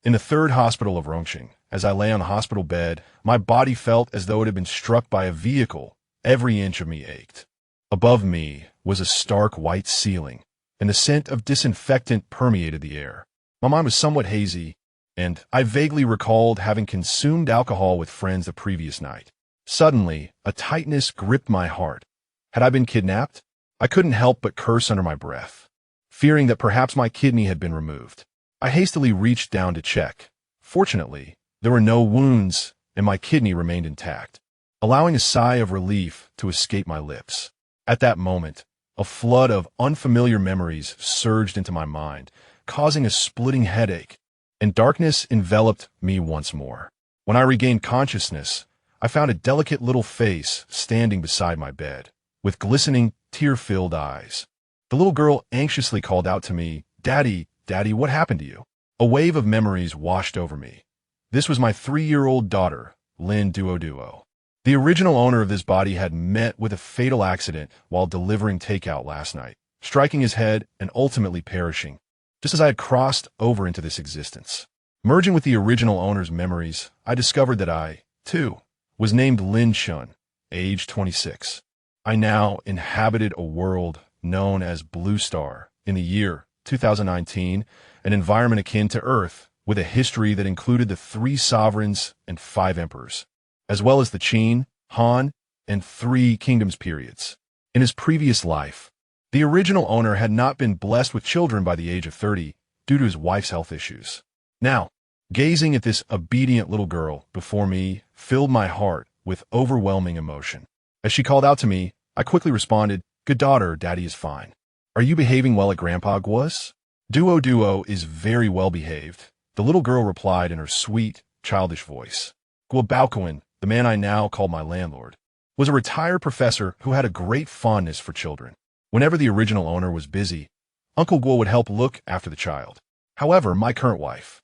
In the third hospital of Rongqing, as I lay on the hospital bed, my body felt as though it had been struck by a vehicle. Every inch of me ached. Above me was a stark white ceiling, and the scent of disinfectant permeated the air. My mind was somewhat hazy, and I vaguely recalled having consumed alcohol with friends the previous night. Suddenly, a tightness gripped my heart. Had I been kidnapped? I couldn't help but curse under my breath, fearing that perhaps my kidney had been removed. I hastily reached down to check. Fortunately, there were no wounds, and my kidney remained intact, allowing a sigh of relief to escape my lips. At that moment, a flood of unfamiliar memories surged into my mind, causing a splitting headache, and darkness enveloped me once more. When I regained consciousness, I found a delicate little face standing beside my bed, with glistening, tear-filled eyes. The little girl anxiously called out to me, "Daddy, Daddy, what happened to you?" A wave of memories washed over me. This was my 3-year-old daughter, Lin Duo. The original owner of this body had met with a fatal accident while delivering takeout last night, striking his head and ultimately perishing, just as I had crossed over into this existence. Merging with the original owner's memories, I discovered that I, too, was named Lin Shun, age 26. I now inhabited a world known as Blue Star in the year 2019, an environment akin to Earth, with a history that included the 3 sovereigns and 5 emperors, as well as the Qin, Han, and 3 kingdoms periods. In his previous life, the original owner had not been blessed with children by the age of 30 due to his wife's health issues. Now, gazing at this obedient little girl before me filled my heart with overwhelming emotion. As she called out to me, I quickly responded, "Good daughter, Daddy is fine. Are you behaving well at Grandpa Gua's?" Duo is very well behaved," the little girl replied in her sweet, childish voice. Gua Baoquan, the man I now called my landlord, was a retired professor who had a great fondness for children. Whenever the original owner was busy, Uncle Gua would help look after the child. However, my current wife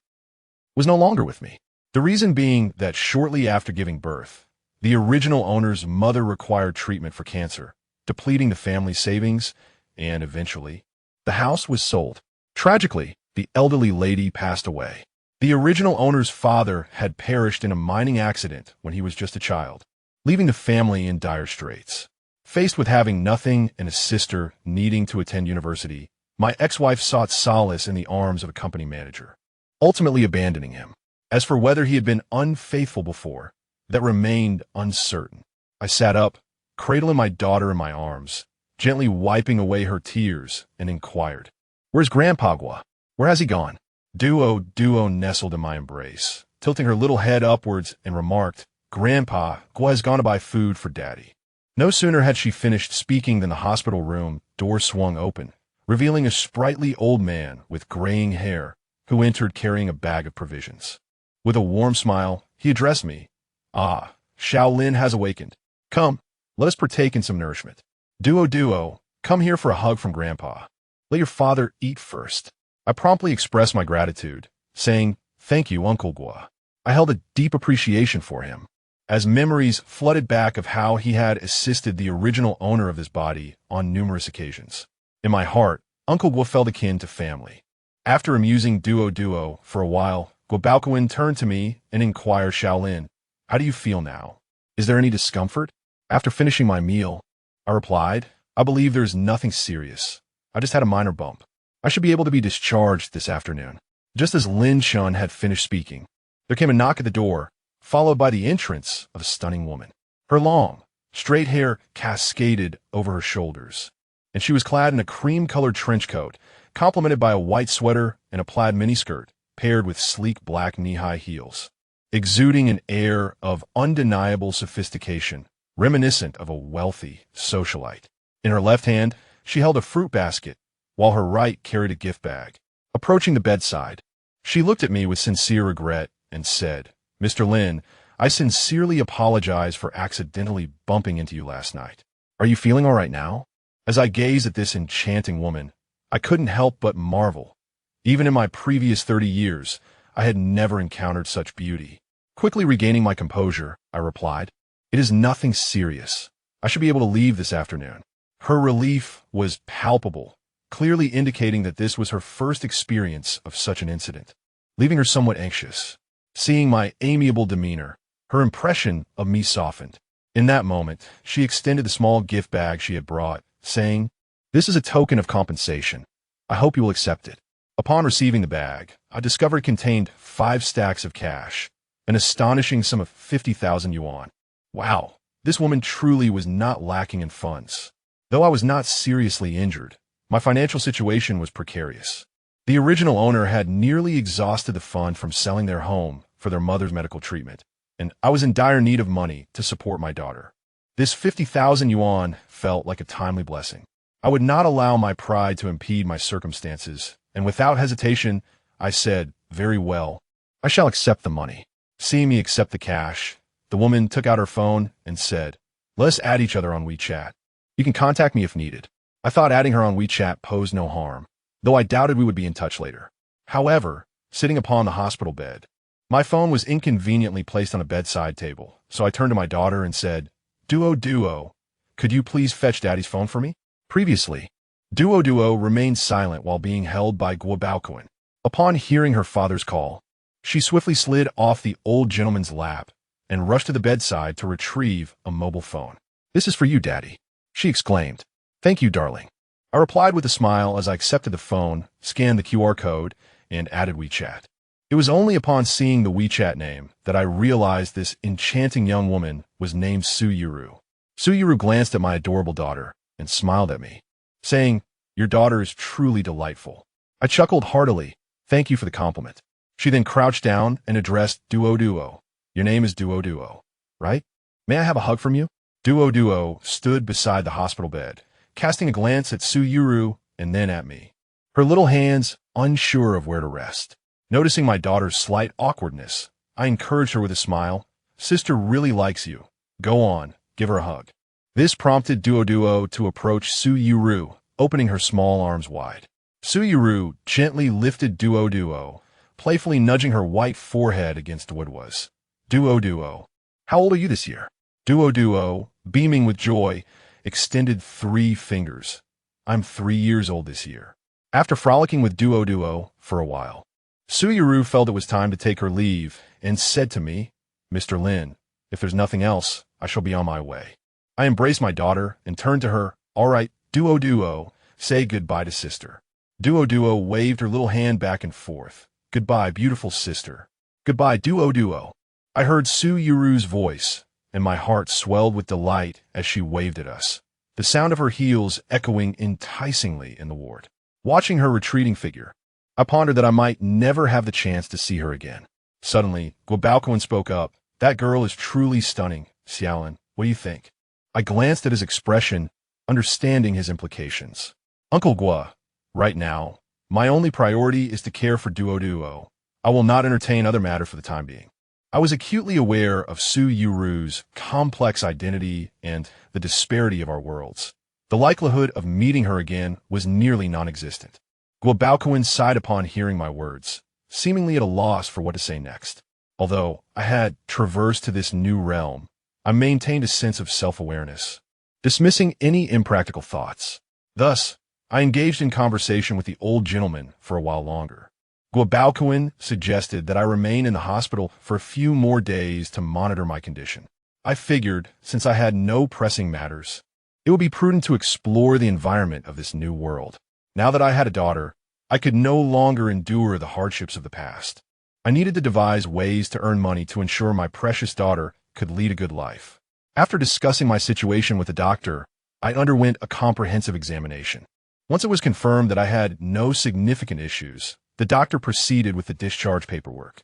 was no longer with me. The reason being that shortly after giving birth, the original owner's mother required treatment for cancer, depleting the family's savings, and eventually, the house was sold. Tragically, the elderly lady passed away. The original owner's father had perished in a mining accident when he was just a child, leaving the family in dire straits. Faced with having nothing and a sister needing to attend university, my ex-wife sought solace in the arms of a company manager, ultimately abandoning him. As for whether he had been unfaithful before, that remained uncertain. I sat up, cradling my daughter in my arms, gently wiping away her tears, and inquired, "Where's Grandpa Gua? Where has he gone?" Duo nestled in my embrace, tilting her little head upwards, and remarked, "Grandpa Gua has gone to buy food for Daddy." No sooner had she finished speaking than the hospital room door swung open, revealing a sprightly old man with graying hair who entered carrying a bag of provisions. With a warm smile, he addressed me. "Ah, Shaolin has awakened. Come, let us partake in some nourishment. Duo, come here for a hug from Grandpa. Let your father eat first." I promptly expressed my gratitude, saying, "Thank you, Uncle Gua." I held a deep appreciation for him, as memories flooded back of how he had assisted the original owner of this body on numerous occasions. In my heart, Uncle Gua felt akin to family. After amusing Duo for a while, Gua Baoquan turned to me and inquired, "Shaolin, how do you feel now? Is there any discomfort?" After finishing my meal, I replied, "I believe there is nothing serious. I just had a minor bump. I should be able to be discharged this afternoon." Just as Lin Shun had finished speaking, there came a knock at the door, followed by the entrance of a stunning woman. Her long, straight hair cascaded over her shoulders, and she was clad in a cream-colored trench coat, complemented by a white sweater and a plaid miniskirt, paired with sleek black knee-high heels, exuding an air of undeniable sophistication, reminiscent of a wealthy socialite. In her left hand, she held a fruit basket, while her right carried a gift bag. Approaching the bedside, she looked at me with sincere regret and said, "Mr. Lin, I sincerely apologize for accidentally bumping into you last night. Are you feeling all right now?" As I gazed at this enchanting woman, I couldn't help but marvel. Even in my previous 30 years, I had never encountered such beauty. Quickly regaining my composure, I replied, "It is nothing serious. I should be able to leave this afternoon." Her relief was palpable, clearly indicating that this was her first experience of such an incident. leaving her somewhat anxious. Seeing my amiable demeanor, her impression of me softened. In that moment, she extended the small gift bag she had brought, saying, "This is a token of compensation. I hope you will accept it." Upon receiving the bag, I discovered it contained 5 stacks of cash, an astonishing sum of 50,000 yuan. Wow, this woman truly was not lacking in funds. Though I was not seriously injured, my financial situation was precarious. The original owner had nearly exhausted the fund from selling their home for their mother's medical treatment, and I was in dire need of money to support my daughter. This 50,000 yuan felt like a timely blessing. I would not allow my pride to impede my circumstances, and without hesitation, I said, "Very well, I shall accept the money." Seeing me accept the cash, the woman took out her phone and said, "Let us add each other on WeChat. You can contact me if needed." I thought adding her on WeChat posed no harm, though I doubted we would be in touch later. However, sitting upon the hospital bed, my phone was inconveniently placed on a bedside table, so I turned to my daughter and said, Duo, could you please fetch Daddy's phone for me?" Previously, Duo remained silent while being held by Guobaoquan. Upon hearing her father's call, she swiftly slid off the old gentleman's lap and rushed to the bedside to retrieve a mobile phone. "This is for you, Daddy," she exclaimed. "Thank you, darling." I replied with a smile as I accepted the phone, scanned the QR code, and added WeChat. It was only upon seeing the WeChat name that I realized this enchanting young woman was named Suyuru. Suyuru glanced at my adorable daughter and smiled at me, saying, "Your daughter is truly delightful." I chuckled heartily. "Thank you for the compliment." She then crouched down and addressed Duo. "Your name is Duo, right? May I have a hug from you?" Duo stood beside the hospital bed, casting a glance at Suyuru and then at me, her little hands unsure of where to rest. Noticing my daughter's slight awkwardness, I encouraged her with a smile. "Sister really likes you. Go on, give her a hug." This prompted Duo to approach Suyuru, opening her small arms wide. Suyuru gently lifted Duo, playfully nudging her white forehead against what was. "Duo, how old are you this year?" Duo, beaming with joy, extended 3 fingers. "I'm 3 years old this year." After frolicking with Duo for a while, Suyuru felt it was time to take her leave and said to me, "Mr. Lin, if there's nothing else, I shall be on my way." I embraced my daughter and turned to her. "All right, Duo, say goodbye to sister." Duo waved her little hand back and forth. "Goodbye, beautiful sister." "Goodbye, Duo." I heard Suyuru's voice, and my heart swelled with delight as she waved at us, the sound of her heels echoing enticingly in the ward. Watching her retreating figure, I pondered that I might never have the chance to see her again. Suddenly, Guobaoquan spoke up. "That girl is truly stunning, Xiaolin. What do you think?" I glanced at his expression, understanding his implications. "Uncle Guo, right now, my only priority is to care for Duo. I will not entertain other matters for the time being." I was acutely aware of Suyuru's complex identity and the disparity of our worlds. The likelihood of meeting her again was nearly non-existent. Guobaoquan sighed upon hearing my words, seemingly at a loss for what to say next. Although I had traversed to this new realm, I maintained a sense of self-awareness, dismissing any impractical thoughts. Thus, I engaged in conversation with the old gentleman for a while longer. Guobaoquan suggested that I remain in the hospital for a few more days to monitor my condition. I figured, since I had no pressing matters, it would be prudent to explore the environment of this new world. Now that I had a daughter, I could no longer endure the hardships of the past. I needed to devise ways to earn money to ensure my precious daughter could lead a good life. After discussing my situation with the doctor, I underwent a comprehensive examination. Once it was confirmed that I had no significant issues, the doctor proceeded with the discharge paperwork.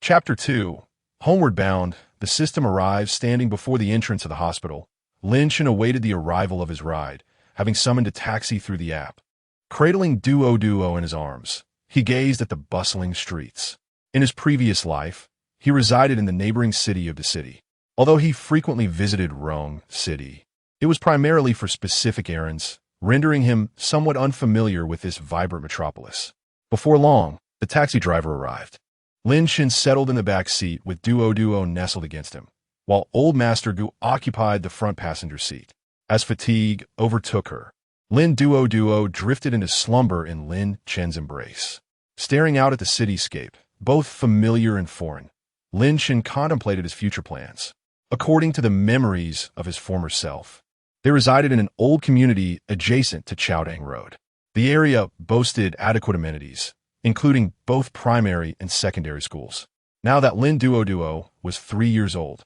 Chapter 2. Homeward bound, the system arrived standing before the entrance of the hospital. Lynchen awaited the arrival of his ride, having summoned a taxi through the app. Cradling Duo in his arms, he gazed at the bustling streets. In his previous life, he resided in the neighboring city of the city. Although he frequently visited Rome City, it was primarily for specific errands, rendering him somewhat unfamiliar with this vibrant metropolis. Before long, the taxi driver arrived. Lynchen settled in the back seat with Duo nestled against him, while Old Master Gu occupied the front passenger seat. As fatigue overtook her, Lin Duo drifted into slumber in Lin Chen's embrace. Staring out at the cityscape, both familiar and foreign. Lin Chen contemplated his future plans. According to the memories of his former self, they resided in an old community adjacent to Chaodang Road. The area boasted adequate amenities, including both primary and secondary schools. Now that Lin Duo was 3 years old,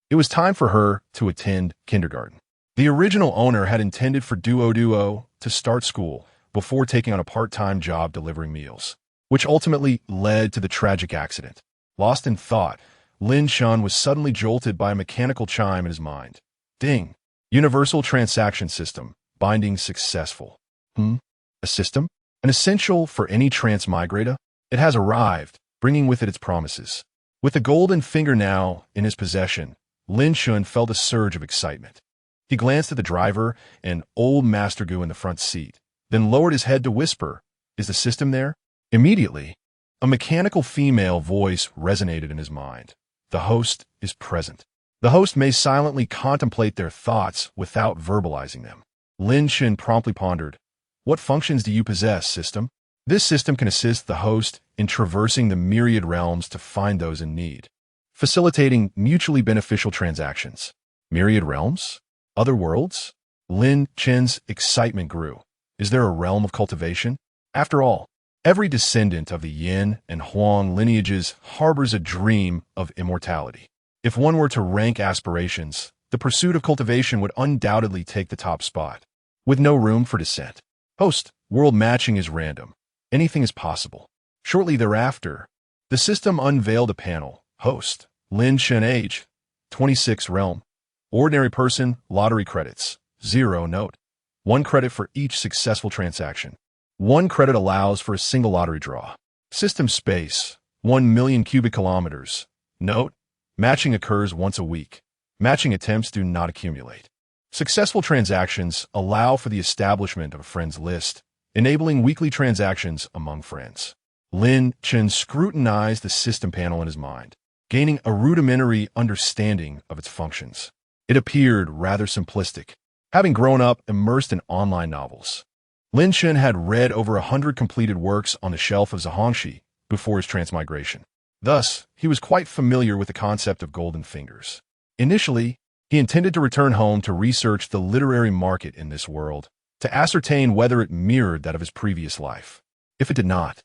it was time for her to attend kindergarten. The original owner had intended for Duo to start school before taking on a part-time job delivering meals, which ultimately led to the tragic accident. Lost in thought, Lin Shun was suddenly jolted by a mechanical chime in his mind. Ding! Universal Transaction System. Binding successful. A system? An essential for any transmigrator? It has arrived, bringing with it its promises. With the golden finger now in his possession, Lin Shun felt a surge of excitement. He glanced at the driver, an old Master Gu in the front seat, then lowered his head to whisper, "Is the system there?" Immediately, a mechanical female voice resonated in his mind. The host is present. The host may silently contemplate their thoughts without verbalizing them. Lin Shin promptly pondered, "What functions do you possess, system?" This system can assist the host in traversing the myriad realms to find those in need, facilitating mutually beneficial transactions. Myriad realms? Other worlds? Lin Chen's excitement grew. Is there a realm of cultivation? After all, every descendant of the Yin and Huang lineages harbors a dream of immortality. If one were to rank aspirations, the pursuit of cultivation would undoubtedly take the top spot, with no room for dissent. Host, world matching is random. Anything is possible. Shortly thereafter, the system unveiled a panel. Host, Lin Chen age, 26 realm. Ordinary person, lottery credits, 0 note. 1 credit for each successful transaction. 1 credit allows for a single lottery draw. System space, 1 million cubic kilometers. Note, matching occurs once a week. Matching attempts do not accumulate. Successful transactions allow for the establishment of a friends list, enabling weekly transactions among friends. Lin Chen scrutinized the system panel in his mind, gaining a rudimentary understanding of its functions. It appeared rather simplistic. Having grown up immersed in online novels, Lin Chen had read over 100 completed works on the shelf of Zhangxi before his transmigration. Thus, he was quite familiar with the concept of golden fingers. Initially, he intended to return home to research the literary market in this world, to ascertain whether it mirrored that of his previous life. If it did not,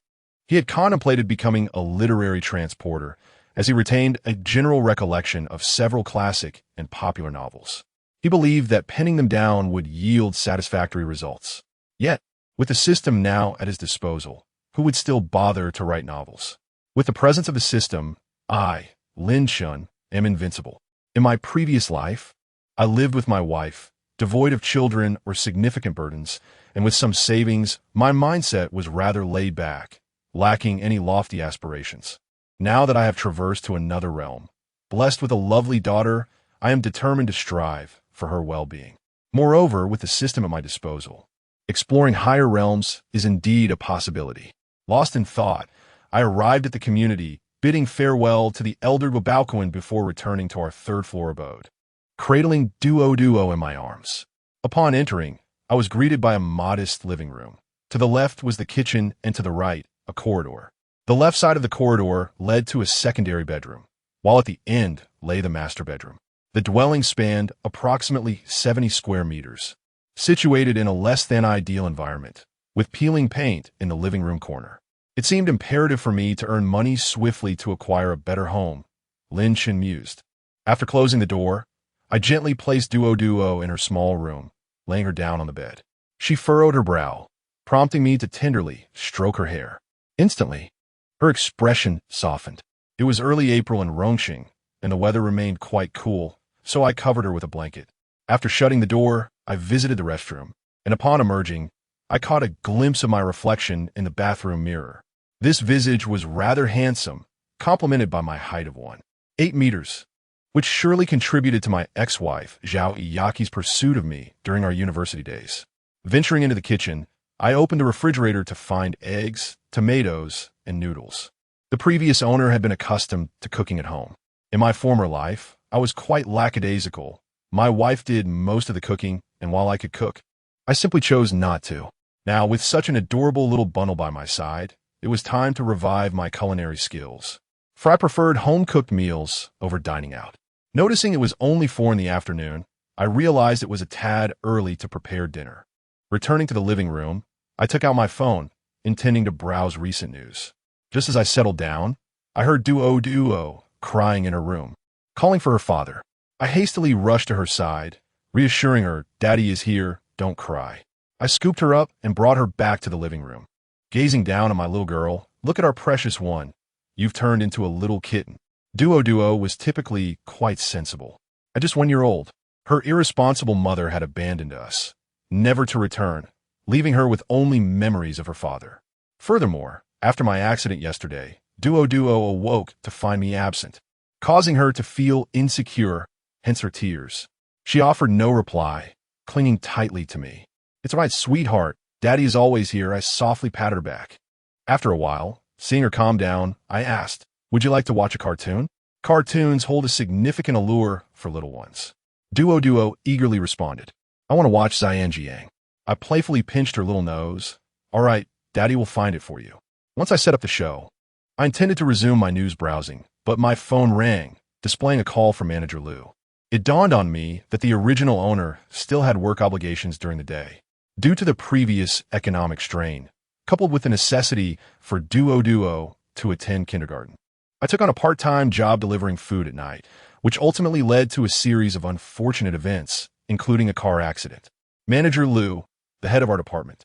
he had contemplated becoming a literary transporter, as he retained a general recollection of several classic and popular novels. He believed that penning them down would yield satisfactory results. Yet, with the system now at his disposal, who would still bother to write novels? With the presence of the system, I, Lin Shun, am invincible. In my previous life, I lived with my wife, devoid of children or significant burdens, and with some savings, my mindset was rather laid back, lacking any lofty aspirations. Now that I have traversed to another realm, blessed with a lovely daughter, I am determined to strive for her well-being. Moreover, with the system at my disposal, exploring higher realms is indeed a possibility. Lost in thought, I arrived at the community, bidding farewell to the elder Babaokuan before returning to our third-floor abode, cradling Duo in my arms. Upon entering, I was greeted by a modest living room. To the left was the kitchen, and to the right, a corridor. The left side of the corridor led to a secondary bedroom, while at the end lay the master bedroom. The dwelling spanned approximately 70 square meters, situated in a less-than-ideal environment, with peeling paint in the living room corner. It seemed imperative for me to earn money swiftly to acquire a better home, Lin Chen mused. After closing the door, I gently placed Duo in her small room, laying her down on the bed. She furrowed her brow, prompting me to tenderly stroke her hair. Instantly, her expression softened. It was early April in Rongqing, and the weather remained quite cool, so I covered her with a blanket. After shutting the door, I visited the restroom, and upon emerging, I caught a glimpse of my reflection in the bathroom mirror. This visage was rather handsome, complemented by my height of 1.8 meters, which surely contributed to my ex-wife, Zhao Iyaki's pursuit of me during our university days. Venturing into the kitchen, I opened the refrigerator to find eggs, tomatoes, and noodles. The previous owner had been accustomed to cooking at home. In my former life, I was quite lackadaisical. My wife did most of the cooking, and while I could cook, I simply chose not to. Now, with such an adorable little bundle by my side, it was time to revive my culinary skills. For I preferred home-cooked meals over dining out. Noticing it was only 4 in the afternoon, I realized it was a tad early to prepare dinner. Returning to the living room, I took out my phone, intending to browse recent news. Just as I settled down, I heard Duo crying in her room, calling for her father. I hastily rushed to her side, reassuring her, "Daddy is here, don't cry." I scooped her up and brought her back to the living room. Gazing down at my little girl, "Look at our precious one. You've turned into a little kitten." Duo was typically quite sensible. At just 1 year old, her irresponsible mother had abandoned us, never to return, leaving her with only memories of her father. Furthermore, after my accident yesterday, Duo awoke to find me absent, causing her to feel insecure, hence her tears. She offered no reply, clinging tightly to me. "It's right, sweetheart. Daddy is always here," I softly patted her back. After a while, seeing her calm down, I asked, "Would you like to watch a cartoon?" Cartoons hold a significant allure for little ones. Duo eagerly responded, "I want to watch Xianjiang." I playfully pinched her little nose. "All right, Daddy will find it for you." Once I set up the show, I intended to resume my news browsing, but my phone rang, displaying a call from Manager Liu. It dawned on me that the original owner still had work obligations during the day. Due to the previous economic strain, coupled with the necessity for Duo to attend kindergarten, I took on a part-time job delivering food at night, which ultimately led to a series of unfortunate events, including a car accident. Manager Liu, the head of our department,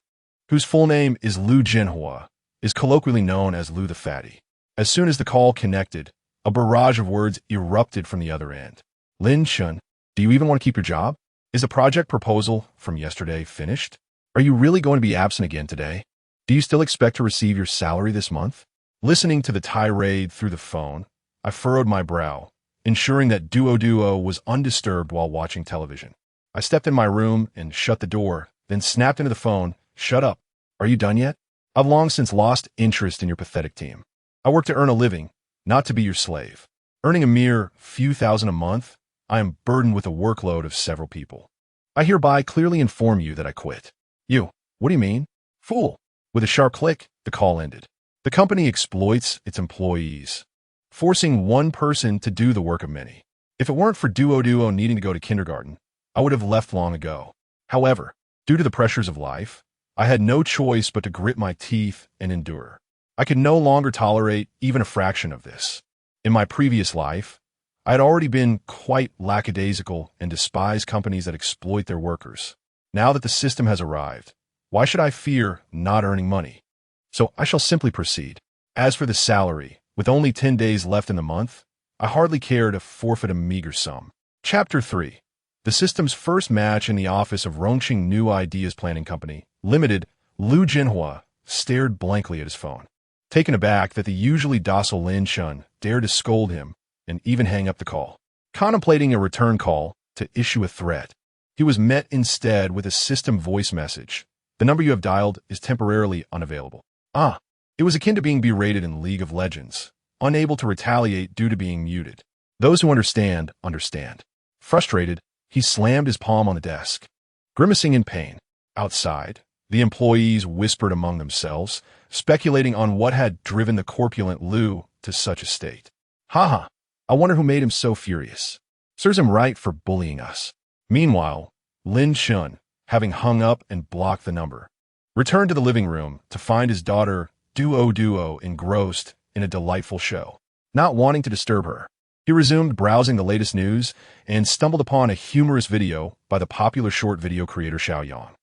whose full name is Liu Jinhua, is colloquially known as Liu the Fatty. As soon as the call connected, a barrage of words erupted from the other end. "Lin Shun, do you even want to keep your job? Is the project proposal from yesterday finished? Are you really going to be absent again today? Do you still expect to receive your salary this month?" Listening to the tirade through the phone, I furrowed my brow, ensuring that Duo was undisturbed while watching television. I stepped in my room and shut the door, then snapped into the phone, "Shut up. Are you done yet? I've long since lost interest in your pathetic team. I work to earn a living, not to be your slave. Earning a mere few thousand a month, I am burdened with a workload of several people. I hereby clearly inform you that I quit." "You, what do you mean?" "Fool." With a sharp click, the call ended. The company exploits its employees, forcing one person to do the work of many. If it weren't for Duo needing to go to kindergarten, I would have left long ago. However, due to the pressures of life, I had no choice but to grit my teeth and endure. I could no longer tolerate even a fraction of this. In my previous life, I had already been quite lackadaisical and despised companies that exploit their workers. Now that the system has arrived, why should I fear not earning money? So I shall simply proceed. As for the salary, with only 10 days left in the month, I hardly care to forfeit a meager sum. Chapter 3. The system's first match in the office of Rongqing New Ideas Planning Company, Limited, Liu Jinhua stared blankly at his phone. Taken aback that the usually docile Lin Shun dared to scold him and even hang up the call. Contemplating a return call to issue a threat, he was met instead with a system voice message. "The number you have dialed is temporarily unavailable." It was akin to being berated in League of Legends, unable to retaliate due to being muted. Those who understand, understand. Frustrated, he slammed his palm on the desk, grimacing in pain. Outside, the employees whispered among themselves, speculating on what had driven the corpulent Liu to such a state. "Haha, I wonder who made him so furious. Serves him right for bullying us." Meanwhile, Lin Shun, having hung up and blocked the number, returned to the living room to find his daughter Duo engrossed in a delightful show. Not wanting to disturb her, he resumed browsing the latest news and stumbled upon a humorous video by the popular short video creator Xiaoyang.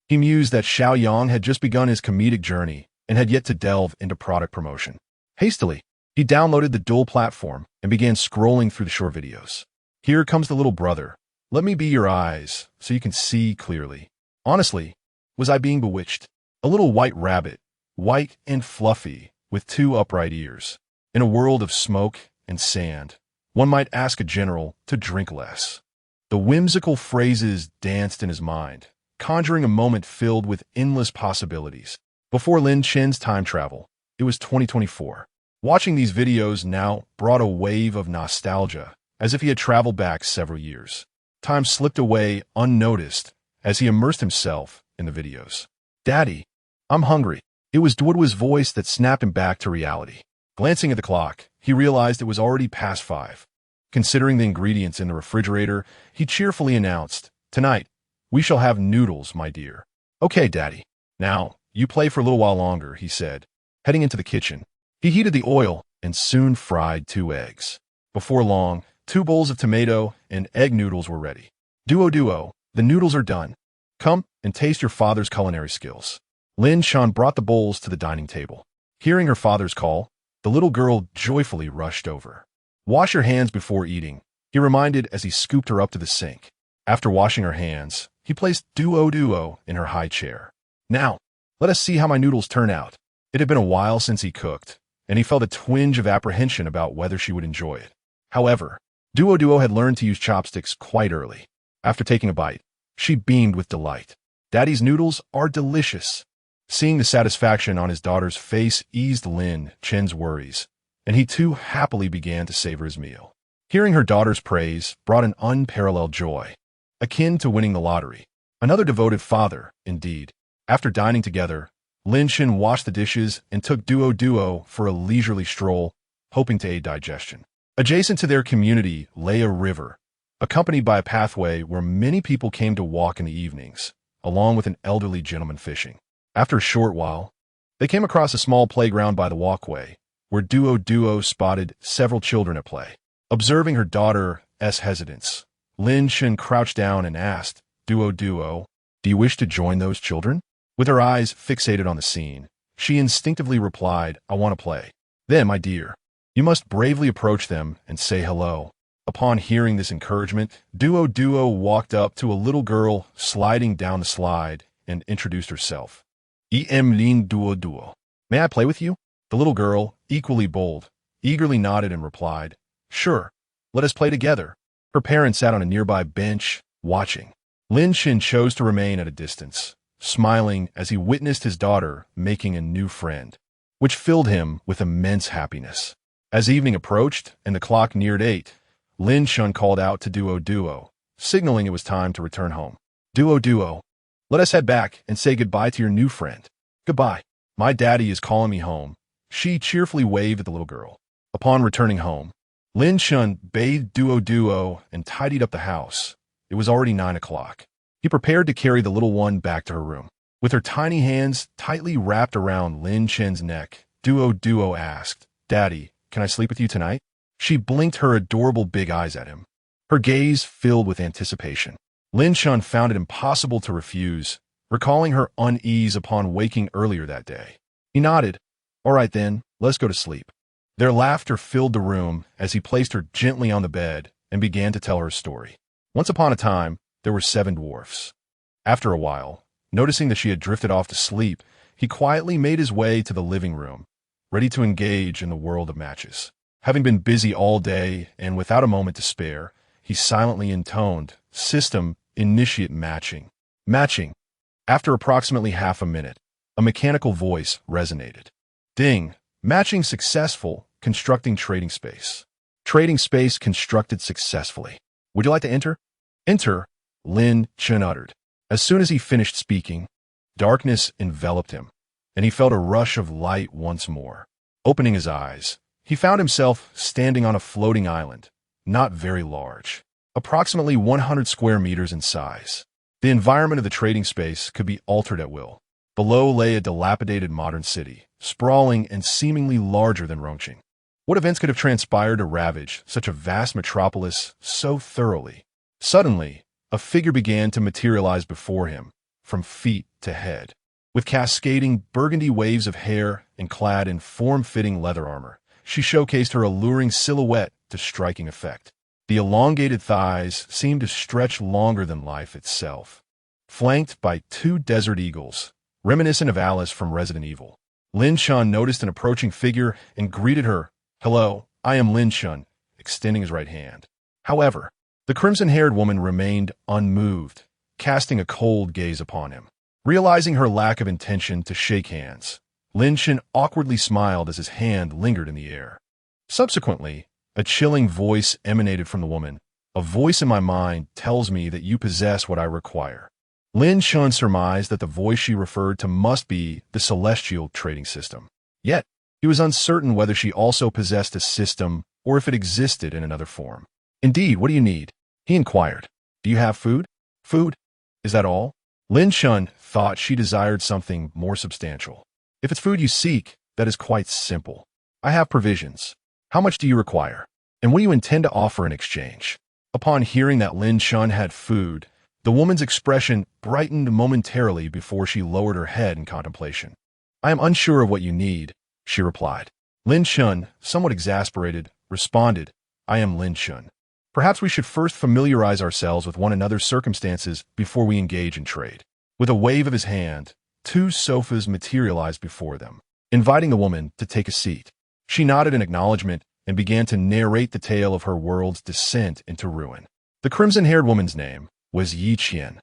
He mused that Xiaoyang had just begun his comedic journey and had yet to delve into product promotion. Hastily, he downloaded the dual platform and began scrolling through the short videos. "Here comes the little brother. Let me be your eyes so you can see clearly." Honestly, was I being bewitched? A little white rabbit, white and fluffy, with 2 upright ears. In a world of smoke and sand, one might ask a general to drink less. The whimsical phrases danced in his mind, conjuring a moment filled with endless possibilities. Before Lin Chen's time travel, it was 2024. Watching these videos now brought a wave of nostalgia, as if he had traveled back several years. Time slipped away unnoticed as he immersed himself in the videos. "Daddy, I'm hungry. It was Duoduo's voice that snapped him back to reality. Glancing at the clock, he realized it was already past 5. Considering the ingredients in the refrigerator, he cheerfully announced, "Tonight, we shall have noodles, my dear." "Okay, Daddy. Now, you play for a little while longer," he said. Heading into the kitchen, he heated the oil and soon fried 2 eggs. Before long, 2 bowls of tomato and egg noodles were ready. Duo, the noodles are done. Come and taste your father's culinary skills." Lin Shan brought the bowls to the dining table. Hearing her father's call, the little girl joyfully rushed over. "Wash your hands before eating," he reminded as he scooped her up to the sink. After washing her hands, he placed Duo in her high chair. "Now, let us see how my noodles turn out." It had been a while since he cooked, and he felt a twinge of apprehension about whether she would enjoy it. However, Duo had learned to use chopsticks quite early. After taking a bite, she beamed with delight. "Daddy's noodles are delicious." Seeing the satisfaction on his daughter's face eased Lin Chen's worries, and he too happily began to savor his meal. Hearing her daughter's praise brought an unparalleled joy, akin to winning the lottery. Another devoted father, indeed. After dining together, Lin Chen washed the dishes and took Duo for a leisurely stroll, hoping to aid digestion. Adjacent to their community lay a river, accompanied by a pathway where many people came to walk in the evenings, along with an elderly gentleman fishing. After a short while, they came across a small playground by the walkway, where Duo spotted several children at play. Observing her daughter's hesitance, Lin Chen crouched down and asked, "Duo, do you wish to join those children?" With her eyes fixated on the scene, she instinctively replied, "I want to play." "Then, my dear, you must bravely approach them and say hello." Upon hearing this encouragement, Duo walked up to a little girl sliding down the slide and introduced herself. Lin Duo. "May I play with you?" The little girl, equally bold, eagerly nodded and replied, "Sure, let us play together." Her parents sat on a nearby bench, watching. Lin Chen chose to remain at a distance, smiling as he witnessed his daughter making a new friend, which filled him with immense happiness. As evening approached and the clock neared 8, Lin Chen called out to Duo, signaling it was time to return home. Duo, let us head back and say goodbye to your new friend." "Goodbye. My daddy is calling me home." She cheerfully waved at the little girl. Upon returning home, Lin Chen bathed Duo and tidied up the house. It was already 9 o'clock. He prepared to carry the little one back to her room. With her tiny hands tightly wrapped around Lin Chen's neck, Duo asked, "Daddy, can I sleep with you tonight?" She blinked her adorable big eyes at him, her gaze filled with anticipation. Lin Chen found it impossible to refuse, recalling her unease upon waking earlier that day. He nodded. "All right then, let's go to sleep." Their laughter filled the room as he placed her gently on the bed and began to tell her a story. Once upon a time, there were 7 dwarfs. After a while, noticing that she had drifted off to sleep, he quietly made his way to the living room, ready to engage in the world of matches. Having been busy all day and without a moment to spare, he silently intoned, "System Initiate Matching." Matching. After approximately half a minute, a mechanical voice resonated. "Ding. Matching successful. Constructing trading space." Trading space constructed successfully. "Would you like to enter?" "Enter," Lin Chen uttered. As soon as he finished speaking, darkness enveloped him, and he felt a rush of light once more. Opening his eyes, he found himself standing on a floating island, not very large, approximately 100 square meters in size. The environment of the trading space could be altered at will. Below lay a dilapidated modern city, sprawling and seemingly larger than Rongqing. What events could have transpired to ravage such a vast metropolis so thoroughly? Suddenly, a figure began to materialize before him, from feet to head. With cascading burgundy waves of hair and clad in form-fitting leather armor, she showcased her alluring silhouette to striking effect. The elongated thighs seemed to stretch longer than life itself. Flanked by 2 desert eagles, reminiscent of Alice from Resident Evil, Lin Chen noticed an approaching figure and greeted her. "Hello, I am Lin Chen," extending his right hand. However, the crimson-haired woman remained unmoved, casting a cold gaze upon him. Realizing her lack of intention to shake hands, Lin Chen awkwardly smiled as his hand lingered in the air. Subsequently, a chilling voice emanated from the woman. "A voice in my mind tells me that you possess what I require." Lin Shun surmised that the voice she referred to must be the celestial trading system. Yet, he was uncertain whether she also possessed a system or if it existed in another form. Indeed, what do you need? He inquired. Do you have food? Food? Is that all? Lin Shun thought she desired something more substantial. If it's food you seek, that is quite simple. I have provisions. How much do you require? And what do you intend to offer in exchange? Upon hearing that Lin Shun had food, the woman's expression brightened momentarily before she lowered her head in contemplation. I am unsure of what you need, she replied. Lin Shun, somewhat exasperated, responded, I am Lin Shun. Perhaps we should first familiarize ourselves with one another's circumstances before we engage in trade. With a wave of his hand, 2 sofas materialized before them, inviting the woman to take a seat. She nodded in acknowledgement and began to narrate the tale of her world's descent into ruin. The crimson-haired woman's name was Yi Qian,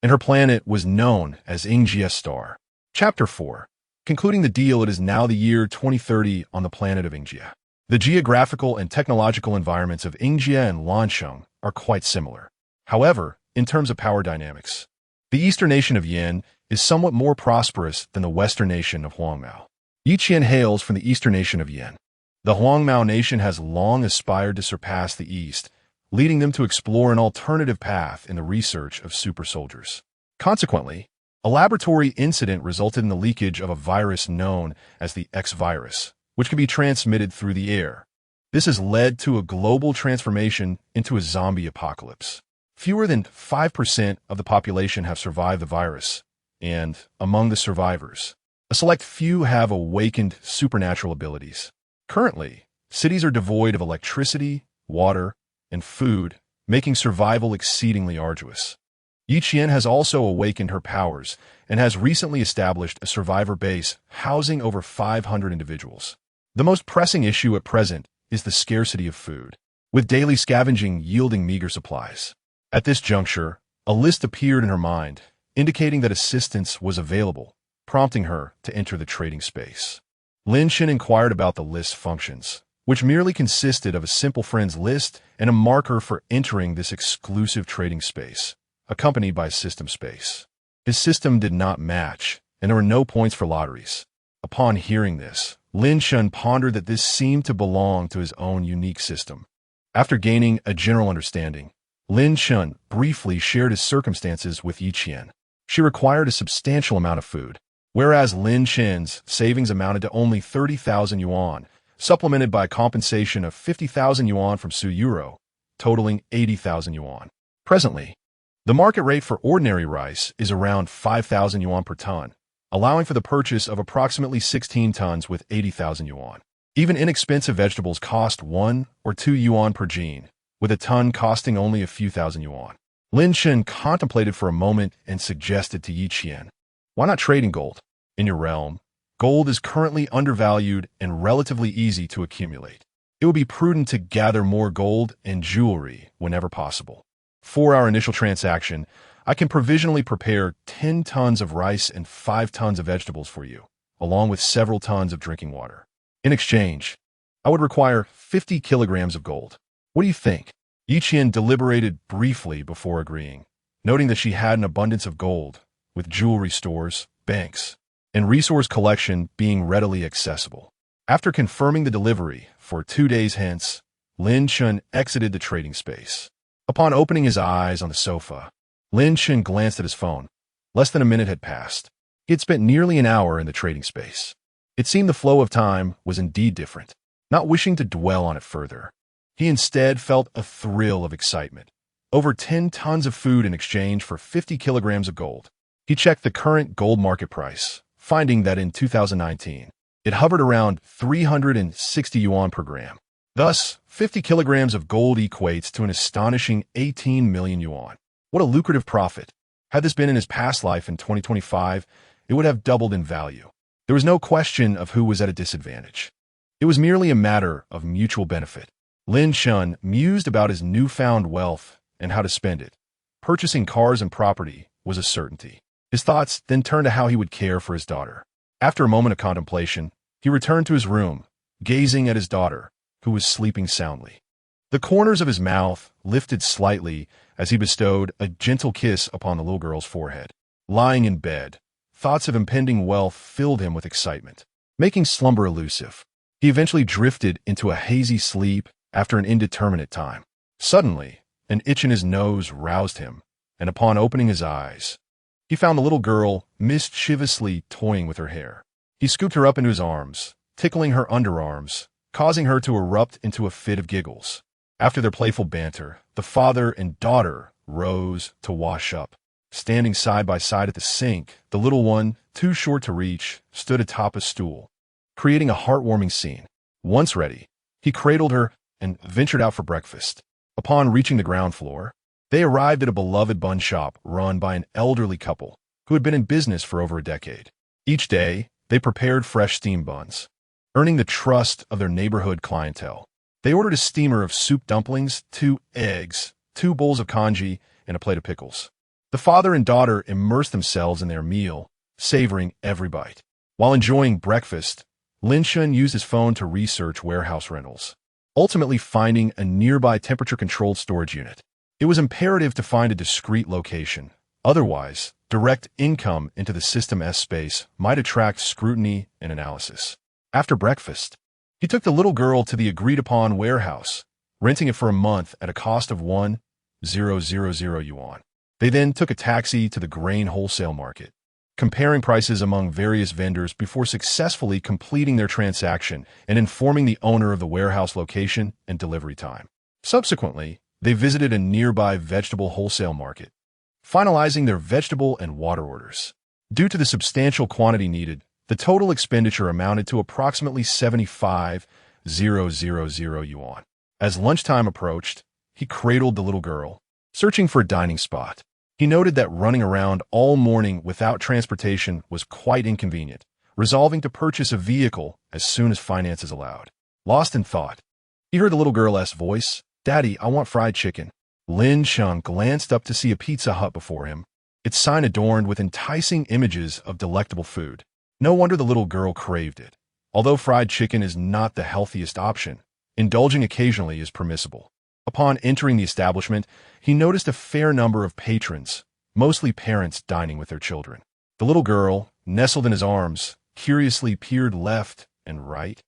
and her planet was known as Ingjia Star. Chapter 4. Concluding the deal, it is now the year 2030 on the planet of Ingjia. The geographical and technological environments of Ingjia and Lansheng are quite similar. However, in terms of power dynamics, the eastern nation of Yin is somewhat more prosperous than the western nation of Huangmao. Yi Qian hails from the eastern nation of Yin. The Huangmao nation has long aspired to surpass the East, leading them to explore an alternative path in the research of super soldiers. Consequently, a laboratory incident resulted in the leakage of a virus known as the X virus, which can be transmitted through the air. This has led to a global transformation into a zombie apocalypse. Fewer than 5% of the population have survived the virus, and, among the survivors, a select few have awakened supernatural abilities. Currently, cities are devoid of electricity, water, and food, making survival exceedingly arduous. Yi Qian has also awakened her powers and has recently established a survivor base housing over 500 individuals. The most pressing issue at present is the scarcity of food, with daily scavenging yielding meager supplies. At this juncture, a list appeared in her mind, indicating that assistance was available, prompting her to enter the trading space. Lin Shin inquired about the list's functions, which merely consisted of a simple friends list and a marker for entering this exclusive trading space, accompanied by a system space. His system did not match, and there were no points for lotteries. Upon hearing this, Lin Shun pondered that this seemed to belong to his own unique system. After gaining a general understanding, Lin Shun briefly shared his circumstances with Yi Qian. She required a substantial amount of food, whereas Lin Shin's savings amounted to only 30,000 yuan, supplemented by a compensation of 50,000 yuan from Su Euro, totaling 80,000 yuan. Presently, the market rate for ordinary rice is around 5,000 yuan per ton, allowing for the purchase of approximately 16 tons with 80,000 yuan. Even inexpensive vegetables cost 1 or 2 yuan per gene, with a ton costing only a few thousand yuan. Lin Shin contemplated for a moment and suggested to Yi Qian, why not trade in gold? In your realm, gold is currently undervalued and relatively easy to accumulate. It would be prudent to gather more gold and jewelry whenever possible. For our initial transaction, I can provisionally prepare 10 tons of rice and 5 tons of vegetables for you, along with several tons of drinking water. In exchange, I would require 50 kilograms of gold. What do you think? Yi Qian deliberated briefly before agreeing, noting that she had an abundance of gold, with jewelry stores, banks, and resource collection being readily accessible. After confirming the delivery for 2 days hence, Lin Shun exited the trading space. Upon opening his eyes on the sofa, Lin Shun glanced at his phone. Less than a minute had passed. He had spent nearly an hour in the trading space. It seemed the flow of time was indeed different. Not wishing to dwell on it further, he instead felt a thrill of excitement. Over 10 tons of food in exchange for 50 kilograms of gold. He checked the current gold market price, finding that in 2019, it hovered around 360 yuan per gram. Thus, 50 kilograms of gold equates to an astonishing 18 million yuan. What a lucrative profit. Had this been in his past life in 2025, it would have doubled in value. There was no question of who was at a disadvantage. It was merely a matter of mutual benefit. Lin Shun mused about his newfound wealth and how to spend it. Purchasing cars and property was a certainty. His thoughts then turned to how he would care for his daughter. After a moment of contemplation, he returned to his room, gazing at his daughter, who was sleeping soundly. The corners of his mouth lifted slightly as he bestowed a gentle kiss upon the little girl's forehead. Lying in bed, thoughts of impending wealth filled him with excitement, making slumber elusive. He eventually drifted into a hazy sleep after an indeterminate time. Suddenly, an itch in his nose roused him, and upon opening his eyes, he found the little girl mischievously toying with her hair. He scooped her up into his arms, tickling her underarms, causing her to erupt into a fit of giggles. After their playful banter, the father and daughter rose to wash up. Standing side by side at the sink, the little one, too short to reach, stood atop a stool, creating a heartwarming scene. Once ready, he cradled her and ventured out for breakfast. Upon reaching the ground floor, they arrived at a beloved bun shop run by an elderly couple who had been in business for over a decade. Each day, they prepared fresh steamed buns, earning the trust of their neighborhood clientele. They ordered a steamer of soup dumplings, 2 eggs, 2 bowls of congee, and a plate of pickles. The father and daughter immersed themselves in their meal, savoring every bite. While enjoying breakfast, Lin Shun used his phone to research warehouse rentals, ultimately finding a nearby temperature-controlled storage unit. It was imperative to find a discreet location. Otherwise, direct income into the System S space might attract scrutiny and analysis. After breakfast, he took the little girl to the agreed-upon warehouse, renting it for a month at a cost of 1,000 yuan. They then took a taxi to the grain wholesale market, comparing prices among various vendors before successfully completing their transaction and informing the owner of the warehouse location and delivery time. Subsequently, they visited a nearby vegetable wholesale market, finalizing their vegetable and water orders. Due to the substantial quantity needed, the total expenditure amounted to approximately 75,000 yuan. As lunchtime approached, he cradled the little girl, searching for a dining spot. He noted that running around all morning without transportation was quite inconvenient, resolving to purchase a vehicle as soon as finances allowed. Lost in thought, he heard the little girl's voice, "Daddy, I want fried chicken." Lin Shun glanced up to see a Pizza Hut before him, its sign adorned with enticing images of delectable food. No wonder the little girl craved it. Although fried chicken is not the healthiest option, indulging occasionally is permissible. Upon entering the establishment, he noticed a fair number of patrons, mostly parents dining with their children. The little girl, nestled in his arms, curiously peered left and right,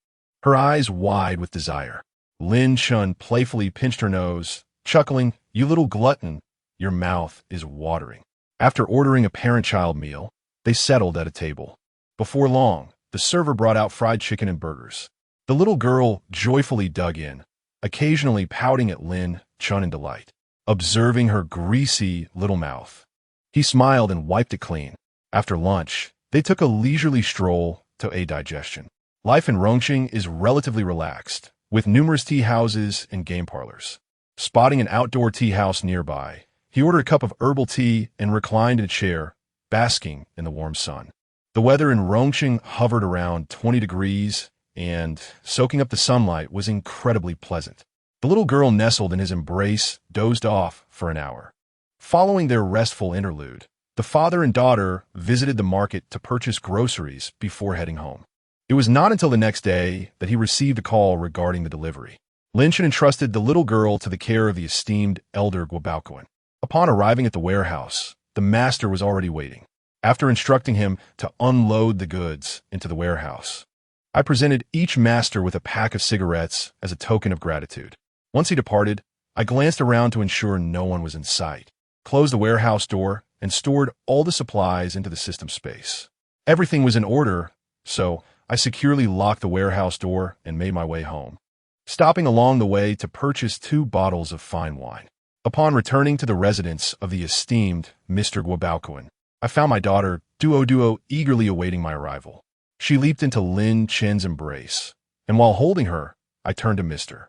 her eyes wide with desire. Lin Shun playfully pinched her nose, chuckling, "You little glutton, your mouth is watering." After ordering a parent-child meal, they settled at a table. Before long, the server brought out fried chicken and burgers. The little girl joyfully dug in, occasionally pouting at Lin Shun in delight, observing her greasy little mouth. He smiled and wiped it clean. After lunch, they took a leisurely stroll to aid digestion. Life in Rongqing is relatively relaxed, with numerous tea houses and game parlors. Spotting an outdoor tea house nearby, he ordered a cup of herbal tea and reclined in a chair, basking in the warm sun. The weather in Rongqing hovered around 20 degrees, and soaking up the sunlight was incredibly pleasant. The little girl nestled in his embrace dozed off for an hour. Following their restful interlude, the father and daughter visited the market to purchase groceries before heading home. It was not until the next day that he received a call regarding the delivery. Lin Shun entrusted the little girl to the care of the esteemed elder Guobaoquan. Upon arriving at the warehouse, the master was already waiting. After instructing him to unload the goods into the warehouse, I presented each master with a pack of cigarettes as a token of gratitude. Once he departed, I glanced around to ensure no one was in sight, closed the warehouse door, and stored all the supplies into the system space. Everything was in order, so I securely locked the warehouse door and made my way home, stopping along the way to purchase 2 bottles of fine wine. Upon returning to the residence of the esteemed Mr. Guobaoquan, I found my daughter, Duo, eagerly awaiting my arrival. She leaped into Lin Chen's embrace, and while holding her, I turned to Mr.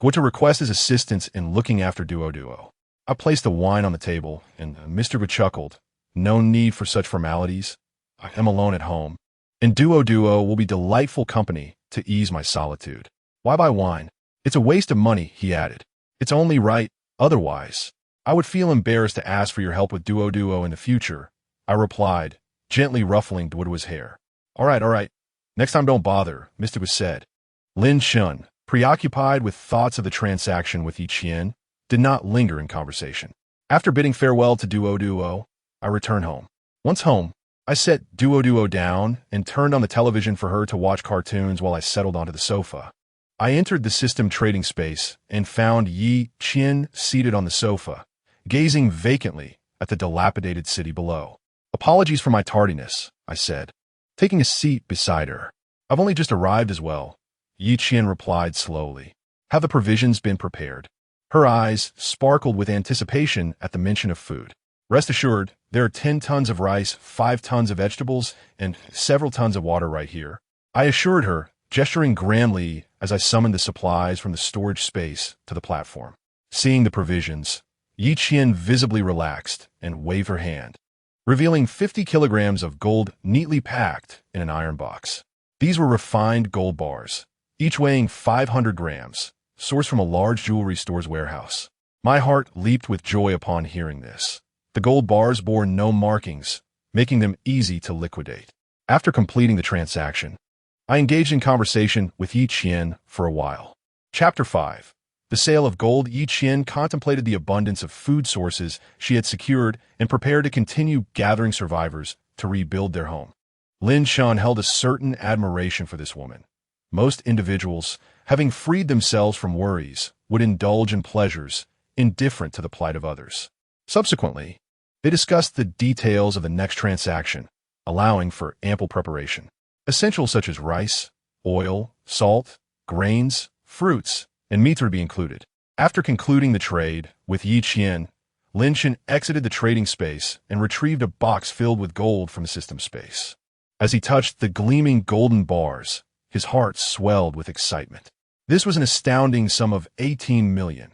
Guo to request his assistance in looking after Duo. I placed the wine on the table, and Mr. Guo chuckled, "No need for such formalities. I am alone at home, and Duo will be delightful company to ease my solitude. Why buy wine? It's a waste of money," he added. "It's only right, otherwise I would feel embarrassed to ask for your help with Duo in the future," I replied, gently ruffling Duo's hair. All right. Next time don't bother," Mr. Guo said. Lin Shun, preoccupied with thoughts of the transaction with Yi Qian, did not linger in conversation. After bidding farewell to Duo, I returned home. Once home, I set Duo down and turned on the television for her to watch cartoons while I settled onto the sofa. I entered the system trading space and found Yi Qian seated on the sofa, gazing vacantly at the dilapidated city below. "Apologies for my tardiness," I said, taking a seat beside her. "I've only just arrived as well," Yi Qian replied slowly. "Have the provisions been prepared?" Her eyes sparkled with anticipation at the mention of food. "Rest assured, there are 10 tons of rice, 5 tons of vegetables, and several tons of water right here," I assured her, gesturing grandly as I summoned the supplies from the storage space to the platform. Seeing the provisions, Yi Qian visibly relaxed and waved her hand, revealing 50 kilograms of gold neatly packed in an iron box. These were refined gold bars, each weighing 500 grams, sourced from a large jewelry store's warehouse. My heart leaped with joy upon hearing this. The gold bars bore no markings, making them easy to liquidate. After completing the transaction, I engaged in conversation with Yi Qian for a while. Chapter 5. The sale of gold. Yi Qian contemplated the abundance of food sources she had secured and prepared to continue gathering survivors to rebuild their home. Lin Shan held a certain admiration for this woman. Most individuals, having freed themselves from worries, would indulge in pleasures indifferent to the plight of others. Subsequently, they discussed the details of the next transaction, allowing for ample preparation. Essentials such as rice, oil, salt, grains, fruits, and meats would be included. After concluding the trade with Yi Qian, Lin Shan exited the trading space and retrieved a box filled with gold from the system space. As he touched the gleaming golden bars, his heart swelled with excitement. This was an astounding sum of 18 million.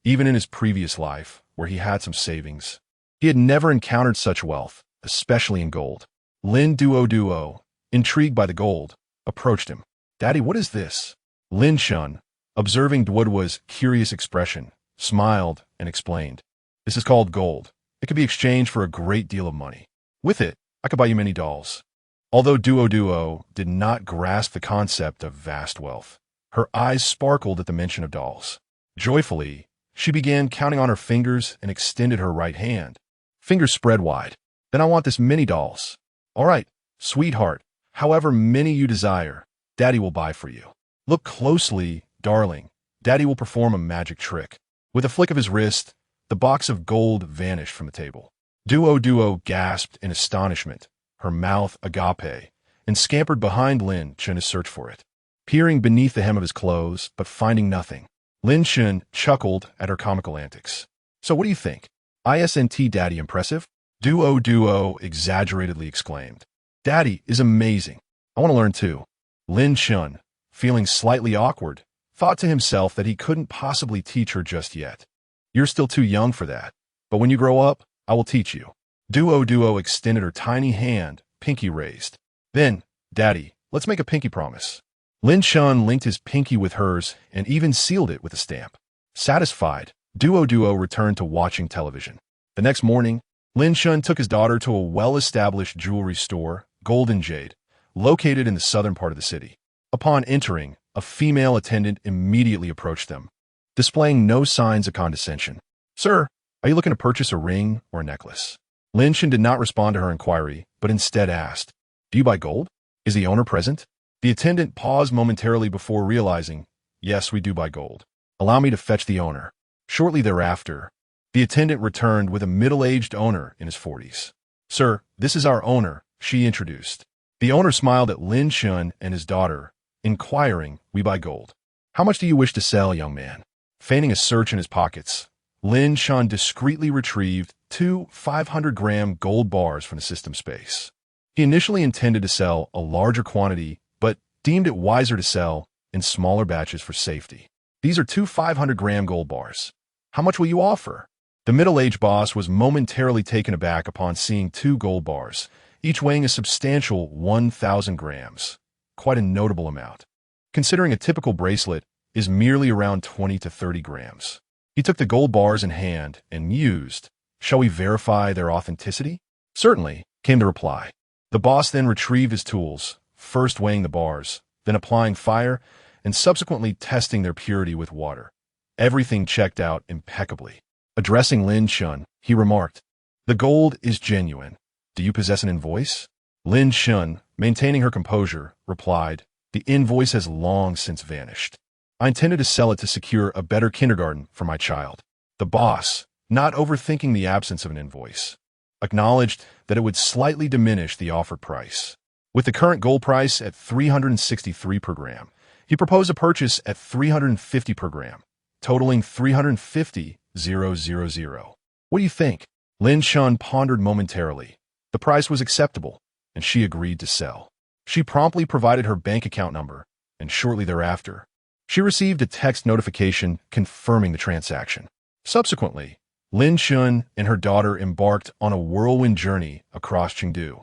Even in his previous life, where he had some savings, he had never encountered such wealth, especially in gold. Lin Duo, intrigued by the gold, approached him. "Daddy, what is this?" Lin Shan, observing Duoduo's curious expression, smiled and explained. "This is called gold. It can be exchanged for a great deal of money. With it, I could buy you many dolls." Although Duo did not grasp the concept of vast wealth, her eyes sparkled at the mention of dolls. Joyfully, she began counting on her fingers and extended her right hand. Fingers spread wide. "Then I want this many dolls." "All right, sweetheart. However many you desire, Daddy will buy for you." "Look closely, darling. Daddy will perform a magic trick." With a flick of his wrist, the box of gold vanished from the table. Duo gasped in astonishment, her mouth agape, and scampered behind Lin Shan to search for it. Peering beneath the hem of his clothes, but finding nothing, Lin Shan chuckled at her comical antics. "So what do you think? Isn't Daddy impressive?" Duo exaggeratedly exclaimed. "Daddy is amazing. I want to learn too." Lin Shan, feeling slightly awkward, thought to himself that he couldn't possibly teach her just yet. "You're still too young for that, but when you grow up, I will teach you." Duo extended her tiny hand, pinky raised. "Then, Daddy, let's make a pinky promise." Lin Shan linked his pinky with hers and even sealed it with a stamp. Satisfied, Duo returned to watching television. The next morning, Lin Shan took his daughter to a well-established jewelry store, Golden Jade, located in the southern part of the city. Upon entering, a female attendant immediately approached them, displaying no signs of condescension. "Sir, are you looking to purchase a ring or a necklace?" Lin Shan did not respond to her inquiry, but instead asked, "Do you buy gold? Is the owner present?" The attendant paused momentarily before realizing, "Yes, we do buy gold. Allow me to fetch the owner." Shortly thereafter, the attendant returned with a middle-aged owner in his 40s. "Sir, this is our owner," she introduced. The owner smiled at Lin Shan and his daughter, inquiring, "We buy gold. How much do you wish to sell, young man?" Feigning a search in his pockets, Lin Shan discreetly retrieved 2 500-gram gold bars from the system space. He initially intended to sell a larger quantity, but deemed it wiser to sell in smaller batches for safety. "These are 2 500-gram gold bars. How much will you offer?" The middle-aged boss was momentarily taken aback upon seeing 2 gold bars, each weighing a substantial 1,000 grams. Quite a notable amount, considering a typical bracelet is merely around 20 to 30 grams. He took the gold bars in hand and mused, "Shall we verify their authenticity?" "Certainly," came the reply. The boss then retrieved his tools, first weighing the bars, then applying fire, and subsequently testing their purity with water. Everything checked out impeccably. Addressing Lin Shan, he remarked, "The gold is genuine. Do you possess an invoice? Lin Shun, maintaining her composure, replied, The invoice has long since vanished. I intended to sell it to secure a better kindergarten for my child. The boss, not overthinking the absence of an invoice, acknowledged that it would slightly diminish the offered price. With the current gold price at 363 per gram, he proposed a purchase at 350 per gram, totaling 350,000. What do you think? Lin Shun pondered momentarily. The price was acceptable, and she agreed to sell. She promptly provided her bank account number, and shortly thereafter, she received a text notification confirming the transaction. Subsequently, Lin Shun and her daughter embarked on a whirlwind journey across Chengdu,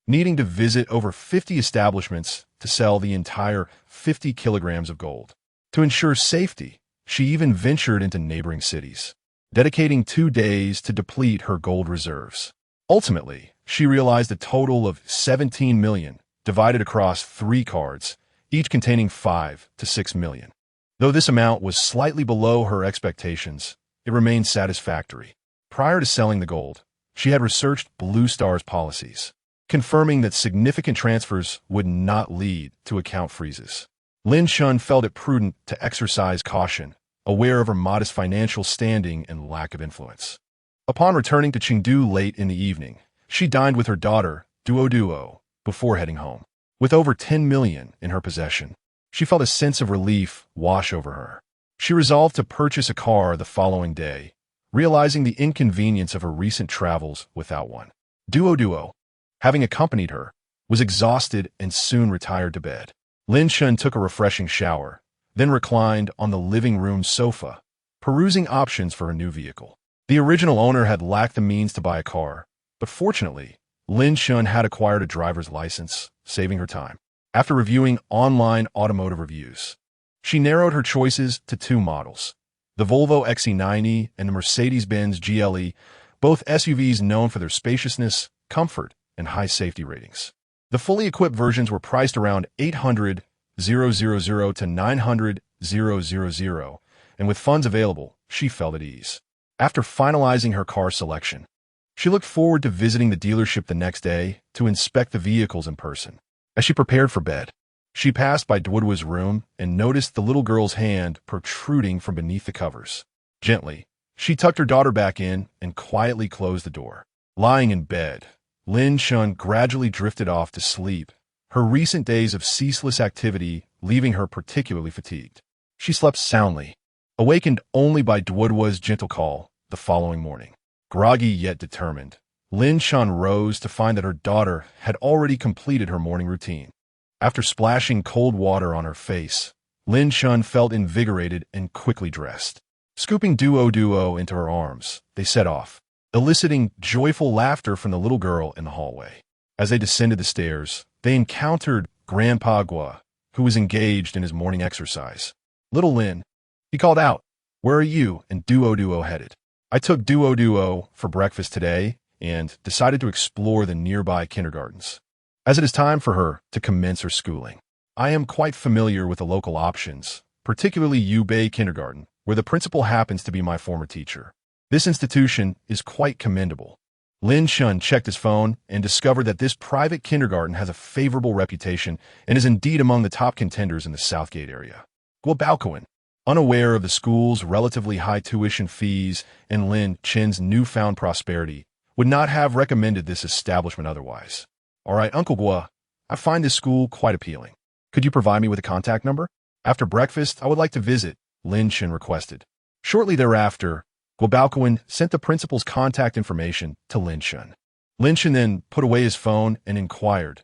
needing to visit over 50 establishments to sell the entire 50 kilograms of gold. To ensure safety, she even ventured into neighboring cities, dedicating 2 days to deplete her gold reserves. Ultimately, she realized a total of 17 million, divided across 3 cards, each containing 5 to 6 million. Though this amount was slightly below her expectations, it remained satisfactory. Prior to selling the gold, she had researched Blue Star's policies, confirming that significant transfers would not lead to account freezes. Lin Shun felt it prudent to exercise caution, aware of her modest financial standing and lack of influence. Upon returning to Chengdu late in the evening, she dined with her daughter, Duo, before heading home. With over 10 million in her possession, she felt a sense of relief wash over her. She resolved to purchase a car the following day, realizing the inconvenience of her recent travels without one. Duo, having accompanied her, was exhausted and soon retired to bed. Lin Shun took a refreshing shower, then reclined on the living room sofa, perusing options for her new vehicle. The original owner had lacked the means to buy a car, but fortunately, Lin Shun had acquired a driver's license, saving her time. After reviewing online automotive reviews, she narrowed her choices to 2 models, the Volvo XC90 and the Mercedes-Benz GLE, both SUVs known for their spaciousness, comfort, and high safety ratings. The fully equipped versions were priced around 800,000 to 900,000, and with funds available, she felt at ease. After finalizing her car selection, she looked forward to visiting the dealership the next day to inspect the vehicles in person. As she prepared for bed, she passed by Duo's room and noticed the little girl's hand protruding from beneath the covers. Gently, she tucked her daughter back in and quietly closed the door. Lying in bed, Lin Shun gradually drifted off to sleep, her recent days of ceaseless activity leaving her particularly fatigued. She slept soundly, awakened only by Duo's gentle call the following morning. Groggy yet determined, Lin Shun rose to find that her daughter had already completed her morning routine. After splashing cold water on her face, Lin Shun felt invigorated and quickly dressed. Scooping Duo into her arms, they set off, eliciting joyful laughter from the little girl in the hallway. As they descended the stairs, they encountered Grandpa Gua, who was engaged in his morning exercise. Little Lin, he called out, "Where are you and Duo headed?" "I took Duo for breakfast today and decided to explore the nearby kindergartens, as it is time for her to commence her schooling. I am quite familiar with the local options, particularly Yubei Kindergarten, where the principal happens to be my former teacher. This institution is quite commendable." Lin Shun checked his phone and discovered that this private kindergarten has a favorable reputation and is indeed among the top contenders in the Southgate area. Guobaokuan, unaware of the school's relatively high tuition fees and Lin Chen's newfound prosperity, would not have recommended this establishment otherwise. "All right, Uncle Gua, I find this school quite appealing. Could you provide me with a contact number? After breakfast, I would like to visit," Lin Chen requested. Shortly thereafter, Guobaokuan sent the principal's contact information to Lin Chen. Lin Chen then put away his phone and inquired,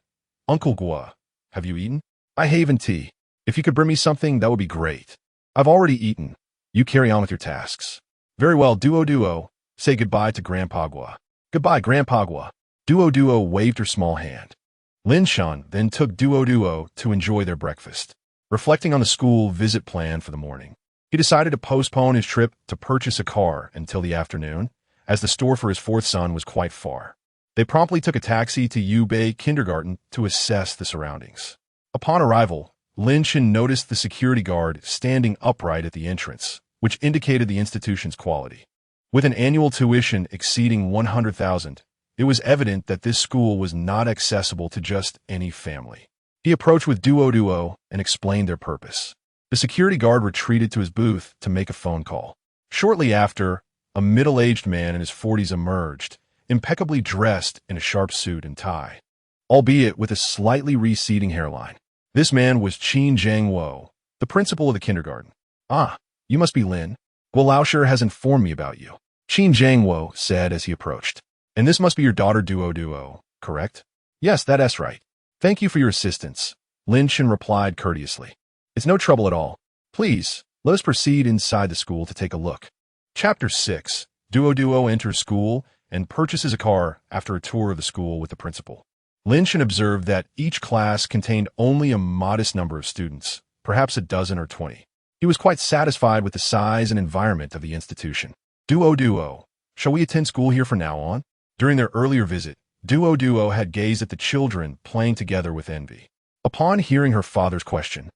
"Uncle Gua, have you eaten? I haven tea. If you could bring me something, that would be great." "I've already eaten. You carry on with your tasks." "Very well, Duo, say goodbye to Grandpa Gua." "Goodbye, Grandpa Gua." Duo waved her small hand. Lin Shan then took Duo to enjoy their breakfast. Reflecting on the school visit plan for the morning, he decided to postpone his trip to purchase a car until the afternoon, as the store for his 4th son was quite far. They promptly took a taxi to Yubei Kindergarten to assess the surroundings. Upon arrival, Lin Chen noticed the security guard standing upright at the entrance, which indicated the institution's quality. With an annual tuition exceeding 100,000, It was evident that this school was not accessible to just any family. He approached with duo and explained their purpose. The security guard retreated to his booth to make a phone call. Shortly after, a middle-aged man in his 40s emerged, impeccably dressed in a sharp suit and tie, albeit with a slightly receding hairline. This man was Qin Zhangwo, the principal of the kindergarten. "Ah, you must be Lin. Guolausher has informed me about you," Qin Zhangwo said as he approached. "And this must be your daughter Duo, correct?" "Yes, that's right. Thank you for your assistance," Lin Chen replied courteously. "It's no trouble at all. Please, let us proceed inside the school to take a look." Chapter 6. Duo enters school and purchases a car after a tour of the school with the principal. Lin Chen observed that each class contained only a modest number of students, perhaps a dozen or 20. He was quite satisfied with the size and environment of the institution. Duo, shall we attend school here from now on?" During their earlier visit, Duo had gazed at the children playing together with envy. Upon hearing her father's question,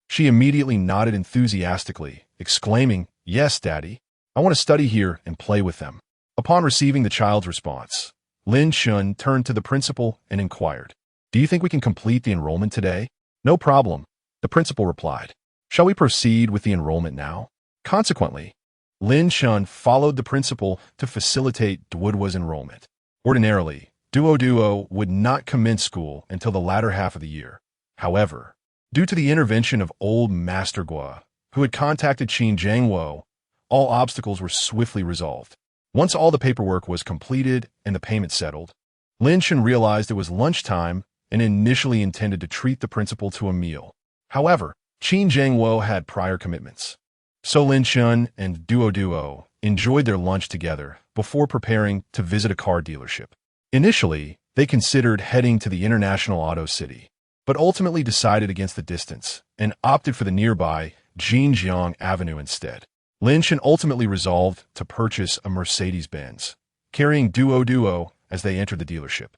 she immediately nodded enthusiastically, exclaiming, "Yes, Daddy. I want to study here and play with them." Upon receiving the child's response, Lin Shun turned to the principal and inquired, "Do you think we can complete the enrollment today?" "No problem," the principal replied. "Shall we proceed with the enrollment now?" Consequently, Lin Shun followed the principal to facilitate Duo's enrollment. Ordinarily, Duo would not commence school until the latter half of the year. However, due to the intervention of old Master Gua, who had contacted Qin Zhangwo, all obstacles were swiftly resolved. Once all the paperwork was completed and the payment settled, Lin Chen realized it was lunchtime and initially intended to treat the principal to a meal. However, Qin Zhangwo had prior commitments. So Lin Chen and Duo enjoyed their lunch together before preparing to visit a car dealership. Initially, they considered heading to the International Auto City, but ultimately decided against the distance and opted for the nearby Jinjiang Avenue instead. Lin Chen ultimately resolved to purchase a Mercedes-Benz, carrying Duo as they entered the dealership.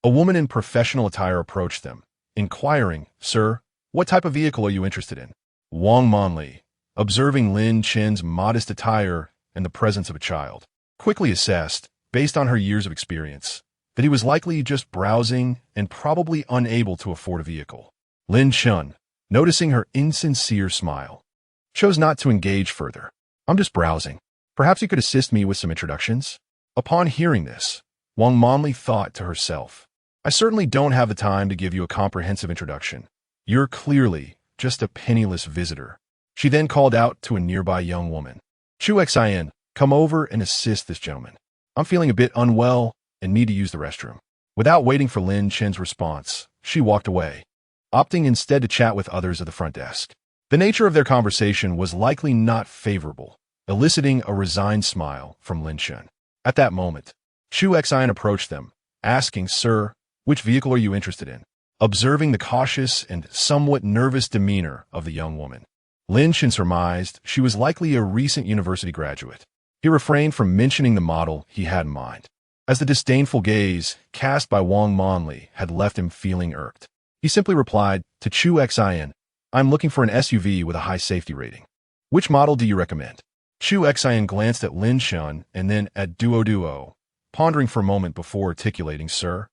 A woman in professional attire approached them, inquiring, "Sir, what type of vehicle are you interested in?" Wang Monli, observing Lin Chen's modest attire and the presence of a child, quickly assessed, based on her years of experience, that he was likely just browsing and probably unable to afford a vehicle. Lin Chen, noticing her insincere smile, chose not to engage further. "I'm just browsing. Perhaps you could assist me with some introductions?" Upon hearing this, Wang Monli thought to herself, "I certainly don't have the time to give you a comprehensive introduction. You're clearly just a penniless visitor." She then called out to a nearby young woman, "Chu Xian, come over and assist this gentleman. I'm feeling a bit unwell and need to use the restroom." Without waiting for Lin Chen's response, she walked away, opting instead to chat with others at the front desk. The nature of their conversation was likely not favorable, eliciting a resigned smile from Lin Chen. At that moment, Chu Xian approached them, asking, "Sir, which vehicle are you interested in?" Observing the cautious and somewhat nervous demeanor of the young woman, Lin Chen surmised she was likely a recent university graduate. He refrained from mentioning the model he had in mind, as the disdainful gaze cast by Wang Monli had left him feeling irked. He simply replied to Chu Xian, "I'm looking for an SUV with a high safety rating. Which model do you recommend?" Chu Xian glanced at Lin Chen and then at Duo, pondering for a moment before articulating, "Sir,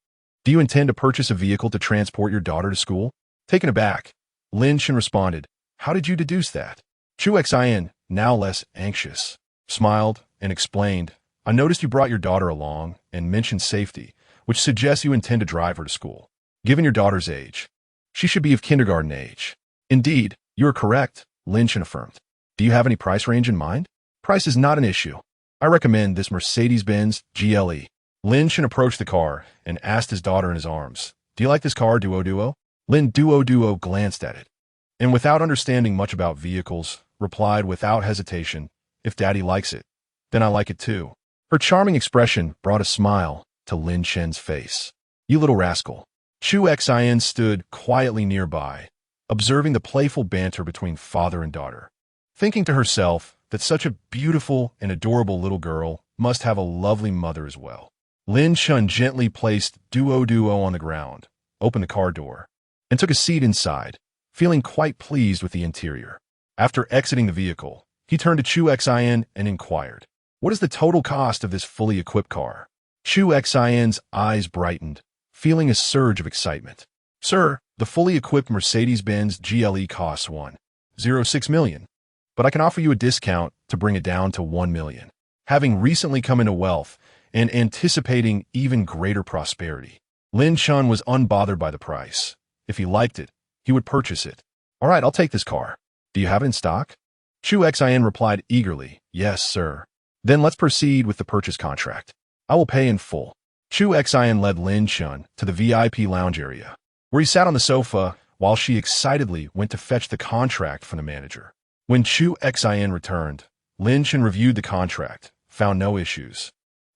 do you intend to purchase a vehicle to transport your daughter to school?" Taken aback, Lin Chen responded, "How did you deduce that?" Chu Xian, now less anxious, smiled and explained, "I noticed you brought your daughter along and mentioned safety, which suggests you intend to drive her to school. Given your daughter's age, she should be of kindergarten age." "Indeed, you are correct," Lin Chen affirmed. "Do you have any price range in mind?" "Price is not an issue. I recommend this Mercedes-Benz GLE." Lin Chen approached the car and asked his daughter in his arms, "Do you like this car, Duo?" Lin Duo glanced at it, and without understanding much about vehicles, replied without hesitation, "If Daddy likes it, then I like it too." Her charming expression brought a smile to Lin Chen's face. "You little rascal." Chu Xian stood quietly nearby, observing the playful banter between father and daughter, thinking to herself that such a beautiful and adorable little girl must have a lovely mother as well. Lin Chen gently placed Duo on the ground, opened the car door, and took a seat inside, feeling quite pleased with the interior. After exiting the vehicle, he turned to Chu Xian and inquired, "What is the total cost of this fully equipped car?" Chu Xian's eyes brightened, feeling a surge of excitement. Sir, the fully equipped Mercedes-Benz GLE costs 1.06 million, but I can offer you a discount to bring it down to 1 million. Having recently come into wealth and anticipating even greater prosperity, Lin Chun was unbothered by the price. If he liked it, he would purchase it. All right, I'll take this car. Do you have it in stock? Chu Xian replied eagerly, yes, sir. Then let's proceed with the purchase contract. I will pay in full. Chu Xian led Lin Chun to the VIP lounge area, where he sat on the sofa while she excitedly went to fetch the contract from the manager. When Chu Xian returned, Lin Chun reviewed the contract, found no issues,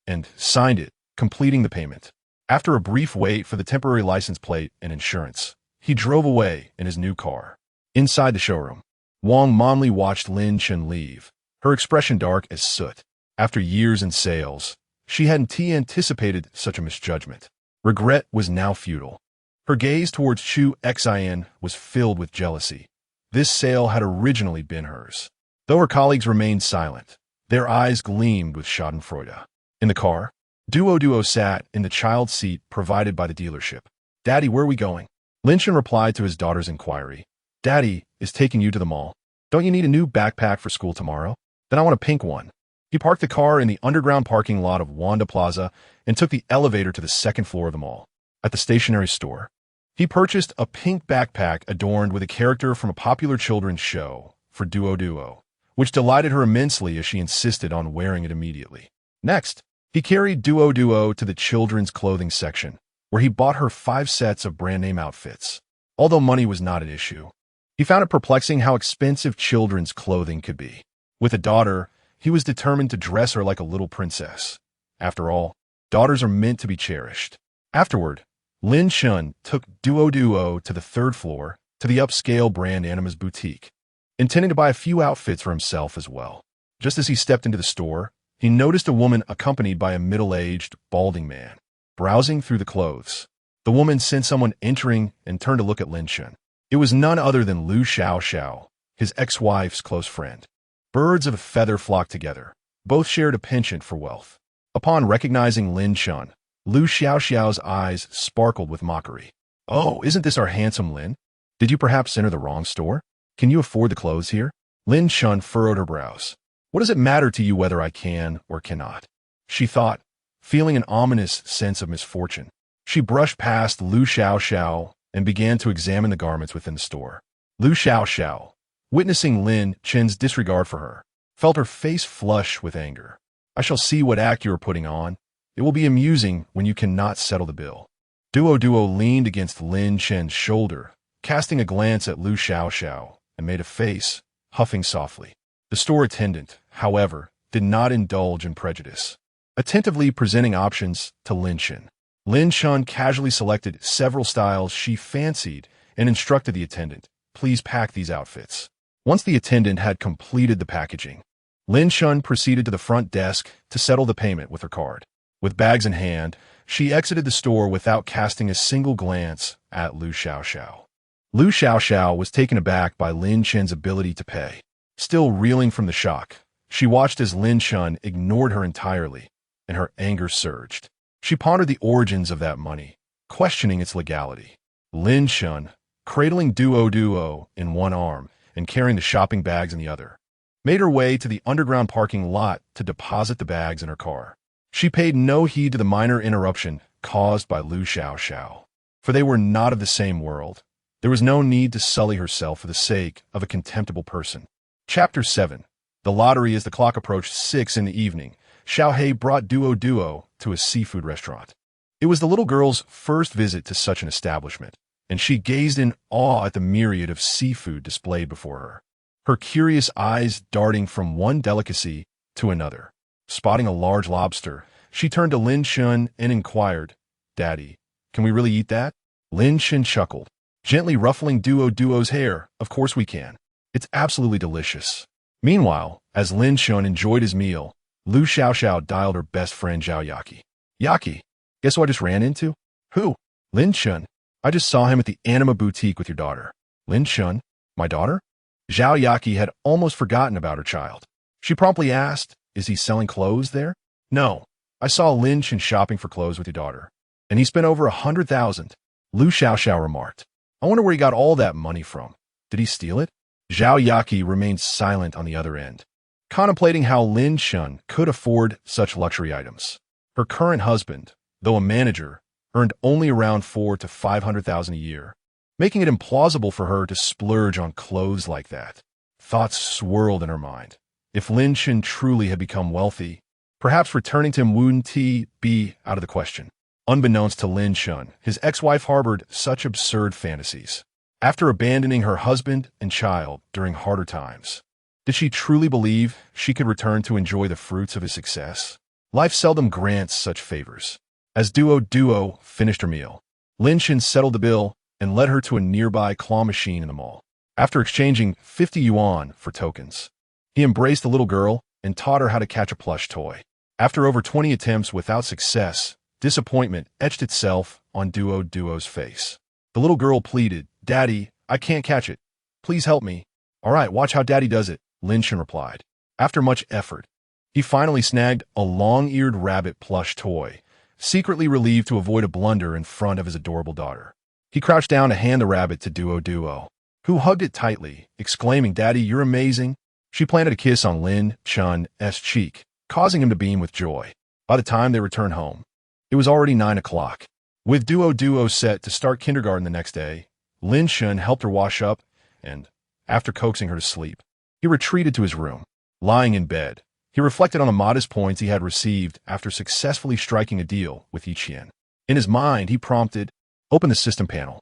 and signed it, completing the payment. After a brief wait for the temporary license plate and insurance, he drove away in his new car. Inside the showroom, Wang Monli watched Lin Chun leave, her expression dark as soot. After years in sales, she hadn't anticipated such a misjudgment. Regret was now futile. Her gaze towards Chu Xian was filled with jealousy. This sale had originally been hers. Though her colleagues remained silent, their eyes gleamed with schadenfreude. In the car, Duo sat in the child seat provided by the dealership. Daddy, where are we going? Lin Chun replied to his daughter's inquiry. Daddy is taking you to the mall. Don't you need a new backpack for school tomorrow? Then I want a pink one. He parked the car in the underground parking lot of Wanda Plaza and took the elevator to the second floor of the mall. At the stationery store, he purchased a pink backpack adorned with a character from a popular children's show for Duo, which delighted her immensely as she insisted on wearing it immediately. Next, he carried Duo to the children's clothing section, where he bought her 5 sets of brand-name outfits. Although money was not an issue, he found it perplexing how expensive children's clothing could be. With a daughter, he was determined to dress her like a little princess. After all, daughters are meant to be cherished. Afterward, Lin Chun took Duo to the 3rd floor to the upscale brand Anima's boutique, intending to buy a few outfits for himself as well. Just as he stepped into the store, he noticed a woman accompanied by a middle-aged, balding man, browsing through the clothes. The woman sensed someone entering and turned to look at Lin Chun. It was none other than Lu Xiao, his ex-wife's close friend. Birds of a feather flocked together. Both shared a penchant for wealth. Upon recognizing Lin Chun, Lu Xiao's eyes sparkled with mockery. Oh, isn't this our handsome Lin? Did you perhaps enter the wrong store? Can you afford the clothes here? Lin Chun furrowed her brows. What does it matter to you whether I can or cannot? She thought, feeling an ominous sense of misfortune. She brushed past Lu Xiao and began to examine the garments within the store. Lu Xiao, witnessing Lin Chun's disregard for her, felt her face flush with anger. I shall see what act you are putting on. It will be amusing when you cannot settle the bill. Duo leaned against Lin Chun's shoulder, casting a glance at Lu Xiao and made a face, huffing softly. The store attendant, however, did not indulge in prejudice. Attentively presenting options to Lin Chun, Lin Chun casually selected several styles she fancied and instructed the attendant, please pack these outfits. Once the attendant had completed the packaging, Lin Chun proceeded to the front desk to settle the payment with her card. With bags in hand, she exited the store without casting a single glance at Lu Xiao. Lu Xiao was taken aback by Lin Chun's ability to pay. Still reeling from the shock, she watched as Lin Chun ignored her entirely, and her anger surged. She pondered the origins of that money, questioning its legality. Lin Chun, cradling Duo in one arm and carrying the shopping bags in the other, made her way to the underground parking lot to deposit the bags in her car. She paid no heed to the minor interruption caused by Lu Xiao, for they were not of the same world. There was no need to sully herself for the sake of a contemptible person. Chapter 7. The lottery. As the clock approached 6 in the evening, Xiaohei brought Duo to a seafood restaurant. It was the little girl's first visit to such an establishment, and she gazed in awe at the myriad of seafood displayed before her, her curious eyes darting from one delicacy to another. Spotting a large lobster, she turned to Lin Chun and inquired, Daddy, can we really eat that? Lin Chun chuckled, gently ruffling Duo's hair. Of course we can. It's absolutely delicious. Meanwhile, as Lin Chun enjoyed his meal, Lu Xiao dialed her best friend Zhao Yaqi. Yaqi, guess who I just ran into? Who? Lin Chun. I just saw him at the Anima boutique with your daughter. Lin Chun? My daughter? Zhao Yaqi had almost forgotten about her child. She promptly asked, is he selling clothes there? No, I saw Lin Chen shopping for clothes with your daughter, and he spent over 100,000. Lu Xiaoxiao remarked. I wonder where he got all that money from. Did he steal it? Zhao Yaqi remained silent on the other end, contemplating how Lin Chen could afford such luxury items. Her current husband, though a manager, earned only around 400,000 to 500,000 a year, making it implausible for her to splurge on clothes like that. Thoughts swirled in her mind. If Lin Chen truly had become wealthy, perhaps returning to him wouldn't be out of the question. Unbeknownst to Lin Chen, his ex-wife harbored such absurd fantasies. After abandoning her husband and child during harder times, did she truly believe she could return to enjoy the fruits of his success? Life seldom grants such favors. As Duo finished her meal, Lin Chen settled the bill and led her to a nearby claw machine in the mall. After exchanging 50 yuan for tokens, he embraced the little girl and taught her how to catch a plush toy. After over 20 attempts without success, disappointment etched itself on Duo's face. The little girl pleaded, Daddy, I can't catch it. Please help me. All right, watch how Daddy does it, Lin Chen replied. After much effort, he finally snagged a long-eared rabbit plush toy, secretly relieved to avoid a blunder in front of his adorable daughter. He crouched down to hand the rabbit to Duo, who hugged it tightly, exclaiming, Daddy, you're amazing. She planted a kiss on Lin Chen's cheek, causing him to beam with joy. By the time they returned home, it was already 9 o'clock. With Duo set to start kindergarten the next day, Lin Chen helped her wash up, and, after coaxing her to sleep, he retreated to his room. Lying in bed, he reflected on the modest points he had received after successfully striking a deal with Yiqian. In his mind, he prompted, Open the system panel.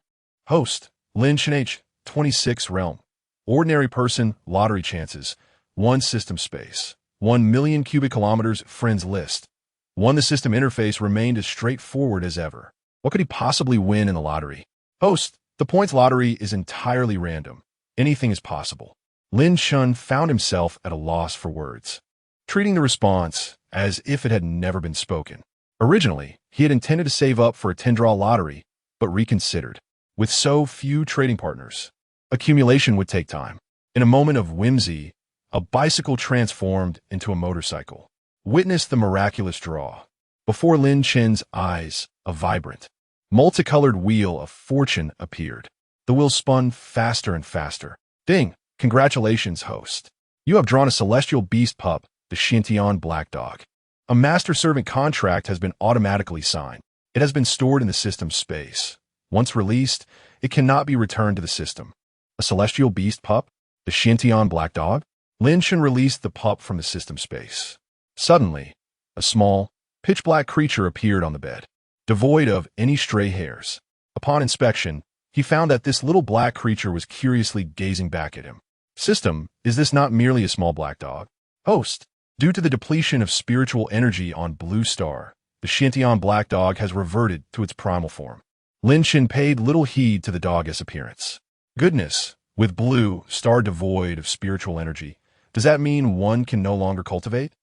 Host, Lin Chen H. 26 Realm. Ordinary person, lottery chances. 1 system space. 1 million cubic kilometers, friends list. 1. The system interface remained as straightforward as ever. What could he possibly win in the lottery? Host, the points lottery is entirely random. Anything is possible. Lin Chen found himself at a loss for words, treating the response as if it had never been spoken. Originally, he had intended to save up for a 10-draw lottery, but reconsidered. With so few trading partners, accumulation would take time. In a moment of whimsy, a bicycle transformed into a motorcycle. Witness the miraculous draw. Before Lin Chen's eyes, a vibrant, multicolored wheel of fortune appeared. The wheel spun faster and faster. Ding! Congratulations, host. You have drawn a celestial beast pup, the Xintian black dog. A master-servant contract has been automatically signed. It has been stored in the system space. Once released, it cannot be returned to the system. A celestial beast pup? The Xintian black dog? Lin Chen released the pup from the system space. Suddenly, a small, pitch-black creature appeared on the bed, devoid of any stray hairs. Upon inspection, he found that this little black creature was curiously gazing back at him. System, is this not merely a small black dog? Host, due to the depletion of spiritual energy on Blue Star, the Xintian black dog has reverted to its primal form. Lin Chen paid little heed to the dog's appearance. Goodness, with Blue Star devoid of spiritual energy, does that mean one can no longer cultivate?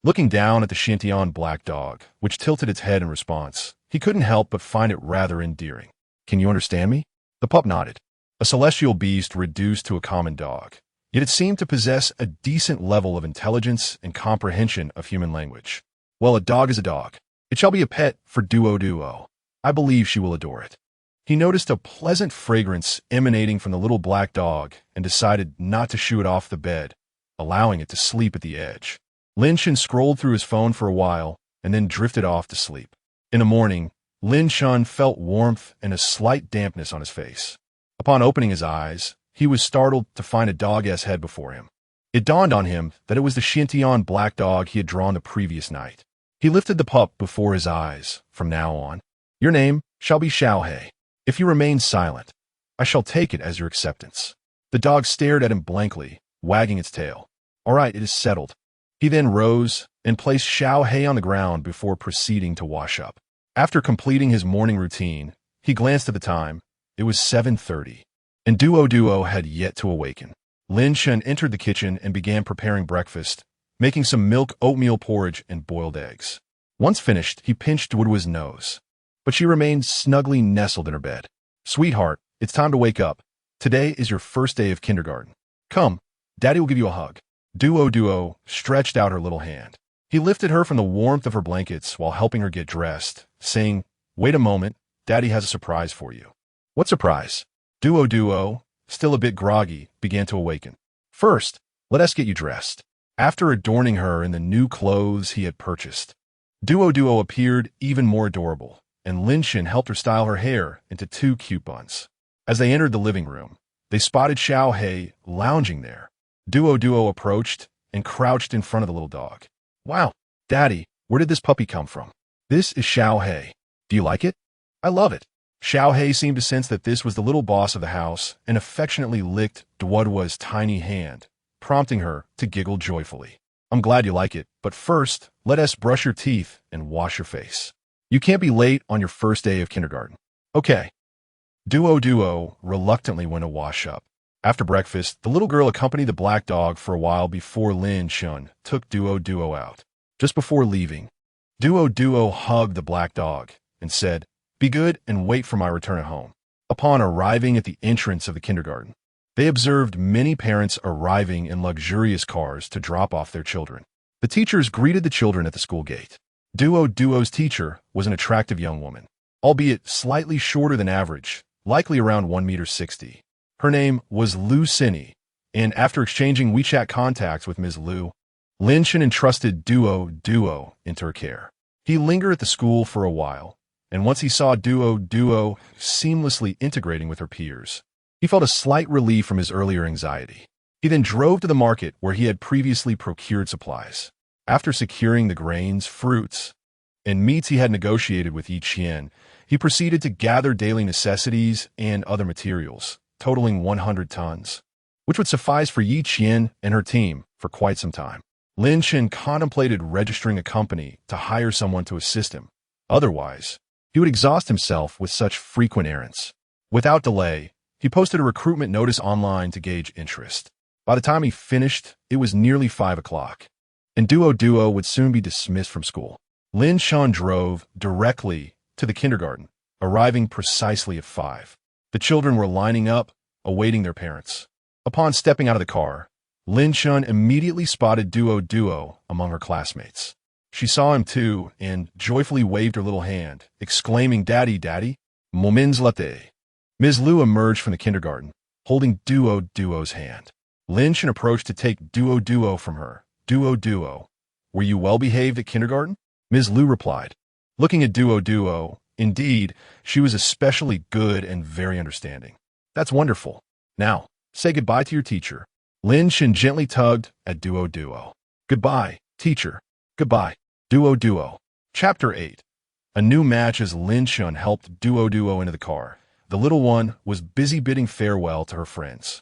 Looking down at the Xintian black dog, which tilted its head in response, he couldn't help but find it rather endearing. Can you understand me? The pup nodded. A celestial beast reduced to a common dog, yet it seemed to possess a decent level of intelligence and comprehension of human language. Well, a dog is a dog. It shall be a pet for Duo. I believe she will adore it. He noticed a pleasant fragrance emanating from the little black dog and decided not to shoo it off the bed, allowing it to sleep at the edge. Lin Chen scrolled through his phone for a while and then drifted off to sleep. In the morning, Lin Chen felt warmth and a slight dampness on his face. Upon opening his eyes, he was startled to find a dog's head before him. It dawned on him that it was the Xintian black dog he had drawn the previous night. He lifted the pup before his eyes. From now on, your name shall be Xiaohei. If you remain silent, I shall take it as your acceptance. The dog stared at him blankly, wagging its tail. All right, it is settled. He then rose and placed Xiaohei on the ground before proceeding to wash up. After completing his morning routine, he glanced at the time. It was 7:30, and Duo had yet to awaken. Lin Chen entered the kitchen and began preparing breakfast, making some milk oatmeal porridge and boiled eggs. Once finished, he pinched Duo's nose, but she remained snugly nestled in her bed. Sweetheart, it's time to wake up. Today is your first day of kindergarten. Come, Daddy will give you a hug. Duo stretched out her little hand. He lifted her from the warmth of her blankets while helping her get dressed, saying, "Wait a moment, Daddy has a surprise for you." "What surprise?" Duo, still a bit groggy, began to awaken. "First, let us get you dressed." After adorning her in the new clothes he had purchased, Duo appeared even more adorable, and Lin Shin helped her style her hair into 2 cute buns. As they entered the living room, they spotted Xiao Hei lounging there. Duo approached and crouched in front of the little dog. "Wow, Daddy, where did this puppy come from?" "This is Xiao Hei. Do you like it?" "I love it." Xiao Hei seemed to sense that this was the little boss of the house and affectionately licked Duo's tiny hand, prompting her to giggle joyfully. "I'm glad you like it, but first, let us brush your teeth and wash your face. You can't be late on your first day of kindergarten." "Okay." Duo reluctantly went to wash up. After breakfast, the little girl accompanied the black dog for a while before Lin Shun took Duo out. Just before leaving, Duo hugged the black dog and said, "Be good and wait for my return at home." Upon arriving at the entrance of the kindergarten, they observed many parents arriving in luxurious cars to drop off their children. The teachers greeted the children at the school gate. Duo's teacher was an attractive young woman, albeit slightly shorter than average, likely around 1.60 meters. Her name was Lu Sini, and after exchanging WeChat contacts with Ms. Lu, Lin Shin entrusted Duo into her care. He lingered at the school for a while, and once he saw Duo seamlessly integrating with her peers, he felt a slight relief from his earlier anxiety. He then drove to the market where he had previously procured supplies. After securing the grains, fruits, and meats he had negotiated with Yi Qian, he proceeded to gather daily necessities and other materials, totaling 100 tons, which would suffice for Yi Qian and her team for quite some time. Lin Shin contemplated registering a company to hire someone to assist him. Otherwise, he would exhaust himself with such frequent errands. Without delay, he posted a recruitment notice online to gauge interest. By the time he finished, it was nearly 5 o'clock, and Duo would soon be dismissed from school. Lin Shan drove directly to the kindergarten, arriving precisely at 5. The children were lining up, awaiting their parents. Upon stepping out of the car, Lin Shan immediately spotted Duo among her classmates. She saw him too and joyfully waved her little hand, exclaiming, "Daddy, moments latte." Ms. Lu emerged from the kindergarten, holding Duo's hand. Lin Shan approached to take Duo from her. Duo, were you well behaved at kindergarten?" Ms. Lu replied. Looking at Duo, indeed, she was especially good and very understanding. "That's wonderful. Now, say goodbye to your teacher." Lin Shan gently tugged at Duo. "Goodbye, teacher. Goodbye, Duo." Chapter 8. A new match. As Lin Shan helped Duo into the car, the little one was busy bidding farewell to her friends.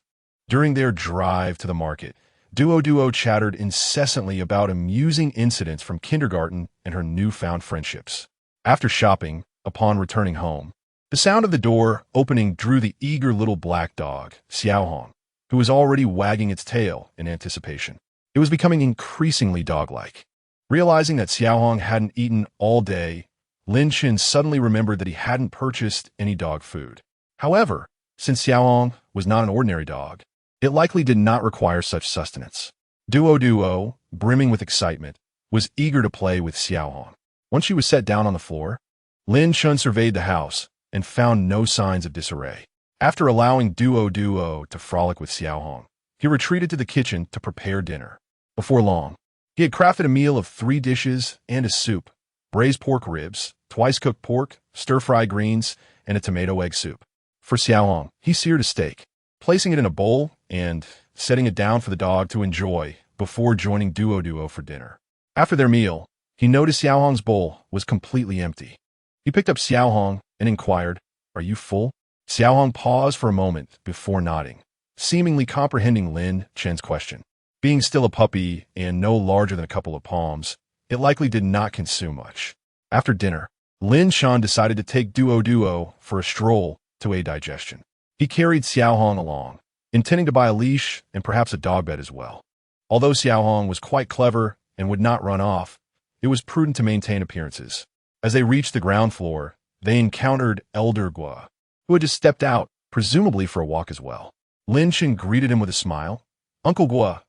During their drive to the market, Duo chattered incessantly about amusing incidents from kindergarten and her newfound friendships. After shopping, upon returning home, the sound of the door opening drew the eager little black dog, Xiaohong, who was already wagging its tail in anticipation. It was becoming increasingly dog-like. Realizing that Xiaohong hadn't eaten all day, Lin Shin suddenly remembered that he hadn't purchased any dog food. However, since Xiaohong was not an ordinary dog, it likely did not require such sustenance. Duo, brimming with excitement, was eager to play with Xiaohong. Once she was set down on the floor, Lin Shan surveyed the house and found no signs of disarray. After allowing Duo to frolic with Xiaohong, he retreated to the kitchen to prepare dinner. Before long, he had crafted a meal of 3 dishes and a soup: braised pork ribs, twice-cooked pork, stir-fried greens, and a tomato egg soup. For Xiaohong, he seared a steak, placing it in a bowl and setting it down for the dog to enjoy before joining Duo for dinner. After their meal, he noticed Xiaohong's bowl was completely empty. He picked up Xiaohong and inquired, "Are you full?" Xiaohong paused for a moment before nodding, seemingly comprehending Lin Shan's question. Being still a puppy and no larger than a couple of palms, it likely did not consume much. After dinner, Lin Shan decided to take Duo for a stroll to aid digestion. He carried Xiaohong along, intending to buy a leash and perhaps a dog bed as well. Although Xiaohong was quite clever and would not run off, it was prudent to maintain appearances. As they reached the ground floor, they encountered Elder Gua, who had just stepped out, presumably for a walk as well. Lin Shan greeted him with a smile. "Uncle Gua,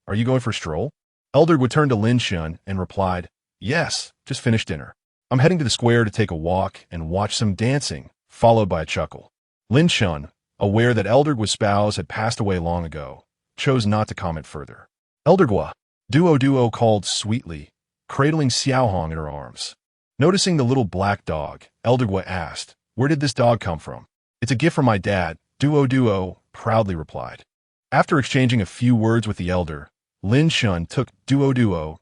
are you going for a stroll?" Elder would turn to Lin Shun and replied, "Yes, just finished dinner. I'm heading to the square to take a walk and watch some dancing," followed by a chuckle. Lin Shun, aware that Eldergua's spouse had passed away long ago, chose not to comment further. Eldergua, Duo called sweetly, cradling Xiaohong in her arms. Noticing the little black dog, Eldergua asked, "Where did this dog come from?" "It's a gift from my dad," Duo proudly replied. After exchanging a few words with the elder, Lin Shun took Duo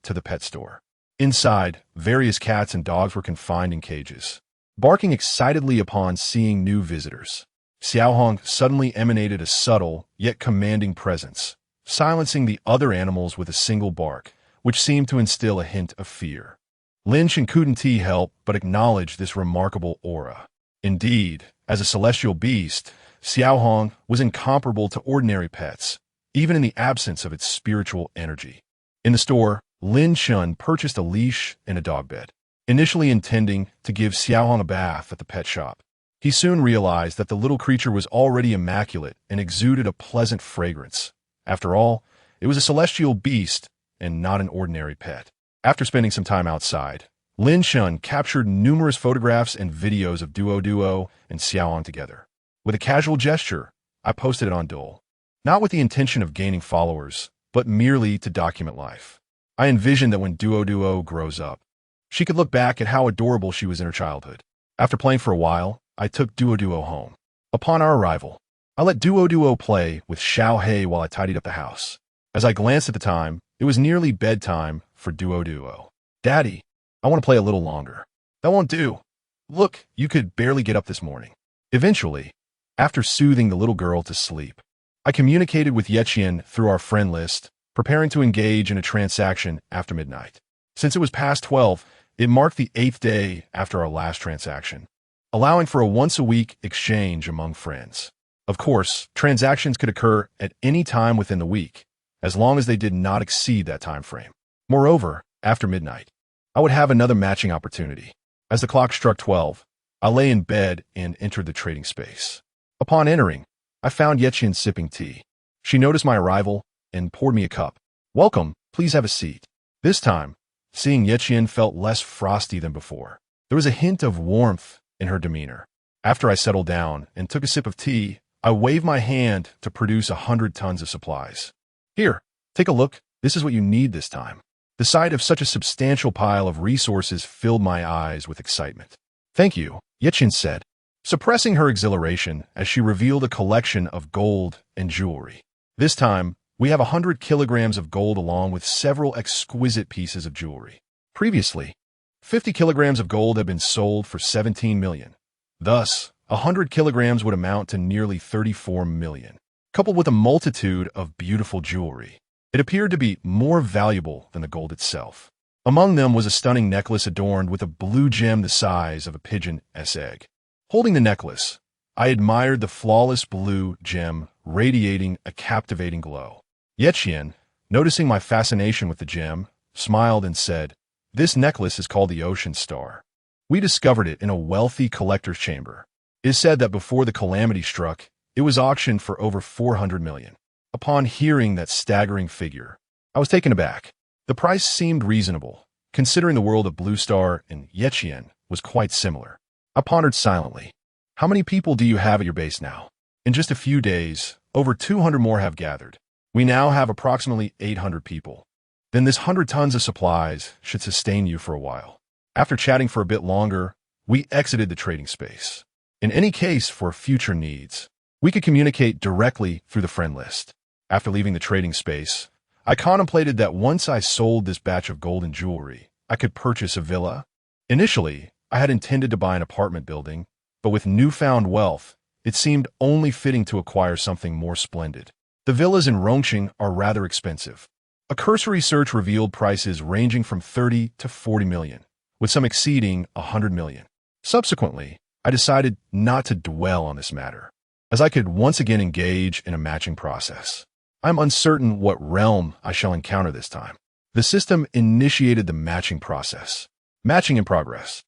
to the pet store. Inside, various cats and dogs were confined in cages, barking excitedly upon seeing new visitors. Xiaohong suddenly emanated a subtle, yet commanding presence, silencing the other animals with a single bark, which seemed to instill a hint of fear. Lin Shun couldn't help but acknowledge this remarkable aura. Indeed, as a celestial beast, Xiaohong was incomparable to ordinary pets, even in the absence of its spiritual energy. In the store, Lin Shun purchased a leash and a dog bed, initially intending to give Xiaohong a bath at the pet shop. He soon realized that the little creature was already immaculate and exuded a pleasant fragrance. After all, it was a celestial beast and not an ordinary pet. After spending some time outside, Lin Shun captured numerous photographs and videos of Duo and Xiaohong together. With a casual gesture, I posted it on Dole, not with the intention of gaining followers, but merely to document life. I envisioned that when Duo grows up, she could look back at how adorable she was in her childhood. After playing for a while, I took Duo home. Upon our arrival, I let Duo play with Xiao Hei while I tidied up the house. As I glanced at the time, it was nearly bedtime for Duo. "Daddy, I want to play a little longer." "That won't do. Look, you could barely get up this morning." Eventually, after soothing the little girl to sleep, I communicated with Yeqian through our friend list, preparing to engage in a transaction after midnight. Since it was past 12, it marked the 8th day after our last transaction, allowing for a once-a-week exchange among friends. Of course, transactions could occur at any time within the week, as long as they did not exceed that time frame. Moreover, after midnight, I would have another matching opportunity. As the clock struck 12, I lay in bed and entered the trading space. Upon entering, I found Yeqian sipping tea. She noticed my arrival and poured me a cup. "Welcome, please have a seat." This time, seeing Yeqian felt less frosty than before. There was a hint of warmth in her demeanor. After I settled down and took a sip of tea, I waved my hand to produce 100 tons of supplies. "Here, take a look. This is what you need this time." The sight of such a substantial pile of resources filled my eyes with excitement. "Thank you," Yeqian said, suppressing her exhilaration as she revealed a collection of gold and jewelry. This time, we have 100 kilograms of gold along with several exquisite pieces of jewelry. Previously, 50 kilograms of gold had been sold for 17 million. Thus, 100 kilograms would amount to nearly 34 million. Coupled with a multitude of beautiful jewelry, it appeared to be more valuable than the gold itself. Among them was a stunning necklace adorned with a blue gem the size of a pigeon's egg. Holding the necklace, I admired the flawless blue gem radiating a captivating glow. Yeqian, noticing my fascination with the gem, smiled and said, "This necklace is called the Ocean Star. We discovered it in a wealthy collector's chamber. It is said that before the calamity struck, it was auctioned for over 400 million. Upon hearing that staggering figure, I was taken aback. The price seemed reasonable, considering the world of Blue Star and Yeqian was quite similar. I pondered silently. "How many people do you have at your base now?" "In just a few days, over 200 more have gathered. We now have approximately 800 people. Then this 100 tons of supplies should sustain you for a while." After chatting for a bit longer, we exited the trading space. In any case for future needs, we could communicate directly through the friend list. After leaving the trading space, I contemplated that once I sold this batch of gold and jewelry, I could purchase a villa. Initially, I had intended to buy an apartment building, but with newfound wealth, it seemed only fitting to acquire something more splendid. The villas in Rongqing are rather expensive. A cursory search revealed prices ranging from 30 to 40 million, with some exceeding 100 million. Subsequently, I decided not to dwell on this matter, as I could once again engage in a matching process. I'm uncertain what realm I shall encounter this time. The system initiated the matching process. Matching in progress.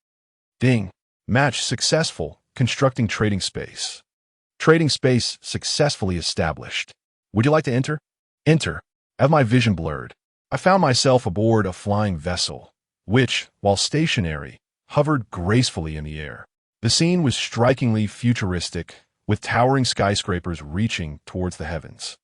Ding. Match successful. Constructing trading space. Trading space successfully established. Would you like to enter? Enter. I have my vision blurred. I found myself aboard a flying vessel, which, while stationary, hovered gracefully in the air. The scene was strikingly futuristic, with towering skyscrapers reaching towards the heavens.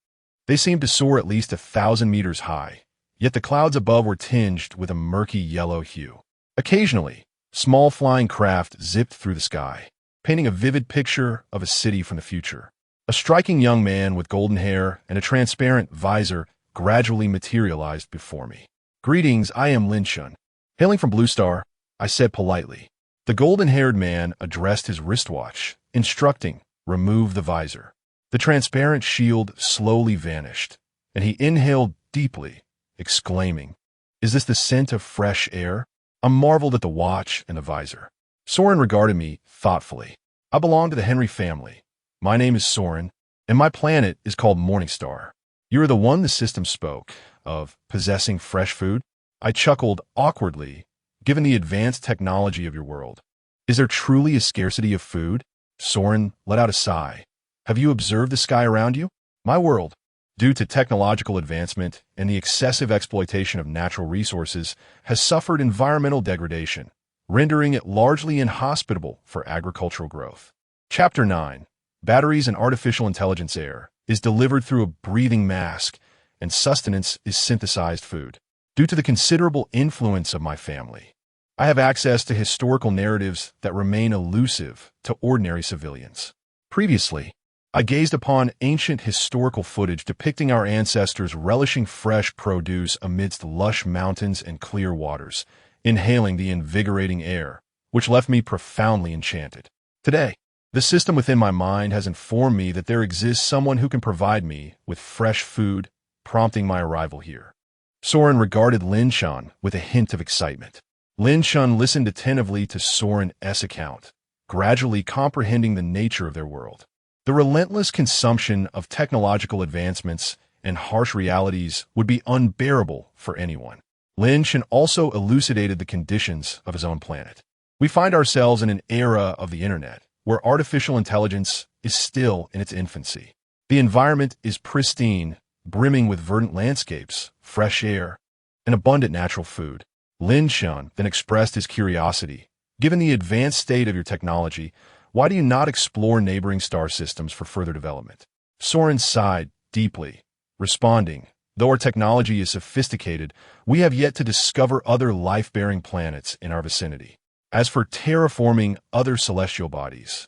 They seemed to soar at least 1,000 meters high, yet the clouds above were tinged with a murky yellow hue. Occasionally, small flying craft zipped through the sky, painting a vivid picture of a city from the future. A striking young man with golden hair and a transparent visor gradually materialized before me. "Greetings, I am Lin Shun. Hailing from Blue Star," I said politely. The golden-haired man addressed his wristwatch, instructing, "Remove the visor." The transparent shield slowly vanished, and he inhaled deeply, exclaiming, "Is this the scent of fresh air?" I marveled at the watch and the visor. Soren regarded me thoughtfully. "I belong to the Henry family. My name is Soren, and my planet is called Morningstar. You are the one the system spoke of, possessing fresh food?" I chuckled awkwardly, given the advanced technology of your world. "Is there truly a scarcity of food?" Soren let out a sigh. "Have you observed the sky around you? My world, due to technological advancement and the excessive exploitation of natural resources, has suffered environmental degradation, rendering it largely inhospitable for agricultural growth." Chapter 9. Batteries and Artificial Intelligence. Air is delivered through a breathing mask, and sustenance is synthesized food. Due to the considerable influence of my family, I have access to historical narratives that remain elusive to ordinary civilians. Previously, I gazed upon ancient historical footage depicting our ancestors relishing fresh produce amidst lush mountains and clear waters, inhaling the invigorating air, which left me profoundly enchanted. Today, the system within my mind has informed me that there exists someone who can provide me with fresh food, prompting my arrival here. Soren regarded Lin Shun with a hint of excitement. Lin Shun listened attentively to Soren's account, gradually comprehending the nature of their world. The relentless consumption of technological advancements and harsh realities would be unbearable for anyone. Lin Shun also elucidated the conditions of his own planet. "We find ourselves in an era of the internet, where artificial intelligence is still in its infancy. The environment is pristine, brimming with verdant landscapes, fresh air, and abundant natural food." Lin Shun then expressed his curiosity. "Given the advanced state of your technology, why do you not explore neighboring star systems for further development?" Soren sighed deeply, responding, "Though our technology is sophisticated, we have yet to discover other life-bearing planets in our vicinity. As for terraforming other celestial bodies,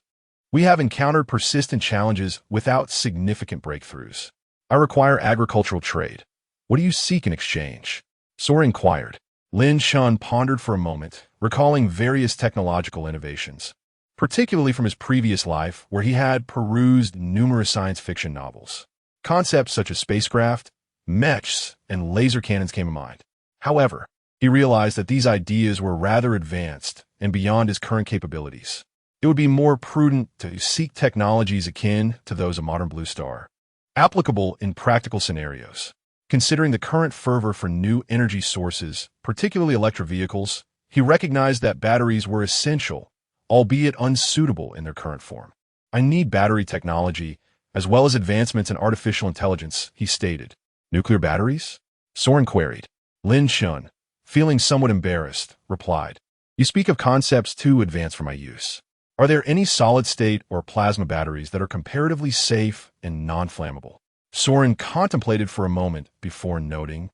we have encountered persistent challenges without significant breakthroughs. I require agricultural trade. What do you seek in exchange?" Soren inquired. Lin Shun pondered for a moment, recalling various technological innovations, particularly from his previous life where he had perused numerous science fiction novels. Concepts such as spacecraft, mechs, and laser cannons came to mind. However, he realized that these ideas were rather advanced and beyond his current capabilities. It would be more prudent to seek technologies akin to those of modern Blue Star, applicable in practical scenarios. Considering the current fervor for new energy sources, particularly electric vehicles, he recognized that batteries were essential, albeit unsuitable in their current form. "I need battery technology, as well as advancements in artificial intelligence," he stated. "Nuclear batteries?" Soren queried. Lin Shun, feeling somewhat embarrassed, replied, "You speak of concepts too advanced for my use. Are there any solid-state or plasma batteries that are comparatively safe and non-flammable?" Soren contemplated for a moment before noting,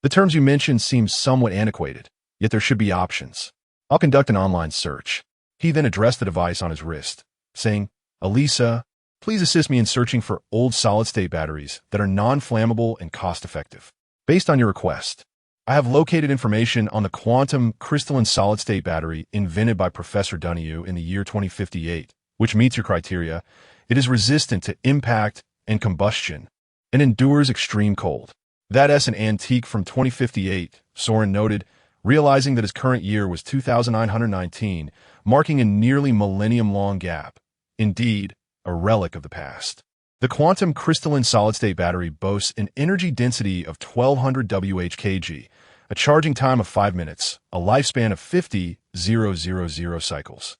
"The terms you mentioned seem somewhat antiquated, yet there should be options. I'll conduct an online search." He then addressed the device on his wrist, saying, "Elisa, please assist me in searching for old solid-state batteries that are non-flammable and cost-effective. Based on your request, I have located information on the quantum crystalline solid-state battery invented by Professor Donoghue in the year 2058, which meets your criteria. It is resistant to impact and combustion and endures extreme cold." "That's an antique from 2058, Soren noted, realizing that his current year was 2919, marking a nearly millennium-long gap. Indeed, a relic of the past. The quantum crystalline solid-state battery boasts an energy density of 1200 Wh/kg, a charging time of 5 minutes, a lifespan of 50,000 cycles,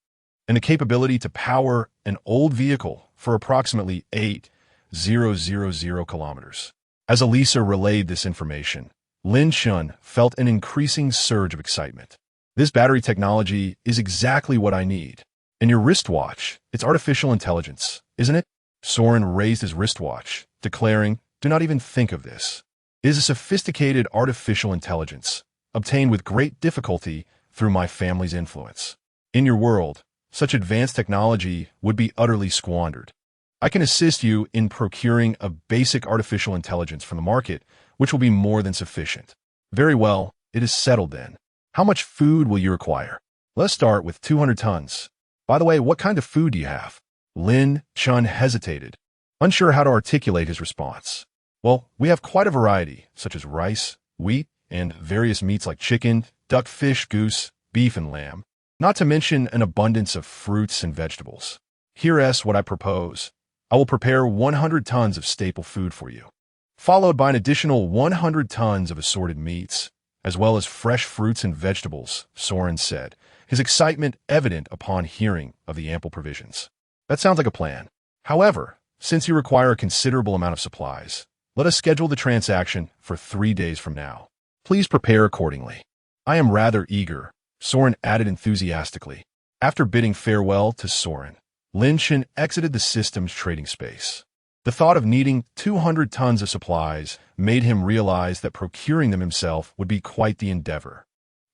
and the capability to power an old vehicle for approximately 8,000 kilometers. As Elisa relayed this information, Lin Shun felt an increasing surge of excitement. This battery technology is exactly what I need. And your wristwatch, it's artificial intelligence, isn't it? Soren raised his wristwatch, declaring, "Do not even think of this. It is a sophisticated artificial intelligence, obtained with great difficulty through my family's influence. In your world, such advanced technology would be utterly squandered. I can assist you in procuring a basic artificial intelligence from the market, which will be more than sufficient." "Very well, it is settled then. How much food will you require?" "Let's start with 200 tons. By the way, what kind of food do you have?" Lin Chun hesitated, unsure how to articulate his response. "Well, we have quite a variety, such as rice, wheat, and various meats like chicken, duck, fish, goose, beef, and lamb, not to mention an abundance of fruits and vegetables. Here's what I propose. I will prepare 100 tons of staple food for you, followed by an additional 100 tons of assorted meats, as well as fresh fruits and vegetables," Soren said, his excitement evident upon hearing of the ample provisions. "That sounds like a plan. However, since you require a considerable amount of supplies, let us schedule the transaction for 3 days from now. Please prepare accordingly." "I am rather eager," Soren added enthusiastically. After bidding farewell to Soren, Lin Shin exited the system's trading space. The thought of needing 200 tons of supplies made him realize that procuring them himself would be quite the endeavor.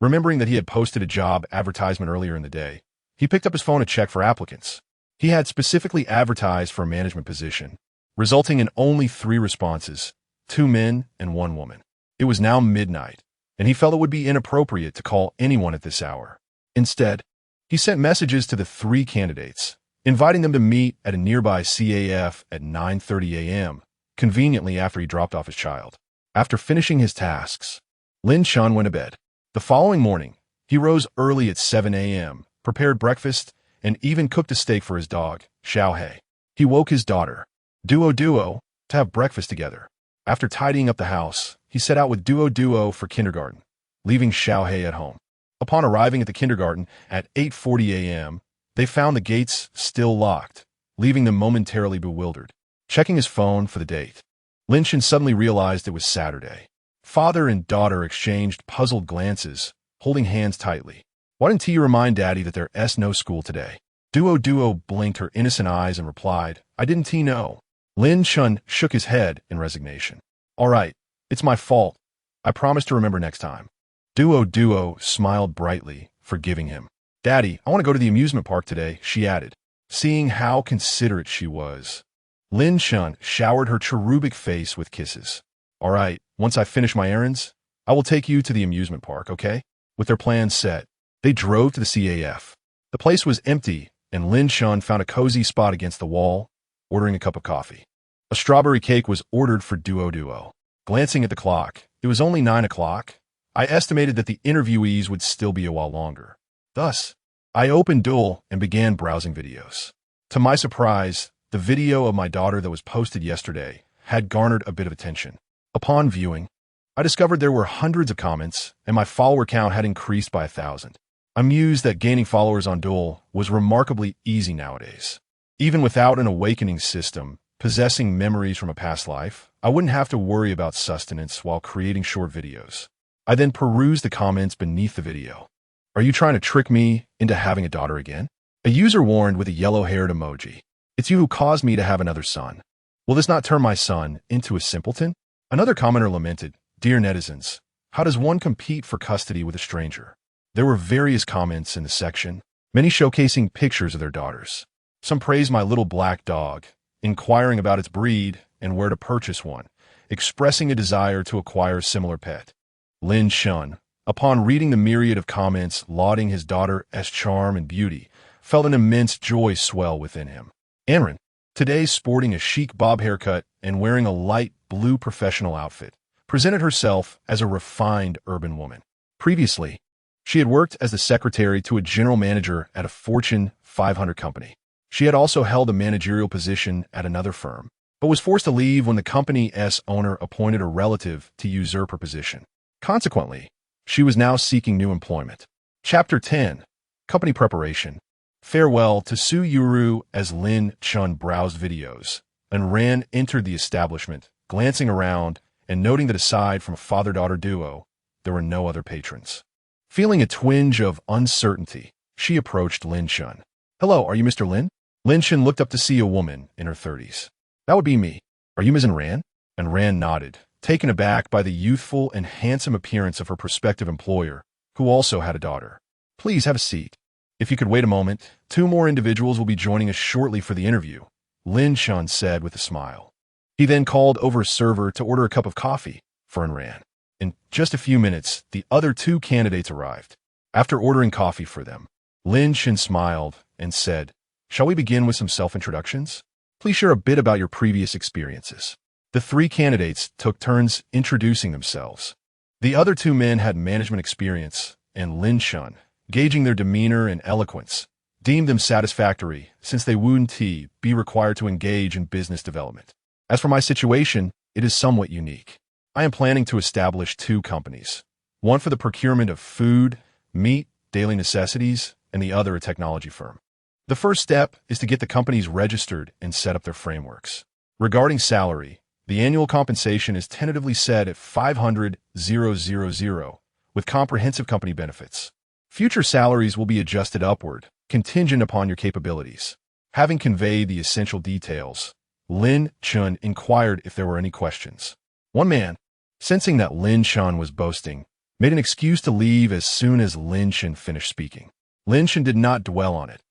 Remembering that he had posted a job advertisement earlier in the day, he picked up his phone to check for applicants. He had specifically advertised for a management position, resulting in only 3 responses, 2 men and 1 woman. It was now midnight, and he felt it would be inappropriate to call anyone at this hour. Instead, he sent messages to the 3 candidates, inviting them to meet at a nearby CAF at 9:30 a.m., conveniently after he dropped off his child. After finishing his tasks, Lin Chun went to bed. The following morning, he rose early at 7 a.m., prepared breakfast, and even cooked a steak for his dog, Xiaohei. He woke his daughter, Duo, to have breakfast together. After tidying up the house, he set out with Duo for kindergarten, leaving Xiaohei at home. Upon arriving at the kindergarten at 8:40 a.m., they found the gates still locked, leaving them momentarily bewildered. Checking his phone for the date, Lin Shin suddenly realized it was Saturday. Father and daughter exchanged puzzled glances, holding hands tightly. "Why didn't you remind Daddy that there's no school today?" Duo blinked her innocent eyes and replied, "I didn't know." Lin Chun shook his head in resignation. "All right, it's my fault. I promise to remember next time." Duo smiled brightly, forgiving him. "Daddy, I want to go to the amusement park today," she added, seeing how considerate she was. Lin Chun showered her cherubic face with kisses. "All right, once I finish my errands, I will take you to the amusement park, okay?" With their plans set, they drove to the CAF. The place was empty, and Lin Chun found a cozy spot against the wall, ordering a cup of coffee. A strawberry cake was ordered for Duo. Glancing at the clock, it was only 9 o'clock. I estimated that the interviewees would still be a while longer. Thus, I opened Duel and began browsing videos. To my surprise, the video of my daughter that was posted yesterday had garnered a bit of attention. Upon viewing, I discovered there were hundreds of comments, and my follower count had increased by 1,000. I'm amused that gaining followers on Duel was remarkably easy nowadays. Even without an awakening system, possessing memories from a past life, I wouldn't have to worry about sustenance while creating short videos. I then perused the comments beneath the video. "Are you trying to trick me into having a daughter again?" A user warned with a yellow-haired emoji. "It's you who caused me to have another son. Will this not turn my son into a simpleton?" Another commenter lamented, "Dear netizens, how does one compete for custody with a stranger?" There were various comments in the section, many showcasing pictures of their daughters. Some praised my little black dog, inquiring about its breed and where to purchase one, expressing a desire to acquire a similar pet. Lin Shun, upon reading the myriad of comments lauding his daughter's charm and beauty, felt an immense joy swell within him. Anren, today sporting a chic bob haircut and wearing a light blue professional outfit, presented herself as a refined urban woman. Previously, she had worked as the secretary to a general manager at a Fortune 500 company. She had also held a managerial position at another firm, but was forced to leave when the company's owner appointed a relative to usurp her position. Consequently, she was now seeking new employment. Chapter 10. Company Preparation. Farewell to Su Yuru. As Lin Chun browsed videos, and Ran entered the establishment, glancing around and noting that aside from a father-daughter duo, there were no other patrons. Feeling a twinge of uncertainty, she approached Lin Shun. "Hello, are you Mr. Lin?" Lin Shun looked up to see a woman in her 30s. "That would be me. Are you Ms. Ran?" And Ran nodded, taken aback by the youthful and handsome appearance of her prospective employer, who also had a daughter. "Please have a seat. If you could wait a moment, 2 more individuals will be joining us shortly for the interview," Lin Shun said with a smile. He then called over a server to order a cup of coffee for Ran. In just a few minutes, the other 2 candidates arrived. After ordering coffee for them, Lin Shun smiled and said, "Shall we begin with some self-introductions? Please share a bit about your previous experiences." The 3 candidates took turns introducing themselves. The other 2 men had management experience, and Lin Shun, gauging their demeanor and eloquence, deemed them satisfactory since they wouldn't be required to engage in business development. As for my situation, it is somewhat unique. I am planning to establish 2 companies, one for the procurement of food, meat, daily necessities, and the other a technology firm. The first step is to get the companies registered and set up their frameworks. Regarding salary, the annual compensation is tentatively set at 500,000 with comprehensive company benefits. Future salaries will be adjusted upward, contingent upon your capabilities. Having conveyed the essential details, Lin Shun inquired if there were any questions. One man, sensing that Lin Shun was boasting, made an excuse to leave as soon as Lin Shun finished speaking. Lin Shun did not dwell on it.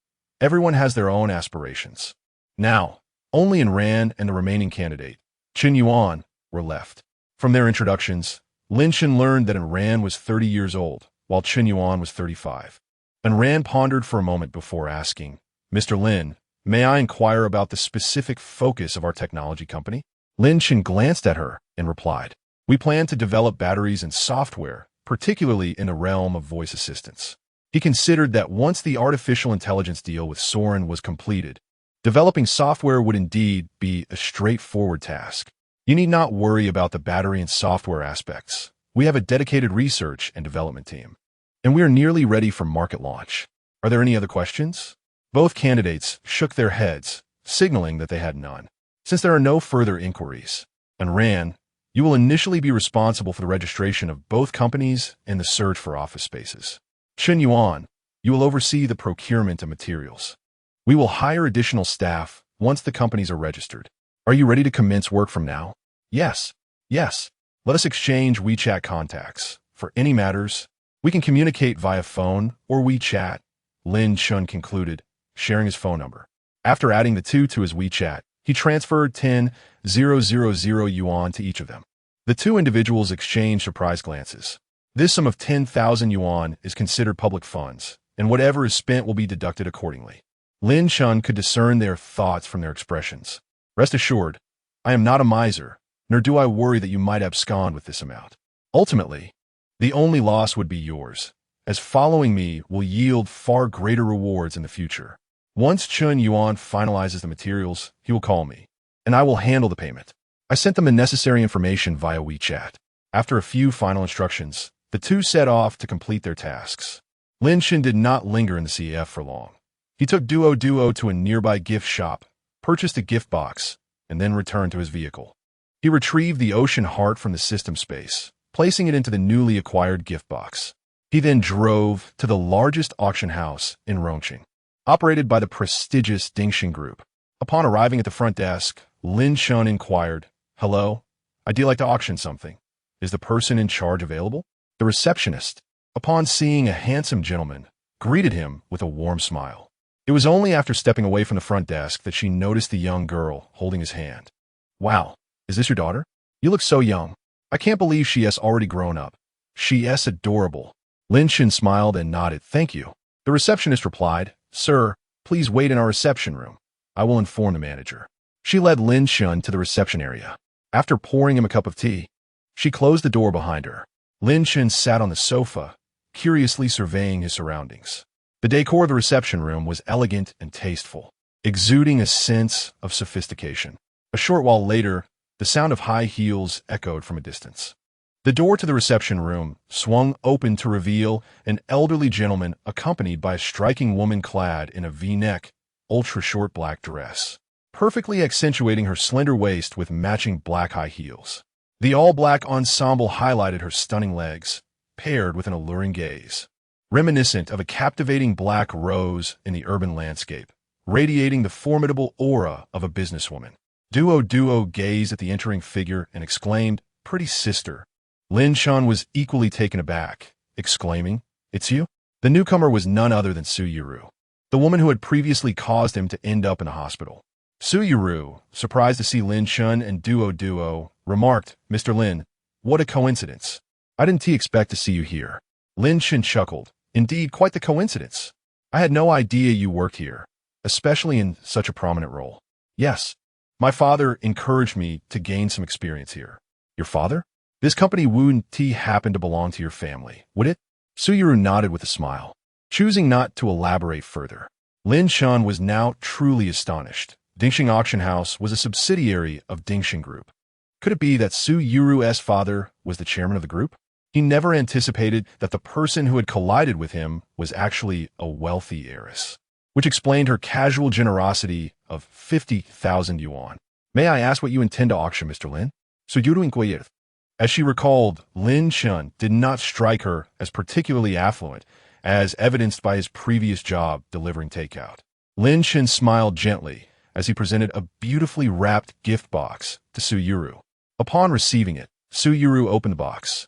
Everyone has their own aspirations. Now, only Ran and the remaining candidate, Chen Yuan, were left. From their introductions, Lin Shun learned that Ran was 30 years old, while Chen Yuan was 35. Ran pondered for a moment before asking, "Mr. Lin, may I inquire about the specific focus of our technology company?" Lin Shun glanced at her and replied, "We plan to develop batteries and software, particularly in the realm of voice assistance." He considered that once the artificial intelligence deal with Soren was completed, developing software would indeed be a straightforward task. "You need not worry about the battery and software aspects. We have a dedicated research and development team, and we are nearly ready for market launch. Are there any other questions?" Both candidates shook their heads, signaling that they had none. "Since there are no further inquiries, Ran, you will initially be responsible for the registration of both companies and the search for office spaces. Chen Yuan, you will oversee the procurement of materials. We will hire additional staff once the companies are registered. Are you ready to commence work from now?" "Yes. Yes. Let us exchange WeChat contacts. For any matters, we can communicate via phone or WeChat," Lin Shun concluded, sharing his phone number. After adding the 2 to his WeChat, he transferred 10,000 yuan to each of them. The 2 individuals exchanged surprised glances. This sum of 10,000 yuan is considered public funds, and whatever is spent will be deducted accordingly. Lin Shun could discern their thoughts from their expressions. "Rest assured, I am not a miser, nor do I worry that you might abscond with this amount. Ultimately, the only loss would be yours, as following me will yield far greater rewards in the future. Once Chen Yuan finalizes the materials, he will call me, and I will handle the payment." I sent them the necessary information via WeChat. After a few final instructions, the 2 set off to complete their tasks. Lin Shun did not linger in the CF for long. He took Duo to a nearby gift shop, purchased a gift box, and then returned to his vehicle. He retrieved the ocean heart from the system space, placing it into the newly acquired gift box. He then drove to the largest auction house in Rongqing, operated by the prestigious Dingxing Group. Upon arriving at the front desk, Lin Shun inquired, "Hello, I'd like to auction something. Is the person in charge available?" The receptionist, upon seeing a handsome gentleman, greeted him with a warm smile. It was only after stepping away from the front desk that she noticed the young girl holding his hand. "Wow, is this your daughter? You look so young. I can't believe she has already grown up. She is adorable." Lin Shun smiled and nodded, "Thank you." The receptionist replied, "Sir, please wait in our reception room. I will inform the manager." She led Lin Shun to the reception area. After pouring him a cup of tea, she closed the door behind her. Lin Shun sat on the sofa, curiously surveying his surroundings. The decor of the reception room was elegant and tasteful, exuding a sense of sophistication. A short while later, the sound of high heels echoed from a distance. The door to the reception room swung open to reveal an elderly gentleman accompanied by a striking woman clad in a V-neck, ultra-short black dress, perfectly accentuating her slender waist with matching black high heels. The all-black ensemble highlighted her stunning legs, paired with an alluring gaze, reminiscent of a captivating black rose in the urban landscape, radiating the formidable aura of a businesswoman. Duo gazed at the entering figure and exclaimed, "Pretty sister." Lin Chun was equally taken aback, exclaiming, "It's you?" The newcomer was none other than Su Yuru, the woman who had previously caused him to end up in a hospital. Su Yuru, surprised to see Lin Chun and Duo, remarked, "Mr. Lin, what a coincidence. I didn't expect to see you here." Lin Chun chuckled. "Indeed, quite the coincidence. I had no idea you worked here, especially in such a prominent role." "Yes. My father encouraged me to gain some experience here." "Your father? This company wouldn't happen to belong to your family, would it?" Su Yuru nodded with a smile, choosing not to elaborate further. Lin Chun was now truly astonished. Dingxing Auction House was a subsidiary of Dingxing Group. Could it be that Su Yuru's father was the chairman of the group? He never anticipated that the person who had collided with him was actually a wealthy heiress, which explained her casual generosity of 50,000 yuan. "May I ask what you intend to auction, Mr. Lin?" Su Yuru inquired. As she recalled, Lin Chun did not strike her as particularly affluent, as evidenced by his previous job delivering takeout. Lin Chun smiled gently as he presented a beautifully wrapped gift box to Su Yuru. Upon receiving it, Su Yuru opened the box,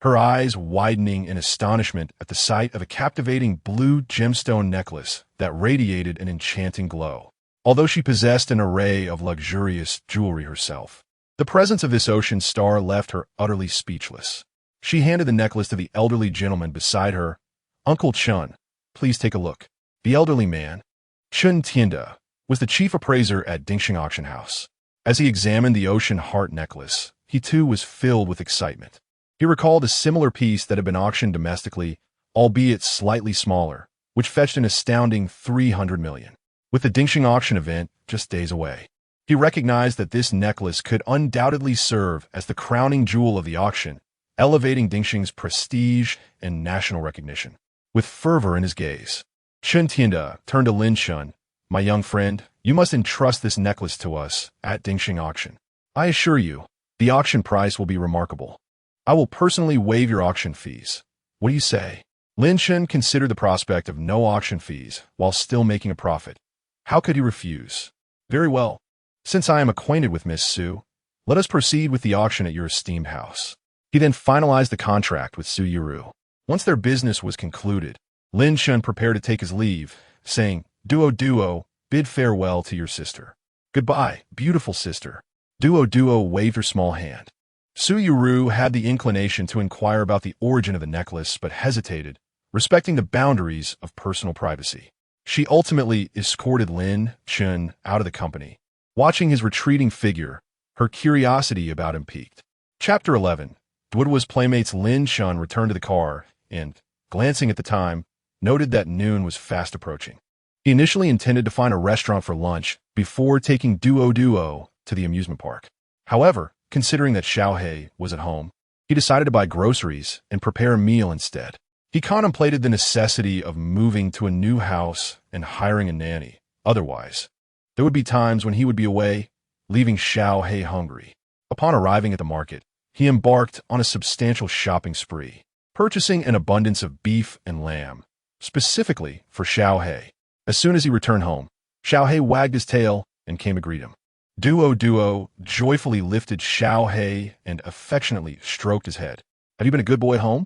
her eyes widening in astonishment at the sight of a captivating blue gemstone necklace that radiated an enchanting glow. Although she possessed an array of luxurious jewelry herself, the presence of this ocean star left her utterly speechless. She handed the necklace to the elderly gentleman beside her. "Uncle Chun, please take a look." The elderly man, Chun Tianda, was the chief appraiser at Dingxing Auction House. As he examined the ocean heart necklace, he too was filled with excitement. He recalled a similar piece that had been auctioned domestically, albeit slightly smaller, which fetched an astounding 300 million. With the Dingxing auction event just days away, he recognized that this necklace could undoubtedly serve as the crowning jewel of the auction, elevating Dingxing's prestige and national recognition. With fervor in his gaze, Chun Tianda turned to Lin Chun. "My young friend, you must entrust this necklace to us at Dingxing Auction. I assure you, the auction price will be remarkable. I will personally waive your auction fees. What do you say?" Lin Chun considered the prospect of no auction fees while still making a profit. How could he refuse? "Very well. Since I am acquainted with Miss Su, let us proceed with the auction at your esteemed house." He then finalized the contract with Su Yuru. Once their business was concluded, Lin Chun prepared to take his leave, saying, Duo, bid farewell to your sister." "Goodbye, beautiful sister." Duo waved her small hand. Su Yuru had the inclination to inquire about the origin of the necklace, but hesitated, respecting the boundaries of personal privacy. She ultimately escorted Lin Chun out of the company. Watching his retreating figure, her curiosity about him piqued. Chapter 11. Duoduo's playmates Lin Chun returned to the car and, glancing at the time, noted that noon was fast approaching. He initially intended to find a restaurant for lunch before taking Duo to the amusement park. However, considering that Xiaohei was at home, he decided to buy groceries and prepare a meal instead. He contemplated the necessity of moving to a new house and hiring a nanny. Otherwise, there would be times when he would be away, leaving Xiaohei hungry. Upon arriving at the market, he embarked on a substantial shopping spree, purchasing an abundance of beef and lamb, specifically for Xiaohei. As soon as he returned home, Xiaohei wagged his tail and came to greet him. Duo joyfully lifted Xiaohei and affectionately stroked his head. "Have you been a good boy at home?"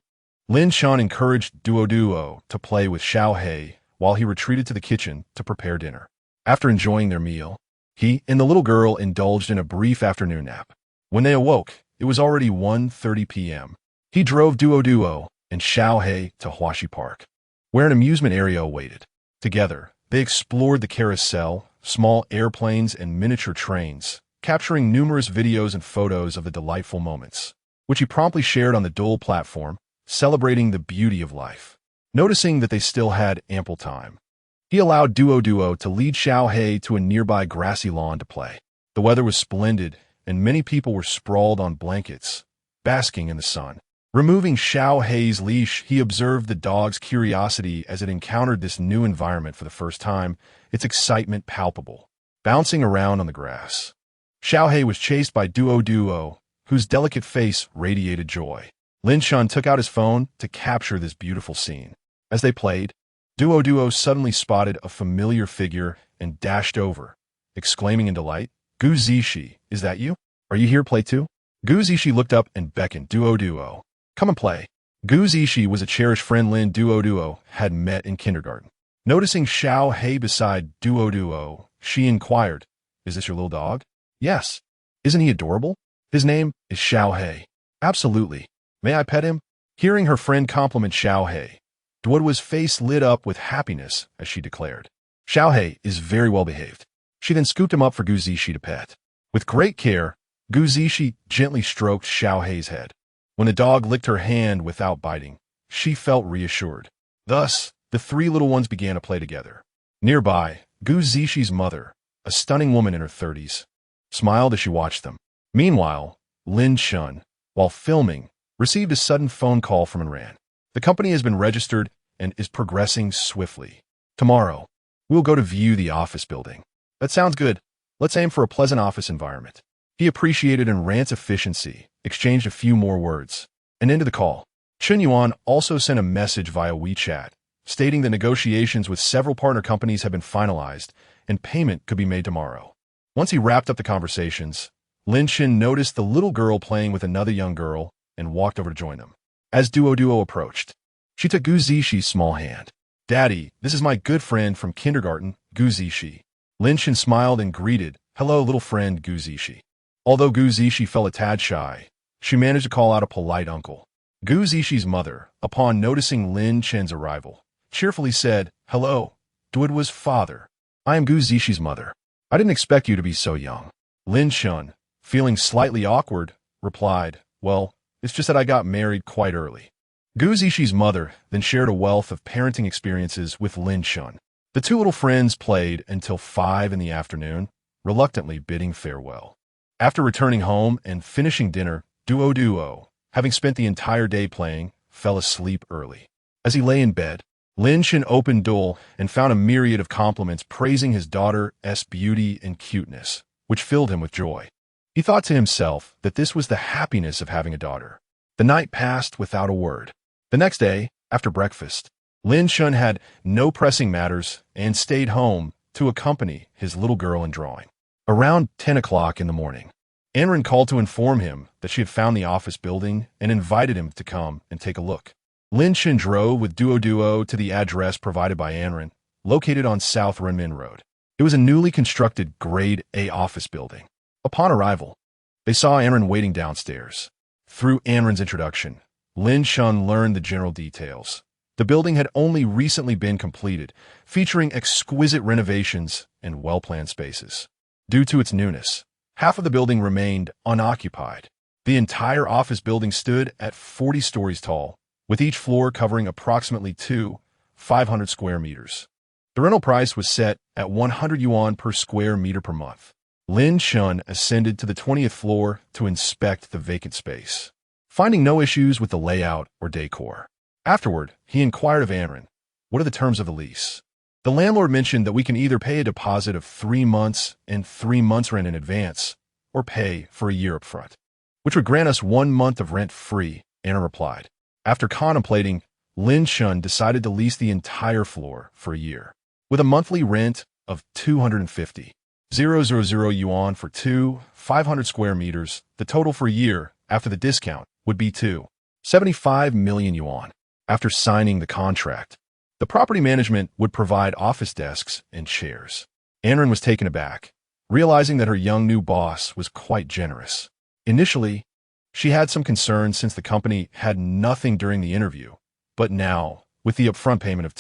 Lin Chun encouraged Duo to play with Xiaohei while he retreated to the kitchen to prepare dinner. After enjoying their meal, he and the little girl indulged in a brief afternoon nap. When they awoke, it was already 1:30 p.m. He drove Duo and Xiaohei to Huaxi Park, where an amusement area awaited. Together, they explored the carousel, small airplanes, and miniature trains, capturing numerous videos and photos of the delightful moments, which he promptly shared on the Dole platform, celebrating the beauty of life. Noticing that they still had ample time, he allowed Duo to lead Xiaohei to a nearby grassy lawn to play. The weather was splendid, and many people were sprawled on blankets, basking in the sun. Removing Xiaohei's leash, he observed the dog's curiosity as it encountered this new environment for the first time, its excitement palpable, bouncing around on the grass. Xiaohei was chased by Duo, whose delicate face radiated joy. Lin Shun took out his phone to capture this beautiful scene. As they played, Duo suddenly spotted a familiar figure and dashed over, exclaiming in delight, "Gu Zishi, is that you? Are you here play too?" Gu Zishi looked up and beckoned Duo. "Come and play." Gu Zishi was a cherished friend Lin Duo had met in kindergarten. Noticing Xiao Hei beside Duo, she inquired, "Is this your little dog?" "Yes." "Isn't he adorable?" "His name is Xiao Hei." "Absolutely. May I pet him?" Hearing her friend compliment Xiao Hei, Duo's face lit up with happiness as she declared, "Xiao Hei is very well behaved." She then scooped him up for Gu Zishi to pet. With great care, Gu Zishi gently stroked Xiao Hei's head. When the dog licked her hand without biting, she felt reassured. Thus, the three little ones began to play together. Nearby, Gu Zishi's mother, a stunning woman in her 30s, smiled as she watched them. Meanwhile, Lin Shun, while filming, received a sudden phone call from Iran. The company has been registered and is progressing swiftly. Tomorrow, we'll go to view the office building. That sounds good. Let's aim for a pleasant office environment. He appreciated Iran's efficiency, exchanged a few more words, and ended the call. Chun Yuan also sent a message via WeChat, stating that negotiations with several partner companies have been finalized and payment could be made tomorrow. Once he wrapped up the conversations, Lin Shin noticed the little girl playing with another young girl and walked over to join them. As Duo approached, she took Gu Zishi's small hand. "Daddy, this is my good friend from kindergarten, Gu Zishi." Lin Shin smiled and greeted, "Hello, little friend Gu Zishi." Although Gu Zishi felt a tad shy, she managed to call out a polite uncle. Gu Zishi's mother, upon noticing Lin Shin's arrival, cheerfully said, "Hello, Duo's father. I am Gu Zishi's mother. I didn't expect you to be so young." Lin Shun, feeling slightly awkward, replied, "Well, it's just that I got married quite early." Gu Zishi's mother then shared a wealth of parenting experiences with Lin Shun. The two little friends played until 5 in the afternoon, reluctantly bidding farewell. After returning home and finishing dinner, Duo, having spent the entire day playing, fell asleep early. As he lay in bed, Lin Shin opened Duo and found a myriad of compliments praising his daughter's beauty and cuteness, which filled him with joy. He thought to himself that this was the happiness of having a daughter. The night passed without a word. The next day, after breakfast, Lin Shun had no pressing matters and stayed home to accompany his little girl in drawing. Around 10 o'clock in the morning, Anren called to inform him that she had found the office building and invited him to come and take a look. Lin Shun drove with Duo to the address provided by Anren, located on South Renmin Road. It was a newly constructed Grade A office building. Upon arrival, they saw Anren waiting downstairs. Through Anren's introduction, Lin Shun learned the general details. The building had only recently been completed, featuring exquisite renovations and well-planned spaces. Due to its newness, half of the building remained unoccupied. The entire office building stood at 40 stories tall, with each floor covering approximately 500 square meters. The rental price was set at 100 yuan per square meter per month. Lin Shun ascended to the 20th floor to inspect the vacant space, finding no issues with the layout or decor. Afterward, he inquired of Anren, "What are the terms of the lease?" The landlord mentioned that we can either pay a deposit of 3 months and 3 months' rent in advance, or pay for a year up front, which would grant us 1 month of rent free, Anren replied. After contemplating, Lin Shun decided to lease the entire floor for a year, with a monthly rent of 250,000 yuan for 500 square meters. The total for a year, after the discount, would be 75 million yuan. After signing the contract, the property management would provide office desks and chairs. Anren was taken aback, realizing that her young new boss was quite generous. Initially, she had some concerns since the company had nothing during the interview, but now, with the upfront payment of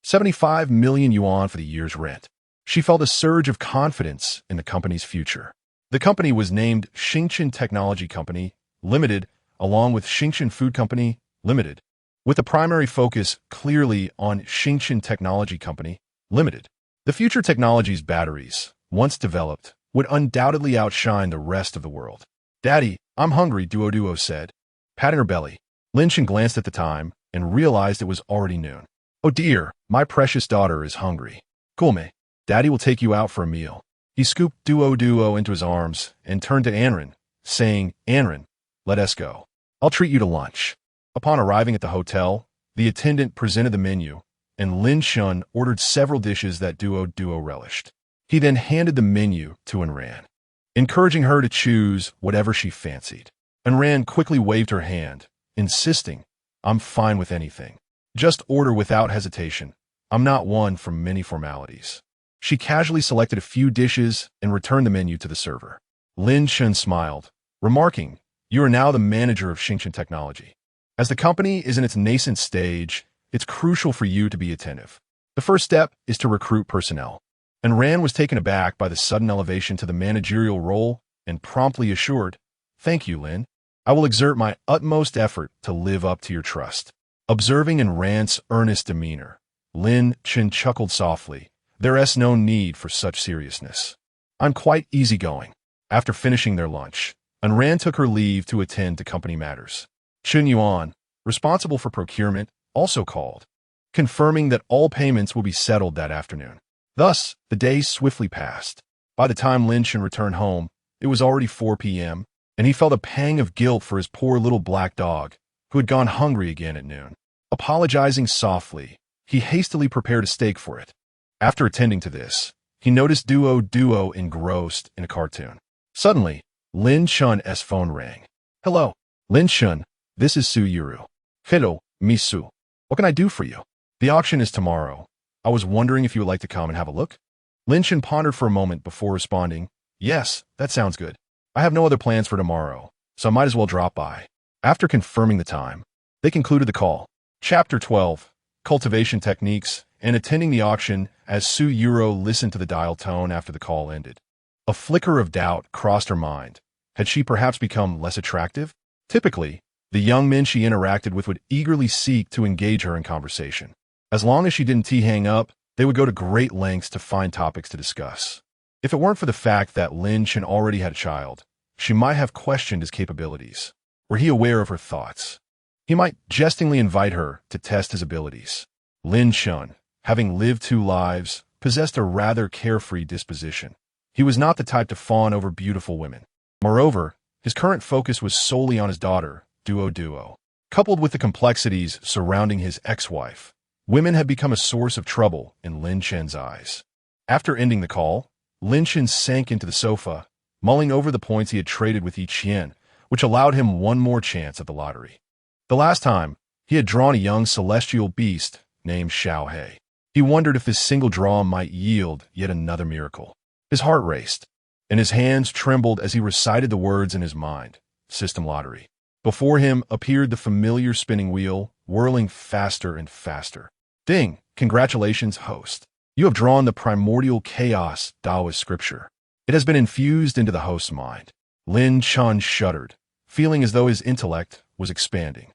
75 million yuan for the year's rent, she felt a surge of confidence in the company's future. The company was named Xingchen Technology Company Limited, along with Xingchen Food Company Limited, with a primary focus clearly on Xingchen Technology Company Limited. The future technology's batteries, once developed, would undoubtedly outshine the rest of the world. "Daddy, I'm hungry," Duo said, patting her belly. Lin Shin glanced at the time and realized it was already noon. "Oh dear, my precious daughter is hungry. Gulme, Daddy will take you out for a meal." He scooped Duo into his arms and turned to Anren, saying, "Anren, let us go. I'll treat you to lunch." Upon arriving at the hotel, the attendant presented the menu, and Lin Shun ordered several dishes that Duo relished. He then handed the menu to Anran, encouraging her to choose whatever she fancied. Anran quickly waved her hand, insisting, "I'm fine with anything. Just order without hesitation. I'm not one for many formalities." She casually selected a few dishes and returned the menu to the server. Lin Shun smiled, remarking, "You are now the manager of Xingchen Technology. As the company is in its nascent stage, it's crucial for you to be attentive. The first step is to recruit personnel." And Rand was taken aback by the sudden elevation to the managerial role and promptly assured, "Thank you, Lin. I will exert my utmost effort to live up to your trust." Observing in Rand's earnest demeanor, Lin Chen chuckled softly. "There's no need for such seriousness. I'm quite easygoing." After finishing their lunch, Rand took her leave to attend to company matters. Chun Yuan, responsible for procurement, also called, confirming that all payments will be settled that afternoon. Thus, the day swiftly passed. By the time Lin Chen returned home, it was already 4 p.m., and he felt a pang of guilt for his poor little black dog, who had gone hungry again at noon. Apologizing softly, he hastily prepared a steak for it. After attending to this, he noticed Duo engrossed in a cartoon. Suddenly, Lin Chun's phone rang. "Hello, Lin Chun, this is Su Yuru." "Hello, Miss Su. What can I do for you?" "The auction is tomorrow. I was wondering if you would like to come and have a look." Lin Chun pondered for a moment before responding, "Yes, that sounds good. I have no other plans for tomorrow, so I might as well drop by." After confirming the time, they concluded the call. Chapter 12, Cultivation Techniques, and attending the auction as Su Yuro listened to the dial tone after the call ended. A flicker of doubt crossed her mind. Had she perhaps become less attractive? Typically, the young men she interacted with would eagerly seek to engage her in conversation. As long as she didn't hang up, they would go to great lengths to find topics to discuss. If it weren't for the fact that Lin Chen already had a child, she might have questioned his capabilities. Were he aware of her thoughts? He might jestingly invite her to test his abilities. Lin Chen, having lived 2 lives, possessed a rather carefree disposition. He was not the type to fawn over beautiful women. Moreover, his current focus was solely on his daughter, Duo. Coupled with the complexities surrounding his ex-wife, women had become a source of trouble in Lin Chen's eyes. After ending the call, Lin Chen sank into the sofa, mulling over the points he had traded with Yi Qian, which allowed him one more chance at the lottery. The last time, he had drawn a young celestial beast named Xiao He. He wondered if this single draw might yield yet another miracle. His heart raced, and his hands trembled as he recited the words in his mind. System lottery. Before him appeared the familiar spinning wheel, whirling faster and faster. "Ding! Congratulations, host. You have drawn the primordial chaos Taoist scripture. It has been infused into the host's mind." Lin Chen shuddered, feeling as though his intellect was expanding.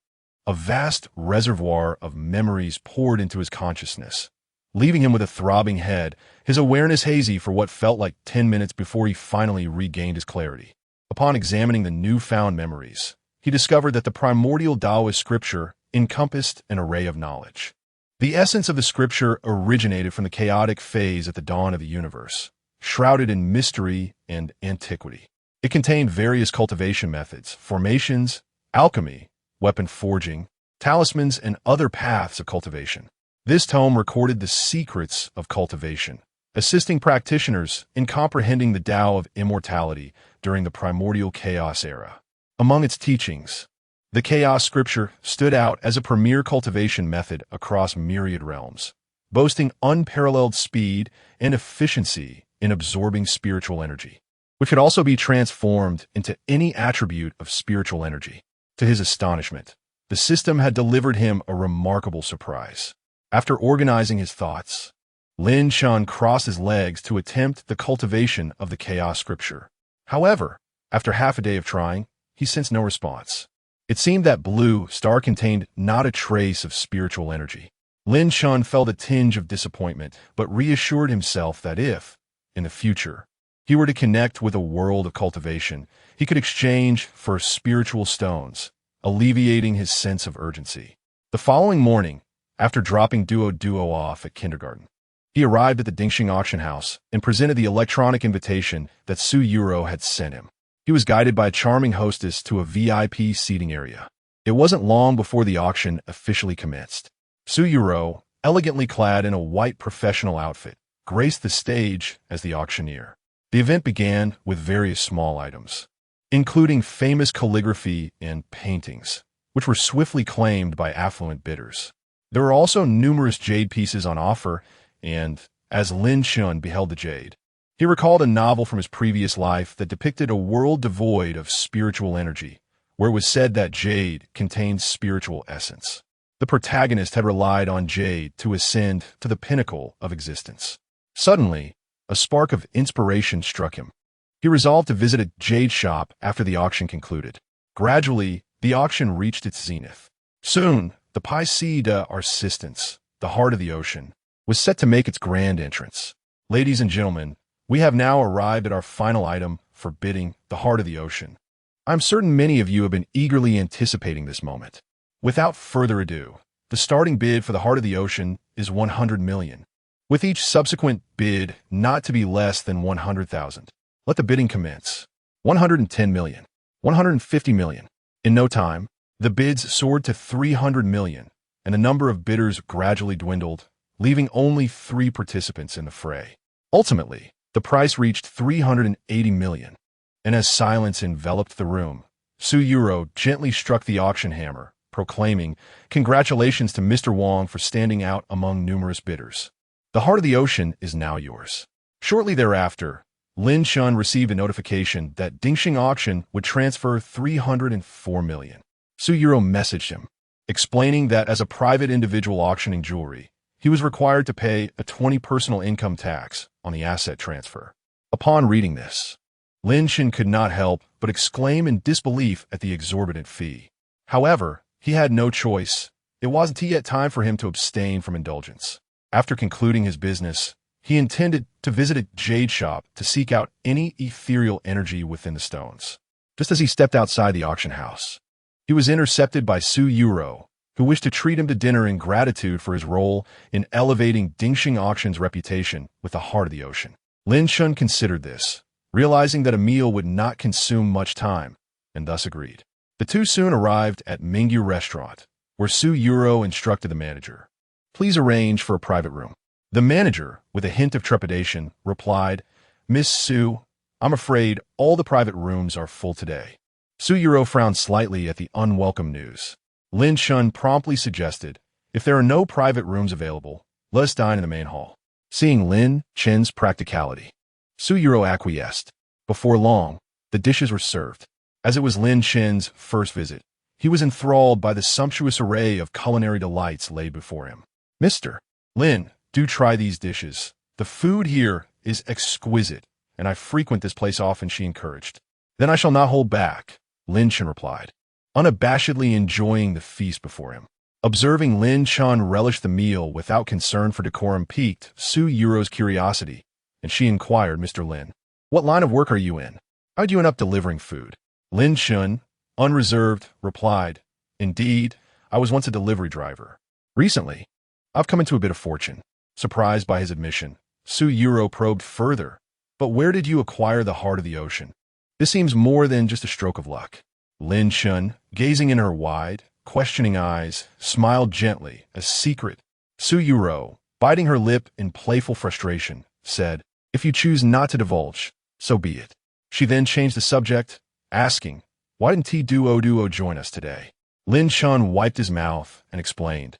A vast reservoir of memories poured into his consciousness, leaving him with a throbbing head, his awareness hazy for what felt like 10 minutes before he finally regained his clarity. Upon examining the newfound memories, he discovered that the primordial Taoist scripture encompassed an array of knowledge. The essence of the scripture originated from the chaotic phase at the dawn of the universe, shrouded in mystery and antiquity. It contained various cultivation methods, formations, alchemy, weapon forging, talismans, and other paths of cultivation. This tome recorded the secrets of cultivation, assisting practitioners in comprehending the Tao of immortality during the primordial chaos era. Among its teachings, the chaos scripture stood out as a premier cultivation method across myriad realms, boasting unparalleled speed and efficiency in absorbing spiritual energy, which could also be transformed into any attribute of spiritual energy. To his astonishment, the system had delivered him a remarkable surprise. After organizing his thoughts, Lin Chen crossed his legs to attempt the cultivation of the chaos scripture. However, after half a day of trying, he sensed no response. It seemed that blue star contained not a trace of spiritual energy. Lin Chen felt a tinge of disappointment, but reassured himself that if, in the future, he were to connect with a world of cultivation, he could exchange for spiritual stones, alleviating his sense of urgency. The following morning, after dropping Duo off at kindergarten, he arrived at the Dingxing auction house and presented the electronic invitation that Su Yuro had sent him. He was guided by a charming hostess to a VIP seating area. It wasn't long before the auction officially commenced. Suyuro, elegantly clad in a white professional outfit, graced the stage as the auctioneer. The event began with various small items, including famous calligraphy and paintings, which were swiftly claimed by affluent bidders. There were also numerous jade pieces on offer, and, as Lin Shun beheld the jade, he recalled a novel from his previous life that depicted a world devoid of spiritual energy, where it was said that jade contained spiritual essence. The protagonist had relied on jade to ascend to the pinnacle of existence. Suddenly, a spark of inspiration struck him. He resolved to visit a jade shop after the auction concluded. Gradually, the auction reached its zenith. Soon, the Pisces de Arsistance, the heart of the ocean, was set to make its grand entrance. Ladies and gentlemen, we have now arrived at our final item for bidding, the heart of the ocean. I'm certain many of you have been eagerly anticipating this moment. Without further ado, the starting bid for the heart of the ocean is 100 million, with each subsequent bid not to be less than 100,000. Let the bidding commence. 110 million. 150 million. In no time, the bids soared to 300 million, and the number of bidders gradually dwindled, leaving only 3 participants in the fray. Ultimately, the price reached 380 million, and as silence enveloped the room, Suyuro gently struck the auction hammer, proclaiming, "Congratulations to Mr. Wong for standing out among numerous bidders. The heart of the ocean is now yours." Shortly thereafter, Lin Shun received a notification that Dingxing Auction would transfer 304 million. Suyuro messaged him, explaining that as a private individual auctioning jewelry, he was required to pay a 20% personal income tax on the asset transfer. Upon reading this, Lin Shun could not help but exclaim in disbelief at the exorbitant fee. However, he had no choice. It wasn't yet time for him to abstain from indulgence. After concluding his business, he intended to visit a jade shop to seek out any ethereal energy within the stones. Just as he stepped outside the auction house, he was intercepted by Suyuro, who wished to treat him to dinner in gratitude for his role in elevating Dingxing Auction's reputation with the heart of the ocean. Lin Shun considered this, realizing that a meal would not consume much time, and thus agreed. The two soon arrived at Mingyu Restaurant, where Suyuro instructed the manager, "Please arrange for a private room." The manager, with a hint of trepidation, replied, "Miss Su, I'm afraid all the private rooms are full today." Suyuro frowned slightly at the unwelcome news. Lin Shun promptly suggested, "If there are no private rooms available, let us dine in the main hall." Seeing Lin Chen's practicality, Suyuro acquiesced. Before long, the dishes were served. As it was Lin Chen's first visit, he was enthralled by the sumptuous array of culinary delights laid before him. "Mr. Lin, do try these dishes. The food here is exquisite, and I frequent this place often," she encouraged. "Then I shall not hold back," Lin Chen replied, unabashedly enjoying the feast before him. Observing Lin Chen relish the meal without concern for decorum piqued Suyuro's curiosity, and she inquired, "Mr. Lin, what line of work are you in? How do you end up delivering food?" Lin Chen, unreserved, replied, "Indeed, I was once a delivery driver. Recently, I've come into a bit of fortune." Surprised by his admission, Suyuro probed further, "But where did you acquire the heart of the ocean? This seems more than just a stroke of luck." Lin Chen, gazing in her wide, questioning eyes, smiled gently, a secret. Suyuro, biting her lip in playful frustration, said, "If you choose not to divulge, so be it." She then changed the subject, asking, "Why didn't Duo join us today?" Lin Chen wiped his mouth and explained,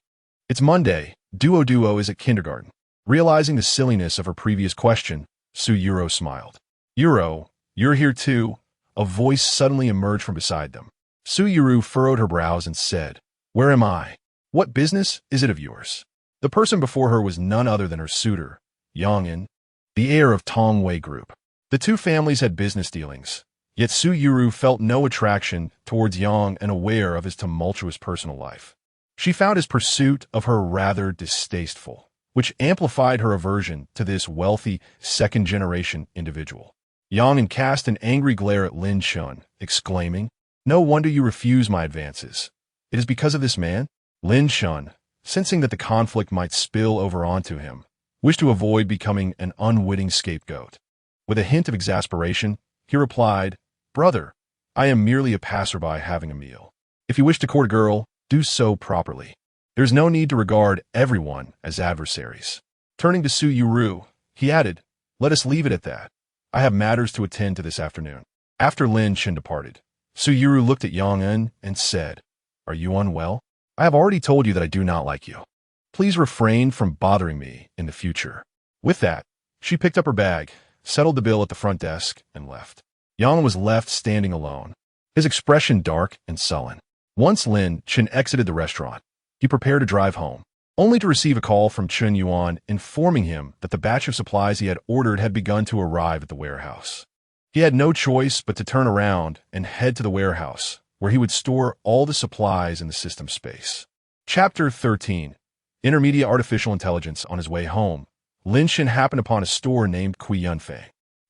"It's Monday. Duo is at kindergarten." Realizing the silliness of her previous question, Suyuro smiled. "Euro, you're here too?" A voice suddenly emerged from beside them. Suyuro furrowed her brows and said, "Where am I? What business is it of yours?" The person before her was none other than her suitor, Yang, the heir of Tongwei Group. The two families had business dealings, yet Suyuro felt no attraction towards Yang and aware of his tumultuous personal life. She found his pursuit of her rather distasteful, which amplified her aversion to this wealthy, second-generation individual. Yang cast an angry glare at Lin Chen, exclaiming, "No wonder you refuse my advances. It is because of this man?" Lin Chen, sensing that the conflict might spill over onto him, wished to avoid becoming an unwitting scapegoat. With a hint of exasperation, he replied, Brother, I am merely a passerby having a meal. If you wish to court a girl, do so properly. There's no need to regard everyone as adversaries. Turning to Su Yuru, he added, let us leave it at that. I have matters to attend to this afternoon. After Lin Chen departed, Su Yuru looked at Yang En and said, are you unwell? I have already told you that I do not like you. Please refrain from bothering me in the future. With that, she picked up her bag, settled the bill at the front desk, and left. Yang was left standing alone, his expression dark and sullen. Once Lin Chen exited the restaurant, he prepared to drive home, only to receive a call from Chun Yuan informing him that the batch of supplies he had ordered had begun to arrive at the warehouse. He had no choice but to turn around and head to the warehouse, where he would store all the supplies in the system space. Chapter 13. Intermediate Artificial Intelligence. On his way home, Lin Chen happened upon a store named Kui Yunfei.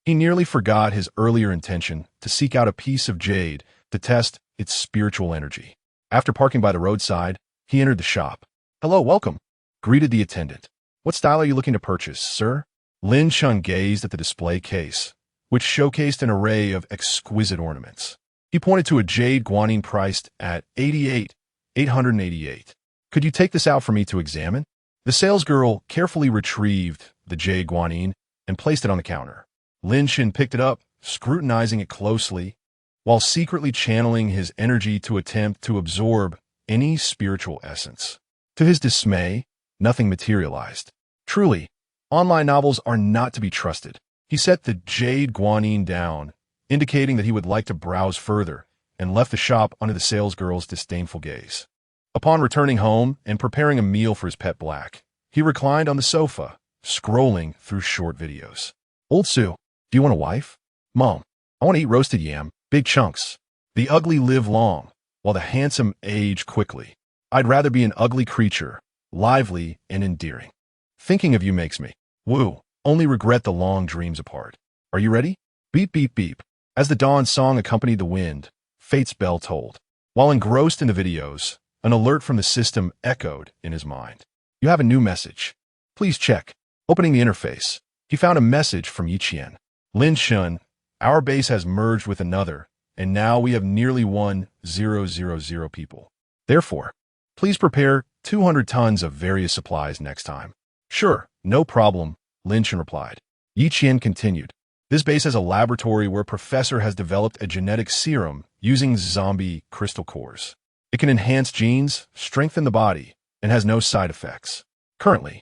He nearly forgot his earlier intention to seek out a piece of jade to test its spiritual energy. After parking by the roadside, he entered the shop. Hello, welcome, greeted the attendant. What style are you looking to purchase, sir? Lin Chen gazed at the display case, which showcased an array of exquisite ornaments. He pointed to a jade guanine priced at 888. Could you take this out for me to examine? The salesgirl carefully retrieved the jade guanine and placed it on the counter. Lin Chen picked it up, scrutinizing it closely, while secretly channeling his energy to attempt to absorb any spiritual essence. To his dismay, nothing materialized. Truly, online novels are not to be trusted. He set the jade guanine down, indicating that he would like to browse further, and left the shop under the salesgirl's disdainful gaze. Upon returning home and preparing a meal for his pet Black, he reclined on the sofa, scrolling through short videos. Old Sue, do you want a wife? Mom, I want to eat roasted yam, big chunks. The ugly live long, while the handsome age quickly. I'd rather be an ugly creature, lively and endearing. Thinking of you makes me, woo, only regret the long dreams apart. Are you ready? Beep, beep, beep. As the dawn song accompanied the wind, fate's bell tolled. While engrossed in the videos, an alert from the system echoed in his mind. You have a new message. Please check. Opening the interface, he found a message from Yiqian. Lin Chen, our base has merged with another, and now we have nearly 1,000 people. Therefore, please prepare 200 tons of various supplies next time. Sure, no problem, Lin Chen replied. Yiqian continued. This base has a laboratory where a professor has developed a genetic serum using zombie crystal cores. It can enhance genes, strengthen the body, and has no side effects. Currently,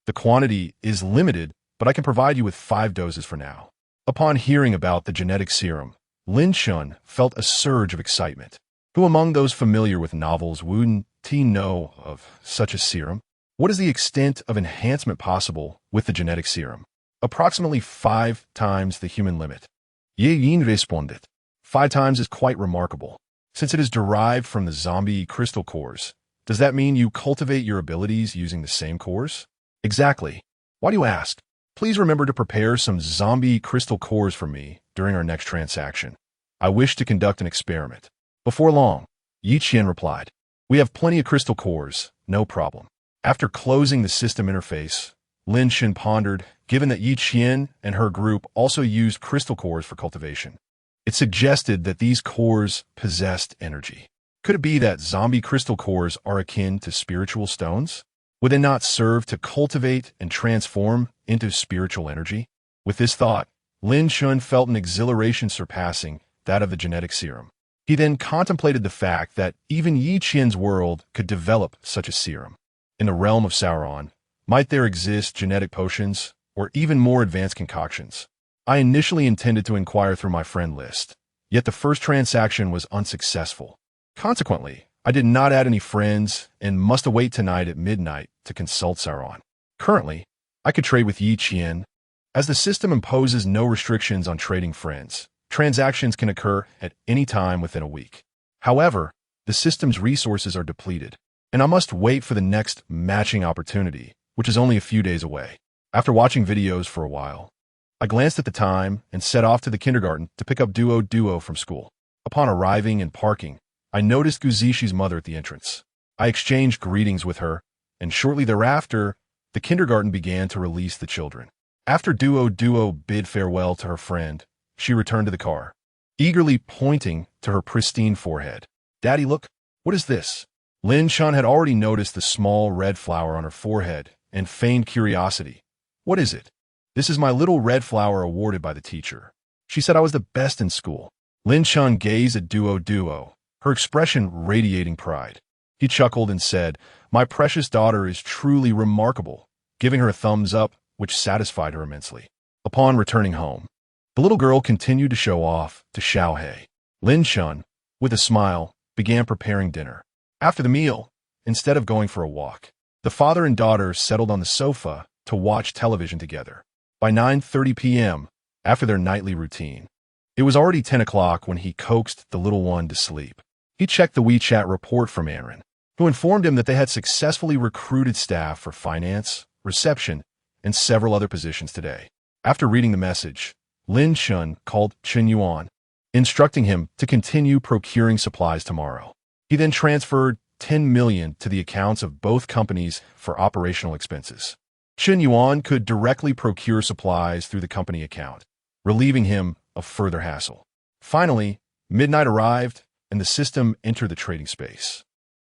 the quantity is limited, but I can provide you with 5 doses for now. Upon hearing about the genetic serum, Lin Chen felt a surge of excitement. Who among those familiar with novels wouldn't know of such a serum? What is the extent of enhancement possible with the genetic serum? Approximately 5 times the human limit. Ye Yin responded. 5 times is quite remarkable. Since it is derived from the zombie crystal cores, does that mean you cultivate your abilities using the same cores? Exactly. Why do you ask? Please remember to prepare some zombie crystal cores for me during our next transaction. I wish to conduct an experiment. Before long, Yiqian replied, we have plenty of crystal cores, no problem. After closing the system interface, Lin Chen pondered, given that Yiqian and her group also used crystal cores for cultivation. It suggested that these cores possessed energy. Could it be that zombie crystal cores are akin to spiritual stones? Would they not serve to cultivate and transform into spiritual energy? With this thought, Lin Chen felt an exhilaration surpassing that of the genetic serum. He then contemplated the fact that even Yiqian's world could develop such a serum. In the realm of Sauron, might there exist genetic potions or even more advanced concoctions? I initially intended to inquire through my friend list, yet the first transaction was unsuccessful. Consequently, I did not add any friends and must await tonight at midnight to consult Sauron. Currently, I could trade with Yiqian. As the system imposes no restrictions on trading friends, transactions can occur at any time within a week. However, the system's resources are depleted, and I must wait for the next matching opportunity, which is only a few days away. After watching videos for a while, I glanced at the time and set off to the kindergarten to pick up Duo from school. Upon arriving and parking, I noticed Guzishi's mother at the entrance. I exchanged greetings with her, and shortly thereafter, the kindergarten began to release the children. After Duo bid farewell to her friend, she returned to the car. eagerly pointing to her pristine forehead. "Daddy, look, what is this?" Lin Shan had already noticed the small red flower on her forehead and feigned curiosity. "What is it?" "This is my little red flower awarded by the teacher. She said I was the best in school." Lin Shan gazed at Duo, her expression radiating pride. He chuckled and said, "My precious daughter is truly remarkable," giving her a thumbs up, which satisfied her immensely. Upon returning home, the little girl continued to show off to Xiaohei. Lin Shan, with a smile, began preparing dinner. After the meal, instead of going for a walk, the father and daughter settled on the sofa to watch television together. By 9:30 p.m., after their nightly routine, it was already 10 o'clock when he coaxed the little one to sleep. He checked the WeChat report from Aaron, who informed him that they had successfully recruited staff for finance, reception, and several other positions today. After reading the message, Lin Shan called Chen Yuan, instructing him to continue procuring supplies tomorrow. He then transferred 10 million to the accounts of both companies for operational expenses. Chen Yuan could directly procure supplies through the company account, relieving him of further hassle. Finally, midnight arrived, and the system entered the trading space.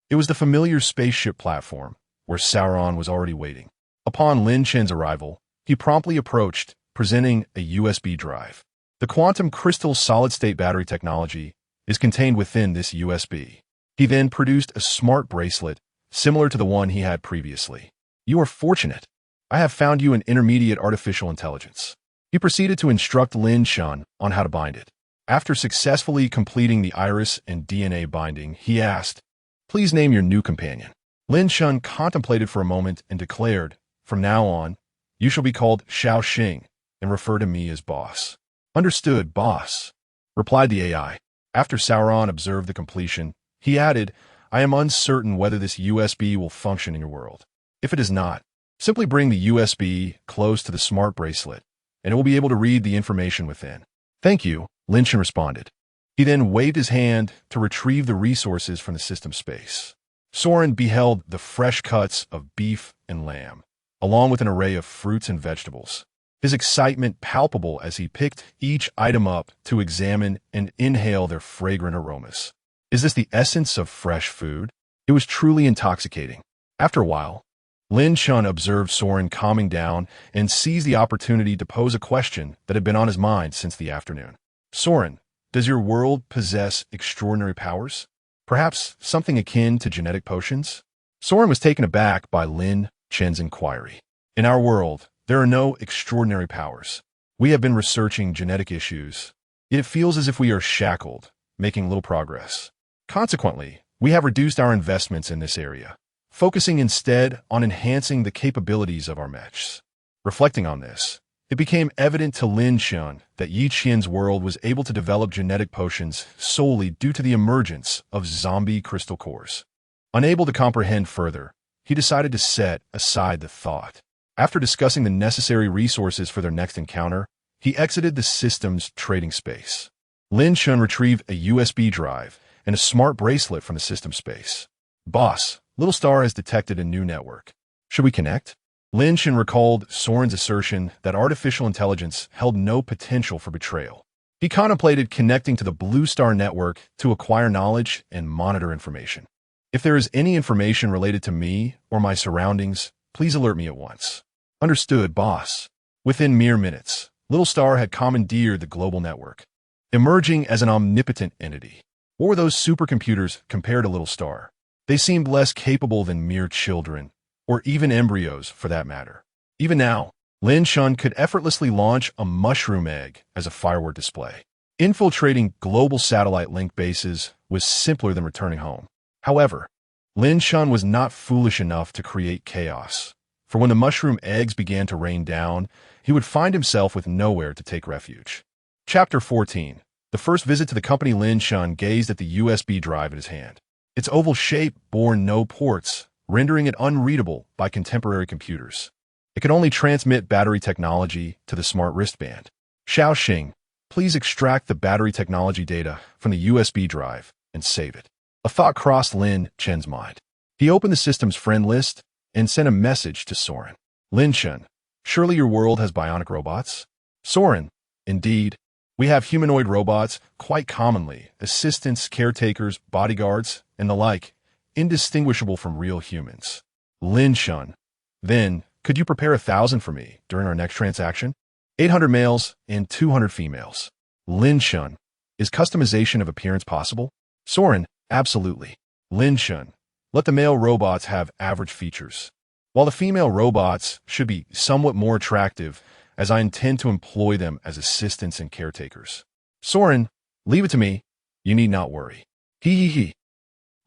It was the familiar spaceship platform, where Sauron was already waiting. Upon Lin Chen's arrival, he promptly approached, presenting a USB drive. The quantum crystal solid-state battery technology is contained within this USB. He then produced a smart bracelet, similar to the one he had previously. "You are fortunate. I have found you an intermediate artificial intelligence." He proceeded to instruct Lin Shan on how to bind it. After successfully completing the iris and DNA binding, he asked, "Please name your new companion." Lin Shan contemplated for a moment and declared, "From now on, you shall be called Xiao Xing and refer to me as boss." "Understood, boss," replied the AI. After Sauron observed the completion, he added, "I am uncertain whether this USB will function in your world. If it is not, simply bring the USB close to the smart bracelet, and it will be able to read the information within." "Thank you," Lin Shan responded. He then waved his hand to retrieve the resources from the system space. Soren beheld the fresh cuts of beef and lamb, along with an array of fruits and vegetables. His excitement palpable as he picked each item up to examine and inhale their fragrant aromas. Is this the essence of fresh food? It was truly intoxicating. After a while, Lin Shan observed Soren calming down and seized the opportunity to pose a question that had been on his mind since the afternoon. "Soren, does your world possess extraordinary powers? Perhaps something akin to genetic potions?" Soren was taken aback by Lin Chen's inquiry. "In our world, there are no extraordinary powers. We have been researching genetic issues, yet it feels as if we are shackled, making little progress. Consequently, we have reduced our investments in this area, focusing instead on enhancing the capabilities of our mechs." Reflecting on this, it became evident to Lin Shan that Yi Qian's world was able to develop genetic potions solely due to the emergence of zombie crystal cores. Unable to comprehend further, he decided to set aside the thought. After discussing the necessary resources for their next encounter, he exited the system's trading space. Lin Shan retrieved a USB drive and a smart bracelet from the system space. "Boss, Little Star has detected a new network. Should we connect?" Lin Shan recalled Soren's assertion that artificial intelligence held no potential for betrayal. He contemplated connecting to the Blue Star network to acquire knowledge and monitor information. "If there is any information related to me or my surroundings, please alert me at once." "Understood, boss." Within mere minutes, Little Star had commandeered the global network, emerging as an omnipotent entity. What were those supercomputers compared to Little Star? They seemed less capable than mere children, or even embryos for that matter. Even now, Lin Shan could effortlessly launch a mushroom egg as a firework display. Infiltrating global satellite link bases was simpler than returning home. However, Lin Shan was not foolish enough to create chaos, for when the mushroom eggs began to rain down, he would find himself with nowhere to take refuge. Chapter 14. The first visit to the company. Lin Shan gazed at the USB drive in his hand. Its oval shape bore no ports, rendering it unreadable by contemporary computers. It could only transmit battery technology to the smart wristband. "Xiao Xing, please extract the battery technology data from the USB drive and save it." A thought crossed Lin Chen's mind. He opened the system's friend list and sent a message to Soren. "Lin Chen, surely your world has bionic robots?" "Soren, indeed. We have humanoid robots, quite commonly, assistants, caretakers, bodyguards, and the like, indistinguishable from real humans. Lin Shun. Then, could you prepare 1,000 for me during our next transaction? 800 males and 200 females. Lin Shun. Is customization of appearance possible? Soren. Absolutely. Lin Shun. Let the male robots have average features, while the female robots should be somewhat more attractive, as I intend to employ them as assistants and caretakers. Soren. Leave it to me. You need not worry. Hee hee hee.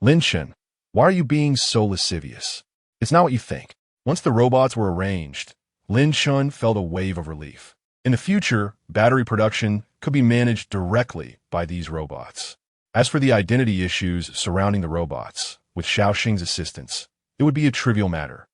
Lin Shun. Why are you being so lascivious? It's not what you think. Once the robots were arranged, Lin Shun felt a wave of relief. In the future, battery production could be managed directly by these robots. As for the identity issues surrounding the robots, with Xiaoxing's assistance, it would be a trivial matter.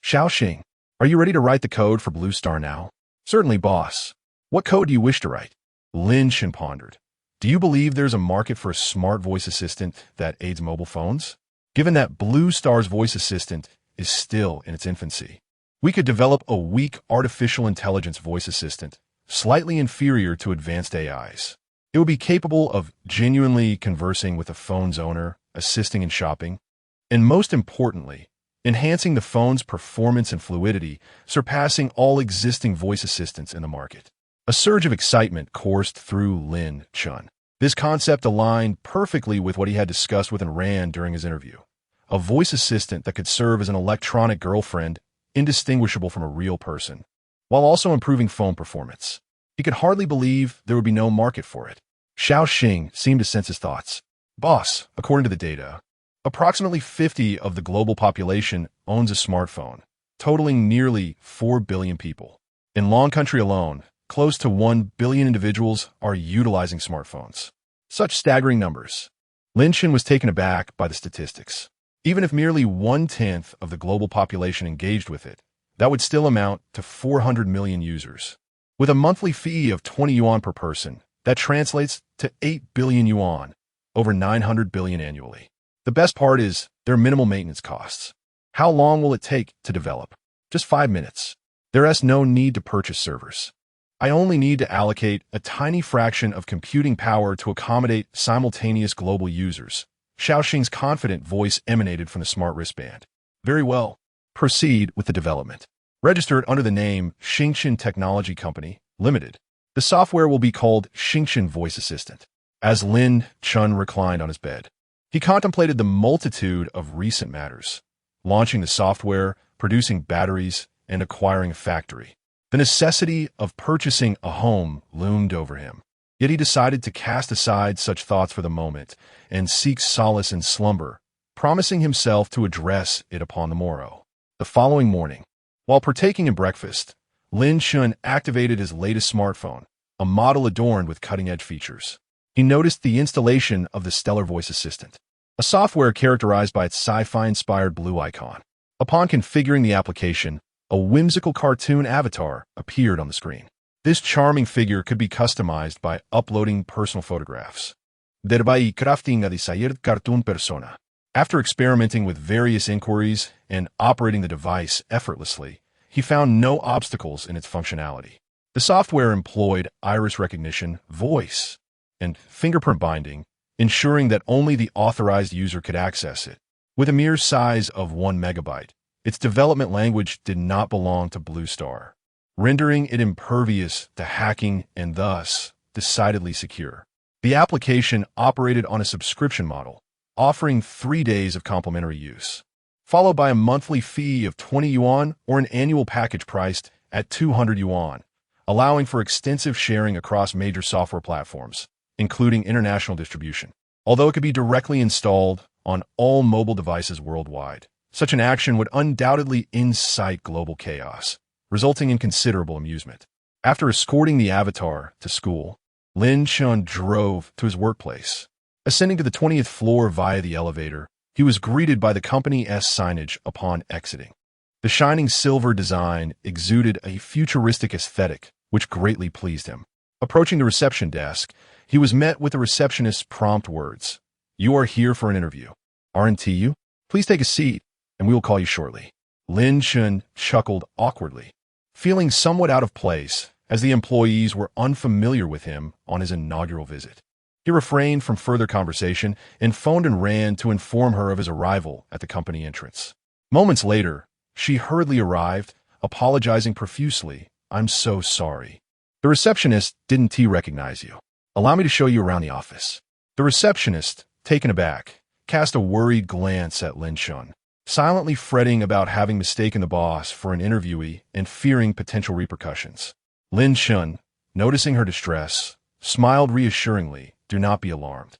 Xiaoxing, are you ready to write the code for Blue Star now? Certainly, boss. What code do you wish to write? Lin Shun pondered. Do you believe there's a market for a smart voice assistant that aids mobile phones? Given that Blue Star's voice assistant is still in its infancy, we could develop a weak artificial intelligence voice assistant, slightly inferior to advanced AIs. It would be capable of genuinely conversing with a phone's owner, assisting in shopping, and most importantly, enhancing the phone's performance and fluidity, surpassing all existing voice assistants in the market. A surge of excitement coursed through Lin Shun. This concept aligned perfectly with what he had discussed with Rand during his interview. A voice assistant that could serve as an electronic girlfriend, indistinguishable from a real person, while also improving phone performance. He could hardly believe there would be no market for it. Xiaoxing seemed to sense his thoughts. Boss, according to the data, approximately 50 of the global population owns a smartphone, totaling nearly 4 billion people. In Long Country alone, close to 1 billion individuals are utilizing smartphones. Such staggering numbers. Lin Shun was taken aback by the statistics. Even if merely 1/10 of the global population engaged with it, that would still amount to 400 million users. With a monthly fee of 20 yuan per person, that translates to 8 billion yuan, over 900 billion annually. The best part is their minimal maintenance costs. How long will it take to develop? Just 5 minutes. There is no need to purchase servers. I only need to allocate a tiny fraction of computing power to accommodate simultaneous global users. Xiaoxing's confident voice emanated from the smart wristband. Very well. Proceed with the development. Registered under the name Xingxin Technology Company, Limited. The software will be called Xingxin Voice Assistant. As Lin Shun reclined on his bed, he contemplated the multitude of recent matters. Launching the software, producing batteries, and acquiring a factory. The necessity of purchasing a home loomed over him. Yet he decided to cast aside such thoughts for the moment and seek solace in slumber, promising himself to address it upon the morrow. The following morning, while partaking in breakfast, Lin Shun activated his latest smartphone, a model adorned with cutting-edge features. He noticed the installation of the Stellar Voice Assistant, a software characterized by its sci-fi-inspired blue icon. Upon configuring the application, a whimsical cartoon avatar appeared on the screen. This charming figure could be customized by uploading personal photographs. Thereby crafting a desired cartoon persona. After experimenting with various inquiries and operating the device effortlessly, he found no obstacles in its functionality. The software employed iris recognition, voice, and fingerprint binding, ensuring that only the authorized user could access it. With a mere size of 1 megabyte, its development language did not belong to Blue Star, rendering it impervious to hacking and thus decidedly secure. The application operated on a subscription model, offering 3 days of complimentary use, followed by a monthly fee of 20 yuan or an annual package priced at 200 yuan, allowing for extensive sharing across major software platforms, including international distribution. Although it could be directly installed on all mobile devices worldwide, such an action would undoubtedly incite global chaos, resulting in considerable amusement. After escorting the avatar to school, Lin Shun drove to his workplace. Ascending to the 20th floor via the elevator, he was greeted by the company's signage upon exiting. The shining silver design exuded a futuristic aesthetic, which greatly pleased him. Approaching the reception desk, he was met with the receptionist's prompt words. "You are here for an interview. Aren't you? Please take a seat, and we will call you shortly." Lin Shun chuckled awkwardly. Feeling somewhat out of place, as the employees were unfamiliar with him on his inaugural visit. He refrained from further conversation and phoned and ran to inform her of his arrival at the company entrance. Moments later, she hurriedly arrived, apologizing profusely. "I'm so sorry. The receptionist didn't recognize you. Allow me to show you around the office." The receptionist, taken aback, cast a worried glance at Lin Shun, silently fretting about having mistaken the boss for an interviewee and fearing potential repercussions. Lin Shun, noticing her distress, smiled reassuringly. "Do not be alarmed.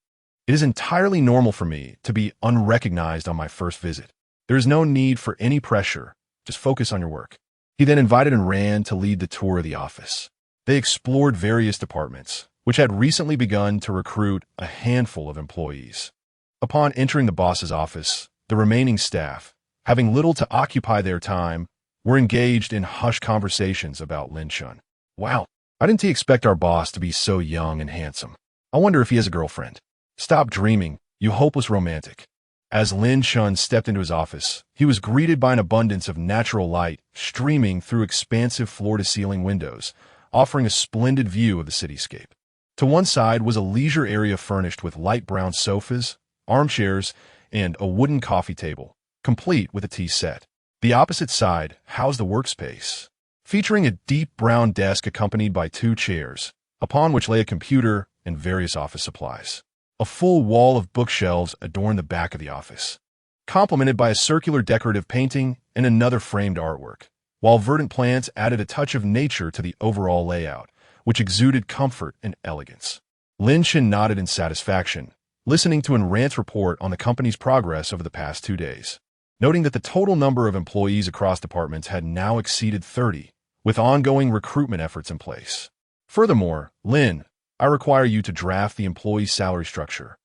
It is entirely normal for me to be unrecognized on my first visit. There is no need for any pressure. Just focus on your work." He then invited and ran to lead the tour of the office. They explored various departments, which had recently begun to recruit a handful of employees. Upon entering the boss's office, the remaining staff, having little to occupy their time, were engaged in hushed conversations about Lin Shun. "Wow, I didn't expect our boss to be so young and handsome. I wonder if he has a girlfriend." "Stop dreaming, you hopeless romantic." As Lin Shun stepped into his office, he was greeted by an abundance of natural light streaming through expansive floor-to-ceiling windows, offering a splendid view of the cityscape. To one side was a leisure area furnished with light brown sofas, armchairs, and a wooden coffee table, complete with a tea set. The opposite side housed the workspace, featuring a deep brown desk accompanied by 2 chairs, upon which lay a computer and various office supplies. A full wall of bookshelves adorned the back of the office, complemented by a circular decorative painting and another framed artwork, while verdant plants added a touch of nature to the overall layout, which exuded comfort and elegance. Lin Shun nodded in satisfaction, listening to Enrant's report on the company's progress over the past 2 days, noting that the total number of employees across departments had now exceeded 30, with ongoing recruitment efforts in place. Furthermore, "Lin, I require you to draft the employee salary structure.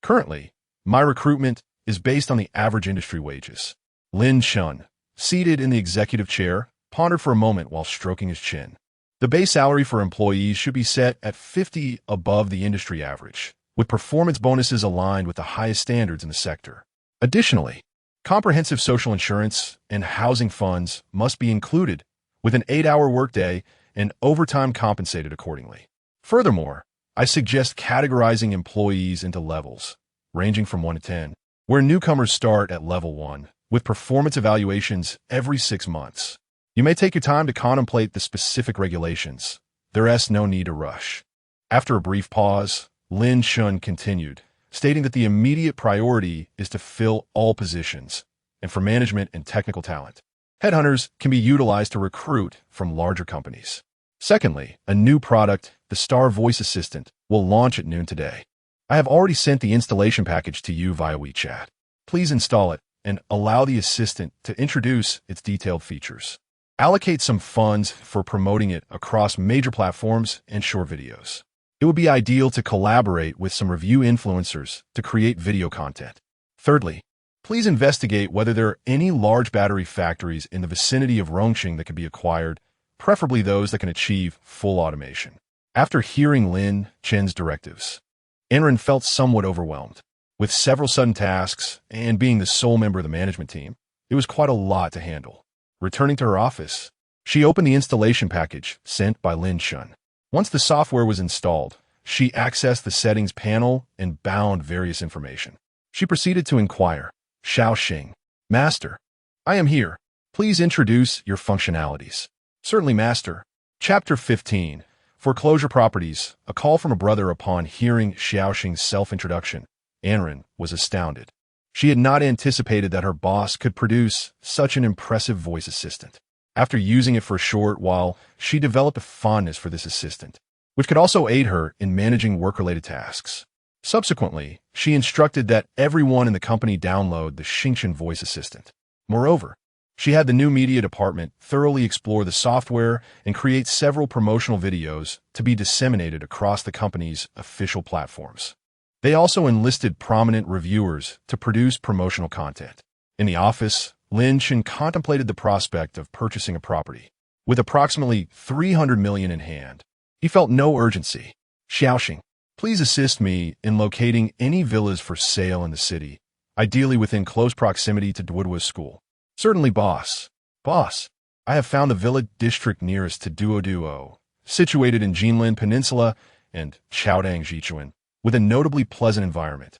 Currently, my recruitment is based on the average industry wages." Lin Shun, seated in the executive chair, pondered for a moment while stroking his chin. The base salary for employees should be set at 50 above the industry average, with performance bonuses aligned with the highest standards in the sector. Additionally, comprehensive social insurance and housing funds must be included, with an 8-hour workday and overtime compensated accordingly. Furthermore, I suggest categorizing employees into levels, ranging from 1 to 10, where newcomers start at level 1, with performance evaluations every 6 months. You may take your time to contemplate the specific regulations. There is no need to rush. After a brief pause, Lin Shun continued, stating that the immediate priority is to fill all positions, and for management and technical talent, headhunters can be utilized to recruit from larger companies. Secondly, a new product, the Star Voice Assistant, will launch at noon today. I have already sent the installation package to you via WeChat. Please install it and allow the assistant to introduce its detailed features. Allocate some funds for promoting it across major platforms and short videos. It would be ideal to collaborate with some review influencers to create video content. Thirdly, please investigate whether there are any large battery factories in the vicinity of Rongqing that could be acquired, preferably those that can achieve full automation. After hearing Lin Chen's directives, Enren felt somewhat overwhelmed. With several sudden tasks and being the sole member of the management team, it was quite a lot to handle. Returning to her office, she opened the installation package sent by Lin Shun. Once the software was installed, she accessed the settings panel and bound various information. She proceeded to inquire, "Xiaoxing, Master, I am here. Please introduce your functionalities." "Certainly, Master." Chapter 15. Foreclosure Properties. A call from a brother. Upon hearing Xiaoxing's self-introduction, Enren was astounded. She had not anticipated that her boss could produce such an impressive voice assistant. After using it for a short while, she developed a fondness for this assistant, which could also aid her in managing work-related tasks. Subsequently, she instructed that everyone in the company download the Xingchen voice assistant. Moreover, she had the new media department thoroughly explore the software and create several promotional videos to be disseminated across the company's official platforms. They also enlisted prominent reviewers to produce promotional content. In the office, Lin Shun contemplated the prospect of purchasing a property. With approximately 300 million in hand, he felt no urgency. "Xiaoxing, please assist me in locating any villas for sale in the city, ideally within close proximity to Duoduo's school." "Certainly, boss." "Boss, I have found the villa district nearest to Duoduo. situated in Jinlin Peninsula and Chaodang Jichuan, with a notably pleasant environment,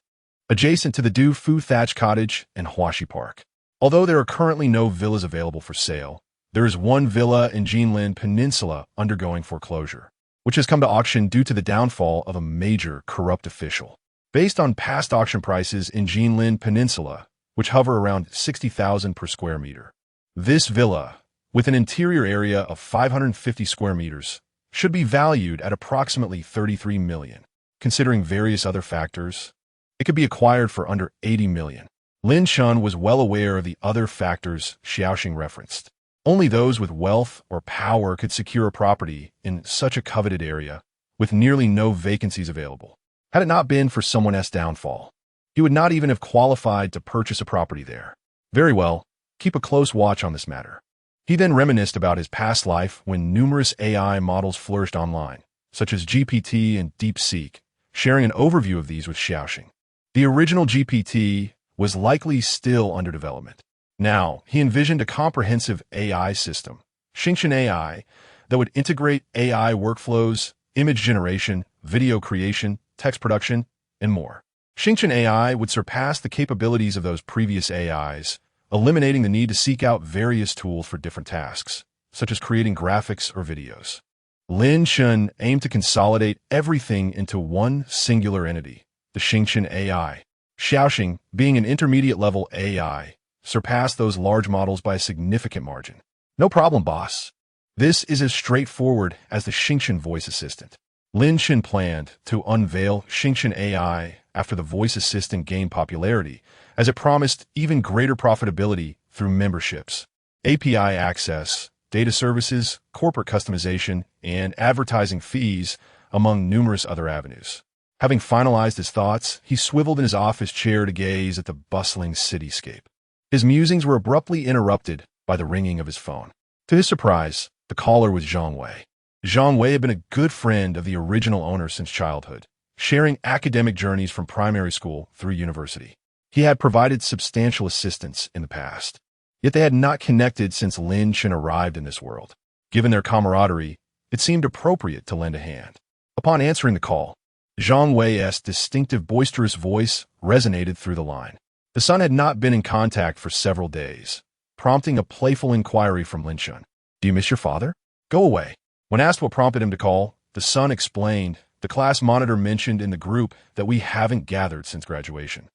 adjacent to the Du Fu Thatch Cottage and Huashi Park. Although there are currently no villas available for sale, there is one villa in Jinlin Peninsula undergoing foreclosure, which has come to auction due to the downfall of a major corrupt official. Based on past auction prices in Jinlin Peninsula, which hover around 60,000 per square meter, this villa, with an interior area of 550 square meters, should be valued at approximately 33 million. Considering various other factors, it could be acquired for under 80 million. Lin Chun was well aware of the other factors Xiaoxing referenced. Only those with wealth or power could secure a property in such a coveted area, with nearly no vacancies available. Had it not been for someone else's downfall, he would not even have qualified to purchase a property there. Very well, keep a close watch on this matter. He then reminisced about his past life when numerous AI models flourished online, such as GPT and DeepSeek, sharing an overview of these with Xiaoxing. The original GPT was likely still under development. Now, he envisioned a comprehensive AI system, Xingqian AI, that would integrate AI workflows, image generation, video creation, text production, and more. Xingqian AI would surpass the capabilities of those previous AIs, eliminating the need to seek out various tools for different tasks, such as creating graphics or videos. Lin Chun aimed to consolidate everything into one singular entity, the Xingqian AI. Xiaoxing, being an intermediate-level AI, surpassed those large models by a significant margin. No problem, boss. This is as straightforward as the Xingqian voice assistant. Lin Chun planned to unveil Xingqian AI after the voice assistant gained popularity, as it promised even greater profitability through memberships, API access, data services, corporate customization, and advertising fees, among numerous other avenues. Having finalized his thoughts, he swiveled in his office chair to gaze at the bustling cityscape. His musings were abruptly interrupted by the ringing of his phone. To his surprise, the caller was Zhang Wei. Zhang Wei had been a good friend of the original owner since childhood, sharing academic journeys from primary school through university. He had provided substantial assistance in the past, yet they had not connected since Lin Chun arrived in this world. Given their camaraderie, it seemed appropriate to lend a hand. Upon answering the call, Zhang Wei's distinctive boisterous voice resonated through the line. The son had not been in contact for several days, prompting a playful inquiry from Lin Chun. "Do you miss your father? Go away." When asked what prompted him to call, the son explained, "The class monitor mentioned in the group that we haven't gathered since graduation.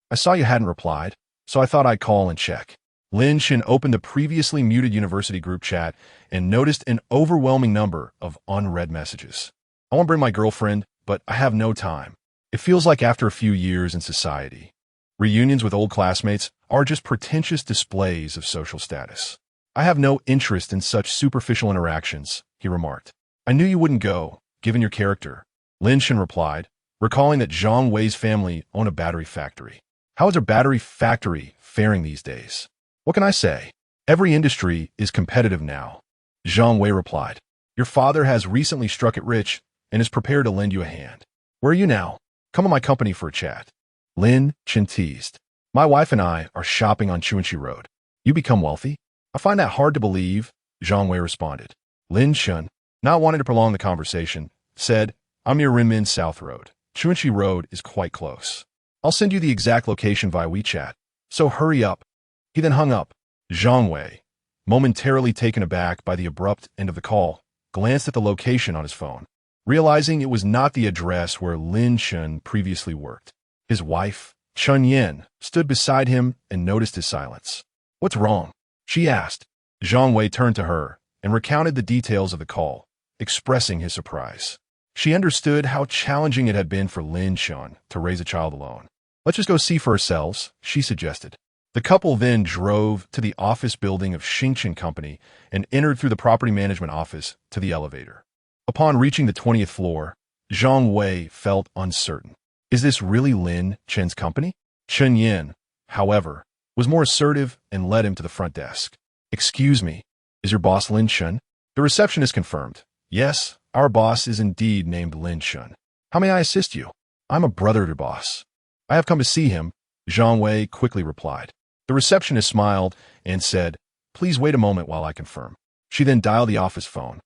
I saw you hadn't replied, so I thought I'd call and check." Lin Chun opened the previously muted university group chat and noticed an overwhelming number of unread messages. "I want to bring my girlfriend, but I have no time. It feels like after a few years in society, reunions with old classmates are just pretentious displays of social status. I have no interest in such superficial interactions," he remarked. "I knew you wouldn't go, given your character," Lin Chun replied, recalling that Zhang Wei's family owned a battery factory. How is their battery factory faring these days? "What can I say? Every industry is competitive now," Zhang Wei replied. "Your father has recently struck it rich and is prepared to lend you a hand. Where are you now? Come on my company for a chat." Lin Chun teased. "My wife and I are shopping on Chuanxi Road. You become wealthy?" "I find that hard to believe," Zhang Wei responded. Lin Chun, not wanting to prolong the conversation, said, "I'm near Renmin South Road. Chuanxi Road is quite close. I'll send you the exact location via WeChat, so hurry up." He then hung up. Zhang Wei, momentarily taken aback by the abrupt end of the call, glanced at the location on his phone, realizing it was not the address where Lin Chun previously worked. His wife, Chun Yin, stood beside him and noticed his silence. "What's wrong?" she asked. Zhang Wei turned to her and recounted the details of the call, expressing his surprise. She understood how challenging it had been for Lin Chun to raise a child alone. "Let's just go see for ourselves," she suggested. The couple then drove to the office building of Xingqian Company and entered through the property management office to the elevator. Upon reaching the 20th floor, Zhang Wei felt uncertain. Is this really Lin Chun's company? Chun Yin, however, was more assertive and led him to the front desk. "Excuse me, is your boss Lin Chun?" The receptionist confirmed. "Yes, our boss is indeed named Lin Chun. How may I assist you?" "I'm a brother of your boss. I have come to see him," Zhang Wei quickly replied. The receptionist smiled and said, "Please wait a moment while I confirm." She then dialed the office phone.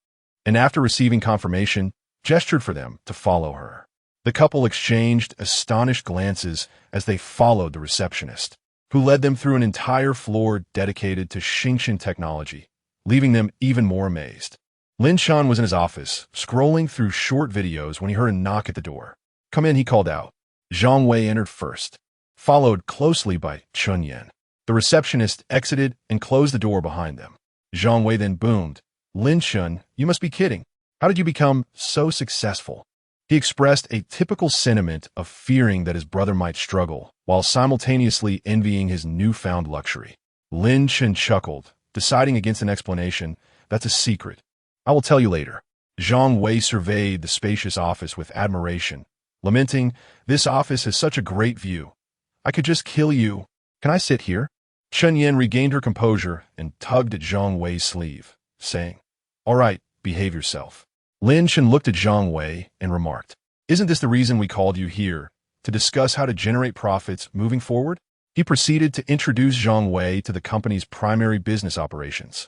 and after receiving confirmation, gestured for them to follow her. The couple exchanged astonished glances as they followed the receptionist, who led them through an entire floor dedicated to Xingqian technology, leaving them even more amazed. Lin Shan was in his office, scrolling through short videos when he heard a knock at the door. "Come in," he called out. Zhang Wei entered first, followed closely by Chun Yan. The receptionist exited and closed the door behind them. Zhang Wei then boomed, "Lin Shan, you must be kidding. How did you become so successful?" He expressed a typical sentiment of fearing that his brother might struggle, while simultaneously envying his newfound luxury. Lin Shan chuckled, deciding against an explanation. "That's a secret. I will tell you later." Zhang Wei surveyed the spacious office with admiration, lamenting, "This office has such a great view. I could just kill you. Can I sit here?" Chun Yan regained her composure and tugged at Zhang Wei's sleeve, saying, "All right, behave yourself." Lin Shan looked at Zhang Wei and remarked, "Isn't this the reason we called you here, to discuss how to generate profits moving forward?" He proceeded to introduce Zhang Wei to the company's primary business operations,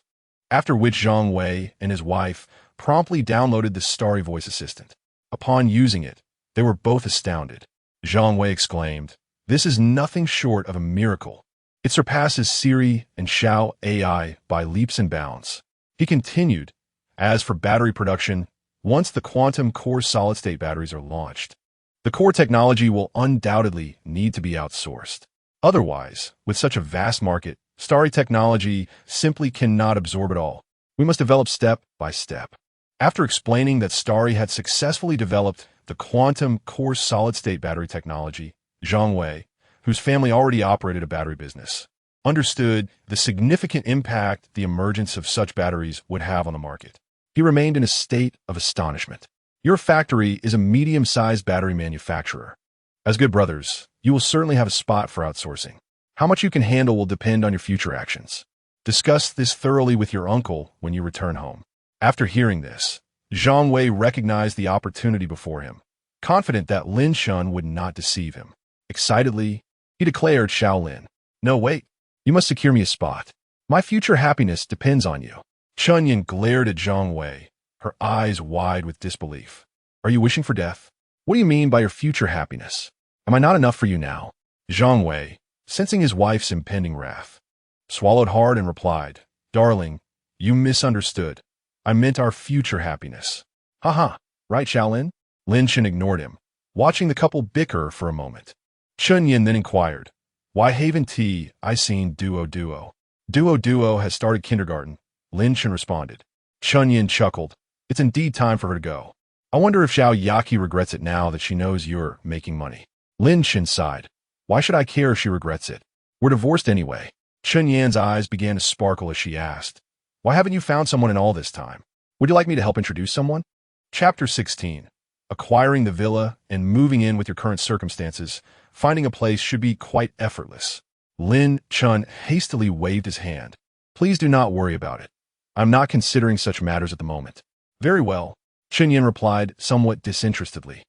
after which Zhang Wei and his wife promptly downloaded the Starry voice assistant. Upon using it, they were both astounded. Zhang Wei exclaimed, "This is nothing short of a miracle. It surpasses Siri and Xiao AI by leaps and bounds." He continued, "As for battery production, once the quantum core solid-state batteries are launched, the core technology will undoubtedly need to be outsourced. Otherwise, with such a vast market, Starry technology simply cannot absorb it all. We must develop step by step." After explaining that Starry had successfully developed the quantum core solid-state battery technology, Zhang Wei, whose family already operated a battery business, understood the significant impact the emergence of such batteries would have on the market. He remained in a state of astonishment. "Your factory is a medium-sized battery manufacturer. As good brothers, you will certainly have a spot for outsourcing. How much you can handle will depend on your future actions. Discuss this thoroughly with your uncle when you return home." After hearing this, Zhang Wei recognized the opportunity before him, confident that Lin Shan would not deceive him. Excitedly, he declared Shaolin, "No, wait. You must secure me a spot. My future happiness depends on you." Chun Yan glared at Zhang Wei, her eyes wide with disbelief. "Are you wishing for death? What do you mean by your future happiness? Am I not enough for you now?" Zhang Wei, sensing his wife's impending wrath, swallowed hard and replied, "Darling, you misunderstood. I meant our future happiness." "Haha, right, Shaolin?" Lin Shan ignored him, watching the couple bicker for a moment. Chun Yan then inquired, "Why Haven T, I seen Duo Duo." "Duo Duo has started kindergarten," Lin Shan responded. Chun Yan chuckled. "It's indeed time for her to go. I wonder if Xiao Yaqi regrets it now that she knows you're making money." Lin Shan sighed. "Why should I care if she regrets it? We're divorced anyway." Chun Yan's eyes began to sparkle as she asked, "Why haven't you found someone in all this time? Would you like me to help introduce someone?" Chapter 16. Acquiring the villa and moving in with your current circumstances, finding a place should be quite effortless. Lin Chun hastily waved his hand. "Please do not worry about it. I'm not considering such matters at the moment." "Very well," Chun Yan replied somewhat disinterestedly.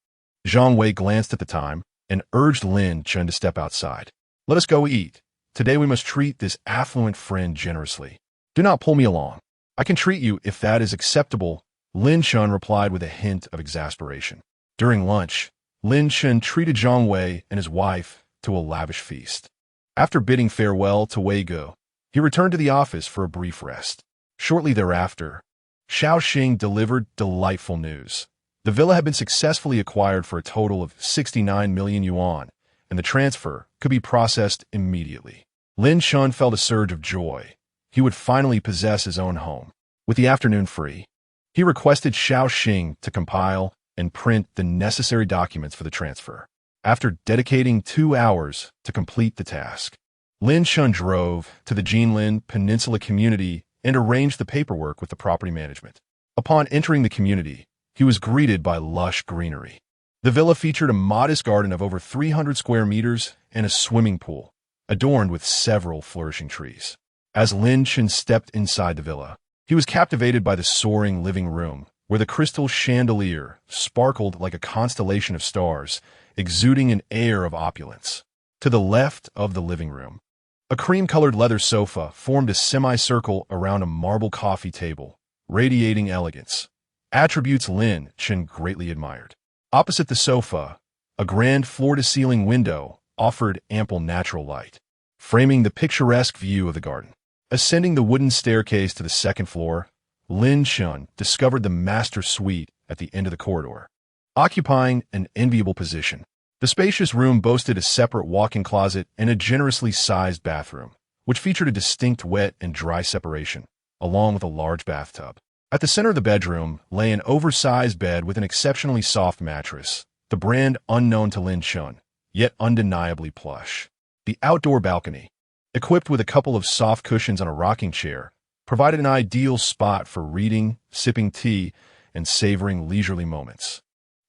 Zhang Wei glanced at the time and urged Lin Chun to step outside. "Let us go eat. Today we must treat this affluent friend generously. Do not pull me along. I can treat you if that is acceptable," Lin Chun replied with a hint of exasperation. During lunch, Lin Chun treated Zhang Wei and his wife to a lavish feast. After bidding farewell to Wei Ge, he returned to the office for a brief rest. Shortly thereafter, Xiao Xing delivered delightful news. The villa had been successfully acquired for a total of 69 million yuan, and the transfer could be processed immediately. Lin Chun felt a surge of joy. He would finally possess his own home. With the afternoon free, he requested Xiao Xing to compile and print the necessary documents for the transfer. After dedicating 2 hours to complete the task, Lin Chun drove to the Jinlin Peninsula community and arranged the paperwork with the property management. Upon entering the community, he was greeted by lush greenery. The villa featured a modest garden of over 300 square meters and a swimming pool, adorned with several flourishing trees. As Lin Chun stepped inside the villa, he was captivated by the soaring living room, where the crystal chandelier sparkled like a constellation of stars, exuding an air of opulence. To the left of the living room, a cream-colored leather sofa formed a semicircle around a marble coffee table, radiating elegance. attributes Lin Chen greatly admired. Opposite the sofa, a grand floor-to-ceiling window offered ample natural light, framing the picturesque view of the garden. Ascending the wooden staircase to the second floor, Lin Chen discovered the master suite at the end of the corridor, occupying an enviable position. The spacious room boasted a separate walk-in closet and a generously sized bathroom, which featured a distinct wet and dry separation, along with a large bathtub. At the center of the bedroom lay an oversized bed with an exceptionally soft mattress, the brand unknown to Lin Chen, yet undeniably plush. The outdoor balcony, equipped with a couple of soft cushions on a rocking chair, provided an ideal spot for reading, sipping tea, and savoring leisurely moments.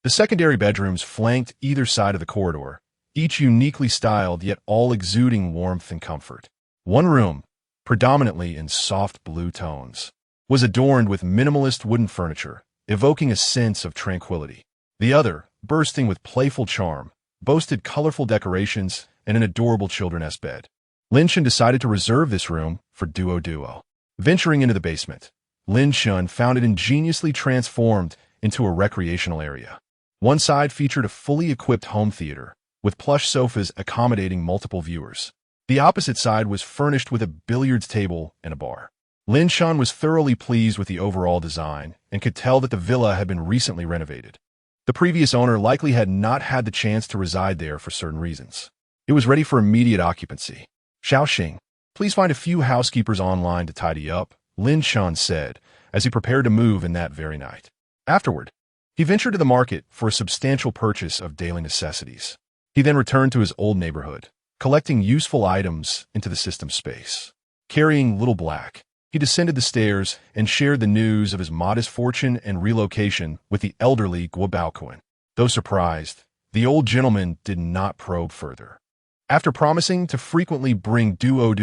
The secondary bedrooms flanked either side of the corridor, each uniquely styled yet all exuding warmth and comfort. One room, predominantly in soft blue tones, was adorned with minimalist wooden furniture, evoking a sense of tranquility. The other, bursting with playful charm, boasted colorful decorations and an adorable children's bed. Lin Chen decided to reserve this room for Duo. Venturing into the basement, Lin Chen found it ingeniously transformed into a recreational area. One side featured a fully equipped home theater, with plush sofas accommodating multiple viewers. The opposite side was furnished with a billiards table and a bar. Lin Chen was thoroughly pleased with the overall design and could tell that the villa had been recently renovated. The previous owner likely had not had the chance to reside there for certain reasons. It was ready for immediate occupancy. Xiaoxing, please find a few housekeepers online to tidy up, Lin Chen said, as he prepared to move in that very night. Afterward, he ventured to the market for a substantial purchase of daily necessities. He then returned to his old neighborhood, collecting useful items into the system space. Carrying Little Black, he descended the stairs and shared the news of his modest fortune and relocation with the elderly Guo Baoquan. Though surprised, the old gentleman did not probe further. After promising to frequently bring Duo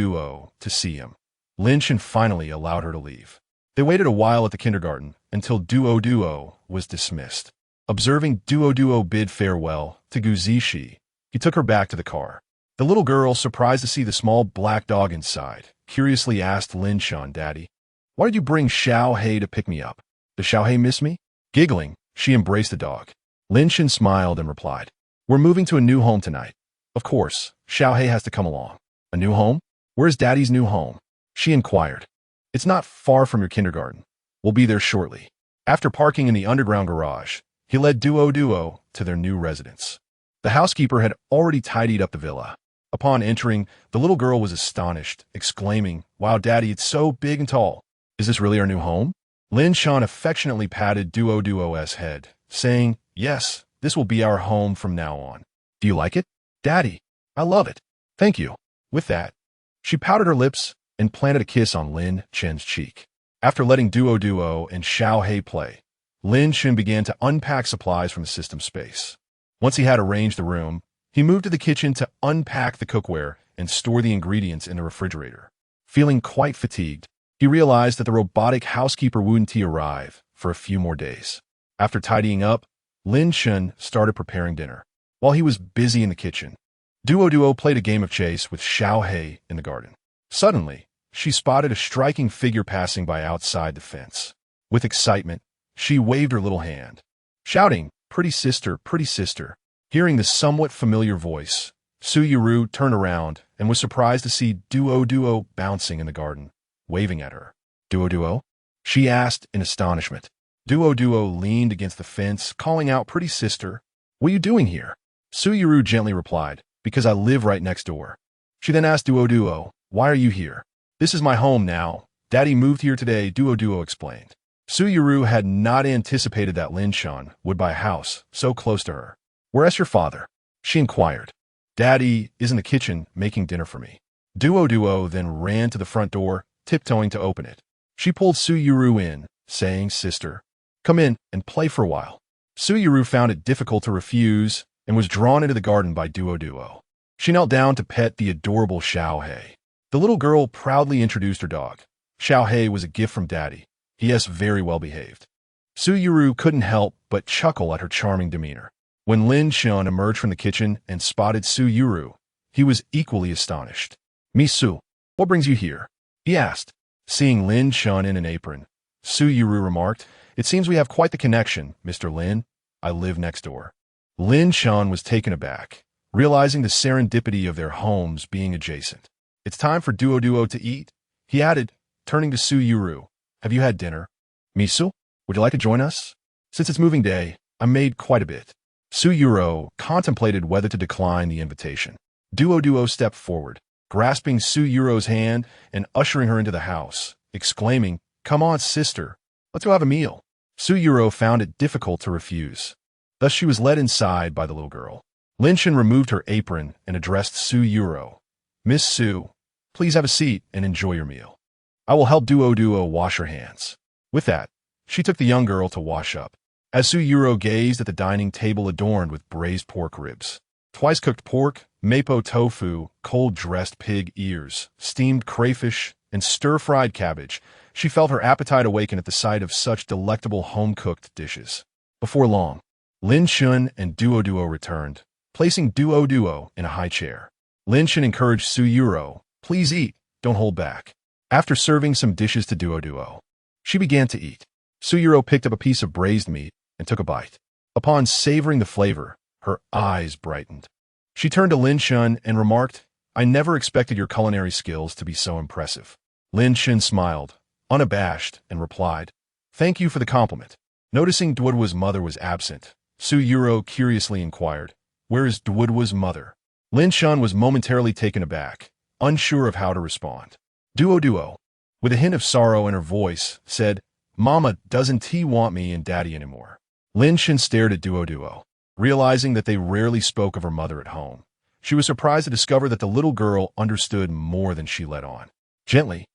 to see him, Lin Chen finally allowed her to leave. They waited a while at the kindergarten until Duo was dismissed. Observing Duo bid farewell to Gu Zishi, he took her back to the car. The little girl, surprised to see the small black dog inside, curiously asked Lin Chen, "Daddy, why did you bring Xiaohei to pick me up? Does Xiaohei miss me?" Giggling, she embraced the dog. Lin Chen smiled and replied, "We're moving to a new home tonight. Of course, Xiaohei has to come along." "A new home? Where's Daddy's new home?" she inquired. "It's not far from your kindergarten. We'll be there shortly." After parking in the underground garage, he led Duo to their new residence. The housekeeper had already tidied up the villa. Upon entering, the little girl was astonished, exclaiming, "Wow, Daddy, it's so big and tall. Is this really our new home?" Lin Chen affectionately patted Duo's head, saying, "Yes, this will be our home from now on. Do you like it?" "Daddy, I love it. Thank you." With that, she pouted her lips and planted a kiss on Lin Chen's cheek. After letting Duo and Xiaohei play, Lin Chen began to unpack supplies from the system space. Once he had arranged the room, he moved to the kitchen to unpack the cookware and store the ingredients in the refrigerator. Feeling quite fatigued, he realized that the robotic housekeeper wouldn't arrive for a few more days. After tidying up, Lin Chen started preparing dinner. While he was busy in the kitchen, Duo played a game of chase with Xiaohei in the garden. Suddenly, she spotted a striking figure passing by outside the fence. With excitement, she waved her little hand, shouting, pretty sister, pretty sister." Hearing the somewhat familiar voice, Su Yuru turned around and was surprised to see Duo bouncing in the garden, waving at her. Duo? She asked in astonishment. Duo leaned against the fence, calling out, "Pretty sister, what are you doing here?" Su Yuru gently replied, "Because I live right next door." She then asked Duo, "Why are you here?" "This is my home now. Daddy moved here today," Duo explained. Su Yuru had not anticipated that Lin Chen would buy a house so close to her. "Where's your father?" she inquired. "Daddy is in the kitchen making dinner for me." Duo then ran to the front door, tiptoeing to open it. She pulled Su Yuru in, saying, "Sister, come in and play for a while." Su Yuru found it difficult to refuse and was drawn into the garden by Duo. She knelt down to pet the adorable Xiaohei. The little girl proudly introduced her dog. Xiaohei was a gift from Daddy. He is very well behaved. Su Yuru couldn't help but chuckle at her charming demeanor. When Lin Chen emerged from the kitchen and spotted Su Yuru, he was equally astonished. "Miss Su, what brings you here?" he asked. Seeing Lin Chen in an apron, Su Yuru remarked, It seems we have quite the connection, Mr. Lin. I live next door. Lin Shun was taken aback, realizing the serendipity of their homes being adjacent. It's time for Duo to eat, he added, turning to Su Yuru. Have you had dinner? Misu, would you like to join us? Since it's moving day, I made quite a bit. Su Yuru contemplated whether to decline the invitation. Duo stepped forward, grasping Su Yuru's hand and ushering her into the house, exclaiming, "Come on, sister, let's go have a meal." Su Yuru found it difficult to refuse. Thus she was led inside by the little girl. Lin Shen removed her apron and addressed Su Yuru. "Miss Su, please have a seat and enjoy your meal. I will help Duo wash her hands." With that, she took the young girl to wash up. As Su Yuru gazed at the dining table adorned with braised pork ribs, twice-cooked pork, mapo tofu, cold-dressed pig ears, steamed crayfish, and stir-fried cabbage, she felt her appetite awaken at the sight of such delectable home-cooked dishes. Before long, Lin Shun and Duo returned, placing Duo in a high chair. Lin Shun encouraged Su Yuru, "Please eat, don't hold back." After serving some dishes to Duo, she began to eat. Su Yuru picked up a piece of braised meat and took a bite. Upon savoring the flavor, her eyes brightened. She turned to Lin Shun and remarked, "I never expected your culinary skills to be so impressive." Lin Shun smiled, unabashed, and replied, "Thank you for the compliment." Noticing Duoduo's mother was absent, Su Yuru curiously inquired, "Where is Duoduo's mother?" Lin Shun was momentarily taken aback, unsure of how to respond. Duo, with a hint of sorrow in her voice, said, "Mama doesn't he want me and Daddy anymore." Lin Shun stared at Duo. Realizing that they rarely spoke of her mother at home, she was surprised to discover that the little girl understood more than she let on. Gently,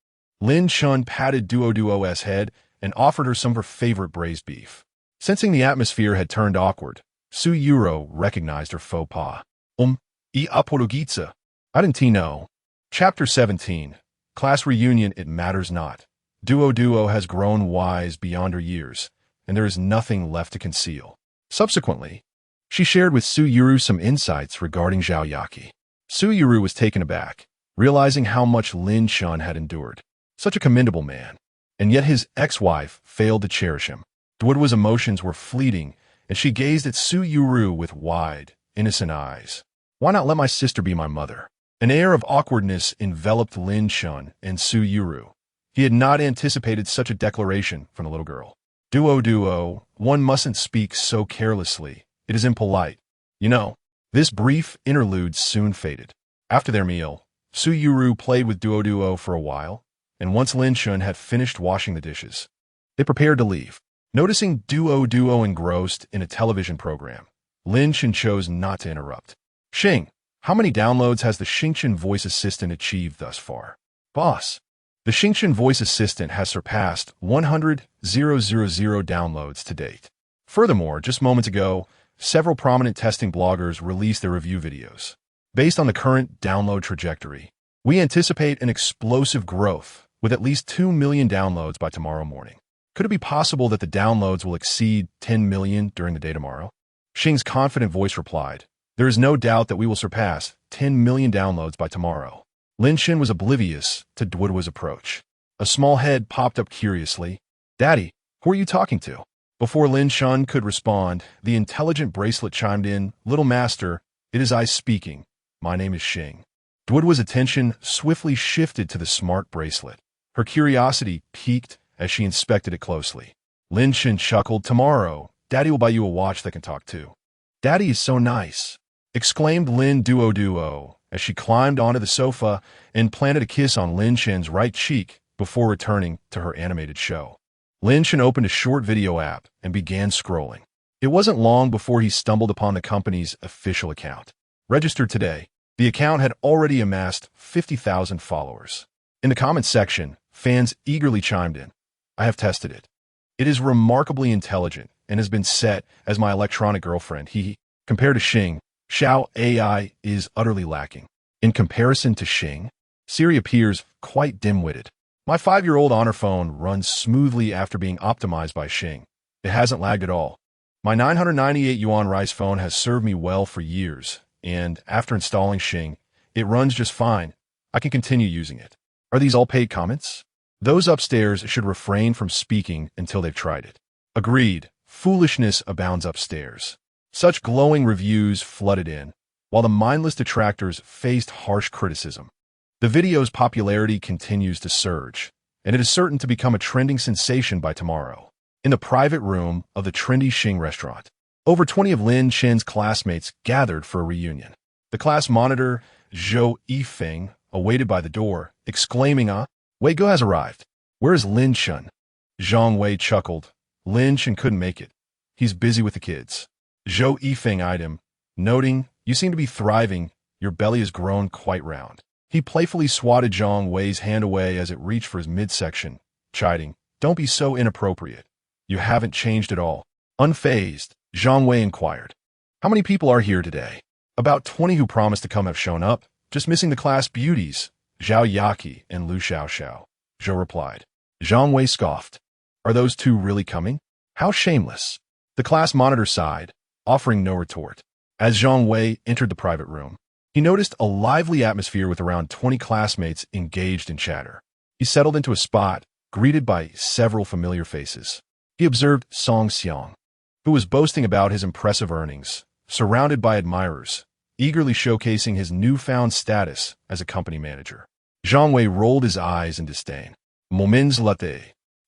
Lin Shun patted Duo's head and offered her some of her favorite braised beef. Sensing the atmosphere had turned awkward, Su Yuru recognized her faux pas. I apologizza. I didn't know. Chapter 17. Class Reunion. It matters not. Duo has grown wise beyond her years, and there is nothing left to conceal. Subsequently, she shared with Su Yuru some insights regarding Zhaoyaki. Su Yuru was taken aback, realizing how much Lin Shun had endured. Such a commendable man, and yet his ex-wife failed to cherish him. Duoduo's emotions were fleeting, and she gazed at Su Yuru with wide, innocent eyes. "Why not let my sister be my mother?" An air of awkwardness enveloped Lin Shun and Su Yuru. He had not anticipated such a declaration from the little girl. Duo, one mustn't speak so carelessly. It is impolite. You know." This brief interlude soon faded. After their meal, Su Yuru played with Duo for a while, and once Lin Shun had finished washing the dishes, they prepared to leave. Noticing Duo engrossed in a television program, Lin Shun chose not to interrupt. "Xing, how many downloads has the Xingchen voice assistant achieved thus far?" "Boss, the Xingchen voice assistant has surpassed 100,000 downloads to date. Furthermore, just moments ago, several prominent testing bloggers released their review videos. Based on the current download trajectory, we anticipate an explosive growth with at least 2 million downloads by tomorrow morning. Could it be possible that the downloads will exceed 10 million during the day tomorrow?" Xing's confident voice replied, "There is no doubt that we will surpass 10 million downloads by tomorrow." Lin Shen was oblivious to Duoduo's approach. A small head popped up curiously. "Daddy, who are you talking to?" Before Lin Shen could respond, the intelligent bracelet chimed in, "Little master, it is I speaking. My name is Xing." Duoduo's attention swiftly shifted to the smart bracelet. Her curiosity piqued as she inspected it closely. Lin Shen chuckled, "Tomorrow, Daddy will buy you a watch that can talk too." "Daddy is so nice," exclaimed Lin Duo as she climbed onto the sofa and planted a kiss on Lin Shen's right cheek before returning to her animated show. Lin Shen opened a short video app and began scrolling. It wasn't long before he stumbled upon the company's official account. Registered today, the account had already amassed 50,000 followers. In the comments section, fans eagerly chimed in. "I have tested it. It is remarkably intelligent and has been set as my electronic girlfriend. Compared to Xing, Xiao AI is utterly lacking. In comparison to Xing, Siri appears quite dim-witted. My 5-year-old honor phone runs smoothly after being optimized by Xing. It hasn't lagged at all. My 998 yuan rice phone has served me well for years, and after installing Xing, it runs just fine. I can continue using it." Are these all paid comments? Those upstairs should refrain from speaking until they've tried it. Agreed. Foolishness abounds upstairs. Such glowing reviews flooded in, while the mindless detractors faced harsh criticism. The video's popularity continues to surge, and it is certain to become a trending sensation by tomorrow. In the private room of the trendy Xing restaurant, over 20 of Lin Chen's classmates gathered for a reunion. The class monitor, Zhou Yifeng, awaited by the door, exclaiming, Wei Ge has arrived. Where is Lin Chen? Zhang Wei chuckled. Lin Chen couldn't make it. He's busy with the kids. Zhou Yifeng eyed him, noting, you seem to be thriving. Your belly has grown quite round. He playfully swatted Zhang Wei's hand away as it reached for his midsection, chiding, don't be so inappropriate. You haven't changed at all. Unfazed, Zhang Wei inquired, how many people are here today? About 20 who promised to come have shown up, just missing the class beauties, Zhao Yaqi and Lu Xiaoxiao. Zhou replied. Zhang Wei scoffed. Are those two really coming? How shameless. The class monitor sighed, offering no retort. As Zhang Wei entered the private room, he noticed a lively atmosphere with around 20 classmates engaged in chatter. He settled into a spot, greeted by several familiar faces. He observed Song Xiang, who was boasting about his impressive earnings, surrounded by admirers, eagerly showcasing his newfound status as a company manager. Zhang Wei rolled his eyes in disdain. Moments later,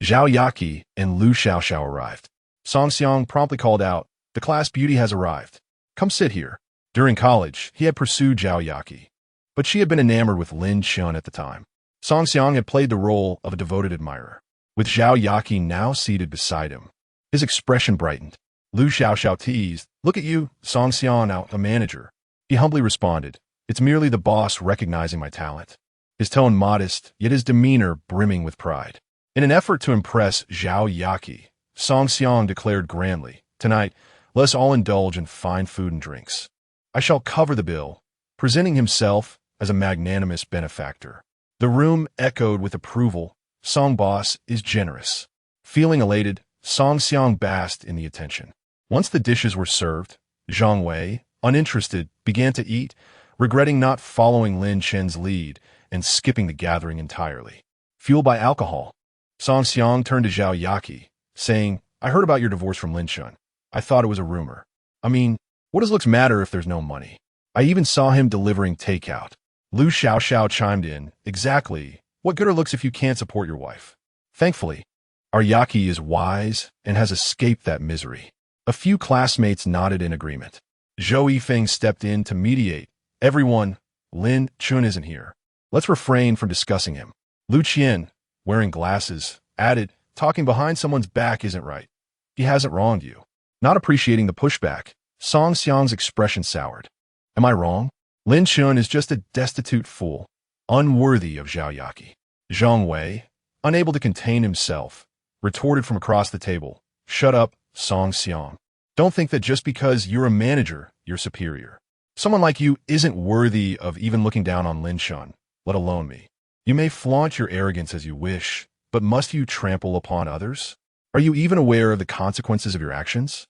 Zhao Yaqi and Lu Xiaoxiao arrived. Song Xiang promptly called out, the class beauty has arrived. Come sit here. During college, he had pursued Zhao Yaqi, but she had been enamored with Lin Chen at the time. Song Xiang had played the role of a devoted admirer. With Zhao Yaqi now seated beside him, his expression brightened. Lu Xiaoxiao teased, look at you, Song Xiang, now a manager. He humbly responded, it's merely the boss recognizing my talent. His tone modest, yet his demeanor brimming with pride. In an effort to impress Zhao Yaqi, Song Xiang declared grandly, tonight, let us all indulge in fine food and drinks. I shall cover the bill, presenting himself as a magnanimous benefactor. The room echoed with approval. Song boss is generous. Feeling elated, Song Xiang basked in the attention. Once the dishes were served, Zhang Wei, uninterested, began to eat, regretting not following Lin Chen's lead and skipping the gathering entirely. Fueled by alcohol, Song Xiang turned to Zhao Yaqi, saying, I heard about your divorce from Lin Chen. I thought it was a rumor. I mean, what does looks matter if there's no money? I even saw him delivering takeout. Lu Xiaoxiao chimed in, exactly. What good are looks if you can't support your wife? Thankfully, our Yaqi is wise and has escaped that misery. A few classmates nodded in agreement. Zhou Yifeng stepped in to mediate. Everyone, Lin Chen isn't here. Let's refrain from discussing him. Lu Qian, wearing glasses, added, talking behind someone's back isn't right. He hasn't wronged you. Not appreciating the pushback, Song Xiang's expression soured. Am I wrong? Lin Chen is just a destitute fool, unworthy of Zhao Yaqi. Zhang Wei, unable to contain himself, retorted from across the table, shut up, Song Xiang. Don't think that just because you're a manager, you're superior. Someone like you isn't worthy of even looking down on Lin Chen, let alone me. You may flaunt your arrogance as you wish, but must you trample upon others? Are you even aware of the consequences of your actions?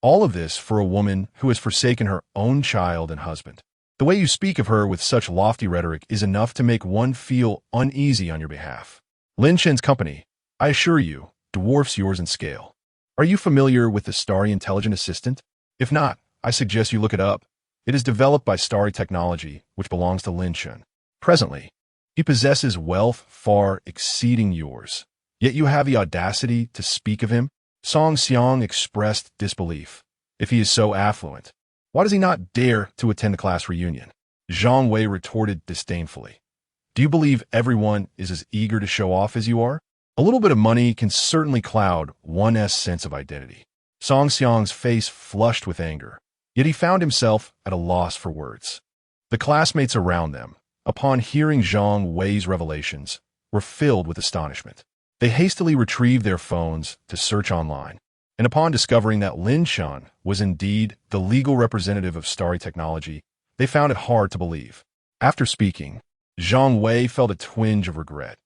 All of this for a woman who has forsaken her own child and husband. The way you speak of her with such lofty rhetoric is enough to make one feel uneasy on your behalf. Lin Chen's company, I assure you, dwarfs yours in scale. Are you familiar with the Starry Intelligent Assistant? If not, I suggest you look it up. It is developed by Starry Technology, which belongs to Lin Chen. Presently, he possesses wealth far exceeding yours. Yet you have the audacity to speak of him? Song Xiang expressed disbelief. If he is so affluent, why does he not dare to attend the class reunion? Zhang Wei retorted disdainfully. Do you believe everyone is as eager to show off as you are? A little bit of money can certainly cloud one's sense of identity. Song Xiang's face flushed with anger, yet he found himself at a loss for words. The classmates around them, upon hearing Zhang Wei's revelations, were filled with astonishment. They hastily retrieved their phones to search online, and upon discovering that Lin Chen was indeed the legal representative of Starry Technology, they found it hard to believe. After speaking, Zhang Wei felt a twinge of regret.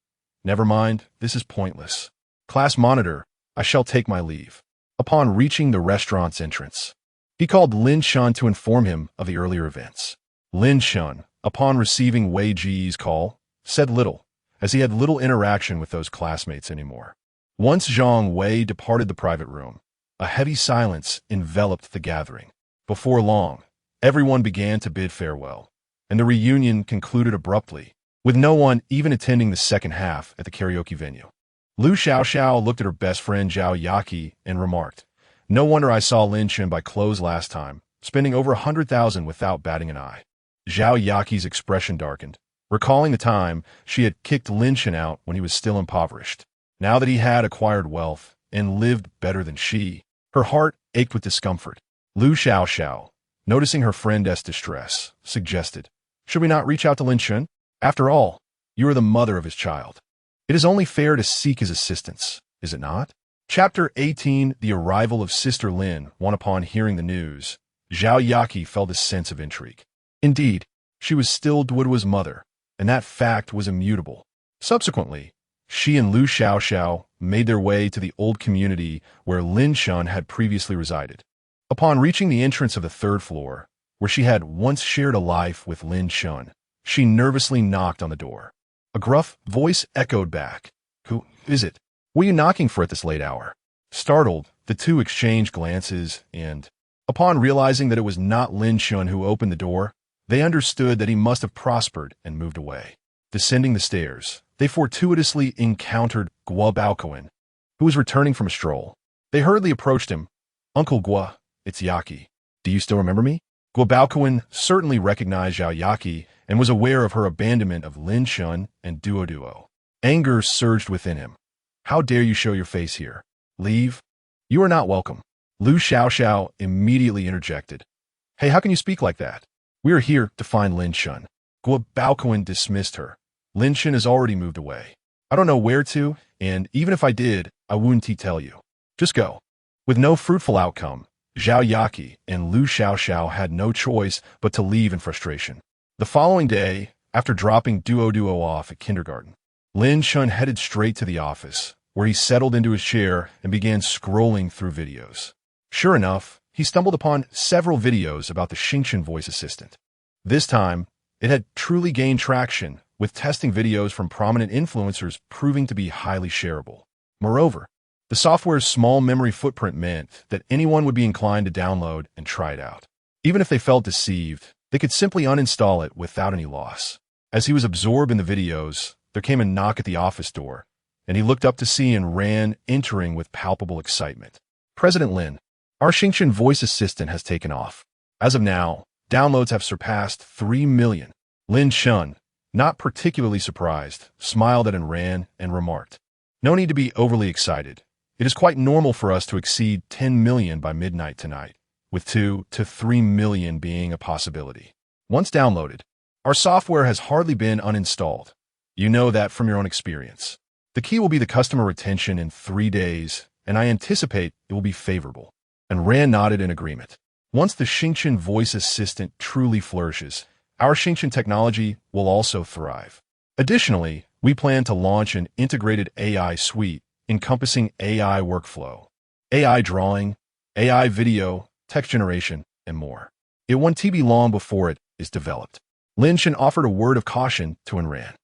Never mind, this is pointless. Class monitor, I shall take my leave. Upon reaching the restaurant's entrance, he called Lin Chen to inform him of the earlier events. Lin Chen, upon receiving Wei Ji's call, said little, as he had little interaction with those classmates anymore. Once Zhang Wei departed the private room, a heavy silence enveloped the gathering. Before long, everyone began to bid farewell, and the reunion concluded abruptly, with no one even attending the second half at the karaoke venue. Lu Xiaoxiao looked at her best friend Zhao Yaqi and remarked, "No wonder I saw Lin Chen buy clothes last time, spending over 100,000 without batting an eye." Zhao Yaqi's expression darkened, recalling the time she had kicked Lin Chen out when he was still impoverished. Now that he had acquired wealth and lived better than she, her heart ached with discomfort. Lu Xiaoxiao, noticing her friend's distress, suggested, "Should we not reach out to Lin Chen? After all, you are the mother of his child. It is only fair to seek his assistance, is it not?" Chapter 18, The Arrival of Sister Lin. Upon hearing the news, Zhao Yaqi felt a sense of intrigue. Indeed, she was still Duoduo's mother, and that fact was immutable. Subsequently, she and Lu Xiaoxiao made their way to the old community where Lin Chen had previously resided. Upon reaching the entrance of the third floor, where she had once shared a life with Lin Chen, she nervously knocked on the door. A gruff voice echoed back, "Who is it? What are you knocking for at this late hour?" Startled, the two exchanged glances and, upon realizing that it was not Lin Chen who opened the door, they understood that he must have prospered and moved away. Descending the stairs, they fortuitously encountered Guo Baocowen, who was returning from a stroll. They hurriedly approached him. "Uncle Guo, it's Yaqi. Do you still remember me?" Guo Baocowen certainly recognized Zhao Yaqi and was aware of her abandonment of Lin Chen and Duo. Anger surged within him. "How dare you show your face here? Leave. You are not welcome." Lu Xiaoxiao immediately interjected. "Hey, how can you speak like that? We are here to find Lin Chen." Guo Baocowen dismissed her. "Lin Chen has already moved away. I don't know where to, and even if I did, I wouldn't tell you. Just go." With no fruitful outcome, Zhao Yaqi and Lu Xiaoxiao had no choice but to leave in frustration. The following day, after dropping Duo off at kindergarten, Lin Chen headed straight to the office, where he settled into his chair and began scrolling through videos. Sure enough, he stumbled upon several videos about the Xingchen voice assistant. This time, it had truly gained traction, with testing videos from prominent influencers proving to be highly shareable. Moreover, the software's small memory footprint meant that anyone would be inclined to download and try it out. Even if they felt deceived, they could simply uninstall it without any loss. As he was absorbed in the videos, there came a knock at the office door, and he looked up to see and ran, entering with palpable excitement. "President Lin, our Xingchen voice assistant has taken off. As of now, downloads have surpassed 3 million. Lin Chen, not particularly surprised, smiled at Ran and remarked, "No need to be overly excited. It is quite normal for us to exceed 10 million by midnight tonight, with 2 to 3 million being a possibility. Once downloaded, our software has hardly been uninstalled. You know that from your own experience. The key will be the customer retention in 3 days, and I anticipate it will be favorable." And Ran nodded in agreement. Once the Xingchen voice assistant truly flourishes, our Xingchen technology will also thrive. Additionally, we plan to launch an integrated AI suite encompassing AI workflow, AI drawing, AI video, text generation, and more. It won't be long before it is developed. Lin Chen offered a word of caution to Ran.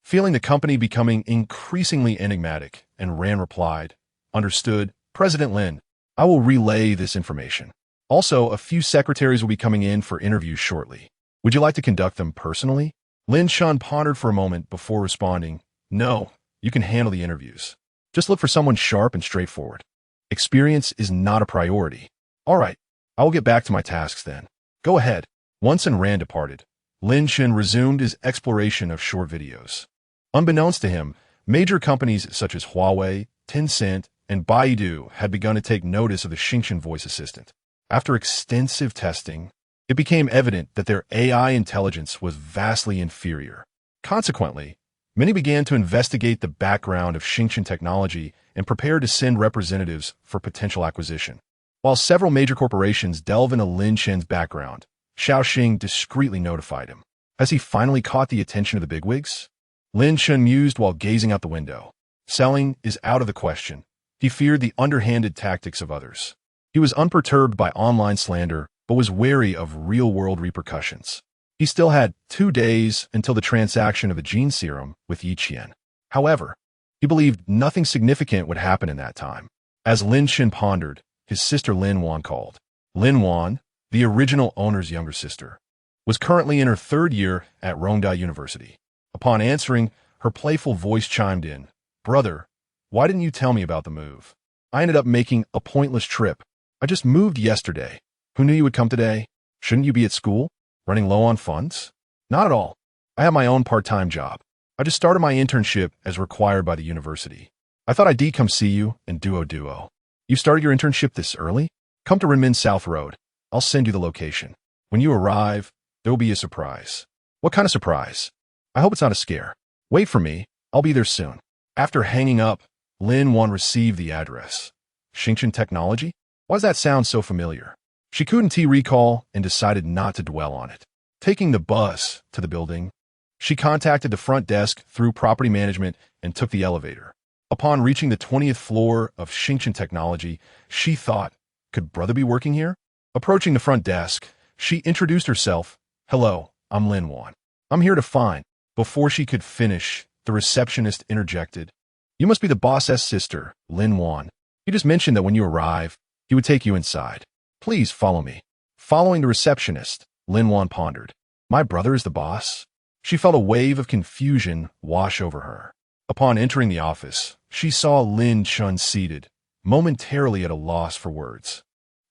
Feeling the company becoming increasingly enigmatic, Ran replied, "Understood, President Lin. I will relay this information. Also, a few secretaries will be coming in for interviews shortly. Would you like to conduct them personally?" Lin Chen pondered for a moment before responding, "No, you can handle the interviews. Just look for someone sharp and straightforward. Experience is not a priority." "All right, I will get back to my tasks then. Go ahead." Once Ran departed, Lin Chen resumed his exploration of short videos. Unbeknownst to him, major companies such as Huawei, Tencent, and Baidu had begun to take notice of the Xingchen voice assistant. After extensive testing, it became evident that their AI intelligence was vastly inferior. Consequently, many began to investigate the background of Xingchen technology and prepare to send representatives for potential acquisition. While several major corporations delve into Lin Chen's background, Xiaoxing discreetly notified him. Has he finally caught the attention of the bigwigs? Lin Chen mused while gazing out the window. Selling is out of the question. He feared the underhanded tactics of others. He was unperturbed by online slander, but was wary of real-world repercussions. He still had 2 days until the transaction of the gene serum with Yi Qian. However, He believed nothing significant would happen in that time. As Lin Shin pondered, his sister Lin Wan called. Lin Wan, the original owner's younger sister, was currently in her third year at Rongda University. Upon answering, her playful voice chimed in. Brother, why didn't you tell me about the move? I ended up making a pointless trip. I just moved yesterday. Who knew you would come today? Shouldn't you be at school? Running low on funds? Not at all. I have my own part-time job. I just started my internship as required by the university. I thought I'd come see you and duo. You started your internship this early? Come to Renmin South Road. I'll send you the location. When you arrive, there will be a surprise. What kind of surprise? I hope it's not a scare. Wait for me. I'll be there soon. After hanging up, Lin Wan received the address. Xingchen Technology? Why does that sound so familiar? She couldn't recall and decided not to dwell on it. Taking the bus to the building, she contacted the front desk through property management and took the elevator. Upon reaching the 20th floor of Xingchen Technology, she thought, could brother be working here? Approaching the front desk, she introduced herself. Hello, I'm Lin Wan. I'm here to find. Before she could finish, the receptionist interjected. You must be the boss's sister, Lin Wan. He just mentioned that when you arrive, he would take you inside. Please follow me. Following the receptionist, Lin Wan pondered. My brother is the boss? She felt a wave of confusion wash over her. Upon entering the office, she saw Lin Chun seated, momentarily at a loss for words.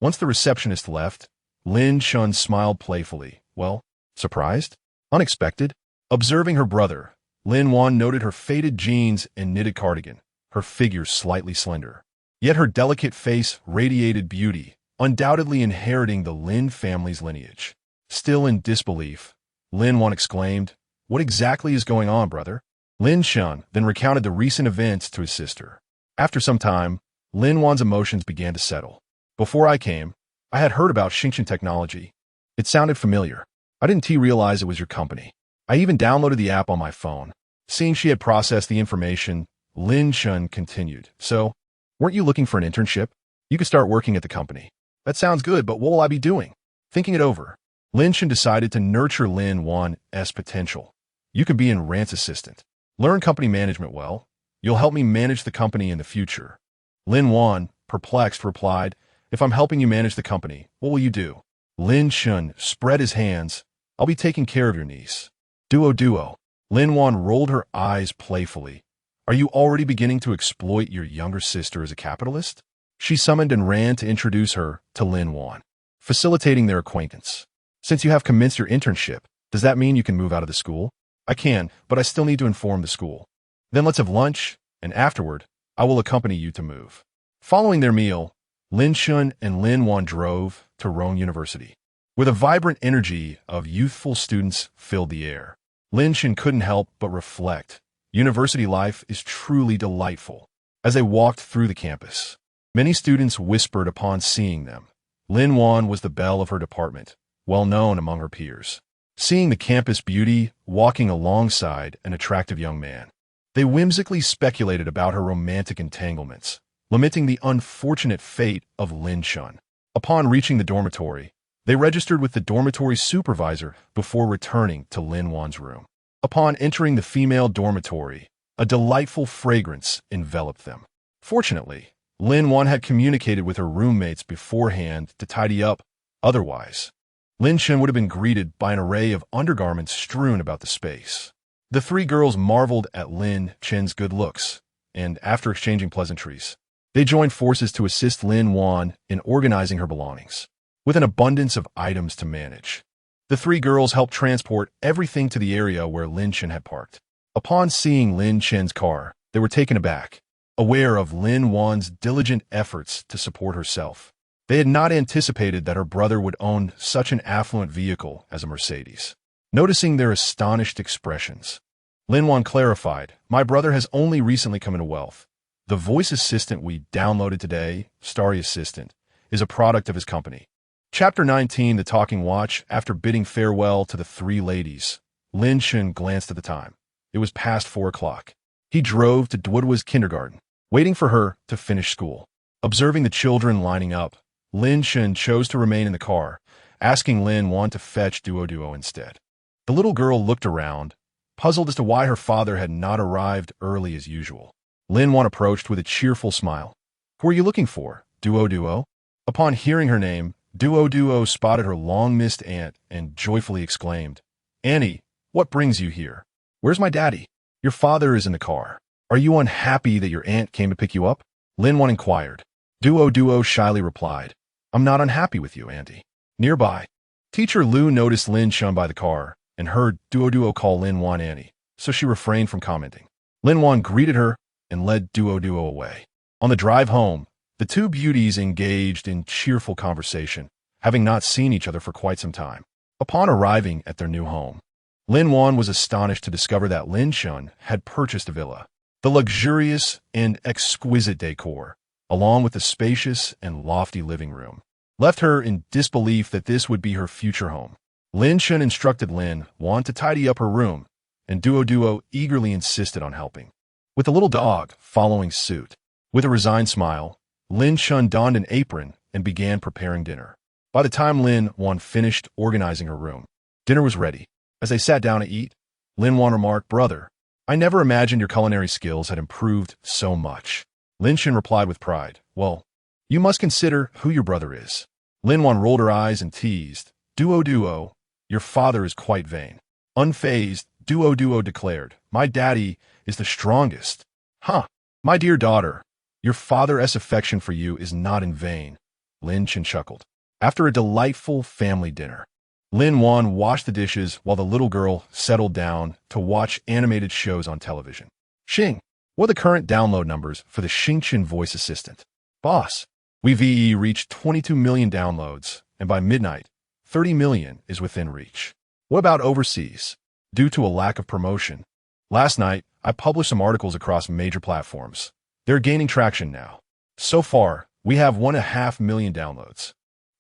Once the receptionist left, Lin Chun smiled playfully. Well, surprised? Unexpected? Observing her brother, Lin Wan noted her faded jeans and knitted cardigan, her figure slightly slender. Yet her delicate face radiated beauty, undoubtedly inheriting the Lin family's lineage. Still in disbelief, Lin Wan exclaimed, What exactly is going on, brother? Lin Chun then recounted the recent events to his sister. After some time, Lin Wan's emotions began to settle. Before I came, I had heard about Xingchen Technology. It sounded familiar. I didn't realize it was your company. I even downloaded the app on my phone. Seeing she had processed the information, Lin Chun continued. So, weren't you looking for an internship? You could start working at the company. That sounds good, but what will I be doing? Thinking it over, Lin Chun decided to nurture Lin Wan's potential. You could be an Rant's assistant. Learn company management well. You'll help me manage the company in the future. Lin Wan, perplexed, replied, If I'm helping you manage the company, what will you do? Lin Chun spread his hands. I'll be taking care of your niece. Duo. Lin Wan rolled her eyes playfully. Are you already beginning to exploit your younger sister as a capitalist? She summoned and ran to introduce her to Lin Wan, facilitating their acquaintance. Since you have commenced your internship, does that mean you can move out of the school? I can, but I still need to inform the school. Then let's have lunch, and afterward, I will accompany you to move. Following their meal, Lin Chun and Lin Wan drove to Rome University. With a vibrant energy of youthful students filled the air, Lin Chun couldn't help but reflect. University life is truly delightful. As they walked through the campus, many students whispered upon seeing them. Lin Wan was the belle of her department, well known among her peers. Seeing the campus beauty walking alongside an attractive young man, they whimsically speculated about her romantic entanglements, lamenting the unfortunate fate of Lin Chun. Upon reaching the dormitory, they registered with the dormitory supervisor before returning to Lin Wan's room. Upon entering the female dormitory, a delightful fragrance enveloped them. Fortunately, Lin Wan had communicated with her roommates beforehand to tidy up. Otherwise, Lin Chun would have been greeted by an array of undergarments strewn about the space. The three girls marveled at Lin Chun's good looks, and after exchanging pleasantries, they joined forces to assist Lin Wan in organizing her belongings. With an abundance of items to manage, the three girls helped transport everything to the area where Lin Chun had parked. Upon seeing Lin Chun's car, they were taken aback, aware of Lin Wan's diligent efforts to support herself. They had not anticipated that her brother would own such an affluent vehicle as a Mercedes. Noticing their astonished expressions, Lin Wan clarified, My brother has only recently come into wealth. The voice assistant we downloaded today, Starry Assistant, is a product of his company. Chapter 19, The Talking Watch. After bidding farewell to the three ladies, Lin Chun glanced at the time. It was past 4 o'clock. He drove to Dwudwa's kindergarten, waiting for her to finish school. Observing the children lining up, Lin Chun chose to remain in the car, asking Lin Wan to fetch Duo instead. The little girl looked around, puzzled as to why her father had not arrived early as usual. Lin Wan approached with a cheerful smile. Who are you looking for, Duo Duo? Upon hearing her name, Duo Duo spotted her long-missed aunt and joyfully exclaimed, Annie, what brings you here? Where's my daddy? Your father is in the car. Are you unhappy that your aunt came to pick you up? Lin Wan inquired. Duo Duo shyly replied, I'm not unhappy with you, auntie. Nearby, Teacher Lu noticed Lin Chun by the car and heard Duo Duo call Lin Wan Annie, so she refrained from commenting. Lin Wan greeted her and led Duo Duo away. On the drive home, the two beauties engaged in cheerful conversation, having not seen each other for quite some time. Upon arriving at their new home, Lin Wan was astonished to discover that Lin Chun had purchased a villa. The luxurious and exquisite decor, along with the spacious and lofty living room, left her in disbelief that this would be her future home. Lin Chun instructed Lin Wan to tidy up her room, and Duo Duo eagerly insisted on helping, with the little dog following suit. With a resigned smile, Lin Chun donned an apron and began preparing dinner. By the time Lin Wan finished organizing her room, dinner was ready. As they sat down to eat, Lin Wan remarked, Brother, I never imagined your culinary skills had improved so much. Lin Chun replied with pride, Well, you must consider who your brother is. Lin Wan rolled her eyes and teased, Duo Duo, your father is quite vain. Unfazed, Duo Duo declared, My daddy is the strongest. Huh, my dear daughter, your father's affection for you is not in vain. Lin Chun chuckled. After a delightful family dinner, Lin Wan washed the dishes while the little girl settled down to watch animated shows on television. Xing, what are the current download numbers for the Xingchen voice assistant? Boss, we VE reached 22 million downloads, and by midnight, 30 million is within reach. What about overseas? Due to a lack of promotion, last night I published some articles across major platforms. They're gaining traction now. So far, we have 1.5 million downloads.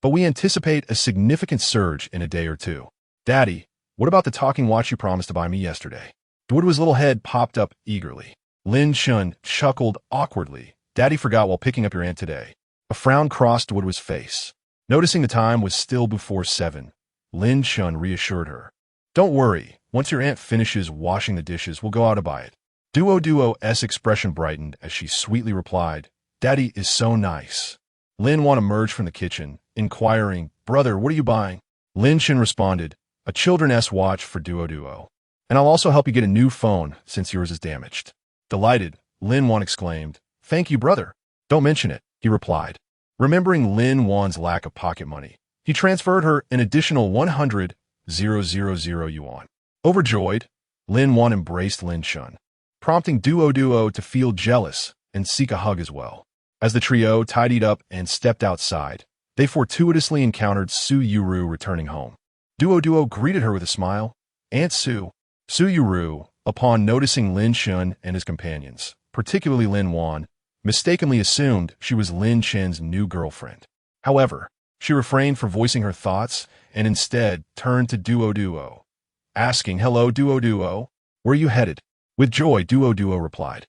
But we anticipate a significant surge in a day or two. Daddy, what about the talking watch you promised to buy me yesterday? Duoduo's little head popped up eagerly. Lin Chun chuckled awkwardly. Daddy forgot while picking up your aunt today. A frown crossed Duoduo's face. Noticing the time was still before 7, Lin Chun reassured her. Don't worry, once your aunt finishes washing the dishes, we'll go out to buy it. Duo Duo's expression brightened as she sweetly replied, Daddy is so nice. Lin Wan emerged from the kitchen, inquiring, Brother, what are you buying? Lin Chun responded, a children's watch for Duo Duo. And I'll also help you get a new phone since yours is damaged. Delighted, Lin Wan exclaimed, Thank you, brother. Don't mention it, he replied. Remembering Lin Wan's lack of pocket money, he transferred her an additional 100,000 yuan. Overjoyed, Lin Wan embraced Lin Chun, prompting Duo Duo to feel jealous and seek a hug as well. As the trio tidied up and stepped outside, they fortuitously encountered Su Yuru returning home. Duo Duo greeted her with a smile. Aunt Su. Su Yuru, upon noticing Lin Chun and his companions, particularly Lin Wan, mistakenly assumed she was Lin Chen's new girlfriend. However, she refrained from voicing her thoughts and instead turned to Duo Duo, asking, Hello, Duo Duo, where are you headed? With joy, Duo Duo replied,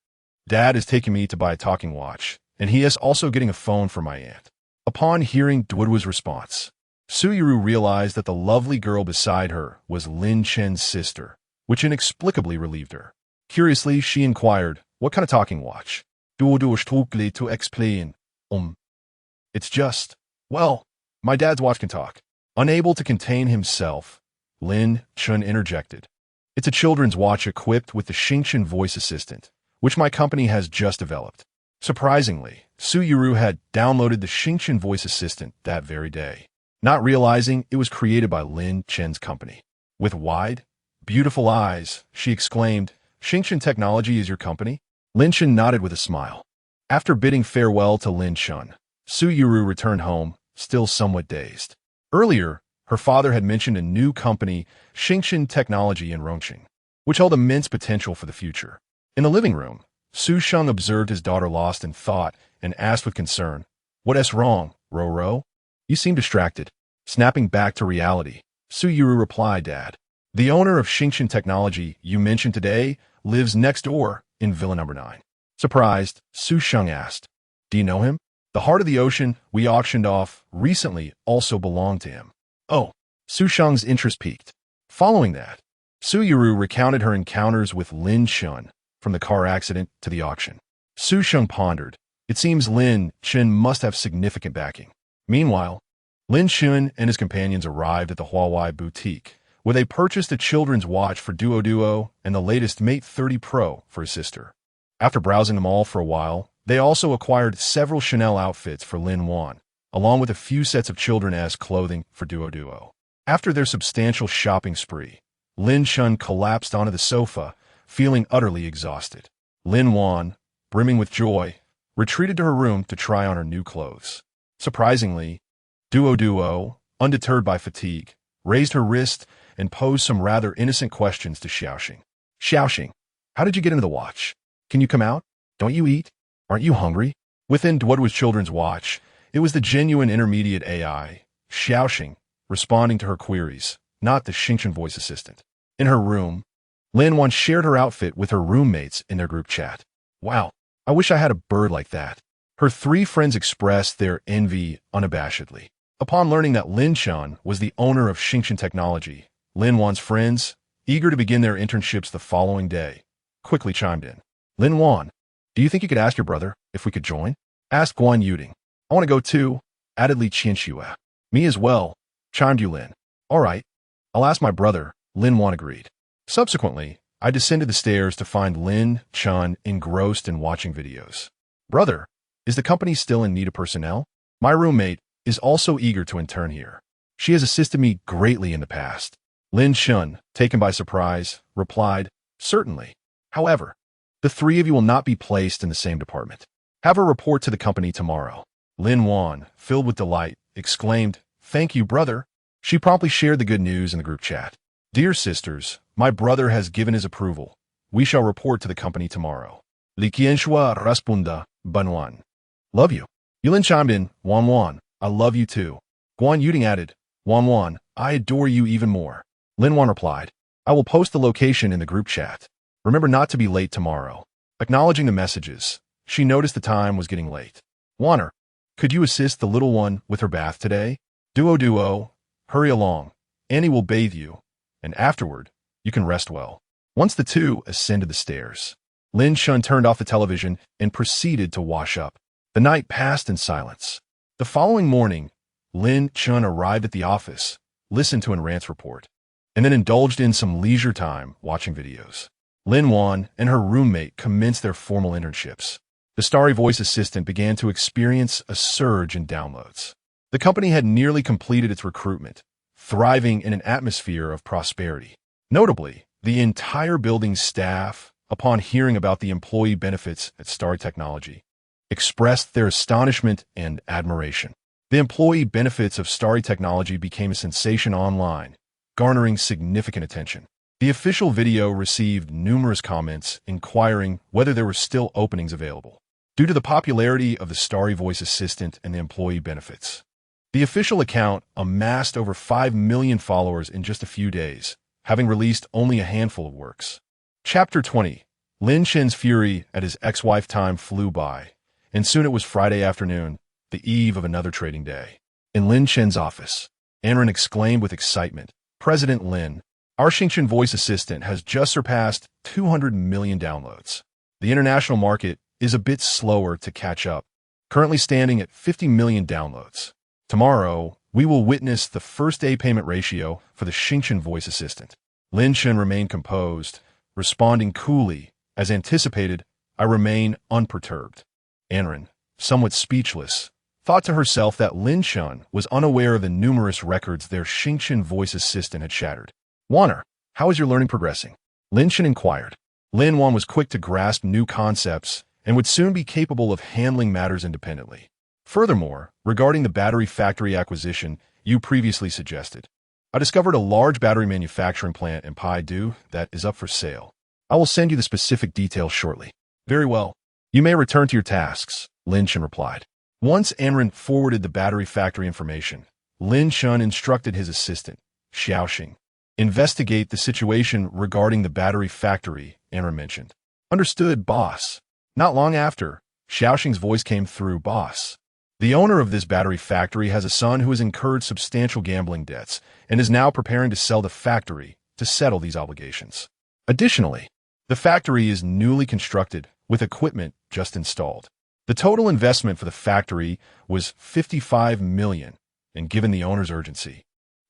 Dad is taking me to buy a talking watch, and he is also getting a phone for my aunt. Upon hearing Duoduo's response, Su Yuru realized that the lovely girl beside her was Lin Chen's sister, which inexplicably relieved her. Curiously, she inquired, What kind of talking watch? Duoduo struggled to explain. It's just, well, my dad's watch can talk. Unable to contain himself, Lin Chun interjected. It's a children's watch equipped with the Xingchen voice assistant, which my company has just developed. Surprisingly, Su Yuru had downloaded the Xingchen voice assistant that very day, not realizing it was created by Lin Chen's company. With wide, beautiful eyes, she exclaimed, Xingchen Technology is your company? Lin Chen nodded with a smile. After bidding farewell to Lin Chun, Su Yuru returned home, still somewhat dazed. Earlier, her father had mentioned a new company, Xingchen Technology in Rongqing, which held immense potential for the future. In the living room, Su Sheng observed his daughter lost in thought and asked with concern, What's wrong, Ro? You seem distracted. Snapping back to reality, Su Yuru replied, Dad, the owner of Xingchen Technology you mentioned today lives next door in Villa Number 9. Surprised, Su Sheng asked, Do you know him? The heart of the ocean we auctioned off recently also belonged to him. Oh, Su Sheng's interest peaked. Following that, Su Yuru recounted her encounters with Lin Chun, from the car accident to the auction. Su Sheng pondered. It seems Lin Chen must have significant backing. Meanwhile, Lin Chen and his companions arrived at the Huawei boutique, where they purchased a children's watch for Duo and the latest Mate 30 Pro for his sister. After browsing them all for a while, they also acquired several Chanel outfits for Lin Wan, along with a few sets of children-esque clothing for Duo. After their substantial shopping spree, Lin Chen collapsed onto the sofa, feeling utterly exhausted. Lin Wan, brimming with joy, retreated to her room to try on her new clothes. Surprisingly, Duo, undeterred by fatigue, raised her wrist and posed some rather innocent questions to Xiaoxing. Xiaoxing, how did you get into the watch? Can you come out? Don't you eat? Aren't you hungry? Within Duo's children's watch, it was the genuine intermediate AI, Xiaoxing, responding to her queries, not the Xingchen voice assistant. In her room, Lin Wan shared her outfit with her roommates in their group chat. Wow, I wish I had a bird like that. Her three friends expressed their envy unabashedly. Upon learning that Lin Chen was the owner of Xingchen Technology, Lin Wan's friends, eager to begin their internships the following day, quickly chimed in. Lin Wan, do you think you could ask your brother if we could join? Asked Guan Yuding. I want to go too, added Li Qianxue. Me as well, chimed Yulin. All right, I'll ask my brother, Lin Wan agreed. Subsequently, I descended the stairs to find Lin Chen engrossed in watching videos. Brother, is the company still in need of personnel? My roommate is also eager to intern here. She has assisted me greatly in the past. Lin Chen, taken by surprise, replied, certainly. However, the three of you will not be placed in the same department. Have her report to the company tomorrow. Lin Wan, filled with delight, exclaimed, thank you, brother. She promptly shared the good news in the group chat. Dear sisters, my brother has given his approval. We shall report to the company tomorrow. Li Qianxue responded, Banwan. Love you. Yulin chimed in, Wan, I love you too. Guan Yuding added, Wan, I adore you even more. Lin Wan replied, I will post the location in the group chat. Remember not to be late tomorrow. Acknowledging the messages, she noticed the time was getting late. Wanner, could you assist the little one with her bath today? Duo, hurry along. Annie will bathe you, and afterward, you can rest well. Once the two ascended the stairs, Lin Chen turned off the television and proceeded to wash up. The night passed in silence. The following morning, Lin Chen arrived at the office, listened to Enrant's report, and then indulged in some leisure time watching videos. Lin Wan and her roommate commenced their formal internships. The Starry Voice Assistant began to experience a surge in downloads. The company had nearly completed its recruitment, thriving in an atmosphere of prosperity. Notably, the entire building's staff, upon hearing about the employee benefits at Starry Technology, expressed their astonishment and admiration. The employee benefits of Starry Technology became a sensation online, garnering significant attention. The official video received numerous comments inquiring whether there were still openings available. Due to the popularity of the Starry Voice Assistant and the employee benefits, the official account amassed over 5 million followers in just a few days, having released only a handful of works. Chapter 20. Lin Chen's fury at his ex-wife time flew by, and soon it was Friday afternoon, the eve of another trading day. In Lin Chen's office, Anren exclaimed with excitement, President Lin, our Xingchen voice assistant has just surpassed 200 million downloads. The international market is a bit slower to catch up, currently standing at 50 million downloads. Tomorrow, we will witness the first-day payment ratio for the Xingchen voice assistant. Lin Chen remained composed, responding coolly. As anticipated, I remain unperturbed. Anren, somewhat speechless, thought to herself that Lin Chen was unaware of the numerous records their Xingchen voice assistant had shattered. Wanner, how is your learning progressing? Lin Chen inquired. Lin Wan was quick to grasp new concepts and would soon be capable of handling matters independently. Furthermore, regarding the battery factory acquisition you previously suggested, I discovered a large battery manufacturing plant in Paidu that is up for sale. I will send you the specific details shortly. Very well. You may return to your tasks, Lin Chen replied. Once Anren forwarded the battery factory information, Lin Chen instructed his assistant, Xiaoxing, investigate the situation regarding the battery factory Anren mentioned. Understood, boss. Not long after, Xiaoxing's voice came through, boss. The owner of this battery factory has a son who has incurred substantial gambling debts and is now preparing to sell the factory to settle these obligations. Additionally, the factory is newly constructed with equipment just installed. The total investment for the factory was $55 million, and given the owner's urgency,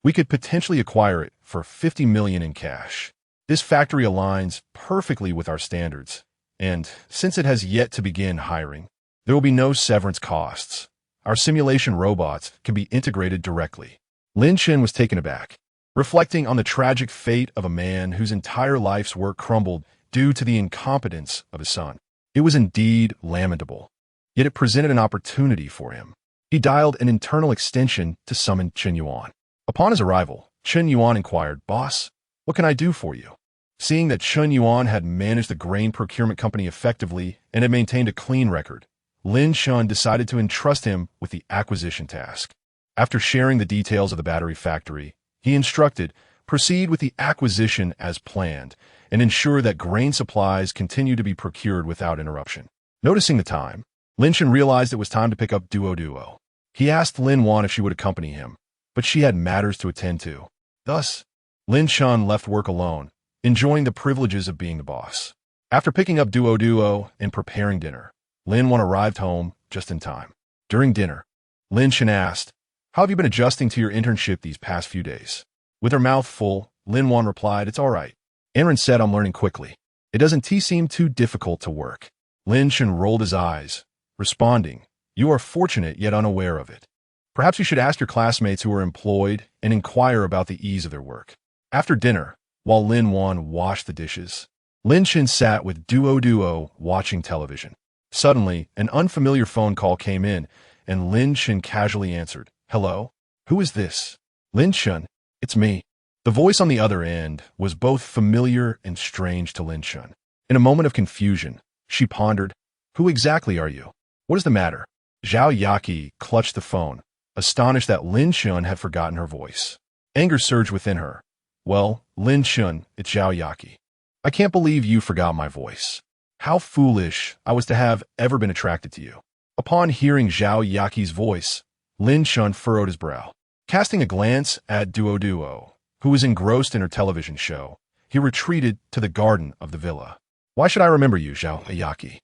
we could potentially acquire it for $50 million in cash. This factory aligns perfectly with our standards, and since it has yet to begin hiring, there will be no severance costs. Our simulation robots can be integrated directly. Lin Chen was taken aback, reflecting on the tragic fate of a man whose entire life's work crumbled due to the incompetence of his son. It was indeed lamentable, yet it presented an opportunity for him. He dialed an internal extension to summon Chen Yuan. Upon his arrival, Chen Yuan inquired, "Boss, what can I do for you?" Seeing that Chen Yuan had managed the grain procurement company effectively and had maintained a clean record, Lin Chen decided to entrust him with the acquisition task. After sharing the details of the battery factory, he instructed, proceed with the acquisition as planned and ensure that grain supplies continue to be procured without interruption. Noticing the time, Lin Chen realized it was time to pick up Duo. He asked Lin Wan if she would accompany him, but she had matters to attend to. Thus, Lin Chen left work alone, enjoying the privileges of being the boss. After picking up Duo and preparing dinner, Lin Wan arrived home just in time. During dinner, Lin Chen asked, "How have you been adjusting to your internship these past few days?" With her mouth full, Lin Wan replied, "It's all right." Aaron said, "I'm learning quickly. It doesn't seem too difficult to work." Lin Chen rolled his eyes, responding, "You are fortunate yet unaware of it. Perhaps you should ask your classmates who are employed and inquire about the ease of their work." After dinner, while Lin Wan washed the dishes, Lin Chen sat with Duo watching television. Suddenly, an unfamiliar phone call came in, and Lin Chen casually answered, "Hello? Who is this?" "Lin Chen, it's me." The voice on the other end was both familiar and strange to Lin Chen. In a moment of confusion, she pondered, "Who exactly are you? What is the matter?" Zhao Yaqi clutched the phone, astonished that Lin Chen had forgotten her voice. Anger surged within her. "Well, Lin Chen, it's Zhao Yaqi. I can't believe you forgot my voice. How foolish I was to have ever been attracted to you." Upon hearing Zhao Yaqi's voice, Lin Chen furrowed his brow. Casting a glance at Duo, who was engrossed in her television show, he retreated to the garden of the villa. "Why should I remember you, Zhao Yaqi?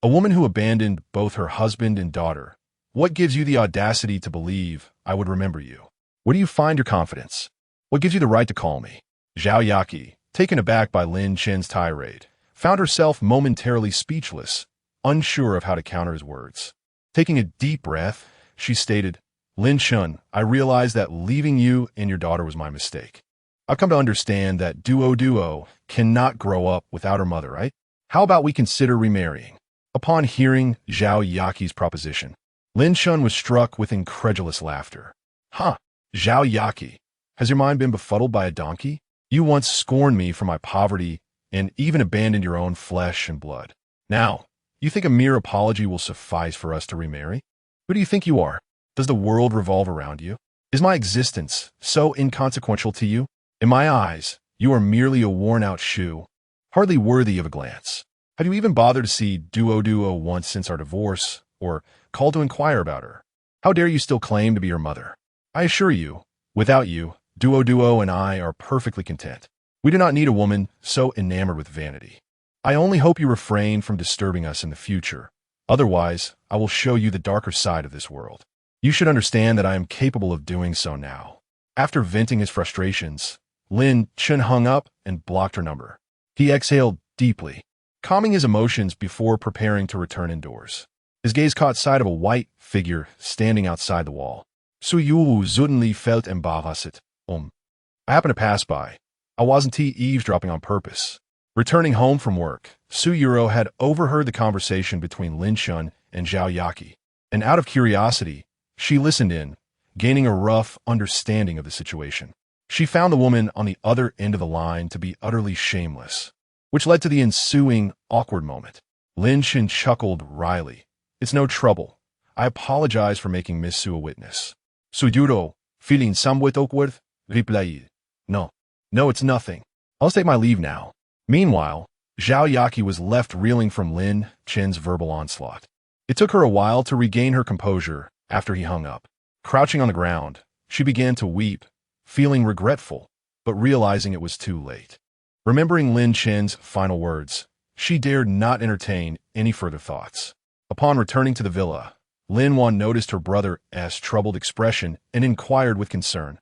A woman who abandoned both her husband and daughter. What gives you the audacity to believe I would remember you? Where do you find your confidence? What gives you the right to call me?" Zhao Yaqi, taken aback by Lin Chen's tirade, found herself momentarily speechless, unsure of how to counter his words. Taking a deep breath, she stated, "Lin Chen, I realize that leaving you and your daughter was my mistake. I've come to understand that Duo cannot grow up without her mother, right? How about we consider remarrying?" Upon hearing Zhao Yaqi's proposition, Lin Chen was struck with incredulous laughter. "Huh, Zhao Yaqi, has your mind been befuddled by a donkey? You once scorned me for my poverty and even abandoned your own flesh and blood. Now, you think a mere apology will suffice for us to remarry? Who do you think you are? Does the world revolve around you? Is my existence so inconsequential to you? In my eyes, you are merely a worn-out shoe, hardly worthy of a glance. Have you even bothered to see Duo once since our divorce, or called to inquire about her? How dare you still claim to be her mother? I assure you, without you, Duo and I are perfectly content. We do not need a woman so enamored with vanity. I only hope you refrain from disturbing us in the future. Otherwise, I will show you the darker side of this world. You should understand that I am capable of doing so now." After venting his frustrations, Lin Chen hung up and blocked her number. He exhaled deeply, calming his emotions before preparing to return indoors. His gaze caught sight of a white figure standing outside the wall. Su Yu suddenly felt embarrassed. I happened to pass by. I wasn't eavesdropping on purpose." Returning home from work, Su Yuro had overheard the conversation between Lin Chen and Zhao Yaqi, and out of curiosity, she listened in, gaining a rough understanding of the situation. She found the woman on the other end of the line to be utterly shameless, which led to the ensuing awkward moment. Lin Chen chuckled wryly. "It's no trouble. I apologize for making Miss Su a witness." Su Yuro, feeling somewhat awkward, replied, No, it's nothing. I'll take my leave now." Meanwhile, Zhao Yaqi was left reeling from Lin Chen's verbal onslaught. It took her a while to regain her composure after he hung up. Crouching on the ground, she began to weep, feeling regretful, but realizing it was too late. Remembering Lin Chen's final words, She dared not entertain any further thoughts. Upon returning to the villa, Lin Wan noticed her brother's troubled expression and inquired with concern.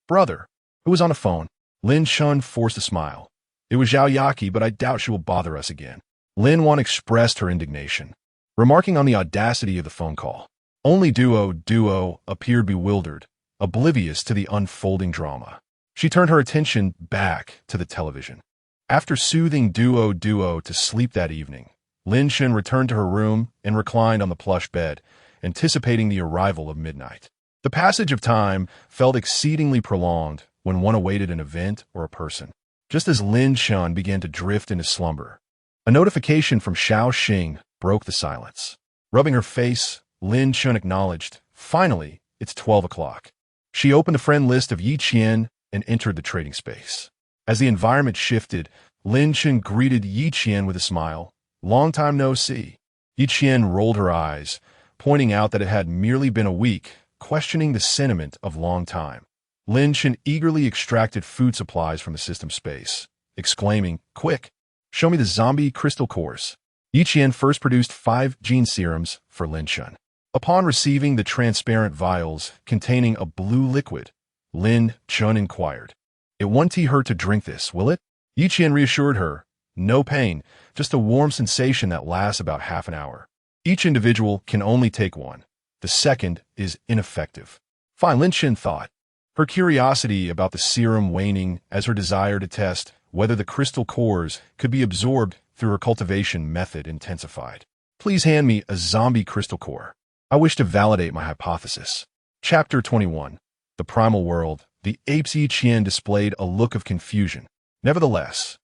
"Brother, who was on the phone?" Lin Shun forced a smile. "It was Zhao Yaqi, but I doubt she will bother us again." Lin Wan expressed her indignation, remarking on the audacity of the phone call. Only Duo appeared bewildered, oblivious to the unfolding drama. She turned her attention back to the television. After soothing Duo to sleep that evening, Lin Shun returned to her room and reclined on the plush bed, anticipating the arrival of midnight. The passage of time felt exceedingly prolonged when one awaited an event or a person. Just as Lin Shun began to drift into slumber, a notification from Xiao Xing broke the silence. Rubbing her face, Lin Shun acknowledged, "Finally, it's 12 o'clock." She opened the friend list of Yi Qian and entered the trading space. As the environment shifted, Lin Shun greeted Yi Qian with a smile. "Long time no see." Yi Qian rolled her eyes, pointing out that it had merely been a week, questioning the sentiment of long time. Lin Shun eagerly extracted food supplies from the system space, exclaiming, "Quick, show me the zombie crystal cores." Yi Qian first produced 5 gene serums for Lin Shun. Upon receiving the transparent vials containing a blue liquid, Lin Shun inquired, "It won't hurt to drink this, will it?" Yi Qian reassured her, "No pain, just a warm sensation that lasts about half an hour. Each individual can only take one. The second is ineffective." Fine, Lin Shun thought, her curiosity about the serum waning as her desire to test whether the crystal cores could be absorbed through her cultivation method intensified. "Please hand me a zombie crystal core. I wish to validate my hypothesis." Chapter 21. The Primal World. The apes Yi Qian displayed a look of confusion. Nevertheless,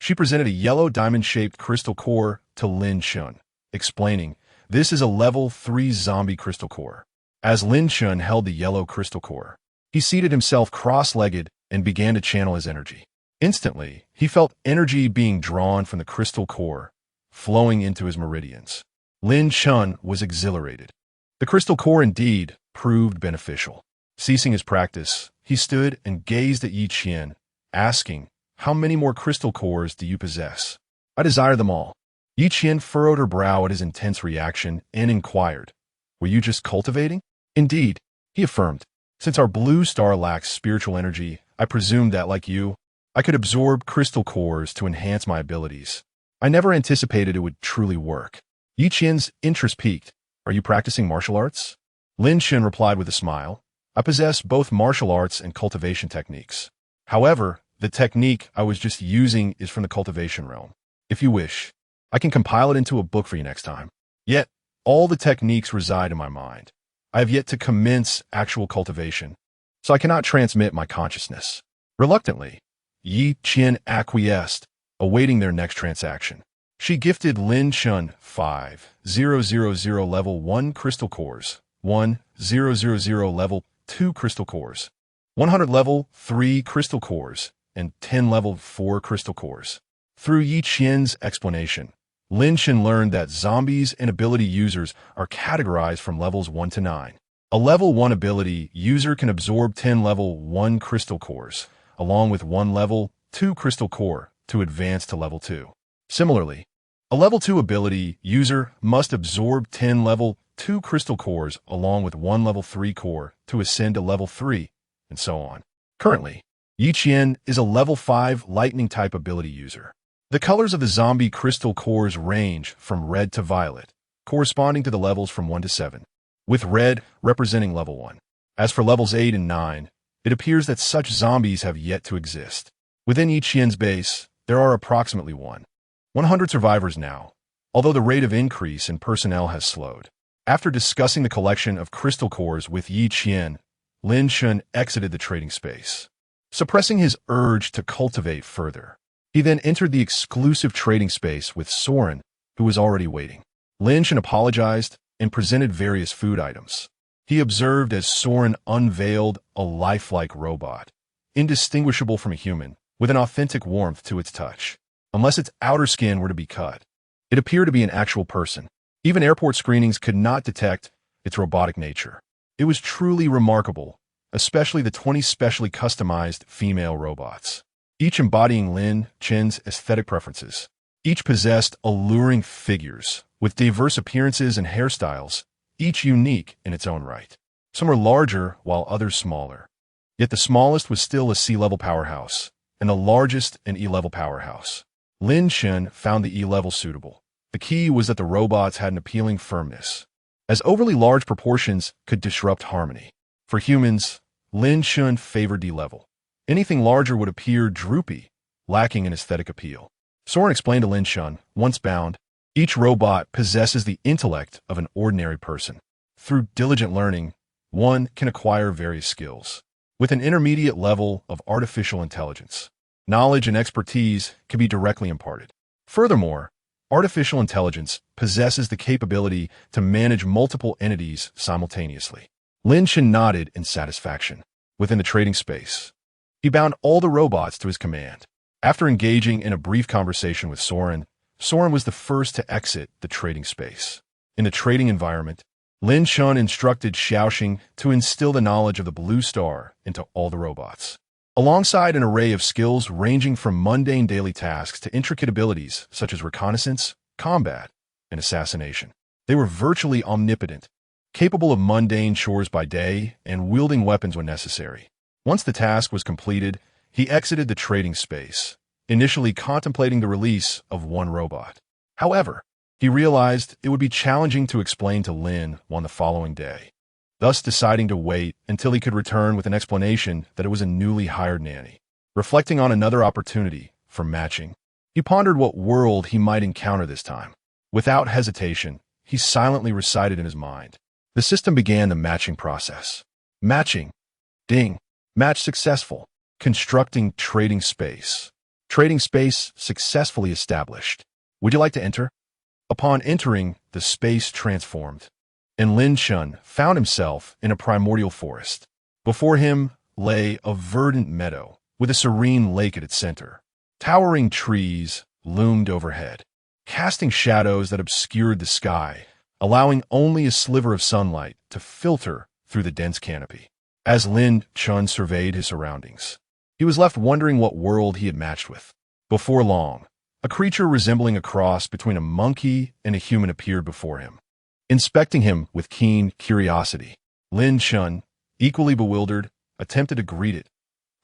she presented a yellow diamond-shaped crystal core to Lin Shun, explaining, "This is a level 3 zombie crystal core." As Lin Shun held the yellow crystal core, he seated himself cross-legged and began to channel his energy. Instantly, he felt energy being drawn from the crystal core, flowing into his meridians. Lin Shun was exhilarated. The crystal core indeed proved beneficial. Ceasing his practice, he stood and gazed at Yi Qian, asking, "How many more crystal cores do you possess?" "I desire them all." Yi Qian furrowed her brow at his intense reaction and inquired, "Were you just cultivating?" "Indeed," he affirmed. "Since our blue star lacks spiritual energy, I presumed that, like you, I could absorb crystal cores to enhance my abilities. I never anticipated it would truly work." Yi Qian's interest piqued. "Are you practicing martial arts?" Lin Shun replied with a smile. "I possess both martial arts and cultivation techniques. However, the technique I was just using is from the cultivation realm. If you wish, I can compile it into a book for you next time. Yet, all the techniques reside in my mind. I have yet to commence actual cultivation, so I cannot transmit my consciousness." Reluctantly, Yi Qian acquiesced, awaiting their next transaction. She gifted Lin Shun 5,000 level 1 crystal cores, 1,000 level 2 crystal cores, 100 level 3 crystal cores, and 10 level 4 crystal cores. Through Yi Qian's explanation, Lin Shun learned that zombies and ability users are categorized from levels 1 to 9. A level 1 ability user can absorb 10 level 1 crystal cores, along with 1 level 2 crystal core to advance to level 2. Similarly, a level 2 ability user must absorb 10 level 2 crystal cores along with 1 level 3 core to ascend to level 3, and so on. Currently, Yi Qian is a level 5 lightning type ability user. The colors of the zombie crystal cores range from red to violet, corresponding to the levels from 1 to 7, with red representing level 1. As for levels 8 and 9, it appears that such zombies have yet to exist. Within Yi Qian's base, there are approximately 100 survivors now, although the rate of increase in personnel has slowed. After discussing the collection of crystal cores with Yi Qian, Lin Shun exited the trading space, suppressing his urge to cultivate further. He then entered the exclusive trading space with Soren, who was already waiting. Lin Shun apologized and presented various food items. He observed as Soren unveiled a lifelike robot, indistinguishable from a human, with an authentic warmth to its touch. Unless its outer skin were to be cut, it appeared to be an actual person. Even airport screenings could not detect its robotic nature. It was truly remarkable, especially the 20 specially customized female robots, each embodying Lin Chen's aesthetic preferences. Each possessed alluring figures, with diverse appearances and hairstyles, each unique in its own right. Some were larger, while others smaller. Yet the smallest was still a C-level powerhouse, and the largest an E-level powerhouse. Lin Shen found the E-level suitable. The key was that the robots had an appealing firmness, as overly large proportions could disrupt harmony. For humans, Lin Shen favored D-level. Anything larger would appear droopy, lacking in aesthetic appeal. Soren explained to Lin Shen, once bound, each robot possesses the intellect of an ordinary person. Through diligent learning, one can acquire various skills. With an intermediate level of artificial intelligence, knowledge and expertise can be directly imparted. Furthermore, artificial intelligence possesses the capability to manage multiple entities simultaneously. Lin Shen nodded in satisfaction. Within the trading space, he bound all the robots to his command. After engaging in a brief conversation with Soren, Soren was the first to exit the trading space. In the trading environment, Lin Shen instructed Xiaoxing to instill the knowledge of the Blue Star into all the robots. Alongside an array of skills ranging from mundane daily tasks to intricate abilities such as reconnaissance, combat, and assassination. They were virtually omnipotent, capable of mundane chores by day and wielding weapons when necessary. Once the task was completed, he exited the trading space, initially contemplating the release of one robot. However, he realized it would be challenging to explain to Lin on the following day, thus deciding to wait until he could return with an explanation that it was a newly hired nanny. Reflecting on another opportunity for matching, he pondered what world he might encounter this time. Without hesitation, he silently recited in his mind. The system began the matching process. Matching. Ding. Match successful. Constructing trading space. Trading space successfully established. Would you like to enter? Upon entering, the space transformed, and Lin Shen found himself in a primordial forest. Before him lay a verdant meadow with a serene lake at its center. Towering trees loomed overhead, casting shadows that obscured the sky, allowing only a sliver of sunlight to filter through the dense canopy. As Lin Shen surveyed his surroundings, he was left wondering what world he had matched with. Before long, a creature resembling a cross between a monkey and a human appeared before him. Inspecting him with keen curiosity, Lin Shen, equally bewildered, attempted to greet it.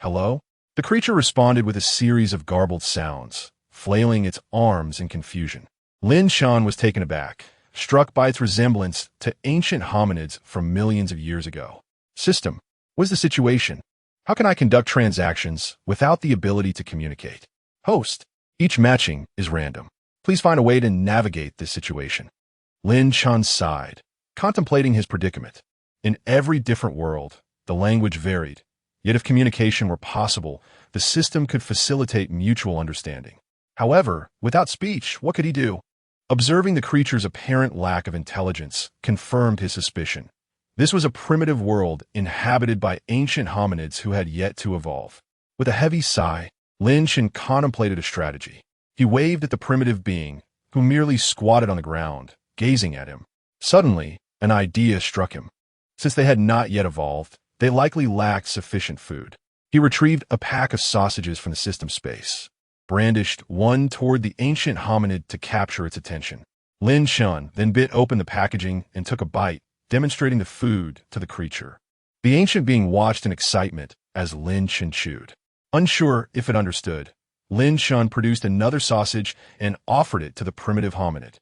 Hello? The creature responded with a series of garbled sounds, flailing its arms in confusion. Lin Shen was taken aback, struck by its resemblance to ancient hominids from millions of years ago. System, what is the situation? How can I conduct transactions without the ability to communicate? Host, each matching is random. Please find a way to navigate this situation. Lin Shen sighed, contemplating his predicament. In every different world, the language varied. Yet if communication were possible, the system could facilitate mutual understanding. However, without speech, what could he do? Observing the creature's apparent lack of intelligence confirmed his suspicion. This was a primitive world inhabited by ancient hominids who had yet to evolve. With a heavy sigh, Lin Shen contemplated a strategy. He waved at the primitive being, who merely squatted on the ground, gazing at him. Suddenly, an idea struck him. Since they had not yet evolved, they likely lacked sufficient food. He retrieved a pack of sausages from the system space, brandished one toward the ancient hominid to capture its attention. Lin Shen then bit open the packaging and took a bite, demonstrating the food to the creature. The ancient being watched in excitement as Lin Shen chewed. Unsure if it understood, Lin Shen produced another sausage and offered it to the primitive hominid.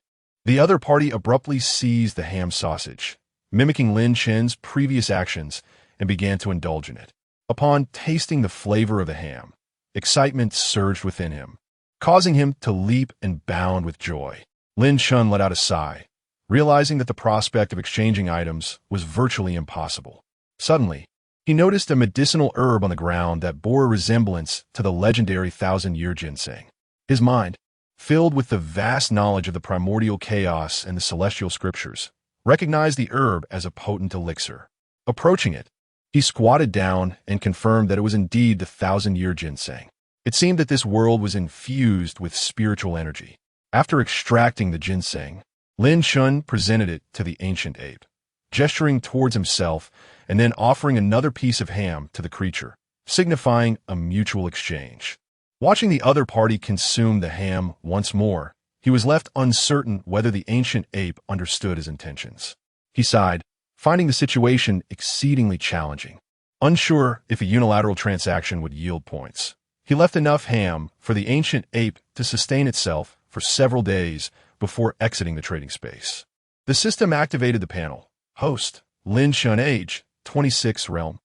The other party abruptly seized the ham sausage, mimicking Lin Shen's previous actions, and began to indulge in it. Upon tasting the flavor of the ham, excitement surged within him, causing him to leap and bound with joy. Lin Shen let out a sigh, realizing that the prospect of exchanging items was virtually impossible. Suddenly, he noticed a medicinal herb on the ground that bore a resemblance to the legendary thousand-year ginseng. His mind, filled with the vast knowledge of the primordial chaos and the celestial scriptures, recognized the herb as a potent elixir. Approaching it, he squatted down and confirmed that it was indeed the thousand-year ginseng. It seemed that this world was infused with spiritual energy. After extracting the ginseng, Lin Shen presented it to the ancient ape, gesturing towards himself and then offering another piece of ham to the creature, signifying a mutual exchange. Watching the other party consume the ham once more, he was left uncertain whether the ancient ape understood his intentions. He sighed, finding the situation exceedingly challenging. Unsure if a unilateral transaction would yield points, he left enough ham for the ancient ape to sustain itself for several days before exiting the trading space. The system activated the panel. Host, Lin Shun, age, 26, realm.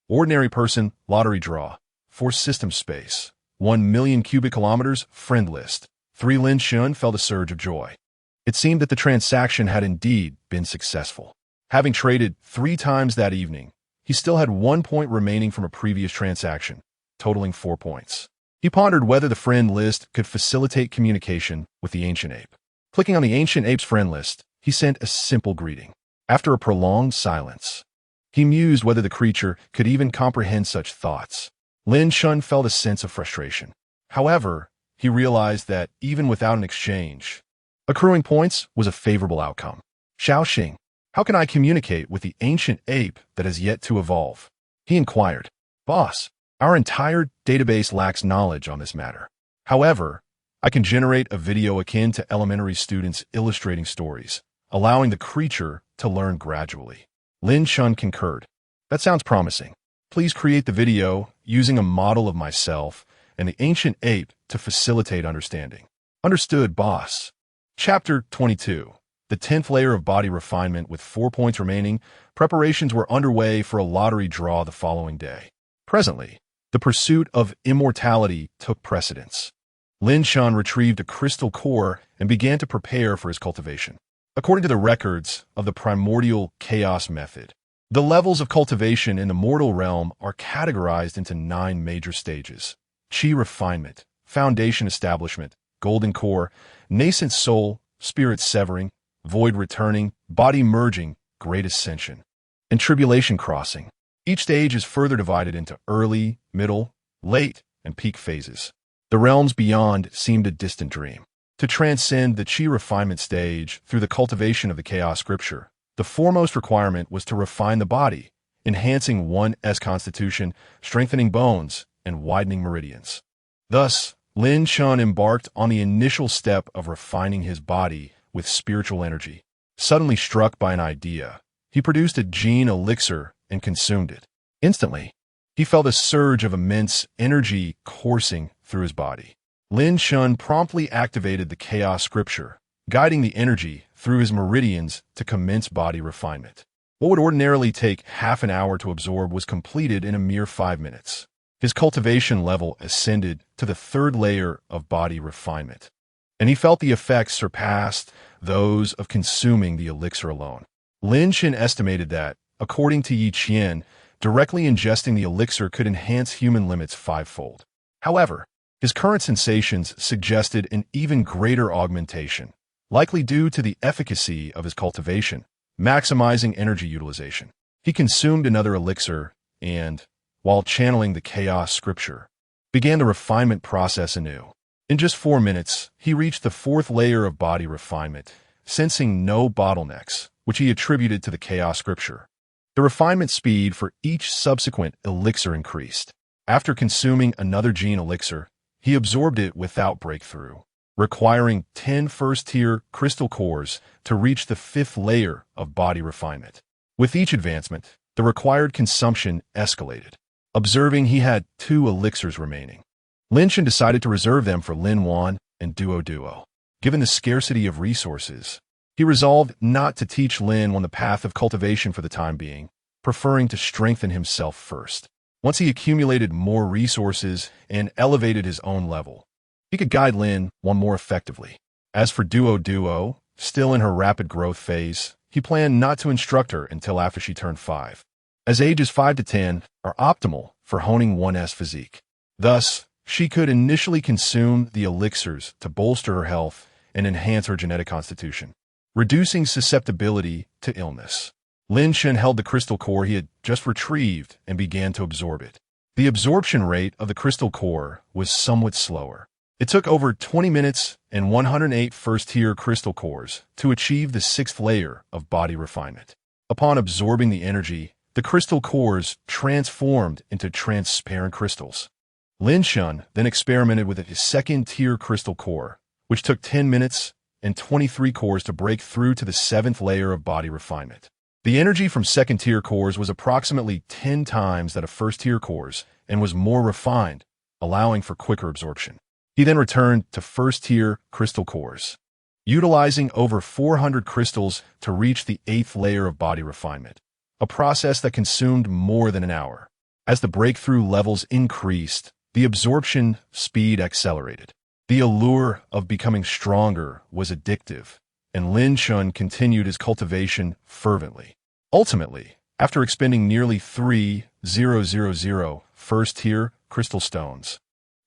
Ordinary person, lottery draw. Force system space. 1 million cubic kilometers, friend list. 3 Lin Shun felt a surge of joy. It seemed that the transaction had indeed been successful. Having traded 3 times that evening, he still had 1 point remaining from a previous transaction, totaling 4 points. He pondered whether the friend list could facilitate communication with the ancient ape. Clicking on the ancient ape's friend list, he sent a simple greeting. After a prolonged silence, he mused whether the creature could even comprehend such thoughts. Lin Shun felt a sense of frustration. However, he realized that even without an exchange, accruing points was a favorable outcome. Xiaoxing, how can I communicate with the ancient ape that has yet to evolve? He inquired. Boss, our entire database lacks knowledge on this matter. However, I can generate a video akin to elementary students illustrating stories, allowing the creature to learn gradually. Lin Shun concurred. That sounds promising. Please create the video using a model of myself and the ancient ape to facilitate understanding. Understood, boss. Chapter 22. The 10th layer of body refinement. With 4 points remaining, preparations were underway for a lottery draw the following day. Presently, the pursuit of immortality took precedence. Lin Shun retrieved a crystal core and began to prepare for his cultivation. According to the records of the primordial chaos method, the levels of cultivation in the mortal realm are categorized into 9 major stages: Qi refinement, foundation establishment, golden core, nascent soul, spirit severing, void returning, body merging, great ascension, and tribulation crossing. Each stage is further divided into early, middle, late, and peak phases. The realms beyond seemed a distant dream. To transcend the Qi refinement stage through the cultivation of the chaos scripture, the foremost requirement was to refine the body, enhancing one's constitution, strengthening bones, and widening meridians. Thus, Lin Shun embarked on the initial step of refining his body with spiritual energy. Suddenly struck by an idea, he produced a gene elixir and consumed it. Instantly, he felt a surge of immense energy coursing through his body. Lin Shun promptly activated the chaos scripture, guiding the energy through his meridians to commence body refinement. What would ordinarily take half an hour to absorb was completed in a mere 5 minutes. His cultivation level ascended to the 3rd layer of body refinement, and he felt the effects surpassed those of consuming the elixir alone. Lin Shun estimated that, according to Yi Qian, directly ingesting the elixir could enhance human limits 5-fold. However, his current sensations suggested an even greater augmentation, likely due to the efficacy of his cultivation, maximizing energy utilization. He consumed another elixir and, while channeling the chaos scripture, began the refinement process anew. In just 4 minutes, he reached the 4th layer of body refinement, sensing no bottlenecks, which he attributed to the chaos scripture. The refinement speed for each subsequent elixir increased. After consuming another gene elixir, he absorbed it without breakthrough, requiring 10 first-tier crystal cores to reach the 5th layer of body refinement. With each advancement, the required consumption escalated. Observing he had 2 elixirs remaining, Lin Shun decided to reserve them for Lin Wan and Duo. Given the scarcity of resources, he resolved not to teach Lin on the path of cultivation for the time being, preferring to strengthen himself first. Once he accumulated more resources and elevated his own level, he could guide Lin Wan more effectively. As for Duo, still in her rapid growth phase, he planned not to instruct her until after she turned 5, as ages 5 to 10 are optimal for honing one's physique. Thus, she could initially consume the elixirs to bolster her health and enhance her genetic constitution, reducing susceptibility to illness. Lin Shun held the crystal core he had just retrieved and began to absorb it. The absorption rate of the crystal core was somewhat slower. It took over 20 minutes and 108 first-tier crystal cores to achieve the 6th layer of body refinement. Upon absorbing the energy, the crystal cores transformed into transparent crystals. Lin Shun then experimented with his second-tier crystal core, which took 10 minutes and 23 cores to break through to the 7th layer of body refinement. The energy from second-tier cores was approximately 10 times that of first-tier cores and was more refined, allowing for quicker absorption. He then returned to first-tier crystal cores, utilizing over 400 crystals to reach the 8th layer of body refinement, a process that consumed more than an hour. As the breakthrough levels increased, the absorption speed accelerated. The allure of becoming stronger was addictive, and Lin Shun continued his cultivation fervently. Ultimately, after expending nearly 3,000 first-tier crystal stones,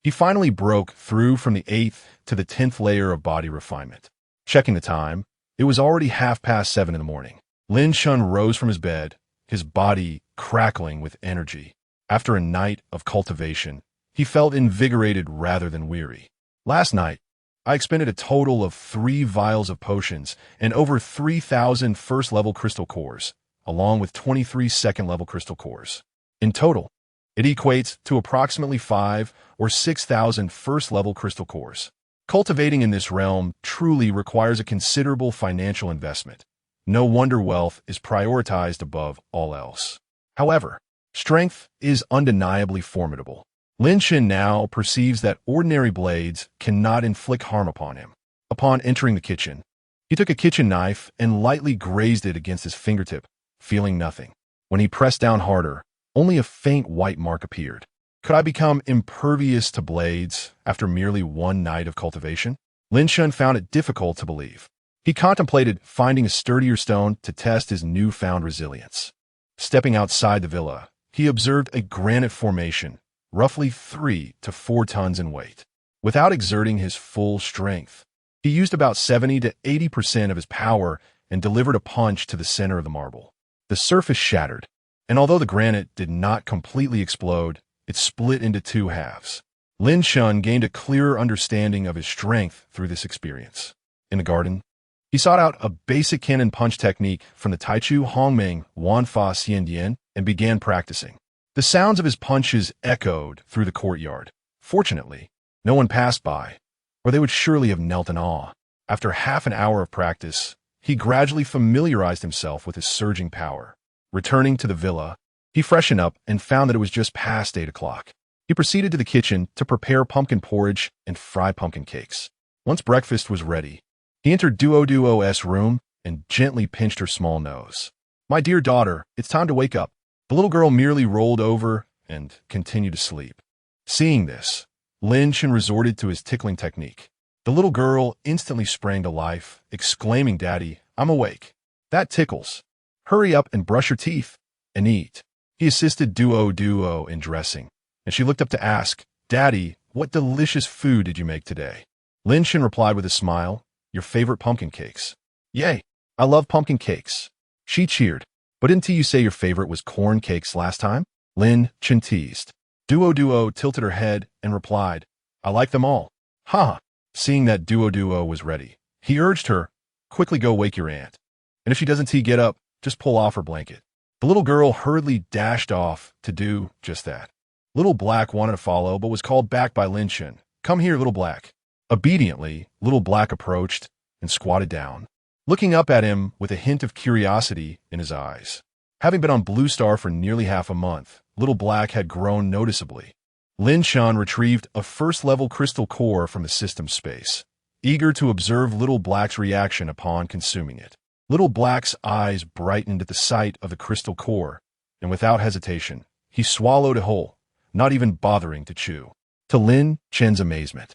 he finally broke through from the 8th to the 10th layer of body refinement. Checking the time, it was already 7:30 in the morning. Lin Shun rose from his bed, his body crackling with energy. After a night of cultivation, he felt invigorated rather than weary. Last night, I expended a total of 3 vials of potions and over 3,000 first-level crystal cores, along with 23 second-level crystal cores. In total, it equates to approximately 5 or 6,000 first-level crystal cores. Cultivating in this realm truly requires a considerable financial investment. No wonder wealth is prioritized above all else. However, strength is undeniably formidable. Lin Shun now perceives that ordinary blades cannot inflict harm upon him. Upon entering the kitchen, he took a kitchen knife and lightly grazed it against his fingertip, feeling nothing. When he pressed down harder, only a faint white mark appeared. Could I become impervious to blades after merely one night of cultivation? Lin Shun found it difficult to believe. He contemplated finding a sturdier stone to test his newfound resilience. Stepping outside the villa, he observed a granite formation, roughly 3 to 4 tons in weight. Without exerting his full strength, he used about 70 to 80% of his power and delivered a punch to the center of the marble. The surface shattered, and although the granite did not completely explode, it split into 2 halves. Lin Shun gained a clearer understanding of his strength through this experience. In the garden, he sought out a basic cannon punch technique from the Taichu Hongmeng Wanfa Xiandian and began practicing. The sounds of his punches echoed through the courtyard. Fortunately, no one passed by, or they would surely have knelt in awe. After half an hour of practice, he gradually familiarized himself with his surging power. Returning to the villa, he freshened up and found that it was just past 8 o'clock. He proceeded to the kitchen to prepare pumpkin porridge and fry pumpkin cakes. Once breakfast was ready, he entered Duo's room and gently pinched her small nose. "My dear daughter, it's time to wake up." The little girl merely rolled over and continued to sleep. Seeing this, Lin Shun resorted to his tickling technique. The little girl instantly sprang to life, exclaiming, "Daddy, I'm awake." "That tickles. Hurry up and brush your teeth and eat." He assisted Duo in dressing, and she looked up to ask, "Daddy, what delicious food did you make today?" Lin Shun replied with a smile, "Your favorite pumpkin cakes." "Yay, I love pumpkin cakes." She cheered. "But didn't you say your favorite was corn cakes last time?" Lin Shun teased. Duo tilted her head and replied, "I like them all." "Ha!" Seeing that Duo was ready, he urged her, "Quickly go wake your aunt. And if she doesn't get up, just pull off her blanket." The little girl hurriedly dashed off to do just that. Little Black wanted to follow, but was called back by Lin Shun. "Come here, Little Black." Obediently, Little Black approached and squatted down, looking up at him with a hint of curiosity in his eyes. Having been on Blue Star for nearly half a month, Little Black had grown noticeably. Lin Shun retrieved a first-level crystal core from the system space, eager to observe Little Black's reaction upon consuming it. Little Black's eyes brightened at the sight of the crystal core, and without hesitation, he swallowed it whole, not even bothering to chew. To Lin Shun's amazement,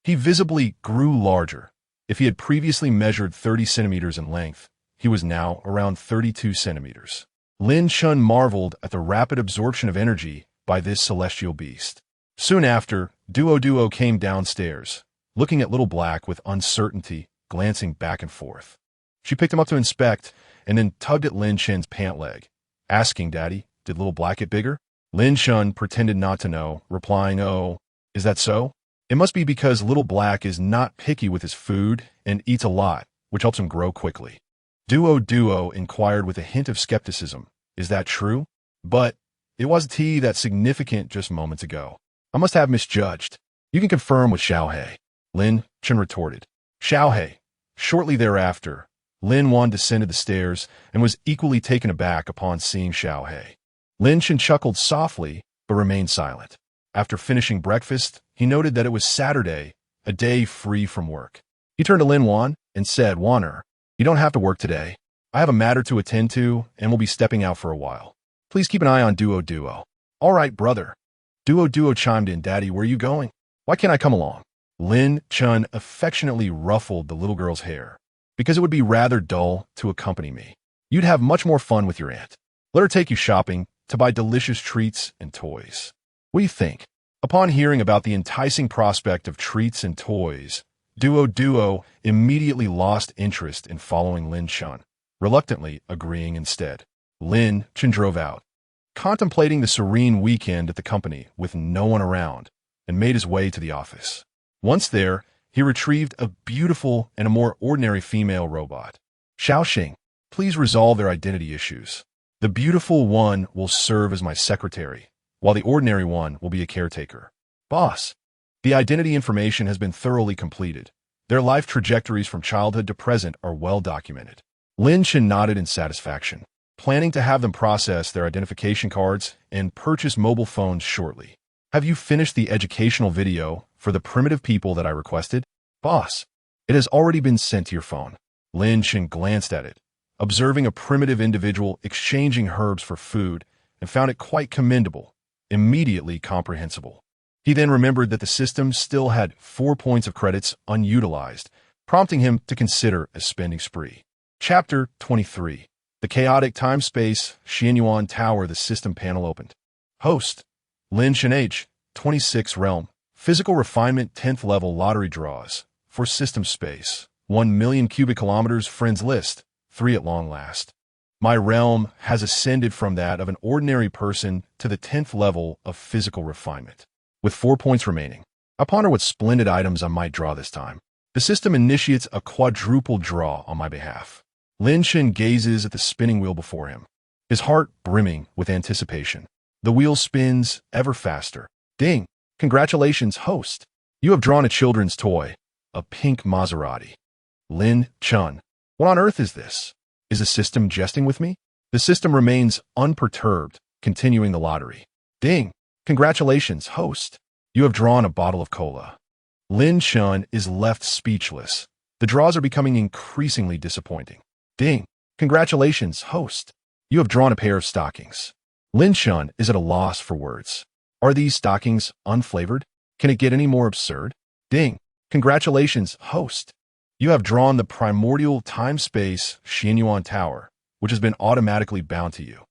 he visibly grew larger. If he had previously measured 30 centimeters in length, he was now around 32 centimeters. Lin Shun marveled at the rapid absorption of energy by this celestial beast. Soon after, Duo came downstairs, looking at Little Black with uncertainty, glancing back and forth. She picked him up to inspect, and then tugged at Lin Shun's pant leg, asking, "Daddy, did Little Black get bigger?" Lin Shun pretended not to know, replying, "Oh, is that so? It must be because Little Black is not picky with his food and eats a lot, which helps him grow quickly." Duo inquired with a hint of skepticism, "Is that true?" But it wasn't that significant just moments ago. I must have misjudged. You can confirm with Xiaohe, Lin Chen retorted. Xiaohe. Shortly thereafter, Lin Wan descended the stairs and was equally taken aback upon seeing Xiaohe. Lin Chen chuckled softly, but remained silent. After finishing breakfast, he noted that it was Saturday, a day free from work. He turned to Lin Wan and said, Wanner, you don't have to work today. I have a matter to attend to and will be stepping out for a while. Please keep an eye on Duo Duo. All right, brother. Duo Duo chimed in, Daddy, where are you going? Why can't I come along? Lin Chen affectionately ruffled the little girl's hair. Because it would be rather dull to accompany me. You'd have much more fun with your aunt. Let her take you shopping to buy delicious treats and toys. What do you think? Upon hearing about the enticing prospect of treats and toys, Duo Duo immediately lost interest in following Lin Chen, reluctantly agreeing instead. Lin Chen drove out, contemplating the serene weekend at the company with no one around, and made his way to the office. Once there, he retrieved a beautiful and a more ordinary female robot. Xiaoxing, please resolve their identity issues. The beautiful one will serve as my secretary, while the ordinary one will be a caretaker. Boss, the identity information has been thoroughly completed. Their life trajectories from childhood to present are well documented. Lin Chen nodded in satisfaction, planning to have them process their identification cards and purchase mobile phones shortly. Have you finished the educational video for the primitive people that I requested? Boss, it has already been sent to your phone. Lin Chen glanced at it, observing a primitive individual exchanging herbs for food, and found it quite commendable, immediately comprehensible. He then remembered that the system still had 4 points of credits unutilized, prompting him to consider a spending spree. Chapter 23. The Chaotic Time-Space Xianyuan Tower. The system panel opened. Host, Lin Chen H. 26 Realm. Physical Refinement 10th Level Lottery Draws. For System Space. 1 million cubic kilometers. Friends List. 3 at long last. My realm has ascended from that of an ordinary person to the 10th level of physical refinement, with 4 points remaining. I ponder what splendid items I might draw this time. The system initiates a quadruple draw on my behalf. Lin Chen gazes at the spinning wheel before him, his heart brimming with anticipation. The wheel spins ever faster. Ding! Congratulations, host! You have drawn a children's toy, a pink Maserati. Lin Chen. What on earth is this? Is the system jesting with me? The system remains unperturbed, continuing the lottery. Ding! Congratulations, host! You have drawn a bottle of cola. Lin Chen is left speechless. The draws are becoming increasingly disappointing. Ding! Congratulations, host! You have drawn a pair of stockings. Lin Chen is at a loss for words. Are these stockings unflavored? Can it get any more absurd? Ding! Congratulations, host! You have drawn the primordial time-space Xianyuan Tower, which has been automatically bound to you.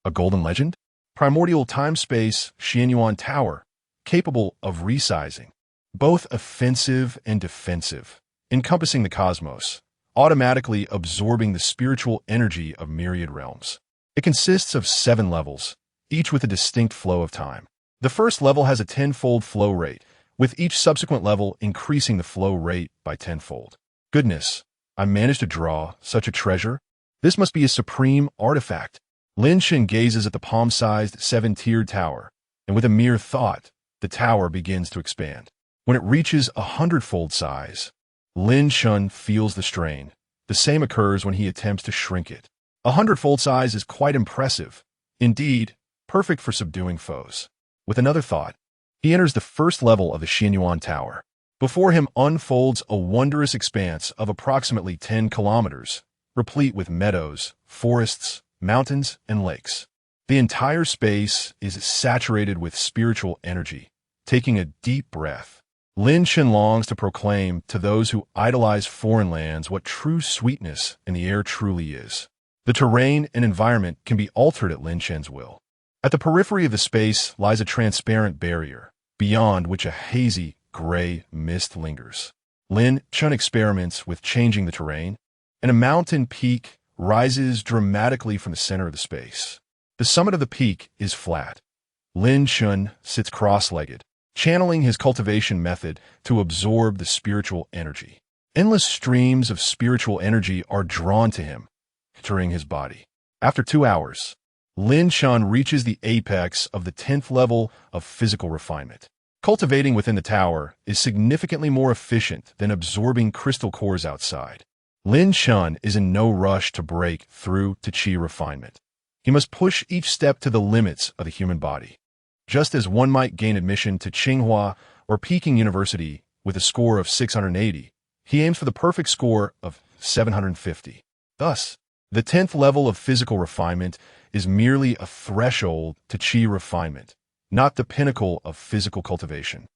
A golden legend? Primordial time-space Xianyuan Tower, capable of resizing, both offensive and defensive, encompassing the cosmos, automatically absorbing the spiritual energy of myriad realms. It consists of 7 levels, each with a distinct flow of time. The first level has a 10-fold flow rate, with each subsequent level increasing the flow rate by 10-fold. Goodness, I managed to draw such a treasure. This must be a supreme artifact. Lin Chen gazes at the palm-sized 7-tiered tower, and with a mere thought, the tower begins to expand. When it reaches a 100-fold size, Lin Chen feels the strain. The same occurs when he attempts to shrink it. A 100-fold size is quite impressive. Indeed, perfect for subduing foes. With another thought, he enters the first level of the Xianyuan Tower. Before him unfolds a wondrous expanse of approximately 10 kilometers, replete with meadows, forests, mountains, and lakes. The entire space is saturated with spiritual energy. Taking a deep breath, Lin Chen longs to proclaim to those who idolize foreign lands what true sweetness in the air truly is. The terrain and environment can be altered at Lin Chen's will. At the periphery of the space lies a transparent barrier, beyond which a hazy, gray mist lingers. Lin Chen experiments with changing the terrain, and a mountain peak rises dramatically from the center of the space. The summit of the peak is flat. Lin Chen sits cross-legged, channeling his cultivation method to absorb the spiritual energy. Endless streams of spiritual energy are drawn to him, entering his body. After 2 hours, Lin Chun reaches the apex of the 10th level of physical refinement. Cultivating within the tower is significantly more efficient than absorbing crystal cores outside. Lin Chun is in no rush to break through to qi refinement. He must push each step to the limits of the human body. Just as one might gain admission to Tsinghua or Peking University with a score of 680, he aims for the perfect score of 750. Thus, the 10th level of physical refinement is merely a threshold to qi refinement, not the pinnacle of physical cultivation.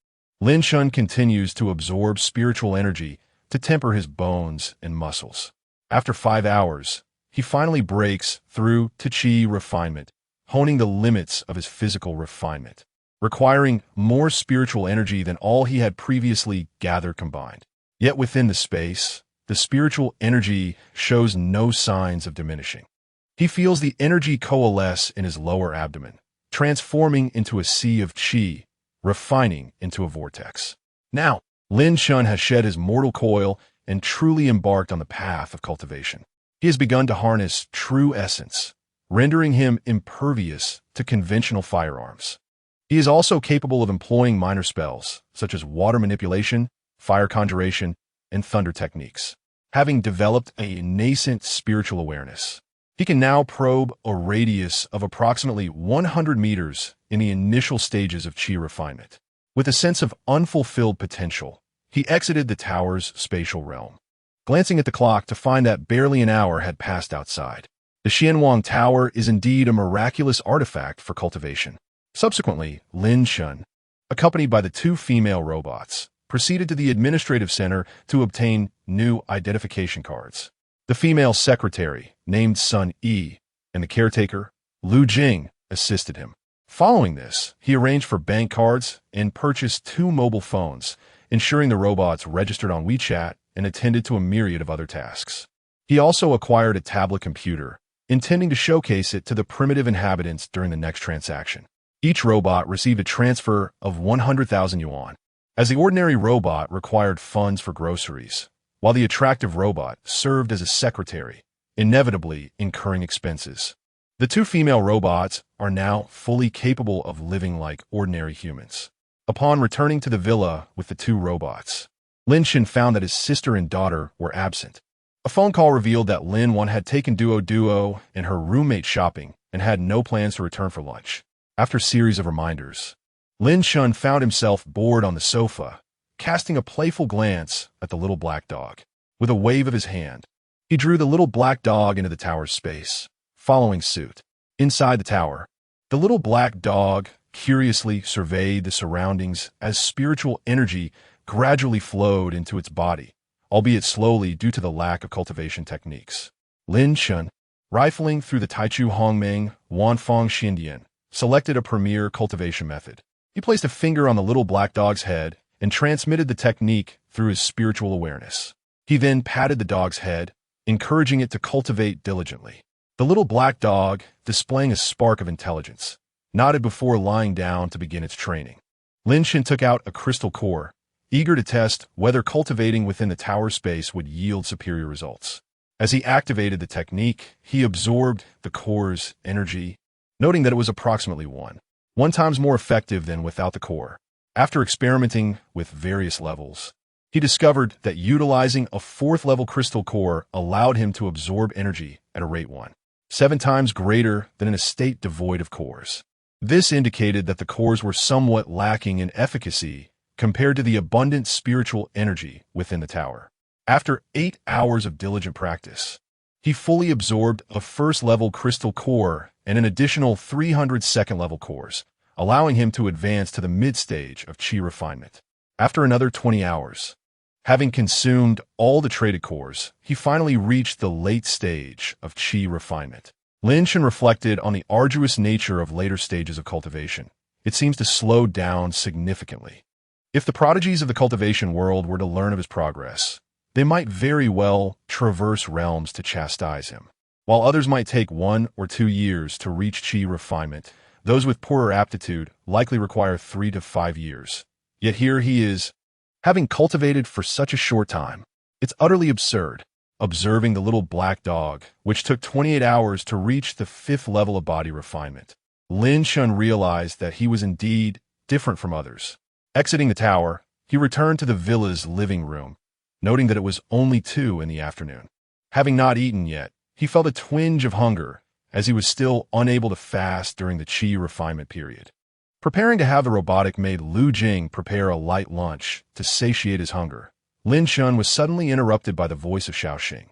Lin Chun continues to absorb spiritual energy to temper his bones and muscles. After 5 hours, he finally breaks through to qi refinement, honing the limits of his physical refinement, requiring more spiritual energy than all he had previously gathered combined. Yet within the space, the spiritual energy shows no signs of diminishing. He feels the energy coalesce in his lower abdomen, transforming into a sea of qi, refining into a vortex. Now, Lin Chun has shed his mortal coil and truly embarked on the path of cultivation. He has begun to harness true essence, rendering him impervious to conventional firearms. He is also capable of employing minor spells, such as water manipulation, fire conjuration, and thunder techniques. Having developed a nascent spiritual awareness, he can now probe a radius of approximately 100 meters in the initial stages of qi refinement. With a sense of unfulfilled potential, he exited the tower's spatial realm, glancing at the clock to find that barely an hour had passed outside. The Xianwang Tower is indeed a miraculous artifact for cultivation. Subsequently, Lin Chun, accompanied by the 2 female robots, proceeded to the administrative center to obtain new identification cards. The female secretary, named Sun Yi, and the caretaker, Lu Jing, assisted him. Following this, he arranged for bank cards and purchased 2 mobile phones, ensuring the robots registered on WeChat and attended to a myriad of other tasks. He also acquired a tablet computer, intending to showcase it to the primitive inhabitants during the next transaction. Each robot received a transfer of 100,000 yuan, as the ordinary robot required funds for groceries, while the attractive robot served as a secretary, inevitably incurring expenses. The 2 female robots are now fully capable of living like ordinary humans. Upon returning to the villa with the 2 robots, Lin Chun found that his sister and daughter were absent. A phone call revealed that Lin Wan had taken Duo and her roommate shopping and had no plans to return for lunch. After a series of reminders, Lin Chun found himself bored on the sofa, casting a playful glance at the little black dog. With a wave of his hand, he drew the little black dog into the tower's space, following suit. Inside the tower, the little black dog curiously surveyed the surroundings as spiritual energy gradually flowed into its body, albeit slowly due to the lack of cultivation techniques. Lin Chun, rifling through the Taichu Hongmeng Wanfang Xindian, selected a premier cultivation method. He placed a finger on the little black dog's head and transmitted the technique through his spiritual awareness. He then patted the dog's head, encouraging it to cultivate diligently. The little black dog, displaying a spark of intelligence, nodded before lying down to begin its training. Lin Chun took out a crystal core, eager to test whether cultivating within the tower space would yield superior results. As he activated the technique, he absorbed the core's energy, noting that it was approximately 1 times more effective than without the core. After experimenting with various levels, he discovered that utilizing a 4th level crystal core allowed him to absorb energy at a rate 7 times greater than in a state devoid of cores. This indicated that the cores were somewhat lacking in efficacy compared to the abundant spiritual energy within the tower. After 8 hours of diligent practice, he fully absorbed a 1st level crystal core and an additional 300 2nd level cores, allowing him to advance to the mid-stage of qi refinement. After another 20 hours, having consumed all the traded cores, he finally reached the late stage of qi refinement. Lin Chun reflected on the arduous nature of later stages of cultivation. It seems to slow down significantly. If the prodigies of the cultivation world were to learn of his progress, they might very well traverse realms to chastise him. While others might take 1 or 2 years to reach qi refinement, those with poorer aptitude likely require 3 to 5 years. Yet here he is, having cultivated for such a short time. It's utterly absurd. observing the little black dog, which took 28 hours to reach the 5th level of body refinement. Lin Shun realized that he was indeed different from others. Exiting the tower, he returned to the villa's living room, noting that it was only 2 in the afternoon. Having not eaten yet, he felt a twinge of hunger, as he was still unable to fast during the qi refinement period. Preparing to have the robotic maid Lu Jing prepare a light lunch to satiate his hunger, Lin Shun was suddenly interrupted by the voice of Xiaoxing.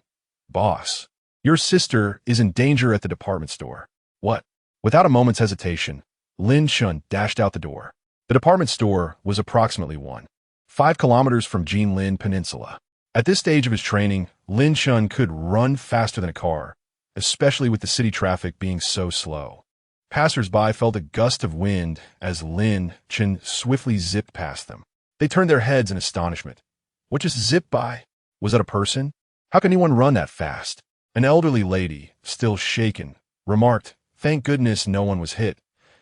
"Boss, your sister is in danger at the department store." "What?" Without a moment's hesitation, Lin Shun dashed out the door. The department store was approximately 1.5 kilometers from Jinlin Peninsula. At this stage of his training, Lin Shun could run faster than a car, especially with the city traffic being so slow. Passers-by felt a gust of wind as Lin Shun swiftly zipped past them. They turned their heads in astonishment. What just zipped by? Was that a person? How can anyone run that fast? An elderly lady, still shaken, remarked, "Thank goodness no one was hit.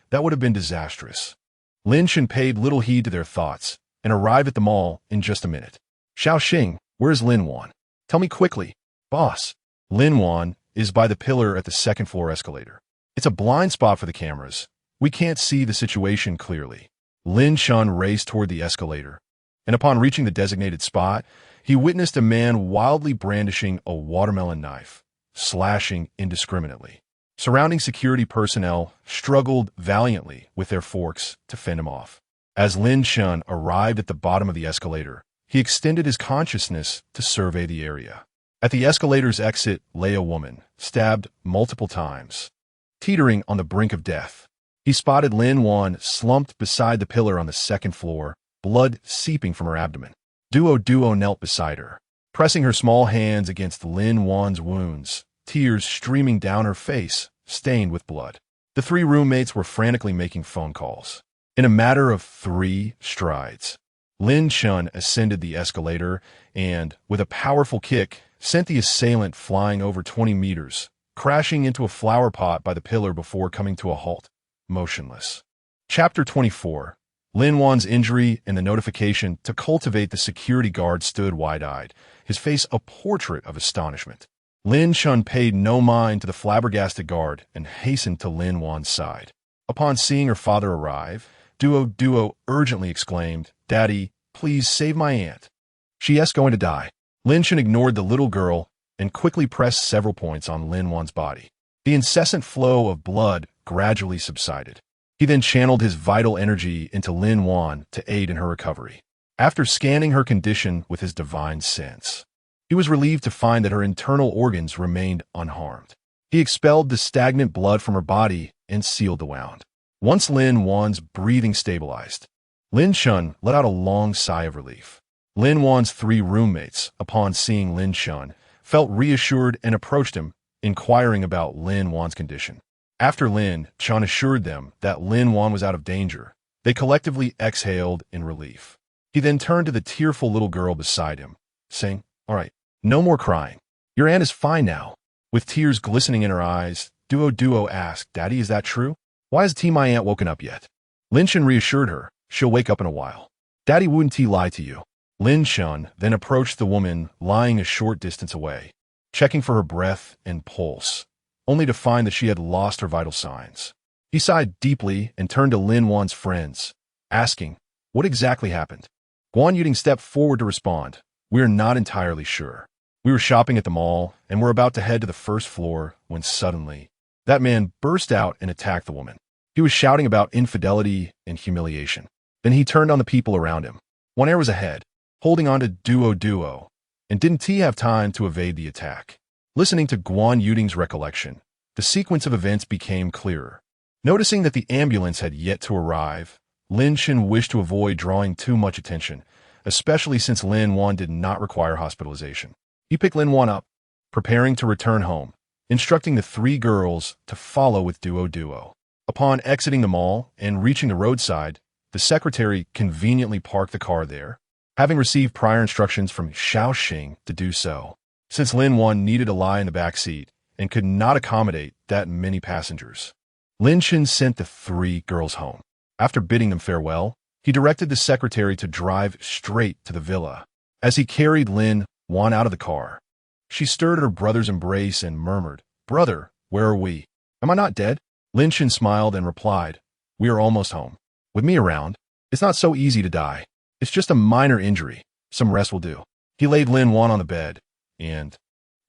That would have been disastrous." Lin Shun paid little heed to their thoughts and arrived at the mall in just a minute. "Xiaoxing, where's Lin Wan? Tell me quickly." "Boss, Lin Wan is by the pillar at the 2nd floor escalator. It's a blind spot for the cameras. We can't see the situation clearly." Lin Shun raced toward the escalator, and upon reaching the designated spot, he witnessed a man wildly brandishing a watermelon knife, slashing indiscriminately. Surrounding security personnel struggled valiantly with their forks to fend him off. As Lin Shun arrived at the bottom of the escalator, he extended his consciousness to survey the area. At the escalator's exit lay a woman, stabbed multiple times. Teetering on the brink of death, he spotted Lin Wan slumped beside the pillar on the 2nd floor, blood seeping from her abdomen. Duo knelt beside her, pressing her small hands against Lin Wan's wounds, tears streaming down her face, stained with blood. The 3 roommates were frantically making phone calls. In a matter of 3 strides, Lin Shun ascended the escalator and, with a powerful kick, sent the assailant flying over 20 meters, crashing into a flower pot by the pillar before coming to a halt, motionless. Chapter 24. Lin Wan's injury and the notification to cultivate the security guard stood wide-eyed, his face a portrait of astonishment. Lin Shun paid no mind to the flabbergasted guard and hastened to Lin Wan's side. Upon seeing her father arrive, Duo urgently exclaimed, "Daddy, please save my aunt. She is going to die." Lin Shun ignored the little girl and quickly pressed several points on Lin Wan's body. The incessant flow of blood gradually subsided. He then channeled his vital energy into Lin Wan to aid in her recovery. After scanning her condition with his divine sense, he was relieved to find that her internal organs remained unharmed. He expelled the stagnant blood from her body and sealed the wound. Once Lin Wan's breathing stabilized, Lin Shun let out a long sigh of relief. Lin Wan's 3 roommates, upon seeing Lin Shun, felt reassured and approached him, inquiring about Lin Wan's condition. After Lin Shun assured them that Lin Wan was out of danger, they collectively exhaled in relief. He then turned to the tearful little girl beside him, saying, "All right, no more crying. Your aunt is fine now." With tears glistening in her eyes, Duo asked, "Daddy, is that true? Why hasn't my aunt woken up yet?" Lin Shun reassured her, "She'll wake up in a while. Daddy wouldn't lie to you." Lin Shun then approached the woman lying a short distance away, checking for her breath and pulse, only to find that she had lost her vital signs. He sighed deeply and turned to Lin Wan's friends, asking, "What exactly happened?" Guan Yuding stepped forward to respond, "We are not entirely sure. We were shopping at the mall and were about to head to the 1st floor when suddenly, that man burst out and attacked the woman. He was shouting about infidelity and humiliation. Then he turned on the people around him. One air was ahead, holding on to Duo, and didn't he have time to evade the attack?" Listening to Guan Yuding's recollection, the sequence of events became clearer. Noticing that the ambulance had yet to arrive, Lin Shun wished to avoid drawing too much attention, especially since Lin Wan did not require hospitalization. He picked Lin Wan up, preparing to return home, instructing the 3 girls to follow with Duo. Upon exiting the mall and reaching the roadside, the secretary conveniently parked the car there, having received prior instructions from Xiaoxing to do so, since Lin Wan needed to lie in the back seat and could not accommodate that many passengers. Lin Shun sent the 3 girls home. After bidding them farewell, he directed the secretary to drive straight to the villa. As he carried Lin Wan out of the car, She stirred at her brother's embrace and murmured, "Brother, where are we? Am I not dead?" Lin Shan smiled and replied, "We are almost home. With me around, it's not so easy to die. It's just a minor injury. Some rest will do." He laid Lin Wan on the bed, and,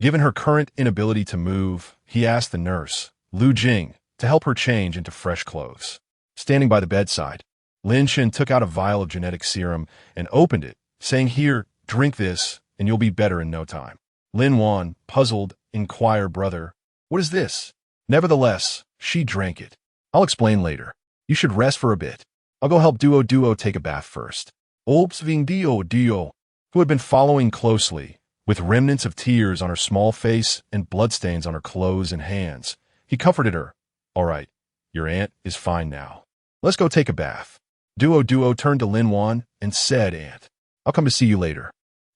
given her current inability to move, he asked the nurse, Lu Jing, to help her change into fresh clothes. Standing by the bedside, Lin Shan took out a vial of genetic serum and opened it, saying, "Here, drink this, and you'll be better in no time." Lin Wan, puzzled, inquired, "Brother, what is this?" Nevertheless, she drank it. "I'll explain later. You should rest for a bit. I'll go help Duo take a bath first." Observing Duo, who had been following closely, with remnants of tears on her small face and bloodstains on her clothes and hands, he comforted her. "All right, your aunt is fine now. Let's go take a bath." Duo turned to Lin Wan and said, "Aunt, I'll come to see you later."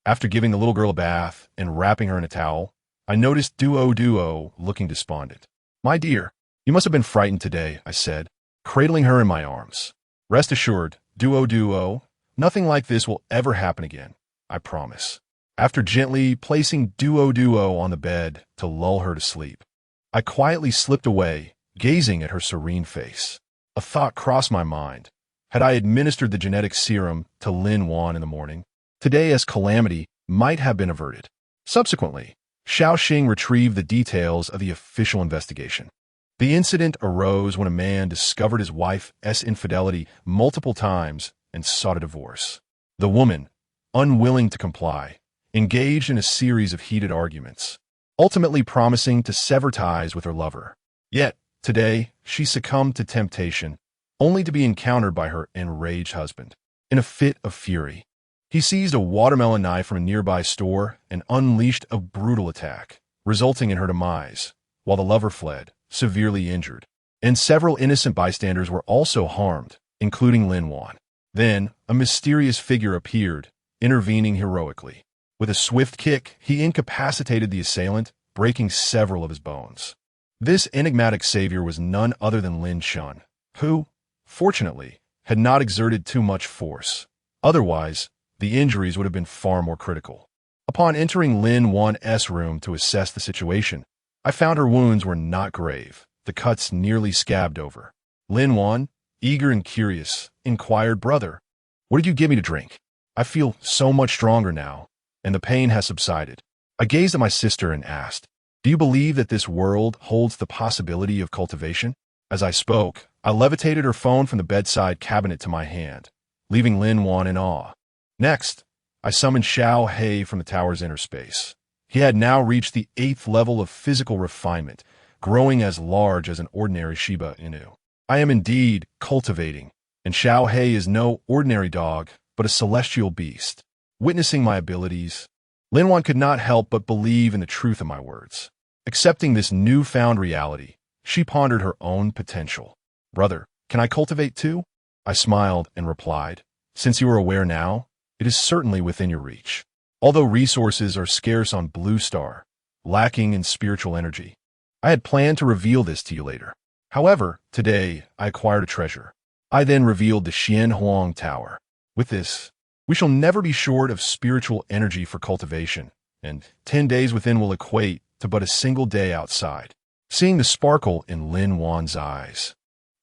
After giving the little girl a bath and wrapping her in a towel, I noticed Duo looking despondent. "My dear, you must have been frightened today," I said, cradling her in my arms. "Rest assured, Duo, nothing like this will ever happen again, I promise." After gently placing Duo on the bed to lull her to sleep, I quietly slipped away, gazing at her serene face. A thought crossed my mind. Had I administered the genetic serum to Lin Wan in the morning, today's calamity might have been averted. Subsequently, Xiaoxing retrieved the details of the official investigation. The incident arose when a man discovered his wife's infidelity multiple times and sought a divorce. The woman, unwilling to comply, engaged in a series of heated arguments, ultimately promising to sever ties with her lover. Yet, today, she succumbed to temptation, only to be encountered by her enraged husband. In a fit of fury, he seized a watermelon knife from a nearby store and unleashed a brutal attack, resulting in her demise, while the lover fled, severely injured. And several innocent bystanders were also harmed, including Lin Wan. Then, a mysterious figure appeared, intervening heroically. With a swift kick, he incapacitated the assailant, breaking several of his bones. This enigmatic savior was none other than Lin Shan, who, fortunately, had not exerted too much force. Otherwise, the injuries would have been far more critical. Upon entering Lin Wan's room to assess the situation, I found her wounds were not grave, the cuts nearly scabbed over. Lin Wan, eager and curious, inquired, "Brother, what did you give me to drink? I feel so much stronger now, and the pain has subsided." I gazed at my sister and asked, "Do you believe that this world holds the possibility of cultivation?" As I spoke, I levitated her phone from the bedside cabinet to my hand, leaving Lin Wan in awe. Next, I summoned Xiao He from the tower's inner space. He had now reached the 8th level of physical refinement, growing as large as an ordinary Shiba Inu. I am indeed cultivating, and Xiao He is no ordinary dog, but a celestial beast. Witnessing my abilities, Lin Wan could not help but believe in the truth of my words. Accepting this newfound reality, she pondered her own potential. "Brother, can I cultivate too?" I smiled and replied, "Since you are aware now, it is certainly within your reach. Although resources are scarce on Blue Star, lacking in spiritual energy, I had planned to reveal this to you later. However, today I acquired a treasure." I then revealed the Xian Huang Tower. With this, we shall never be short of spiritual energy for cultivation, and 10 days within will equate to but a single day outside. Seeing the sparkle in Lin Wan's eyes,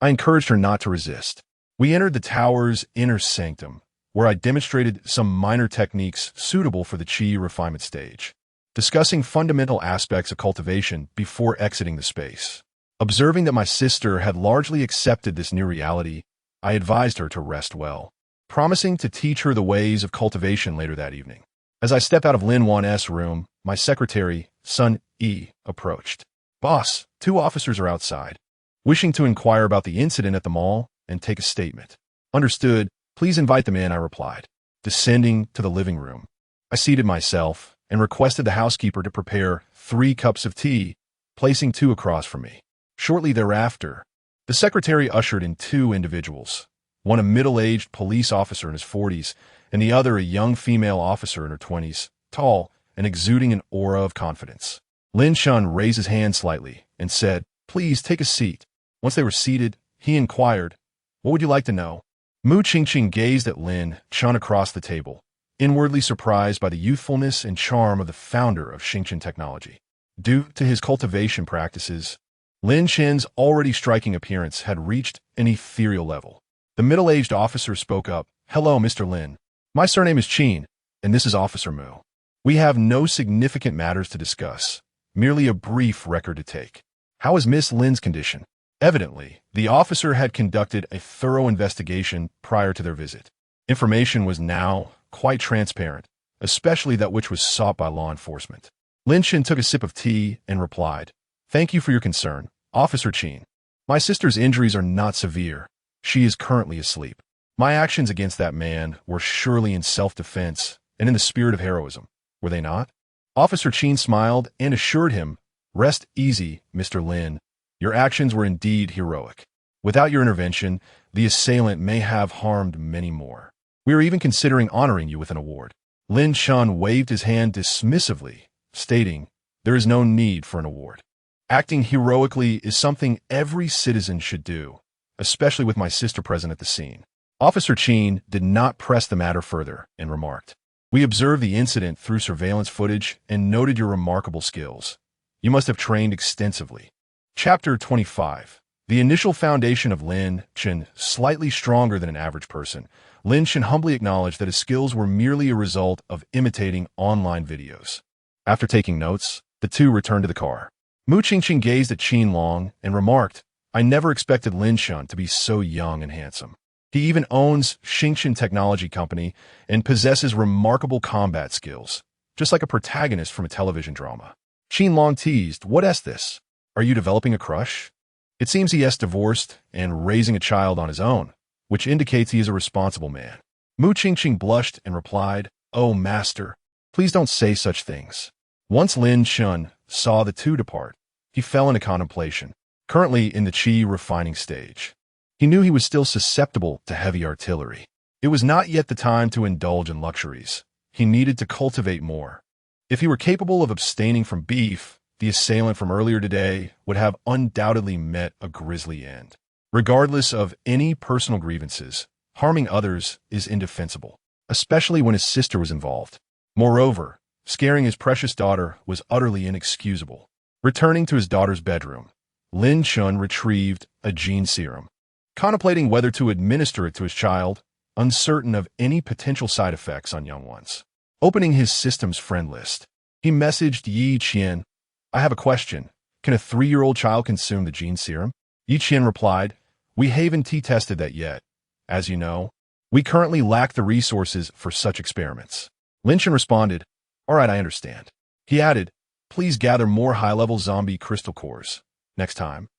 I encouraged her not to resist. We entered the tower's inner sanctum, where I demonstrated some minor techniques suitable for the Qi refinement stage, discussing fundamental aspects of cultivation before exiting the space. Observing that my sister had largely accepted this new reality, I advised her to rest well, promising to teach her the ways of cultivation later that evening. As I stepped out of Lin Wan's room, my secretary, Sun Yi, approached. "Boss, 2 officers are outside, wishing to inquire about the incident at the mall and take a statement." "Understood. Please invite them in," I replied. Descending to the living room, I seated myself and requested the housekeeper to prepare 3 cups of tea, placing 2 across from me. Shortly thereafter, the secretary ushered in 2 individuals, one a middle-aged police officer in his 40s, and the other a young female officer in her 20s, tall and exuding an aura of confidence. Lin Shan raised his hand slightly and said, "Please take a seat." Once they were seated, he inquired, "What would you like to know?" Mu Qingqing gazed at Lin Shan across the table, inwardly surprised by the youthfulness and charm of the founder of Xingchen Technology. Due to his cultivation practices, Lin Chen's already striking appearance had reached an ethereal level. The middle-aged officer spoke up, "Hello, Mr. Lin. My surname is Qin, and this is Officer Mu. We have no significant matters to discuss, merely a brief record to take. How is Miss Lin's condition?" Evidently, the officer had conducted a thorough investigation prior to their visit. Information was now quite transparent, especially that which was sought by law enforcement. Lin Chen took a sip of tea and replied, "Thank you for your concern, Officer Qin. My sister's injuries are not severe. She is currently asleep. My actions against that man were surely in self-defense and in the spirit of heroism, were they not?" Officer Qin smiled and assured him, "Rest easy, Mr. Lin. Your actions were indeed heroic. Without your intervention, the assailant may have harmed many more. We are even considering honoring you with an award." Lin Chun waved his hand dismissively, stating, "There is no need for an award. Acting heroically is something every citizen should do, especially with my sister present at the scene." Officer Qin did not press the matter further and remarked, "We observed the incident through surveillance footage and noted your remarkable skills. You must have trained extensively." Chapter 25. The initial foundation of Lin Chen, slightly stronger than an average person. Lin Chen humbly acknowledged that his skills were merely a result of imitating online videos. After taking notes, the two returned to the car. Mu Qingqing gazed at Qin long and remarked, "I never expected Lin Chen to be so young and handsome. He even owns Xingchen Technology Company and possesses remarkable combat skills, just like a protagonist from a television drama." Qin Long teased, "What is this? Are you developing a crush?" It seems he is divorced and raising a child on his own, which indicates he is a responsible man. Mu Qingqing blushed and replied, "Oh, master, please don't say such things." Once Lin Chen saw the two depart, he fell into contemplation, currently in the qi refining stage. He knew he was still susceptible to heavy artillery. It was not yet the time to indulge in luxuries. He needed to cultivate more. If he were capable of abstaining from beef, the assailant from earlier today would have undoubtedly met a grisly end. Regardless of any personal grievances, harming others is indefensible, especially when his sister was involved. Moreover, scaring his precious daughter was utterly inexcusable. Returning to his daughter's bedroom, Lin Chun retrieved a gene serum. Contemplating whether to administer it to his child, uncertain of any potential side effects on young ones. Opening his system's friend list, he messaged Yi Qian, "I have a question. Can a 3-year-old child consume the gene serum?" Yi Qian replied, "We haven't tested that yet. As you know, we currently lack the resources for such experiments." Lin Chen responded, "All right, I understand." He added, "Please gather more high-level zombie crystal cores. Next time,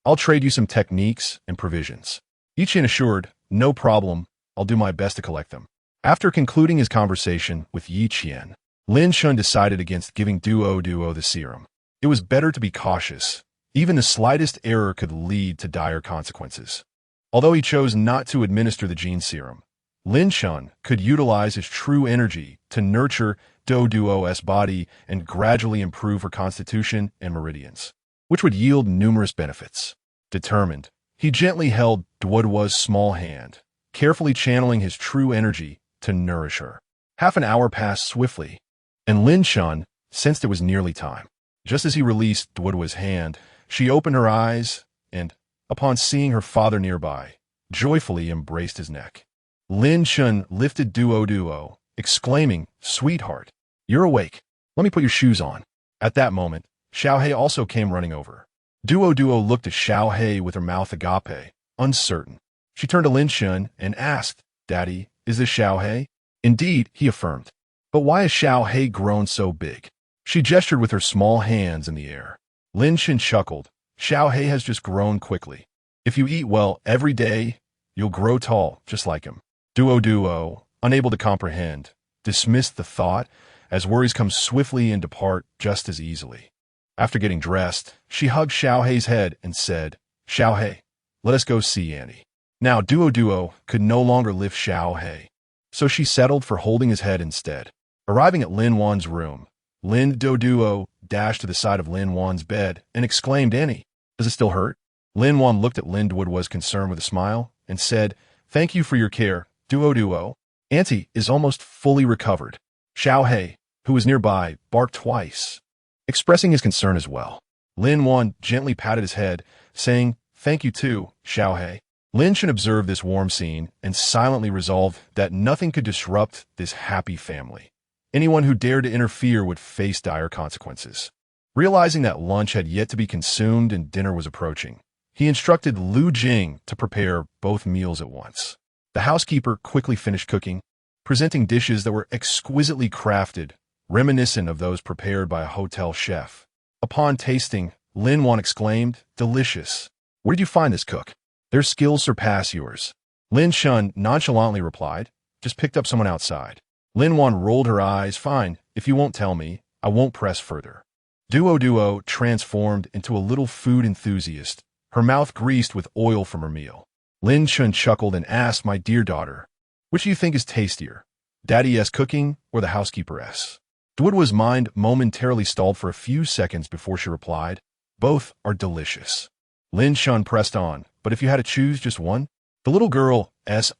I'll trade you some techniques and provisions." Yi Qian assured, "No problem. I'll do my best to collect them." After concluding his conversation with Yi Qian, Lin Chun decided against giving Duo the serum. It was better to be cautious. Even the slightest error could lead to dire consequences. Although he chose not to administer the gene serum, Lin Chun could utilize his true energy to nurture Duo's body and gradually improve her constitution and meridians, which would yield numerous benefits. Determined, he gently held Duo's small hand, carefully channeling his true energy to nourish her. Half an hour passed swiftly, and Lin Chun sensed it was nearly time. Just as he released Duo's hand, she opened her eyes and, upon seeing her father nearby, joyfully embraced his neck. Lin Chun lifted Duo, exclaiming, "Sweetheart, you're awake. Let me put your shoes on." At that moment, Xiaohei also came running over. Duo looked at Xiaohei with her mouth agape, uncertain. She turned to Lin Chun and asked, "Daddy, is this Xiaohei?" "Indeed," he affirmed. "But why has Xiaohei grown so big?" She gestured with her small hands in the air. Lin Chen chuckled. "Xiaohei has just grown quickly. If you eat well every day, you'll grow tall, just like him." Duo, unable to comprehend, dismissed the thought, as worries come swiftly and depart just as easily. After getting dressed, she hugged Xiaohei's head and said, "Xiaohei, let us go see Auntie." Now Duo could no longer lift Xiaohei, so she settled for holding his head instead. Arriving at Lin Wan's room, Lin Duo dashed to the side of Lin Wan's bed and exclaimed, "Auntie, does it still hurt?" Lin Wan looked at Lin Duo's concern with a smile and said, "Thank you for your care, Duo. Auntie is almost fully recovered. Xiao He, who was nearby, barked twice, expressing his concern as well. Lin Wan gently patted his head, saying, "Thank you too, Xiao He." Lin Shen observed this warm scene and silently resolved that nothing could disrupt this happy family. Anyone who dared to interfere would face dire consequences. Realizing that lunch had yet to be consumed and dinner was approaching, he instructed Lu Jing to prepare both meals at once. The housekeeper quickly finished cooking, presenting dishes that were exquisitely crafted, reminiscent of those prepared by a hotel chef. Upon tasting, Lin Wan exclaimed, "Delicious. Where did you find this cook? Their skills surpass yours." Lin Shun nonchalantly replied, "Just picked up someone outside." Lin Wan rolled her eyes. "Fine, if you won't tell me, I won't press further." Duo transformed into a little food enthusiast, her mouth greased with oil from her meal. Lin Shun chuckled and asked, "My dear daughter, which do you think is tastier, Daddy's cooking or the housekeeper's?" Duoduo's mind momentarily stalled for a few seconds before she replied, "Both are delicious." Lin Shun pressed on, "But if you had to choose just one?" The little girl's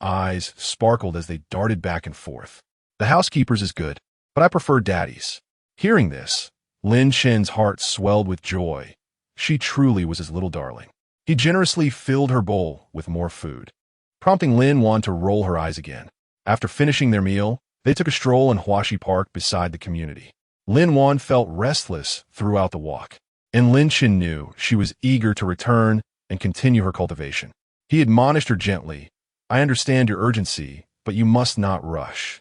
eyes sparkled as they darted back and forth. "The housekeeper's is good, but I prefer Daddy's." Hearing this, Lin Shen's heart swelled with joy. She truly was his little darling. He generously filled her bowl with more food, prompting Lin Wan to roll her eyes again. After finishing their meal, they took a stroll in Huashi Park beside the community. Lin Wan felt restless throughout the walk, and Lin Shen knew she was eager to return and continue her cultivation. He admonished her gently, "I understand your urgency, but you must not rush.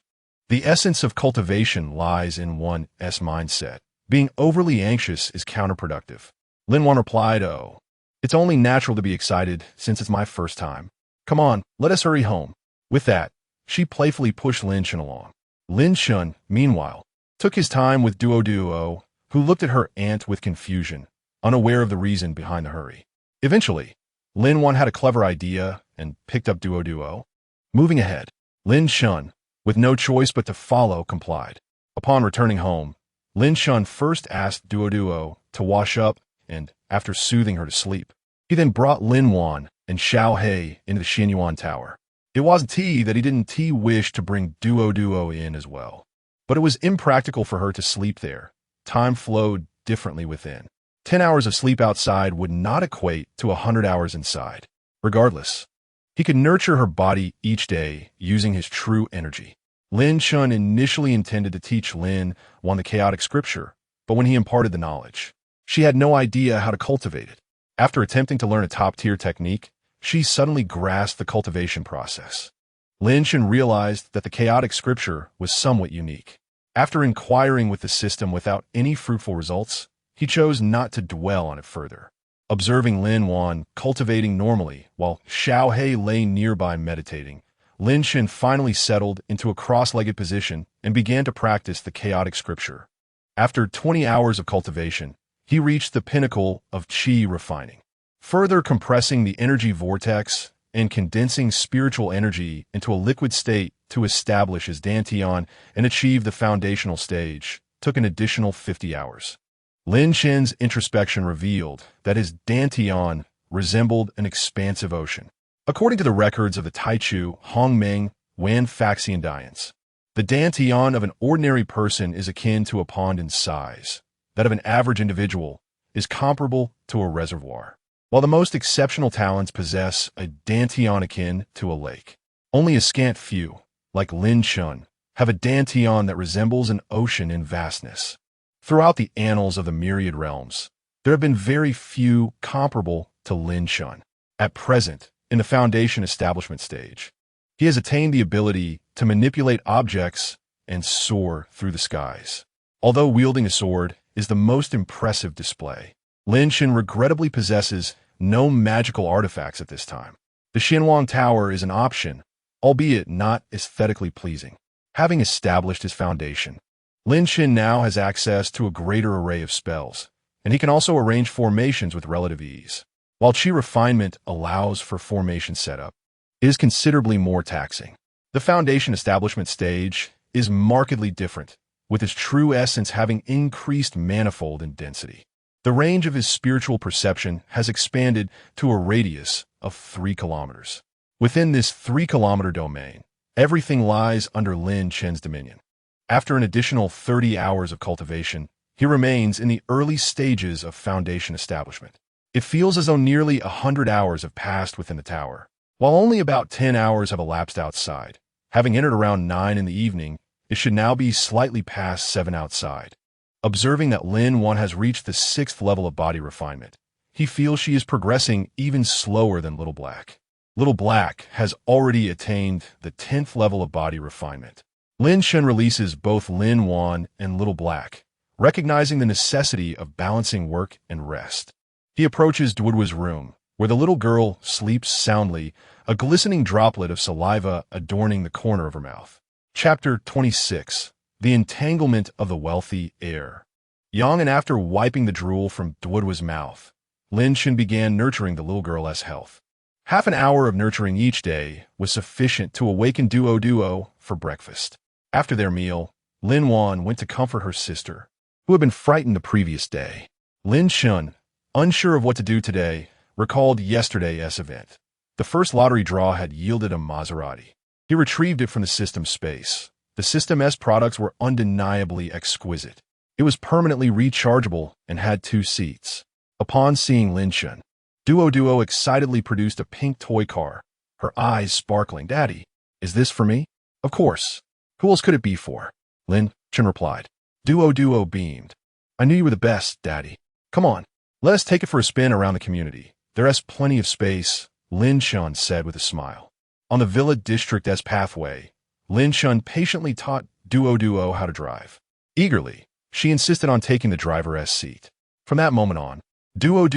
The essence of cultivation lies in one's mindset. Being overly anxious is counterproductive." Lin Wan replied, "Oh, it's only natural to be excited since it's my first time. Come on, let us hurry home." With that, she playfully pushed Lin Shen along. Lin Shun, meanwhile, took his time with Duo, who looked at her aunt with confusion, unaware of the reason behind the hurry. Eventually, Lin Wan had a clever idea and picked up Duo. Moving ahead, Lin Shun, with no choice but to follow, complied. Upon returning home, Lin Shun first asked Duo to wash up and, after soothing her to sleep, he then brought Lin Wan and Xiao He into the Xinyuan Tower. It wasn't that he didn't wish to bring Duo in as well, but it was impractical for her to sleep there. Time flowed differently within. 10 hours of sleep outside would not equate to 100 hours inside. Regardless, he could nurture her body each day using his true energy. Lin Shun initially intended to teach Lin Wan the chaotic scripture, but when he imparted the knowledge, she had no idea how to cultivate it. After attempting to learn a top-tier technique, she suddenly grasped the cultivation process. Lin Shun realized that the chaotic scripture was somewhat unique. After inquiring with the system without any fruitful results, he chose not to dwell on it further. Observing Lin Wan cultivating normally while Xiao He lay nearby meditating, Lin Shen finally settled into a cross-legged position and began to practice the chaotic scripture. After 20 hours of cultivation, he reached the pinnacle of qi refining, further compressing the energy vortex and condensing spiritual energy into a liquid state to establish his dantian and achieve the foundational stage. Took an additional 50 hours. Lin Shen's introspection revealed that his dantian resembled an expansive ocean. According to the records of the Taichu, Hongmeng, Wan Faxian Dians, the dantian of an ordinary person is akin to a pond in size. That of an average individual is comparable to a reservoir, while the most exceptional talents possess a dantian akin to a lake. Only a scant few, like Lin Shun, have a dantian that resembles an ocean in vastness. Throughout the annals of the myriad realms, there have been very few comparable to Lin Shun. At present, in the foundation establishment stage, he has attained the ability to manipulate objects and soar through the skies. Although wielding a sword is the most impressive display, Lin Shen regrettably possesses no magical artifacts at this time. The Xinyuan Tower is an option, albeit not aesthetically pleasing. Having established his foundation, Lin Shen now has access to a greater array of spells, and he can also arrange formations with relative ease. While Qi refinement allows for formation setup, it is considerably more taxing. The foundation establishment stage is markedly different, with his true essence having increased manifold in density. The range of his spiritual perception has expanded to a radius of 3 kilometers. Within this 3-kilometer domain, Everything lies under Lin Chen's dominion. After an additional 30 hours of cultivation, he remains in the early stages of foundation establishment. It feels as though nearly 100 hours have passed within the tower, while only about 10 hours have elapsed outside. Having entered around 9 in the evening, it should now be slightly past 7 outside. Observing that Lin Wan has reached the 6th level of body refinement, he feels she is progressing even slower than Little Black. Little Black has already attained the 10th level of body refinement. Lin Chen releases both Lin Wan and Little Black, recognizing the necessity of balancing work and rest. He approaches Duoduo's room, where the little girl sleeps soundly, a glistening droplet of saliva adorning the corner of her mouth. Chapter 26. The Entanglement of the Wealthy Heir. Young and after wiping the drool from Duoduo's mouth, Lin Chen began nurturing the little girl's health. Half an hour of nurturing each day was sufficient to awaken Duo for breakfast. After their meal, Lin Wan went to comfort her sister, who had been frightened the previous day. Lin Chen, unsure of what to do today, recalled yesterday's event. The first lottery draw had yielded a Maserati. He retrieved it from the system space. The System-S products were undeniably exquisite. It was permanently rechargeable and had 2 seats. Upon seeing Lin Chen, Duo excitedly produced a pink toy car, her eyes sparkling. "Daddy, is this for me?" "Of course. Who else could it be for?" Lin Chen replied. Duo beamed. "I knew you were the best, Daddy. Come on, let us take it for a spin around the community. There's plenty of space," Lin Chen said with a smile. On the Villa District's pathway, Lin Chen patiently taught Duo how to drive. Eagerly, she insisted on taking the driver's seat. From that moment on, Duo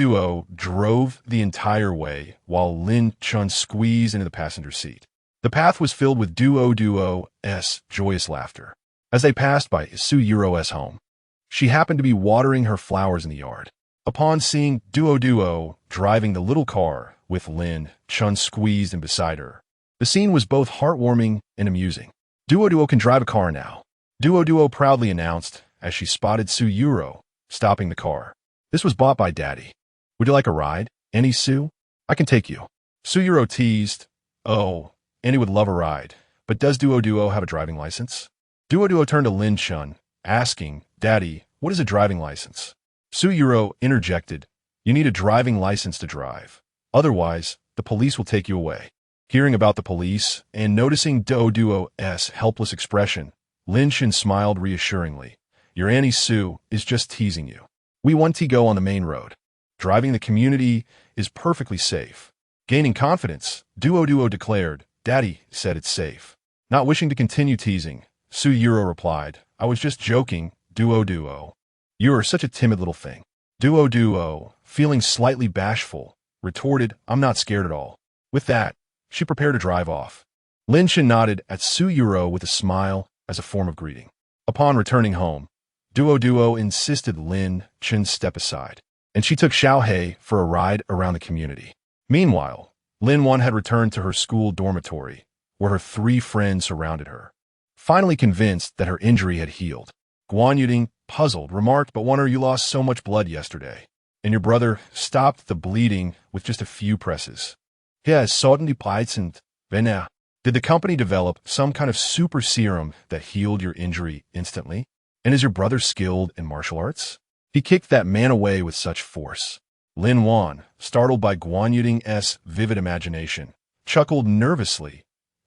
drove the entire way while Lin Chen squeezed into the passenger seat. The path was filled with Duo's joyous laughter. As they passed by Su Yuro's home, she happened to be watering her flowers in the yard. Upon seeing Duo driving the little car with Lin Chen squeezed in beside her, the scene was both heartwarming and amusing. Duo can drive a car now," Duo proudly announced as she spotted Su Yuro stopping the car. "This was bought by Daddy. Would you like a ride, Annie Su? I can take you." Su Yuro teased, "Oh, Annie would love a ride, but does Duo have a driving license?" Duo turned to Lin Chen, asking, "Daddy, what is a driving license?" Su Yuro interjected, "You need a driving license to drive. Otherwise, the police will take you away." Hearing about the police and noticing Duo's helpless expression, Lin Chen smiled reassuringly. "Your Annie Su is just teasing you. We want to go on the main road. Driving the community is perfectly safe." Gaining confidence, Duo declared, "Daddy said it's safe." Not wishing to continue teasing, Su Yuro replied, "I was just joking, Duo. You are such a timid little thing." Duo, feeling slightly bashful, retorted, "I'm not scared at all." With that, she prepared to drive off. Lin Chen nodded at Su Yuro with a smile as a form of greeting. Upon returning home, Duo insisted Lin Chen step aside, and she took Xiaohei for a ride around the community. Meanwhile, Lin Wan had returned to her school dormitory, where her 3 friends surrounded her. Finally convinced that her injury had healed, Guan Yuding, puzzled, remarked, "But Wonder, you lost so much blood yesterday, and your brother stopped the bleeding with just a few presses." "Yes, certainly pleasant. Venna. Did the company develop some kind of super serum that healed your injury instantly? And is your brother skilled in martial arts?" He kicked that man away with such force. Lin Wan, startled by Guan Yuding's vivid imagination, chuckled nervously.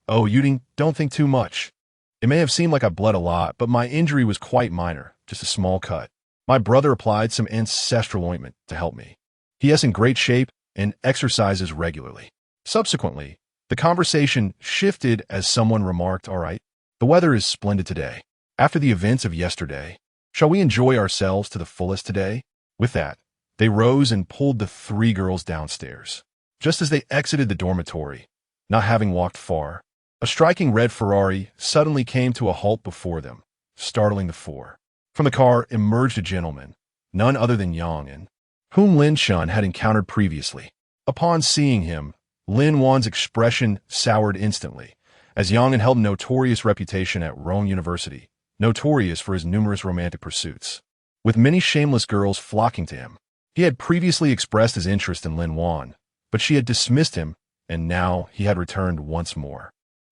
"Oh, Yuding, don't think too much. It may have seemed like I bled a lot, but my injury was quite minor, just a small cut. My brother applied some ancestral ointment to help me. He is in great shape and exercises regularly." Subsequently, the conversation shifted as someone remarked, "All right, the weather is splendid today. After the events of yesterday, shall we enjoy ourselves to the fullest today?" With that, they rose and pulled the 3 girls downstairs. Just as they exited the dormitory, not having walked far, a striking red Ferrari suddenly came to a halt before them, startling the 4. From the car emerged a gentleman, none other than Yang, whom Lin Chen had encountered previously. Upon seeing him, Lin Wan's expression soured instantly, as Yang held a notorious reputation at Rome University, notorious for his numerous romantic pursuits, with many shameless girls flocking to him. He had previously expressed his interest in Lin Wan, but she had dismissed him, and now he had returned once more.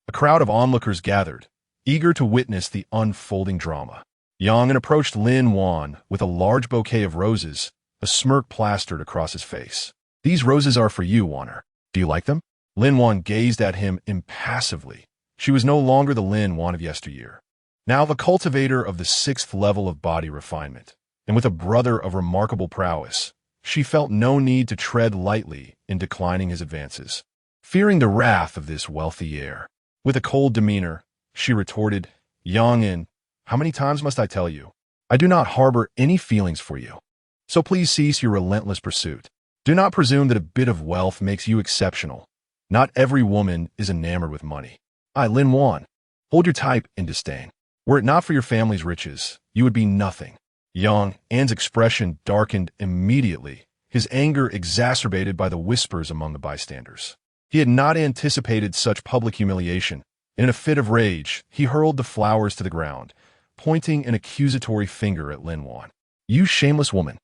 A crowd of onlookers gathered, eager to witness the unfolding drama. Yang approached Lin Wan with a large bouquet of roses, a smirk plastered across his face. "These roses are for you, Wanner. Do you like them?" Lin Wan gazed at him impassively. She was no longer the Lin Wan of yesteryear. Now the cultivator of the 6th level of body refinement, and with a brother of remarkable prowess, she felt no need to tread lightly in declining his advances. Fearing the wrath of this wealthy heir, with a cold demeanor, she retorted, "Yang, how many times must I tell you? I do not harbor any feelings for you. So please cease your relentless pursuit. Do not presume that a bit of wealth makes you exceptional. Not every woman is enamored with money. I, Lin Wan, hold your type in disdain. Were it not for your family's riches, you would be nothing." Yang An's expression darkened immediately, his anger exacerbated by the whispers among the bystanders. He had not anticipated such public humiliation. In a fit of rage, he hurled the flowers to the ground, pointing an accusatory finger at Lin Wan. "You shameless woman!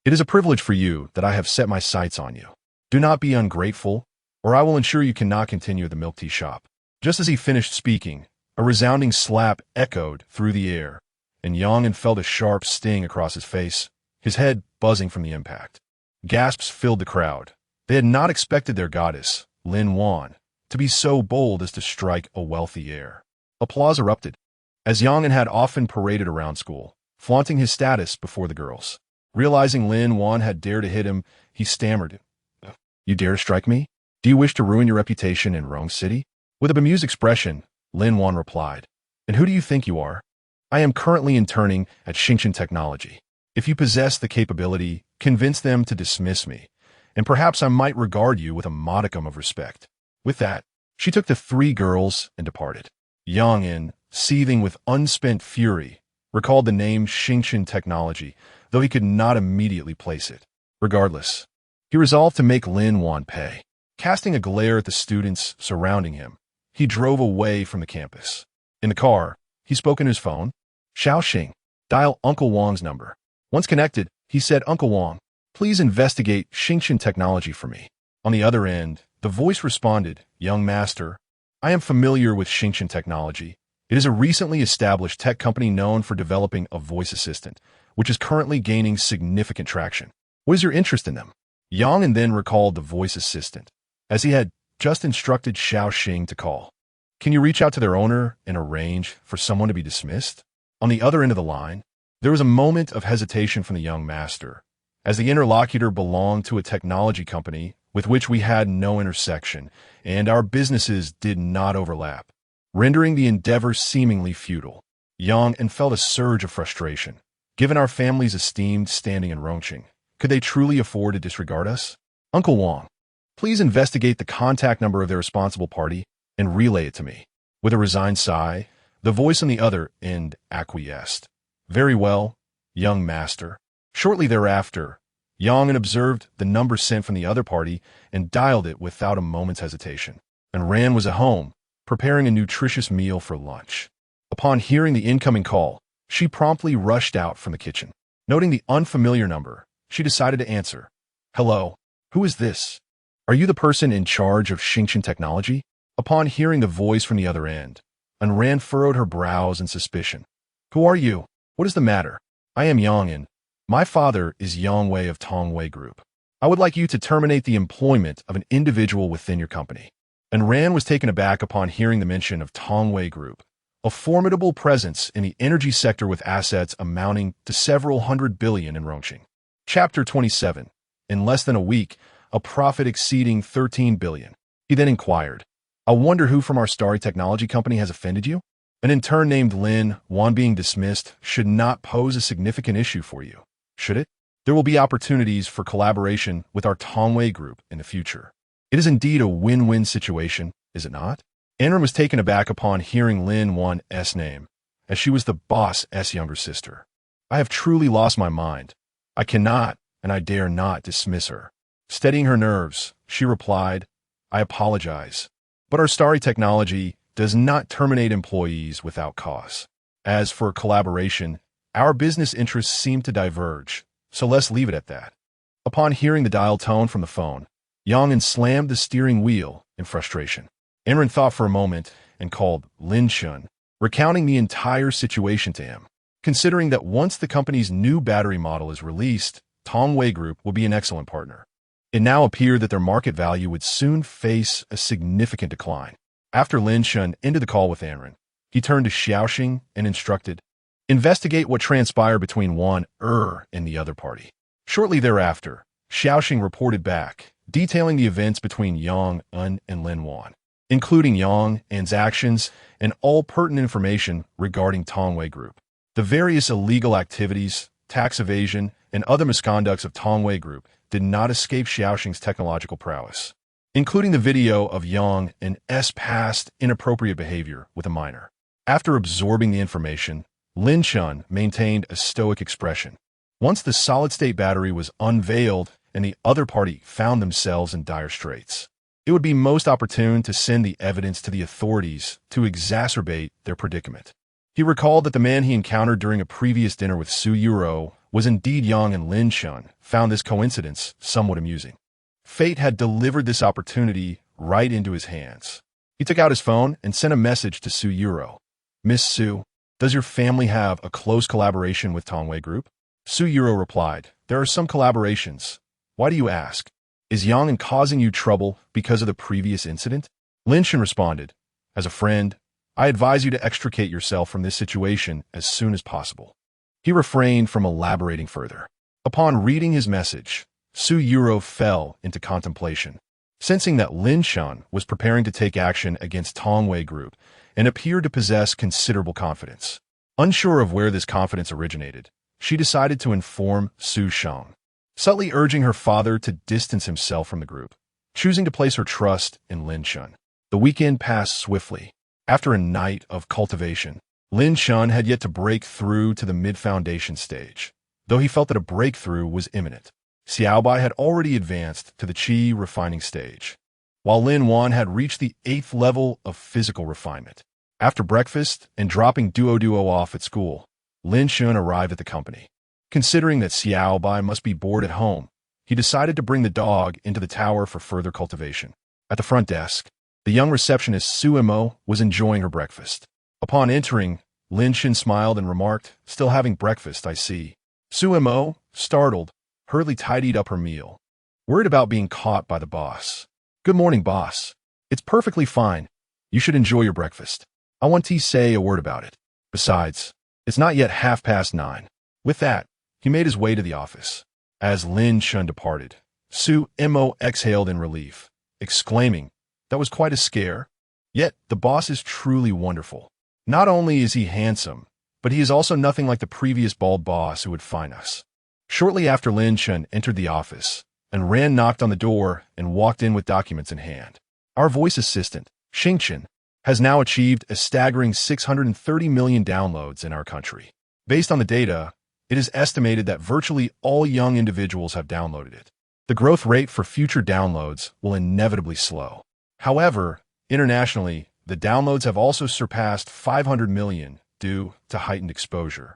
It is a privilege for you that I have set my sights on you. Do not be ungrateful, or I will ensure you cannot continue at the milk tea shop." Just as he finished speaking, a resounding slap echoed through the air, and Yang felt a sharp sting across his face, his head buzzing from the impact. Gasps filled the crowd. They had not expected their goddess, Lin Wan, to be so bold as to strike a wealthy heir. Applause erupted, as Yang had often paraded around school, flaunting his status before the girls. Realizing Lin Wan had dared to hit him, he stammered, "You dare strike me? Do you wish to ruin your reputation in Rong City?" With a bemused expression, Lin Wan replied, "And who do you think you are? I am currently interning at Xingchen Technology. If you possess the capability, convince them to dismiss me, and perhaps I might regard you with a modicum of respect." With that, she took the 3 girls and departed. Yang, seething with unspent fury, recalled the name Xingchen Technology, though he could not immediately place it. Regardless, he resolved to make Lin Wan pay. Casting a glare at the students surrounding him, he drove away from the campus. In the car, he spoke in his phone. "Xiaoxing, dial Uncle Wang's number." Once connected, he said, "Uncle Wang, please investigate Xingchen Technology for me." On the other end, the voice responded, "Young master, I am familiar with Xingchen Technology. It is a recently established tech company known for developing a voice assistant, which is currently gaining significant traction. What is your interest in them?" Yang then recalled the voice assistant, as he had just instructed Xiaoxing to call. "Can you reach out to their owner and arrange for someone to be dismissed?" On the other end of the line, there was a moment of hesitation from the young master, as the interlocutor belonged to a technology company with which we had no intersection, and our businesses did not overlap, rendering the endeavor seemingly futile. Yang felt a surge of frustration. Given our family's esteemed standing in Rongqing, could they truly afford to disregard us? "Uncle Wang, please investigate the contact number of their responsible party and relay it to me." With a resigned sigh, the voice on the other end acquiesced. "Very well, young master." Shortly thereafter, Yang observed the number sent from the other party and dialed it without a moment's hesitation. And Ran was at home, preparing a nutritious meal for lunch. Upon hearing the incoming call, she promptly rushed out from the kitchen. Noting the unfamiliar number, she decided to answer. "Hello, who is this? Are you the person in charge of Xingchen Technology?" Upon hearing the voice from the other end, Ran furrowed her brows in suspicion. "Who are you? What is the matter?" "I am Yang. My father is Yang Wei of Tongwei Group. I would like you to terminate the employment of an individual within your company." And Ran was taken aback upon hearing the mention of Tongwei Group, a formidable presence in the energy sector with assets amounting to several hundred billion in Rongqing. Chapter 27. In less than a week, a profit exceeding 13 billion. He then inquired, "I wonder who from our starry technology company has offended you?" An intern named Lin Wan being dismissed should not pose a significant issue for you, should it? There will be opportunities for collaboration with our Tongwei Group in the future. It is indeed a win-win situation, is it not? Anren was taken aback upon hearing Lin Wan's name, as she was the boss's younger sister. "I have truly lost my mind. I cannot, and I dare not dismiss her." Steadying her nerves, she replied, "I apologize, but our starry technology does not terminate employees without cause. As for collaboration, our business interests seem to diverge, so let's leave it at that." Upon hearing the dial tone from the phone, Yang slammed the steering wheel in frustration. Enron thought for a moment and called Lin Shun, recounting the entire situation to him. Considering that once the company's new battery model is released, Tongwei Group will be an excellent partner. It now appeared that their market value would soon face a significant decline. After Lin Shun ended the call with Anren, he turned to Xiaoxing and instructed, investigate what transpired between Wan and the other party. Shortly thereafter, Xiaoxing reported back, detailing the events between Yang Un and Lin Wan, including Yang Un's actions and all pertinent information regarding Tongwei Group. The various illegal activities, tax evasion, and other misconducts of Tongwei Group did not escape Xiaoxing's technological prowess, including the video of Yang Un's past inappropriate behavior with a minor. After absorbing the information, Lin Shun maintained a stoic expression. Once the solid-state battery was unveiled and the other party found themselves in dire straits, it would be most opportune to send the evidence to the authorities to exacerbate their predicament. He recalled that the man he encountered during a previous dinner with Su Yuro was indeed Yang and Lin Shun, found this coincidence somewhat amusing. Fate had delivered this opportunity right into his hands. He took out his phone and sent a message to Su Yuro. Miss Su, does your family have a close collaboration with Tongwei Group? Su Yuro replied, there are some collaborations. Why do you ask? Is Yang causing you trouble because of the previous incident? Lin Shun responded, as a friend, I advise you to extricate yourself from this situation as soon as possible. He refrained from elaborating further. Upon reading his message, Su Yuro fell into contemplation, sensing that Lin Shun was preparing to take action against Tongwei Group and appeared to possess considerable confidence. Unsure of where this confidence originated, she decided to inform Su Shang, subtly urging her father to distance himself from the group, choosing to place her trust in Lin Shun. The weekend passed swiftly. After a night of cultivation, Lin Shun had yet to break through to the mid-foundation stage, though he felt that a breakthrough was imminent. Xiaobai had already advanced to the qi refining stage, while Lin Wan had reached the 8th level of physical refinement. After breakfast and dropping Duo off at school, Lin Shun arrived at the company. Considering that Xiaobai must be bored at home, he decided to bring the dog into the tower for further cultivation. At the front desk, the young receptionist Su Mo was enjoying her breakfast. Upon entering, Lin Shun smiled and remarked, still having breakfast, I see. Su Mo, startled, hurriedly tidied up her meal, worried about being caught by the boss. Good morning, boss. It's perfectly fine. You should enjoy your breakfast. I want to say a word about it. Besides, it's not yet 9:30. With that, he made his way to the office. As Lin Shun departed, Su Mo exhaled in relief, exclaiming, that was quite a scare. Yet, the boss is truly wonderful. Not only is he handsome, but he is also nothing like the previous bald boss who would fine us. Shortly after Lin Shun entered the office, and Ran knocked on the door and walked in with documents in hand. Our voice assistant, Xingchen, has now achieved a staggering 630 million downloads in our country. Based on the data, it is estimated that virtually all young individuals have downloaded it. The growth rate for future downloads will inevitably slow. However, internationally, the downloads have also surpassed 500 million due to heightened exposure.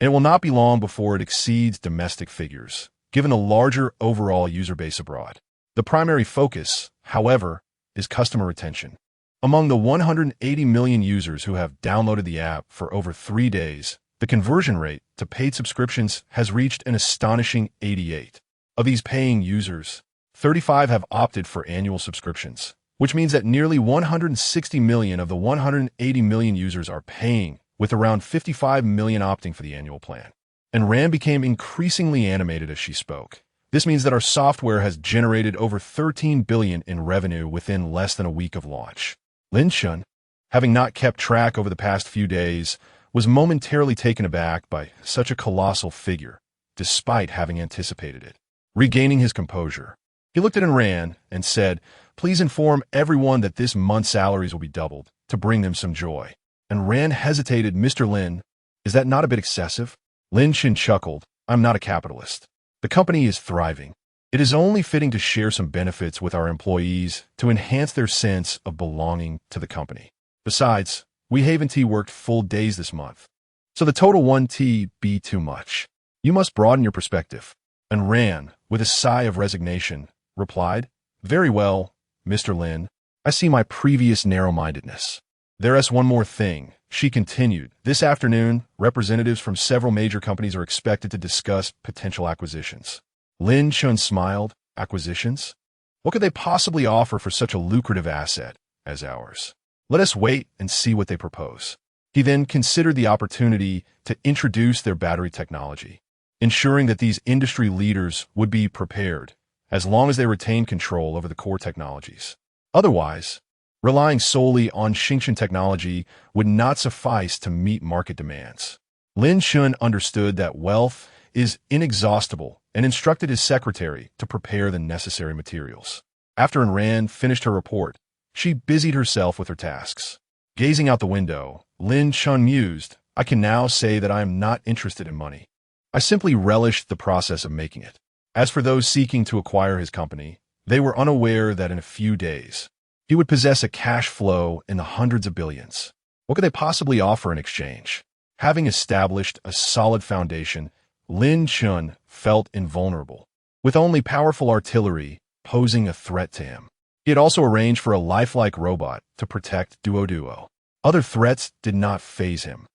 And it will not be long before it exceeds domestic figures, given the larger overall user base abroad. The primary focus, however, is customer retention. Among the 180 million users who have downloaded the app for over 3 days, the conversion rate to paid subscriptions has reached an astonishing 88. Of these paying users, 35 have opted for annual subscriptions, which means that nearly 160 million of the 180 million users are paying, with around 55 million opting for the annual plan. And Ran became increasingly animated as she spoke. This means that our software has generated over 13 billion in revenue within less than a week of launch. Lin Shun, having not kept track over the past few days, was momentarily taken aback by such a colossal figure, despite having anticipated it. Regaining his composure, he looked at Ran and said, please inform everyone that this month's salaries will be doubled to bring them some joy. And Ran hesitated. Mr. Lin, is that not a bit excessive? Lin Shun chuckled, I'm not a capitalist. The company is thriving. It is only fitting to share some benefits with our employees to enhance their sense of belonging to the company. Besides, we haven't worked full days this month, so the total won't be too much. You must broaden your perspective. And Ran, with a sigh of resignation, replied, very well, Mr. Lin, I see my previous narrow-mindedness. There's one more thing, she continued. This afternoon, representatives from several major companies are expected to discuss potential acquisitions. Lin Chun smiled. Acquisitions? What could they possibly offer for such a lucrative asset as ours? Let us wait and see what they propose. He then considered the opportunity to introduce their battery technology, ensuring that these industry leaders would be prepared as long as they retain control over the core technologies. Otherwise, relying solely on Xingchen technology would not suffice to meet market demands. Lin Chun understood that wealth is inexhaustible and instructed his secretary to prepare the necessary materials. After Rand finished her report, she busied herself with her tasks. Gazing out the window, Lin Chun mused, I can now say that I am not interested in money. I simply relished the process of making it. As for those seeking to acquire his company, they were unaware that in a few days, he would possess a cash flow in the hundreds of billions. What could they possibly offer in exchange? Having established a solid foundation, Lin Chun felt invulnerable, with only powerful artillery posing a threat to him. He had also arranged for a lifelike robot to protect Duo. Other threats did not faze him.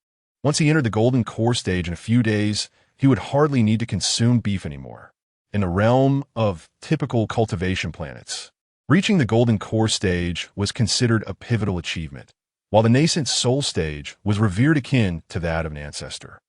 Once he entered the golden core stage in a few days, he would hardly need to consume beef anymore. In the realm of typical cultivation planets, reaching the golden core stage was considered a pivotal achievement, while the nascent soul stage was revered akin to that of an ancestor.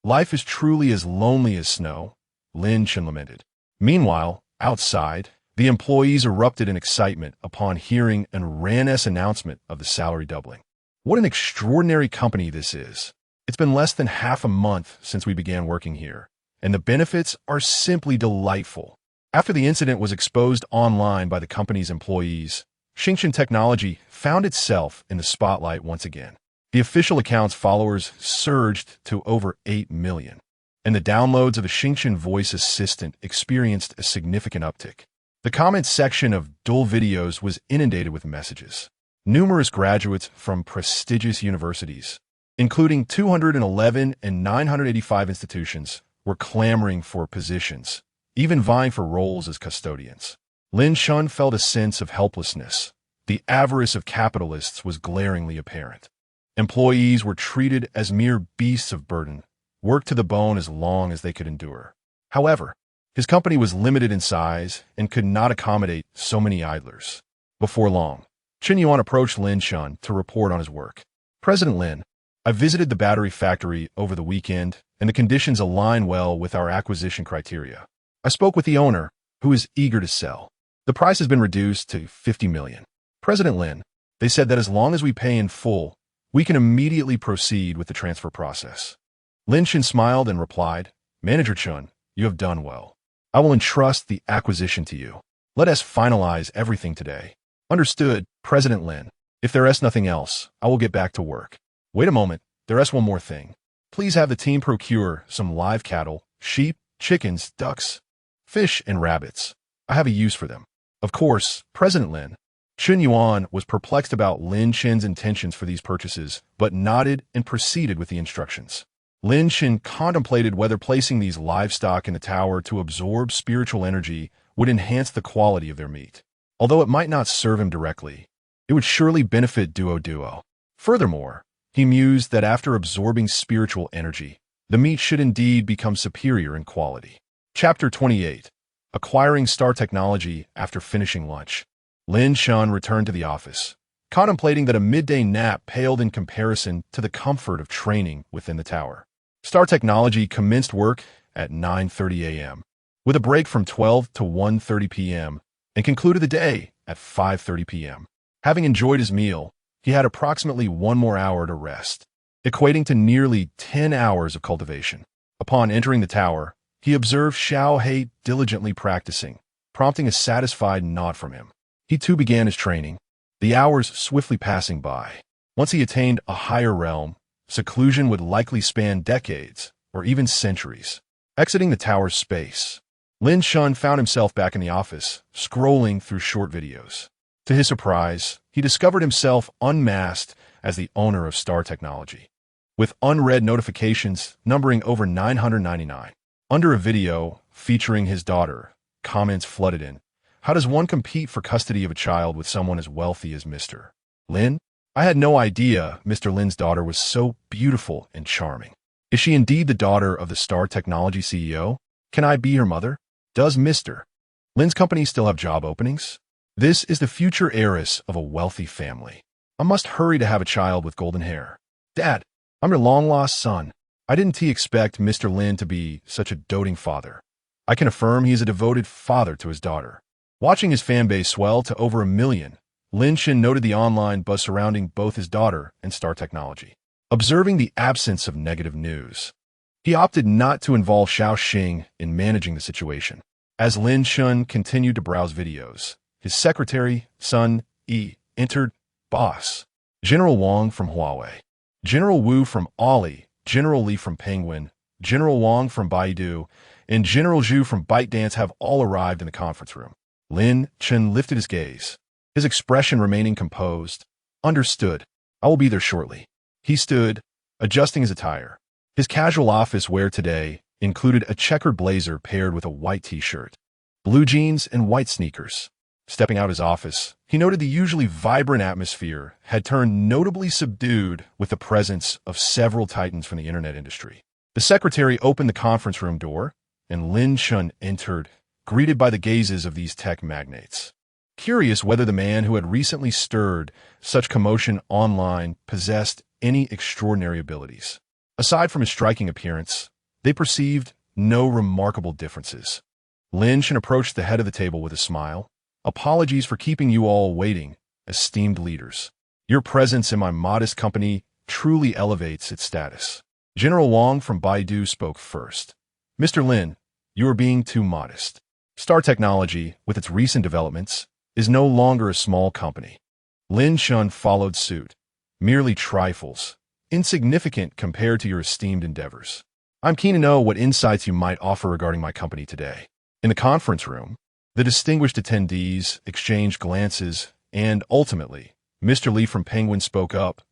Life is truly as lonely as snow, Lin Chun lamented. Meanwhile, outside, the employees erupted in excitement upon hearing Rand's announcement of the salary doubling. What an extraordinary company this is. It's been less than half a month since we began working here, and the benefits are simply delightful. After the incident was exposed online by the company's employees, Xingchen Technology found itself in the spotlight once again. The official account's followers surged to over 8 million, and the downloads of the Xingchen voice assistant experienced a significant uptick. The comments section of Dull videos was inundated with messages. Numerous graduates from prestigious universities, including 211 and 985 institutions, were clamoring for positions, even vying for roles as custodians. Lin Chun felt a sense of helplessness. The avarice of capitalists was glaringly apparent. Employees were treated as mere beasts of burden, worked to the bone as long as they could endure. However, his company was limited in size and could not accommodate so many idlers. Before long, Chen Yuan approached Lin Chun to report on his work. President Lin, I visited the battery factory over the weekend, and the conditions align well with our acquisition criteria. I spoke with the owner, who is eager to sell. The price has been reduced to 50 million. President Lin, they said that as long as we pay in full, we can immediately proceed with the transfer process. Lin Chun smiled and replied, Manager Chun, you have done well. I will entrust the acquisition to you. Let us finalize everything today. Understood, President Lin. If there is nothing else, I will get back to work. Wait a moment, there is one more thing. Please have the team procure some live cattle, sheep, chickens, ducks, fish, and rabbits. I have a use for them. Of course, President Lin. Chen Yuan was perplexed about Lin Chen's intentions for these purchases, but nodded and proceeded with the instructions. Lin Chen contemplated whether placing these livestock in the tower to absorb spiritual energy would enhance the quality of their meat. Although it might not serve him directly, it would surely benefit Duo. Furthermore, he mused that after absorbing spiritual energy, the meat should indeed become superior in quality. Chapter 28. Acquiring Star Technology after finishing lunch. Lin Chun returned to the office, contemplating that a midday nap paled in comparison to the comfort of training within the tower. Star Technology commenced work at 9:30 a.m., with a break from 12 to 1:30 p.m., and concluded the day at 5:30 p.m. Having enjoyed his meal, he had approximately 1 more hour to rest, equating to nearly 10 hours of cultivation. Upon entering the tower, he observed Xiao He diligently practicing, prompting a satisfied nod from him. He too began his training, the hours swiftly passing by. Once he attained a higher realm, seclusion would likely span decades or even centuries. Exiting the tower's space, Lin Chun found himself back in the office, scrolling through short videos. To his surprise, he discovered himself unmasked as the owner of Star Technology, with unread notifications numbering over 999. Under a video featuring his daughter, comments flooded in. How does one compete for custody of a child with someone as wealthy as Mr. Lin? I had no idea Mr. Lin's daughter was so beautiful and charming. Is she indeed the daughter of the Star Technology CEO? Can I be her mother? Does Mr. Lin's company still have job openings? This is the future heiress of a wealthy family. I must hurry to have a child with golden hair. Dad, I'm your long-lost son. I didn't expect Mr. Lin to be such a doting father. I can affirm he is a devoted father to his daughter. Watching his fan base swell to over 1 million, Lin Shin noted the online buzz surrounding both his daughter and Star Technology. Observing the absence of negative news, he opted not to involve Xiao Xing in managing the situation. As Lin Shun continued to browse videos, his secretary, Sun Yi, entered. Boss. General Wang from Huawei. General Wu from Ali, General Li from Penguin, General Wang from Baidu, and General Zhu from ByteDance have all arrived in the conference room. Lin Chen lifted his gaze, his expression remaining composed. Understood. I will be there shortly. He stood, adjusting his attire. His casual office wear today included a checkered blazer paired with a white t-shirt, blue jeans, and white sneakers. Stepping out his office, he noted the usually vibrant atmosphere had turned notably subdued with the presence of several titans from the internet industry. The secretary opened the conference room door, and Lin Chun entered, greeted by the gazes of these tech magnates. Curious whether the man who had recently stirred such commotion online possessed any extraordinary abilities. Aside from his striking appearance, they perceived no remarkable differences. Lin Chun approached the head of the table with a smile. Apologies for keeping you all waiting, esteemed leaders. Your presence in my modest company truly elevates its status. General Wang from Baidu spoke first. Mr. Lin, you are being too modest. Star Technology, with its recent developments, is no longer a small company. Lin Shun followed suit. Merely trifles, insignificant compared to your esteemed endeavors. I'm keen to know what insights you might offer regarding my company today. In the conference room, the distinguished attendees exchanged glances, and ultimately, Mr. Li from Penguin spoke up,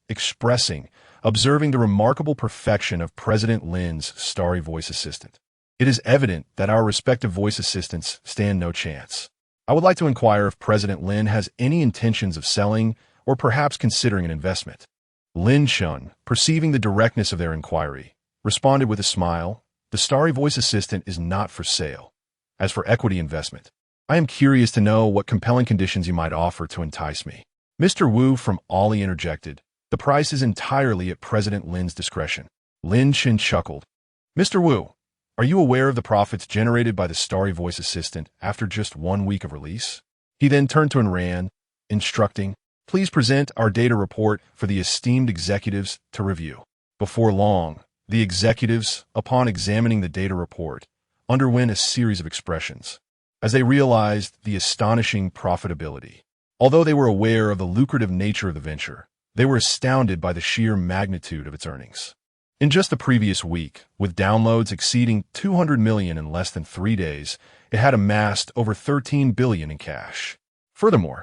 observing the remarkable perfection of President Lin's starry voice assistant. It is evident that our respective voice assistants stand no chance. I would like to inquire if President Lin has any intentions of selling or perhaps considering an investment. Lin Shun, perceiving the directness of their inquiry, responded with a smile. The starry voice assistant is not for sale. As for equity investment, I am curious to know what compelling conditions you might offer to entice me. Mr. Wu from Ali interjected. The price is entirely at President Lin's discretion. Lin Chin chuckled. Mr. Wu, are you aware of the profits generated by the starry voice assistant after just 1 week of release? He then turned to Enran, instructing, please present our data report for the esteemed executives to review. Before long, the executives, upon examining the data report, underwent a series of expressions as they realized the astonishing profitability. Although they were aware of the lucrative nature of the venture, they were astounded by the sheer magnitude of its earnings. In just the previous week, with downloads exceeding 200 million in less than 3 days, it had amassed over 13 billion in cash. Furthermore,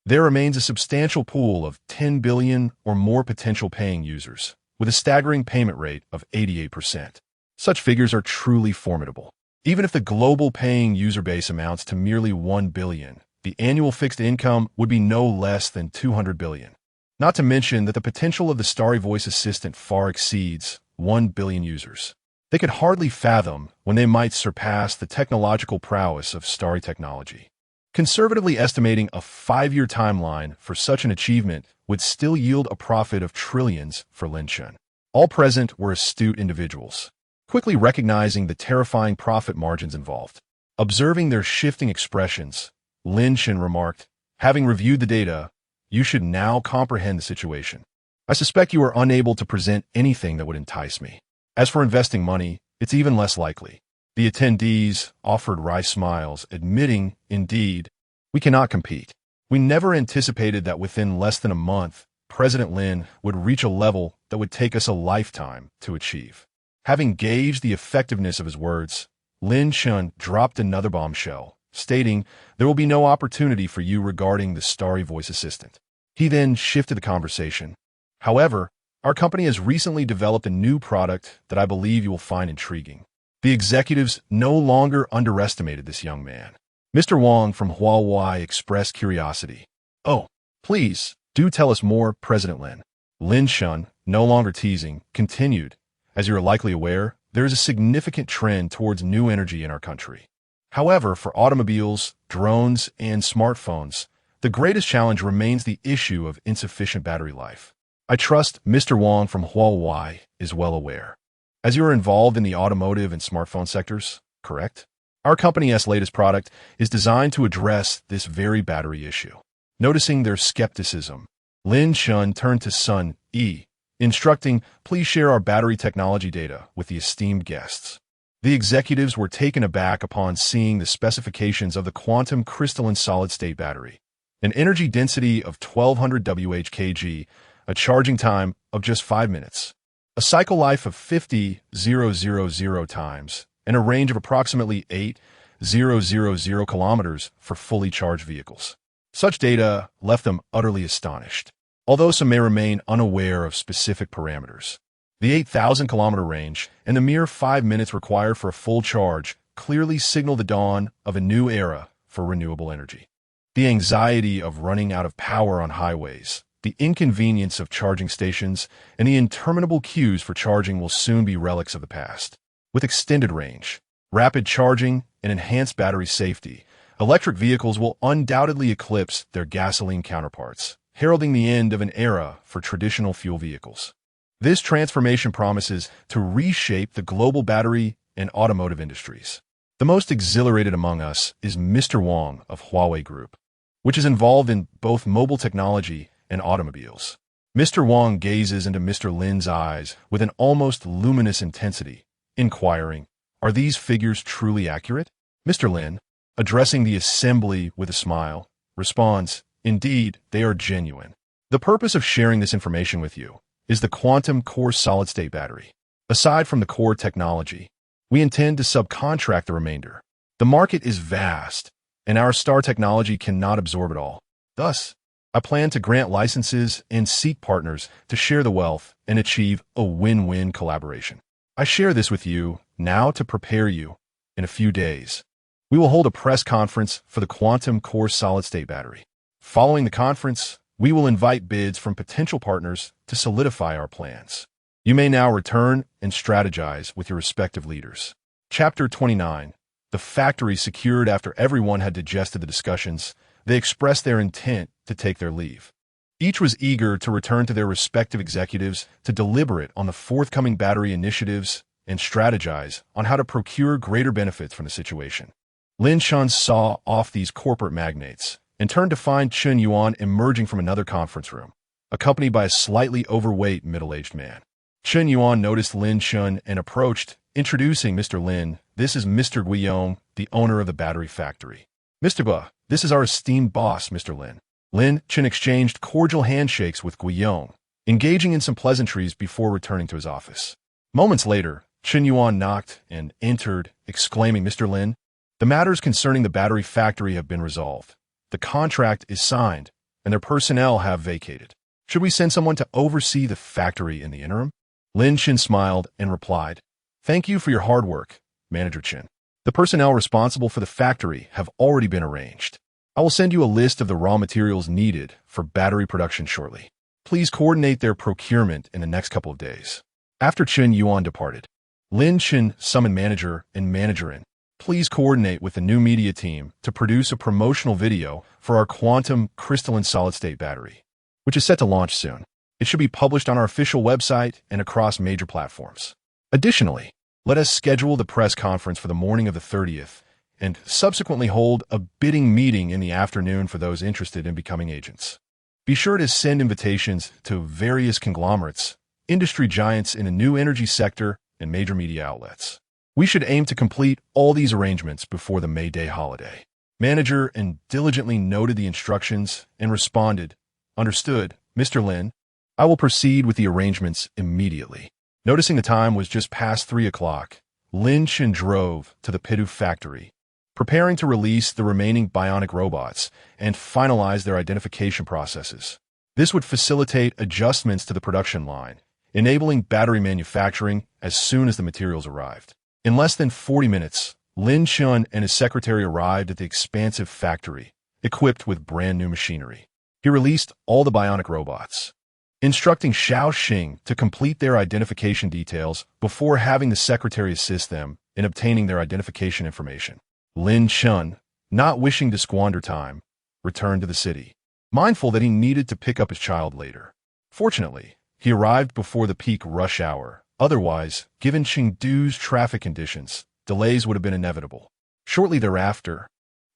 there remains a substantial pool of 10 billion or more potential paying users, with a staggering payment rate of 88%. Such figures are truly formidable. Even if the global paying user base amounts to merely 1 billion, the annual fixed income would be no less than 200 billion. Not to mention that the potential of the Starry Voice Assistant far exceeds 1 billion users. They could hardly fathom when they might surpass the technological prowess of Starry Technology. Conservatively estimating a 5-year timeline for such an achievement would still yield a profit of trillions for Lin Chun. All present were astute individuals, quickly recognizing the terrifying profit margins involved. Observing their shifting expressions, Lin Chun remarked, having reviewed the data, you should now comprehend the situation. I suspect you are unable to present anything that would entice me. As for investing money, it's even less likely. The attendees offered wry smiles, admitting, indeed, we cannot compete. We never anticipated that within less than a month, President Lin would reach a level that would take us a lifetime to achieve. Having gauged the effectiveness of his words, Lin Chun dropped another bombshell, stating there will be no opportunity for you regarding the Starry Voice Assistant. He then shifted the conversation. However, our company has recently developed a new product that I believe you will find intriguing. The executives no longer underestimated this young man. Mr. Wang from Huawei expressed curiosity. Oh, please, Do tell us more, President Lin. Lin Shun, no longer teasing, continued. As you are likely aware, there is a significant trend towards new energy in our country. However, for automobiles, drones, and smartphones, the greatest challenge remains the issue of insufficient battery life. I trust Mr. Wang from Huawei is well aware, as you are involved in the automotive and smartphone sectors, correct? Our company's latest product is designed to address this very battery issue. Noticing their skepticism, Lin Shun turned to Sun Yi, instructing, please share our battery technology data with the esteemed guests. The executives were taken aback upon seeing the specifications of the quantum crystalline solid-state battery. An energy density of 1200 Wh/kg, a charging time of just 5 minutes, a cycle life of 50,000 times, and a range of approximately 8,000 kilometers for fully charged vehicles. Such data left them utterly astonished, although some may remain unaware of specific parameters. The 8,000-kilometer range and the mere 5 minutes required for a full charge clearly signal the dawn of a new era for renewable energy. The anxiety of running out of power on highways, the inconvenience of charging stations, and the interminable queues for charging will soon be relics of the past. With extended range, rapid charging, and enhanced battery safety, electric vehicles will undoubtedly eclipse their gasoline counterparts, heralding the end of an era for traditional fuel vehicles. This transformation promises to reshape the global battery and automotive industries. The most exhilarated among us is Mr. Wang of Huawei Group, which is involved in both mobile technology and automobiles. Mr. Wang gazes into Mr. Lin's eyes with an almost luminous intensity, inquiring, are these figures truly accurate? Mr. Lin, addressing the assembly with a smile, responds, indeed, they are genuine. The purpose of sharing this information with you is the quantum core solid-state battery. Aside from the core technology, we intend to subcontract the remainder. The market is vast, and our star technology cannot absorb it all. Thus, I plan to grant licenses and seek partners to share the wealth and achieve a win-win collaboration. I share this with you now to prepare you. In a few days, we will hold a press conference for the quantum core solid-state battery. Following the conference, we will invite bids from potential partners to solidify our plans. You may now return and strategize with your respective leaders. Chapter 29. The factory secured. After everyone had digested the discussions, they expressed their intent to take their leave. Each was eager to return to their respective executives to deliberate on the forthcoming battery initiatives and strategize on how to procure greater benefits from the situation. Lin Shun saw off these corporate magnates and turned to find Chen Yuan emerging from another conference room, accompanied by a slightly overweight middle-aged man. Chen Yuan noticed Lin Shun and approached, introducing Mr. Lin. This is Mr. Guillaume, the owner of the battery factory. Mr. Ba, this is our esteemed boss, Mr. Lin. Lin Chen exchanged cordial handshakes with Guillaume, engaging in some pleasantries before returning to his office. Moments later, Chen Yuan knocked and entered, exclaiming, Mr. Lin, the matters concerning the battery factory have been resolved. The contract is signed, and their personnel have vacated. Should we send someone to oversee the factory in the interim? Lin Chen smiled and replied, thank you for your hard work, Manager Chen. The personnel responsible for the factory have already been arranged. I will send you a list of the raw materials needed for battery production shortly. Please coordinate their procurement in the next couple of days. After Chen Yuan departed, Lin Chen summoned manager and managerin. Please coordinate with the new media team to produce a promotional video for our quantum crystalline solid-state battery, which is set to launch soon. It should be published on our official website and across major platforms. Additionally, let us schedule the press conference for the morning of the 30th and subsequently hold a bidding meeting in the afternoon for those interested in becoming agents. Be sure to send invitations to various conglomerates, industry giants in the new energy sector, and major media outlets. We should aim to complete all these arrangements before the May Day holiday. Manager and diligently noted the instructions and responded, understood, Mr. Lin. I will proceed with the arrangements immediately. Noticing the time was just past 3 o'clock, Lin Chen drove to the Pidu factory, preparing to release the remaining bionic robots and finalize their identification processes. This would facilitate adjustments to the production line, enabling battery manufacturing as soon as the materials arrived. In less than 40 minutes, Lin Chen and his secretary arrived at the expansive factory, equipped with brand new machinery. He released all the bionic robots, instructing Xiao Xing to complete their identification details before having the secretary assist them in obtaining their identification information. Lin Chun, not wishing to squander time, returned to the city, mindful that he needed to pick up his child later. Fortunately, he arrived before the peak rush hour. Otherwise, given Chengdu's traffic conditions, delays would have been inevitable. Shortly thereafter,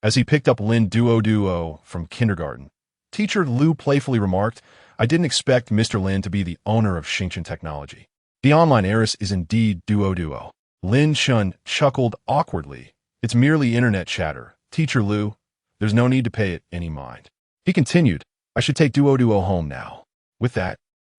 as he picked up Lin Duo from kindergarten, teacher Liu playfully remarked, "I didn't expect Mr. Lin to be the owner of Xingchen Technology. The online heiress is indeed Duo." Lin Chun chuckled awkwardly. "It's merely internet chatter, Teacher Liu. There's no need to pay it any mind." He continued, "I should take Duo home now." With that,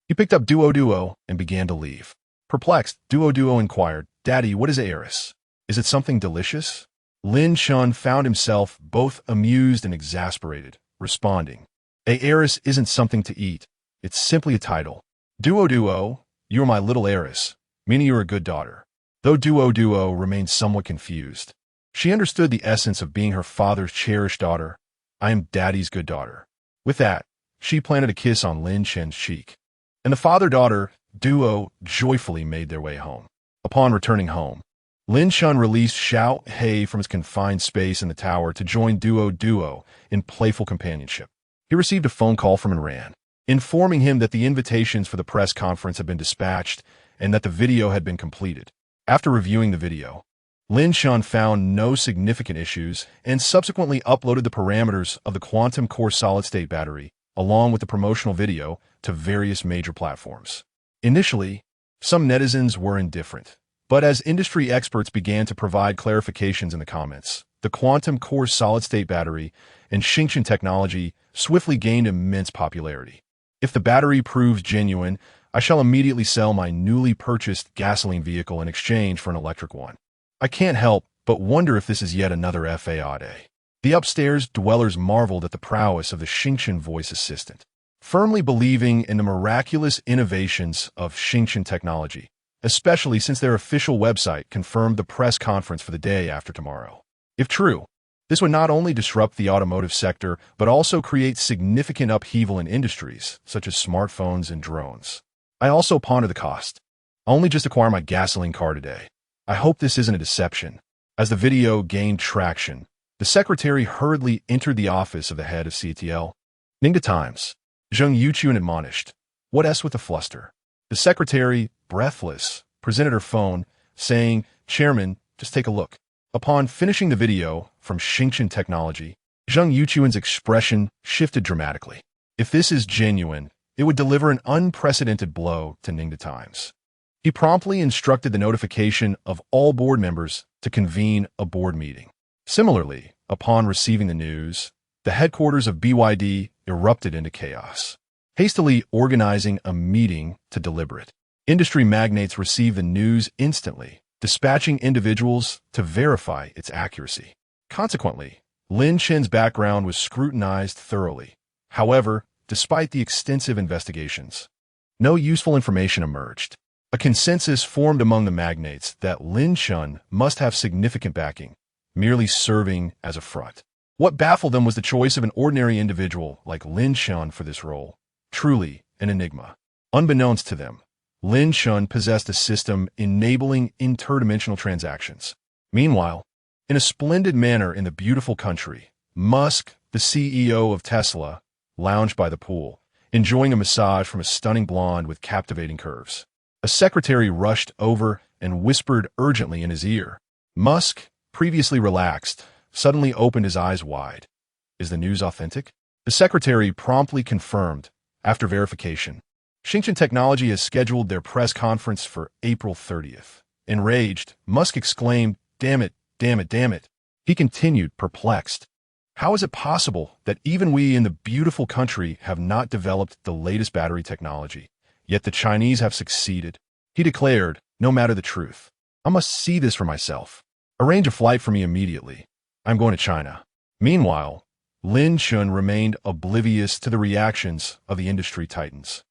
he picked up Duo and began to leave. Perplexed, Duo inquired, "Daddy, what is heiress? Is it something delicious?" Lin Chun found himself both amused and exasperated, responding, "A heiress isn't something to eat. It's simply a title. Duo, you are my little heiress, meaning you're a good daughter." Though Duo remained somewhat confused, she understood the essence of being her father's cherished daughter. "I am Daddy's good daughter." With that, she planted a kiss on Lin Chen's cheek, and the father-daughter Duo joyfully made their way home. Upon returning home, Lin Chun released Xiao He from his confined space in the tower to join Duo in playful companionship. He received a phone call from Iran, informing him that the invitations for the press conference had been dispatched and that the video had been completed. After reviewing the video, Lin Chun found no significant issues and subsequently uploaded the parameters of the quantum core solid-state battery, along with the promotional video, to various major platforms. Initially, some netizens were indifferent, but as industry experts began to provide clarifications in the comments, the quantum core solid-state battery and Xingchen technology swiftly gained immense popularity. "If the battery proves genuine, I shall immediately sell my newly purchased gasoline vehicle in exchange for an electric one. I can't help but wonder if this is yet another FAAD." The upstairs dwellers marveled at the prowess of the Xingchen voice assistant, firmly believing in the miraculous innovations of Xingchen technology, especially since their official website confirmed the press conference for the day after tomorrow. If true, this would not only disrupt the automotive sector, but also create significant upheaval in industries such as smartphones and drones. I also ponder the cost. I only just acquired my gasoline car today. I hope this isn't a deception. As the video gained traction, the secretary hurriedly entered the office of the head of CTL. Ningde Times. Zheng Yuqian admonished, "What s with the fluster?" The secretary, breathless, presented her phone, saying, "Chairman, just take a look." Upon finishing the video from Xingchen Technology, Zheng Yuqian's expression shifted dramatically. If this is genuine, it would deliver an unprecedented blow to Ningde Times. He promptly instructed the notification of all board members to convene a board meeting. Similarly, upon receiving the news, the headquarters of BYD erupted into chaos, hastily organizing a meeting to deliberate. Industry magnates received the news instantly, dispatching individuals to verify its accuracy. Consequently, Lin Chen's background was scrutinized thoroughly. However, despite the extensive investigations, no useful information emerged. A consensus formed among the magnates that Lin Chun must have significant backing, merely serving as a front. What baffled them was the choice of an ordinary individual like Lin Chun for this role, truly an enigma. Unbeknownst to them, Lin Chun possessed a system enabling interdimensional transactions. Meanwhile, in a splendid manner in the beautiful country, Musk, the CEO of Tesla, lounged by the pool, enjoying a massage from a stunning blonde with captivating curves. A secretary rushed over and whispered urgently in his ear. Musk, previously relaxed, suddenly opened his eyes wide. "Is the news authentic?" The secretary promptly confirmed, after verification. Xingchen Technology has scheduled their press conference for April 30th. Enraged, Musk exclaimed, "Damn it, damn it, damn it." He continued, perplexed. "How is it possible that even we in the beautiful country have not developed the latest battery technology, yet the Chinese have succeeded?" He declared, "No matter the truth, I must see this for myself. Arrange a flight for me immediately. I'm going to China." Meanwhile, Lin Chun remained oblivious to the reactions of the industry titans,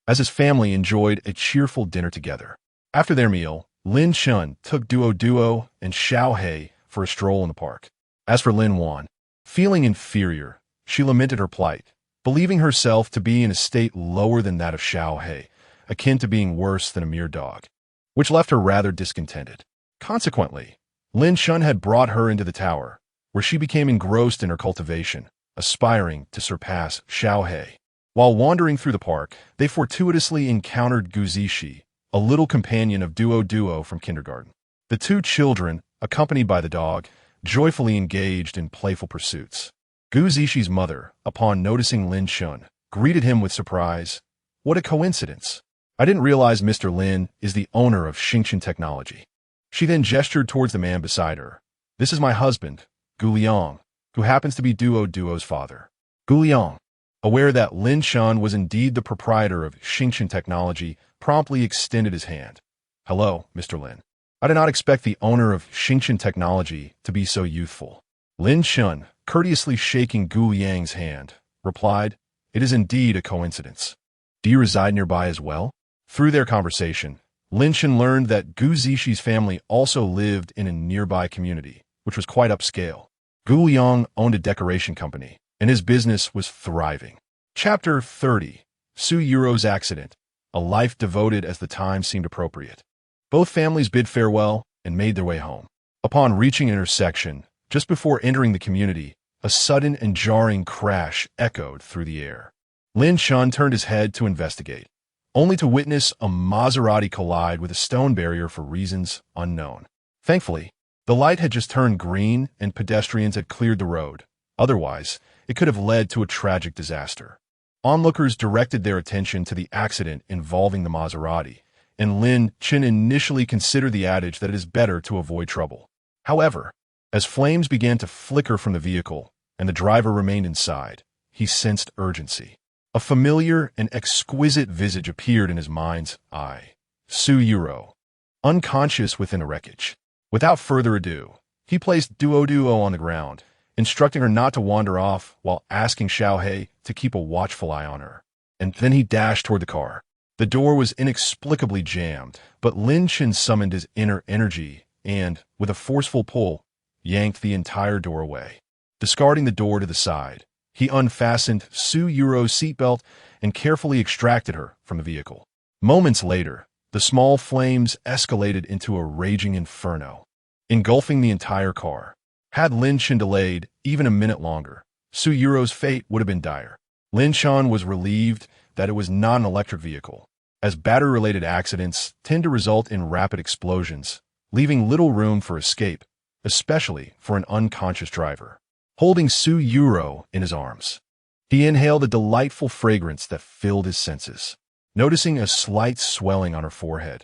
as his family enjoyed a cheerful dinner together. After their meal, Lin Chun took Duo and Xiao He for a stroll in the park. As for Lin Wan, feeling inferior, she lamented her plight. believing herself to be in a state lower than that of Xiao He, akin to being worse than a mere dog, which left her rather discontented. Consequently, Lin Shun had brought her into the tower, where she became engrossed in her cultivation, aspiring to surpass Xiao He. While wandering through the park, they fortuitously encountered Gu Zishi, a little companion of Duo from kindergarten. The two children, accompanied by the dog, joyfully engaged in playful pursuits. Gu Zishi's mother, upon noticing Lin Shun, greeted him with surprise. "What a coincidence! I didn't realize Mr. Lin is the owner of Xingqian Technology." She then gestured towards the man beside her. "This is my husband, Gu Liang, who happens to be Duo's father." Gu Liang, aware that Lin Shun was indeed the proprietor of Xingqian Technology, promptly extended his hand. "Hello, Mr. Lin. I did not expect the owner of Xingqian Technology to be so youthful." Lin Shun, courteously shaking Gu Liang's hand, replied, "It is indeed a coincidence. Do you reside nearby as well?" Through their conversation, Lin Shun learned that Gu Zishi's family also lived in a nearby community, which was quite upscale. Gu Liang owned a decoration company, and his business was thriving. Chapter 30. Su Yuro's Accident. A life devoted as the time seemed appropriate. Both families bid farewell and made their way home. Upon reaching an intersection, just before entering the community, a sudden and jarring crash echoed through the air. Lin Shun turned his head to investigate, only to witness a Maserati collide with a stone barrier for reasons unknown. Thankfully, the light had just turned green and pedestrians had cleared the road. Otherwise, it could have led to a tragic disaster. Onlookers directed their attention to the accident involving the Maserati, and Lin Shun initially considered the adage that it is better to avoid trouble. However, as flames began to flicker from the vehicle and the driver remained inside, he sensed urgency. A familiar and exquisite visage appeared in his mind's eye. Su Yuro, unconscious within the wreckage. Without further ado, he placed Duo on the ground, instructing her not to wander off while asking Xiao He to keep a watchful eye on her. And then he dashed toward the car. The door was inexplicably jammed, but Lin Shun summoned his inner energy and, with a forceful pull, yanked the entire door away. Discarding the door to the side, he unfastened Su Yuro's seatbelt and carefully extracted her from the vehicle. Moments later, the small flames escalated into a raging inferno, engulfing the entire car. Had Lin Shun delayed even a minute longer, Su Yuro's fate would have been dire. Lin Shun was relieved that it was not an electric vehicle, as battery-related accidents tend to result in rapid explosions, leaving little room for escape, especially for an unconscious driver. Holding Su Yuro in his arms, he inhaled a delightful fragrance that filled his senses. Noticing a slight swelling on her forehead,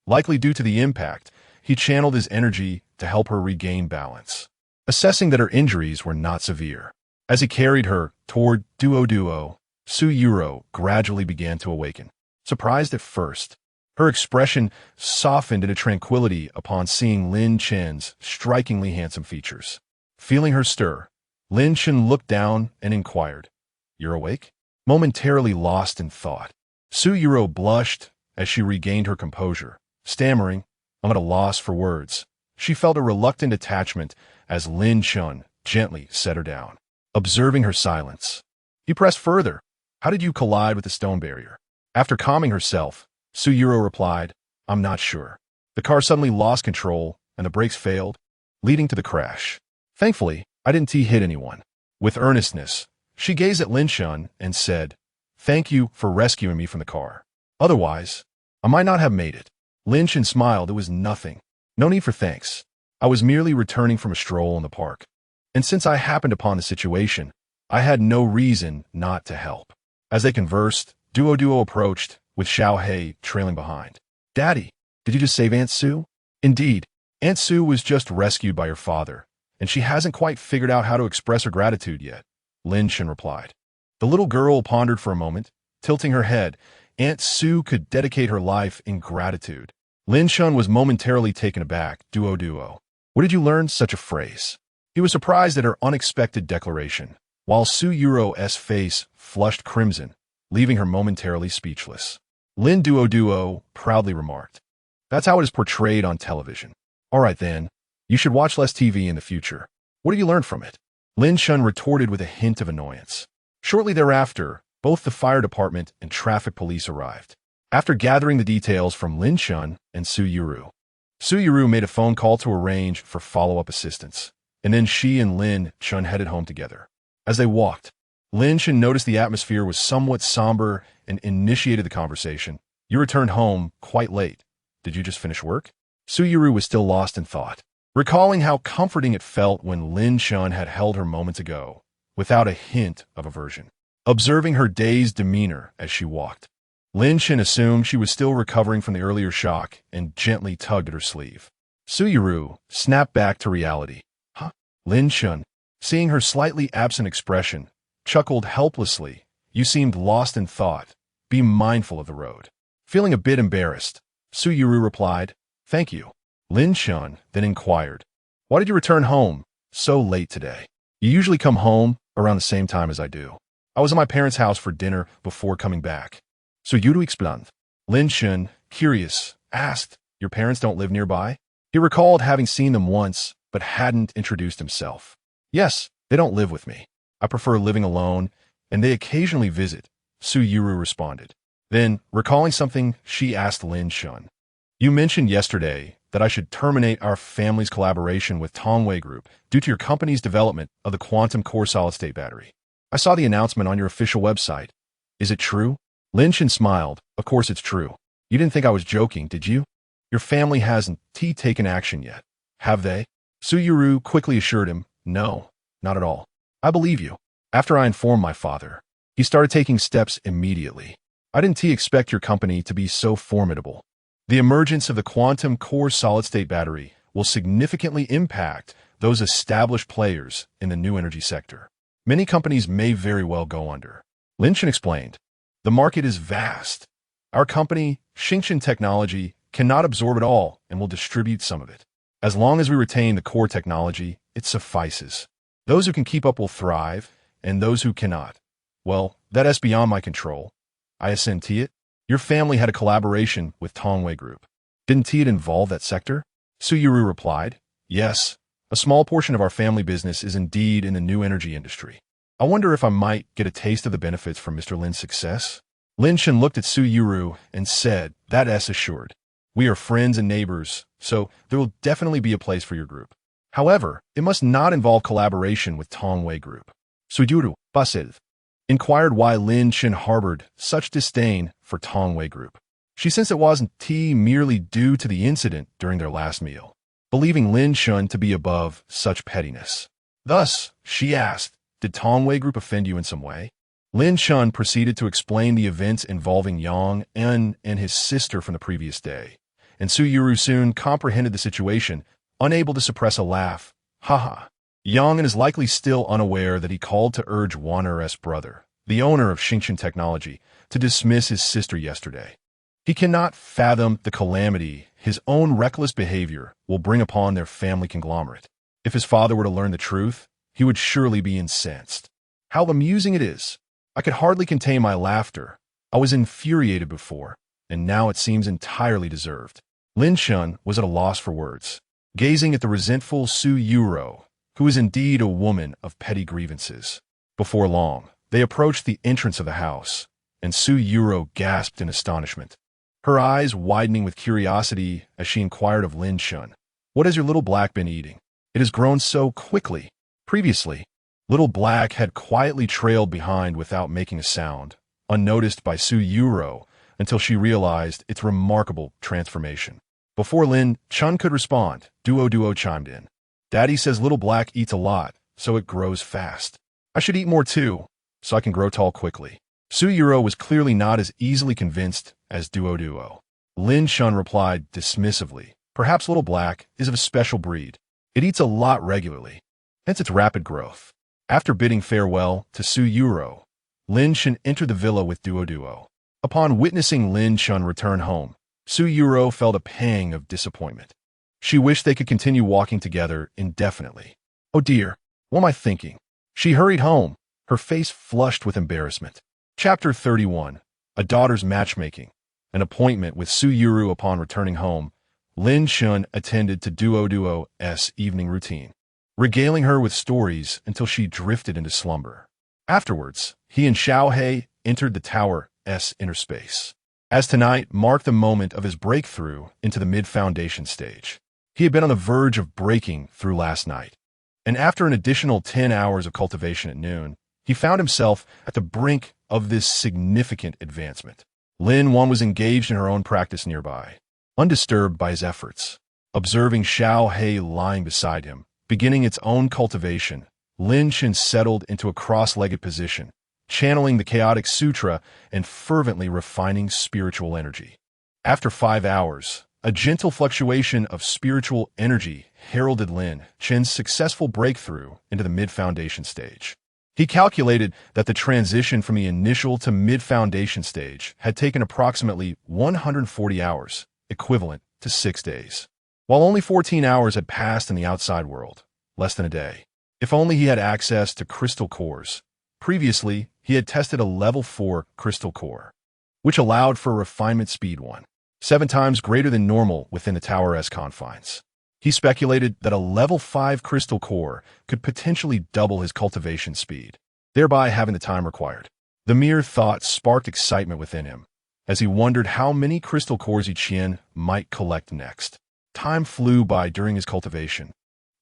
likely due to the impact, he channeled his energy to help her regain balance. Assessing that her injuries were not severe, as he carried her toward Duo, Su Yuro gradually began to awaken. Surprised at first, her expression softened into tranquility upon seeing Lin Shun's strikingly handsome features. Feeling her stir, Lin Shun looked down and inquired, "You're awake?" Momentarily lost in thought, Su Yuro blushed as she regained her composure. Stammering, at a loss for words, she felt a reluctant attachment as Lin Shun gently set her down. Observing her silence, he pressed further. "How did you collide with the stone barrier?" After calming herself, Su Yuro replied, "I'm not sure. The car suddenly lost control and the brakes failed, leading to the crash. Thankfully, I didn't hit anyone." With earnestness, she gazed at Lin Shun and said, "Thank you for rescuing me from the car. Otherwise, I might not have made it." Lin Shun smiled. "It was nothing. No need for thanks. I was merely returning from a stroll in the park. And since I happened upon the situation, I had no reason not to help." As they conversed, Duo approached, with Xiao He trailing behind. "Daddy, did you just save Aunt Sue?" "Indeed. Aunt Sue was just rescued by her father, and she hasn't quite figured out how to express her gratitude yet," Lin Shun replied. The little girl pondered for a moment, tilting her head. Aunt Sue could dedicate her life in gratitude. Lin Shun was momentarily taken aback. Duo. "Where did you learn such a phrase?" He was surprised at her unexpected declaration, while Su Yuro's face flushed crimson, leaving her momentarily speechless. Lin Duo proudly remarked, "That's how it is portrayed on television." "All right then, you should watch less TV in the future. What have you learned from it?" Lin Shun retorted with a hint of annoyance. Shortly thereafter, both the fire department and traffic police arrived. After gathering the details from Lin Chun and Su Yuru made a phone call to arrange for follow-up assistance, and then she and Lin Chun headed home together. As they walked, Lin Chun noticed the atmosphere was somewhat somber and initiated the conversation. "You returned home quite late. Did you just finish work?" Su Yuru was still lost in thought, recalling how comforting it felt when Lin Chun had held her moments ago, without a hint of aversion. Observing her dazed demeanor as she walked, Lin Chun assumed she was still recovering from the earlier shock and gently tugged at her sleeve. Su Yuru snapped back to reality. "Huh?" Lin Chun, seeing her slightly absent expression, chuckled helplessly. "You seemed lost in thought. Be mindful of the road." Feeling a bit embarrassed, Su Yuru replied, "Thank you." Lin Chun then inquired, "Why did you return home so late today? You usually come home around the same time as I do." "I was at my parents' house for dinner before coming back." Su Yuru explained. Lin Chun, curious, asked, "Your parents don't live nearby?" He recalled having seen them once, but hadn't introduced himself. "Yes, they don't live with me. I prefer living alone, and they occasionally visit," Su Yuru responded. Then, recalling something, she asked Lin Chun, "You mentioned yesterday that I should terminate our family's collaboration with Tongwei Group due to your company's development of the quantum core solid-state battery. I saw the announcement on your official website. Is it true?" Lin Chun smiled. "Of course it's true. You didn't think I was joking, did you? Your family hasn't taken action yet, have they?" Su Yuru quickly assured him, "No, not at all. I believe you. After I informed my father, he started taking steps immediately. I didn't expect your company to be so formidable. The emergence of the quantum core solid-state battery will significantly impact those established players in the new energy sector. Many companies may very well go under." Lin Chun explained, "The market is vast. Our company, Xingchen Technology, cannot absorb it all and will distribute some of it. As long as we retain the core technology, it suffices. Those who can keep up will thrive, and those who cannot, well, that is beyond my control. I assent to it. Your family had a collaboration with Tongwei Group. Didn't it involve that sector?" Su Yuru replied, "Yes, a small portion of our family business is indeed in the new energy industry. I wonder if I might get a taste of the benefits from Mr. Lin's success." Lin Chun looked at Su Yuru and said, "That is assured. We are friends and neighbors, so there will definitely be a place for your group. However, it must not involve collaboration with Tongwei Group." Su Yuru, Basil, inquired why Lin Chun harbored such disdain for Tongwei Group. She sensed it wasn't merely due to the incident during their last meal, believing Lin Chun to be above such pettiness. Thus, she asked, "Did Tongwei Group offend you in some way?" Lin Chun proceeded to explain the events involving Yang En and his sister from the previous day, and Su Yuru soon comprehended the situation, unable to suppress a laugh. "Haha. Yang En is likely still unaware that he called to urge Wanner's brother, the owner of Xingchen Technology, to dismiss his sister yesterday. He cannot fathom the calamity his own reckless behavior will bring upon their family conglomerate. If his father were to learn the truth, he would surely be incensed. How amusing it is. I could hardly contain my laughter. I was infuriated before, and now it seems entirely deserved." Lin Chun was at a loss for words, gazing at the resentful Su Yuru, who is indeed a woman of petty grievances. Before long, they approached the entrance of the house, and Su Yuru gasped in astonishment, her eyes widening with curiosity as she inquired of Lin Chun, "What has your little black been eating? It has grown so quickly." Previously, little black had quietly trailed behind without making a sound, unnoticed by Su Yuru until she realized its remarkable transformation. Before Lin Chun could respond, Duo chimed in. "Daddy says little black eats a lot, so it grows fast. I should eat more too, so I can grow tall quickly." Su Yuru was clearly not as easily convinced as Duo. Lin Chun replied dismissively, "Perhaps little black is of a special breed. It eats a lot regularly, hence its rapid growth." After bidding farewell to Su Yuru, Lin Chun entered the villa with Duo. Upon witnessing Lin Chun return home, Su Yuru felt a pang of disappointment. She wished they could continue walking together indefinitely. "Oh dear, what am I thinking?" She hurried home, her face flushed with embarrassment. Chapter 31. A Daughter's Matchmaking. An appointment with Su Yuru. Upon returning home, Lin Chun attended to Duo's evening routine, regaling her with stories until she drifted into slumber. Afterwards, he and Xiao He entered the tower's inner space. As tonight marked the moment of his breakthrough into the mid-foundation stage. He had been on the verge of breaking through last night. And after an additional 10 hours of cultivation at noon, he found himself at the brink of this significant advancement. Lin Wan was engaged in her own practice nearby, undisturbed by his efforts. Observing Xiao He lying beside him, beginning its own cultivation, Lin Shen settled into a cross-legged position, channeling the chaotic sutra and fervently refining spiritual energy. After 5 hours, a gentle fluctuation of spiritual energy heralded Lin Shen's successful breakthrough into the mid-foundation stage. He calculated that the transition from the initial to mid-foundation stage had taken approximately 140 hours, equivalent to 6 days. While only 14 hours had passed in the outside world, less than a day. If only he had access to crystal cores. Previously, he had tested a level 4 crystal core, which allowed for refinement speed 7 times greater than normal within the tower's confines. He speculated that a level 5 crystal core could potentially double his cultivation speed, thereby having the time required. The mere thought sparked excitement within him, as he wondered how many crystal cores each yin might collect next. Time flew by during his cultivation,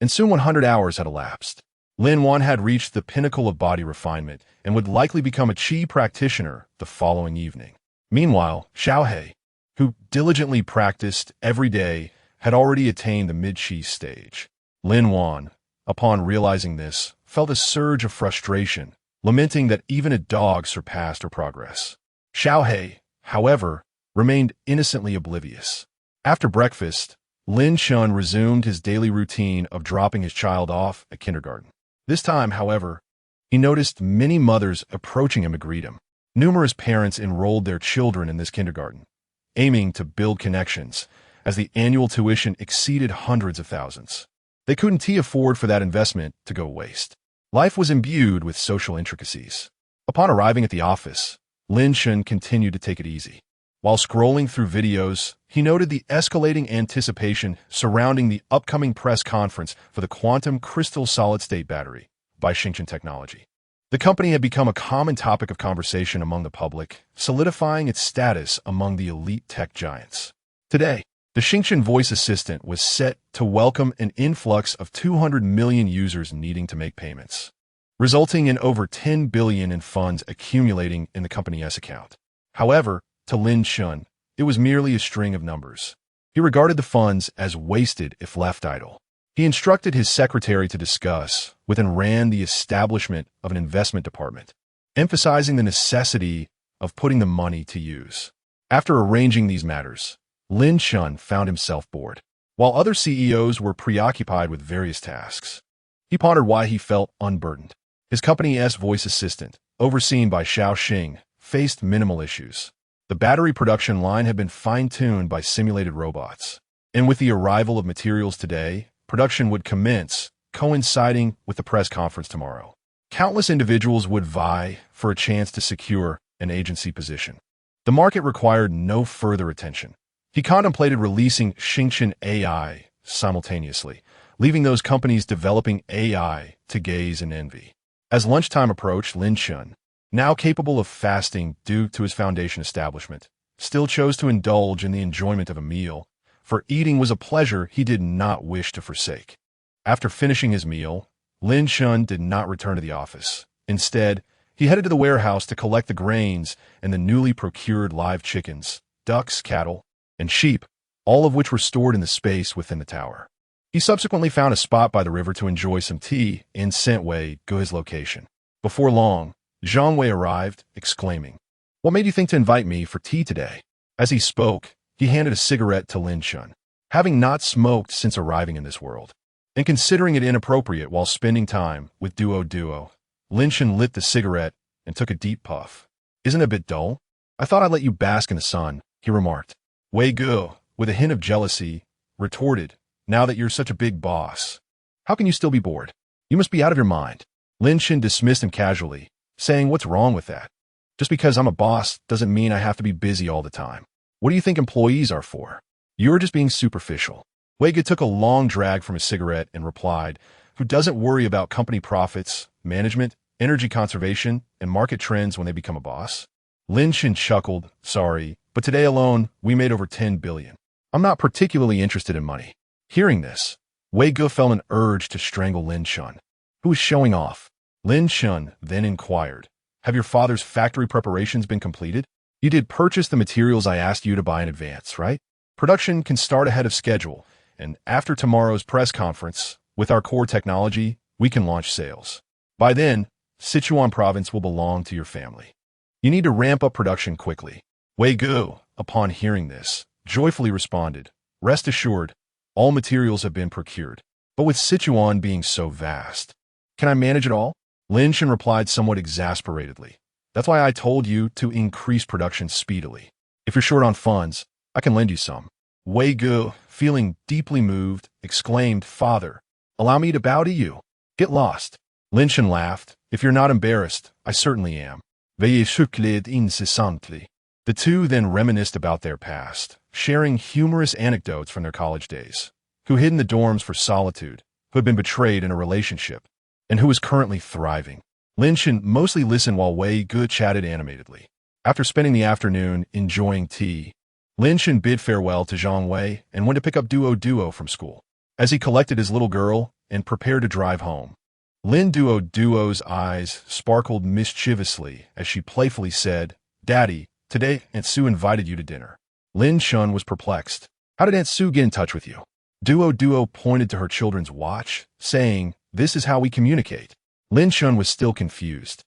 and soon 100 hours had elapsed. Lin Wan had reached the pinnacle of body refinement and would likely become a Qi practitioner the following evening. Meanwhile, Xiao He, who diligently practiced every day, had already attained the mid-Qi stage. Lin Wan, upon realizing this, felt a surge of frustration, lamenting that even a dog surpassed her progress. Xiao He, however, remained innocently oblivious. After breakfast, Lin Shen resumed his daily routine of dropping his child off at kindergarten. This time, however, he noticed many mothers approaching him to greet him. Numerous parents enrolled their children in this kindergarten, aiming to build connections, as the annual tuition exceeded hundreds of thousands. They couldn't afford for that investment to go waste. Life was imbued with social intricacies. Upon arriving at the office, Lin Shen continued to take it easy. While scrolling through videos, he noted the escalating anticipation surrounding the upcoming press conference for the quantum crystal solid-state battery by Xingchen Technology. The company had become a common topic of conversation among the public, solidifying its status among the elite tech giants. Today, the Xingchen voice assistant was set to welcome an influx of 200 million users needing to make payments, resulting in over 10 billion in funds accumulating in the company's account. However, to Lin Shen, it was merely a string of numbers. He regarded the funds as wasted if left idle. He instructed his secretary to discuss with and ran the establishment of an investment department, emphasizing the necessity of putting the money to use. After arranging these matters, Lin Shen found himself bored. While other CEOs were preoccupied with various tasks, he pondered why he felt unburdened. His company's voice assistant, overseen by Xiao Xing, faced minimal issues. The battery production line had been fine-tuned by simulated robots, and with the arrival of materials today, production would commence, coinciding with the press conference tomorrow. Countless individuals would vie for a chance to secure an agency position. The market required no further attention. He contemplated releasing Xingchen AI simultaneously, leaving those companies developing AI to gaze in envy. As lunchtime approached, Lin Shen, now capable of fasting due to his foundation establishment, still chose to indulge in the enjoyment of a meal, for eating was a pleasure he did not wish to forsake. After finishing his meal, Lin Shen did not return to the office. Instead, he headed to the warehouse to collect the grains and the newly procured live chickens, ducks, cattle, and sheep, all of which were stored in the space within the tower. He subsequently found a spot by the river to enjoy some tea and sent Wei to his location. Before long, Zhang Wei arrived, exclaiming, "What made you think to invite me for tea today?" As he spoke, he handed a cigarette to Lin Shen. Having not smoked since arriving in this world, and considering it inappropriate while spending time with Duo, Lin Shen lit the cigarette and took a deep puff. "Isn't it a bit dull? I thought I'd let you bask in the sun," he remarked. Wei Gu, with a hint of jealousy, retorted, "Now that you're such a big boss, how can you still be bored? You must be out of your mind." Lin Shen dismissed him casually, saying, "What's wrong with that? Just because I'm a boss doesn't mean I have to be busy all the time. What do you think employees are for? You're just being superficial." Wei Gu took a long drag from his cigarette and replied, "Who doesn't worry about company profits, management, energy conservation, and market trends when they become a boss? Lin Shan chuckled, sorry, but today alone, we made over 10 billion. I'm not particularly interested in money. Hearing this, Wei Ge felt an urge to strangle Lin Shun, who was showing off. Lin Shun then inquired, have your father's factory preparations been completed? You did purchase the materials I asked you to buy in advance, right? Production can start ahead of schedule, and after tomorrow's press conference, with our core technology, we can launch sales. By then, Sichuan province will belong to your family. You need to ramp up production quickly. Wei Ge, upon hearing this, joyfully responded, rest assured, all materials have been procured. But with Sichuan being so vast, can I manage it all? Lin Shan replied somewhat exasperatedly. That's why I told you to increase production speedily. If you're short on funds, I can lend you some. Wei Ge, feeling deeply moved, exclaimed, Father, allow me to bow to you. Get lost. Lin Shan laughed. If you're not embarrassed, I certainly am. Veuillez chucler incessantement. The two then reminisced about their past, sharing humorous anecdotes from their college days. Who hid in the dorms for solitude, who had been betrayed in a relationship, and who was currently thriving. Lin Shan mostly listened while Wei Ge chatted animatedly. After spending the afternoon enjoying tea, Lin Shan bid farewell to Zhang Wei and went to pick up Duo from school. As he collected his little girl and prepared to drive home, Lin Duo's eyes sparkled mischievously as she playfully said, Daddy, today Aunt Sue invited you to dinner. Lin Shun was perplexed. How did Aunt Sue get in touch with you? Duo pointed to her children's watch, saying, this is how we communicate. Lin Shun was still confused.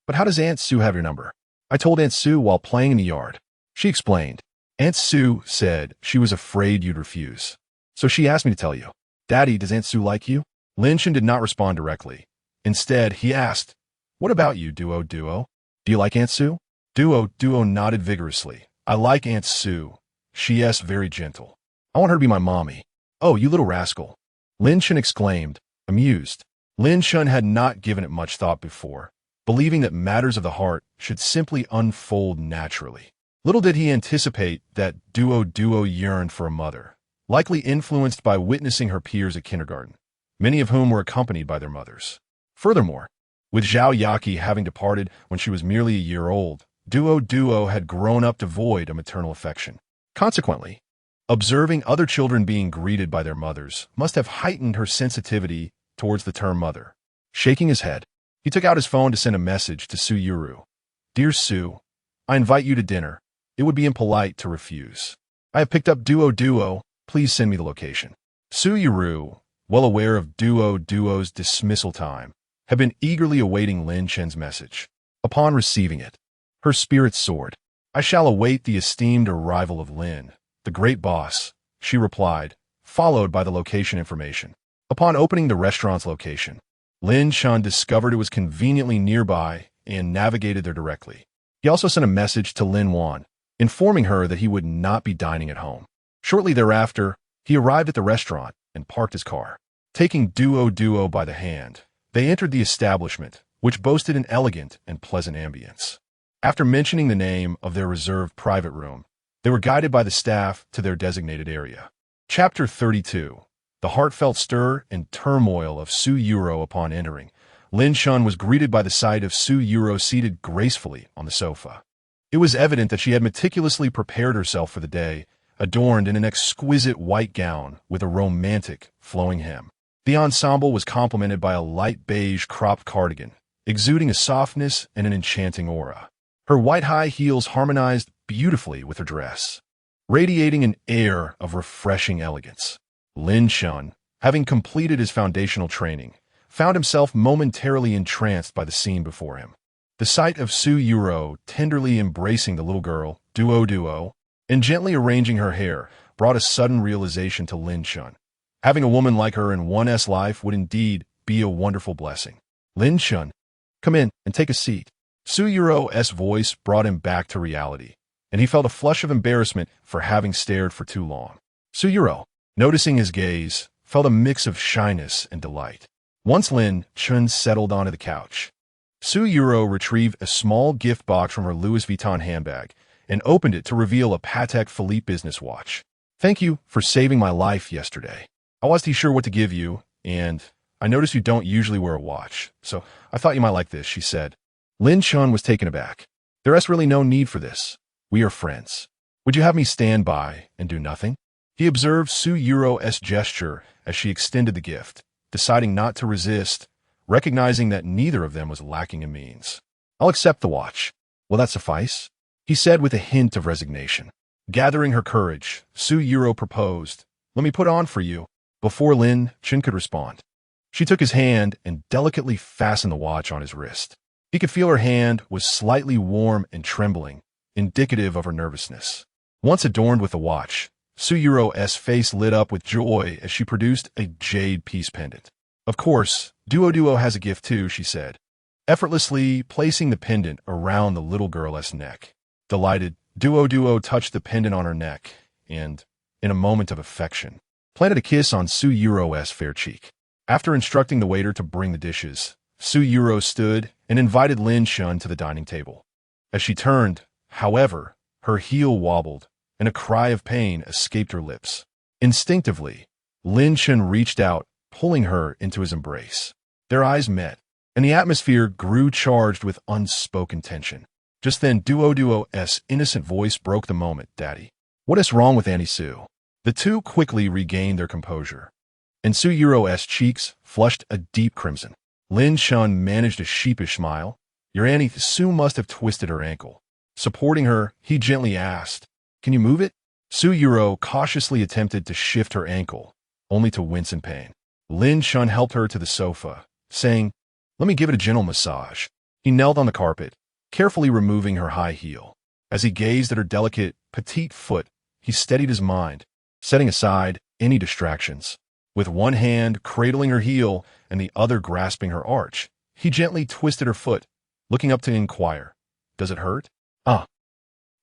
But how does Aunt Sue have your number? I told Aunt Sue while playing in the yard. She explained. Aunt Sue said she was afraid you'd refuse. So she asked me to tell you. Daddy, does Aunt Sue like you? Lin Shan did not respond directly. Instead, he asked, what about you, Duo? Do you like Aunt Sue? Duo nodded vigorously. I like Aunt Sue. She's very gentle. I want her to be my mommy. Oh, you little rascal. Lin Shan exclaimed, amused. Lin Shun had not given it much thought before, believing that matters of the heart should simply unfold naturally. Little did he anticipate that Duo yearned for a mother, likely influenced by witnessing her peers at kindergarten, many of whom were accompanied by their mothers. Furthermore, with Zhao Yaqi having departed when she was merely a year old, Duo had grown up devoid of maternal affection. Consequently, observing other children being greeted by their mothers must have heightened her sensitivity towards the term mother. Shaking his head, he took out his phone to send a message to Su Yuru. Dear Su, I invite you to dinner. It would be impolite to refuse. I have picked up Duo. Please send me the location. Su Yuru, well aware of Duo's dismissal time, had been eagerly awaiting Lin Shan's message. Upon receiving it, her spirits soared. I shall await the esteemed arrival of Lin, the great boss, she replied, followed by the location information. Upon opening the restaurant's location, Lin Shan discovered it was conveniently nearby and navigated there directly. He also sent a message to Lin Wan, informing her that he would not be dining at home. Shortly thereafter, he arrived at the restaurant and parked his car. Taking Duo by the hand, they entered the establishment, which boasted an elegant and pleasant ambience. After mentioning the name of their reserved private room, they were guided by the staff to their designated area. Chapter 32. The heartfelt stir and turmoil of Su Yuro upon entering. Lin Shun was greeted by the sight of Su Yuro seated gracefully on the sofa. It was evident that she had meticulously prepared herself for the day, adorned in an exquisite white gown with a romantic, flowing hem. The ensemble was complemented by a light beige cropped cardigan, exuding a softness and an enchanting aura. Her white high heels harmonized beautifully with her dress, radiating an air of refreshing elegance. Lin Shun, having completed his foundational training, found himself momentarily entranced by the scene before him. The sight of Su Yuro tenderly embracing the little girl, Duo, and gently arranging her hair brought a sudden realization to Lin Shun. Having a woman like her in one's life would indeed be a wonderful blessing. Lin Shun, come in and take a seat. Su Yuro's voice brought him back to reality, and he felt a flush of embarrassment for having stared for too long. Su Yuro, noticing his gaze, felt a mix of shyness and delight. Once Lin Shun settled onto the couch, Su Yuro retrieved a small gift box from her Louis Vuitton handbag and opened it to reveal a Patek Philippe business watch. Thank you for saving my life yesterday. I wasn't sure what to give you, and I notice you don't usually wear a watch, so I thought you might like this, she said. Lin Chun was taken aback. There is really no need for this. We are friends. Would you have me stand by and do nothing? He observed Su Yuro's gesture as she extended the gift, deciding not to resist, recognizing that neither of them was lacking in means. I'll accept the watch. Will that suffice? He said with a hint of resignation. Gathering her courage, Su Yuro proposed, Let me put on for you. Before Lin Chun could respond, she took his hand and delicately fastened the watch on his wrist. He could feel her hand was slightly warm and trembling, indicative of her nervousness. Once adorned with the watch, Su Yuro's face lit up with joy as she produced a jade piece pendant. Of course, Duo has a gift too, she said, effortlessly placing the pendant around the little girl's neck. Delighted, Duo touched the pendant on her neck and, in a moment of affection, planted a kiss on Su Yuro's fair cheek. After instructing the waiter to bring the dishes, Su Yuro stood and invited Lin Chun to the dining table. As she turned, however, her heel wobbled, and a cry of pain escaped her lips. Instinctively, Lin Chun reached out, pulling her into his embrace. Their eyes met, and the atmosphere grew charged with unspoken tension. Just then, Duo's innocent voice broke the moment. Daddy, what is wrong with Auntie Sue? The two quickly regained their composure, and Su Yuro's cheeks flushed a deep crimson. Lin Chun managed a sheepish smile. Your Auntie Sue must have twisted her ankle. Supporting her, he gently asked, Can you move it? Su Yuro cautiously attempted to shift her ankle, only to wince in pain. Lin Chun helped her to the sofa, saying, Let me give it a gentle massage. He knelt on the carpet, carefully removing her high heel. As he gazed at her delicate, petite foot, he steadied his mind, setting aside any distractions. With one hand cradling her heel and the other grasping her arch, he gently twisted her foot, looking up to inquire, Does it hurt? Ah.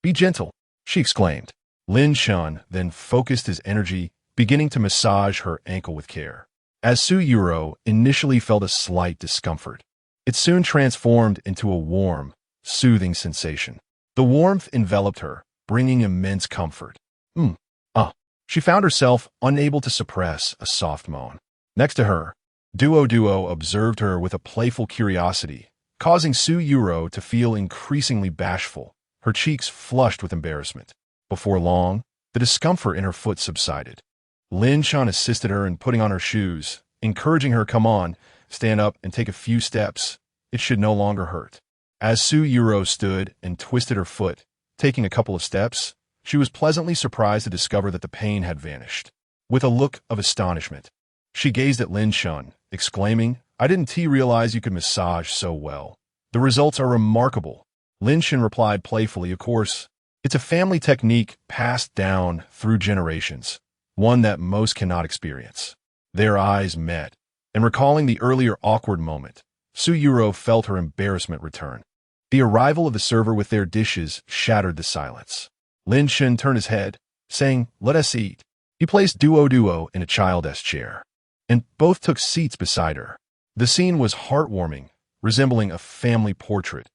Be gentle, she exclaimed. Lin Chun then focused his energy, beginning to massage her ankle with care. As Su Yuro initially felt a slight discomfort, it soon transformed into a warm, soothing sensation. The warmth enveloped her, bringing immense comfort. She found herself unable to suppress a soft moan. Next to her, Duo observed her with a playful curiosity, causing Su Yuro to feel increasingly bashful, her cheeks flushed with embarrassment. Before long, the discomfort in her foot subsided. Lin Chun assisted her in putting on her shoes, encouraging her, Come on, stand up and take a few steps. It should no longer hurt. As Su Yuro stood and twisted her foot, taking a couple of steps, she was pleasantly surprised to discover that the pain had vanished. With a look of astonishment, she gazed at Lin Chun, exclaiming, I didn't realize you could massage so well. The results are remarkable. Lin Chun replied playfully, Of course, it's a family technique passed down through generations, one that most cannot experience. Their eyes met, and recalling the earlier awkward moment, Su Yuro felt her embarrassment return. The arrival of the server with their dishes shattered the silence. Lin Chun turned his head, saying, Let us eat. He placed Duo in a child's chair, and both took seats beside her. The scene was heartwarming, resembling a family portrait.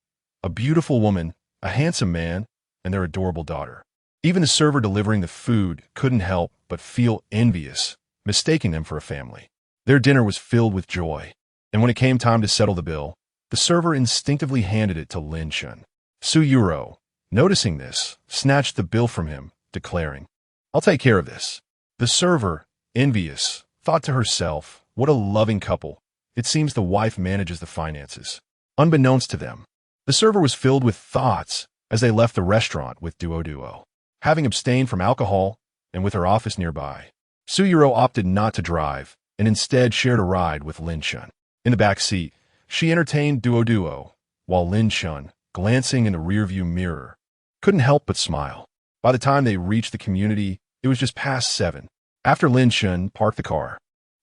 A beautiful woman, a handsome man, and their adorable daughter. Even the server delivering the food couldn't help but feel envious, mistaking them for a family. Their dinner was filled with joy, and when it came time to settle the bill, the server instinctively handed it to Lin Chun. Su Yuro, noticing this, snatched the bill from him, declaring, I'll take care of this. The server, envious, thought to herself, What a loving couple. It seems the wife manages the finances. Unbeknownst to them, the server was filled with thoughts as they left the restaurant with Duo. Having abstained from alcohol and with her office nearby, Su Yuro opted not to drive and instead shared a ride with Lin Chun. In the back seat, she entertained Duo, while Lin Chun, glancing in the rearview mirror, couldn't help but smile. By the time they reached the community, it was just past 7. After Lin Chun parked the car,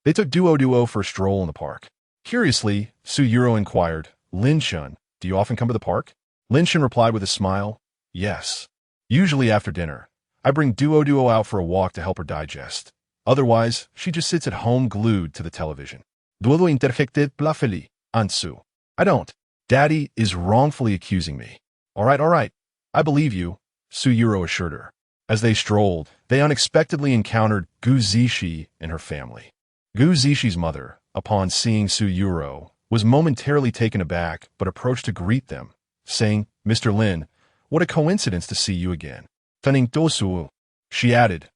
they took Duo for a stroll in the park. Curiously, Su Yuro inquired, Lin Chun, do you often come to the park? Lin Chun replied with a smile, Yes. Usually after dinner, I bring Duo out for a walk to help her digest. Otherwise, she just sits at home glued to the television. Duo interjected playfully, Ansu. I don't. Daddy is wrongfully accusing me. All right. I believe you, Su Yuro assured her. As they strolled, they unexpectedly encountered Gu Zishi and her family. Gu Zishi's mother, upon seeing Su Yuro, was momentarily taken aback but approached to greet them, saying, "Mr. Lin, what a coincidence to see you again. Fening dosu." She added,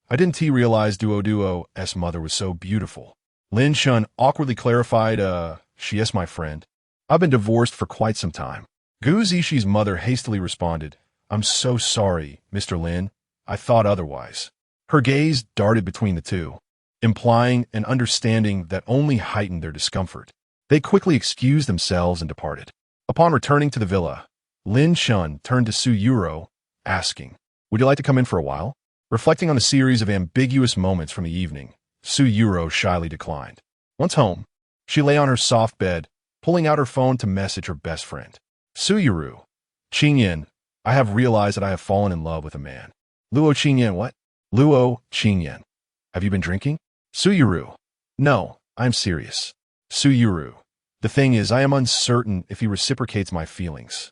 "I didn't realize Duo's mother was so beautiful." Lin Shun awkwardly clarified, yes, my friend. I've been divorced for quite some time. Gu Zishi's mother hastily responded, "I'm so sorry, Mr. Lin. I thought otherwise." Her gaze darted between the two, implying an understanding that only heightened their discomfort. They quickly excused themselves and departed. Upon returning to the villa, Lin Shun turned to Su Yuro, asking, "Would you like to come in for a while?" Reflecting on a series of ambiguous moments from the evening, Su Yuro shyly declined. Once home, she lay on her soft bed, pulling out her phone to message her best friend. "Su Yuro, Qingyan, I have realized that I have fallen in love with a man." "Luo Qingyan what?" "Luo Qingyan. Have you been drinking?" "Su Yuro, no, I'm serious." "Su Yuro, the thing is I am uncertain if he reciprocates my feelings.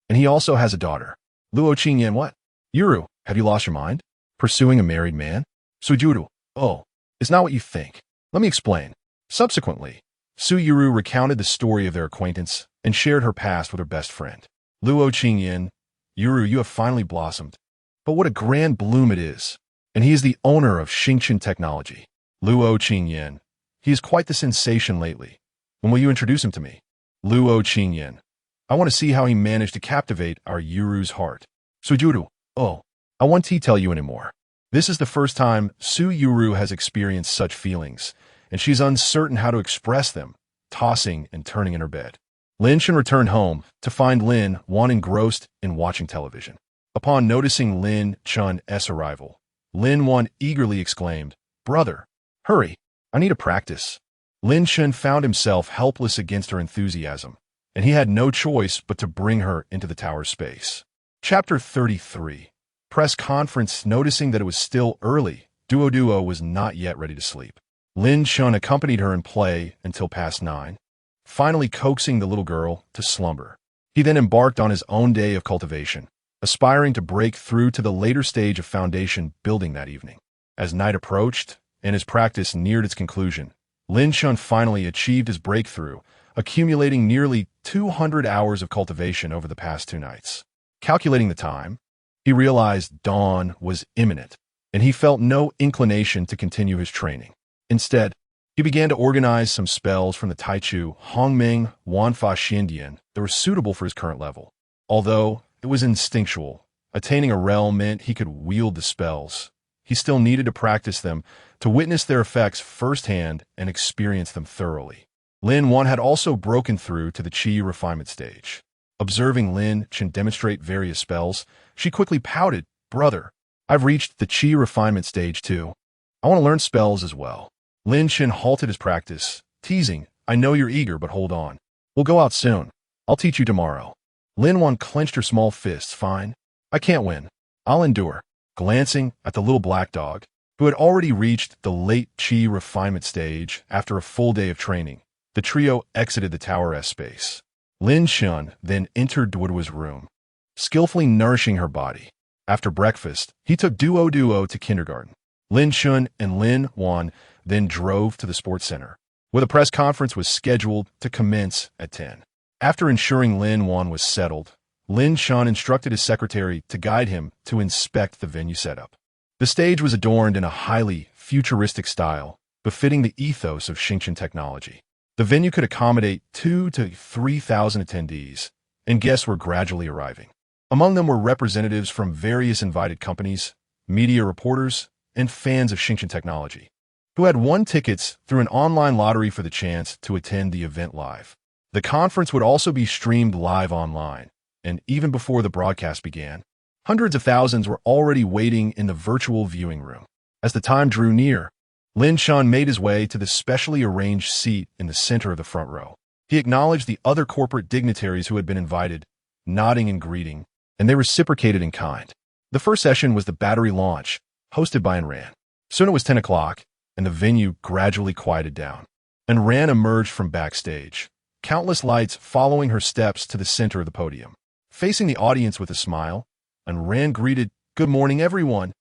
And he also has a daughter." "Luo Qingyan what?" "Yuro, have you lost your mind? Pursuing a married man?" "Sujuru, oh, it's not what you think. Let me explain." Subsequently, Su Yuru recounted the story of their acquaintance and shared her past with her best friend. "Luo Qingyan, Yuru, you have finally blossomed. But what a grand bloom it is. And he is the owner of Xingqian technology." "Luo Qingyan, he is quite the sensation lately. When will you introduce him to me?" "Luo Qingyan, I want to see how he managed to captivate our Yuru's heart." "Sujuru, oh, I won't tell you anymore." This is the first time Su Yuru has experienced such feelings, and she's uncertain how to express them, tossing and turning in her bed. Lin Shen returned home to find Lin Wan engrossed in watching television. Upon noticing Lin Chun's arrival, Lin Wan eagerly exclaimed, "Brother, hurry, I need to practice." Lin Shen found himself helpless against her enthusiasm, and he had no choice but to bring her into the tower's space. Chapter 33. Press conference. Noticing that it was still early, Duo was not yet ready to sleep. Lin Chun accompanied her in play until past 9, finally coaxing the little girl to slumber. He then embarked on his own day of cultivation, aspiring to break through to the later stage of foundation building that evening. As night approached, and his practice neared its conclusion, Lin Chun finally achieved his breakthrough, accumulating nearly 200 hours of cultivation over the past 2 nights. Calculating the time, he realized dawn was imminent, and he felt no inclination to continue his training. Instead, he began to organize some spells from the Taichu, Hongming, Wanfa Xiandian that were suitable for his current level. Although it was instinctual, attaining a realm meant he could wield the spells. He still needed to practice them to witness their effects firsthand and experience them thoroughly. Lin Wan had also broken through to the Qi refinement stage. Observing Lin Chen demonstrate various spells, she quickly pouted, "Brother, I've reached the Qi refinement stage too. I want to learn spells as well." Lin Chen halted his practice, teasing, "I know you're eager, but hold on. We'll go out soon. I'll teach you tomorrow." Lin Wan clenched her small fists. "Fine. I can't win. I'll endure." Glancing at the little black dog, who had already reached the late Qi refinement stage after a full day of training, the trio exited the Tower S space. Lin Shun then entered Duo's room, skillfully nourishing her body. After breakfast, he took Duo to kindergarten. Lin Shun and Lin Wan then drove to the sports center, where the press conference was scheduled to commence at 10. After ensuring Lin Wan was settled, Lin Shun instructed his secretary to guide him to inspect the venue setup. The stage was adorned in a highly futuristic style, befitting the ethos of Xingqian technology. The venue could accommodate 2,000 to 3,000 attendees, and guests were gradually arriving. Among them were representatives from various invited companies, media reporters, and fans of Xingqian technology, who had won tickets through an online lottery for the chance to attend the event live. The conference would also be streamed live online, and even before the broadcast began, hundreds of thousands were already waiting in the virtual viewing room. As the time drew near, Lin Shun made his way to the specially arranged seat in the center of the front row. He acknowledged the other corporate dignitaries who had been invited, nodding and greeting, and they reciprocated in kind. The first session was the battery launch, hosted by Enran. Soon it was 10 o'clock, and the venue gradually quieted down. Enran emerged from backstage, countless lights following her steps to the center of the podium. Facing the audience with a smile, Enran greeted, "Good morning, everyone.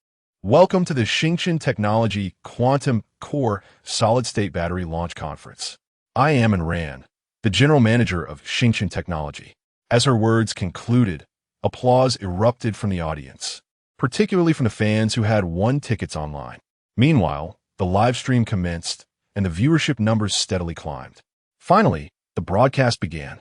Welcome to the Xingchen Technology Quantum Core Solid-State Battery Launch Conference. I am Ran, the General Manager of Xingchen Technology. As her words concluded, applause erupted from the audience, particularly from the fans who had won tickets online. Meanwhile, the live stream commenced, and the viewership numbers steadily climbed. Finally, the broadcast began.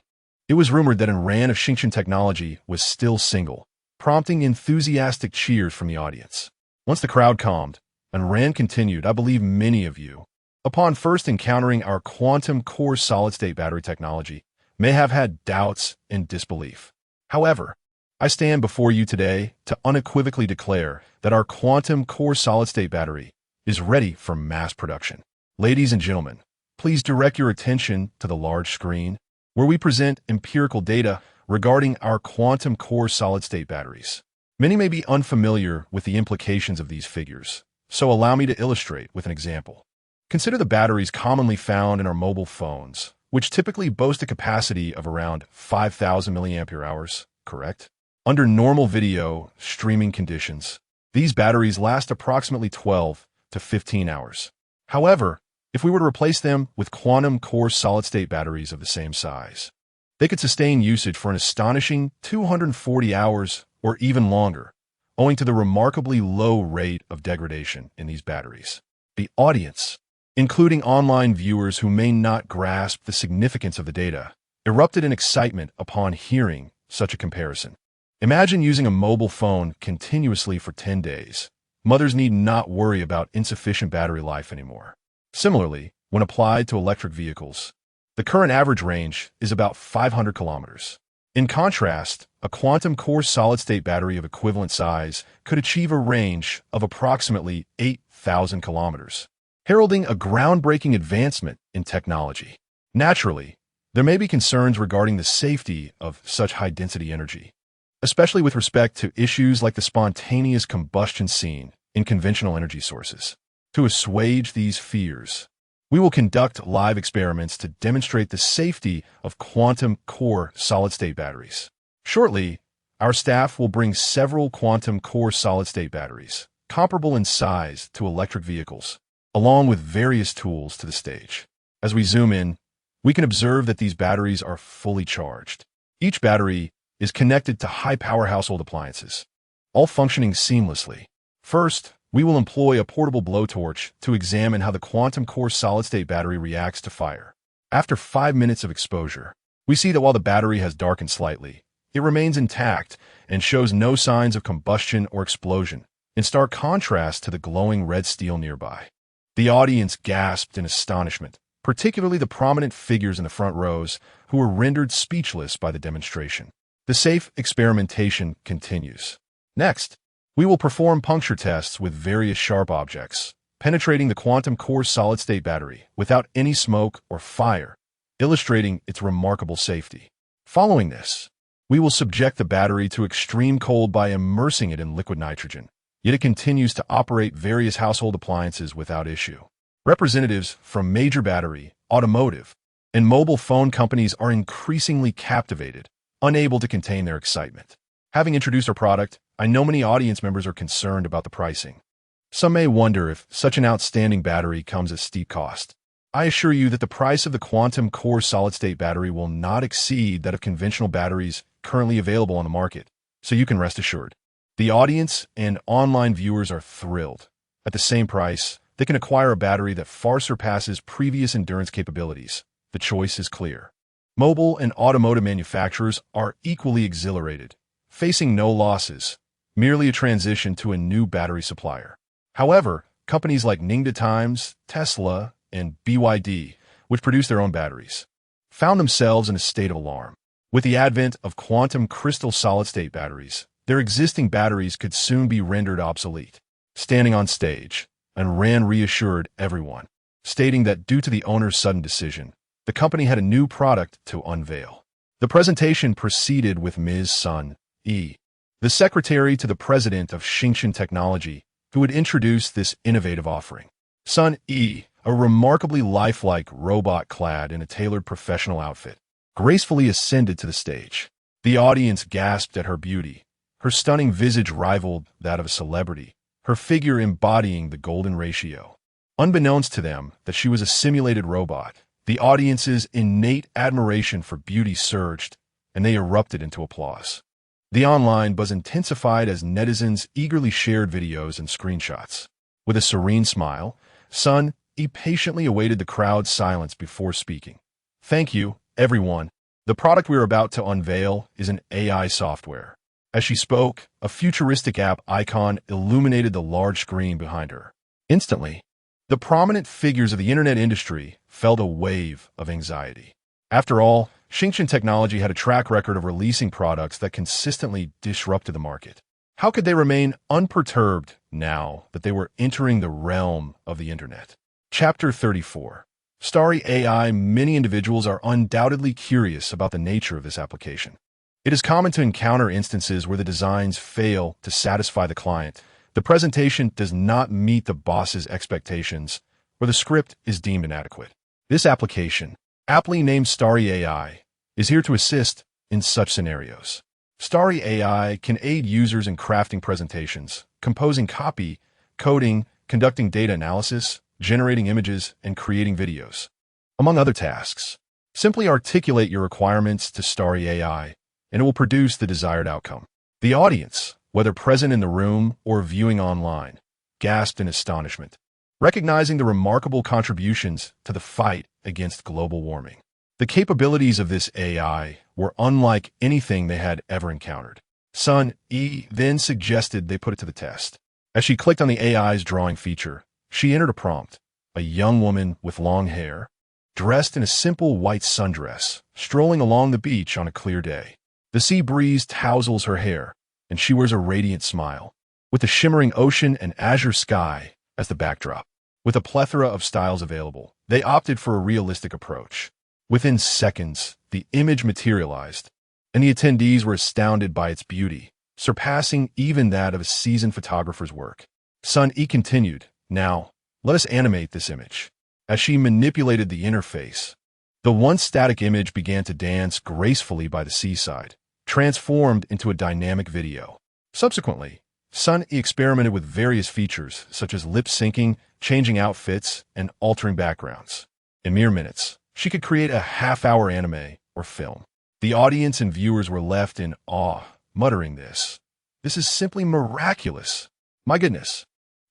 It was rumored that Ran of Xingchen Technology was still single, prompting enthusiastic cheers from the audience. Once the crowd calmed, Ran continued, I believe many of you, upon first encountering our quantum core solid-state battery technology, may have had doubts and disbelief. However, I stand before you today to unequivocally declare that our quantum core solid-state battery is ready for mass production. Ladies and gentlemen, please direct your attention to the large screen, where we present empirical data regarding our quantum core solid-state batteries. Many may be unfamiliar with the implications of these figures, so allow me to illustrate with an example. Consider the batteries commonly found in our mobile phones, which typically boast a capacity of around 5,000 milliampere hours, correct? Under normal video streaming conditions, these batteries last approximately 12 to 15 hours. However, if we were to replace them with quantum core solid-state batteries of the same size, they could sustain usage for an astonishing 240 hours or even longer, owing to the remarkably low rate of degradation in these batteries. The audience, including online viewers who may not grasp the significance of the data, erupted in excitement upon hearing such a comparison. Imagine using a mobile phone continuously for 10 days. Mothers need not worry about insufficient battery life anymore. Similarly, when applied to electric vehicles, the current average range is about 500 kilometers. In contrast, a quantum core solid-state battery of equivalent size could achieve a range of approximately 8,000 kilometers, heralding a groundbreaking advancement in technology. Naturally, there may be concerns regarding the safety of such high-density energy, especially with respect to issues like the spontaneous combustion seen in conventional energy sources. To assuage these fears, we will conduct live experiments to demonstrate the safety of quantum core solid-state batteries. Shortly, our staff will bring several quantum core solid-state batteries, comparable in size to electric vehicles, along with various tools to the stage. As we zoom in, we can observe that these batteries are fully charged. Each battery is connected to high-power household appliances, all functioning seamlessly. First, we will employ a portable blowtorch to examine how the quantum core solid-state battery reacts to fire. After 5 minutes of exposure, we see that while the battery has darkened slightly, it remains intact and shows no signs of combustion or explosion, in stark contrast to the glowing red steel nearby. The audience gasped in astonishment, particularly the prominent figures in the front rows who were rendered speechless by the demonstration. The safe experimentation continues. Next, we will perform puncture tests with various sharp objects, penetrating the quantum core solid-state battery without any smoke or fire, illustrating its remarkable safety. Following this, we will subject the battery to extreme cold by immersing it in liquid nitrogen, yet it continues to operate various household appliances without issue. Representatives from major battery, automotive, and mobile phone companies are increasingly captivated, unable to contain their excitement. Having introduced our product, I know many audience members are concerned about the pricing. Some may wonder if such an outstanding battery comes at steep cost. I assure you that the price of the quantum core solid-state battery will not exceed that of conventional batteries currently available on the market, so you can rest assured. The audience and online viewers are thrilled. At the same price, they can acquire a battery that far surpasses previous endurance capabilities. The choice is clear. Mobile and automotive manufacturers are equally exhilarated, facing no losses, merely a transition to a new battery supplier. However, companies like Ningda Times, Tesla, and BYD, which produce their own batteries, found themselves in a state of alarm. With the advent of quantum crystal solid-state batteries, their existing batteries could soon be rendered obsolete. Standing on stage, Ran reassured everyone, stating that due to the owner's sudden decision, the company had a new product to unveil. The presentation proceeded with Ms. Sun E, the secretary to the president of Xingchen Technology, who would introduce this innovative offering. Sun E, a remarkably lifelike robot clad in a tailored professional outfit, gracefully ascended to the stage. The audience gasped at her beauty. Her stunning visage rivaled that of a celebrity, her figure embodying the golden ratio. Unbeknownst to them that she was a simulated robot, the audience's innate admiration for beauty surged, and they erupted into applause. The online buzz intensified as netizens eagerly shared videos and screenshots. With a serene smile, Sun E patiently awaited the crowd's silence before speaking. "Thank you, everyone. The product we're about to unveil is an AI software." As she spoke, a futuristic app icon illuminated the large screen behind her. Instantly, the prominent figures of the internet industry felt a wave of anxiety. After all, Xingqian Technology had a track record of releasing products that consistently disrupted the market. How could they remain unperturbed now that they were entering the realm of the internet? Chapter 34. Starry AI. Many individuals are undoubtedly curious about the nature of this application. It is common to encounter instances where the designs fail to satisfy the client, the presentation does not meet the boss's expectations, or the script is deemed inadequate. This application, aptly named Starry AI, is here to assist in such scenarios. Starry AI can aid users in crafting presentations, composing copy, coding, conducting data analysis, generating images, and creating videos. Among other tasks, simply articulate your requirements to Starry AI, and it will produce the desired outcome. The audience, whether present in the room or viewing online, gasped in astonishment, recognizing the remarkable contributions to the fight against global warming. The capabilities of this AI were unlike anything they had ever encountered. Sun E then suggested they put it to the test. As she clicked on the AI's drawing feature, she entered a prompt: a young woman with long hair, dressed in a simple white sundress, strolling along the beach on a clear day. The sea breeze tousles her hair, and she wears a radiant smile, with the shimmering ocean and azure sky as the backdrop. With a plethora of styles available, they opted for a realistic approach. Within seconds, the image materialized, and the attendees were astounded by its beauty, surpassing even that of a seasoned photographer's work. Sun E continued, "Now, let us animate this image." As she manipulated the interface, the once static image began to dance gracefully by the seaside, transformed into a dynamic video. Subsequently, Sun E experimented with various features such as lip syncing, changing outfits, and altering backgrounds. In mere minutes, she could create a half-hour anime or film. The audience and viewers were left in awe, muttering this is simply miraculous. My goodness.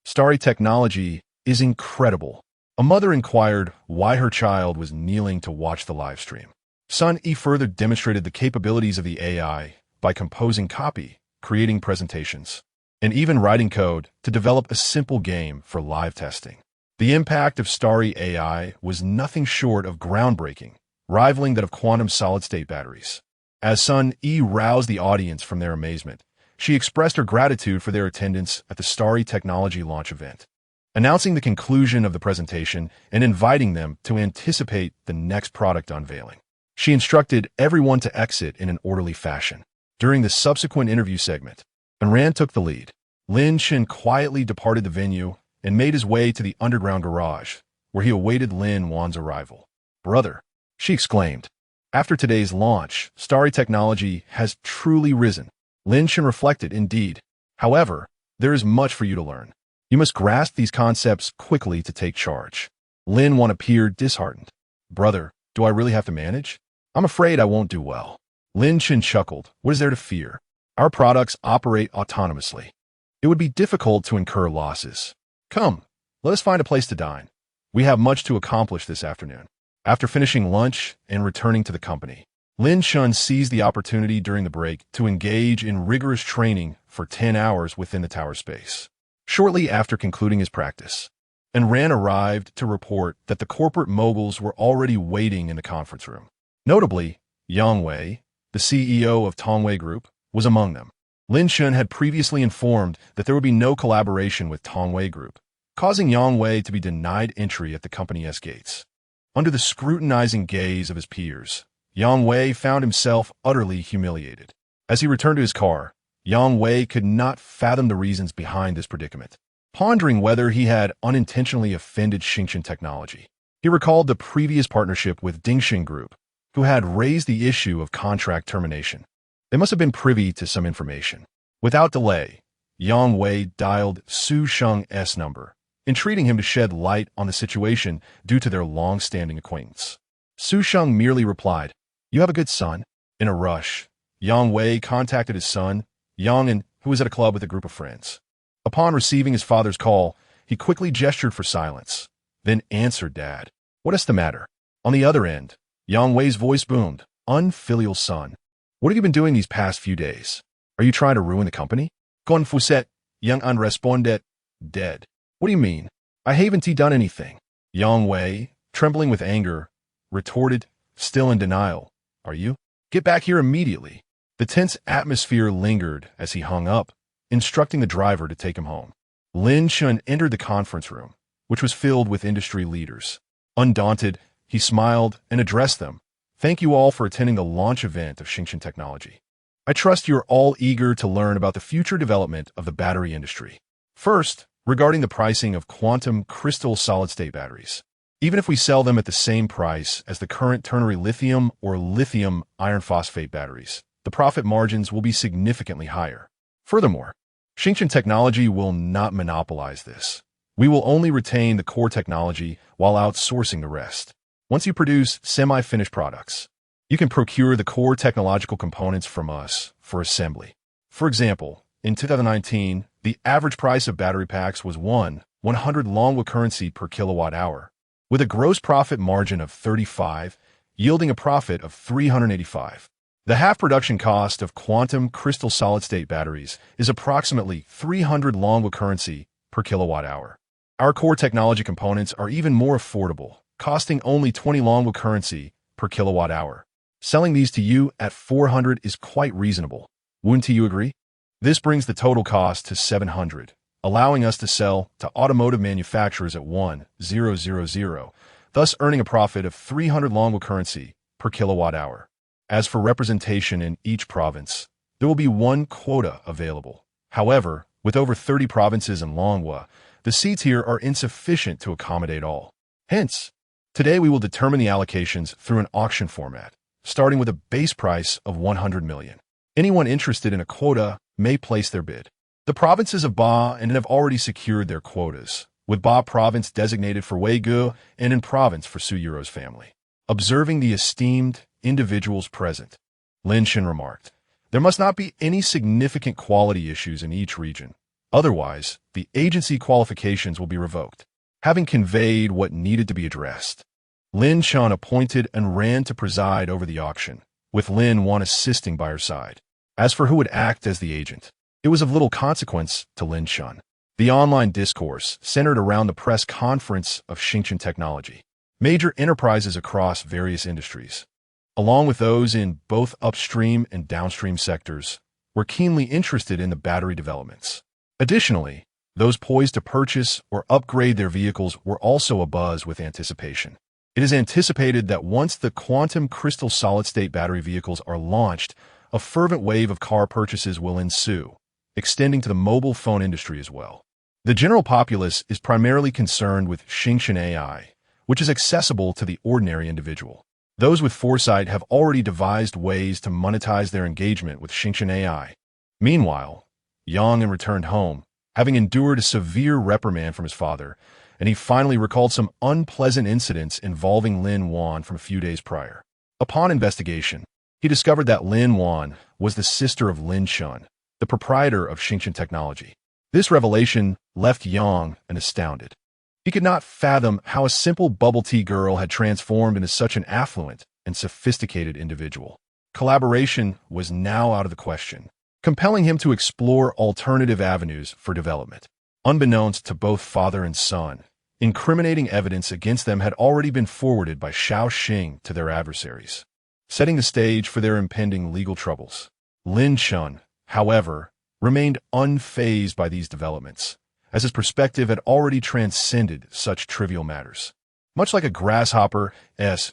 Starry Technology is incredible. A mother inquired why her child was kneeling to watch the live stream. Sun E further demonstrated the capabilities of the AI by composing copy, creating presentations, and even writing code to develop a simple game for live testing. The impact of Starry AI was nothing short of groundbreaking, rivaling that of quantum solid-state batteries. As Sun E roused the audience from their amazement, she expressed her gratitude for their attendance at the Starry Technology launch event, announcing the conclusion of the presentation and inviting them to anticipate the next product unveiling. She instructed everyone to exit in an orderly fashion. During the subsequent interview segment, Ran took the lead. Lin Shen quietly departed the venue and made his way to the underground garage, where he awaited Lin Wan's arrival. "Brother," she exclaimed, "after today's launch, Starry Technology has truly risen." Lin Shen reflected, "Indeed. However, there is much for you to learn. You must grasp these concepts quickly to take charge." Lin Wan appeared disheartened. "Brother, do I really have to manage? I'm afraid I won't do well." Lin Shen chuckled. "What is there to fear? Our products operate autonomously. It would be difficult to incur losses. Come, let us find a place to dine. We have much to accomplish this afternoon." After finishing lunch and returning to the company, Lin Shun seized the opportunity during the break to engage in rigorous training for 10 hours within the tower space. Shortly after concluding his practice, Ran arrived to report that the corporate moguls were already waiting in the conference room. Notably, Yang Wei, the CEO of Tongwei Group, was among them. Lin Shun had previously informed that there would be no collaboration with Tongwei Group, causing Yang Wei to be denied entry at the company's gates. Under the scrutinizing gaze of his peers, Yang Wei found himself utterly humiliated. As he returned to his car, Yang Wei could not fathom the reasons behind this predicament. Pondering whether he had unintentionally offended Xingqian Technology, he recalled the previous partnership with Dingxing Group, who had raised the issue of contract termination. They must have been privy to some information. Without delay, Yang Wei dialed Su Sheng's number, entreating him to shed light on the situation due to their long-standing acquaintance. Su Sheng merely replied, "You have a good son." In a rush, Yang Wei contacted his son, Yang, who was at a club with a group of friends. Upon receiving his father's call, he quickly gestured for silence, then answered Dad. "What is the matter?" On the other end, Yang Wei's voice boomed, "Unfilial son. What have you been doing these past few days? Are you trying to ruin the company?" "Confuset," Yang An responded, "Dead. What do you mean? I haven't done anything." Yang Wei, trembling with anger, retorted, still in denial, "Are you? Get back here immediately." The tense atmosphere lingered as he hung up, instructing the driver to take him home. Lin Chun entered the conference room, which was filled with industry leaders. Undaunted, he smiled and addressed them. "Thank you all for attending the launch event of Xingchen Technology. I trust you're all eager to learn about the future development of the battery industry. First, regarding the pricing of quantum crystal solid-state batteries. Even if we sell them at the same price as the current ternary lithium or lithium iron phosphate batteries, the profit margins will be significantly higher. Furthermore, Xingchen Technology will not monopolize this. We will only retain the core technology while outsourcing the rest. Once you produce semi-finished products, you can procure the core technological components from us for assembly. For example, in 2019, the average price of battery packs was 100 Longwa currency per kilowatt hour, with a gross profit margin of 35, yielding a profit of 385. The half production cost of quantum crystal solid-state batteries is approximately 300 Longwa currency per kilowatt hour. Our core technology components are even more affordable, costing only 20 Longwa currency per kilowatt hour. Selling these to you at 400 is quite reasonable. Wouldn't you agree? This brings the total cost to 700, allowing us to sell to automotive manufacturers at 1000, thus earning a profit of 300 Longwa currency per kilowatt hour. As for representation in each province, there will be one quota available. However, with over 30 provinces in Longwa, the seats here are insufficient to accommodate all. Hence, today we will determine the allocations through an auction format, starting with a base price of 100 million. Anyone interested in a quota may place their bid. The provinces of Ba and have already secured their quotas, with Ba province designated for Wei Gu and in province for Su Yuro's family. Observing the esteemed individuals present, Lin Shin remarked, "There must not be any significant quality issues in each region. Otherwise, the agency qualifications will be revoked." Having conveyed what needed to be addressed, Lin Chun appointed and ran to preside over the auction, with Lin Wan assisting by her side. As for who would act as the agent, it was of little consequence to Lin Chun. The online discourse centered around the press conference of Xingchen Technology. Major enterprises across various industries, along with those in both upstream and downstream sectors, were keenly interested in the battery developments. Additionally, those poised to purchase or upgrade their vehicles were also abuzz with anticipation. It is anticipated that once the quantum crystal solid-state battery vehicles are launched, a fervent wave of car purchases will ensue, extending to the mobile phone industry as well. The general populace is primarily concerned with Xingchen AI, which is accessible to the ordinary individual. Those with foresight have already devised ways to monetize their engagement with Xingchen AI. Meanwhile, Yang returned home, having endured a severe reprimand from his father, and he finally recalled some unpleasant incidents involving Lin Wan from a few days prior. Upon investigation, he discovered that Lin Wan was the sister of Lin Chun, the proprietor of Xingchen Technology. This revelation left Yang astounded. He could not fathom how a simple bubble tea girl had transformed into such an affluent and sophisticated individual. Collaboration was now out of the question, compelling him to explore alternative avenues for development. Unbeknownst to both father and son, incriminating evidence against them had already been forwarded by Xiao Xing to their adversaries, setting the stage for their impending legal troubles. Lin Chun, however, remained unfazed by these developments, as his perspective had already transcended such trivial matters. Much like a grasshopper's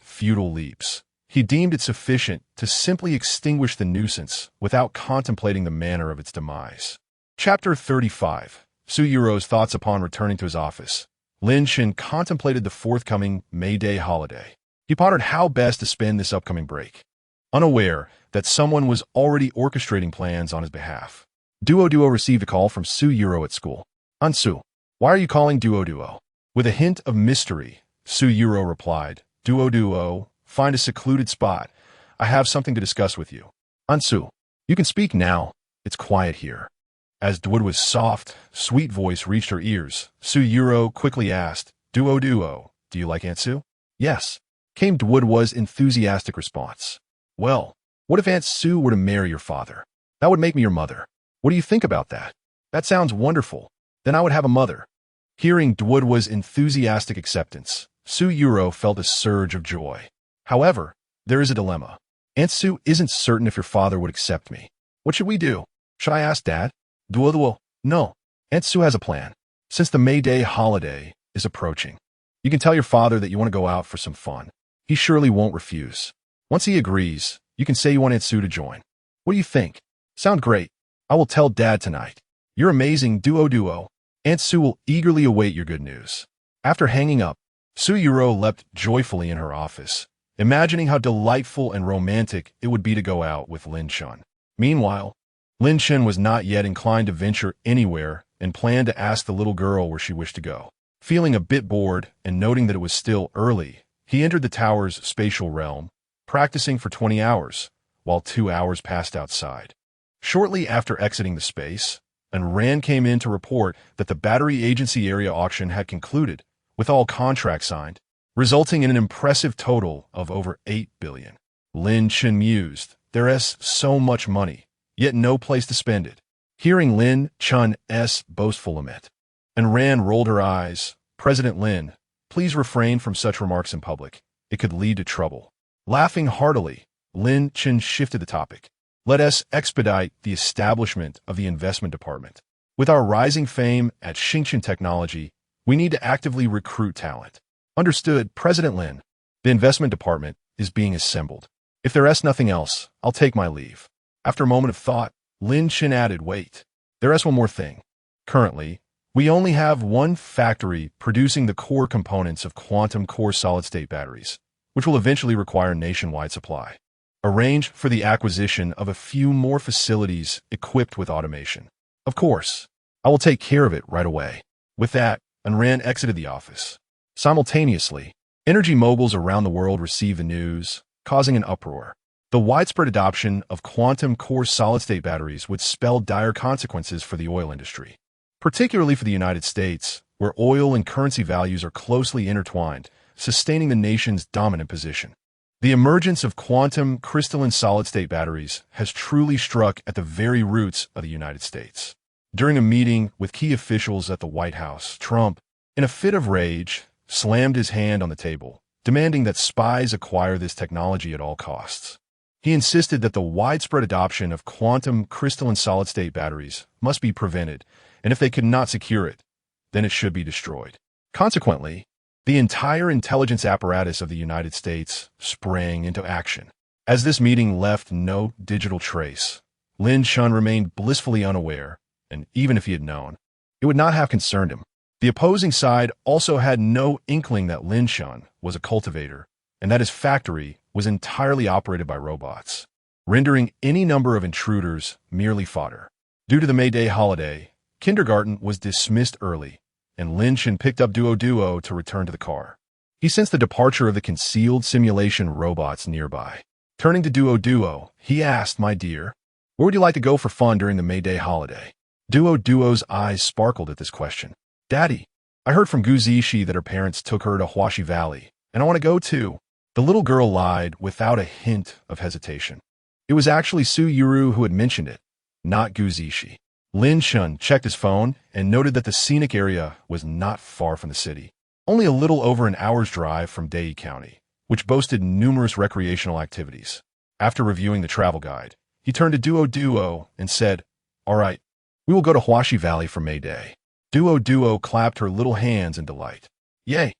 futile leaps, he deemed it sufficient to simply extinguish the nuisance without contemplating the manner of its demise. Chapter 35. Su Yuro's thoughts upon returning to his office. Lin Shin contemplated the forthcoming May Day holiday. He pondered how best to spend this upcoming break, unaware that someone was already orchestrating plans on his behalf. Duo received a call from Su Yuro at school. Ansu, why are you calling Duo? With a hint of mystery, Su Yuro replied, Duo, find a secluded spot. I have something to discuss with you. Ansu, you can speak now. It's quiet here. As Duo's soft, sweet voice reached her ears, Su Yuro quickly asked, Duo, do you like Aunt Su? Yes, came Duo's enthusiastic response. Well, what if Aunt Su were to marry your father? That would make me your mother. What do you think about that? That sounds wonderful. Then I would have a mother. Hearing Duo's enthusiastic acceptance, Su Yuro felt a surge of joy. However, there is a dilemma. Aunt Su isn't certain if your father would accept me. What should we do? Should I ask Dad? Duo, no. Aunt Su has a plan. Since the May Day holiday is approaching, you can tell your father that you want to go out for some fun. He surely won't refuse. Once he agrees, you can say you want Aunt Su to join. What do you think? Sound great. I will tell Dad tonight. You're amazing, Duo. Aunt Su will eagerly await your good news. After hanging up, Su Yuro leapt joyfully in her office, imagining how delightful and romantic it would be to go out with Lin Chun. Meanwhile, Lin Chun was not yet inclined to venture anywhere and planned to ask the little girl where she wished to go. Feeling a bit bored and noting that it was still early, he entered the tower's spatial realm, practicing for 20 hours, while 2 hours passed outside. Shortly after exiting the space, an Ran came in to report that the Battery Agency area auction had concluded, with all contracts signed, resulting in an impressive total of over 8 billion. Lin Chun mused, there's so much money, yet no place to spend it. Hearing Lin Chun's boastful lament, and Ran rolled her eyes. President Lin, please refrain from such remarks in public. It could lead to trouble. Laughing heartily, Lin Chun shifted the topic. Let us expedite the establishment of the investment department. With our rising fame at Xingqian Technology, we need to actively recruit talent. Understood, President Lin. The investment department is being assembled. If there's nothing else, I'll take my leave. After a moment of thought, Lin Chun added, wait, there's one more thing. Currently, we only have one factory producing the core components of quantum core solid-state batteries, which will eventually require nationwide supply. Arrange for the acquisition of a few more facilities equipped with automation. Of course, I will take care of it right away. With that, Anran exited the office. Simultaneously, energy moguls around the world received the news, causing an uproar. The widespread adoption of quantum core solid-state batteries would spell dire consequences for the oil industry, particularly for the United States, where oil and currency values are closely intertwined, sustaining the nation's dominant position. The emergence of quantum crystalline solid-state batteries has truly struck at the very roots of the United States. During a meeting with key officials at the White House, Trump, in a fit of rage, slammed his hand on the table, demanding that spies acquire this technology at all costs. He insisted that the widespread adoption of quantum crystalline solid-state batteries must be prevented, and if they could not secure it, then it should be destroyed. Consequently, the entire intelligence apparatus of the United States sprang into action. As this meeting left no digital trace, Lin Chun remained blissfully unaware, and even if he had known, it would not have concerned him. The opposing side also had no inkling that Lin Chun was a cultivator, and that his factory was entirely operated by robots, rendering any number of intruders merely fodder. Due to the May Day holiday, kindergarten was dismissed early, and Lin Chun picked up Duo to return to the car. He sensed the departure of the concealed simulation robots nearby. Turning to Duo, he asked, my dear, where would you like to go for fun during the May Day holiday? Duo's eyes sparkled at this question. Daddy, I heard from Guzishi that her parents took her to Huashi Valley, and I want to go too. The little girl lied without a hint of hesitation. It was actually Su Yuru who had mentioned it, not Guzishi. Lin Chun checked his phone and noted that the scenic area was not far from the city, only a little over an hour's drive from Dai County, which boasted numerous recreational activities. After reviewing the travel guide, he turned to Duo and said, all right, we will go to Huashi Valley for May Day. Duo clapped her little hands in delight. Yay,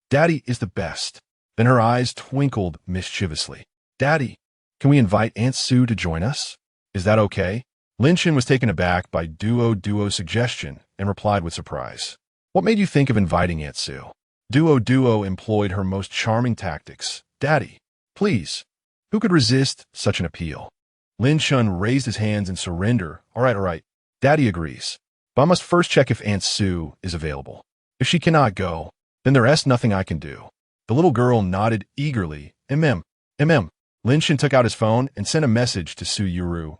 Daddy is the best. Then her eyes twinkled mischievously. Daddy, can we invite Aunt Su to join us? Is that okay? Lin Chun was taken aback by Duo's suggestion and replied with surprise. What made you think of inviting Aunt Su? Duo employed her most charming tactics. Daddy, please, who could resist such an appeal? Lin Shun raised his hands in surrender. All right. Daddy agrees. But I must first check if Aunt Sue is available. If she cannot go, then there's nothing I can do. The little girl nodded eagerly. MM. Lin Shun took out his phone and sent a message to Su Yuru.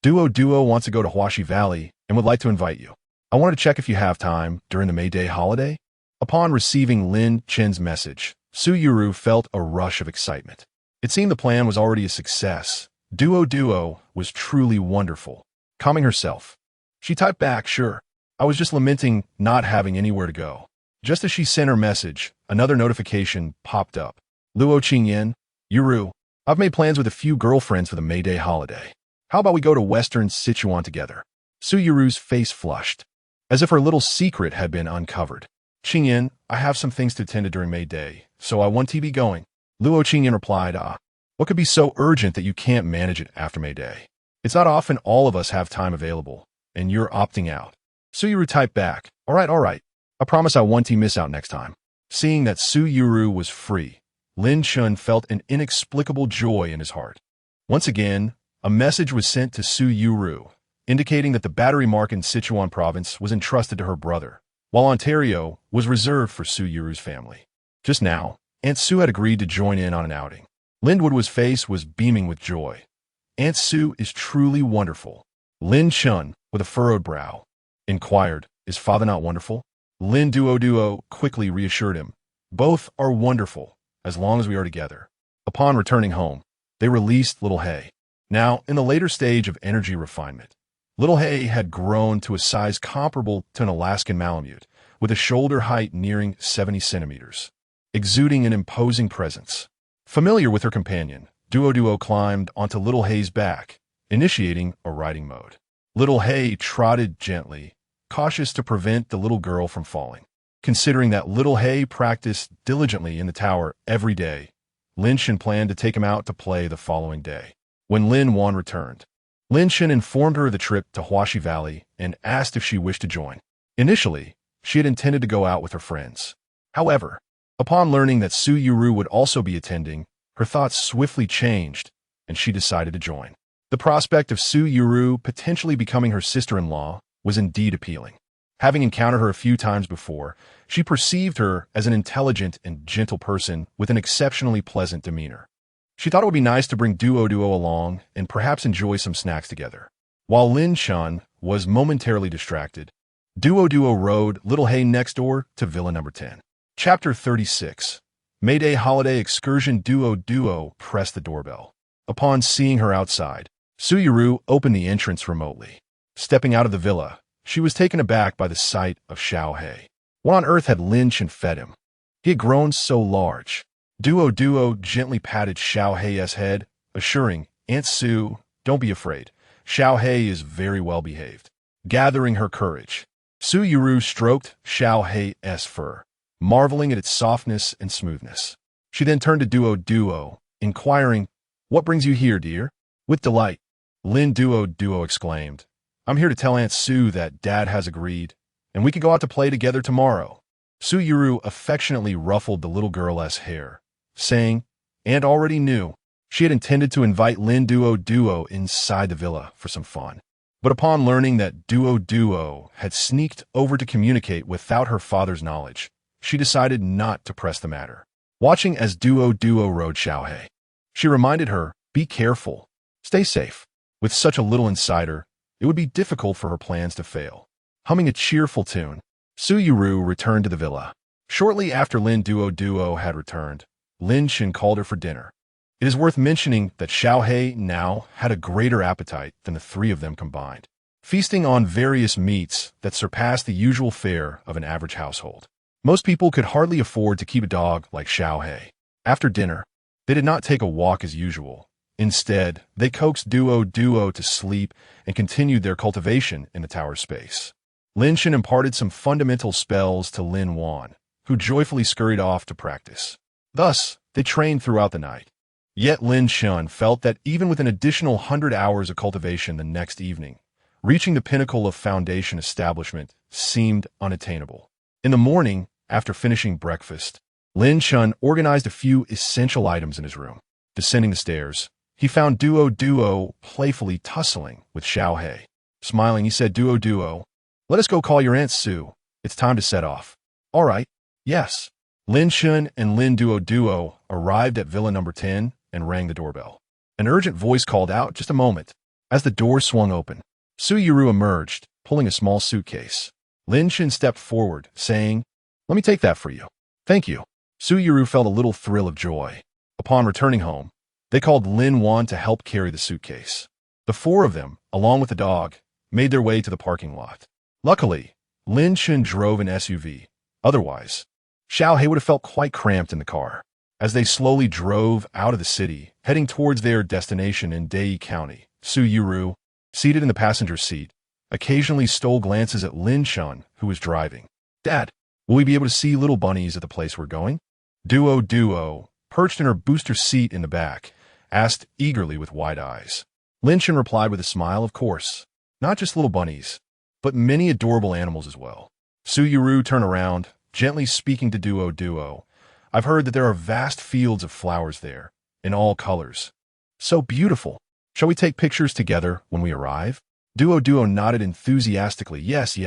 Duo wants to go to Huashi Valley and would like to invite you. I wanted to check if you have time during the May Day holiday. Upon receiving Lin Chen's message, Su Yuru felt a rush of excitement. It seemed the plan was already a success. Duo was truly wonderful. Calming herself, she typed back, sure. I was just lamenting not having anywhere to go. Just as she sent her message, another notification popped up. Luo Qingyan, Yuru, I've made plans with a few girlfriends for the May Day holiday. How about we go to Western Sichuan together? Su Yuru's face flushed, as if her little secret had been uncovered. Qingyan, I have some things to attend to during May Day, so I want to be going. Luo Qingyan replied, what could be so urgent that you can't manage it after May Day? It's not often all of us have time available, and you're opting out. Su Yuru typed back, all right. I promise I won't miss out next time. Seeing that Su Yuru was free, Lin Shun felt an inexplicable joy in his heart. Once again, a message was sent to Su Yuru, indicating that the battery mark in Sichuan province was entrusted to her brother, while Ontario was reserved for Su Yuru's family. Just now, Aunt Sue had agreed to join in on an outing. Lindwood's face was beaming with joy. Aunt Sue is truly wonderful. Lin Shun, with a furrowed brow, inquired, is father not wonderful? Lin Duo quickly reassured him. Both are wonderful, as long as we are together. Upon returning home, they released Little Hay. Now, in the later stage of energy refinement, Little Hay had grown to a size comparable to an Alaskan Malamute, with a shoulder height nearing 70 centimeters, exuding an imposing presence. Familiar with her companion, Duo climbed onto Little Hay's back, initiating a riding mode. Little Hay trotted gently, cautious to prevent the little girl from falling. Considering that Little Hay practiced diligently in the tower every day, Lin Shun planned to take him out to play the following day. When Lin Wan returned, Lin Shun informed her of the trip to Huashi Valley and asked if she wished to join. Initially, she had intended to go out with her friends. However, upon learning that Su Yuru would also be attending, her thoughts swiftly changed, and she decided to join. The prospect of Su Yuru potentially becoming her sister-in-law was indeed appealing. Having encountered her a few times before, she perceived her as an intelligent and gentle person with an exceptionally pleasant demeanor. She thought it would be nice to bring Duo along and perhaps enjoy some snacks together. While Lin Shun was momentarily distracted, Duo rode Little Hay next door to Villa Number 10. Chapter 36. May Day Holiday Excursion. Duo pressed the doorbell. Upon seeing her outside, Su Yuru opened the entrance remotely. Stepping out of the villa, she was taken aback by the sight of Xiao He. What on earth had Lin Shun fed him? He had grown so large. Duo gently patted Xiao He's head, assuring, Aunt Sue, don't be afraid. Xiao He is very well behaved. Gathering her courage, Su Yuru stroked Xiao He's fur, marveling at its softness and smoothness. She then turned to Duo, inquiring, what brings you here, dear? With delight, Lin Duo exclaimed, I'm here to tell Aunt Sue that Dad has agreed, and we can go out to play together tomorrow. Su Yuru affectionately ruffled the little girl's hair, saying, Aunt already knew. She had intended to invite Lin Duo inside the villa for some fun. But upon learning that Duo had sneaked over to communicate without her father's knowledge, she decided not to press the matter. Watching as Duo rode Xiao He, she reminded her, be careful, stay safe. With such a little insider, it would be difficult for her plans to fail. Humming a cheerful tune, Su Yuru returned to the villa. Shortly after Lin Duo had returned, Lin Shun called her for dinner. It is worth mentioning that Xiao He now had a greater appetite than the three of them combined, feasting on various meats that surpassed the usual fare of an average household. Most people could hardly afford to keep a dog like Xiao He. After dinner, they did not take a walk as usual. Instead, they coaxed Duo to sleep and continued their cultivation in the tower space. Lin Shun imparted some fundamental spells to Lin Wan, who joyfully scurried off to practice. Thus, they trained throughout the night. Yet Lin Shun felt that even with an additional 100 hours of cultivation the next evening, reaching the pinnacle of foundation establishment seemed unattainable. In the morning, after finishing breakfast, Lin Shun organized a few essential items in his room. Descending the stairs, he found Duo playfully tussling with Xiaohei. Smiling, he said, Duo, let us go call your Aunt Sue. It's time to set off. All right. Yes. Lin Shun and Lin Duo arrived at Villa number 10 and rang the doorbell. An urgent voice called out, just a moment. As the door swung open, Su Yuru emerged, pulling a small suitcase. Lin Shun stepped forward, saying, let me take that for you. Thank you. Su Yuru felt a little thrill of joy. Upon returning home, they called Lin Wan to help carry the suitcase. The four of them, along with the dog, made their way to the parking lot. Luckily, Lin Shun drove an SUV. Otherwise, Xiaohei would have felt quite cramped in the car. As they slowly drove out of the city, heading towards their destination in Dai County, Su Yuru, seated in the passenger seat, occasionally stole glances at Lin Shun, who was driving. Dad, will we be able to see little bunnies at the place we're going? Duo, perched in her booster seat in the back, asked eagerly with wide eyes. Lin Shun replied with a smile, of course. Not just little bunnies, but many adorable animals as well. Su Yuru turned around, gently speaking to Duo. I've heard that there are vast fields of flowers there, in all colors. So beautiful. Shall we take pictures together when we arrive? Duo nodded enthusiastically. Yes.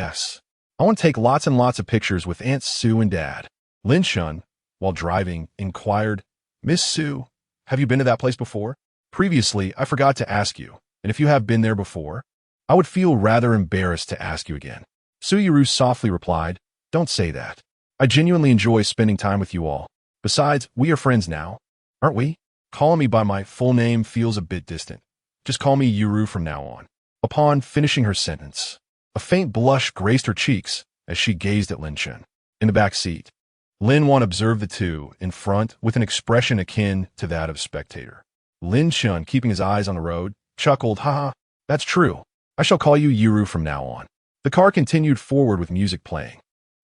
I want to take lots and lots of pictures with Aunt Sue and Dad. Lin Shun, while driving, inquired, Miss Sue, have you been to that place before? Previously, I forgot to ask you, and if you have been there before, I would feel rather embarrassed to ask you again. Su Yuru softly replied, don't say that. I genuinely enjoy spending time with you all. Besides, we are friends now, aren't we? Calling me by my full name feels a bit distant. Just call me Yuru from now on. Upon finishing her sentence, a faint blush graced her cheeks as she gazed at Lin Shun. In the back seat, Lin Wan observed the two in front with an expression akin to that of spectator. Lin Shun, keeping his eyes on the road, chuckled, haha, that's true. I shall call you Yuru from now on. The car continued forward with music playing.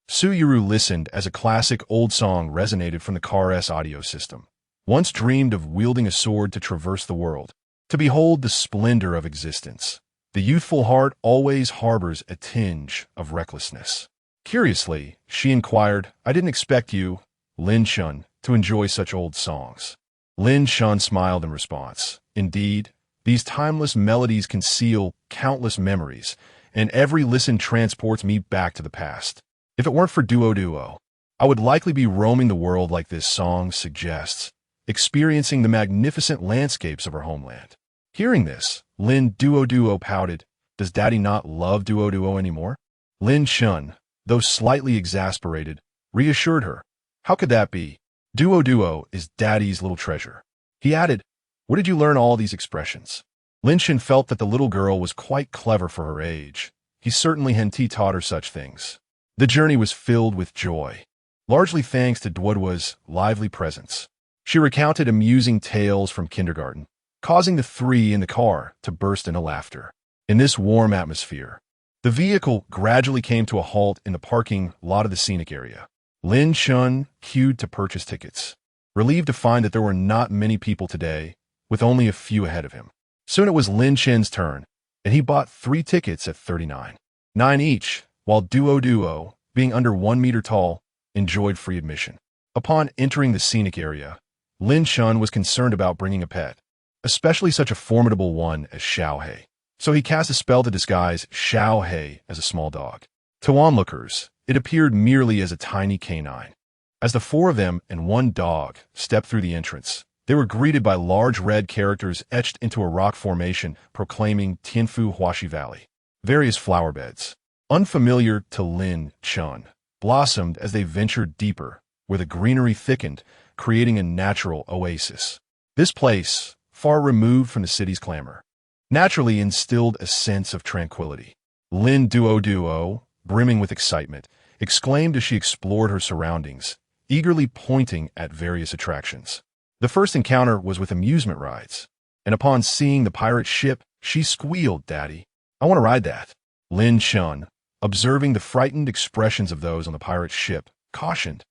Su Yuru listened as a classic old song resonated from the car's audio system. Once dreamed of wielding a sword to traverse the world, to behold the splendor of existence. The youthful heart always harbors a tinge of recklessness. Curiously, she inquired, I didn't expect you, Lin Shun, to enjoy such old songs. Lin Shun smiled in response. Indeed, these timeless melodies conceal countless memories, and every listen transports me back to the past. If it weren't for Duo, I would likely be roaming the world like this song suggests, experiencing the magnificent landscapes of our homeland. Hearing this, Lin Duo pouted, does Daddy not love Duo anymore? Lin Shun, though slightly exasperated, reassured her. How could that be? Duo is Daddy's little treasure. He added, where did you learn all these expressions? Lin Shun felt that the little girl was quite clever for her age. He certainly hadn't taught her such things. The journey was filled with joy, largely thanks to Duo's lively presence. She recounted amusing tales from kindergarten, causing the three in the car to burst into laughter. In this warm atmosphere, the vehicle gradually came to a halt in the parking lot of the scenic area. Lin Shun queued to purchase tickets, relieved to find that there were not many people today, with only a few ahead of him. Soon it was Lin Chen's turn, and he bought 3 tickets at $39.9 each, while Duo, being under 1 meter tall, enjoyed free admission. Upon entering the scenic area, Lin Shun was concerned about bringing a pet, especially such a formidable one as Xiaohei. So he cast a spell to disguise Xiaohei as a small dog. To onlookers, it appeared merely as a tiny canine. As the 4 of them and 1 dog stepped through the entrance, they were greeted by large red characters etched into a rock formation proclaiming Tianfu Huaxi Valley. Various flower beds, unfamiliar to Lin Shun, blossomed as they ventured deeper, where the greenery thickened, creating a natural oasis. This place, far removed from the city's clamor, naturally instilled a sense of tranquility. Lin Duo, brimming with excitement, exclaimed as she explored her surroundings, eagerly pointing at various attractions. The first encounter was with amusement rides, and upon seeing the pirate ship, she squealed, Daddy, I want to ride that. Lin Shun, observing the frightened expressions of those on the pirate ship, cautioned,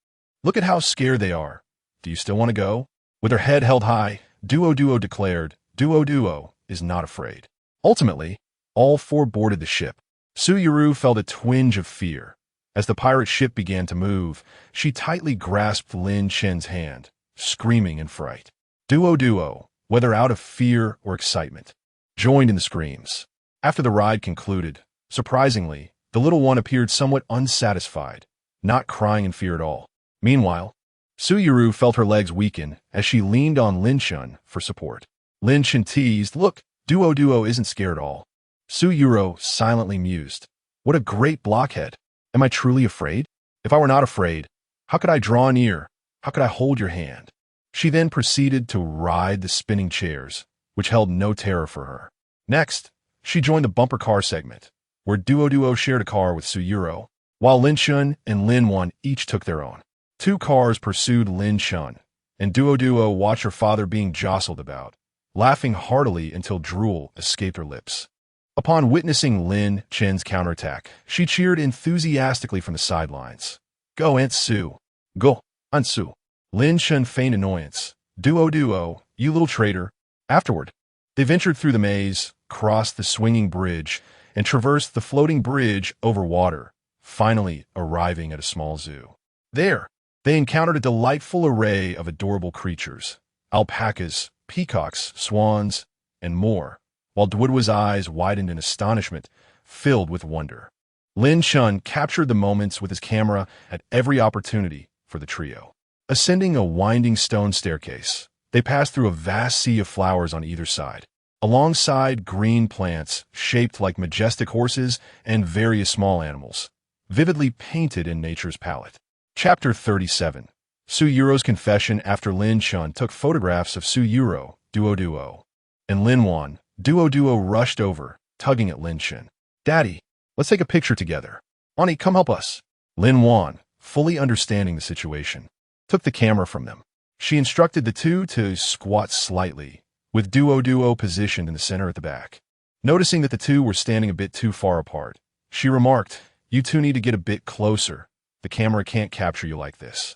look at how scared they are. Do you still want to go? With her head held high, Duo declared, Duo is not afraid. Ultimately, all 4 boarded the ship. Su Yuru felt a twinge of fear. As the pirate ship began to move, she tightly grasped Lin Chen's hand, screaming in fright. Duo, whether out of fear or excitement, joined in the screams. After the ride concluded, surprisingly, the little one appeared somewhat unsatisfied, not crying in fear at all. Meanwhile, Suyuru felt her legs weaken as she leaned on Lin-shun for support. Lin-shun teased, "Look, Duo isn't scared at all." Suyuru silently mused, "What a great blockhead. Am I truly afraid? If I were not afraid, how could I draw near? How could I hold your hand?" She then proceeded to ride the spinning chairs, which held no terror for her. Next, she joined the bumper car segment, where Duo shared a car with Suyuru, while Lin-shun and Lin-wan each took their own. 2 cars pursued Lin-shun, and Duo watched her father being jostled about, laughing heartily until drool escaped her lips. Upon witnessing Lin-chen's counterattack, she cheered enthusiastically from the sidelines. "Go, Aunt Sue! Go, Aunt Sue!" Lin-chen feigned annoyance. Duo, you little traitor." Afterward, they ventured through the maze, crossed the swinging bridge, and traversed the floating bridge over water, finally arriving at a small zoo. There, they encountered a delightful array of adorable creatures: alpacas, peacocks, swans, and more, while Duo's eyes widened in astonishment, filled with wonder. Lin-shun captured the moments with his camera at every opportunity for the trio. Ascending a winding stone staircase, they passed through a vast sea of flowers on either side, alongside green plants shaped like majestic horses and various small animals, vividly painted in nature's palette. Chapter 37. Suyuru's confession. After Lin-shun took photographs of Suyuru, Duo, and Lin-wan, Duo rushed over, tugging at Lin-shun. "Daddy, let's take a picture together. Ani, come help us." Lin-wan, fully understanding the situation, took the camera from them. She instructed the two to squat slightly, with Duo positioned in the center at the back. Noticing that the two were standing a bit too far apart, she remarked, "You two need to get a bit closer. The camera can't capture you like this."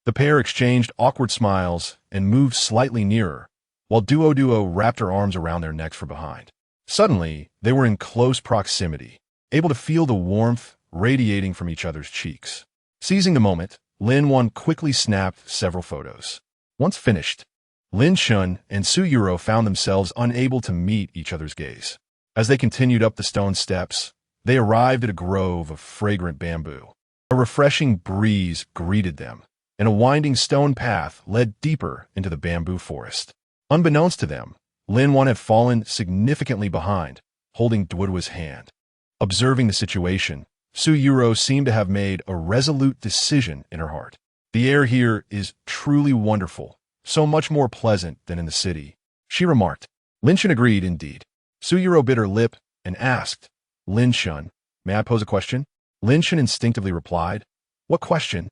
The pair exchanged awkward smiles and moved slightly nearer, while Duo wrapped her arms around their necks from behind. Suddenly, they were in close proximity, able to feel the warmth radiating from each other's cheeks. Seizing the moment, Lin-wan quickly snapped several photos. Once finished, Lin-shun and Suyuru found themselves unable to meet each other's gaze. As they continued up the stone steps, they arrived at a grove of fragrant bamboo. A refreshing breeze greeted them, and a winding stone path led deeper into the bamboo forest. Unbeknownst to them, Lin-wan had fallen significantly behind, holding Duo's hand. Observing the situation, Suyuru seemed to have made a resolute decision in her heart. "The air here is truly wonderful, so much more pleasant than in the city," she remarked. Lin-shun agreed indeed. Suyuru bit her lip and asked, "Lin-shun, may I pose a question?" Lin-shun instinctively replied, "What question?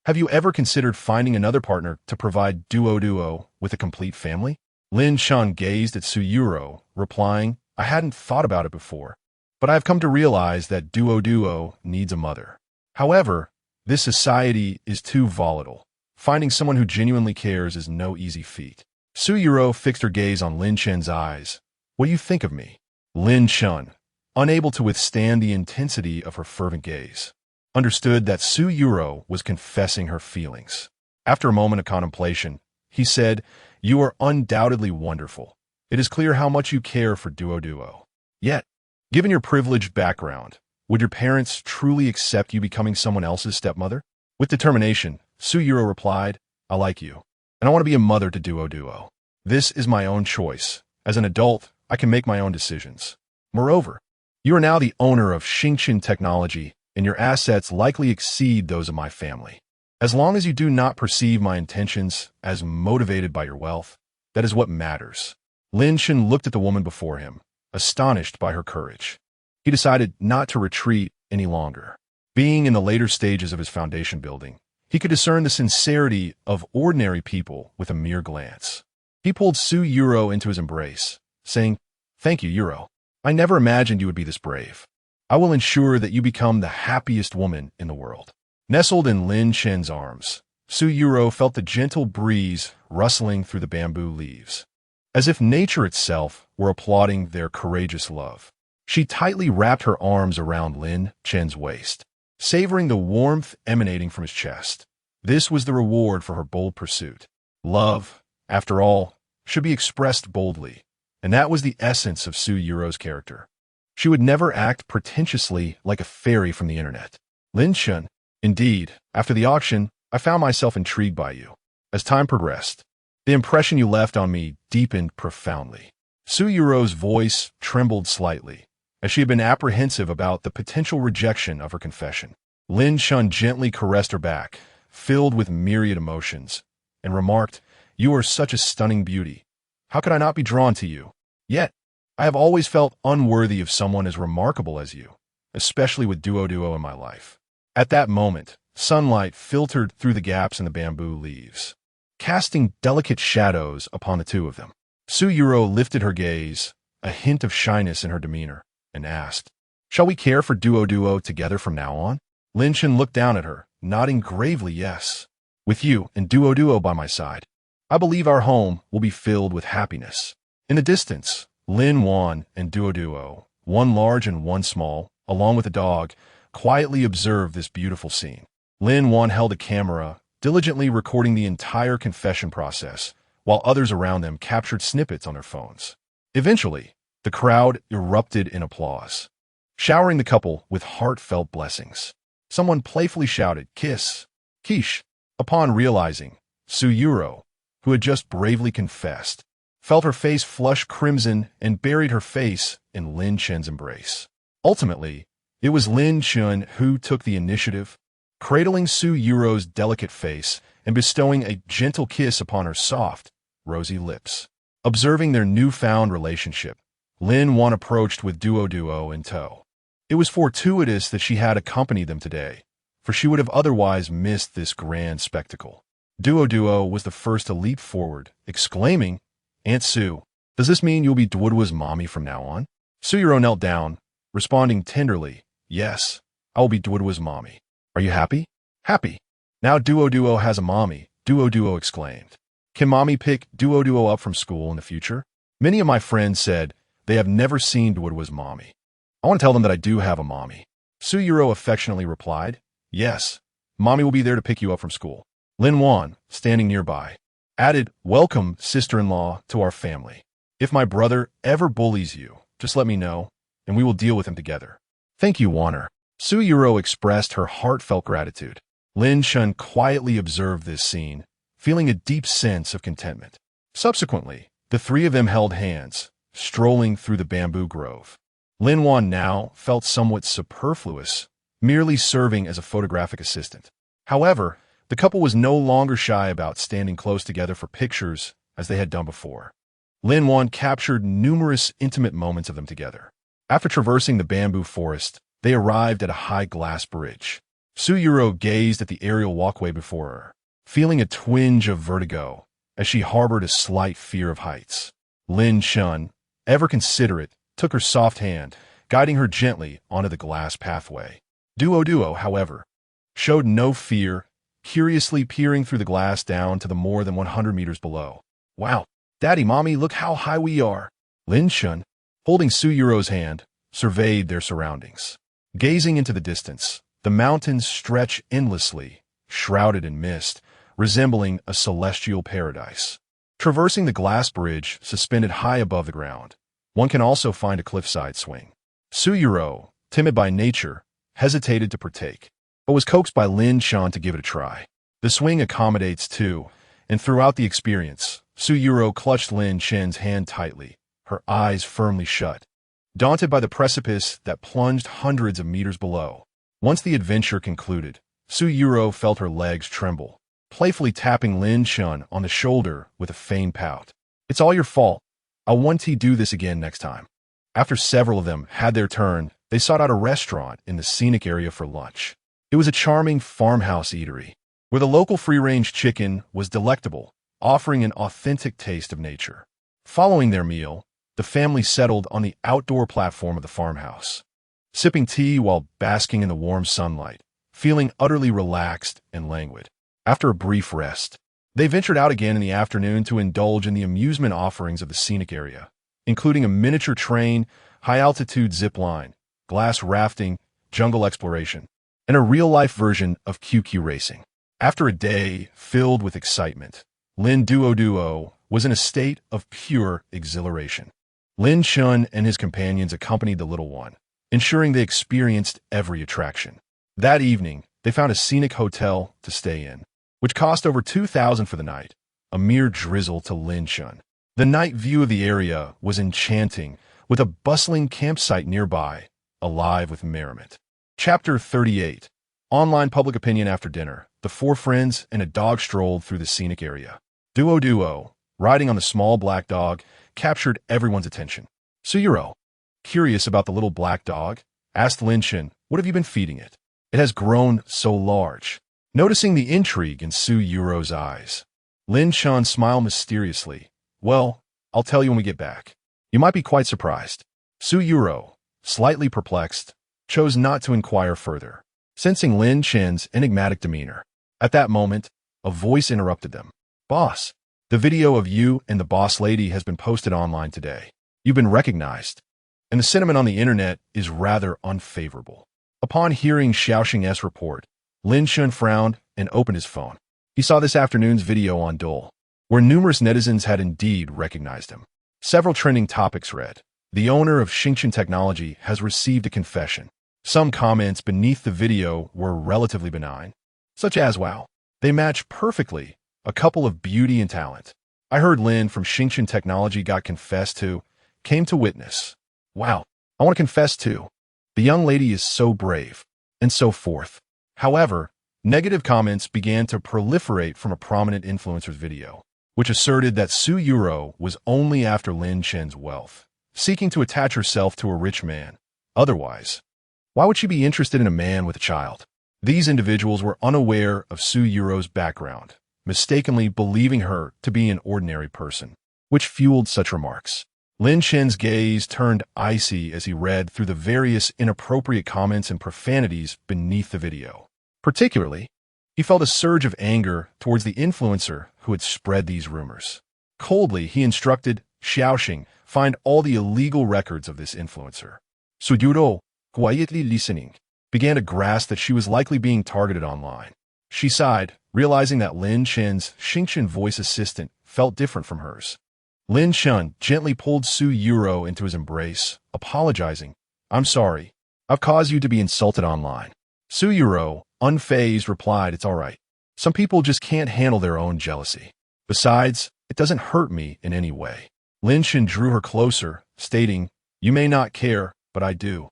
Have you ever considered finding another partner to provide Duo with a complete family?" Lin-shun gazed at Suyuru, replying, "I hadn't thought about it before, but I have come to realize that Duo needs a mother. However, this society is too volatile. Finding someone who genuinely cares is no easy feat." Suyuru fixed her gaze on Lin-shun's eyes. "What do you think of me?" Lin-shun, unable to withstand the intensity of her fervent gaze, understood that Suyuru was confessing her feelings. After a moment of contemplation, he said, "You are undoubtedly wonderful. It is clear how much you care for Duo. Yet, given your privileged background, would your parents truly accept you becoming someone else's stepmother?" With determination, Suyuru replied, "I like you, and I want to be a mother to Duo. This is my own choice. As an adult, I can make my own decisions. Moreover, you are now the owner of Xingqian technology, and your assets likely exceed those of my family. As long as you do not perceive my intentions as motivated by your wealth, that is what matters." Lin-shun looked at the woman before him, astonished by her courage. He decided not to retreat any longer. Being in the later stages of his foundation building, he could discern the sincerity of ordinary people with a mere glance. He pulled Suyuru into his embrace, saying, "Thank you, Yuro. I never imagined you would be this brave. I will ensure that you become the happiest woman in the world." Nestled in Lin-shun's arms, Suyuru felt the gentle breeze rustling through the bamboo leaves, as if nature itself were applauding their courageous love. She tightly wrapped her arms around Lin-shun's waist, savoring the warmth emanating from his chest. This was the reward for her bold pursuit. Love, after all, should be expressed boldly, and that was the essence of Su Yuro's character. She would never act pretentiously like a fairy from the internet. Lin Chun, indeed, after the auction, I found myself intrigued by you. As time progressed, the impression you left on me deepened profoundly. Su Yuro's voice trembled slightly, as she had been apprehensive about the potential rejection of her confession. Lin Chun gently caressed her back, filled with myriad emotions, and remarked, "You are such a stunning beauty. How could I not be drawn to you? Yet, I have always felt unworthy of someone as remarkable as you, especially with Duo in my life." At that moment, sunlight filtered through the gaps in the bamboo leaves, casting delicate shadows upon the two of them. Su Yuro lifted her gaze, a hint of shyness in her demeanor, and asked, "Shall we care for Duo together from now on?" Lin Chun looked down at her, nodding gravely yes. "With you and Duo by my side, I believe our home will be filled with happiness." In the distance, Lin Wan and Duo, one large and one small, along with a dog, quietly observed this beautiful scene. Lin Wan held a camera, diligently recording the entire confession process, while others around them captured snippets on their phones. Eventually, the crowd erupted in applause, showering the couple with heartfelt blessings. Someone playfully shouted, "Kiss, Quiche," upon realizing Su Yuro, who had just bravely confessed, felt her face flush crimson and buried her face in Lin Chun's embrace. Ultimately, it was Lin Chun who took the initiative, cradling Su Yuro's delicate face and bestowing a gentle kiss upon her soft, rosy lips. Observing their newfound relationship, Lin Wan approached with Duo in tow. It was fortuitous that she had accompanied them today, for she would have otherwise missed this grand spectacle. Duo was the first to leap forward, exclaiming, "Aunt Su, does this mean you'll be Duo's mommy from now on?" Su Yuro knelt down, responding tenderly, "Yes, I will be Duo's mommy. Are you happy?" "Happy. Now Duo has a mommy," Duo exclaimed. "Can mommy pick Duo up from school in the future?" Many of my friends said they have never seen Duo's mommy. I want to tell them that I do have a mommy. Su Yuro affectionately replied, "Yes, mommy will be there to pick you up from school." Lin Wan, standing nearby, added, "Welcome, sister-in-law, to our family. If my brother ever bullies you, just let me know, and we will deal with him together." "Thank you, Wanner." Su Yuro expressed her heartfelt gratitude. Lin Chun quietly observed this scene, feeling a deep sense of contentment. Subsequently, the three of them held hands, strolling through the bamboo grove. Lin Wan now felt somewhat superfluous, merely serving as a photographic assistant. However, the couple was no longer shy about standing close together for pictures as they had done before. Lin Wan captured numerous intimate moments of them together. After traversing the bamboo forest, they arrived at a high glass bridge. Su Yuro gazed at the aerial walkway before her, feeling a twinge of vertigo as she harbored a slight fear of heights. Lin Chun, ever considerate, took her soft hand, guiding her gently onto the glass pathway. Duo, however, showed no fear, curiously peering through the glass down to the more than 100 meters below. "Wow, Daddy, Mommy, look how high we are." Lin Chun, holding Su Yuro's hand, surveyed their surroundings. Gazing into the distance, the mountains stretch endlessly, shrouded in mist, resembling a celestial paradise. Traversing the glass bridge suspended high above the ground, one can also find a cliffside swing. Su Yuro, timid by nature, hesitated to partake, but was coaxed by Lin Chun to give it a try. The swing accommodates two, and throughout the experience, Su Yuro clutched Lin Chun's hand tightly, her eyes firmly shut, daunted by the precipice that plunged hundreds of meters below. Once the adventure concluded, Su Yuro felt her legs tremble, playfully tapping Lin Chun on the shoulder with a feigned pout. "It's all your fault. I'll want to do this again next time." After several of them had their turn, they sought out a restaurant in the scenic area for lunch. It was a charming farmhouse eatery, where the local free-range chicken was delectable, offering an authentic taste of nature. Following their meal, the family settled on the outdoor platform of the farmhouse, sipping tea while basking in the warm sunlight, feeling utterly relaxed and languid. After a brief rest, they ventured out again in the afternoon to indulge in the amusement offerings of the scenic area, including a miniature train, high-altitude zip line, glass rafting, jungle exploration, and a real-life version of QQ racing. After a day filled with excitement, Lin Duo was in a state of pure exhilaration. Lin Chun and his companions accompanied the little one, ensuring they experienced every attraction. That evening, they found a scenic hotel to stay in, which cost over 2,000 for the night, a mere drizzle to Lin Chun. The night view of the area was enchanting, with a bustling campsite nearby, alive with merriment. Chapter 38. Online public opinion after dinner. The four friends and a dog strolled through the scenic area. Duo, riding on the small black dog, captured everyone's attention. Suyuro, curious about the little black dog, asked Lin Chun, "What have you been feeding it? It has grown so large." Noticing the intrigue in Suyuro's eyes, Lin Chun smiled mysteriously. "Well, I'll tell you when we get back. You might be quite surprised." Suyuro, slightly perplexed, chose not to inquire further, sensing Lin Chun's enigmatic demeanor. At that moment, a voice interrupted them. "Boss, the video of you and the boss lady has been posted online today. You've been recognized, and the sentiment on the internet is rather unfavorable." Upon hearing Xiaoxing's report, Lin Chun frowned and opened his phone. He saw this afternoon's video on Dole, where numerous netizens had indeed recognized him. Several trending topics read, "The owner of Xingchen Technology has received a confession." Some comments beneath the video were relatively benign, such as, "Wow, they match perfectly, a couple of beauty and talent. I heard Lin from Xingchen Technology got confessed to, came to witness. Wow, I want to confess too. The young lady is so brave," and so forth. However, negative comments began to proliferate from a prominent influencer's video, which asserted that Suyuro was only after Lin Chun's wealth, seeking to attach herself to a rich man. Otherwise, why would she be interested in a man with a child? These individuals were unaware of Suyuro's background, mistakenly believing her to be an ordinary person, which fueled such remarks. Lin Chun's gaze turned icy as he read through the various inappropriate comments and profanities beneath the video. Particularly, he felt a surge of anger towards the influencer who had spread these rumors. Coldly, he instructed Xiaoxing find all the illegal records of this influencer. Suyuro, quietly listening, began to grasp that she was likely being targeted online. She sighed, realizing that Lin Chun's Xingchen voice assistant felt different from hers. Lin Chun gently pulled Suyuro into his embrace, apologizing. "I'm sorry. I've caused you to be insulted online." Suyuro, unfazed, replied, "It's all right. Some people just can't handle their own jealousy. Besides, it doesn't hurt me in any way." Lin Chun drew her closer, stating, "You may not care, but I do.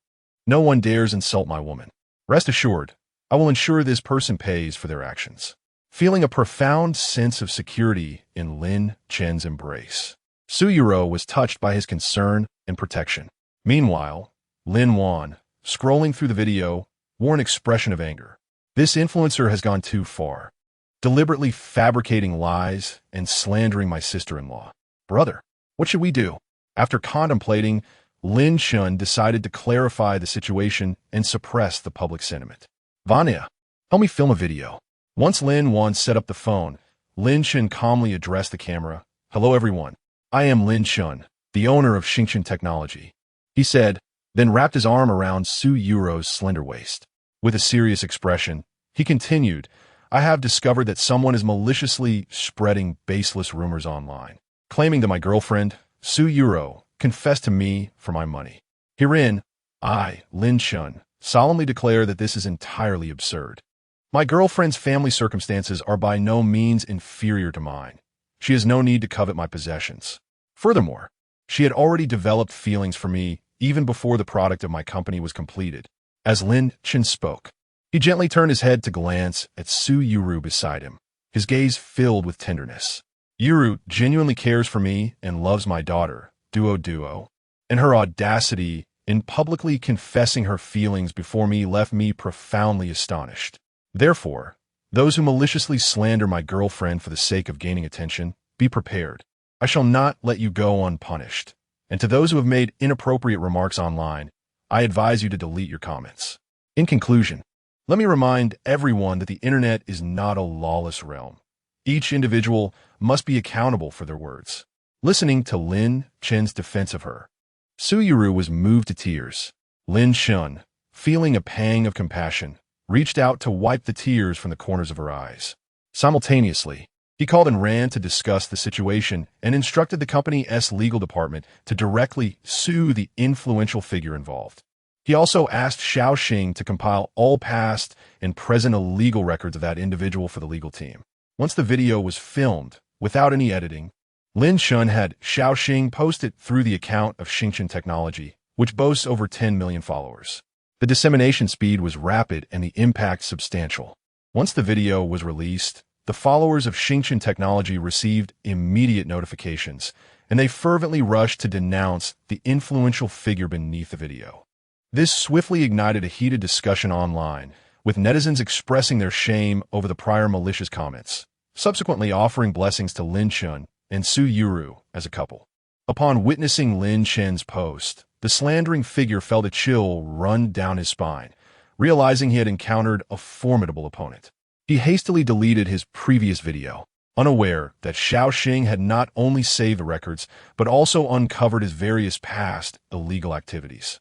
No one dares insult my woman. Rest assured, I will ensure this person pays for their actions." Feeling a profound sense of security in Lin Chun's embrace, Suyuro was touched by his concern and protection. Meanwhile, Lin Wan, scrolling through the video, wore an expression of anger. This influencer has gone too far, deliberately fabricating lies and slandering my sister-in-law. Brother, what should we do? After contemplating, Lin Chun decided to clarify the situation and suppress the public sentiment. "Vanya, help me film a video." Once Lin Wan set up the phone, Lin Chun calmly addressed the camera. "Hello everyone. I am Lin Chun, the owner of Xingchen Technology," he said, then wrapped his arm around Suyuro's slender waist. With a serious expression, he continued, "I have discovered that someone is maliciously spreading baseless rumors online, claiming that my girlfriend, Suyuro, confessed to me for my money. Herein, I, Lin Chun, solemnly declare that this is entirely absurd. My girlfriend's family circumstances are by no means inferior to mine. She has no need to covet my possessions. Furthermore, she had already developed feelings for me even before the product of my company was completed." As Lin Chun spoke, he gently turned his head to glance at Suyuro beside him, his gaze filled with tenderness. "Yuru genuinely cares for me and loves my daughter, Duo, and her audacity in publicly confessing her feelings before me left me profoundly astonished. Therefore, those who maliciously slander my girlfriend for the sake of gaining attention, be prepared. I shall not let you go unpunished. And to those who have made inappropriate remarks online, I advise you to delete your comments." In conclusion, let me remind everyone that the internet is not a lawless realm. Each individual must be accountable for their words. Listening to Lin Chun's defense of her, Suyuro was moved to tears. Lin Chun, feeling a pang of compassion, reached out to wipe the tears from the corners of her eyes. Simultaneously, He called and ran to discuss the situation and instructed the company's legal department to directly sue the influential figure involved. He also asked Xiaoxing to compile all past and present illegal records of that individual for the legal team. Once the video was filmed, without any editing, Lin Shun had Xiaoxing post it through the account of Xingchen Technology, which boasts over 10 million followers. The dissemination speed was rapid and the impact substantial. Once the video was released, the followers of Xingchen Technology received immediate notifications, and they fervently rushed to denounce the influential figure beneath the video. This swiftly ignited a heated discussion online, with netizens expressing their shame over the prior malicious comments, subsequently offering blessings to Lin Shun and Su Yuru as a couple. Upon witnessing Lin Chen's post, the slandering figure felt a chill run down his spine, realizing he had encountered a formidable opponent. He hastily deleted his previous video, unaware that Xiaoxing had not only saved the records, but also uncovered his various past illegal activities.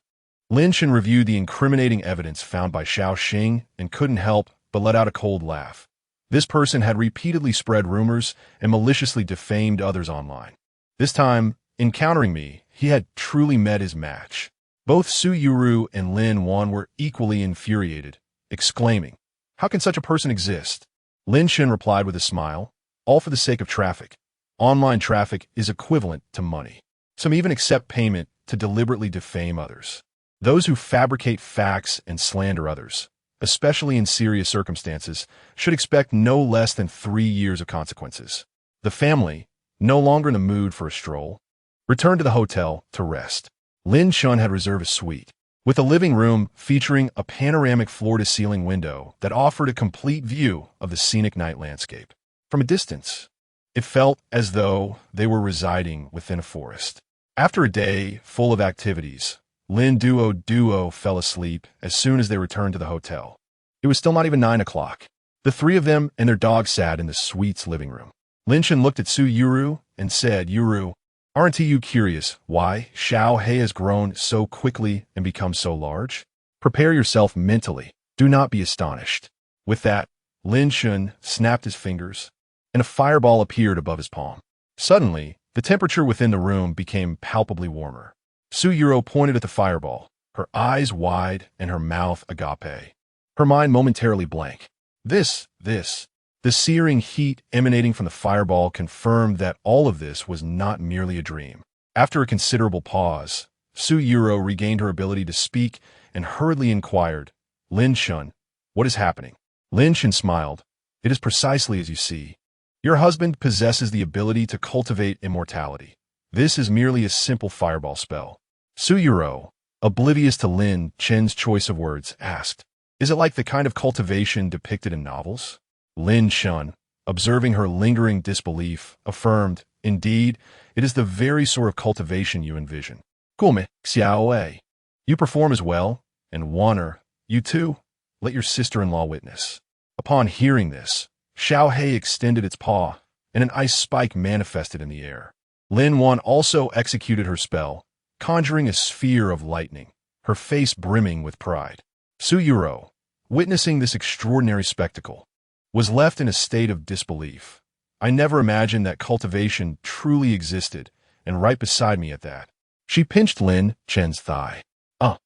Lin Chen reviewed the incriminating evidence found by Xiaoxing and couldn't help but let out a cold laugh. This person had repeatedly spread rumors and maliciously defamed others online. This time, encountering me, he had truly met his match. Both Su Yuru and Lin Wan were equally infuriated, exclaiming, "How can such a person exist?" Lin Chen replied with a smile, "All for the sake of traffic. Online traffic is equivalent to money. Some even accept payment to deliberately defame others. Those who fabricate facts and slander others, especially in serious circumstances, should expect no less than 3 years of consequences." The family, no longer in the mood for a stroll, returned to the hotel to rest. Lin Shun had reserved a suite, with a living room featuring a panoramic floor-to-ceiling window that offered a complete view of the scenic night landscape. From a distance, it felt as though they were residing within a forest. After a day full of activities, Lin Duo fell asleep as soon as they returned to the hotel. It was still not even 9 o'clock. The three of them and their dog sat in the suite's living room. Lin Chen looked at Su Yuru and said, "Yuru, aren't you curious why Xiao He has grown so quickly and become so large? Prepare yourself mentally. Do not be astonished." With that, Lin Chen snapped his fingers, and a fireball appeared above his palm. Suddenly, the temperature within the room became palpably warmer. Su Yuru pointed at the fireball, her eyes wide and her mouth agape. Her mind momentarily blank. The searing heat emanating from the fireball confirmed that all of this was not merely a dream. After a considerable pause, Su Yuru regained her ability to speak and hurriedly inquired, "Lin Shun, what is happening?" Lin Shun smiled. "It is precisely as you see. Your husband possesses the ability to cultivate immortality. This is merely a simple fireball spell." Su Yuru, oblivious to Lin Chen's choice of words, asked, "Is it like the kind of cultivation depicted in novels?" Lin Shun, observing her lingering disbelief, affirmed, "Indeed, it is the very sort of cultivation you envision." "Guome, Xiaoe, you perform as well, and Wanner, you too, let your sister-in-law witness." Upon hearing this, Xiao He extended its paw, and an ice spike manifested in the air. Lin Wan also executed her spell, conjuring a sphere of lightning, her face brimming with pride. Su Yuru, witnessing this extraordinary spectacle, was left in a state of disbelief. "I never imagined that cultivation truly existed, and right beside me at that." She pinched Lin Chen's thigh. Why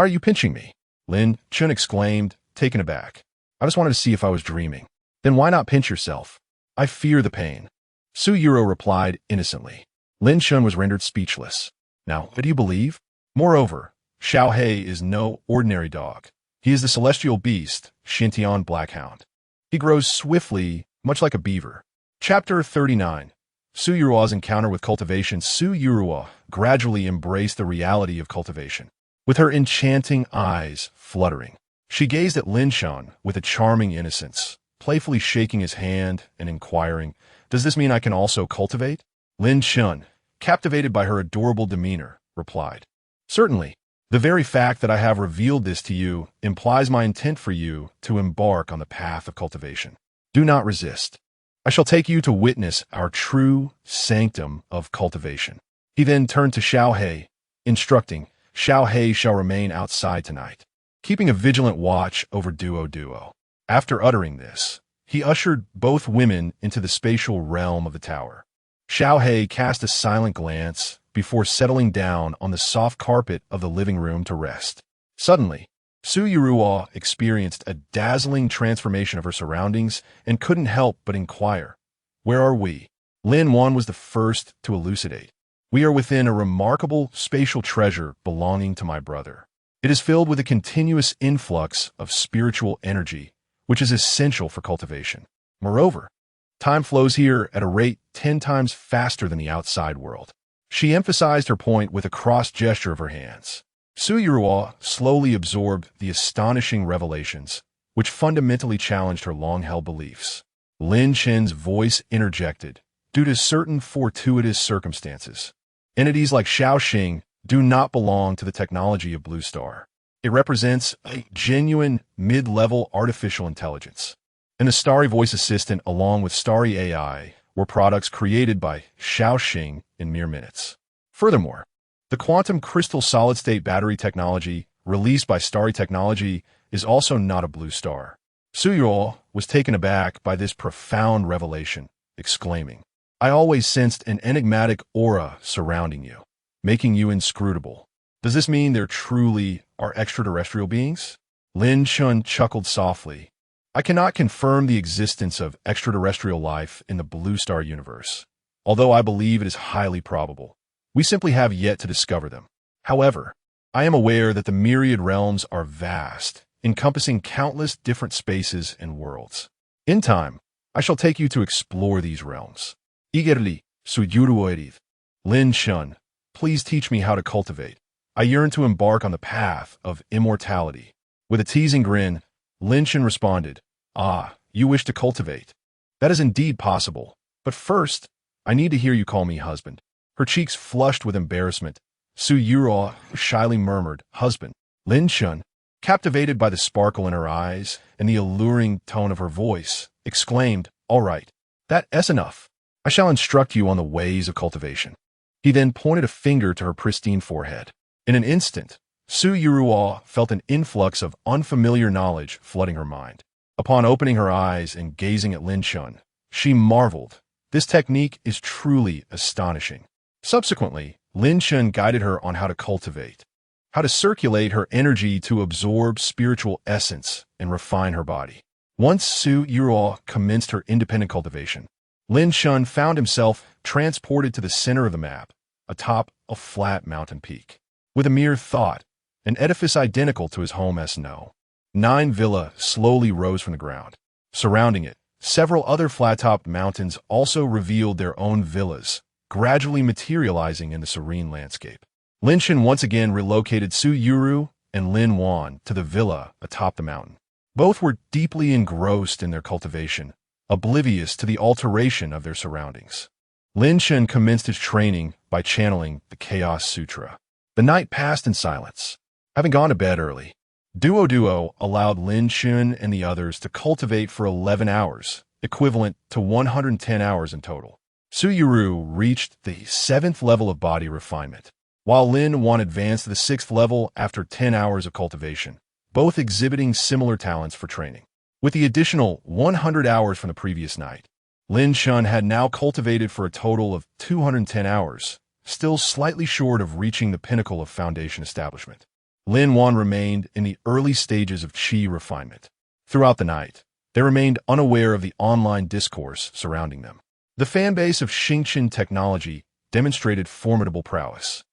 are you pinching me?" Lin Chen exclaimed, taken aback. "I just wanted to see if I was dreaming." "Then why not pinch yourself?" "I fear the pain." Su Yuru replied innocently. Lin Chen was rendered speechless. "Now, what do you believe? Moreover, Xiao He is no ordinary dog. He is the celestial beast, Xintian Blackhound. He grows swiftly, much like a beaver." Chapter 39. Su Yurua's encounter with cultivation. Su Yurua gradually embraced the reality of cultivation. With her enchanting eyes fluttering, she gazed at Lin Shan with a charming innocence, playfully shaking his hand and inquiring, "Does this mean I can also cultivate?" Lin Shan, captivated by her adorable demeanor, replied, "Certainly. The very fact that I have revealed this to you implies my intent for you to embark on the path of cultivation. Do not resist. I shall take you to witness our true sanctum of cultivation." He then turned to Xiao He, instructing, "Xiao He shall remain outside tonight, keeping a vigilant watch over Duo. After uttering this, He ushered both women into the spatial realm of the tower. Xiaohei cast a silent glance before settling down on the soft carpet of the living room to rest. Suddenly, Su Yuruo experienced a dazzling transformation of her surroundings and couldn't help but inquire, "Where are we?" Lin Wan was the first to elucidate. "We are within a remarkable spatial treasure belonging to my brother. It is filled with a continuous influx of spiritual energy, which is essential for cultivation. Moreover, time flows here at a rate 10 times faster than the outside world." She emphasized her point with a cross gesture of her hands. Su Yuruo slowly absorbed the astonishing revelations, which fundamentally challenged her long-held beliefs. Lin Chen's voice interjected, "Due to certain fortuitous circumstances, entities like Shaoxing do not belong to the technology of Blue Star. It represents a genuine mid-level artificial intelligence. And the Starry Voice Assistant along with Starry AI were products created by Shaoxing in mere minutes. Furthermore, the quantum crystal solid-state battery technology released by Starry Technology is also not a Blue Star." Su Yuruo was taken aback by this profound revelation, exclaiming, "I always sensed an enigmatic aura surrounding you, making you inscrutable. Does this mean there truly are extraterrestrial beings?" Lin Chun chuckled softly. "I cannot confirm the existence of extraterrestrial life in the Blue Star universe, although I believe it is highly probable. We simply have yet to discover them. However, I am aware that the myriad realms are vast, encompassing countless different spaces and worlds. In time, I shall take you to explore these realms. Eagerly, Suyuruoirid. Lin Chun, please teach me how to cultivate. I yearn to embark on the path of immortality." With a teasing grin, Lin Chun responded, "Ah, you wish to cultivate. That is indeed possible, but first, I need to hear you call me husband." Her cheeks flushed with embarrassment. Su Yuruo shyly murmured, "Husband." Lin Chun, captivated by the sparkle in her eyes and the alluring tone of her voice, exclaimed, "All right, that's enough. I shall instruct you on the ways of cultivation." He then pointed a finger to her pristine forehead. In an instant, Su Yuruo felt an influx of unfamiliar knowledge flooding her mind. Upon opening her eyes and gazing at Lin Chun, she marveled. This technique is truly astonishing. Subsequently, Lin Chun guided her on how to cultivate, how to circulate her energy to absorb spiritual essence and refine her body. Once Su Yuruo commenced her independent cultivation, Lin Chun found himself transported to the center of the map, atop a flat mountain peak. With a mere thought, an edifice identical to his home S.No. 9 villa slowly rose from the ground. Surrounding it, several other flat-topped mountains also revealed their own villas, gradually materializing in the serene landscape. Lin Chun once again relocated Su Yuru and Lin Wan to the villa atop the mountain. Both were deeply engrossed in their cultivation, oblivious to the alteration of their surroundings. Lin Chun commenced his training by channeling the Chaos Sutra. The night passed in silence. Having gone to bed early, Duo allowed Lin Chun and the others to cultivate for 11 hours, equivalent to 110 hours in total. Su Yuru reached the 7th level of body refinement, while Lin Wan advanced to the 6th level after 10 hours of cultivation, both exhibiting similar talents for training. With the additional 100 hours from the previous night, Lin Chun had now cultivated for a total of 210 hours, still slightly short of reaching the pinnacle of foundation establishment. Lin Wan remained in the early stages of qi refinement. Throughout the night, they remained unaware of the online discourse surrounding them. The fanbase of Xingqian Technology demonstrated formidable prowess.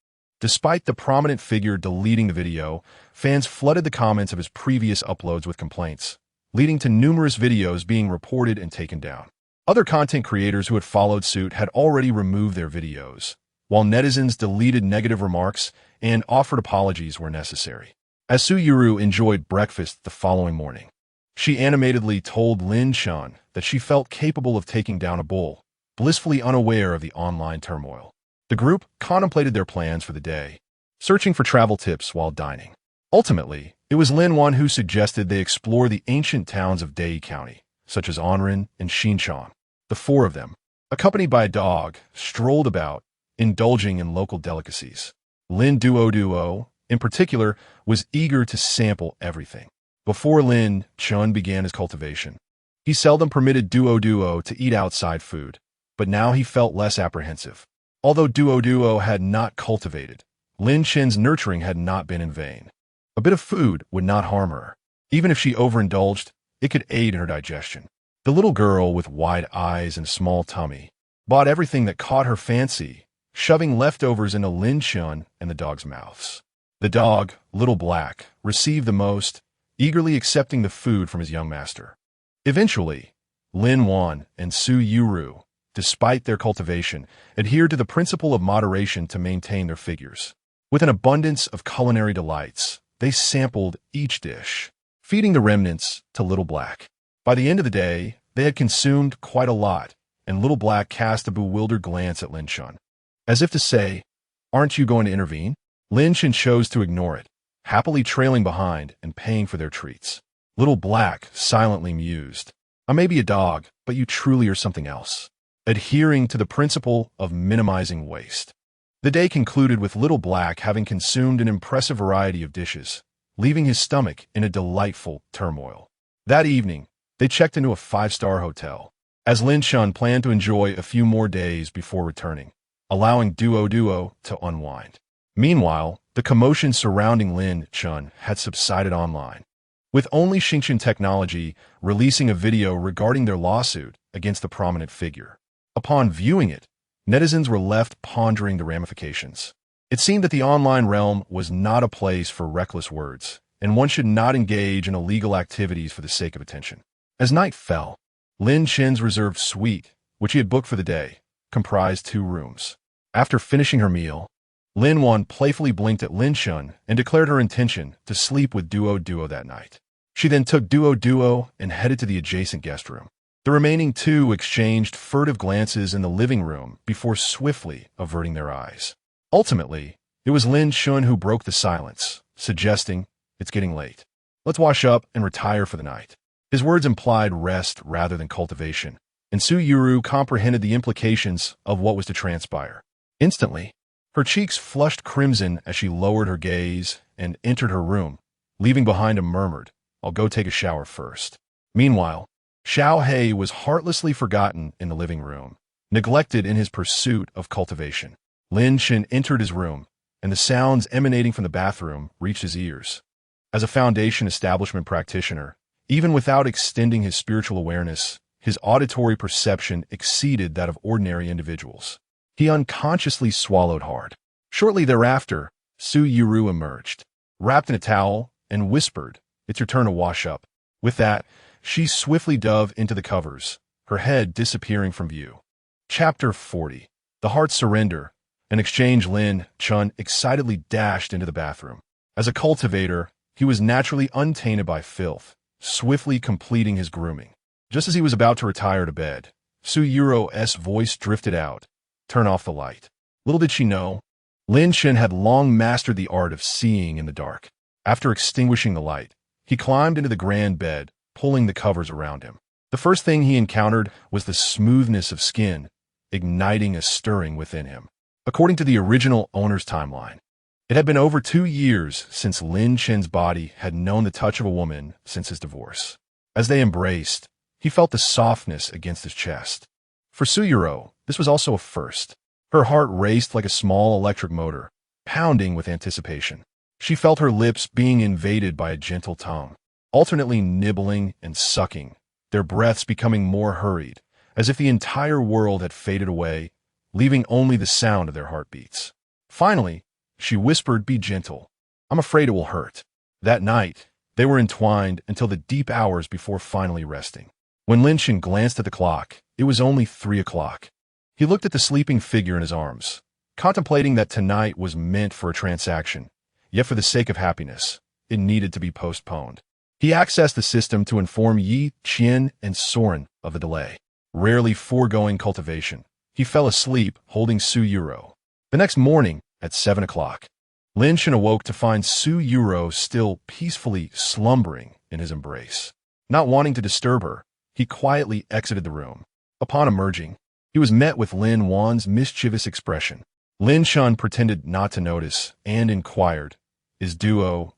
Despite the prominent figure deleting the video, fans flooded the comments of his previous uploads with complaints, leading to numerous videos being reported and taken down. Other content creators who had followed suit had already removed their videos, while netizens deleted negative remarks and offered apologies where necessary. As Su Yuru enjoyed breakfast the following morning, she animatedly told Lin Chun that she felt capable of taking down a bull, blissfully unaware of the online turmoil. The group contemplated their plans for the day, searching for travel tips while dining. Ultimately, it was Lin Wan who suggested they explore the ancient towns of Dai County, such as Anren and Xinchang. The four of them, accompanied by a dog, strolled about, indulging in local delicacies. Lin Duo, in particular, was eager to sample everything. Before Lin Chun began his cultivation, He seldom permitted Duo to eat outside food, but now he felt less apprehensive. Although Duo had not cultivated, Lin Chen's nurturing had not been in vain. A bit of food would not harm her. Even if she overindulged, it could aid in her digestion. The little girl with wide eyes and small tummy bought everything that caught her fancy, shoving leftovers into Lin Chen and the dog's mouths. The dog, Little Black, received the most, eagerly accepting the food from his young master. Eventually, Lin Wan and Su Yuru, despite their cultivation, adhered to the principle of moderation to maintain their figures. With an abundance of culinary delights, they sampled each dish, feeding the remnants to Little Black. By the end of the day, they had consumed quite a lot, and Little Black cast a bewildered glance at Lin Chen. As if to say, "Aren't you going to intervene?" Lin Chen chose to ignore it, happily trailing behind and paying for their treats. Little Black silently mused, "I may be a dog, but you truly are something else," adhering to the principle of minimizing waste. The day concluded with Little Black having consumed an impressive variety of dishes, leaving his stomach in a delightful turmoil. That evening, they checked into a 5-star hotel, as Lin Chen planned to enjoy a few more days before returning, allowing Duo to unwind. Meanwhile, the commotion surrounding Lin Chen had subsided online, with only Xingqian Technology releasing a video regarding their lawsuit against the prominent figure. Upon viewing it, netizens were left pondering the ramifications. It seemed that the online realm was not a place for reckless words, and one should not engage in illegal activities for the sake of attention. As night fell, Lin Chen's reserved suite, which he had booked for the day, comprised 2 rooms. After finishing her meal, Lin Wan playfully blinked at Lin Chen and declared her intention to sleep with Duo that night. She then took Duo and headed to the adjacent guest room. The remaining 2 exchanged furtive glances in the living room before swiftly averting their eyes. Ultimately, it was Lin Chen who broke the silence, suggesting, "It's getting late. Let's wash up and retire for the night." His words implied rest rather than cultivation, and Su Yuru comprehended the implications of what was to transpire. Instantly, her cheeks flushed crimson as she lowered her gaze and entered her room, leaving behind a murmured, "I'll go take a shower first." Meanwhile, Xiao He was heartlessly forgotten in the living room, neglected in his pursuit of cultivation. Lin Chen entered his room, and the sounds emanating from the bathroom reached his ears. As a Foundation establishment practitioner, even without extending his spiritual awareness, his auditory perception exceeded that of ordinary individuals. He unconsciously swallowed hard. Shortly thereafter, Su Yuru emerged, wrapped in a towel, and whispered, "It's your turn to wash up." With that, she swiftly dove into the covers, her head disappearing from view. Chapter 40. The Heart's Surrender. In exchange, Lin Chen excitedly dashed into the bathroom. As a cultivator, he was naturally untainted by filth, swiftly completing his grooming. Just as he was about to retire to bed, Su Yuru's voice drifted out, "Turn off the light." Little did she know, Lin Chen had long mastered the art of seeing in the dark. After extinguishing the light, he climbed into the grand bed, pulling the covers around him. The first thing he encountered was the smoothness of skin, igniting a stirring within him. According to the original owner's timeline, it had been over 2 years since Lin Chen's body had known the touch of a woman since his divorce. As they embraced, he felt the softness against his chest. For Su Yuru, this was also a first. Her heart raced like a small electric motor, pounding with anticipation. She felt her lips being invaded by a gentle tongue, alternately nibbling and sucking, their breaths becoming more hurried, as if the entire world had faded away, leaving only the sound of their heartbeats. Finally, she whispered, "Be gentle. I'm afraid it will hurt." That night, they were entwined until the deep hours before finally resting. When Lin Chen glanced at the clock, it was only 3 o'clock. He looked at the sleeping figure in his arms, contemplating that tonight was meant for a transaction, yet for the sake of happiness, it needed to be postponed. He accessed the system to inform Yi, Qian, and Soren of the delay. Rarely foregoing cultivation, he fell asleep holding Su Yuru. The next morning, at 7 o'clock, Lin Chen awoke to find Su Yuru still peacefully slumbering in his embrace. Not wanting to disturb her, he quietly exited the room. Upon emerging, he was met with Lin Wan's mischievous expression. Lin Chen pretended not to notice and inquired, "Is Duo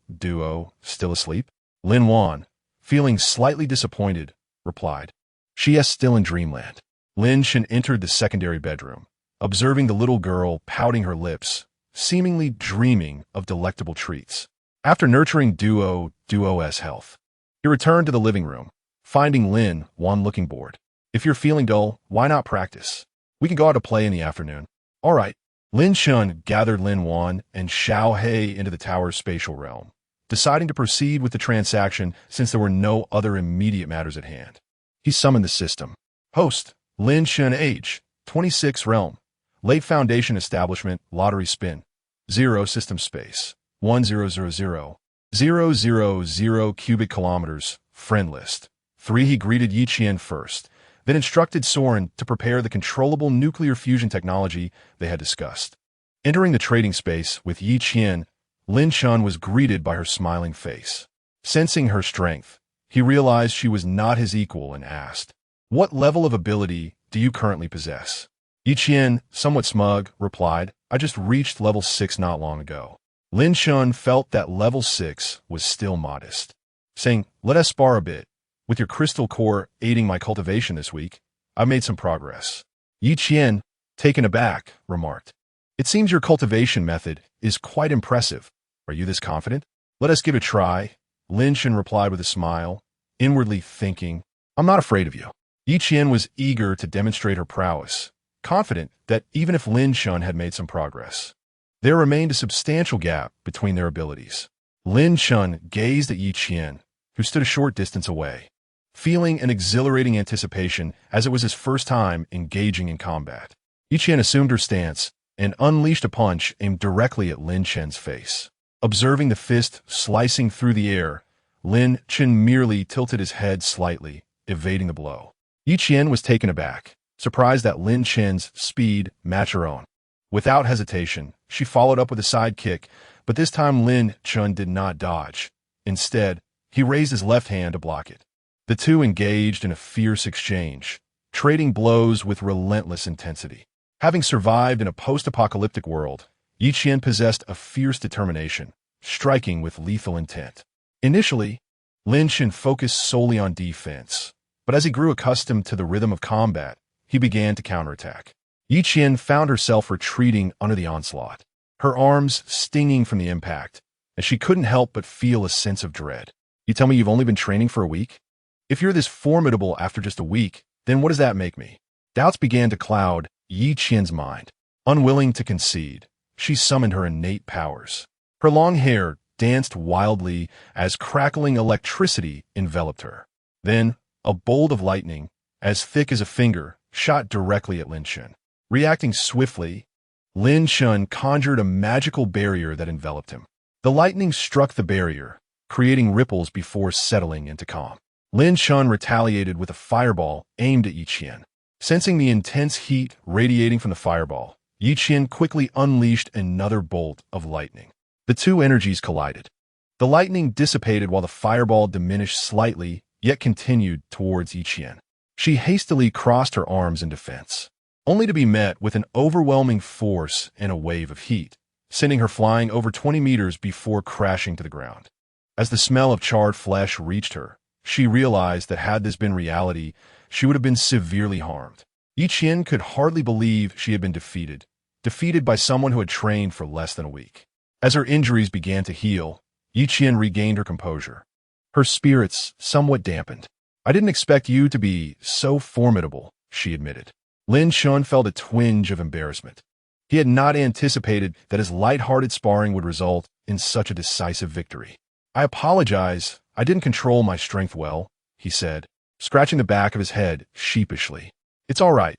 still asleep?" Lin Wan, feeling slightly disappointed, replied, She is still in dreamland. Lin Shen entered the secondary bedroom, observing the little girl pouting her lips, seemingly dreaming of delectable treats. After nurturing Duo's health, he returned to the living room, finding Lin Wan looking bored. If you're feeling dull, why not practice? We can go out to play in the afternoon. All right. Lin Shun gathered Lin Wan and Xiao He into the tower's spatial realm, deciding to proceed with the transaction since there were no other immediate matters at hand. He summoned the system. Host, Lin Shun age, 26 realm. Late foundation establishment, lottery spin. 0 system space. 1000. 000 cubic kilometers, friend list. 3 He greeted Yi Qian first, then instructed Soren to prepare the controllable nuclear fusion technology they had discussed. Entering the trading space with Yi Qian, Lin Shun was greeted by her smiling face. Sensing her strength, he realized she was not his equal and asked, "What level of ability do you currently possess?" Yi Qian, somewhat smug, replied, "I just reached level 6 not long ago." Lin Shun felt that level 6 was still modest, saying, "Let us spar a bit. With your crystal core aiding my cultivation this week, I've made some progress." Yi Qian, taken aback, remarked, "It seems your cultivation method is quite impressive. Are you this confident?" "Let us give it a try," Lin Shun replied with a smile, inwardly thinking, "I'm not afraid of you." Yi Qian was eager to demonstrate her prowess, confident that even if Lin Shun had made some progress, there remained a substantial gap between their abilities. Lin Shun gazed at Yi Qian, who stood a short distance away, feeling an exhilarating anticipation as it was his first time engaging in combat. Yi Qian assumed her stance and unleashed a punch aimed directly at Lin Chen's face. Observing the fist slicing through the air, Lin Chen merely tilted his head slightly, evading the blow. Yi Qian was taken aback, surprised that Lin Chen's speed matched her own. Without hesitation, she followed up with a side kick, but this time Lin Chen did not dodge. Instead, he raised his left hand to block it. The two engaged in a fierce exchange, trading blows with relentless intensity. Having survived in a post-apocalyptic world, Yi Qian possessed a fierce determination, striking with lethal intent. Initially, Lin Chen focused solely on defense, but as he grew accustomed to the rhythm of combat, he began to counterattack. Yi Qian found herself retreating under the onslaught, her arms stinging from the impact, and she couldn't help but feel a sense of dread. "You tell me you've only been training for a week? If you're this formidable after just a week, then what does that make me?" Doubts began to cloud Yi Qian's mind. Unwilling to concede, she summoned her innate powers. Her long hair danced wildly as crackling electricity enveloped her. Then, a bolt of lightning, as thick as a finger, shot directly at Lin Chen. Reacting swiftly, Lin Chen conjured a magical barrier that enveloped him. The lightning struck the barrier, creating ripples before settling into calm. Lin Chen retaliated with a fireball aimed at Yi Qian. Sensing the intense heat radiating from the fireball, Yi Qian quickly unleashed another bolt of lightning. The two energies collided. The lightning dissipated while the fireball diminished slightly, yet continued towards Yi Qian. She hastily crossed her arms in defense, only to be met with an overwhelming force and a wave of heat, sending her flying over 20 meters before crashing to the ground. As the smell of charred flesh reached her, she realized that had this been reality, she would have been severely harmed. Yi Qian could hardly believe she had been defeated by someone who had trained for less than a week. As her injuries began to heal, Yi Qian regained her composure, her spirits somewhat dampened. "I didn't expect you to be so formidable," she admitted. Lin Shun felt a twinge of embarrassment. He had not anticipated that his light-hearted sparring would result in such a decisive victory. "I apologize, I didn't control my strength well," he said, scratching the back of his head sheepishly. "It's all right.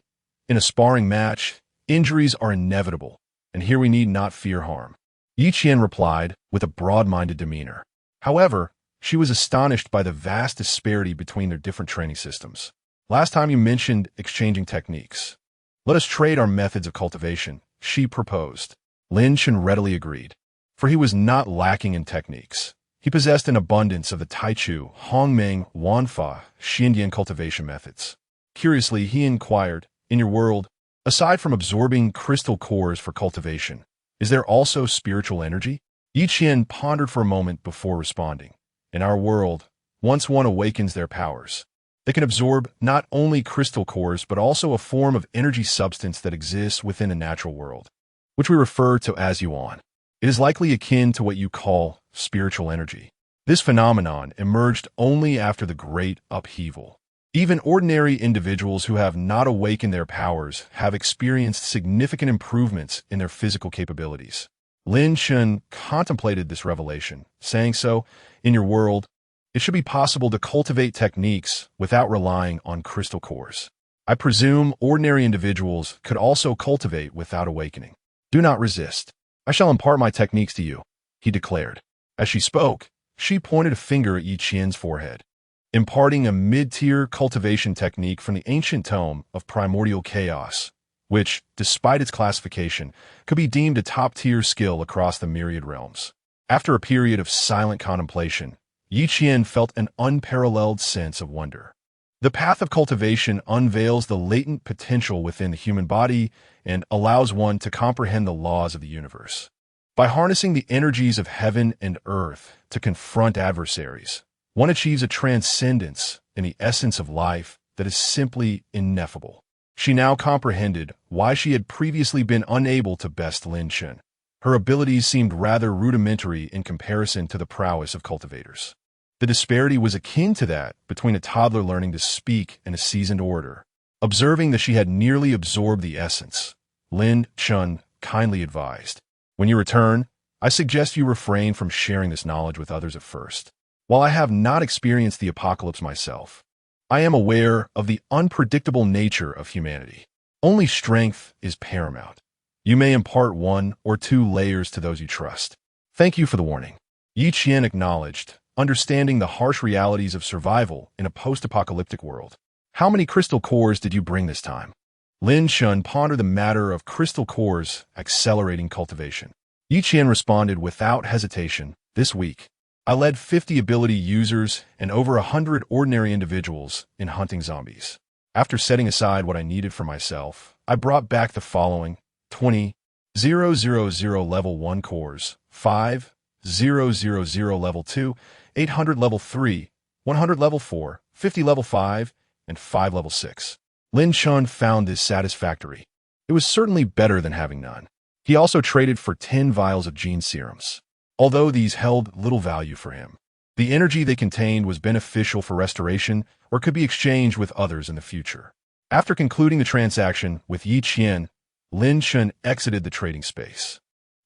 In a sparring match, injuries are inevitable, and here we need not fear harm." Yi Qian replied with a broad-minded demeanor. However, she was astonished by the vast disparity between their different training systems. "Last time you mentioned exchanging techniques. Let us trade our methods of cultivation," she proposed. Lin Chen readily agreed, for he was not lacking in techniques. He possessed an abundance of the Taichu, Hongmeng, Wanfa, Xindian cultivation methods. Curiously, he inquired, "In your world, aside from absorbing crystal cores for cultivation, is there also spiritual energy?" Yi Qian pondered for a moment before responding. "In our world, once one awakens their powers, They can absorb not only crystal cores, but also a form of energy substance that exists within the natural world, which we refer to as yuan. It is likely akin to what you call spiritual energy. This phenomenon emerged only after the Great Upheaval. Even ordinary individuals who have not awakened their powers have experienced significant improvements in their physical capabilities. Lin Chun contemplated this revelation, saying so, in your world, it should be possible to cultivate techniques without relying on crystal cores. I presume ordinary individuals could also cultivate without awakening. Do not resist. I shall impart my techniques to you, he declared. As she spoke, she pointed a finger at Yi Qian's forehead, imparting a mid-tier cultivation technique from the ancient tome of primordial chaos, which, despite its classification, could be deemed a top-tier skill across the myriad realms. After a period of silent contemplation, Yi Qian felt an unparalleled sense of wonder. The path of cultivation unveils the latent potential within the human body and allows one to comprehend the laws of the universe. By harnessing the energies of heaven and earth to confront adversaries, one achieves a transcendence in the essence of life that is simply ineffable. She now comprehended why she had previously been unable to best Lin Chun. Her abilities seemed rather rudimentary in comparison to the prowess of cultivators. The disparity was akin to that between a toddler learning to speak and a seasoned orator. Observing that she had nearly absorbed the essence, Lin Chun kindly advised, "When you return, I suggest you refrain from sharing this knowledge with others at first. While I have not experienced the apocalypse myself, I am aware of the unpredictable nature of humanity. Only strength is paramount. You may impart 1 or 2 layers to those you trust. Thank you for the warning." Yi Qian acknowledged, understanding the harsh realities of survival in a post-apocalyptic world. "How many crystal cores did you bring this time?" Lin Chun pondered the matter of crystal cores accelerating cultivation. Yi Qian responded without hesitation, "This week, I led 50 ability users and over 100 ordinary individuals in hunting zombies. After setting aside what I needed for myself, I brought back the following: 20,000 level 1 cores, 5,000 level 2, 800 level 3, 100 level 4, 50 level 5, and 5 level 6. Lin Chun found this satisfactory. It was certainly better than having none. He also traded for 10 vials of gene serums. Although these held little value for him, the energy they contained was beneficial for restoration or could be exchanged with others in the future. After concluding the transaction with Yi Qian, Lin Chun exited the trading space.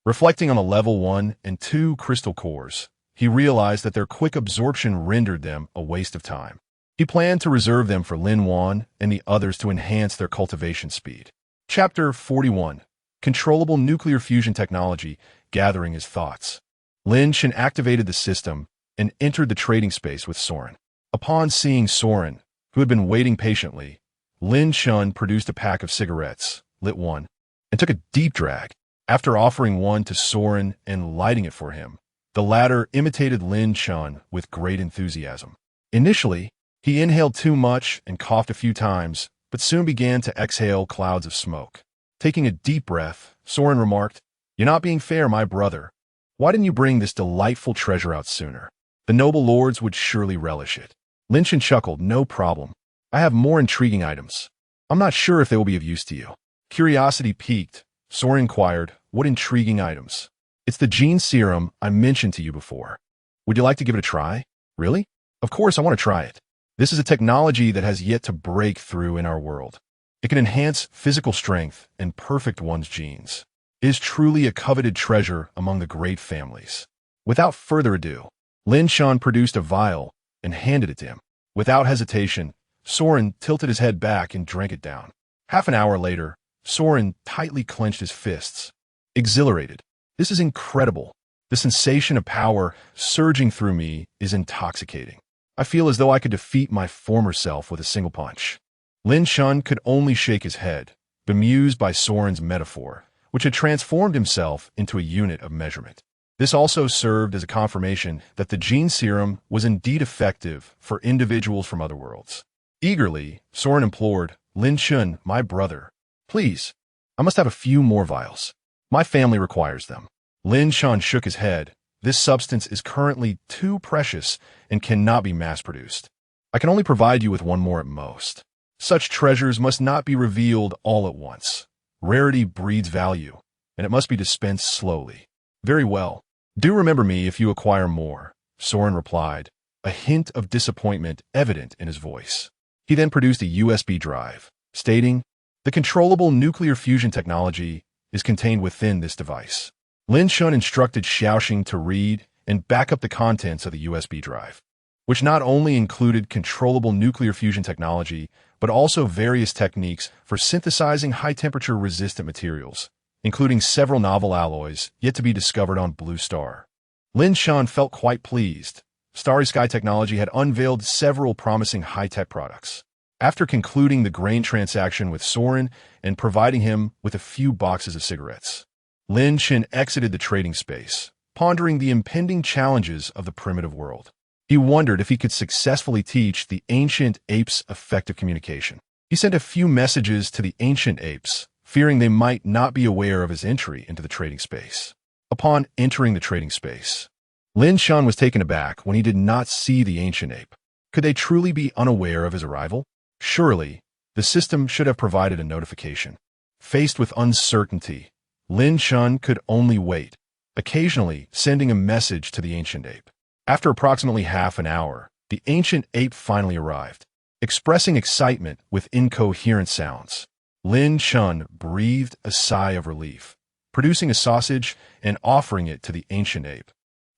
Reflecting on the level 1 and 2 crystal cores, he realized that their quick absorption rendered them a waste of time. He planned to reserve them for Lin Wan and the others to enhance their cultivation speed. Chapter 41. Controllable Nuclear Fusion Technology, gathering his thoughts. Lin Chun activated the system and entered the trading space with Soren. Upon seeing Soren, who had been waiting patiently, Lin Chun produced a pack of cigarettes, lit one, and took a deep drag. After offering one to Soren and lighting it for him, the latter imitated Lin Chun with great enthusiasm. Initially, he inhaled too much and coughed a few times, but soon began to exhale clouds of smoke. Taking a deep breath, Soren remarked, "You're not being fair, my brother. Why didn't you bring this delightful treasure out sooner? The noble lords would surely relish it." Lin Chun chuckled, "No problem. I have more intriguing items. I'm not sure if they will be of use to you." Curiosity piqued, Soren inquired, "What intriguing items?" "It's the gene serum I mentioned to you before. Would you like to give it a try?" "Really? Of course I want to try it. This is a technology that has yet to break through in our world. It can enhance physical strength and perfect one's genes. It is truly a coveted treasure among the great families." Without further ado, Lin Chun produced a vial and handed it to him. Without hesitation, Soren tilted his head back and drank it down. Half an hour later, Soren tightly clenched his fists. Exhilarated. "This is incredible. The sensation of power surging through me is intoxicating. I feel as though I could defeat my former self with a single punch." Lin Chun could only shake his head, bemused by Soren's metaphor, which had transformed himself into a unit of measurement. This also served as a confirmation that the gene serum was indeed effective for individuals from other worlds. Eagerly, Soren implored, "Lin Chun, my brother, please, I must have a few more vials. My family requires them." Lin Chun shook his head. "This substance is currently too precious and cannot be mass-produced. I can only provide you with one more at most. Such treasures must not be revealed all at once. Rarity breeds value, and it must be dispensed slowly. Very well. Do remember me if you acquire more, Soren replied, a hint of disappointment evident in his voice. He then produced a USB drive, stating, "The controllable nuclear fusion technology is contained within this device." Lin Shun instructed Xiaoxing to read and back up the contents of the USB drive, which not only included controllable nuclear fusion technology, but also various techniques for synthesizing high-temperature resistant materials, including several novel alloys yet to be discovered on Blue Star. Lin Shun felt quite pleased. Starry Sky Technology had unveiled several promising high-tech products. After concluding the grain transaction with Soren and providing him with a few boxes of cigarettes, Lin Shun exited the trading space, pondering the impending challenges of the primitive world. He wondered if he could successfully teach the ancient apes effective communication. He sent a few messages to the ancient apes, fearing they might not be aware of his entry into the trading space. Upon entering the trading space, Lin Shun was taken aback when he did not see the ancient ape. Could they truly be unaware of his arrival? Surely, the system should have provided a notification. Faced with uncertainty, Lin Shun could only wait, occasionally sending a message to the ancient ape. After approximately half an hour, the ancient ape finally arrived. Expressing excitement with incoherent sounds, Lin Shun breathed a sigh of relief, producing a sausage and offering it to the ancient ape,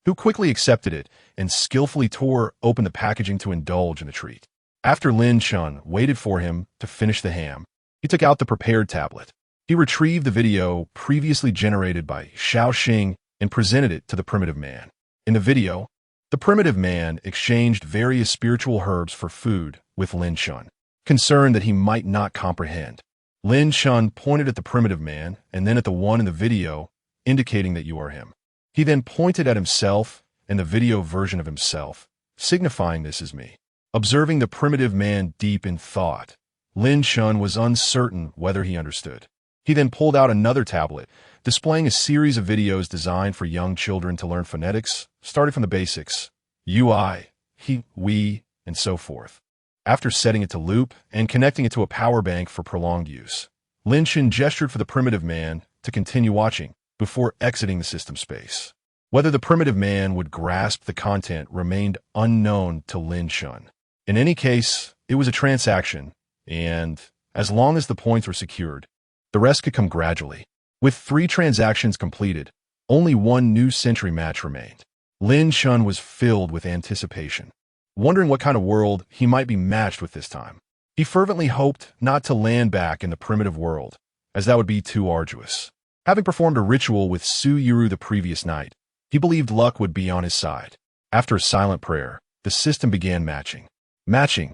who quickly accepted it and skillfully tore open the packaging to indulge in the treat. After Lin Shun waited for him to finish the ham, he took out the prepared tablet. He retrieved the video previously generated by Xiaoxing and presented it to the primitive man. In the video, the primitive man exchanged various spiritual herbs for food with Lin Shun. Concerned that he might not comprehend, Lin Shun pointed at the primitive man and then at the one in the video, indicating that you are him. He then pointed at himself and the video version of himself, signifying this is me. Observing the primitive man deep in thought, Lin Shun was uncertain whether he understood. He then pulled out another tablet, displaying a series of videos designed for young children to learn phonetics, starting from the basics, UI, he, we, and so forth. After setting it to loop and connecting it to a power bank for prolonged use, Lin Shun gestured for the primitive man to continue watching before exiting the system space. Whether the primitive man would grasp the content remained unknown to Lin Shun. In any case, it was a transaction, and as long as the points were secured, the rest could come gradually. With 3 transactions completed, only one new century match remained. Lin Shun was filled with anticipation, wondering what kind of world he might be matched with this time. He fervently hoped not to land back in the primitive world, as that would be too arduous. Having performed a ritual with Su Yuru the previous night, he believed luck would be on his side. After a silent prayer, the system began matching. Matching.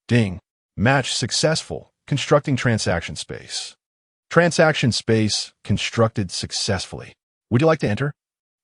Ding. Match successful. Constructing transaction space. Transaction space constructed successfully. Would you like to enter?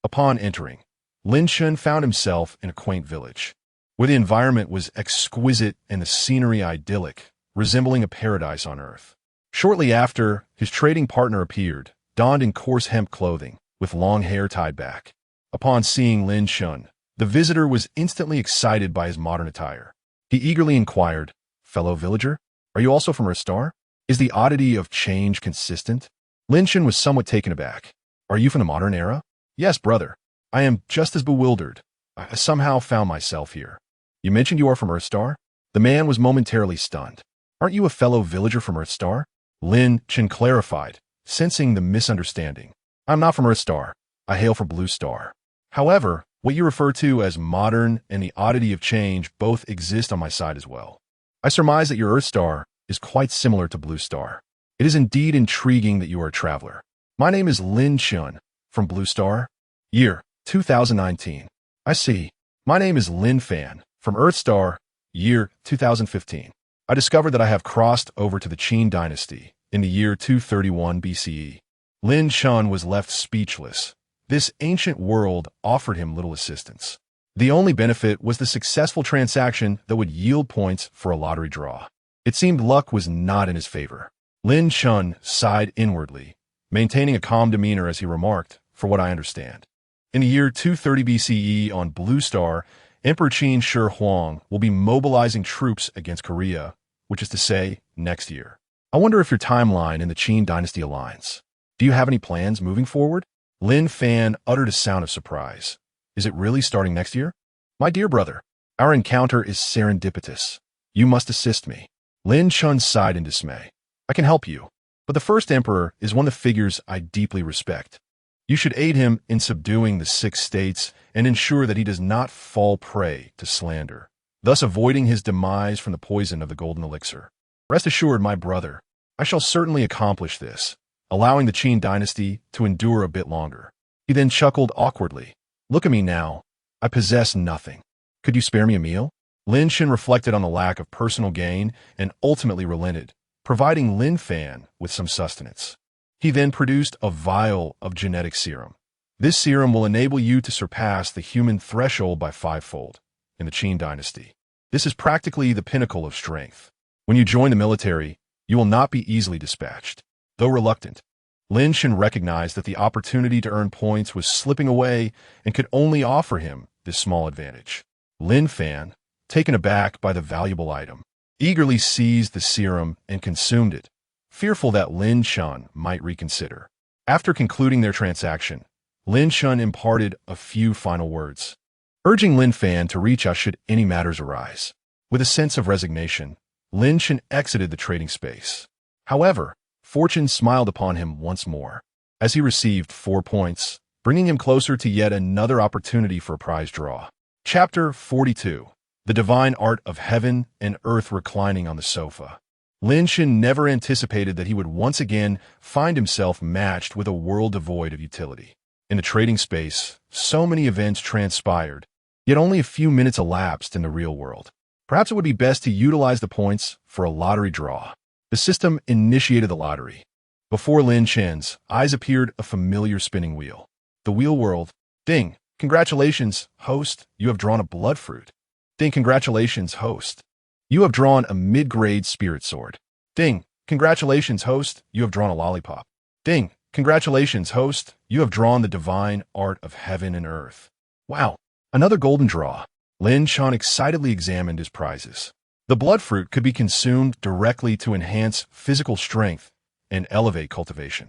Upon entering, Lin Shun found himself in a quaint village, where the environment was exquisite and the scenery idyllic, resembling a paradise on earth. Shortly after, his trading partner appeared, donned in coarse hemp clothing, with long hair tied back. Upon seeing Lin Shun, the visitor was instantly excited by his modern attire. He eagerly inquired, "Fellow villager, are you also from Earth Star? Is the oddity of change consistent?" Lin Shun was somewhat taken aback. "Are you from the modern era?" "Yes, brother. I am just as bewildered. I somehow found myself here." "You mentioned you are from Earth Star?" The man was momentarily stunned. "Aren't you a fellow villager from Earth Star?" Lin Shun clarified, sensing the misunderstanding. "I'm not from Earth Star. I hail from Blue Star. However, what you refer to as modern and the oddity of change both exist on my side as well. I surmise that your Earth Star is quite similar to Blue Star. It is indeed intriguing that you are a traveler. My name is Lin Shun, from Blue Star. Year 2019. I see. My name is Lin Fan, from Earth Star. Year 2015. I discovered that I have crossed over to the Qin dynasty in the year 231 BCE. Lin Shun was left speechless. This ancient world offered him little assistance. The only benefit was the successful transaction that would yield points for a lottery draw. It seemed luck was not in his favor. Lin Shun sighed inwardly, maintaining a calm demeanor as he remarked, "For what I understand. In the year 230 BCE on Blue Star, Emperor Qin Shi Huang will be mobilizing troops against Korea, which is to say, next year. I wonder if your timeline in the Qin dynasty aligns. Do you have any plans moving forward? Lin Fan uttered a sound of surprise. Is it really starting next year? My dear brother, our encounter is serendipitous. You must assist me. Lin Chun sighed in dismay. I can help you, but the first emperor is one of the figures I deeply respect. You should aid him in subduing the 6 states and ensure that he does not fall prey to slander, thus avoiding his demise from the poison of the golden elixir. Rest assured, my brother, I shall certainly accomplish this, allowing the Qin dynasty to endure a bit longer. He then chuckled awkwardly. Look at me now. I possess nothing. Could you spare me a meal? Lin Shin reflected on the lack of personal gain and ultimately relented, providing Lin Fan with some sustenance. He then produced a vial of genetic serum. This serum will enable you to surpass the human threshold by 5-fold in the Qin dynasty. This is practically the pinnacle of strength. When you join the military, you will not be easily dispatched. Though reluctant, Lin Shin recognized that the opportunity to earn points was slipping away and could only offer him this small advantage. Lin Fan, taken aback by the valuable item, eagerly seized the serum and consumed it, fearful that Lin Chun might reconsider. After concluding their transaction, Lin Chun imparted a few final words, urging Lin Fan to reach out should any matters arise. With a sense of resignation, Lin Chun exited the trading space. However, fortune smiled upon him once more, as he received 4 points, bringing him closer to yet another opportunity for a prize draw. Chapter 42. The Divine Art of Heaven and Earth Reclining on the Sofa. Lin Shin never anticipated that he would once again find himself matched with a world devoid of utility. In the trading space, so many events transpired, yet only a few minutes elapsed in the real world. Perhaps it would be best to utilize the points for a lottery draw. The system initiated the lottery. Before Lin Chen's eyes appeared a familiar spinning wheel. The wheel whirled. Ding! Congratulations, host, you have drawn a blood fruit. Ding! Congratulations, host. You have drawn a mid-grade spirit sword. Ding! Congratulations, host, you have drawn a lollipop. Ding! Congratulations, host, you have drawn the divine art of heaven and earth. Wow! Another golden draw. Lin Chan excitedly examined his prizes. The blood fruit could be consumed directly to enhance physical strength and elevate cultivation.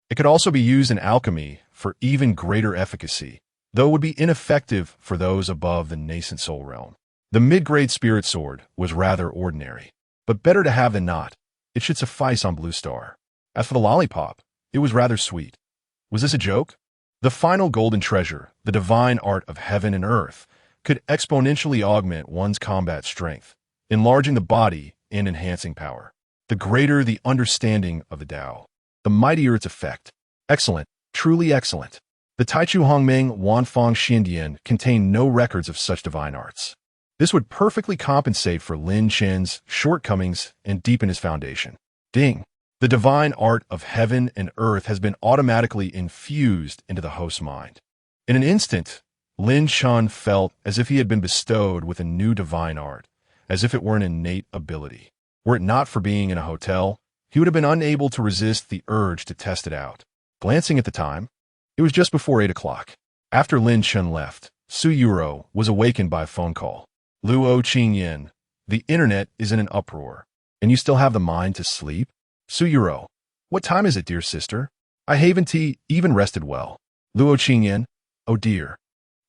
It could also be used in alchemy for even greater efficacy, though it would be ineffective for those above the nascent soul realm. The mid-grade spirit sword was rather ordinary, but better to have than not. It should suffice on Blue Star. As for the lollipop, it was rather sweet. Was this a joke? The final golden treasure, the divine art of heaven and earth, could exponentially augment one's combat strength, enlarging the body and enhancing power. The greater the understanding of the Tao, the mightier its effect. Excellent, truly excellent. The Taichu Hongmeng Wanfang Xindian contained no records of such divine arts. This would perfectly compensate for Lin Chen's shortcomings and deepen his foundation. Ding! The divine art of heaven and earth has been automatically infused into the host's mind. In an instant, Lin Chun felt as if he had been bestowed with a new divine art, as if it were an innate ability. Were it not for being in a hotel, he would have been unable to resist the urge to test it out. Glancing at the time, it was just before 8 o'clock. After Lin Chun left, Su Yuro was awakened by a phone call. Luo Qingyan, the internet is in an uproar, and you still have the mind to sleep? Su Yuro, what time is it, dear sister? I haven't even rested well. Luo Qingyan, oh dear.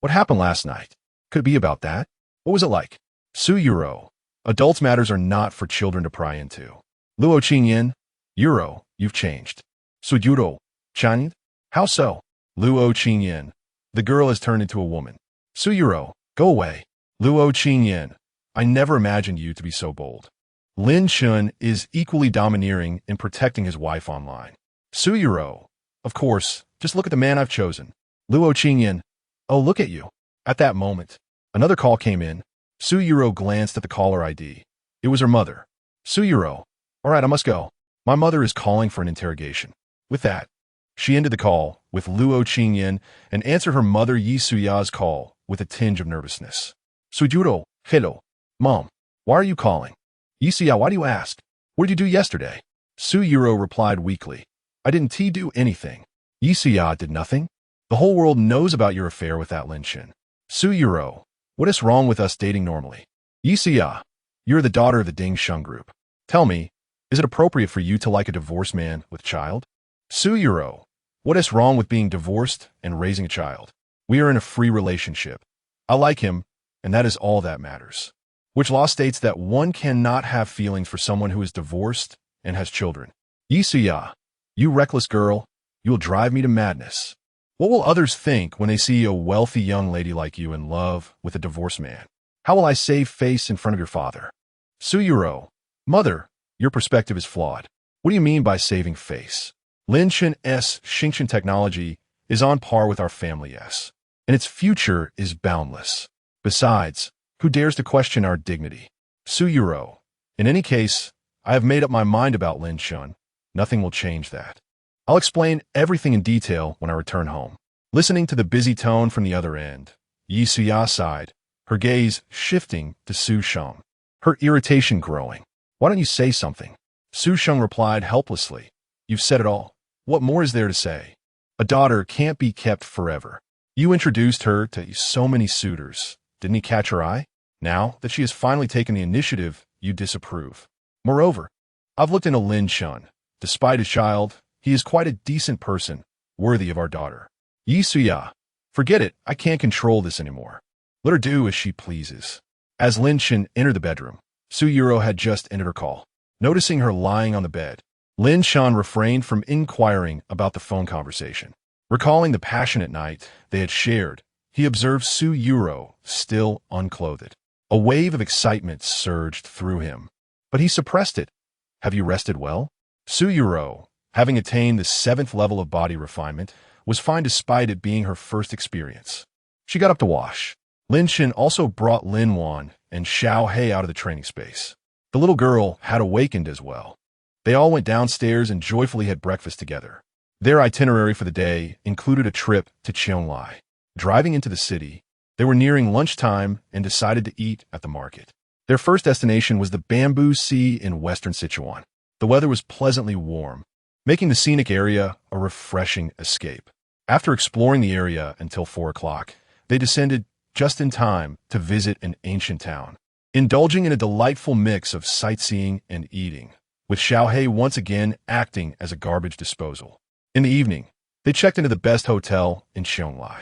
What happened last night? Could it be about that? What was it like? Su Yuro, adults' matters are not for children to pry into. Luo Qingyan, Yuro, you've changed. Su Yuro, Chan, how so? Luo Qingyan, the girl has turned into a woman. Su Yuro, go away. Luo Qingyan, I never imagined you to be so bold. Lin Chun is equally domineering in protecting his wife online. Su Yuro, of course, just look at the man I've chosen. Luo Qingyan, oh look at you. At that moment, another call came in. Su Yuro glanced at the caller ID. It was her mother. Su Yuro, all right, I must go. My mother is calling for an interrogation. With that, she ended the call with Luo Qingyan and answered her mother Yi Suya's call with a tinge of nervousness. Sujuro, hello. Mom, why are you calling? Yi Suya, why do you ask? What did you do yesterday? Su Yuro replied weakly. I didn't do anything. Yi Suya did nothing? The whole world knows about your affair with that Lin Shin. Su Yuro, What is wrong with us dating normally? Yisuya, you're the daughter of the Ding Sheng group. Tell me, is it appropriate for you to like a divorced man with a child? Suyuro, what is wrong with being divorced and raising a child? We are in a free relationship. I like him, and that is all that matters. Which law states that one cannot have feelings for someone who is divorced and has children. Yisuya, you reckless girl, you will drive me to madness. What will others think when they see a wealthy young lady like you in love with a divorced man? How will I save face in front of your father? Suyuro, mother, your perspective is flawed. What do you mean by saving face? Linshin's Xingqian technology is on par with our family S, and its future is boundless. Besides, who dares to question our dignity? Suyuro, in any case, I have made up my mind about Linshin. Nothing will change that. I'll explain everything in detail when I return home. Listening to the busy tone from the other end, Yisuya sighed, her gaze shifting to Su Sheng, her irritation growing. Why don't you say something? Su Sheng replied helplessly. You've said it all. What more is there to say? A daughter can't be kept forever. You introduced her to so many suitors. Didn't he catch her eye? Now that she has finally taken the initiative, you disapprove. Moreover, I've looked into Linshin. Despite his child, he is quite a decent person, worthy of our daughter. Yisuya, forget it, I can't control this anymore. Let her do as she pleases. As Linshin entered the bedroom, Suyuro had just ended her call. Noticing her lying on the bed, Linshin refrained from inquiring about the phone conversation. Recalling the passionate night they had shared, he observed Suyuro still unclothed. A wave of excitement surged through him, but he suppressed it. Have you rested well? Suyuro, having attained the 7th level of body refinement, was fine despite it being her first experience. She got up to wash. Linshin also brought Linwan and Xiaohei out of the training space. The little girl had awakened as well. They all went downstairs and joyfully had breakfast together. Their itinerary for the day included a trip to Qionglai. Driving into the city, they were nearing lunchtime and decided to eat at the market. Their first destination was the Bamboo Sea in western Sichuan. The weather was pleasantly warm, making the scenic area a refreshing escape. After exploring the area until 4 o'clock, they descended just in time to visit an ancient town, indulging in a delightful mix of sightseeing and eating, with Xiaohei once again acting as a garbage disposal. In the evening, they checked into the best hotel in Qionglai.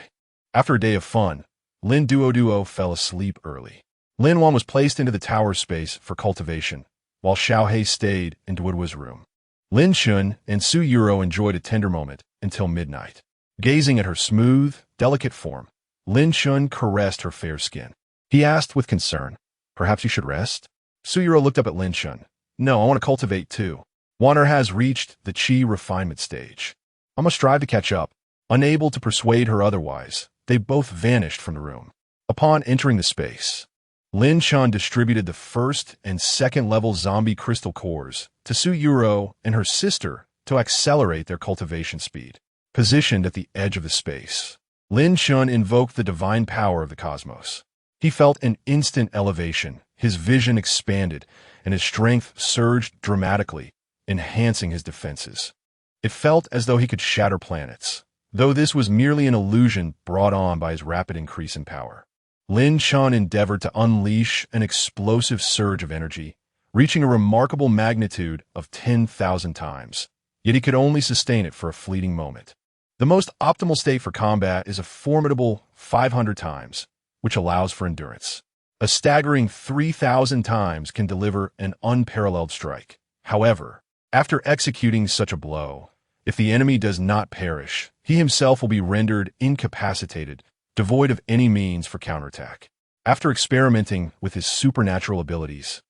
After a day of fun, Lin Duo fell asleep early. Lin Wan was placed into the tower space for cultivation, while Xiaohei stayed in Duoduo's room. Lin Shun and Su Yuro enjoyed a tender moment until midnight. Gazing at her smooth, delicate form, Lin Shun caressed her fair skin. He asked with concern, perhaps you should rest? Su Yuro looked up at Lin Shun. No, I want to cultivate too. Water has reached the qi refinement stage. I must strive to catch up. Unable to persuade her otherwise, they both vanished from the room. Upon entering the space, Lin Shan distributed the 1st and 2nd level zombie crystal cores to Su Yuro and her sister to accelerate their cultivation speed. Positioned at the edge of the space, Lin Shun invoked the divine power of the cosmos. He felt an instant elevation, his vision expanded, and his strength surged dramatically, enhancing his defenses. It felt as though he could shatter planets, though this was merely an illusion brought on by his rapid increase in power. Lin Shan endeavored to unleash an explosive surge of energy, reaching a remarkable magnitude of 10,000 times, yet he could only sustain it for a fleeting moment. The most optimal state for combat is a formidable 500 times, which allows for endurance. A staggering 3,000 times can deliver an unparalleled strike. However, after executing such a blow, if the enemy does not perish, he himself will be rendered incapacitated, devoid of any means for counterattack. After experimenting with his supernatural abilities,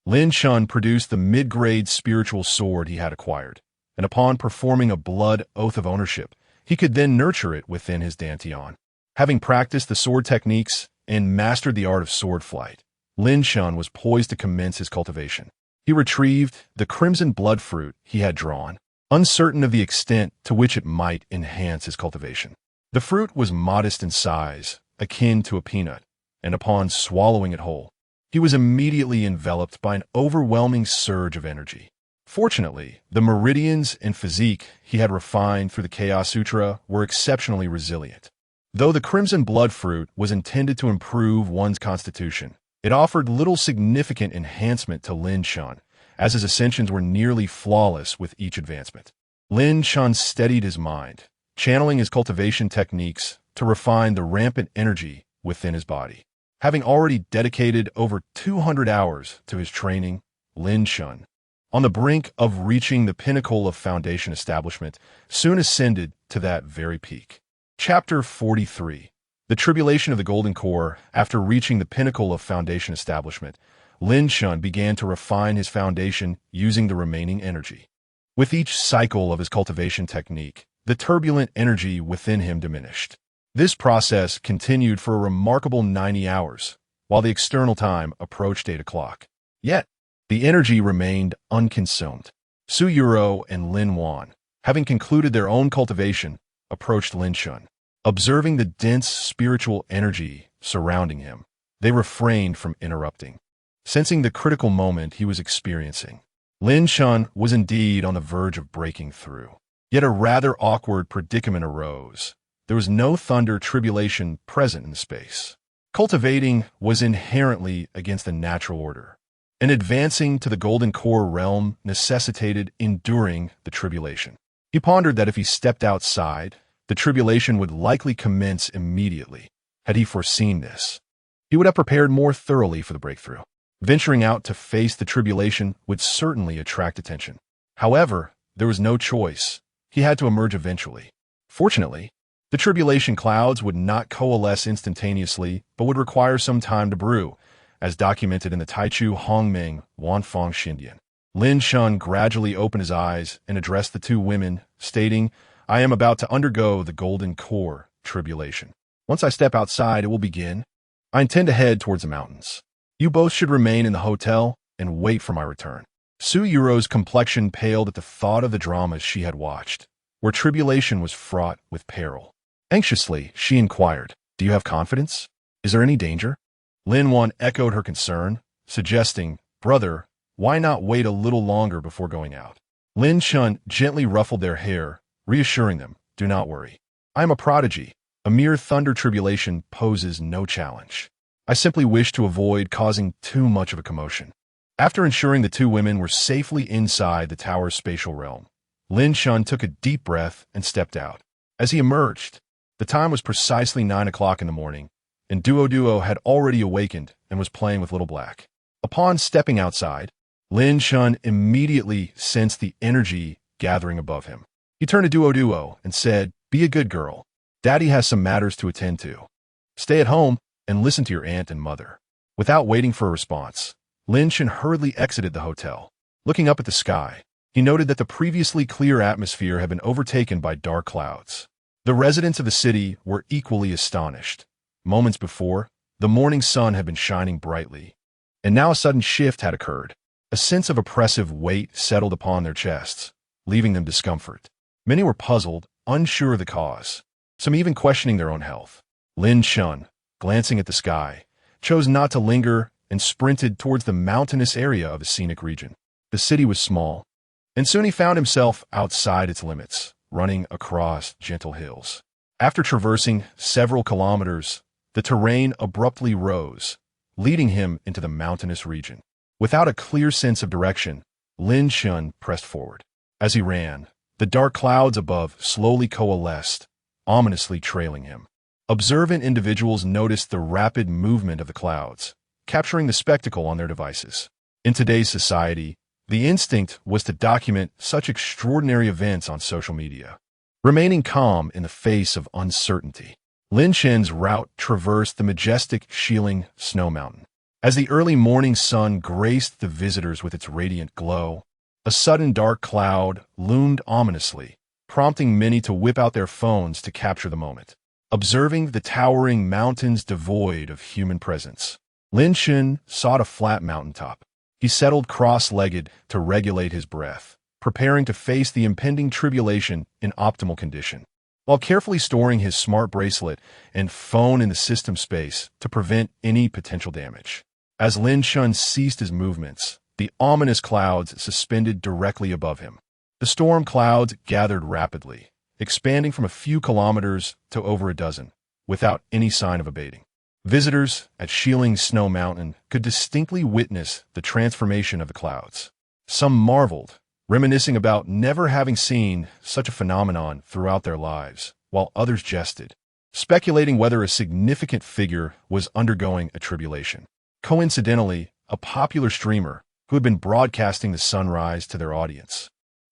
Lin Shun produced the mid-grade spiritual sword he had acquired, and upon performing a blood oath of ownership, he could then nurture it within his dantian. Having practiced the sword techniques and mastered the art of sword flight, Lin Shun was poised to commence his cultivation. He retrieved the crimson blood fruit he had drawn, uncertain of the extent to which it might enhance his cultivation. The fruit was modest in size, akin to a peanut, and upon swallowing it whole, he was immediately enveloped by an overwhelming surge of energy. Fortunately, the meridians and physique he had refined through the Chaos Sutra were exceptionally resilient. Though the crimson blood fruit was intended to improve one's constitution, it offered little significant enhancement to Lin Shun, as his ascensions were nearly flawless with each advancement. Lin Shun steadied his mind, channeling his cultivation techniques to refine the rampant energy within his body. Having already dedicated over 200 hours to his training, Lin Shun, on the brink of reaching the pinnacle of foundation establishment, soon ascended to that very peak. Chapter 43. The Tribulation of the Golden Core. After reaching the pinnacle of foundation establishment, Lin Shun began to refine his foundation using the remaining energy. With each cycle of his cultivation technique, the turbulent energy within him diminished. This process continued for a remarkable 90 hours, while the external time approached 8 o'clock. Yet, the energy remained unconsumed. Su Yuro and Lin Wan, having concluded their own cultivation, approached Lin Shun. Observing the dense spiritual energy surrounding him, they refrained from interrupting. Sensing the critical moment he was experiencing, Lin Shun was indeed on the verge of breaking through. Yet a rather awkward predicament arose. There was no thunder tribulation present in the space. Cultivating was inherently against the natural order, and advancing to the Golden Core realm necessitated enduring the tribulation. He pondered that if he stepped outside, the tribulation would likely commence immediately. Had he foreseen this, he would have prepared more thoroughly for the breakthrough. Venturing out to face the tribulation would certainly attract attention. However, there was no choice. He had to emerge eventually. Fortunately, the tribulation clouds would not coalesce instantaneously, but would require some time to brew, as documented in the Taichu Hongmeng Wanfang Xindian. Lin Shun gradually opened his eyes and addressed the two women, stating, "I am about to undergo the Golden Core tribulation. Once I step outside, it will begin. I intend to head towards the mountains. You both should remain in the hotel and wait for my return." Su Yuro's complexion paled at the thought of the dramas she had watched, where tribulation was fraught with peril. Anxiously, she inquired, "Do you have confidence? Is there any danger?" Lin Wan echoed her concern, suggesting, "Brother, why not wait a little longer before going out?" Lin Shun gently ruffled their hair, reassuring them, "Do not worry. I am a prodigy. A mere thunder tribulation poses no challenge. I simply wish to avoid causing too much of a commotion." After ensuring the two women were safely inside the tower's spatial realm, Lin Shun took a deep breath and stepped out. As he emerged, the time was precisely 9 o'clock in the morning, and Duo had already awakened and was playing with Little Black. Upon stepping outside, Lin Shun immediately sensed the energy gathering above him. He turned to Duo and said, "Be a good girl. Daddy has some matters to attend to. Stay at home and listen to your aunt and mother." Without waiting for a response, Lin Shun hurriedly exited the hotel. Looking up at the sky, he noted that the previously clear atmosphere had been overtaken by dark clouds. The residents of the city were equally astonished. Moments before, the morning sun had been shining brightly, and now a sudden shift had occurred. A sense of oppressive weight settled upon their chests, leaving them discomfort. Many were puzzled, unsure of the cause, some even questioning their own health. Lin Shun, glancing at the sky, chose not to linger and sprinted towards the mountainous area of the scenic region. The city was small, and soon he found himself outside its limits, running across gentle hills. After traversing several kilometers, the terrain abruptly rose, leading him into the mountainous region. Without a clear sense of direction, Lin Shun pressed forward. As he ran, the dark clouds above slowly coalesced, ominously trailing him. Observant individuals noticed the rapid movement of the clouds, capturing the spectacle on their devices. In today's society, the instinct was to document such extraordinary events on social media. Remaining calm in the face of uncertainty, Lin Shun's route traversed the majestic Shiling Snow Mountain. As the early morning sun graced the visitors with its radiant glow, a sudden dark cloud loomed ominously, prompting many to whip out their phones to capture the moment. Observing the towering mountains devoid of human presence, Lin Shun sought a flat mountaintop. He settled cross-legged to regulate his breath, preparing to face the impending tribulation in optimal condition, while carefully storing his smart bracelet and phone in the system space to prevent any potential damage. As Lin Shun ceased his movements, the ominous clouds suspended directly above him. The storm clouds gathered rapidly, expanding from a few kilometers to over a dozen, without any sign of abating. Visitors at Shieling Snow Mountain could distinctly witness the transformation of the clouds. Some marveled, reminiscing about never having seen such a phenomenon throughout their lives, while others jested, speculating whether a significant figure was undergoing a tribulation. Coincidentally, a popular streamer who had been broadcasting the sunrise to their audience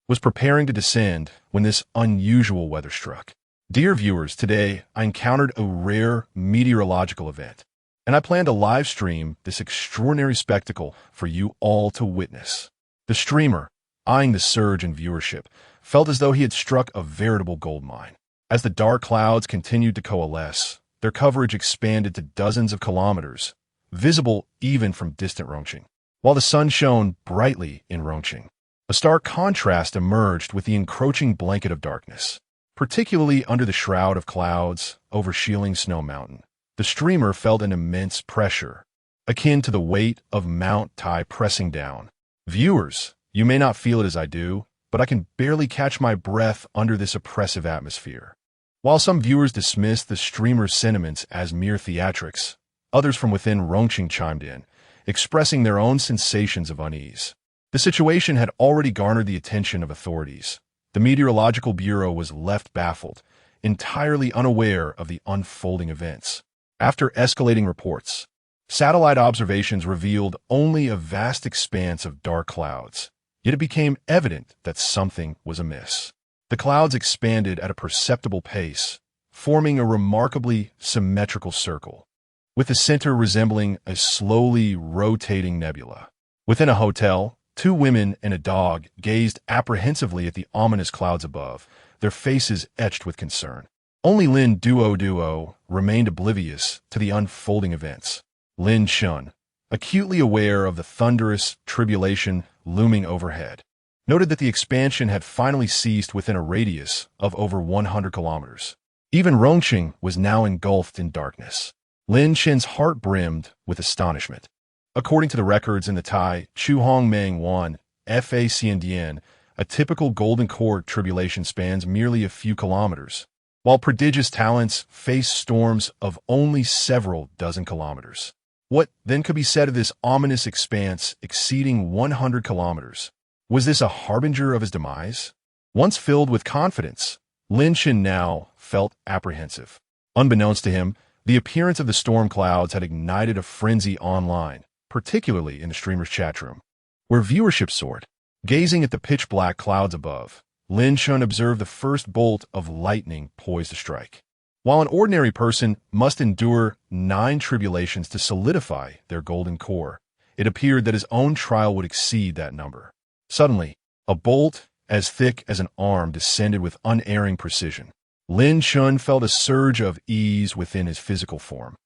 was preparing to descend when this unusual weather struck. Dear viewers, today I encountered a rare meteorological event, and I plan to live stream this extraordinary spectacle for you all to witness. The streamer, eyeing the surge in viewership, felt as though he had struck a veritable gold mine. As the dark clouds continued to coalesce, their coverage expanded to dozens of kilometers, visible even from distant Rongqing. While the sun shone brightly in Rongqing, a stark contrast emerged with the encroaching blanket of darkness. Particularly under the shroud of clouds over Shieling Snow Mountain, the streamer felt an immense pressure, akin to the weight of Mount Tai pressing down. Viewers, you may not feel it as I do, but I can barely catch my breath under this oppressive atmosphere. While some viewers dismissed the streamer's sentiments as mere theatrics, others from within Rongqing chimed in, expressing their own sensations of unease. The situation had already garnered the attention of authorities. The Meteorological Bureau was left baffled, entirely unaware of the unfolding events. After escalating reports, satellite observations revealed only a vast expanse of dark clouds, yet it became evident that something was amiss. The clouds expanded at a perceptible pace, forming a remarkably symmetrical circle, with the center resembling a slowly rotating nebula. Within a hotel, two women and a dog gazed apprehensively at the ominous clouds above, their faces etched with concern. Only Lin Duo remained oblivious to the unfolding events. Lin Shun, acutely aware of the thunderous tribulation looming overhead, noted that the expansion had finally ceased within a radius of over 100 kilometers. Even Rongqing was now engulfed in darkness. Lin Shen's heart brimmed with astonishment. According to the records in the Tai Chuhong Meng Wan Facndn, a typical Golden Core tribulation spans merely a few kilometers, while prodigious talents face storms of only several dozen kilometers. What then could be said of this ominous expanse exceeding 100 kilometers? Was this a harbinger of his demise? Once filled with confidence, Lin Shen now felt apprehensive. Unbeknownst to him, the appearance of the storm clouds had ignited a frenzy online, particularly in the streamer's chat room, where viewership soared. Gazing at the pitch-black clouds above, Lin Shun observed the first bolt of lightning poised to strike. While an ordinary person must endure 9 tribulations to solidify their golden core, it appeared that his own trial would exceed that number. Suddenly, a bolt as thick as an arm descended with unerring precision. Lin Shun felt a surge of ease within his physical form,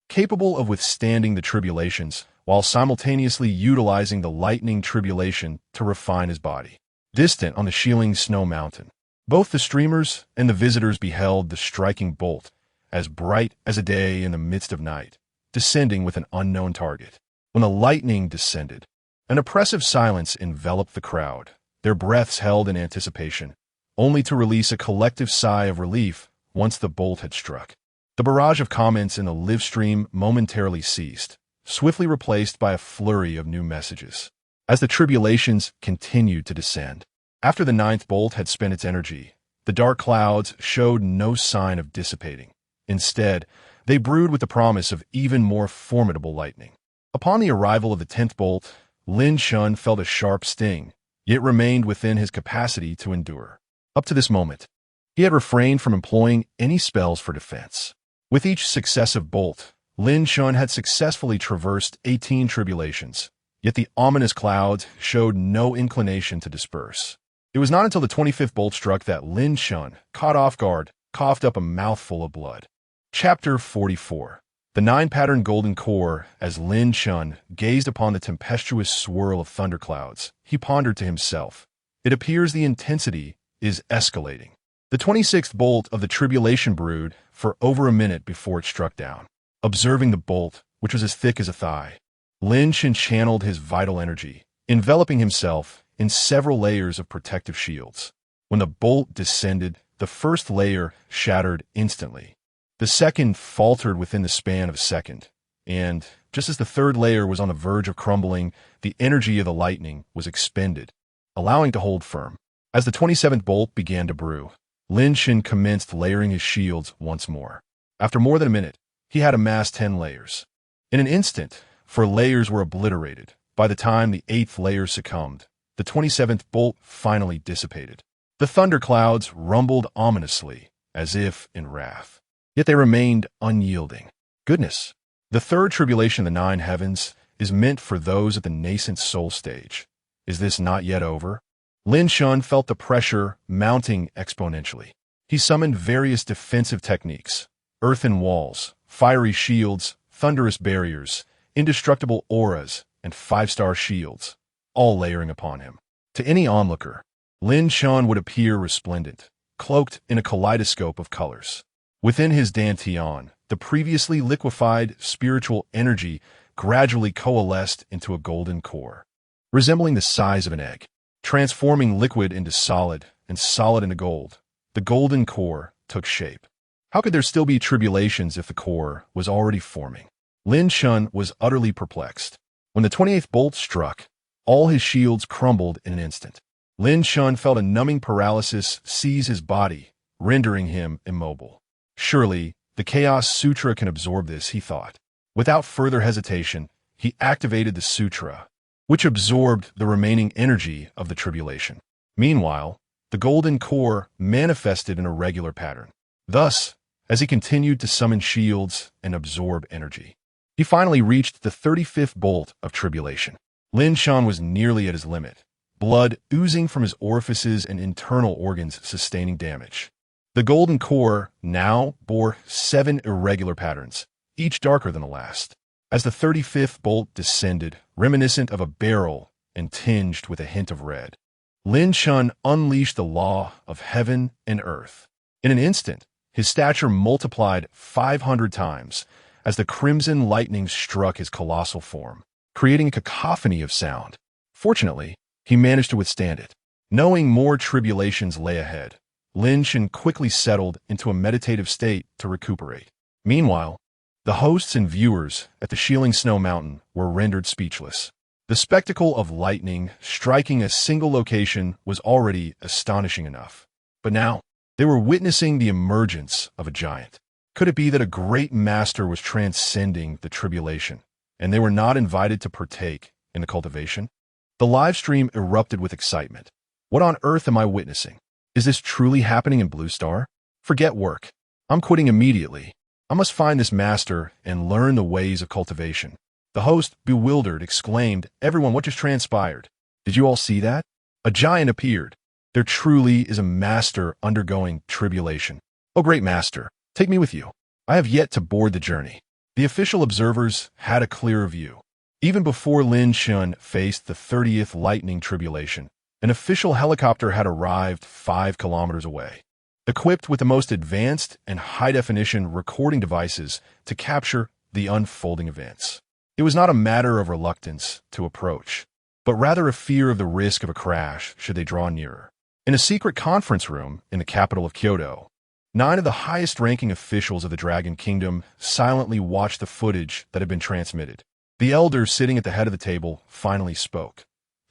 capable of withstanding the tribulations, while simultaneously utilizing the lightning tribulation to refine his body. Distant on the Shieling Snow Mountain, both the streamers and the visitors beheld the striking bolt, as bright as a day in the midst of night, descending with an unknown target. When the lightning descended, an oppressive silence enveloped the crowd, their breaths held in anticipation, only to release a collective sigh of relief once the bolt had struck. The barrage of comments in the live stream momentarily ceased, swiftly replaced by a flurry of new messages. As the tribulations continued to descend, after the 9th bolt had spent its energy, the dark clouds showed no sign of dissipating. Instead, they brewed with the promise of even more formidable lightning. Upon the arrival of the 10th bolt, Lin Shun felt a sharp sting, yet remained within his capacity to endure. Up to this moment, he had refrained from employing any spells for defense. With each successive bolt, Lin Shun had successfully traversed 18 tribulations, yet the ominous clouds showed no inclination to disperse. It was not until the 25th bolt struck that Lin Shun, caught off guard, coughed up a mouthful of blood. Chapter 44. The 9-pattern golden core. As Lin Shun gazed upon the tempestuous swirl of thunderclouds, he pondered to himself, "It appears the intensity is escalating." The 26th bolt of the tribulation brewed for over a minute before it struck down. Observing the bolt, which was as thick as a thigh, Lin Shun channeled his vital energy, enveloping himself in several layers of protective shields. When the bolt descended, the first layer shattered instantly. The second faltered within the span of a second, and just as the third layer was on the verge of crumbling, the energy of the lightning was expended, allowing it to hold firm. As the 27th bolt began to brew, Lin Shen commenced layering his shields once more. After more than a minute, he had amassed 10 layers. In an instant, 4 layers were obliterated. By the time the 8th layer succumbed, the 27th bolt finally dissipated. The thunderclouds rumbled ominously, as if in wrath. Yet they remained unyielding. Goodness! The third tribulation of the 9 heavens is meant for those at the nascent soul stage. Is this not yet over? Lin Shen felt the pressure mounting exponentially. He summoned various defensive techniques: earthen walls, fiery shields, thunderous barriers, indestructible auras, and 5-star shields, all layering upon him. To any onlooker, Lin Shen would appear resplendent, cloaked in a kaleidoscope of colors. Within his dantian, the previously liquefied spiritual energy gradually coalesced into a golden core, resembling the size of an egg, transforming liquid into solid and solid into gold. The golden core took shape. How could there still be tribulations if the core was already forming? Lin Shen was utterly perplexed. When the 28th bolt struck, all his shields crumbled in an instant. Lin Shen felt a numbing paralysis seize his body, rendering him immobile. Surely, the Chaos Sutra can absorb this, he thought. Without further hesitation, he activated the sutra, which absorbed the remaining energy of the tribulation. Meanwhile, the golden core manifested in a regular pattern. Thus, as he continued to summon shields and absorb energy, he finally reached the 35th bolt of tribulation. Lin Shen was nearly at his limit, blood oozing from his orifices and internal organs sustaining damage. The golden core now bore 7 irregular patterns, each darker than the last. As the 35th bolt descended, reminiscent of a barrel and tinged with a hint of red, Lin Shen unleashed the law of heaven and earth. In an instant, his stature multiplied 500 times as the crimson lightning struck his colossal form, creating a cacophony of sound. Fortunately, he managed to withstand it. Knowing more tribulations lay ahead, Lin Shen quickly settled into a meditative state to recuperate. Meanwhile, the hosts and viewers at the Shieling Snow Mountain were rendered speechless. The spectacle of lightning striking a single location was already astonishing enough. But now, they were witnessing the emergence of a giant. Could it be that a great master was transcending the tribulation, and they were not invited to partake in the cultivation? The live stream erupted with excitement. What on earth am I witnessing? Is this truly happening in Blue Star? Forget work. I'm quitting immediately. I must find this master and learn the ways of cultivation. The host, bewildered, exclaimed, "Everyone, what just transpired? Did you all see that? A giant appeared. There truly is a master undergoing tribulation. Oh, great master, take me with you. I have yet to board the journey." The official observers had a clearer view. Even before Lin Shen faced the 30th lightning tribulation, an official helicopter had arrived 5 kilometers away, equipped with the most advanced and high-definition recording devices to capture the unfolding events. It was not a matter of reluctance to approach, but rather a fear of the risk of a crash should they draw nearer. In a secret conference room in the capital of Kyoto, 9 of the highest-ranking officials of the Dragon Kingdom silently watched the footage that had been transmitted. The elder sitting at the head of the table finally spoke.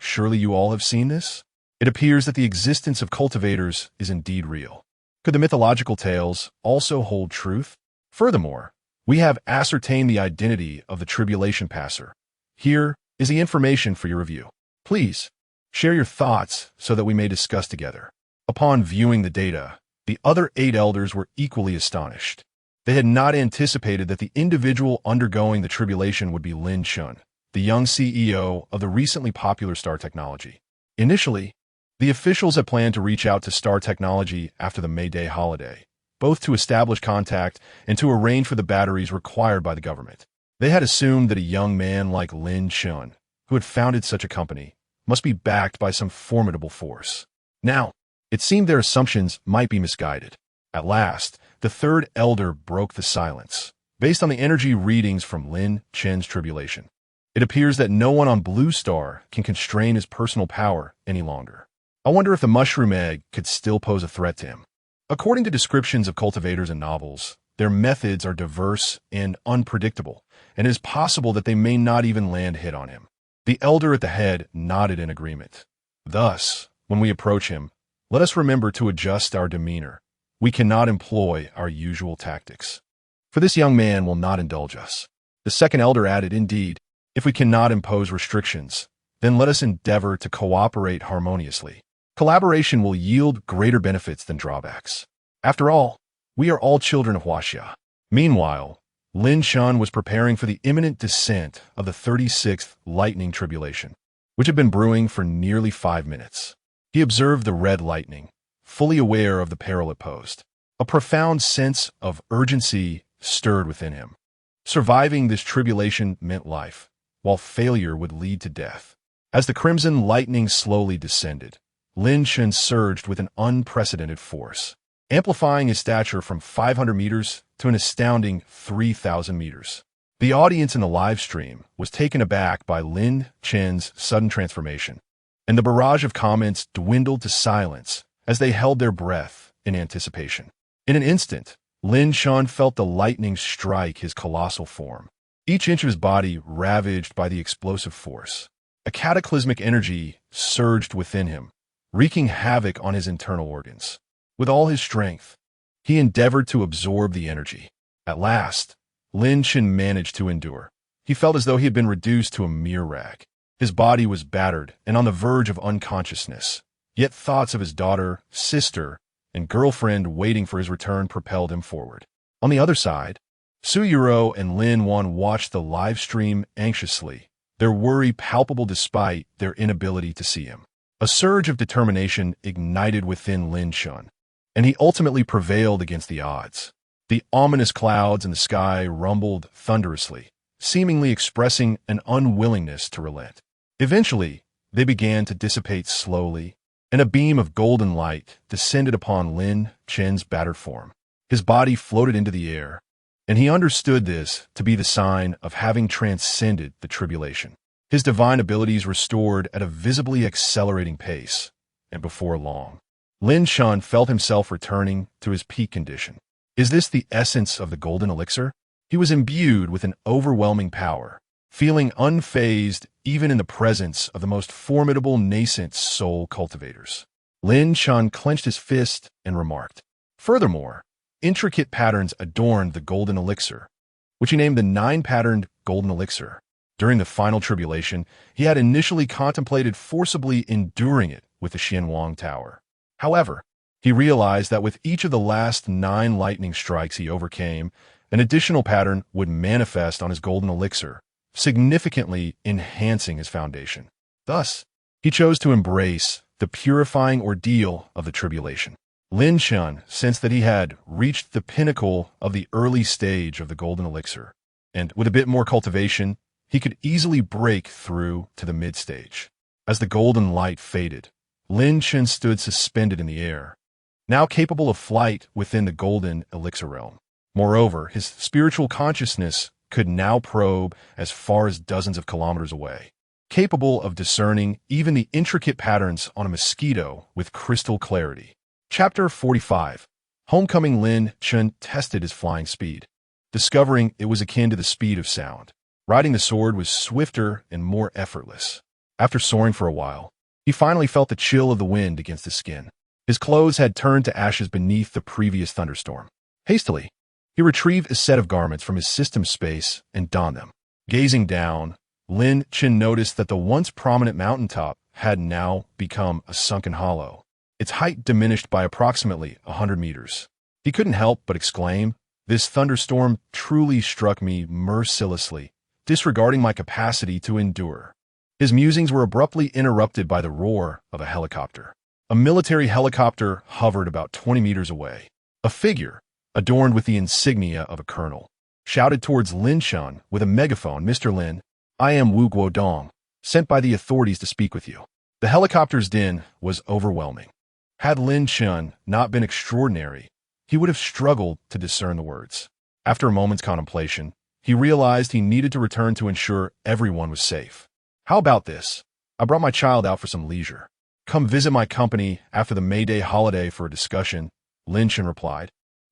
"Surely you all have seen this? It appears that the existence of cultivators is indeed real. Could the mythological tales also hold truth? Furthermore, we have ascertained the identity of the tribulation passer. Here is the information for your review. Please, share your thoughts so that we may discuss together." Upon viewing the data, the other 8 elders were equally astonished. They had not anticipated that the individual undergoing the tribulation would be Lin Shen, the young CEO of the recently popular Star Technology. Initially, the officials had planned to reach out to Star Technology after the May Day holiday, both to establish contact and to arrange for the batteries required by the government. They had assumed that a young man like Lin Shen, who had founded such a company, must be backed by some formidable force. Now, it seemed their assumptions might be misguided. At last, the third elder broke the silence. Based on the energy readings from Lin Shen's tribulation, it appears that no one on Blue Star can constrain his personal power any longer. I wonder if the mushroom egg could still pose a threat to him. According to descriptions of cultivators in novels, Their methods are diverse and unpredictable, and it is possible that they may not even land hit on him. The elder at the head nodded in agreement. Thus, when we approach him, let us remember to adjust our demeanor. We cannot employ our usual tactics, for this young man will not indulge us. The second elder added, indeed, if we cannot impose restrictions, then let us endeavor to cooperate harmoniously. Collaboration will yield greater benefits than drawbacks. After all, we are all children of Huaxia. Meanwhile, Lin Shan was preparing for the imminent descent of the 36th lightning tribulation, which had been brewing for nearly 5 minutes. He observed the red lightning, fully aware of the peril it posed. A profound sense of urgency stirred within him. Surviving this tribulation meant life, while failure would lead to death. As the crimson lightning slowly descended, Lin Shan surged with an unprecedented force, amplifying his stature from 500 meters to an astounding 3,000 meters. The audience in the live stream was taken aback by Lin Chen's sudden transformation, and the barrage of comments dwindled to silence as they held their breath in anticipation. In an instant, Lin Shan felt the lightning strike his colossal form, each inch of his body ravaged by the explosive force. A cataclysmic energy surged within him, wreaking havoc on his internal organs. With all his strength, he endeavored to absorb the energy. At last, Lin Chen managed to endure. He felt as though he had been reduced to a mere rag. His body was battered and on the verge of unconsciousness, yet thoughts of his daughter, sister, and girlfriend waiting for his return propelled him forward. On the other side, Su Yuro and Lin Wan watched the live stream anxiously, their worry palpable despite their inability to see him. A surge of determination ignited within Lin Shan, and he ultimately prevailed against the odds. The ominous clouds in the sky rumbled thunderously, seemingly expressing an unwillingness to relent. Eventually, they began to dissipate slowly, and a beam of golden light descended upon Lin Chen's battered form. His body floated into the air, and he understood this to be the sign of having transcended the tribulation. His divine abilities restored at a visibly accelerating pace, and before long, Lin Shan felt himself returning to his peak condition. Is this the essence of the golden elixir? He was imbued with an overwhelming power, feeling unfazed even in the presence of the most formidable nascent soul cultivators. Lin Shan clenched his fist and remarked. Furthermore, intricate patterns adorned the golden elixir, which he named the 9-patterned golden elixir. During the final tribulation, he had initially contemplated forcibly enduring it with the Xianwang Tower. However, he realized that with each of the last 9 lightning strikes he overcame, an additional pattern would manifest on his golden elixir, significantly enhancing his foundation. Thus, he chose to embrace the purifying ordeal of the tribulation. Lin Shan sensed that he had reached the pinnacle of the early stage of the golden elixir, and with a bit more cultivation, he could easily break through to the mid-stage. As the golden light faded, Lin Chen stood suspended in the air, now capable of flight within the golden elixir realm. Moreover, his spiritual consciousness could now probe as far as dozens of kilometers away, capable of discerning even the intricate patterns on a mosquito with crystal clarity. Chapter 45. Homecoming. Lin Chen tested his flying speed, discovering it was akin to the speed of sound. Riding the sword was swifter and more effortless. After soaring for a while, he finally felt the chill of the wind against his skin. His clothes had turned to ashes beneath the previous thunderstorm. Hastily, he retrieved a set of garments from his system space and donned them. Gazing down, Lin Chen noticed that the once prominent mountaintop had now become a sunken hollow, its height diminished by approximately 100 meters. He couldn't help but exclaim, "This thunderstorm truly struck me mercilessly, disregarding my capacity to endure." His musings were abruptly interrupted by the roar of a helicopter. A military helicopter hovered about 20 meters away. A figure, adorned with the insignia of a colonel, shouted towards Lin Shan with a megaphone, "Mr. Lin, I am Wu Guodong, sent by the authorities to speak with you." The helicopter's din was overwhelming. Had Lin Shan not been extraordinary, he would have struggled to discern the words. After a moment's contemplation, he realized he needed to return to ensure everyone was safe. "How about this? I brought my child out for some leisure. Come visit my company after the May Day holiday for a discussion," Lin Shan replied.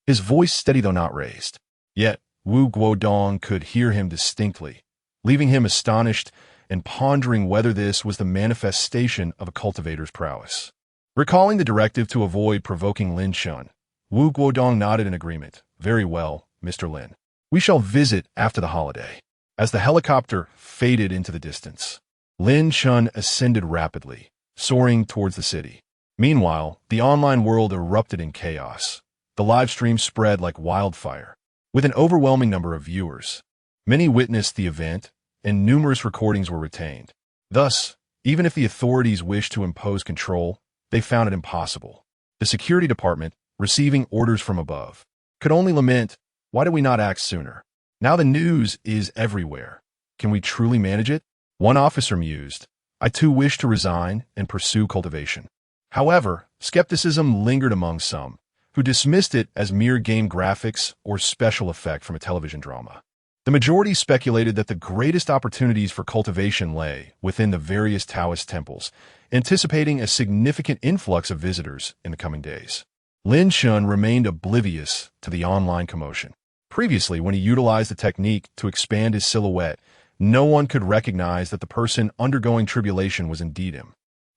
his voice steady though not raised. Yet, Wu Guodong could hear him distinctly, leaving him astonished and pondering whether this was the manifestation of a cultivator's prowess. Recalling the directive to avoid provoking Lin Shun, Wu Guodong nodded in agreement. Very well, Mr. Lin. We shall visit after the holiday. As the helicopter faded into the distance, Lin Shun ascended rapidly, soaring towards the city. Meanwhile, the online world erupted in chaos. The live stream spread like wildfire, with an overwhelming number of viewers. Many witnessed the event, and numerous recordings were retained. Thus, even if the authorities wished to impose control, they found it impossible. The security department, receiving orders from above, could only lament, why did we not act sooner? Now the news is everywhere. Can we truly manage it? One officer mused, I too wish to resign and pursue cultivation. However, skepticism lingered among some, who dismissed it as mere game graphics or special effect from a television drama. The majority speculated that the greatest opportunities for cultivation lay within the various Taoist temples, anticipating a significant influx of visitors in the coming days. Lin Shun remained oblivious to the online commotion. Previously, when he utilized the technique to expand his silhouette, no one could recognize that the person undergoing tribulation was indeed him.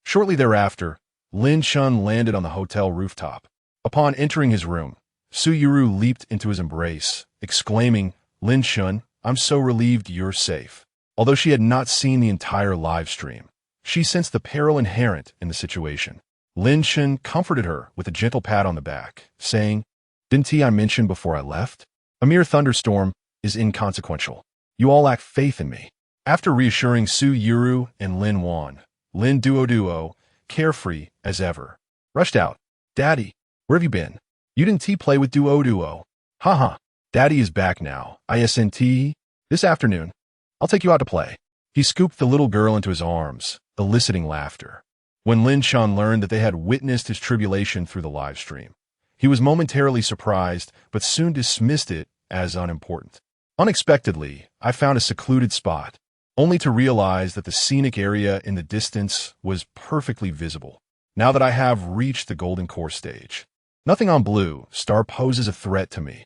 Shortly thereafter, Lin Shun landed on the hotel rooftop. Upon entering his room, Su Yuru leaped into his embrace, exclaiming, Lin Shun, I'm so relieved you're safe. Although she had not seen the entire live stream, she sensed the peril inherent in the situation. Lin Shun comforted her with a gentle pat on the back, saying, Didn't I mention before I left? A mere thunderstorm is inconsequential. You all lack faith in me. After reassuring Su Yuru and Lin Wan, Lin Duo, carefree as ever, rushed out. Daddy, where have you been? You didn't play with Duo. Haha. Daddy is back now. ISNT. This afternoon. I'll take you out to play. He scooped the little girl into his arms, eliciting laughter. When Lin Shun learned that they had witnessed his tribulation through the live stream, he was momentarily surprised, but soon dismissed it as unimportant. Unexpectedly, I found a secluded spot, only to realize that the scenic area in the distance was perfectly visible. Now that I have reached the golden core stage, nothing on Blue Star poses a threat to me.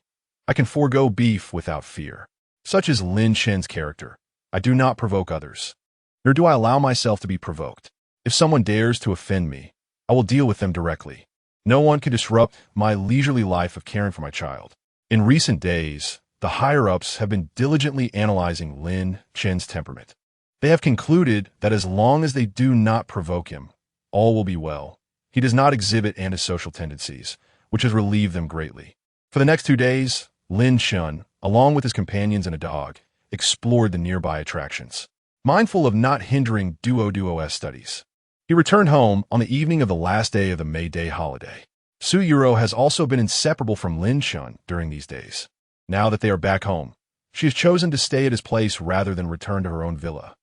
I can forego beef without fear. Such is Lin Shen's character. I do not provoke others, nor do I allow myself to be provoked. If someone dares to offend me, I will deal with them directly. No one can disrupt my leisurely life of caring for my child. In recent days, the higher-ups have been diligently analyzing Lin Shen's temperament. They have concluded that as long as they do not provoke him, all will be well. He does not exhibit antisocial tendencies, which has relieved them greatly. For the next 2 days, Lin Shun, along with his companions and a dog, explored the nearby attractions, mindful of not hindering Duo's studies. He returned home on the evening of the last day of the May Day holiday. Su Yuro has also been inseparable from Lin Shun during these days. Now that they are back home, she has chosen to stay at his place rather than return to her own villa.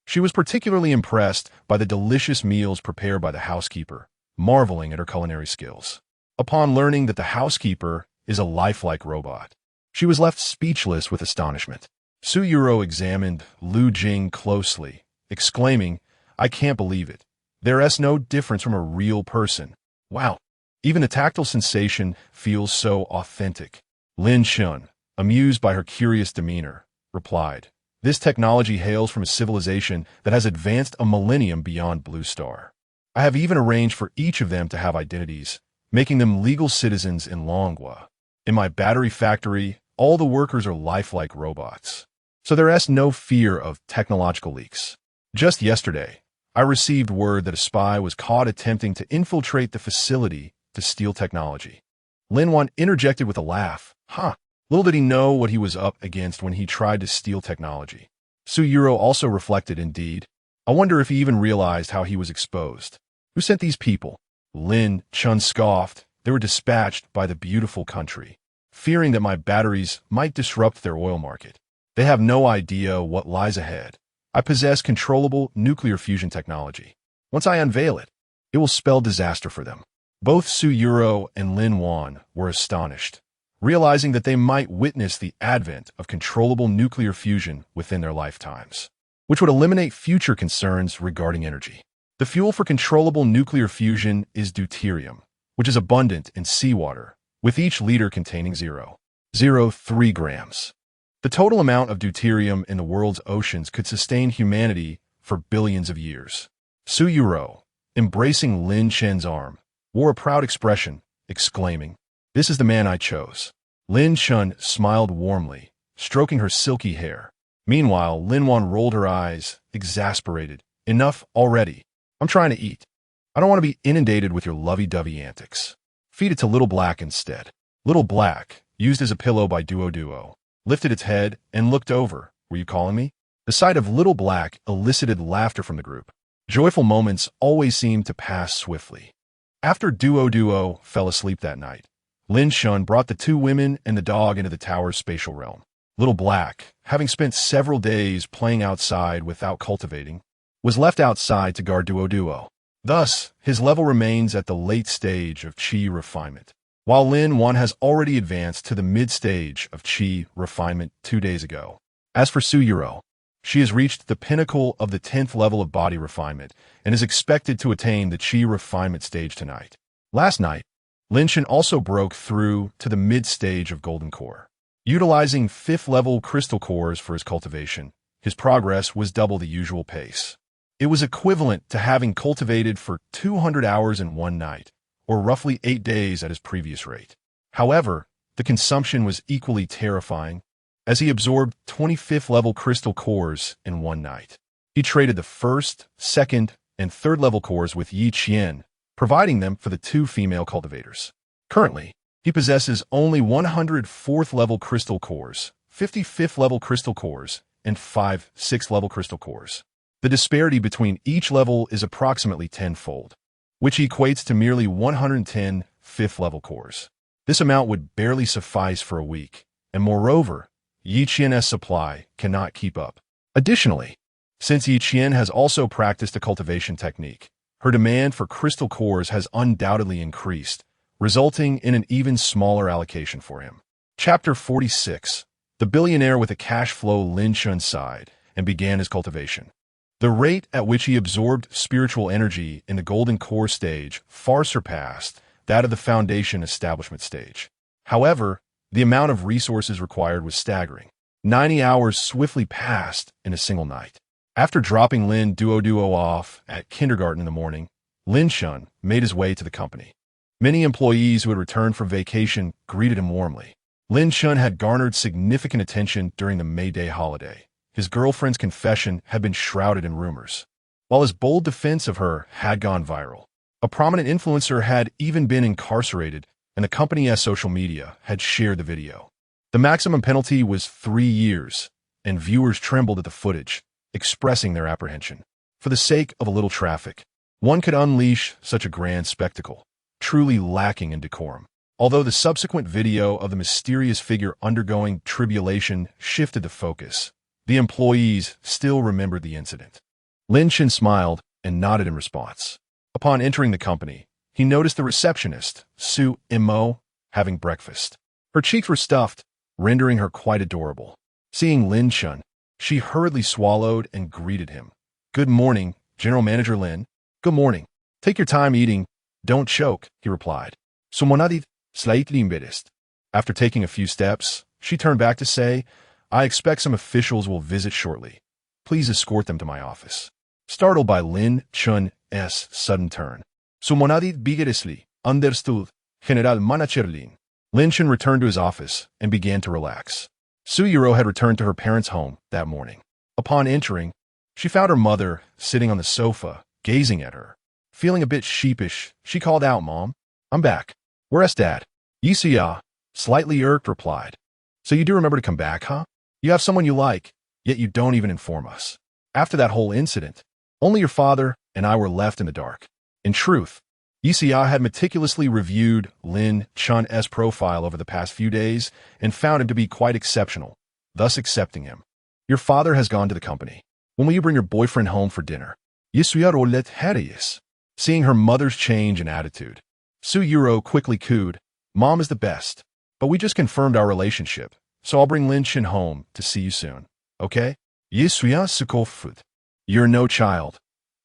She was particularly impressed by the delicious meals prepared by the housekeeper, marveling at her culinary skills. Upon learning that the housekeeper is a lifelike robot, she was left speechless with astonishment. Su Yuro examined Lu Jing closely, exclaiming, I can't believe it. There's no difference from a real person. Wow, even a tactile sensation feels so authentic. Lin Shun, amused by her curious demeanor, replied, This technology hails from a civilization that has advanced a millennium beyond Blue Star. I have even arranged for each of them to have identities, making them legal citizens in Longhua. In my battery factory, all the workers are lifelike robots, so there's no fear of technological leaks. Just yesterday, I received word that a spy was caught attempting to infiltrate the facility to steal technology. Lin Wan interjected with a laugh. Little did he know what he was up against when he tried to steal technology. Su Yuro also reflected, indeed. I wonder if he even realized how he was exposed. Who sent these people? Lin Chun scoffed. They were dispatched by the beautiful country, fearing that my batteries might disrupt their oil market. They have no idea what lies ahead. I possess controllable nuclear fusion technology. Once I unveil it, it will spell disaster for them. Both Su Yuro and Lin Wan were astonished, realizing that they might witness the advent of controllable nuclear fusion within their lifetimes, which would eliminate future concerns regarding energy. The fuel for controllable nuclear fusion is deuterium, which is abundant in seawater, with each liter containing 0.03 grams. The total amount of deuterium in the world's oceans could sustain humanity for billions of years. Su Yuro, embracing Lin Chen's arm, wore a proud expression, exclaiming, "This is the man I chose." Lin Chen smiled warmly, stroking her silky hair. Meanwhile, Lin Wan rolled her eyes, exasperated. "Enough already. I'm trying to eat. I don't want to be inundated with your lovey-dovey antics. Feed it to Little Black instead." Little Black, used as a pillow by Duo, lifted its head and looked over. "Were you calling me?" The sight of Little Black elicited laughter from the group. Joyful moments always seemed to pass swiftly. After Duo fell asleep that night, Lin Shun brought the two women and the dog into the tower's spatial realm. Little Black, having spent several days playing outside without cultivating, was left outside to guard Duo. Thus, his level remains at the late stage of Qi refinement, while Lin Wan has already advanced to the mid-stage of Qi refinement 2 days ago. As for Su Yuro, she has reached the pinnacle of the 10th level of body refinement and is expected to attain the Qi refinement stage tonight. Last night, Lin Shen also broke through to the mid-stage of Golden Core. Utilizing 5th-level crystal cores for his cultivation, his progress was double the usual pace. It was equivalent to having cultivated for 200 hours in one night, or roughly 8 days at his previous rate. However, the consumption was equally terrifying, as he absorbed 25th-level crystal cores in one night. He traded the 1st, 2nd, and 3rd-level cores with Yi Qian, providing them for the 2 female cultivators. Currently, he possesses only 104th-level crystal cores, 55th-level crystal cores, and 5 6th-level crystal cores. The disparity between each level is approximately 10-fold, which equates to merely 110 5th-level cores. This amount would barely suffice for a week, and moreover, Yi Qian's supply cannot keep up. Additionally, since Yi Qian has also practiced a cultivation technique, her demand for crystal cores has undoubtedly increased, resulting in an even smaller allocation for him. Chapter 46. The billionaire with a cash flow Lin Chun sighed and began his cultivation. The rate at which he absorbed spiritual energy in the golden core stage far surpassed that of the foundation establishment stage. However, the amount of resources required was staggering. 90 hours swiftly passed in a single night. After dropping Lin Duo off at kindergarten in the morning, Lin Shun made his way to the company. Many employees who had returned from vacation greeted him warmly. Lin Shun had garnered significant attention during the May Day holiday. His girlfriend's confession had been shrouded in rumors, while his bold defense of her had gone viral. A prominent influencer had even been incarcerated, and the company's social media had shared the video. The maximum penalty was 3 years, and viewers trembled at the footage, expressing their apprehension. For the sake of a little traffic, one could unleash such a grand spectacle, truly lacking in decorum. Although the subsequent video of the mysterious figure undergoing tribulation shifted the focus, the employees still remembered the incident. Lin Chen smiled and nodded in response. Upon entering the company, he noticed the receptionist, Su Immo, having breakfast. Her cheeks were stuffed, rendering her quite adorable. Seeing Lin Chen, she hurriedly swallowed and greeted him. "Good morning, General Manager Lin." "Good morning. Take your time eating. Don't choke," he replied. "Sumonadit slightly embarrassed." After taking a few steps, she turned back to say, "I expect some officials will visit shortly. Please escort them to my office." Startled by Lin Chun's sudden turn, Sumonadit vigorously understood General Manager Lin. Lin Chun returned to his office and began to relax. Su Yuro had returned to her parents' home that morning. Upon entering, she found her mother sitting on the sofa, gazing at her. Feeling a bit sheepish, she called out, "Mom, I'm back. Where's Dad?" Yisuya, slightly irked, replied, "So you do remember to come back, huh? You have someone you like, yet you don't even inform us." After that whole incident, only your father and I were left in the dark. In truth, Yisuya had meticulously reviewed Lin Chun's profile over the past few days and found him to be quite exceptional, thus accepting him. "Your father has gone to the company. When will you bring your boyfriend home for dinner?" Yisuya rolet herius. Seeing her mother's change in attitude, Su Yuro quickly cooed, "Mom is the best, but we just confirmed our relationship, so I'll bring Lin Chin home to see you soon, okay?" Yisuya sukofut. "You're no child.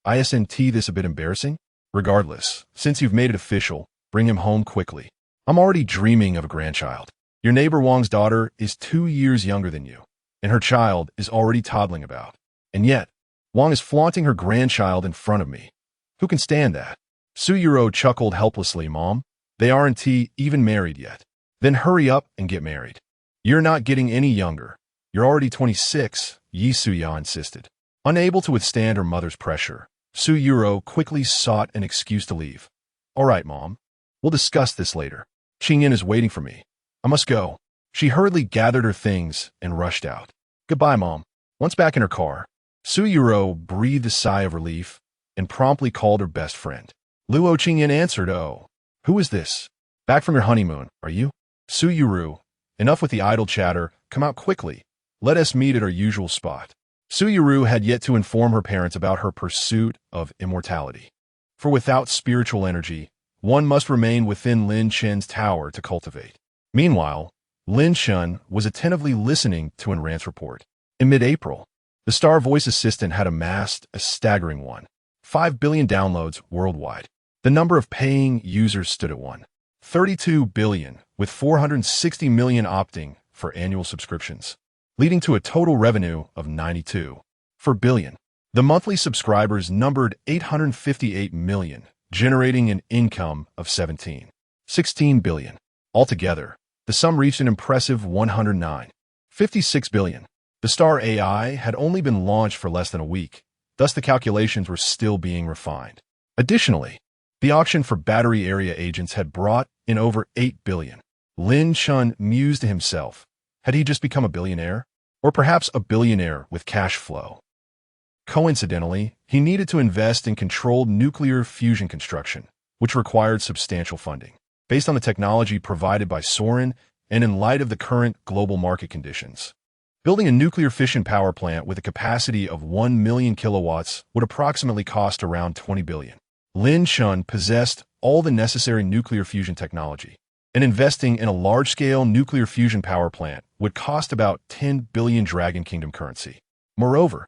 Isn't this a bit embarrassing? Regardless, since you've made it official, bring him home quickly. I'm already dreaming of a grandchild. Your neighbor Wang's daughter is 2 years younger than you, and her child is already toddling about. And yet, Wang is flaunting her grandchild in front of me. Who can stand that? Su Yuro chuckled helplessly, Mom. They aren't even married yet. Then hurry up and get married. You're not getting any younger. You're already 26, Yi Suya insisted. Unable to withstand her mother's pressure, Su Yuro quickly sought an excuse to leave. All right, Mom. We'll discuss this later. Qingyan is waiting for me. I must go. She hurriedly gathered her things and rushed out. Goodbye, Mom. Once back in her car, Su Yuro breathed a sigh of relief and promptly called her best friend. Luo Qingyan answered, Oh, who is this? Back from your honeymoon, are you? Su Yuro, enough with the idle chatter, come out quickly. Let us meet at our usual spot. Su Yuro had yet to inform her parents about her pursuit of immortality. For without spiritual energy, one must remain within Lin Chen's tower to cultivate. Meanwhile, Lin Chen was attentively listening to Enran's report. In mid-April, the Star Voice Assistant had amassed a staggering 5 billion downloads worldwide. The number of paying users stood at 32 billion, with 460 million opting for annual subscriptions, leading to a total revenue of 92 billion. The monthly subscribers numbered 858 million, generating an income of 16 billion. Altogether, the sum reached an impressive 56 billion. The Star AI had only been launched for less than a week, thus the calculations were still being refined. Additionally, the auction for battery area agents had brought in over 8 billion. Lin Chen mused to himself. Had he just become a billionaire? Or perhaps a billionaire with cash flow? Coincidentally, he needed to invest in controlled nuclear fusion construction, which required substantial funding. Based on the technology provided by Soren and in light of the current global market conditions, building a nuclear fission power plant with a capacity of 1 million kilowatts would approximately cost around 20 billion. Lin Chen possessed all the necessary nuclear fusion technology, and investing in a large-scale nuclear fusion power plant would cost about 10 billion Dragon Kingdom currency. Moreover,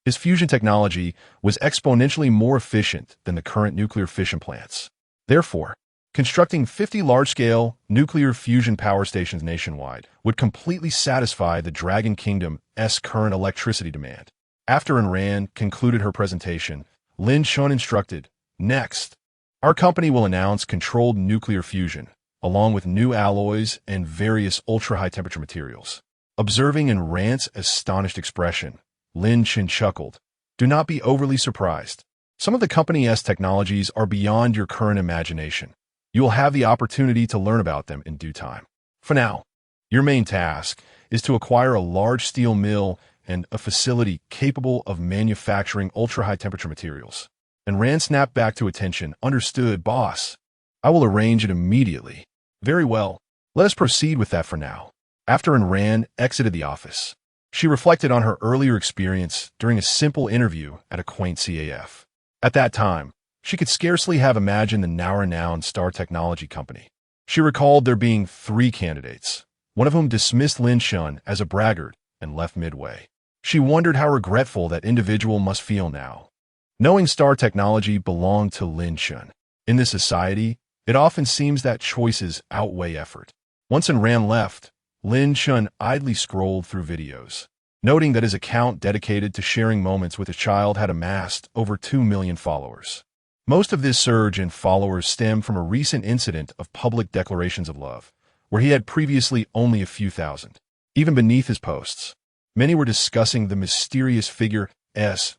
his fusion technology was exponentially more efficient than the current nuclear fission plants. Therefore, constructing 50 large-scale nuclear fusion power stations nationwide would completely satisfy the Dragon Kingdom's current electricity demand. After Enran concluded her presentation, Lin Chen instructed, Next, our company will announce controlled nuclear fusion, along with new alloys and various ultra-high-temperature materials. Observing Enran's astonished expression, Lin Chen chuckled. Do not be overly surprised. Some of the company's technologies are beyond your current imagination. You will have the opportunity to learn about them in due time. For now, your main task is to acquire a large steel mill and a facility capable of manufacturing ultra-high temperature materials. And Rand snapped back to attention. Understood, boss. I will arrange it immediately. Very well. Let us proceed with that for now. After Rand exited the office, she reflected on her earlier experience during a simple interview at a quaint CAF. At that time, she could scarcely have imagined the now-renowned Star Technology Company. She recalled there being 3 candidates, one of whom dismissed Lin Chen as a braggart and left midway. She wondered how regretful that individual must feel now, knowing Star Technology belonged to Lin Chen. In this society, it often seems that choices outweigh effort. Once Enran left, Lin Chen idly scrolled through videos, noting that his account dedicated to sharing moments with his child had amassed over 2 million followers. Most of this surge in followers stemmed from a recent incident of public declarations of love, where he had previously only a few thousand. Even beneath his posts, many were discussing the mysterious figure's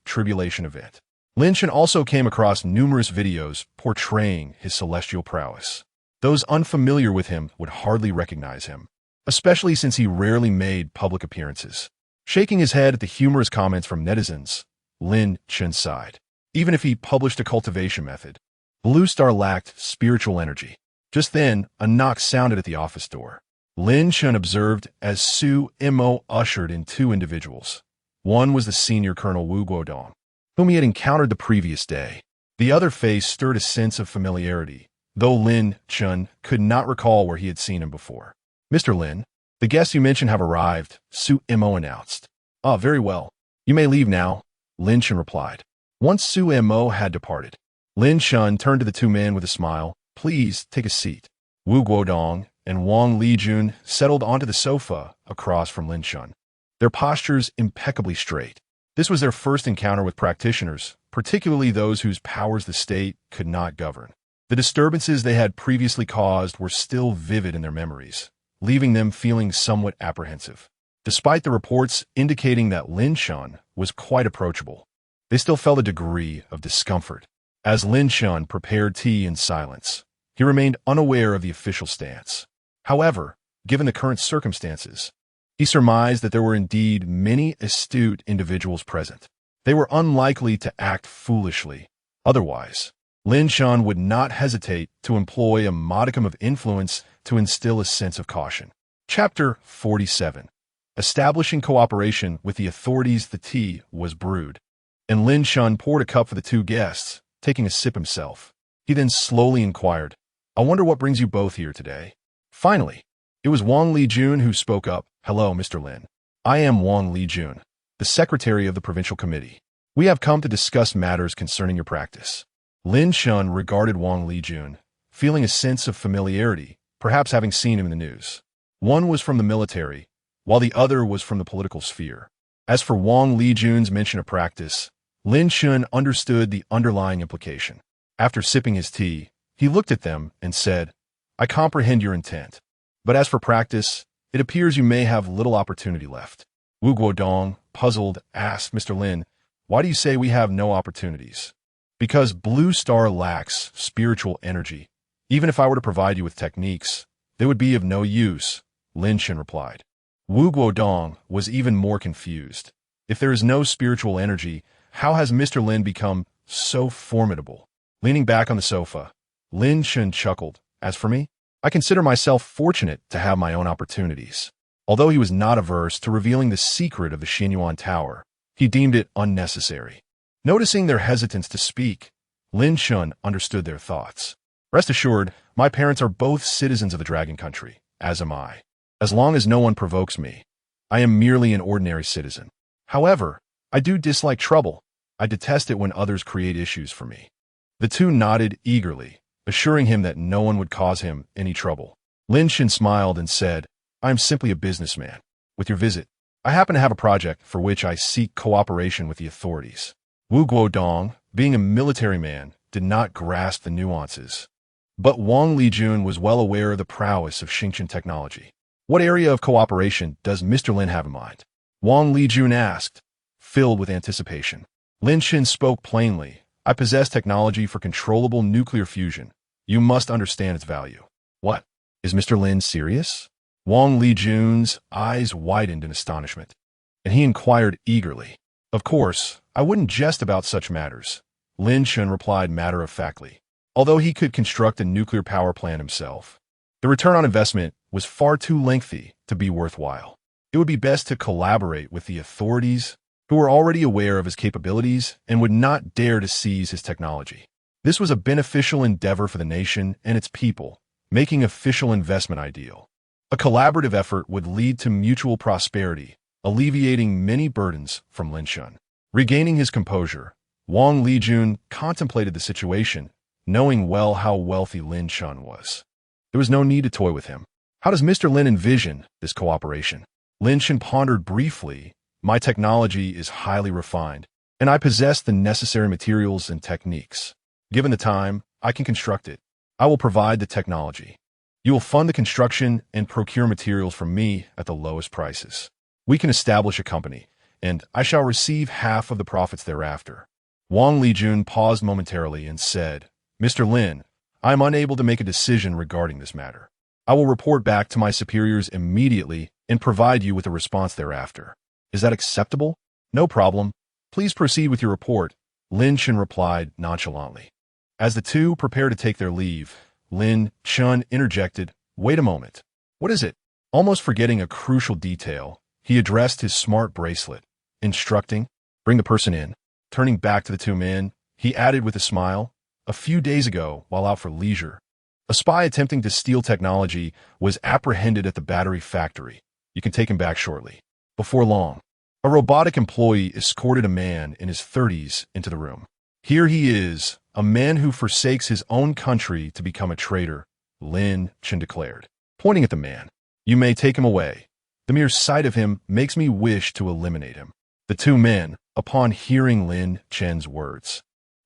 tribulation event. Lin Chen also came across numerous videos portraying his celestial prowess. Those unfamiliar with him would hardly recognize him, especially since he rarely made public appearances. Shaking his head at the humorous comments from netizens, Lin Chen sighed. Even if he published a cultivation method, Blue Star lacked spiritual energy. Just then, a knock sounded at the office door. Lin Chen observed as Su Mo ushered in 2 individuals. One was the senior Colonel Wu Guodong, whom he had encountered the previous day. The other face stirred a sense of familiarity, though Lin Chen could not recall where he had seen him before. Mr. Lin, the guests you mentioned have arrived, Su Mo announced. Ah, very well. You may leave now, Lin Chen replied. Once Su Mo had departed, Lin Chen turned to the 2 men with a smile. Please take a seat. Wu Guodong and Wang Lijun settled onto the sofa across from Lin Shun, their postures impeccably straight. This was their first encounter with practitioners, particularly those whose powers the state could not govern. The disturbances they had previously caused were still vivid in their memories, leaving them feeling somewhat apprehensive. Despite the reports indicating that Lin Shun was quite approachable, they still felt a degree of discomfort. As Lin Shun prepared tea in silence, he remained unaware of the official stance. However, given the current circumstances, he surmised that there were indeed many astute individuals present. They were unlikely to act foolishly. Otherwise, Lin Shun would not hesitate to employ a modicum of influence to instill a sense of caution. Chapter 47. Establishing cooperation with the authorities. The tea was brewed, and Lin Shun poured a cup for the two guests, taking a sip himself. He then slowly inquired, "I wonder what brings you both here today?" Finally, it was Wang Lijun who spoke up. "Hello, Mr. Lin. I am Wang Lijun, the secretary of the provincial committee. We have come to discuss matters concerning your practice." Lin Shun regarded Wang Lijun, feeling a sense of familiarity, perhaps having seen him in the news. One was from the military, while the other was from the political sphere. As for Wang Lijun's mention of practice, Lin Shun understood the underlying implication. After sipping his tea, he looked at them and said, "I comprehend your intent. But as for practice, it appears you may have little opportunity left." Wu Guodong, puzzled, asked, "Mr. Lin, why do you say we have no opportunities?" "Because Blue Star lacks spiritual energy. Even if I were to provide you with techniques, they would be of no use," Lin Shun replied. Wu Guodong was even more confused. If there is no spiritual energy, how has Mr. Lin become so formidable? Leaning back on the sofa, Lin Shun chuckled. "As for me, I consider myself fortunate to have my own opportunities." Although he was not averse to revealing the secret of the Xinyuan Tower, he deemed it unnecessary. Noticing their hesitance to speak, Lin Shun understood their thoughts. "Rest assured, my parents are both citizens of the Dragon Country, as am I. As long as no one provokes me, I am merely an ordinary citizen. However, I do dislike trouble. I detest it when others create issues for me." The two nodded eagerly, assuring him that no one would cause him any trouble. Lin Shun smiled and said, "I am simply a businessman. With your visit, I happen to have a project for which I seek cooperation with the authorities." Wu Guodong, being a military man, did not grasp the nuances. But Wang Lijun was well aware of the prowess of Xingqian technology. "What area of cooperation does Mr. Lin have in mind?" Wang Lijun asked, filled with anticipation. Lin Shun spoke plainly. "I possess technology for controllable nuclear fusion. You must understand its value." "What? Is Mr. Lin serious?" Wang Lijun's eyes widened in astonishment, and he inquired eagerly. "Of course, I wouldn't jest about such matters," Lin Shun replied matter-of-factly. Although he could construct a nuclear power plant himself, the return on investment was far too lengthy to be worthwhile. It would be best to collaborate with the authorities, who were already aware of his capabilities and would not dare to seize his technology. This was a beneficial endeavor for the nation and its people, making official investment ideal. A collaborative effort would lead to mutual prosperity, alleviating many burdens from Lin Shun. Regaining his composure, Wang Lijun contemplated the situation, knowing well how wealthy Lin Shun was. There was no need to toy with him. "How does Mr. Lin envision this cooperation?" Lin Shun pondered briefly. "My technology is highly refined, and I possess the necessary materials and techniques. Given the time, I can construct it. I will provide the technology. You will fund the construction and procure materials from me at the lowest prices. We can establish a company, and I shall receive half of the profits thereafter." Wang Lijun paused momentarily and said, "Mr. Lin, I am unable to make a decision regarding this matter. I will report back to my superiors immediately and provide you with a response thereafter. Is that acceptable?" "No problem. Please proceed with your report," Lin Shun replied nonchalantly. As the two prepared to take their leave, Lin Shun interjected, "Wait a moment. What is it?" Almost forgetting a crucial detail, he addressed his smart bracelet, instructing, "Bring the person in." Turning back to the two men, he added with a smile, "A few days ago, while out for leisure, a spy attempting to steal technology was apprehended at the battery factory. You can take him back shortly." Before long, a robotic employee escorted a man in his 30s into the room. "Here he is, a man who forsakes his own country to become a traitor," Lin Chen declared, pointing at the man. You may take him away. The mere sight of him makes me wish to eliminate him. The two men, upon hearing Lin Chen's words,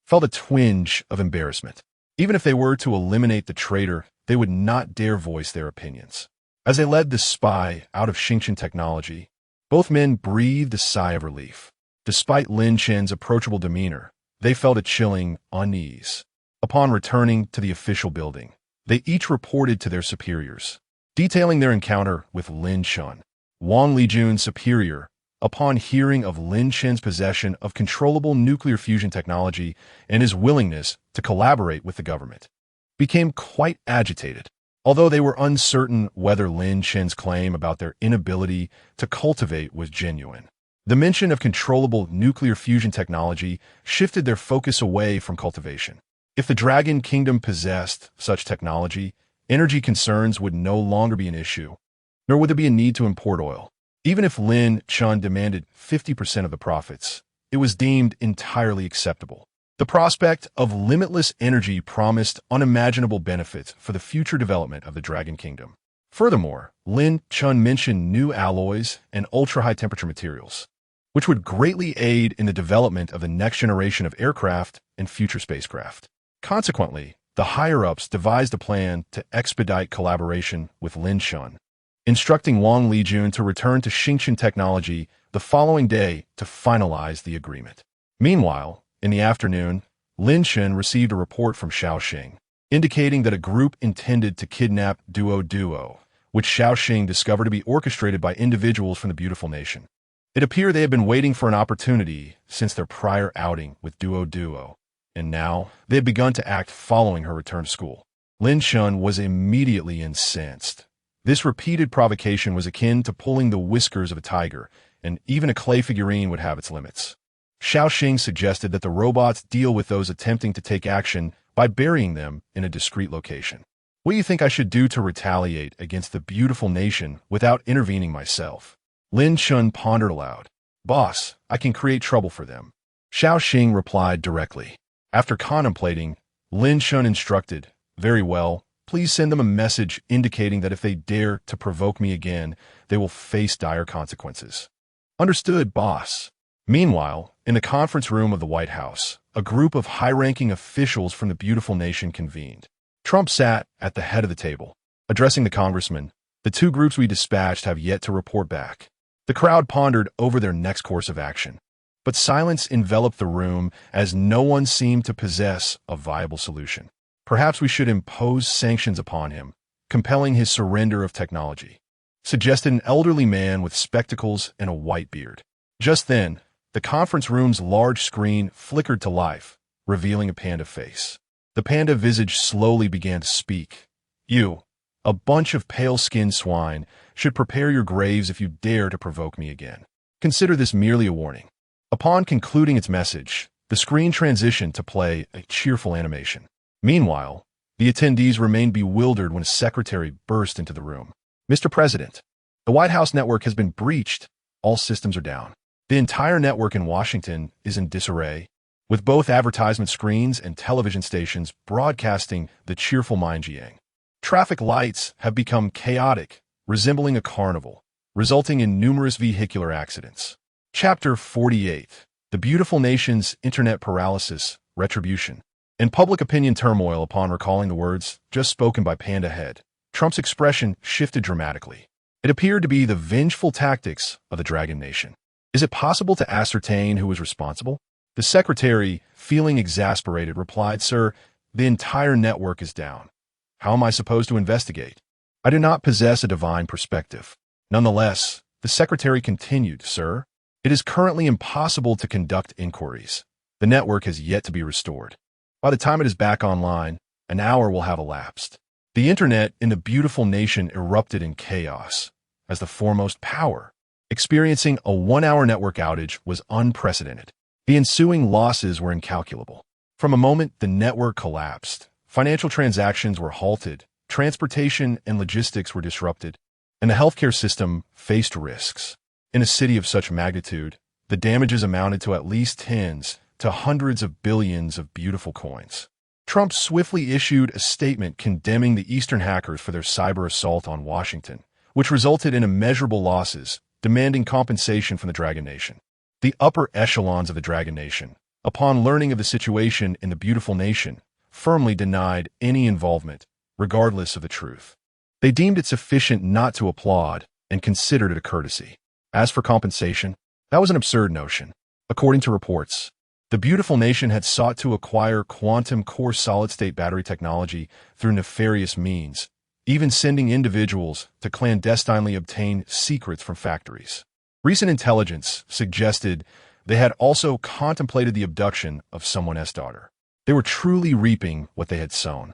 felt a twinge of embarrassment. Even if they were to eliminate the traitor, they would not dare voice their opinions. As they led the spy out of Xingqian technology, both men breathed a sigh of relief. Despite Lin Chen's approachable demeanor, they felt a chilling unease. Upon returning to the official building, they each reported to their superiors, detailing their encounter with Lin Chen. Wang Lijun's superior, upon hearing of Lin Chen's possession of controllable nuclear fusion technology and his willingness to collaborate with the government, became quite agitated. Although they were uncertain whether Lin Chen's claim about their inability to cultivate was genuine, the mention of controllable nuclear fusion technology shifted their focus away from cultivation. If the Dragon Kingdom possessed such technology, energy concerns would no longer be an issue, nor would there be a need to import oil. Even if Lin Chen demanded 50% of the profits, it was deemed entirely acceptable. The prospect of limitless energy promised unimaginable benefits for the future development of the Dragon Kingdom. Furthermore, Lin Chen mentioned new alloys and ultra-high temperature materials, which would greatly aid in the development of the next generation of aircraft and future spacecraft. Consequently, the higher-ups devised a plan to expedite collaboration with Lin Chen, instructing Wang Lijun to return to Xingqian technology the following day to finalize the agreement. Meanwhile, in the afternoon, Lin Chen received a report from Shaoxing, indicating that a group intended to kidnap Duo, which Shaoxing discovered to be orchestrated by individuals from the beautiful nation. It appeared they had been waiting for an opportunity since their prior outing with Duo, and now they had begun to act following her return to school. Lin Chen was immediately incensed. This repeated provocation was akin to pulling the whiskers of a tiger, and even a clay figurine would have its limits. Shaoxing suggested that the robots deal with those attempting to take action by burying them in a discreet location. What do you think I should do to retaliate against the beautiful nation without intervening myself? Lin Chen pondered aloud. Boss, I can create trouble for them. Shaoxing replied directly. After contemplating, Lin Chen instructed, Very well, please send them a message indicating that if they dare to provoke me again, they will face dire consequences. Understood, boss. Meanwhile, in the conference room of the White House, a group of high-ranking officials from the beautiful nation convened. Trump sat at the head of the table. Addressing the congressman, the two groups we dispatched have yet to report back. The crowd pondered over their next course of action. But silence enveloped the room as no one seemed to possess a viable solution. Perhaps we should impose sanctions upon him, compelling his surrender of technology, suggested an elderly man with spectacles and a white beard. Just then, the conference room's large screen flickered to life, revealing a panda face. The panda visage slowly began to speak. You, a bunch of pale-skinned swine, should prepare your graves if you dare to provoke me again. Consider this merely a warning. Upon concluding its message, the screen transitioned to play a cheerful animation. Meanwhile, the attendees remained bewildered when a secretary burst into the room. Mr. President, the White House network has been breached. All systems are down. The entire network in Washington is in disarray, with both advertisement screens and television stations broadcasting the cheerful Mindjiang. Traffic lights have become chaotic, resembling a carnival, resulting in numerous vehicular accidents. Chapter 48. The Beautiful Nation's Internet Paralysis, Retribution. In public opinion turmoil upon recalling the words just spoken by Panda Head, Trump's expression shifted dramatically. It appeared to be the vengeful tactics of the Dragon Nation. Is it possible to ascertain who was responsible? The secretary, feeling exasperated, replied, Sir, the entire network is down. How am I supposed to investigate? I do not possess a divine perspective. Nonetheless, the secretary continued, Sir, it is currently impossible to conduct inquiries. The network has yet to be restored. By the time it is back online, an hour will have elapsed. The internet in the beautiful nation erupted in chaos as the foremost power. Experiencing a 1-hour network outage was unprecedented. The ensuing losses were incalculable. From a moment the network collapsed, financial transactions were halted, transportation and logistics were disrupted, and the healthcare system faced risks. In a city of such magnitude, the damages amounted to at least tens to hundreds of billions of beautiful coins. Trump swiftly issued a statement condemning the Eastern hackers for their cyber assault on Washington, which resulted in immeasurable losses, demanding compensation from the Dragon Nation. The upper echelons of the Dragon Nation, upon learning of the situation in the beautiful nation, firmly denied any involvement, regardless of the truth. They deemed it sufficient not to applaud and considered it a courtesy. As for compensation, that was an absurd notion. According to reports, the beautiful nation had sought to acquire quantum core solid-state battery technology through nefarious means, even sending individuals to clandestinely obtain secrets from factories. Recent intelligence suggested they had also contemplated the abduction of someone's daughter. They were truly reaping what they had sown.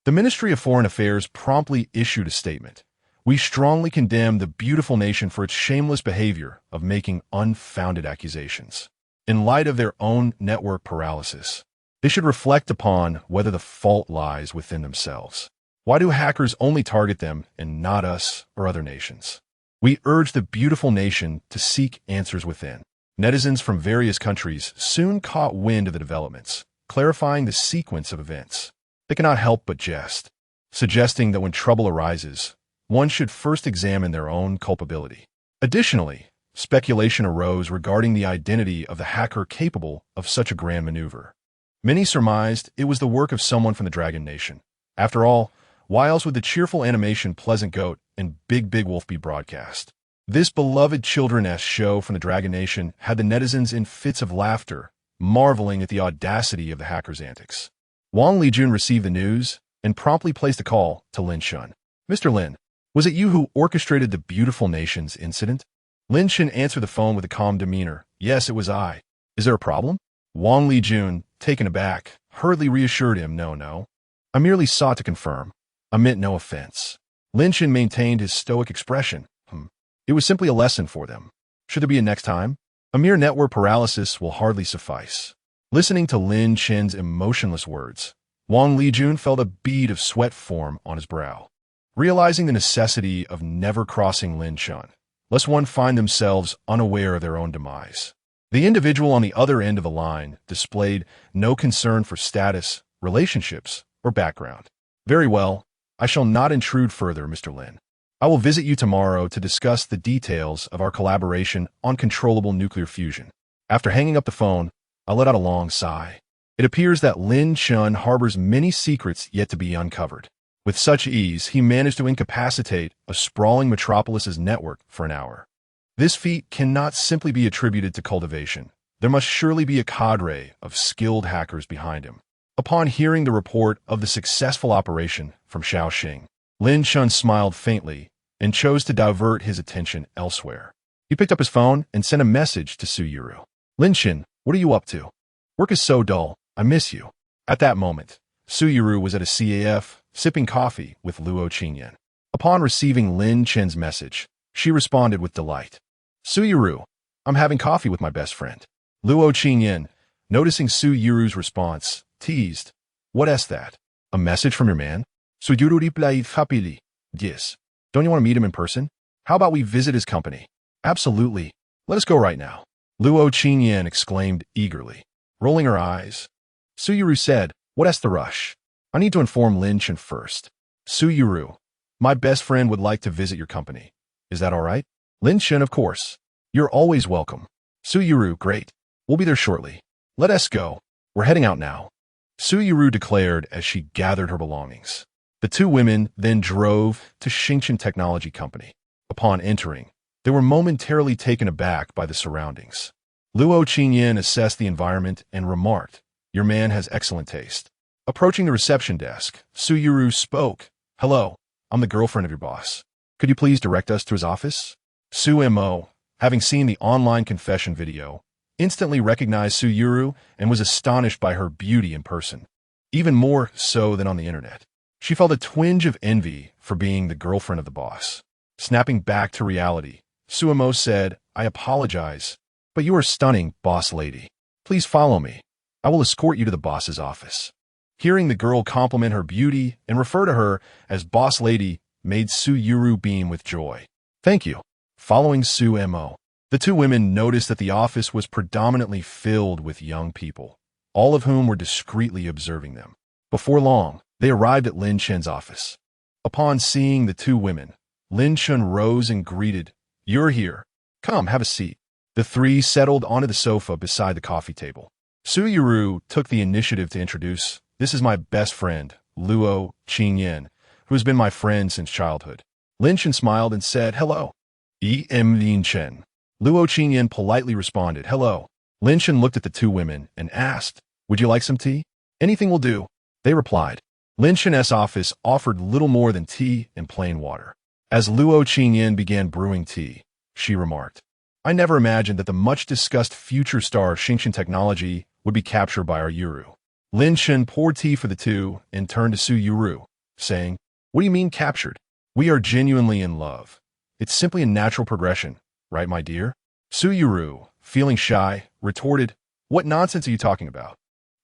The Ministry of Foreign Affairs promptly issued a statement. We strongly condemn the beautiful nation for its shameless behavior of making unfounded accusations. In light of their own network paralysis, they should reflect upon whether the fault lies within themselves. Why do hackers only target them and not us or other nations? We urge the beautiful nation to seek answers within. Netizens from various countries soon caught wind of the developments, clarifying the sequence of events. They cannot help but jest, suggesting that when trouble arises, one should first examine their own culpability. Additionally, speculation arose regarding the identity of the hacker capable of such a grand maneuver. Many surmised it was the work of someone from the Dragon Nation. After all, why else would the cheerful animation Pleasant Goat and Big Big Wolf be broadcast? This beloved children-esque show from the Dragon Nation had the netizens in fits of laughter, marveling at the audacity of the hackers' antics. Wang Lijun received the news and promptly placed a call to Lin Shun. Mr. Lin, was it you who orchestrated the beautiful nation's incident? Lin Shun answered the phone with a calm demeanor. Yes, it was I. Is there a problem? Wang Lijun, taken aback, hurriedly reassured him, No. I merely sought to confirm. I meant no offense. Lin Shun maintained his stoic expression. It was simply a lesson for them. Should there be a next time? A mere network paralysis will hardly suffice. Listening to Lin Chen's emotionless words, Wang Lijun felt a bead of sweat form on his brow. Realizing the necessity of never crossing Lin Chen, lest one find themselves unaware of their own demise. The individual on the other end of the line displayed no concern for status, relationships, or background. Very well, I shall not intrude further, Mr. Lin. I will visit you tomorrow to discuss the details of our collaboration on controllable nuclear fusion. After hanging up the phone, I let out a long sigh. It appears that Lin Chen harbors many secrets yet to be uncovered. With such ease, he managed to incapacitate a sprawling metropolis's network for an hour. This feat cannot simply be attributed to cultivation. There must surely be a cadre of skilled hackers behind him. Upon hearing the report of the successful operation from Shaoxing, Lin Chen smiled faintly and chose to divert his attention elsewhere. He picked up his phone and sent a message to Su Yuru. Lin Chen, what are you up to? Work is so dull. I miss you. At that moment, Su Yuru was at a CAF, sipping coffee with Luo Qingyan. Upon receiving Lin Chen's message, she responded with delight. Su Yuru, I'm having coffee with my best friend. Luo Qingyan, noticing Su Yuru's response, teased. What is that? A message from your man? Su Yuru replied happily. Yes. Don't you want to meet him in person? How about we visit his company? Absolutely. Let us go right now. Luo Qingyan exclaimed eagerly. Rolling her eyes, Su Yuru said, What is the rush? I need to inform Lin Chen first. Su Yuru, my best friend would like to visit your company. Is that all right? Lin Chen, of course. You're always welcome. Su Yuru, great. We'll be there shortly. Let us go. We're heading out now. Su Yuru declared as she gathered her belongings. The two women then drove to Xingchen Technology Company. Upon entering, they were momentarily taken aback by the surroundings. Luo Qingyan assessed the environment and remarked, Your man has excellent taste. Approaching the reception desk, Su Yuru spoke. Hello, I'm the girlfriend of your boss. Could you please direct us to his office? Su Mo, having seen the online confession video, instantly recognized Su Yuru and was astonished by her beauty in person, even more so than on the internet. She felt a twinge of envy for being the girlfriend of the boss. Snapping back to reality, Su Mo said, I apologize, but you are stunning, boss lady. Please follow me. I will escort you to the boss's office. Hearing the girl compliment her beauty and refer to her as boss lady made Su Yuru beam with joy. Thank you. Following Su Mo, the two women noticed that the office was predominantly filled with young people, all of whom were discreetly observing them. Before long, they arrived at Lin Chen's office. Upon seeing the two women, Lin Chen rose and greeted, "You're here. Come, have a seat." The three settled onto the sofa beside the coffee table. Su Yuru took the initiative to introduce, "This is my best friend, Luo Qingyan, who has been my friend since childhood." Lin Chen smiled and said, "Hello." Lin Chen. Luo Qingyan politely responded, "Hello." Lin Chen looked at the two women and asked, "Would you like some tea?" "Anything will do," they replied. Lin Chen's office offered little more than tea and plain water. As Luo Qingyan began brewing tea, she remarked, "I never imagined that the much-discussed future star Xingqian technology would be captured by our Yuru." Lin Chen poured tea for the two and turned to Su Yuru, saying, "What do you mean captured? We are genuinely in love. It's simply a natural progression, right, my dear?" Su Yuru, feeling shy, retorted, "What nonsense are you talking about?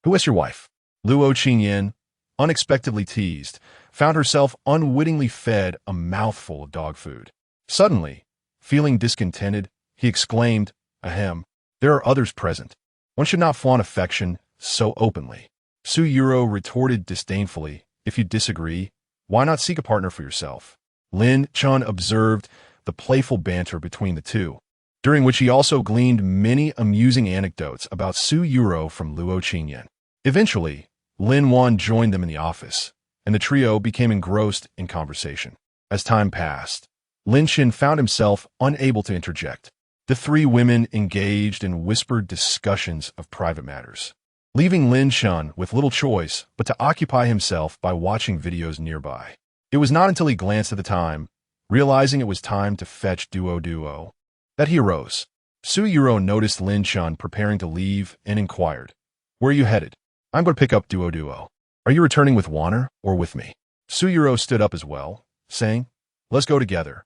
Who is your wife?" Luo Qingyan, unexpectedly teased, found herself unwittingly fed a mouthful of dog food. Suddenly, feeling discontented, he exclaimed, "Ahem, there are others present. One should not flaunt affection so openly." Su Yuro retorted disdainfully, "If you disagree, why not seek a partner for yourself?" Lin Chen observed the playful banter between the two, during which he also gleaned many amusing anecdotes about Su Yuro from Luo Qingyan. Eventually, Lin Wan joined them in the office, and the trio became engrossed in conversation. As time passed, Lin Chen found himself unable to interject. The three women engaged in whispered discussions of private matters, leaving Lin Chen with little choice but to occupy himself by watching videos nearby. It was not until he glanced at the time, realizing it was time to fetch Duo, that he arose. Su Yuro noticed Lin Chen preparing to leave and inquired, "Where are you headed?" "I'm going to pick up Duo. Are you returning with Warner or with me?" Su Yuro stood up as well, saying, "Let's go together.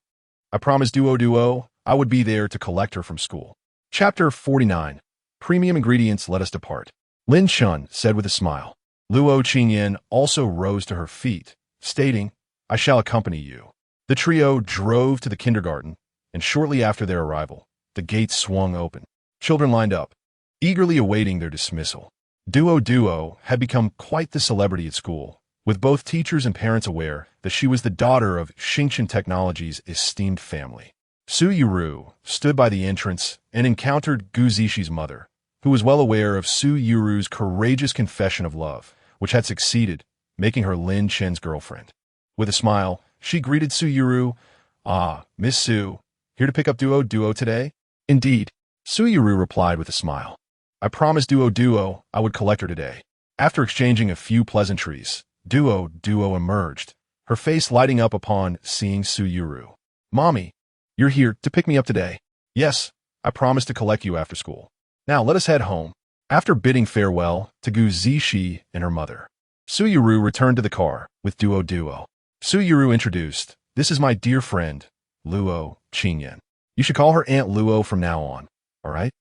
I promised Duo I would be there to collect her from school." Chapter 49. Premium Ingredients Let Us Depart. Lin Chen said with a smile. Luo Qingyan also rose to her feet, stating, "I shall accompany you." The trio drove to the kindergarten, and shortly after their arrival, the gates swung open. Children lined up, eagerly awaiting their dismissal. Duo had become quite the celebrity at school, with both teachers and parents aware that she was the daughter of Xingqian Technology's esteemed family. Su Yuru stood by the entrance and encountered Gu Zixi mother, who was well aware of Su Yuru's courageous confession of love, which had succeeded, making her Lin Chen's girlfriend. With a smile, she greeted Su Yuru, "Ah, Miss Su, here to pick up Duo today?" "Indeed," Su Yuru replied with a smile. "I promised Duo I would collect her today." After exchanging a few pleasantries, Duo emerged, her face lighting up upon seeing Su Yuru. "Mommy, you're here to pick me up today?" "Yes, I promised to collect you after school. Now let us head home." After bidding farewell to Gu Zixi and her mother, Su Yuru returned to the car with Duo. Su Yuru introduced, "This is my dear friend, Luo Qingyan. You should call her Aunt Luo from now on, all right?"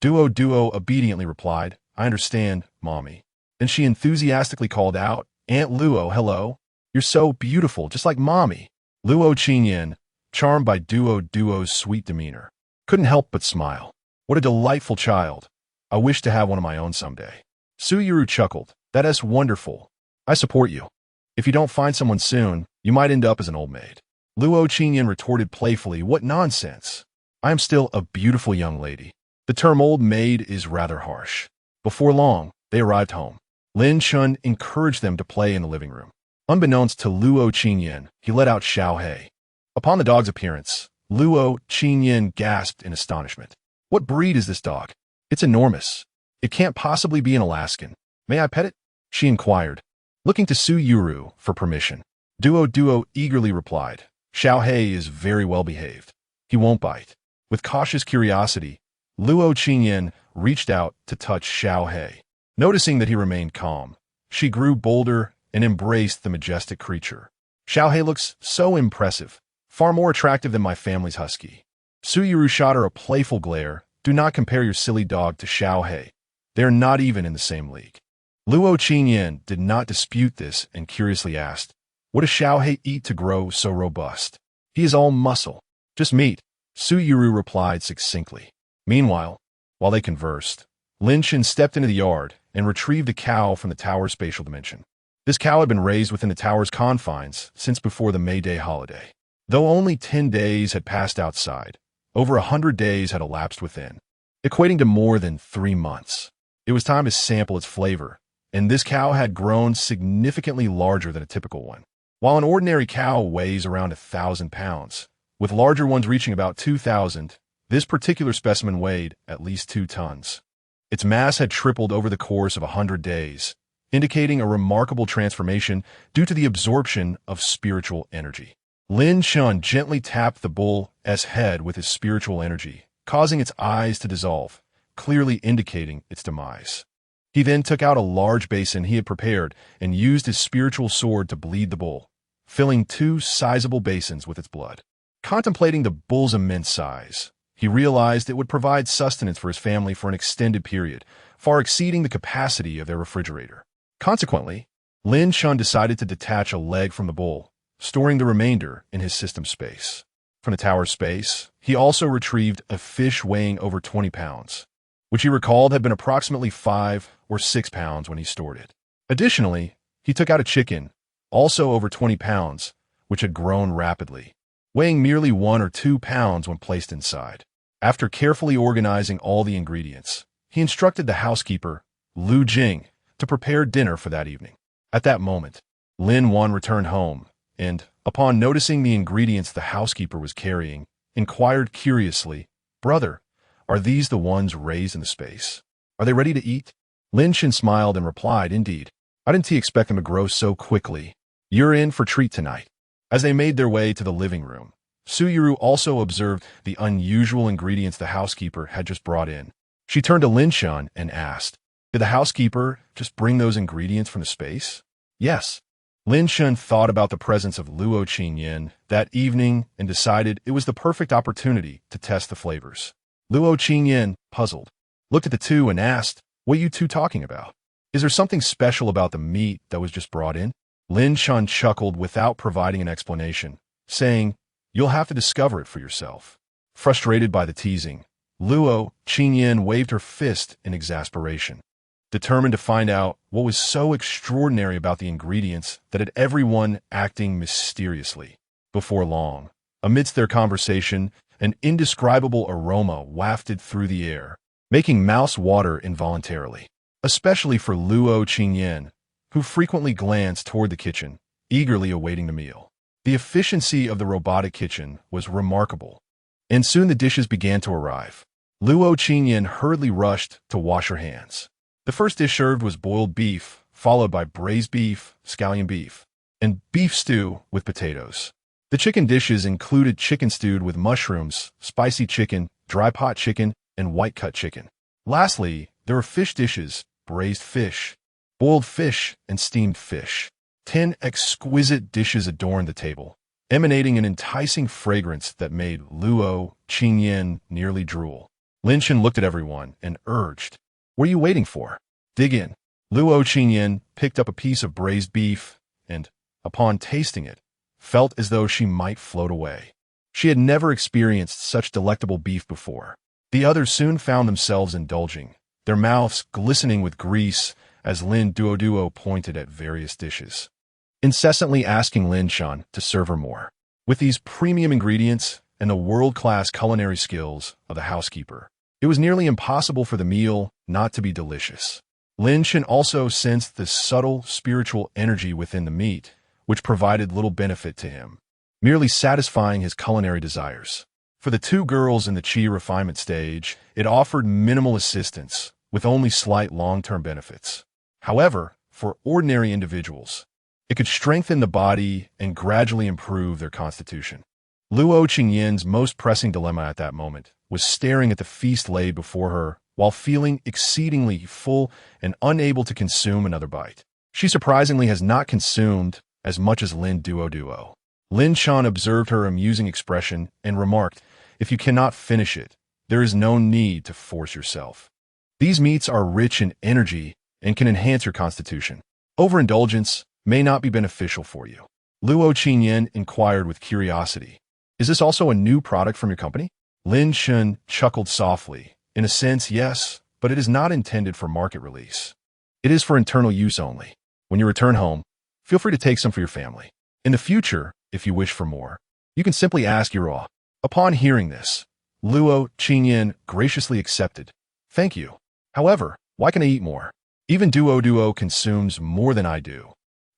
Duo obediently replied, "I understand, Mommy." Then she enthusiastically called out, "Aunt Luo, hello. You're so beautiful, just like Mommy." Luo Qingyan, charmed by Duo's sweet demeanor, couldn't help but smile. "What a delightful child. I wish to have one of my own someday." Su Yuru chuckled, "That's wonderful. I support you. If you don't find someone soon, you might end up as an old maid." Luo Qingyan retorted playfully, "What nonsense. I am still a beautiful young lady. The term old maid is rather harsh." Before long, they arrived home. Lin Chen encouraged them to play in the living room. Unbeknownst to Luo Qingyan, he let out Xiao He. Upon the dog's appearance, Luo Qingyan gasped in astonishment. "What breed is this dog? It's enormous. It can't possibly be an Alaskan. May I pet it?" she inquired, looking to Su Yuru for permission. Duo eagerly replied, "Xiao He is very well behaved. He won't bite." With cautious curiosity, Luo Qingyan reached out to touch Xiao He. Noticing that he remained calm, she grew bolder and embraced the majestic creature. "Xiao He looks so impressive, far more attractive than my family's husky." Su Yuru shot her a playful glare. "Do not compare your silly dog to Xiao He. They are not even in the same league." Luo Qingyan did not dispute this and curiously asked, "What does Xiao He eat to grow so robust?" "He is all muscle. Just meat," Su Yuru replied succinctly. Meanwhile, while they conversed, Lin Chen stepped into the yard and retrieved a cow from the tower's spatial dimension. This cow had been raised within the tower's confines since before the May Day holiday. Though only 10 days had passed outside, over 100 days had elapsed within, equating to more than 3 months. It was time to sample its flavor, and this cow had grown significantly larger than a typical one. While an ordinary cow weighs around 1,000 pounds, with larger ones reaching about 2,000, this particular specimen weighed at least 2 tons. Its mass had tripled over the course of 100 days, indicating a remarkable transformation due to the absorption of spiritual energy. Lin Shun gently tapped the bull's head with his spiritual energy, causing its eyes to dissolve, clearly indicating its demise. He then took out a large basin he had prepared and used his spiritual sword to bleed the bull, filling 2 sizable basins with its blood. Contemplating the bull's immense size, he realized it would provide sustenance for his family for an extended period, far exceeding the capacity of their refrigerator. Consequently, Lin Shun decided to detach a leg from the bull, storing the remainder in his system space. From the tower's space, he also retrieved a fish weighing over 20 pounds, which he recalled had been approximately 5 or 6 pounds when he stored it. Additionally, he took out a chicken, also over 20 pounds, which had grown rapidly, weighing merely 1 or 2 pounds when placed inside. After carefully organizing all the ingredients, he instructed the housekeeper, Lu Jing, to prepare dinner for that evening. At that moment, Lin Wan returned home, and, upon noticing the ingredients the housekeeper was carrying, inquired curiously, "Brother, are these the ones raised in the space? Are they ready to eat?" Lin Shin smiled and replied, "Indeed. I didn't expect them to grow so quickly. You're in for treat tonight." As they made their way to the living room, Su Yuru also observed the unusual ingredients the housekeeper had just brought in. She turned to Lin Shun and asked, "Did the housekeeper just bring those ingredients from the space?" "Yes." Lin Shun thought about the presence of Luo Qingyan that evening and decided it was the perfect opportunity to test the flavors. Luo Qingyan, puzzled, looked at the two and asked, "What are you two talking about? Is there something special about the meat that was just brought in?" Lin Shun chuckled without providing an explanation, saying, "You'll have to discover it for yourself." Frustrated by the teasing, Luo Qingyan waved her fist in exasperation, determined to find out what was so extraordinary about the ingredients that had everyone acting mysteriously. Before long, amidst their conversation, an indescribable aroma wafted through the air, making mouths water involuntarily, especially for Luo Qingyan, who frequently glanced toward the kitchen, eagerly awaiting the meal. The efficiency of the robotic kitchen was remarkable, and soon the dishes began to arrive. Luo Qingyan hurriedly rushed to wash her hands. The first dish served was boiled beef, followed by braised beef, scallion beef, and beef stew with potatoes. The chicken dishes included chicken stewed with mushrooms, spicy chicken, dry pot chicken, and white-cut chicken. Lastly, there were fish dishes, braised fish, boiled fish, and steamed fish. 10 exquisite dishes adorned the table, emanating an enticing fragrance that made Luo Qingyan nearly drool. Lin Shin looked at everyone and urged, "What are you waiting for? Dig in." Luo Qingyan picked up a piece of braised beef and, upon tasting it, felt as though she might float away. She had never experienced such delectable beef before. The others soon found themselves indulging, their mouths glistening with grease as Lin Duo pointed at various dishes, incessantly asking Lin Shan to serve her more. With these premium ingredients and the world-class culinary skills of the housekeeper, it was nearly impossible for the meal not to be delicious. Lin Shan also sensed the subtle spiritual energy within the meat, which provided little benefit to him, merely satisfying his culinary desires. For the two girls in the qi refinement stage, it offered minimal assistance, with only slight long-term benefits. However, for ordinary individuals, it could strengthen the body and gradually improve their constitution. Luo Qingyan's most pressing dilemma at that moment was staring at the feast laid before her while feeling exceedingly full and unable to consume another bite. She surprisingly has not consumed as much as Lin Duo. Lin Shan observed her amusing expression and remarked, "If you cannot finish it, there is no need to force yourself. These meats are rich in energy and can enhance your constitution. Overindulgence may not be beneficial for you." Luo Qingyan inquired with curiosity, "Is this also a new product from your company?" Lin Shan chuckled softly. "In a sense, yes, but it is not intended for market release. It is for internal use only. When you return home, Feel free to take some for your family. In the future, if you wish for more, you can simply ask Yuro. Upon hearing this, Luo Qingyan graciously accepted. Thank you. However, why can I eat more? Even Duo consumes more than I do.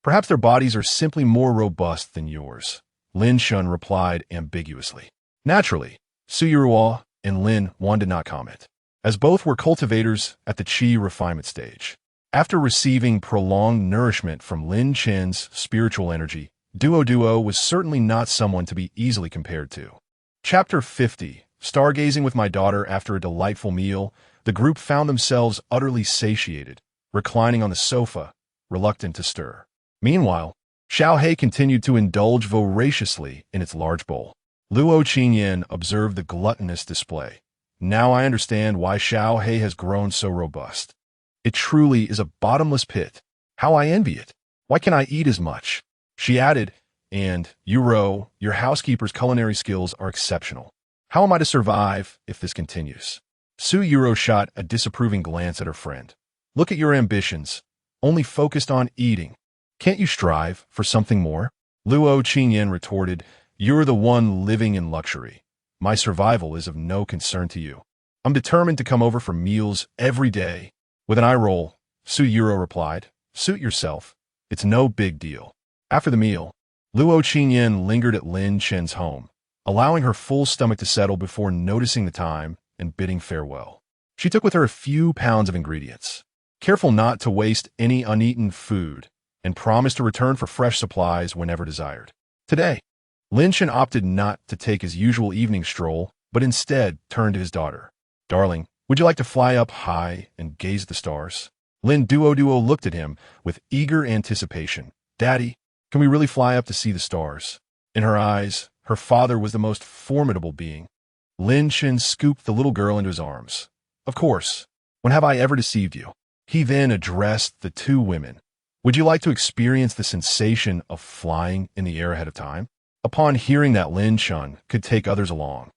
Perhaps their bodies are simply more robust than yours. Lin Shun replied ambiguously. Naturally, Su Yiruo and Lin Wan did not comment, as both were cultivators at the qi refinement stage. After receiving prolonged nourishment from Lin Chen's spiritual energy, Duo was certainly not someone to be easily compared to. Chapter 50. Stargazing with my daughter after a delightful meal, the group found themselves utterly satiated, reclining on the sofa, reluctant to stir. Meanwhile, Xiaohei continued to indulge voraciously in its large bowl. Luo Qingyan observed the gluttonous display. Now I understand why Xiaohei has grown so robust. It truly is a bottomless pit. How I envy it. Why can't I eat as much? She added, and, Yuro, your housekeeper's culinary skills are exceptional. How am I to survive if this continues? Su Yuro shot a disapproving glance at her friend. Look at your ambitions, only focused on eating. Can't you strive for something more? Luo Qingyan retorted, you're the one living in luxury. My survival is of no concern to you. I'm determined to come over for meals every day. With an eye roll, Su Yuro replied, suit yourself. It's no big deal. After the meal, Luo Qingyan lingered at Lin Chen's home, allowing her full stomach to settle before noticing the time and bidding farewell. She took with her a few pounds of ingredients, careful not to waste any uneaten food, and promised to return for fresh supplies whenever desired. Today, Lin Chen opted not to take his usual evening stroll, but instead turned to his daughter. Darling, would you like to fly up high and gaze at the stars? Lin Duo looked at him with eager anticipation. Daddy, can we really fly up to see the stars? In her eyes, her father was the most formidable being. Lin Chen scooped the little girl into his arms. Of course. When have I ever deceived you? He then addressed the two women. Would you like to experience the sensation of flying in the air ahead of time? Upon hearing that Lin Chun could take others along,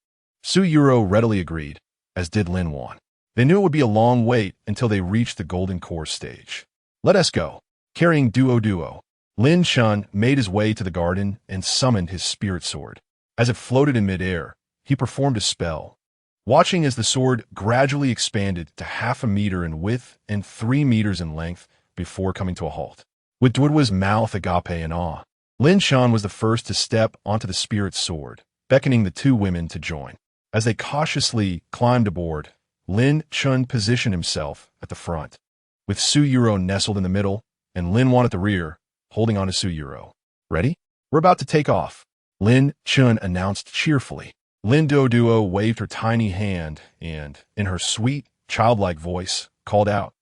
Su Yuro readily agreed, as did Lin Wan. They knew it would be a long wait until they reached the golden core stage. Let us go. Carrying Duo, Lin Chun made his way to the garden and summoned his spirit sword. As it floated in midair, he performed a spell, watching as the sword gradually expanded to 0.5 meter in width and 3 meters in length before coming to a halt. With Duo's mouth agape in awe, Lin Shan was the first to step onto the spirit sword, beckoning the two women to join. As they cautiously climbed aboard, Lin Chun positioned himself at the front, with Su Yuro nestled in the middle and Lin Wan at the rear, holding on to Su Yuro. Ready? We're about to take off, Lin Chun announced cheerfully. Lin Duo waved her tiny hand and, in her sweet, childlike voice, called out,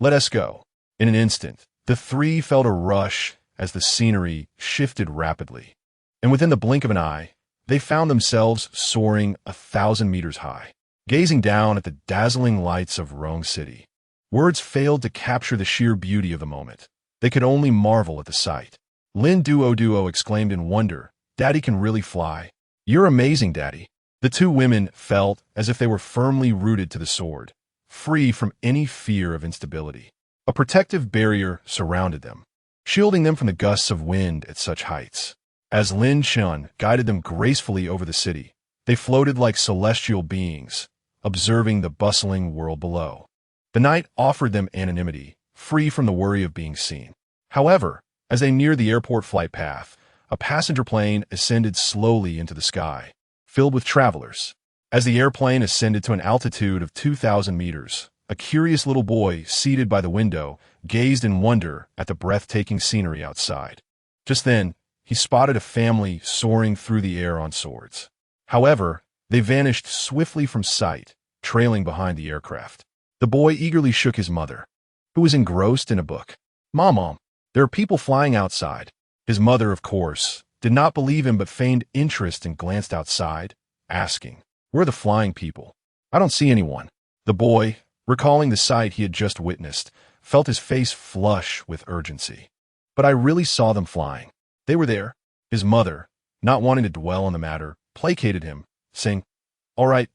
"Let us go." In an instant, the three felt a rush as the scenery shifted rapidly, and within the blink of an eye, they found themselves soaring 1,000 meters high, gazing down at the dazzling lights of Rong City. Words failed to capture the sheer beauty of the moment. They could only marvel at the sight. Lin Duo exclaimed in wonder, "Daddy can really fly. You're amazing, Daddy." The two women felt as if they were firmly rooted to the sword, free from any fear of instability. A protective barrier surrounded them, shielding them from the gusts of wind at such heights. As Lin Chun guided them gracefully over the city, they floated like celestial beings, observing the bustling world below. The night offered them anonymity, free from the worry of being seen. However, as they neared the airport flight path, a passenger plane ascended slowly into the sky, filled with travelers. As the airplane ascended to an altitude of 2,000 meters, a curious little boy seated by the window gazed in wonder at the breathtaking scenery outside. Just then, he spotted a family soaring through the air on swords. However, they vanished swiftly from sight, trailing behind the aircraft. The boy eagerly shook his mother, who was engrossed in a book. Mom, there are people flying outside." His mother, of course, did not believe him but feigned interest and glanced outside, asking, "Where are the flying people? I don't see anyone." The boy, recalling the sight he had just witnessed, felt his face flush with urgency. "But I really saw them flying. They were there." His mother, not wanting to dwell on the matter, placated him, saying, all right.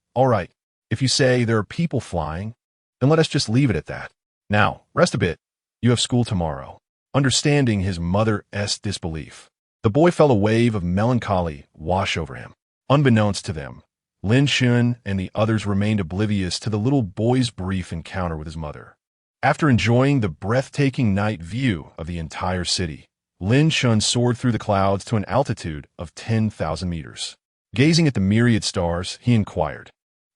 If you say there are people flying, then let us just leave it at that. Now, rest a bit. You have school tomorrow." understanding his mother's disbelief. The boy felt a wave of melancholy wash over him. Unbeknownst to them, Lin Shun and the others remained oblivious to the little boy's brief encounter with his mother. After enjoying the breathtaking night view of the entire city, Lin Shun soared through the clouds to an altitude of 10,000 meters. Gazing at the myriad stars, he inquired,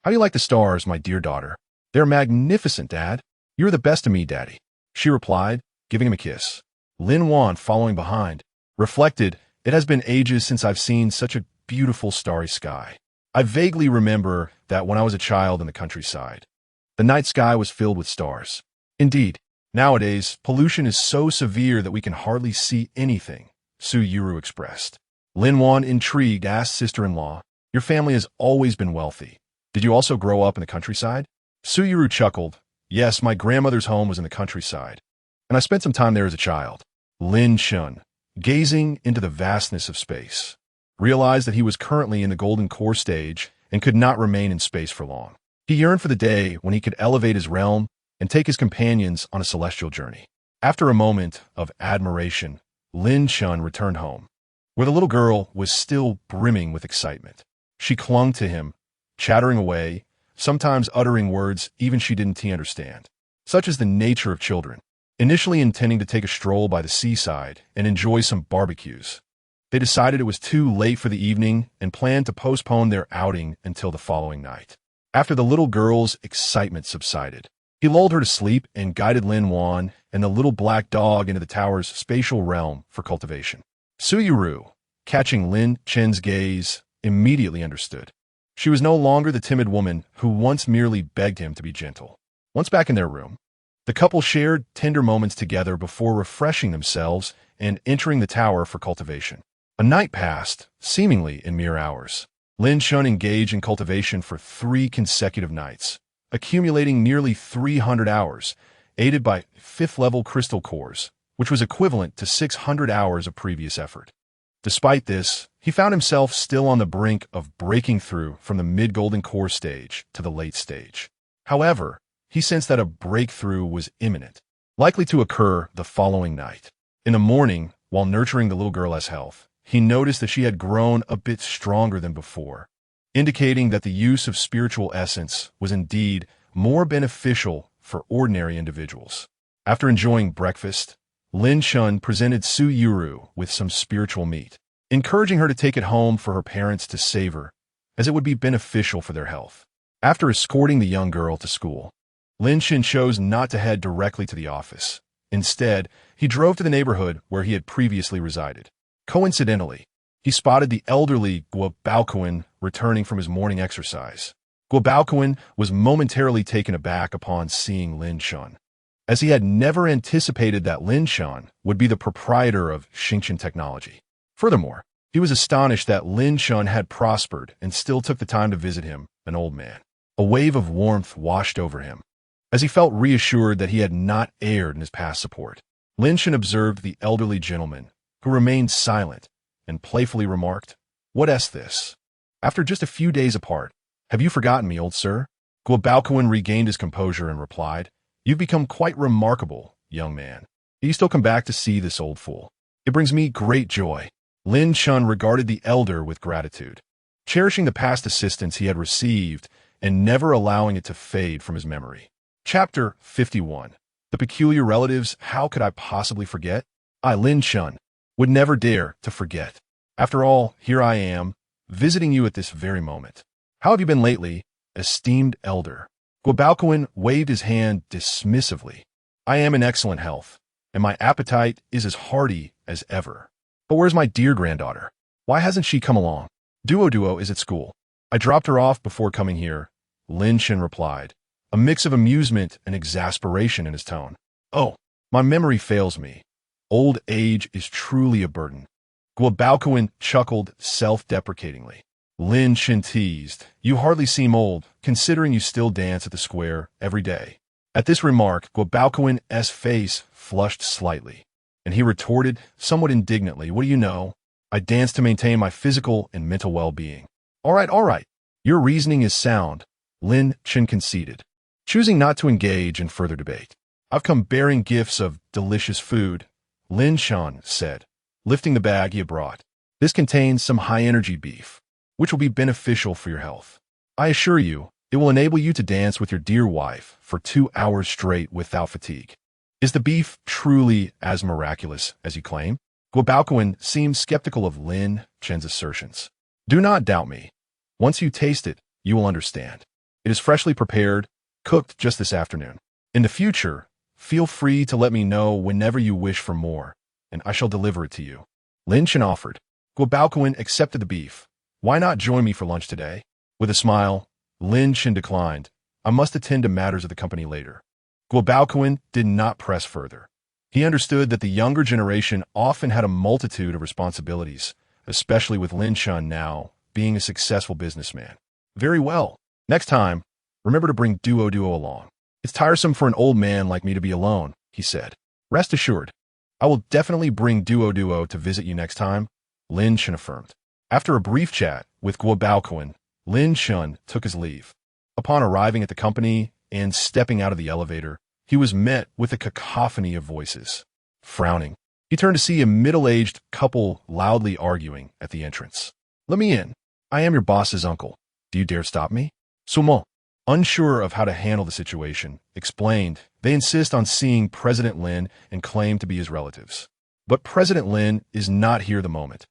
"How do you like the stars, my dear daughter?" "They're magnificent, Dad. You're the best to me, Daddy," she replied, giving him a kiss. Lin Wan, following behind, reflected, "It has been ages since I've seen such a beautiful starry sky. I vaguely remember that when I was a child in the countryside, the night sky was filled with stars. Indeed, nowadays, pollution is so severe that we can hardly see anything," Su Yuru expressed. Lin Wan, intrigued, asked sister-in-law, "Your family has always been wealthy. Did you also grow up in the countryside?" Su Yuru chuckled, "Yes, my grandmother's home was in the countryside, and I spent some time there as a child." Lin Shun, gazing into the vastness of space, realized that he was currently in the golden core stage and could not remain in space for long. He yearned for the day when he could elevate his realm and take his companions on a celestial journey. After a moment of admiration, Lin Shun returned home, where the little girl was still brimming with excitement. She clung to him, chattering away, sometimes uttering words even she didn't understand. Such is the nature of children. Initially intending to take a stroll by the seaside and enjoy some barbecues, they decided it was too late for the evening and planned to postpone their outing until the following night. After the little girl's excitement subsided, he lulled her to sleep and guided Lin Wan and the little black dog into the tower's spatial realm for cultivation. Su Yuru, catching Lin Chen's gaze, immediately understood. She was no longer the timid woman who once merely begged him to be gentle. Once back in their room, the couple shared tender moments together before refreshing themselves and entering the tower for cultivation. A night passed, seemingly in mere hours. Lin Shun engaged in cultivation for 3 consecutive nights, accumulating nearly 300 hours, aided by 5th-level crystal cores, which was equivalent to 600 hours of previous effort. Despite this, he found himself still on the brink of breaking through from the mid-golden core stage to the late stage. However, he sensed that a breakthrough was imminent, likely to occur the following night. In the morning, while nurturing the little girl's health, he noticed that she had grown a bit stronger than before, indicating that the use of spiritual essence was indeed more beneficial for ordinary individuals. After enjoying breakfast, Lin Shun presented Su Yuru with some spiritual meat, encouraging her to take it home for her parents to savor, as it would be beneficial for their health. After escorting the young girl to school, Lin Shun chose not to head directly to the office. Instead, he drove to the neighborhood where he had previously resided. Coincidentally, he spotted the elderly Guo Baoquan returning from his morning exercise. Guo Baoquan was momentarily taken aback upon seeing Lin Shun, as he had never anticipated that Lin Shun would be the proprietor of Xingqian Technology. Furthermore, he was astonished that Lin Shun had prospered and still took the time to visit him, an old man. A wave of warmth washed over him, as he felt reassured that he had not erred in his past support. Lin Shun observed the elderly gentleman, who remained silent, and playfully remarked, "What this? After just a few days apart, have you forgotten me, old sir?" Guo Baoquan regained his composure and replied, "You've become quite remarkable, young man. Do you still come back to see this old fool? It brings me great joy." Lin Shun regarded the elder with gratitude, cherishing the past assistance he had received and never allowing it to fade from his memory. Chapter 51. The Peculiar Relatives. How could I possibly forget? I, Lin Shun, would never dare to forget. After all, here I am, visiting you at this very moment. How have you been lately, esteemed elder? Guo Baoquan waved his hand dismissively. I am in excellent health, and my appetite is as hearty as ever. But where's my dear granddaughter? Why hasn't she come along? Duo is at school. I dropped her off before coming here, Lin Shun replied, a mix of amusement and exasperation in his tone. Oh, my memory fails me. Old age is truly a burden. Guo Baoquan chuckled self-deprecatingly. Lin Shun teased, you hardly seem old, considering you still dance at the square every day. At this remark, Guo Baoquan's face flushed slightly, and he retorted somewhat indignantly, what do you know? I dance to maintain my physical and mental well-being. All right. Your reasoning is sound, Lin Shun conceded, choosing not to engage in further debate. I've come bearing gifts of delicious food, Lin Shan said, lifting the bag he had brought. This contains some high-energy beef, which will be beneficial for your health. I assure you, it will enable you to dance with your dear wife for 2 hours straight without fatigue. Is the beef truly as miraculous as you claim? Guobaoquan seemed skeptical of Lin Chen's assertions. Do not doubt me. Once you taste it, you will understand. It is freshly prepared, cooked just this afternoon. In the future, feel free to let me know whenever you wish for more, and I shall deliver it to you. Lin Chen offered. Guobaoquan accepted the beef. Why not join me for lunch today? With a smile, Lin Chen declined. I must attend to matters of the company later. Guobaoquan did not press further. He understood that the younger generation often had a multitude of responsibilities, especially with Lin Chen now being a successful businessman. Very well. Next time, remember to bring Duo along. It's tiresome for an old man like me to be alone, he said. Rest assured, I will definitely bring Duo to visit you next time, Lin Chen affirmed. After a brief chat with Guobaoquan, Lin Chen took his leave. Upon arriving at the company and stepping out of the elevator, he was met with a cacophony of voices. Frowning, he turned to see a middle-aged couple loudly arguing at the entrance. Let me in. I am your boss's uncle. Do you dare stop me? Sumo, unsure of how to handle the situation, explained they insist on seeing President Lin and claim to be his relatives. But President Lin is not here at the moment,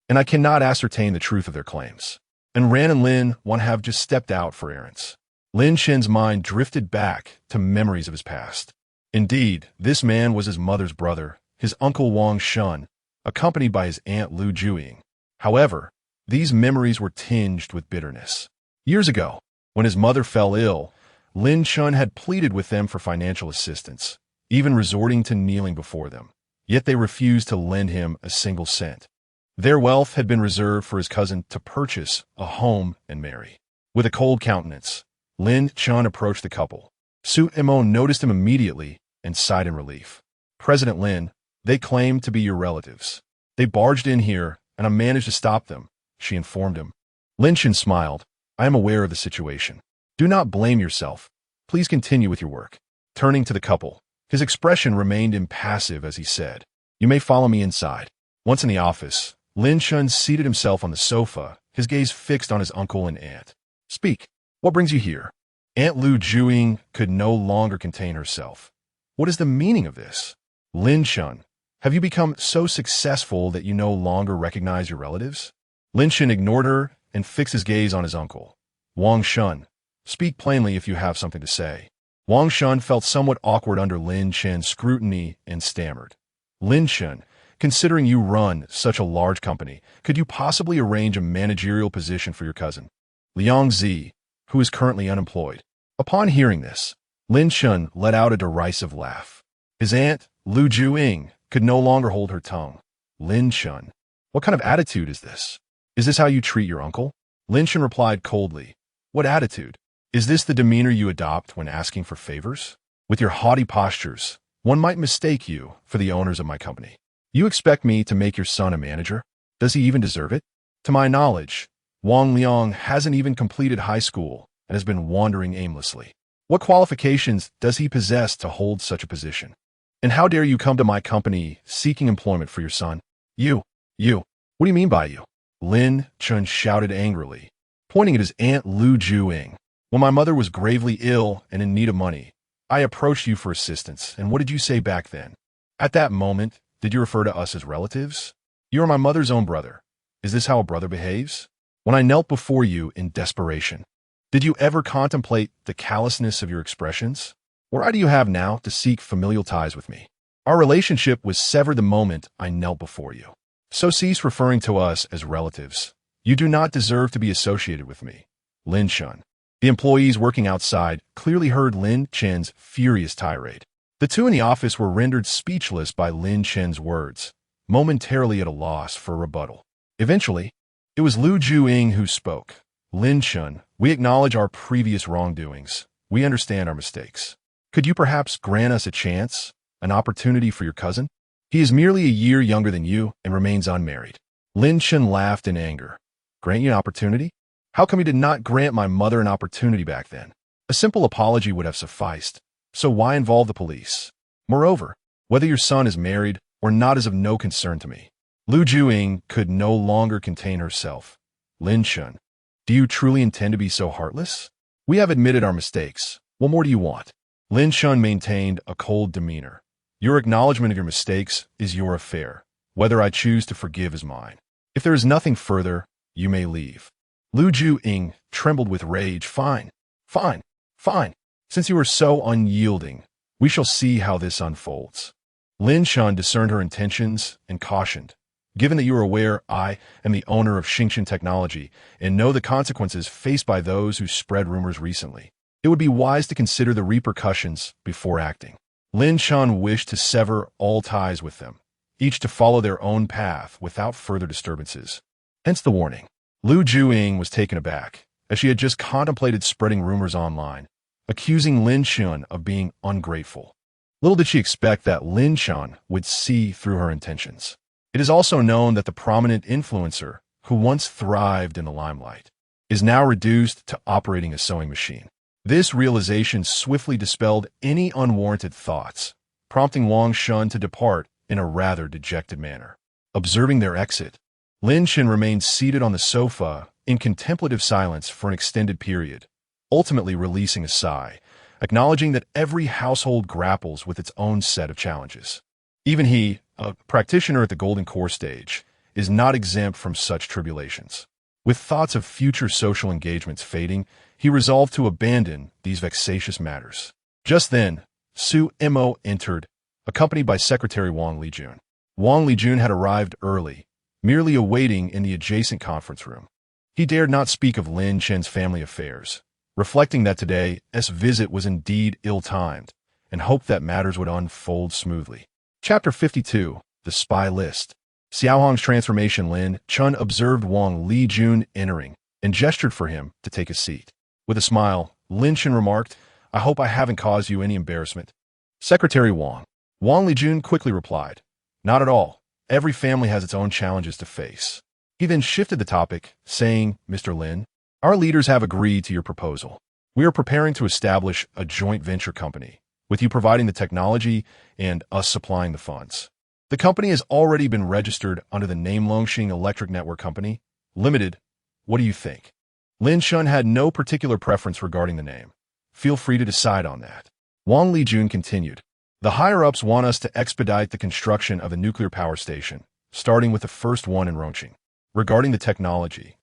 and I cannot ascertain the truth of their claims. And Ran and Lin want to have just stepped out for errands. Lin Chen's mind drifted back to memories of his past. Indeed, this man was his mother's brother, his uncle Wang Shun, accompanied by his aunt Lu Juiying. However, these memories were tinged with bitterness. Years ago, when his mother fell ill, Lin Chen had pleaded with them for financial assistance, even resorting to kneeling before them. Yet they refused to lend him a single cent. Their wealth had been reserved for his cousin to purchase a home and marry. With a cold countenance, Lin Chen approached the couple. Su Imon noticed him immediately and sighed in relief. President Lin, they claim to be your relatives. They barged in here, and I managed to stop them, she informed him. Lin Chen smiled. I am aware of the situation. Do not blame yourself. Please continue with your work. Turning to the couple, his expression remained impassive as he said, You may follow me inside. Once in the office, Lin Chen seated himself on the sofa, his gaze fixed on his uncle and aunt. Speak. What brings you here? Aunt Lu Juiying could no longer contain herself. What is the meaning of this? Lin Chen, have you become so successful that you no longer recognize your relatives? Lin Chen ignored her and fixed his gaze on his uncle. Wang Shun, speak plainly if you have something to say. Wang Shun felt somewhat awkward under Lin Chen's scrutiny and stammered. Lin Chen, considering you run such a large company, could you possibly arrange a managerial position for your cousin, Liang Zi, who is currently unemployed? Upon hearing this, Lin Chen let out a derisive laugh. His aunt, Lu Juiying, could no longer hold her tongue. Lin Chen, what kind of attitude is this? Is this how you treat your uncle? Lin Chen replied coldly. What attitude? Is this the demeanor you adopt when asking for favors? With your haughty postures, one might mistake you for the owners of my company. You expect me to make your son a manager? Does he even deserve it? To my knowledge, Wang Liang hasn't even completed high school and has been wandering aimlessly. What qualifications does he possess to hold such a position? And how dare you come to my company seeking employment for your son? You, what do you mean by you? Lin Chen shouted angrily, pointing at his aunt Lu Juiying. When my mother was gravely ill and in need of money, I approached you for assistance, and what did you say back then? At that moment, did you refer to us as relatives? You are my mother's own brother. Is this how a brother behaves? When I knelt before you in desperation, did you ever contemplate the callousness of your expressions? What right do you have now to seek familial ties with me? Our relationship was severed the moment I knelt before you. So cease referring to us as relatives. You do not deserve to be associated with me. Lin Chen. The employees working outside clearly heard Lin Chen's furious tirade. The two in the office were rendered speechless by Lin Chen's words, momentarily at a loss for a rebuttal. Eventually, it was Lu Juiying who spoke. Lin Chen, we acknowledge our previous wrongdoings. We understand our mistakes. Could you perhaps grant us a chance, an opportunity for your cousin? He is merely a year younger than you and remains unmarried. Lin Chen laughed in anger. Grant you an opportunity? How come you did not grant my mother an opportunity back then? A simple apology would have sufficed. So why involve the police? Moreover, whether your son is married or not is of no concern to me. Lu Juing could no longer contain herself. Lin Shun, do you truly intend to be so heartless? We have admitted our mistakes. What more do you want? Lin Shun maintained a cold demeanor. Your acknowledgement of your mistakes is your affair. Whether I choose to forgive is mine. If there is nothing further, you may leave. Lu Juing trembled with rage. Fine. Since you are so unyielding, we shall see how this unfolds. Lin Shun discerned her intentions and cautioned. Given that you are aware I am the owner of Xingqian technology and know the consequences faced by those who spread rumors recently, it would be wise to consider the repercussions before acting. Lin Shun wished to sever all ties with them, each to follow their own path without further disturbances. Hence the warning. Lu Juing was taken aback, as she had just contemplated spreading rumors online, accusing Lin Shun of being ungrateful. Little did she expect that Lin Shun would see through her intentions. It is also known that the prominent influencer, who once thrived in the limelight, is now reduced to operating a sewing machine. This realization swiftly dispelled any unwarranted thoughts, prompting Wang Shun to depart in a rather dejected manner. Observing their exit, Lin Shun remained seated on the sofa in contemplative silence for an extended period, ultimately releasing a sigh, acknowledging that every household grapples with its own set of challenges. Even he, a practitioner at the Golden Core stage, is not exempt from such tribulations. With thoughts of future social engagements fading, he resolved to abandon these vexatious matters. Just then, Su Mo entered, accompanied by Secretary Wang Lijun. Wang Lijun had arrived early, merely awaiting in the adjacent conference room. He dared not speak of Lin Chen's family affairs, reflecting that today's visit was indeed ill-timed, and hoped that matters would unfold smoothly. Chapter 52, The Spy List. Xiaohong's transformation. Lin Chun observed Wang Lijun entering and gestured for him to take a seat. With a smile, Lin Chun remarked, I hope I haven't caused you any embarrassment. Secretary Wang. Wang Lijun quickly replied, Not at all. Every family has its own challenges to face. He then shifted the topic, saying, Mr. Lin, our leaders have agreed to your proposal. We are preparing to establish a joint venture company, with you providing the technology and us supplying the funds. The company has already been registered under the name Longxing Electric Network Company, Limited. What do you think? Lin Shun had no particular preference regarding the name. Feel free to decide on that. Wang Lijun continued. The higher-ups want us to expedite the construction of a nuclear power station, starting with the first one in Rongqing. Regarding the technology,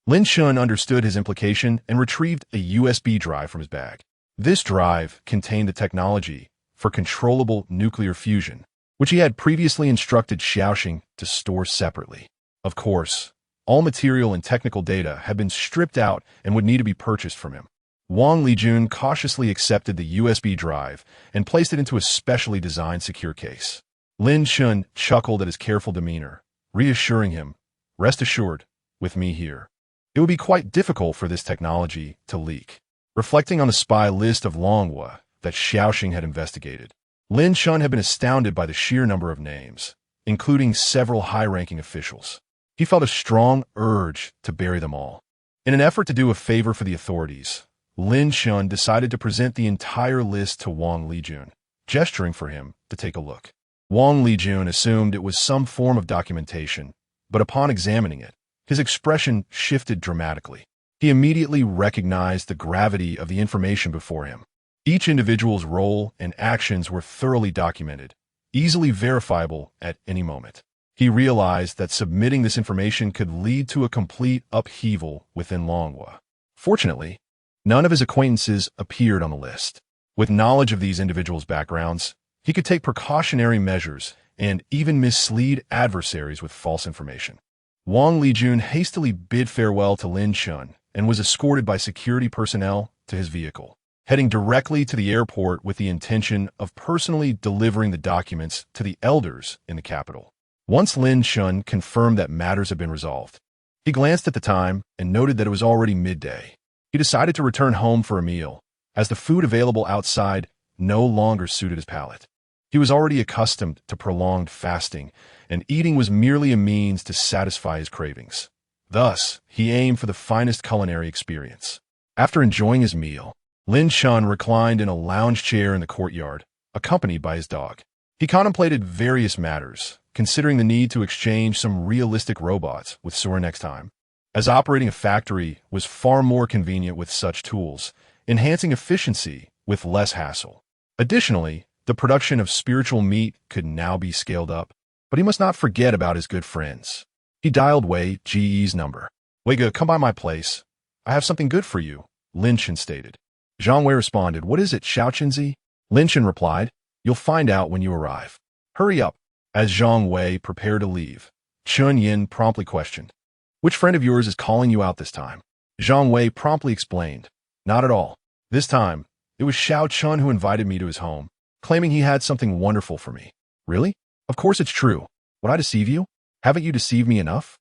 Lin Shun understood his implication and retrieved a USB drive from his bag. This drive contained the technology for controllable nuclear fusion, which he had previously instructed Xiaoxing to store separately. Of course, all material and technical data had been stripped out and would need to be purchased from him. Wang Lijun cautiously accepted the USB drive and placed it into a specially designed secure case. Lin Shun chuckled at his careful demeanor, reassuring him, Rest assured, with me here, it would be quite difficult for this technology to leak. Reflecting on the spy list of Longhua that Xiaoxing had investigated, Lin Shun had been astounded by the sheer number of names, including several high-ranking officials. He felt a strong urge to bury them all. In an effort to do a favor for the authorities, Lin Shun decided to present the entire list to Wang Lijun, gesturing for him to take a look. Wang Lijun assumed it was some form of documentation, but upon examining it, his expression shifted dramatically. He immediately recognized the gravity of the information before him. Each individual's role and actions were thoroughly documented, easily verifiable at any moment. He realized that submitting this information could lead to a complete upheaval within Longhua. Fortunately, none of his acquaintances appeared on the list. With knowledge of these individuals' backgrounds, he could take precautionary measures and even mislead adversaries with false information. Wang Lijun hastily bid farewell to Lin Shun and was escorted by security personnel to his vehicle, heading directly to the airport with the intention of personally delivering the documents to the elders in the capital. Once Lin Shun confirmed that matters had been resolved, he glanced at the time and noted that it was already midday. He decided to return home for a meal, as the food available outside no longer suited his palate. He was already accustomed to prolonged fasting, and eating was merely a means to satisfy his cravings. Thus, he aimed for the finest culinary experience. After enjoying his meal, Lin Shun reclined in a lounge chair in the courtyard, accompanied by his dog. He contemplated various matters, considering the need to exchange some realistic robots with Sora next time, as operating a factory was far more convenient with such tools, enhancing efficiency with less hassle. Additionally, the production of spiritual meat could now be scaled up, but he must not forget about his good friends. He dialed Wei Ge's number. "Weiga, come by my place. I have something good for you," Lin Chen stated. Zhang Wei responded, "What is it, Xiaoqinzi?" Lin Chen replied, "You'll find out when you arrive. Hurry up." As Zhang Wei prepared to leave, Chun Yin promptly questioned, "Which friend of yours is calling you out this time?" Zhang Wei promptly explained, "Not at all. This time, it was Xiao Chun who invited me to his home, claiming he had something wonderful for me." "Really? Of course it's true. Would I deceive you? Haven't you deceived me enough?"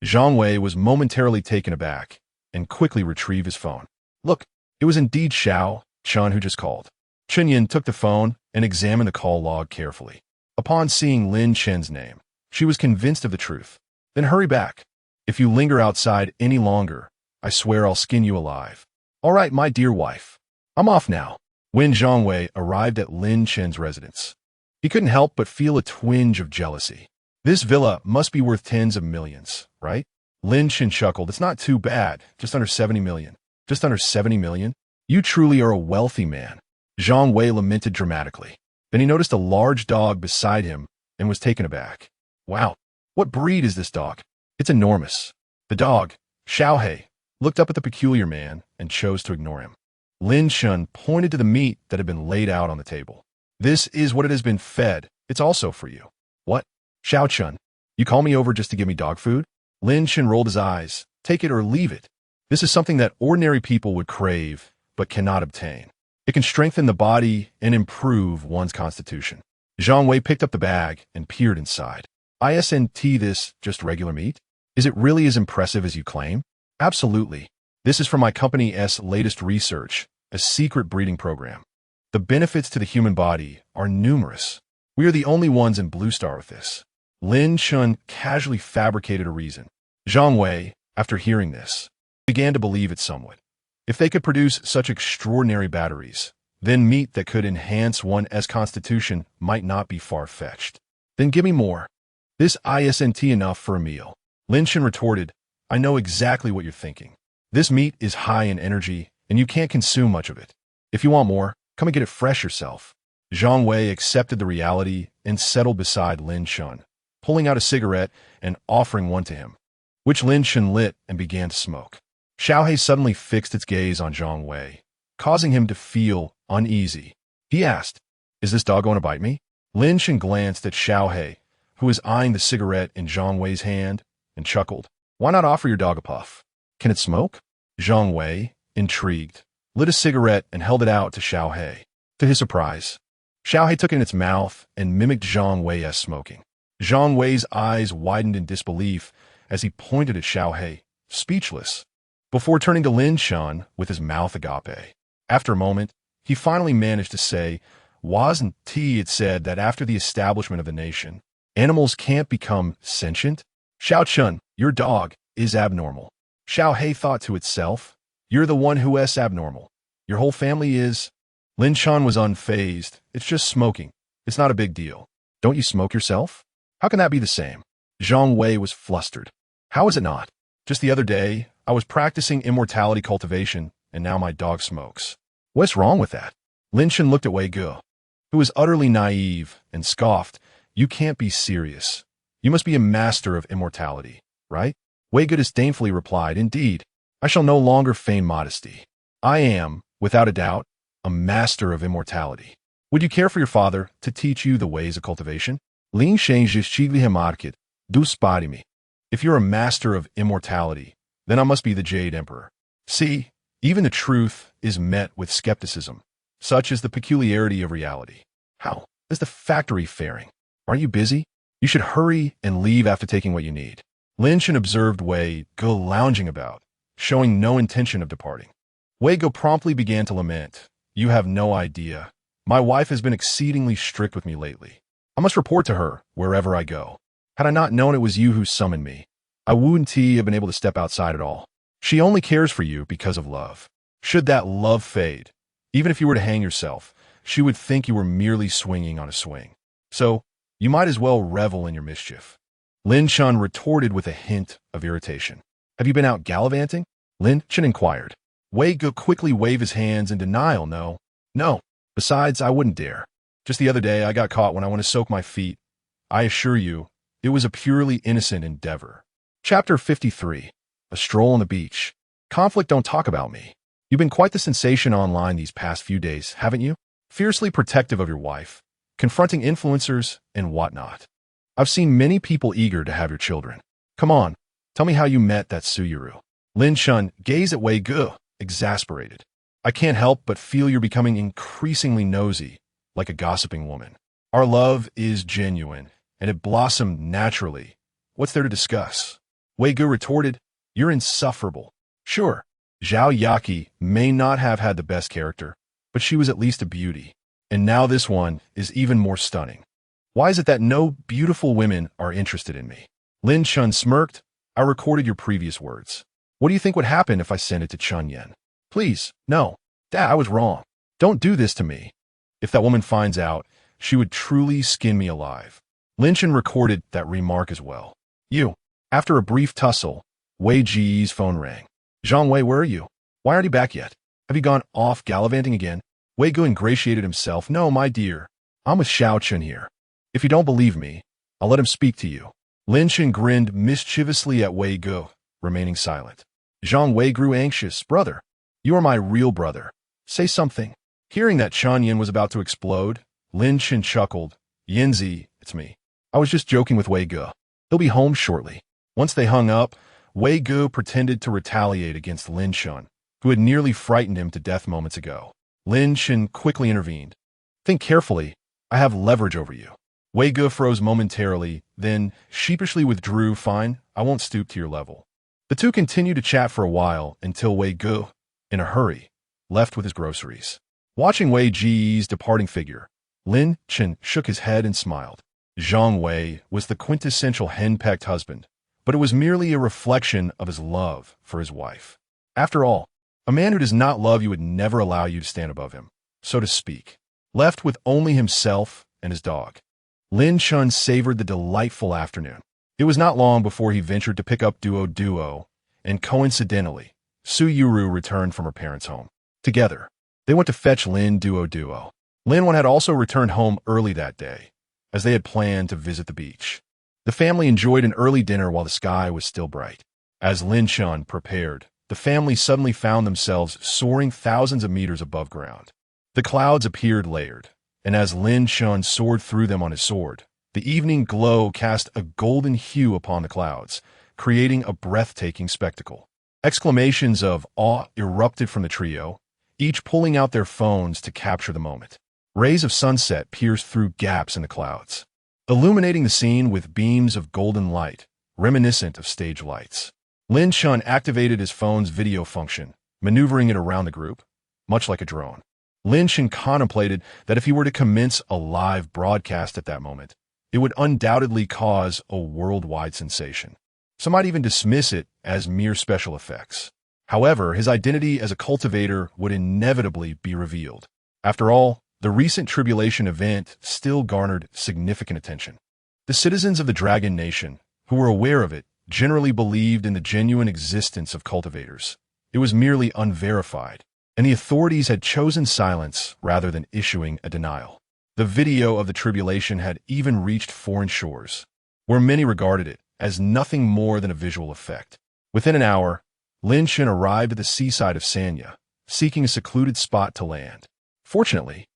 Zhang Wei was momentarily taken aback and quickly retrieved his phone. "Look, it was indeed Xiao Chun who just called." Chun Yin took the phone and examined the call log carefully. Upon seeing Lin Chen's name, she was convinced of the truth. "Then hurry back. If you linger outside any longer, I swear I'll skin you alive." "All right, my dear wife. I'm off now." When Zhang Wei arrived at Lin Chen's residence, he couldn't help but feel a twinge of jealousy. "This villa must be worth tens of millions, right?" Lin Chen chuckled. "It's not too bad. Just under 70 million. Just under 70 million? You truly are a wealthy man." Zhang Wei lamented dramatically. Then he noticed a large dog beside him and was taken aback. "Wow, what breed is this dog? It's enormous." The dog, Xiaohei, looked up at the peculiar man and chose to ignore him. Lin Chen pointed to the meat that had been laid out on the table. "This is what it has been fed. It's also for you." "What? Xiao Chun, you call me over just to give me dog food?" Lin Chen rolled his eyes. "Take it or leave it. This is something that ordinary people would crave, but cannot obtain. It can strengthen the body and improve one's constitution." Zhang Wei picked up the bag and peered inside. "Isn't this just regular meat? Is it really as impressive as you claim?" "Absolutely. This is from my company's latest research, a secret breeding program. The benefits to the human body are numerous. We are the only ones in Blue Star with this." Lin Chen casually fabricated a reason. Zhang Wei, after hearing this, began to believe it somewhat. If they could produce such extraordinary batteries, then meat that could enhance one's constitution might not be far-fetched. "Then give me more. This isn't enough for a meal." Lin Chen retorted, "I know exactly what you're thinking. This meat is high in energy, and you can't consume much of it. If you want more, come and get it fresh yourself." Zhang Wei accepted the reality and settled beside Lin Chen, pulling out a cigarette and offering one to him, which Lin Chen lit and began to smoke. Xiaohei suddenly fixed its gaze on Zhang Wei, causing him to feel uneasy. He asked, "Is this dog going to bite me?" Lin Chen glanced at Xiaohei, who was eyeing the cigarette in Zhang Wei's hand, and chuckled. "Why not offer your dog a puff? Can it smoke?" Zhang Wei, intrigued, lit a cigarette and held it out to Xiaohei. To his surprise, Xiaohei took it in its mouth and mimicked Zhang Wei's smoking. Zhang Wei's eyes widened in disbelief as he pointed at Xiaohei, speechless, before turning to Lin Chen with his mouth agape. After a moment, he finally managed to say, "Wasn't it said that after the establishment of the nation, animals can't become sentient? Xiao Chun, your dog is abnormal." Xiaohei thought to itself, "You're the one who is abnormal. Your whole family is." Lin Chen was unfazed. "It's just smoking. It's not a big deal. Don't you smoke yourself? How can that be the same?" Zhang Wei was flustered. "How is it not? Just the other day, I was practicing immortality cultivation, and now my dog smokes. What's wrong with that?" Lin Chen looked at Wei Ge, who was utterly naive, and scoffed. "You can't be serious. You must be a master of immortality, right?" Wei Ge disdainfully replied, "Indeed, I shall no longer feign modesty. I am, without a doubt, a master of immortality. Would you care for your father to teach you the ways of cultivation?" Ling Shen Zhishigli market, du spadimi. "If you're a master of immortality, then I must be the Jade Emperor." See, even the truth is met with skepticism. Such is the peculiarity of reality. "How is the factory faring? Aren't you busy? You should hurry and leave after taking what you need." Lin Chen observed Wei Ge lounging about, showing no intention of departing. Wei Ge promptly began to lament. "You have no idea. My wife has been exceedingly strict with me lately. I must report to her wherever I go. Had I not known it was you who summoned me, I wouldn't have been able to step outside at all. She only cares for you because of love. Should that love fade, even if you were to hang yourself, she would think you were merely swinging on a swing." So, you might as well revel in your mischief. Lin Chun retorted with a hint of irritation. Have you been out gallivanting? Lin Chun inquired. Wei Ge quickly waved his hands in denial. No. No. Besides, I wouldn't dare. Just the other day, I got caught when I went to soak my feet. I assure you, it was a purely innocent endeavor. Chapter 53. A stroll on the beach. Conflict, don't talk about me. You've been quite the sensation online these past few days, haven't you? Fiercely protective of your wife, confronting influencers and whatnot. I've seen many people eager to have your children. Come on, tell me how you met that Suyuru. Lin Chun gazed at Wei Ge, exasperated. I can't help but feel you're becoming increasingly nosy, like a gossiping woman. Our love is genuine, and it blossomed naturally. What's there to discuss? Wei Ge retorted, you're insufferable. Sure, Zhao Yaqi may not have had the best character, but she was at least a beauty. And now this one is even more stunning. Why is it that no beautiful women are interested in me? Lin Chun smirked. I recorded your previous words. What do you think would happen if I sent it to Chun Yen? Please, no. Dad, I was wrong. Don't do this to me. If that woman finds out, she would truly skin me alive. Lin Chun recorded that remark as well. After a brief tussle, Wei Ji's phone rang. Zhang Wei, where are you? Why aren't you back yet? Have you gone off gallivanting again? Wei Ge ingratiated himself. No, my dear. I'm with Xiao Chun here. If you don't believe me, I'll let him speak to you. Lin Chun grinned mischievously at Wei Ge, remaining silent. Zhang Wei grew anxious. Brother, you are my real brother. Say something. Hearing that Chun Yen was about to explode, Lin Chun chuckled. Yinzi, it's me. I was just joking with Wei Ge. He'll be home shortly. Once they hung up, Wei Ge pretended to retaliate against Lin Chun, who had nearly frightened him to death moments ago. Lin Chun quickly intervened. Think carefully. I have leverage over you. Wei Ge froze momentarily, then sheepishly withdrew. Fine, I won't stoop to your level. The two continued to chat for a while until Wei Ge, in a hurry, left with his groceries. Watching Wei Ji's departing figure, Lin Chun shook his head and smiled. Zhang Wei was the quintessential henpecked husband, but it was merely a reflection of his love for his wife. After all, a man who does not love you would never allow you to stand above him, so to speak. Left with only himself and his dog, Lin Chun savored the delightful afternoon. It was not long before he ventured to pick up Duo, and coincidentally, Suyuru returned from her parents' home. Together, they went to fetch Lin Duo. Lin Wan had also returned home early that day, as they had planned to visit the beach. The family enjoyed an early dinner while the sky was still bright. As Lin Chun prepared, the family suddenly found themselves soaring thousands of meters above ground. The clouds appeared layered, and as Lin Chun soared through them on his sword, the evening glow cast a golden hue upon the clouds, creating a breathtaking spectacle. Exclamations of awe erupted from the trio, each pulling out their phones to capture the moment. Rays of sunset pierced through gaps in the clouds, illuminating the scene with beams of golden light, reminiscent of stage lights. Lin Chun activated his phone's video function, maneuvering it around the group, much like a drone. Lin Chun contemplated that if he were to commence a live broadcast at that moment, it would undoubtedly cause a worldwide sensation. Some might even dismiss it as mere special effects. However, his identity as a cultivator would inevitably be revealed. After all, the recent tribulation event still garnered significant attention. The citizens of the Dragon Nation, who were aware of it, generally believed in the genuine existence of cultivators. It was merely unverified, and the authorities had chosen silence rather than issuing a denial. The video of the tribulation had even reached foreign shores, where many regarded it as nothing more than a visual effect. Within an hour, Lin Chun arrived at the seaside of Sanya, seeking a secluded spot to land. Fortunately,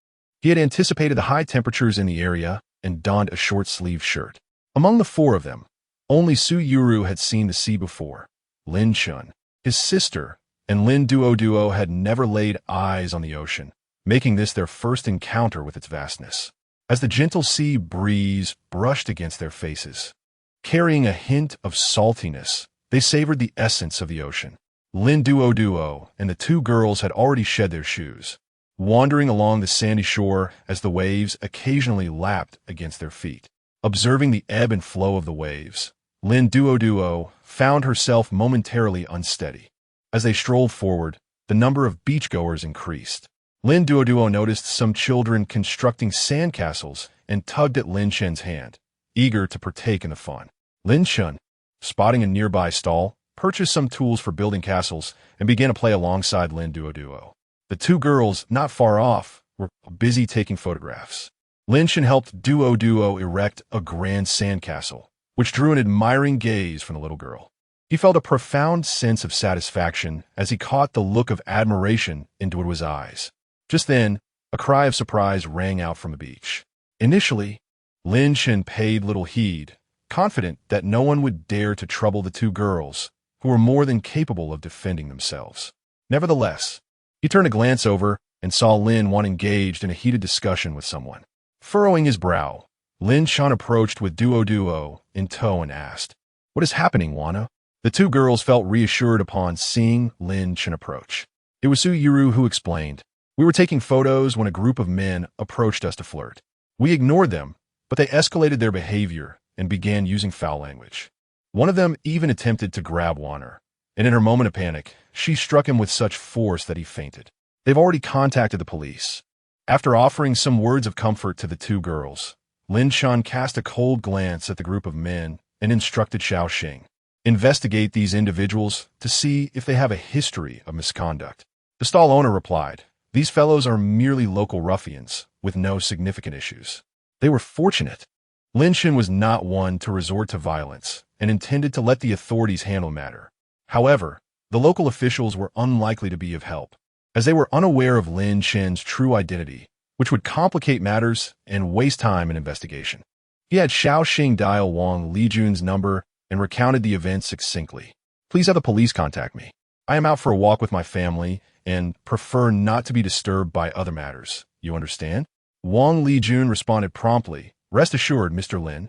he had anticipated the high temperatures in the area and donned a short-sleeved shirt. Among the four of them, only Suyuru had seen the sea before. Lin Chun, his sister, and Lin Duo had never laid eyes on the ocean, making this their first encounter with its vastness. As the gentle sea breeze brushed against their faces, carrying a hint of saltiness, they savored the essence of the ocean. Lin Duo and the two girls had already shed their shoes, wandering along the sandy shore as the waves occasionally lapped against their feet. Observing the ebb and flow of the waves, Lin Duo found herself momentarily unsteady. As they strolled forward, the number of beachgoers increased. Lin Duo noticed some children constructing sandcastles and tugged at Lin Shen's hand, eager to partake in the fun. Lin Shen, spotting a nearby stall, purchased some tools for building castles and began to play alongside Lin Duo. The two girls, not far off, were busy taking photographs. Lin Shen helped Duo erect a grand sandcastle, which drew an admiring gaze from the little girl. He felt a profound sense of satisfaction as he caught the look of admiration in Duo's eyes. Just then, a cry of surprise rang out from the beach. Initially, Lin Shen paid little heed, confident that no one would dare to trouble the two girls, who were more than capable of defending themselves. Nevertheless, he turned a glance over and saw Lin Wan engaged in a heated discussion with someone. Furrowing his brow, Lin Shan approached with Duo in tow and asked, "What is happening, Wana?" The two girls felt reassured upon seeing Lin Shan approach. It was Su Yuru who explained, "We were taking photos when a group of men approached us to flirt. We ignored them, but they escalated their behavior and began using foul language. One of them even attempted to grab Wanner, and in her moment of panic, she struck him with such force that he fainted. They've already contacted the police." After offering some words of comfort to the two girls, Lin Shan cast a cold glance at the group of men and instructed Xiao Xing, "Investigate these individuals to see if they have a history of misconduct." The stall owner replied, "These fellows are merely local ruffians with no significant issues." They were fortunate. Lin Shan was not one to resort to violence and intended to let the authorities handle the matter. However, the local officials were unlikely to be of help, as they were unaware of Lin Shan's true identity, which would complicate matters and waste time in investigation. He had Xiao Xing dial Wang Lijun's number and recounted the events succinctly. "Please have the police contact me. I am out for a walk with my family and prefer not to be disturbed by other matters. You understand?" Wang Lijun responded promptly, "Rest assured, Mr. Lin.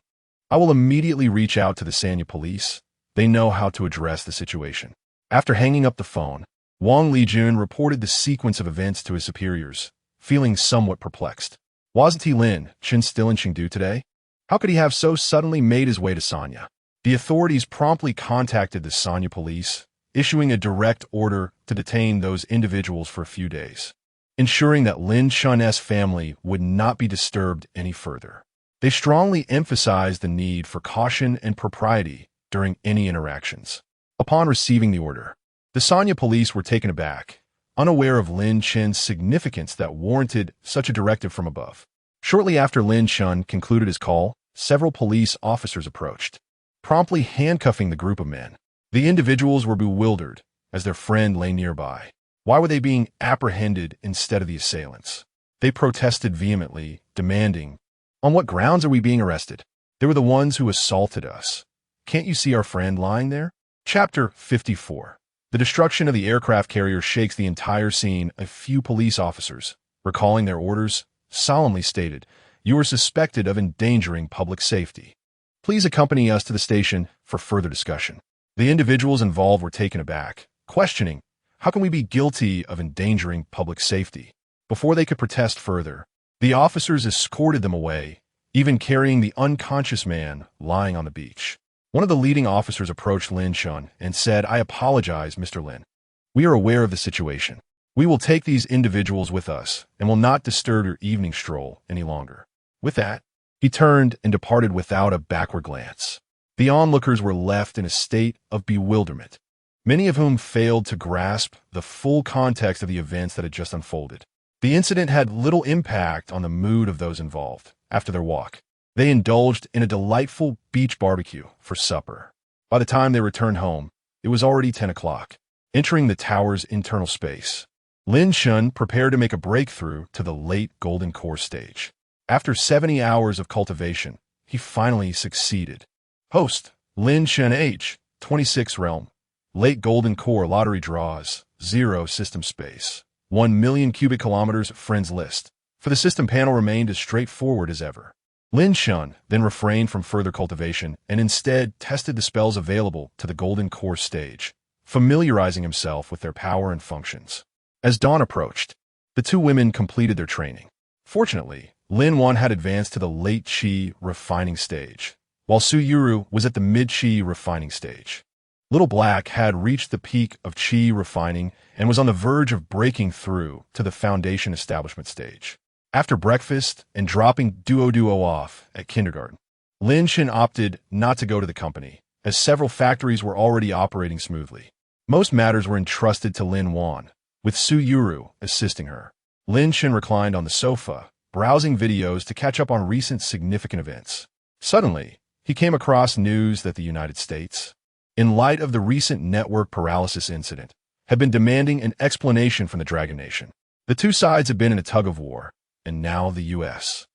I will immediately reach out to the Sanya police. They know how to address the situation." After hanging up the phone, Wang Lijun reported the sequence of events to his superiors, feeling somewhat perplexed. Wasn't he Lin Chen still in Chengdu today? How could he have so suddenly made his way to Sanya? The authorities promptly contacted the Sanya police, issuing a direct order to detain those individuals for a few days, ensuring that Lin Shan's family would not be disturbed any further. They strongly emphasized the need for caution and propriety during any interactions. Upon receiving the order, the Sanya police were taken aback, unaware of Lin Chen's significance that warranted such a directive from above. Shortly after Lin Chen concluded his call, several police officers approached, promptly handcuffing the group of men. The individuals were bewildered as their friend lay nearby. Why were they being apprehended instead of the assailants? They protested vehemently, demanding, "On what grounds are we being arrested? They were the ones who assaulted us. Can't you see our friend lying there?" Chapter 54. The destruction of the aircraft carrier shakes the entire scene. A few police officers, recalling their orders, solemnly stated, "You are suspected of endangering public safety. Please accompany us to the station for further discussion." The individuals involved were taken aback, questioning, "How can we be guilty of endangering public safety?" Before they could protest further, the officers escorted them away, even carrying the unconscious man lying on the beach. One of the leading officers approached Lin Shan and said, "I apologize, Mr. Lin. We are aware of the situation. We will take these individuals with us and will not disturb your evening stroll any longer." With that, he turned and departed without a backward glance. The onlookers were left in a state of bewilderment, many of whom failed to grasp the full context of the events that had just unfolded. The incident had little impact on the mood of those involved. After their walk, they indulged in a delightful beach barbecue for supper. By the time they returned home, it was already 10 o'clock. Entering the tower's internal space, Lin Shan prepared to make a breakthrough to the late golden core stage. After 70 hours of cultivation, he finally succeeded. Host, Lin Shan H, 26 realm. Late golden core lottery draws, 0 system space. 1 million cubic kilometers friends list. For the system panel remained as straightforward as ever. Lin Shan then refrained from further cultivation and instead tested the spells available to the golden core stage, familiarizing himself with their power and functions. As dawn approached, the two women completed their training. Fortunately, Lin Wan had advanced to the late Qi refining stage, while Su Yuru was at the mid-Qi refining stage. Little Black had reached the peak of Qi refining and was on the verge of breaking through to the foundation establishment stage. After breakfast and dropping Duo off at kindergarten, Lin Shan opted not to go to the company, as several factories were already operating smoothly. Most matters were entrusted to Lin Wan, with Su Yuru assisting her. Lin Shan reclined on the sofa, browsing videos to catch up on recent significant events. Suddenly, he came across news that the United States, in light of the recent network paralysis incident, had been demanding an explanation from the Dragon Nation. The two sides had been in a tug-of-war, and now the U.S.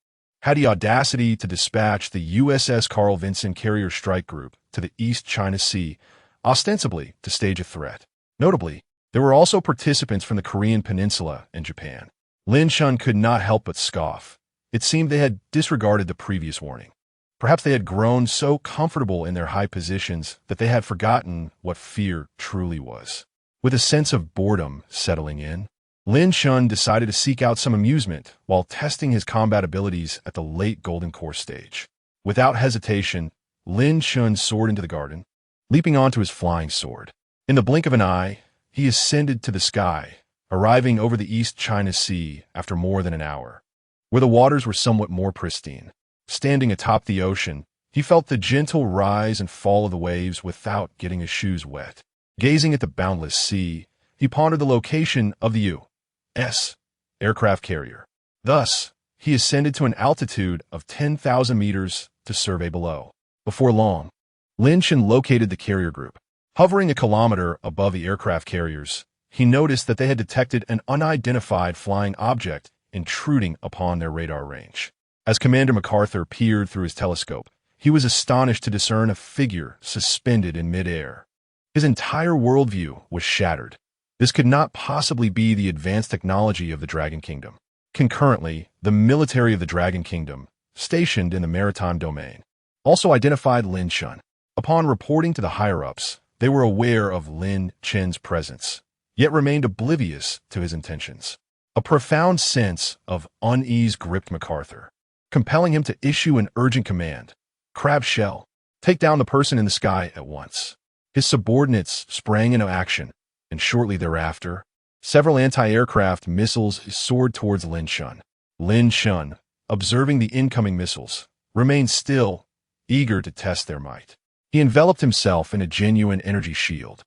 had the audacity to dispatch the USS Carl Vinson Carrier Strike Group to the East China Sea, ostensibly to stage a threat. Notably, there were also participants from the Korean Peninsula and Japan. Lin Shan could not help but scoff. It seemed they had disregarded the previous warning. Perhaps they had grown so comfortable in their high positions that they had forgotten what fear truly was. With a sense of boredom settling in, Lin Shan decided to seek out some amusement while testing his combat abilities at the late Golden Core stage. Without hesitation, Lin Shan soared into the garden, leaping onto his flying sword. In the blink of an eye, he ascended to the sky, arriving over the East China Sea after more than an hour, where the waters were somewhat more pristine. Standing atop the ocean, he felt the gentle rise and fall of the waves without getting his shoes wet. Gazing at the boundless sea, he pondered the location of the U.S. aircraft carrier. Thus, he ascended to an altitude of 10,000 meters to survey below. Before long, Lin Shan located the carrier group. Hovering a kilometer above the aircraft carriers, he noticed that they had detected an unidentified flying object intruding upon their radar range. As Commander MacArthur peered through his telescope, he was astonished to discern a figure suspended in midair. His entire worldview was shattered. This could not possibly be the advanced technology of the Dragon Kingdom. Concurrently, the military of the Dragon Kingdom, stationed in the maritime domain, also identified Lin Shan. Upon reporting to the higher-ups, they were aware of Lin Chen's presence, yet remained oblivious to his intentions. A profound sense of unease gripped MacArthur, compelling him to issue an urgent command. Crab Shell, take down the person in the sky at once. His subordinates sprang into action, and shortly thereafter, several anti-aircraft missiles soared towards Lin Shan. Lin Shan, observing the incoming missiles, remained still, eager to test their might. He enveloped himself in a genuine energy shield.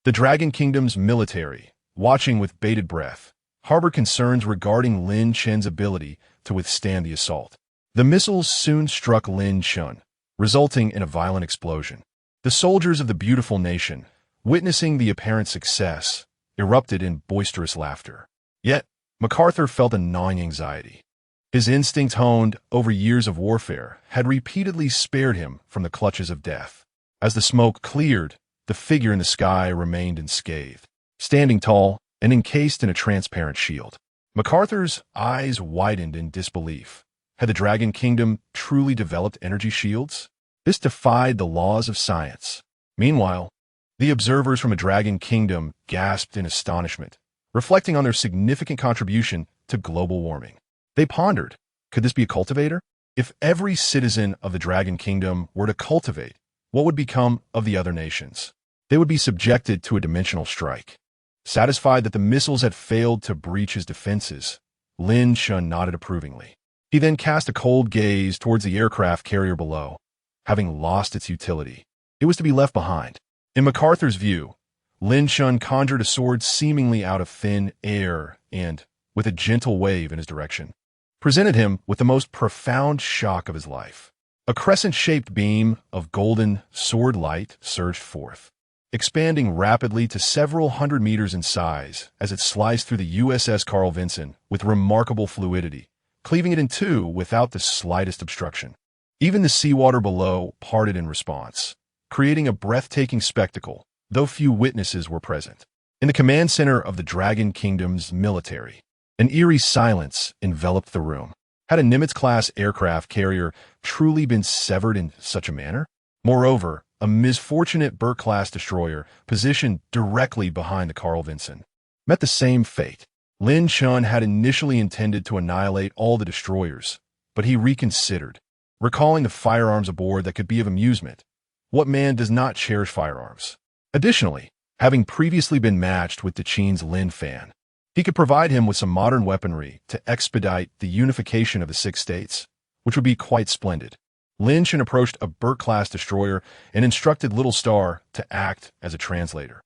The Dragon Kingdom's military, watching with bated breath, harbored concerns regarding Lin Chen's ability to withstand the assault. The missiles soon struck Lin Shan, resulting in a violent explosion. The soldiers of the beautiful nation, witnessing the apparent success, erupted in boisterous laughter. Yet, MacArthur felt a gnawing anxiety. His instinct honed over years of warfare had repeatedly spared him from the clutches of death. As the smoke cleared, the figure in the sky remained unscathed, standing tall and encased in a transparent shield. MacArthur's eyes widened in disbelief. Had the Dragon Kingdom truly developed energy shields? This defied the laws of science. Meanwhile, the observers from the Dragon Kingdom gasped in astonishment, reflecting on their significant contribution to global warming. They pondered, could this be a cultivator? If every citizen of the Dragon Kingdom were to cultivate, what would become of the other nations? They would be subjected to a dimensional strike. Satisfied that the missiles had failed to breach his defenses, Lin Shan nodded approvingly. He then cast a cold gaze towards the aircraft carrier below. Having lost its utility, it was to be left behind. In MacArthur's view, Lin Shan conjured a sword seemingly out of thin air and, with a gentle wave in his direction, presented him with the most profound shock of his life. A crescent-shaped beam of golden sword light surged forth, expanding rapidly to several hundred meters in size as it sliced through the USS Carl Vinson with remarkable fluidity, cleaving it in two without the slightest obstruction. Even the seawater below parted in response, creating a breathtaking spectacle, though few witnesses were present. In the command center of the Dragon Kingdom's military, an eerie silence enveloped the room. Had a Nimitz-class aircraft carrier truly been severed in such a manner? Moreover, a misfortunate Burke-class destroyer, positioned directly behind the Carl Vinson, met the same fate. Lin Shan had initially intended to annihilate all the destroyers, but he reconsidered, recalling the firearms aboard that could be of amusement. What man does not cherish firearms? Additionally, having previously been matched with the Qin's Lin Fan, He could provide him with some modern weaponry to expedite the unification of the 6 states, which would be quite splendid. Lin Shan approached a Burke-class destroyer and instructed Little Star to act as a translator.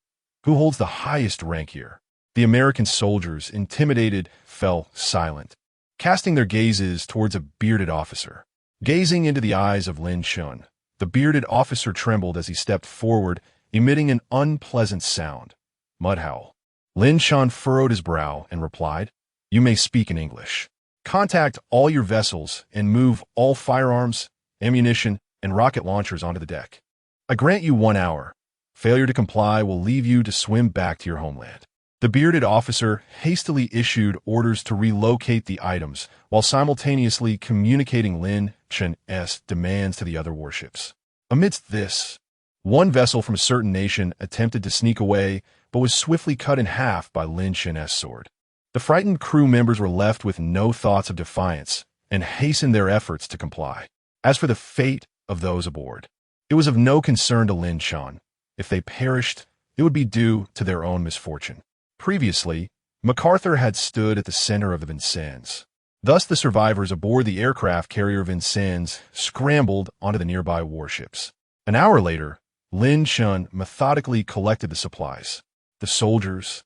Who holds the highest rank here? The American soldiers, intimidated, fell silent, casting their gazes towards a bearded officer. Gazing into the eyes of Lin Shan, the bearded officer trembled as he stepped forward, emitting an unpleasant sound. Mud howl. Lin Shan furrowed his brow and replied, "You may speak in English. Contact all your vessels and move all firearms, ammunition, and rocket launchers onto the deck. I grant you 1 hour. Failure to comply will leave you to swim back to your homeland." The bearded officer hastily issued orders to relocate the items while simultaneously communicating Lin Shan's demands to the other warships. Amidst this, one vessel from a certain nation attempted to sneak away but was swiftly cut in half by Lin Shan's sword. The frightened crew members were left with no thoughts of defiance and hastened their efforts to comply. As for the fate of those aboard, it was of no concern to Lin Shan. If they perished, it would be due to their own misfortune. Previously, MacArthur had stood at the center of the Vincennes. Thus, the survivors aboard the aircraft carrier Vincennes scrambled onto the nearby warships. An hour later, Lin Shan methodically collected the supplies. The soldiers,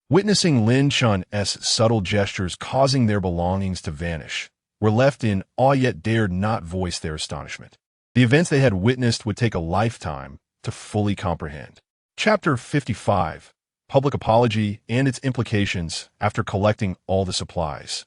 witnessing Lin Shan's subtle gestures causing their belongings to vanish, were left in awe yet dared not voice their astonishment. The events they had witnessed would take a lifetime to fully comprehend. Chapter 55. Public Apology and its Implications after collecting all the supplies.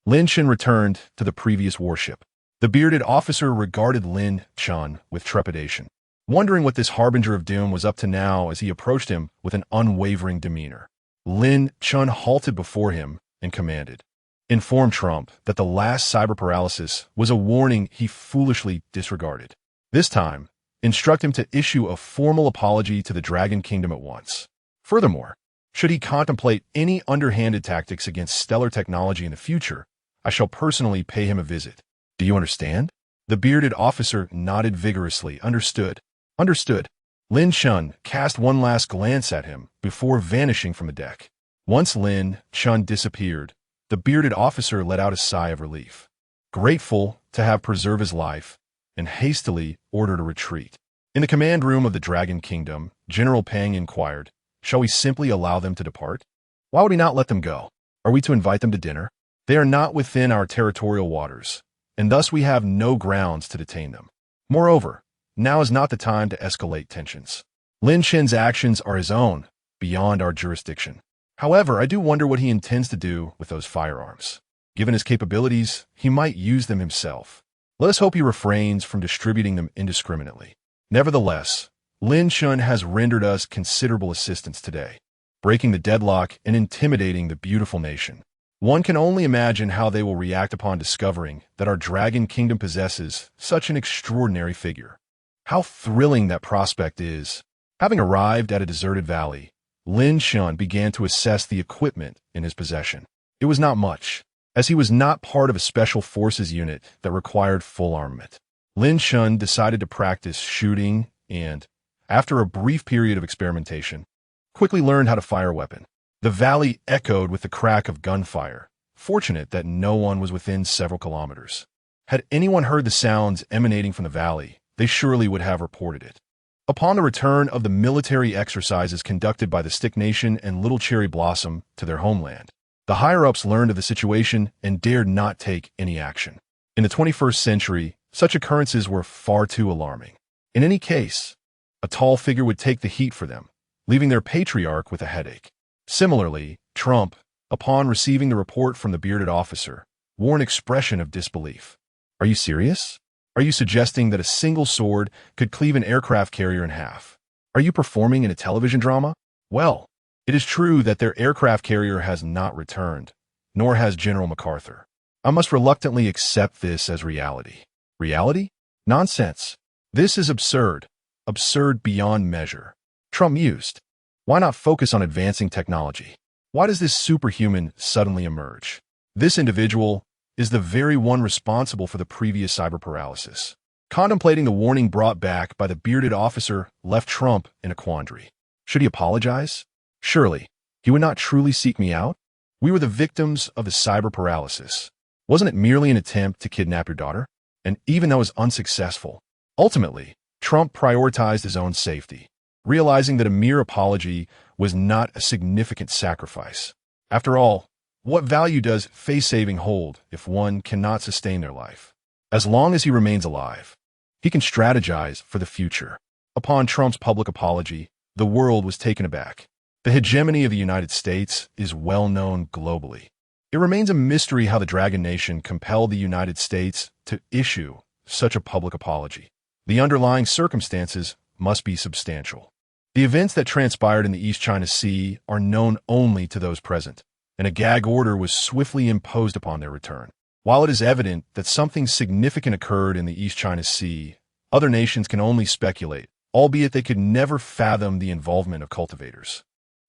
Lin Shan returned to the previous warship. The bearded officer regarded Lin Shan with trepidation, wondering what this harbinger of doom was up to now as he approached him with an unwavering demeanor. Lin Shan halted before him and commanded, "Inform Trump that the last cyber paralysis was a warning he foolishly disregarded. This time, instruct him to issue a formal apology to the Dragon Kingdom at once. Furthermore, should he contemplate any underhanded tactics against stellar technology in the future, I shall personally pay him a visit. Do you understand?" The bearded officer nodded vigorously. Understood. Understood. Lin Shan cast one last glance at him before vanishing from the deck. Once Lin Shan disappeared, the bearded officer let out a sigh of relief, grateful to have preserved his life, and hastily ordered a retreat. In the command room of the Dragon Kingdom, General Pang inquired, "Shall we simply allow them to depart? Why would we not let them go? Are we to invite them to dinner? They are not within our territorial waters, and thus we have no grounds to detain them. Moreover, now is not the time to escalate tensions. Lin Shan's actions are his own, beyond our jurisdiction. However, I do wonder what he intends to do with those firearms. Given his capabilities, he might use them himself. Let us hope he refrains from distributing them indiscriminately. Nevertheless, Lin Shan has rendered us considerable assistance today, breaking the deadlock and intimidating the beautiful nation. One can only imagine how they will react upon discovering that our Dragon Kingdom possesses such an extraordinary figure. How thrilling that prospect is." Having arrived at a deserted valley, Lin Shan began to assess the equipment in his possession. It was not much, as he was not part of a special forces unit that required full armament. Lin Shan decided to practice shooting and, after a brief period of experimentation, quickly learned how to fire a weapon. The valley echoed with the crack of gunfire, fortunate that no one was within several kilometers. Had anyone heard the sounds emanating from the valley, they surely would have reported it. Upon the return of the military exercises conducted by the Stick Nation and Little Cherry Blossom to their homeland, the higher-ups learned of the situation and dared not take any action. In the 21st century, such occurrences were far too alarming. In any case, a tall figure would take the heat for them, leaving their patriarch with a headache. Similarly, Trump, upon receiving the report from the bearded officer, wore an expression of disbelief. "Are you serious? Are you suggesting that a single sword could cleave an aircraft carrier in half? Are you performing in a television drama? Well, it is true that their aircraft carrier has not returned, nor has General MacArthur. I must reluctantly accept this as reality." Reality? Nonsense. This is absurd. Absurd beyond measure. Trump mused. Why not focus on advancing technology? Why does this superhuman suddenly emerge? This individual is the very one responsible for the previous cyber paralysis. Contemplating the warning brought back by the bearded officer left Trump in a quandary. Should he apologize? Surely, he would not truly seek me out? We were the victims of the cyber paralysis. Wasn't it merely an attempt to kidnap your daughter? And even though it was unsuccessful, ultimately, Trump prioritized his own safety, realizing that a mere apology was not a significant sacrifice. After all, what value does face-saving hold if one cannot sustain their life? As long as he remains alive, he can strategize for the future. Upon Trump's public apology, the world was taken aback. The hegemony of the United States is well known globally. It remains a mystery how the Dragon Nation compelled the United States to issue such a public apology. The underlying circumstances must be substantial. The events that transpired in the East China Sea are known only to those present, and a gag order was swiftly imposed upon their return. While it is evident that something significant occurred in the East China Sea, other nations can only speculate, albeit they could never fathom the involvement of cultivators.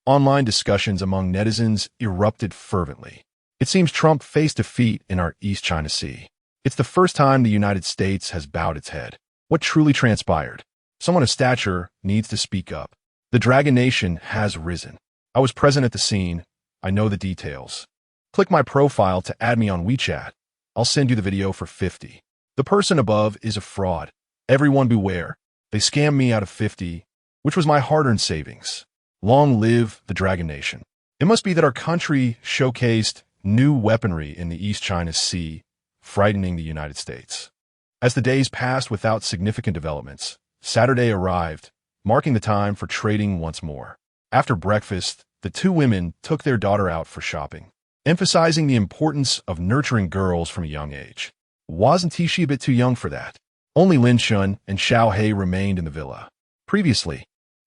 Online discussions among netizens erupted fervently. It seems Trump faced defeat in our East China Sea. It's the first time the United States has bowed its head. What truly transpired? Someone of stature needs to speak up. The Dragon Nation has risen. I was present at the scene. I know the details. Click my profile to add me on WeChat. I'll send you the video for 50. The person above is a fraud. Everyone beware. They scammed me out of 50, which was my hard-earned savings. Long live the Dragon Nation. It must be that our country showcased new weaponry in the East China Sea, frightening the United States. As the days passed without significant developments, Saturday arrived, marking the time for trading once more. After breakfast, the two women took their daughter out for shopping, emphasizing the importance of nurturing girls from a young age. Wasn't she a bit too young for that? Only Lin Shun and Xiao He remained in the villa. Previously,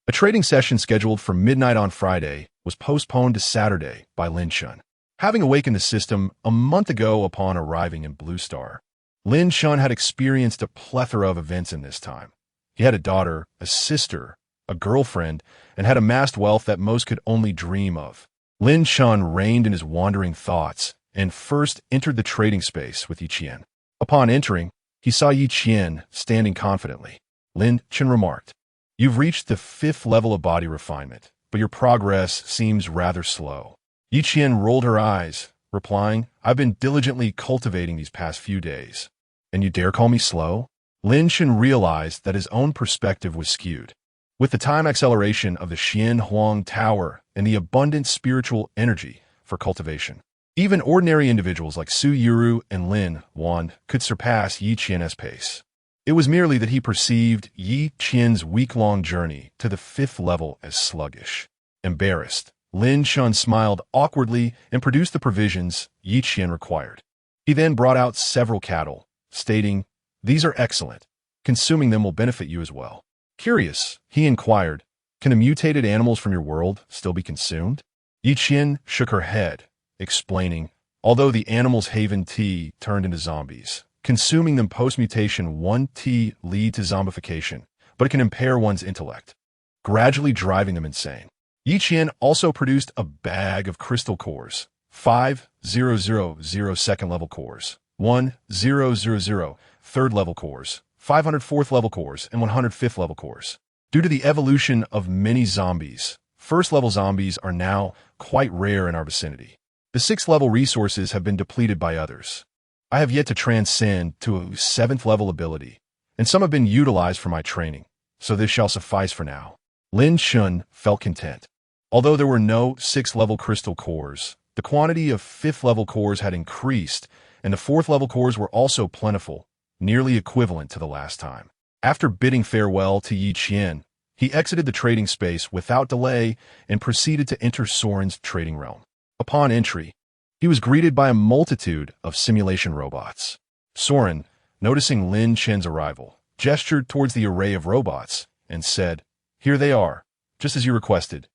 a trading session scheduled for midnight on Friday was postponed to Saturday by Lin Shun. Having awakened the system a month ago upon arriving in Blue Star, Lin Shun had experienced a plethora of events in this time. He had a daughter, a sister, a girlfriend, and had amassed wealth that most could only dream of. Lin Shun reined in his wandering thoughts and first entered the trading space with Yi Qian. Upon entering, he saw Yi Qian standing confidently. Lin Qian remarked, "You've reached the 5th level of body refinement, but your progress seems rather slow." Yi Qian rolled her eyes, replying, "I've been diligently cultivating these past few days. And you dare call me slow?" Lin Qian realized that his own perspective was skewed. With the time acceleration of the Xian Huang Tower and the abundant spiritual energy for cultivation, even ordinary individuals like Su Yuru and Lin Wan could surpass Yi Qian's pace. It was merely that he perceived Yi Qian's week-long journey to the 5th level as sluggish. Embarrassed, Lin Shun smiled awkwardly and produced the provisions Yi Qian required. He then brought out several cattle, stating, "These are excellent. Consuming them will benefit you as well." Curious, he inquired, "Can the mutated animals from your world still be consumed?" Yi Qian shook her head, explaining, "Although the animals Haven T turned into zombies, consuming them post-mutation 1T lead to zombification, but it can impair one's intellect, gradually driving them insane." Yi Qian also produced a bag of crystal cores, 5000 second-level cores, 1000 third-level cores, 500 fourth-level cores, and 100 fifth-level cores. Due to the evolution of many zombies, first-level zombies are now quite rare in our vicinity. The 6th-level resources have been depleted by others. I have yet to transcend to a 7th-level ability, and some have been utilized for my training, so this shall suffice for now. Lin Shun felt content. Although there were no 6th-level crystal cores, the quantity of 5th-level cores had increased, and the 4th-level cores were also plentiful, nearly equivalent to the last time. After bidding farewell to Yi Qian, he exited the trading space without delay and proceeded to enter Soren's trading realm. Upon entry, he was greeted by a multitude of simulation robots. Soren, noticing Lin Qian's arrival, gestured towards the array of robots and said, "Here they are, just as you requested.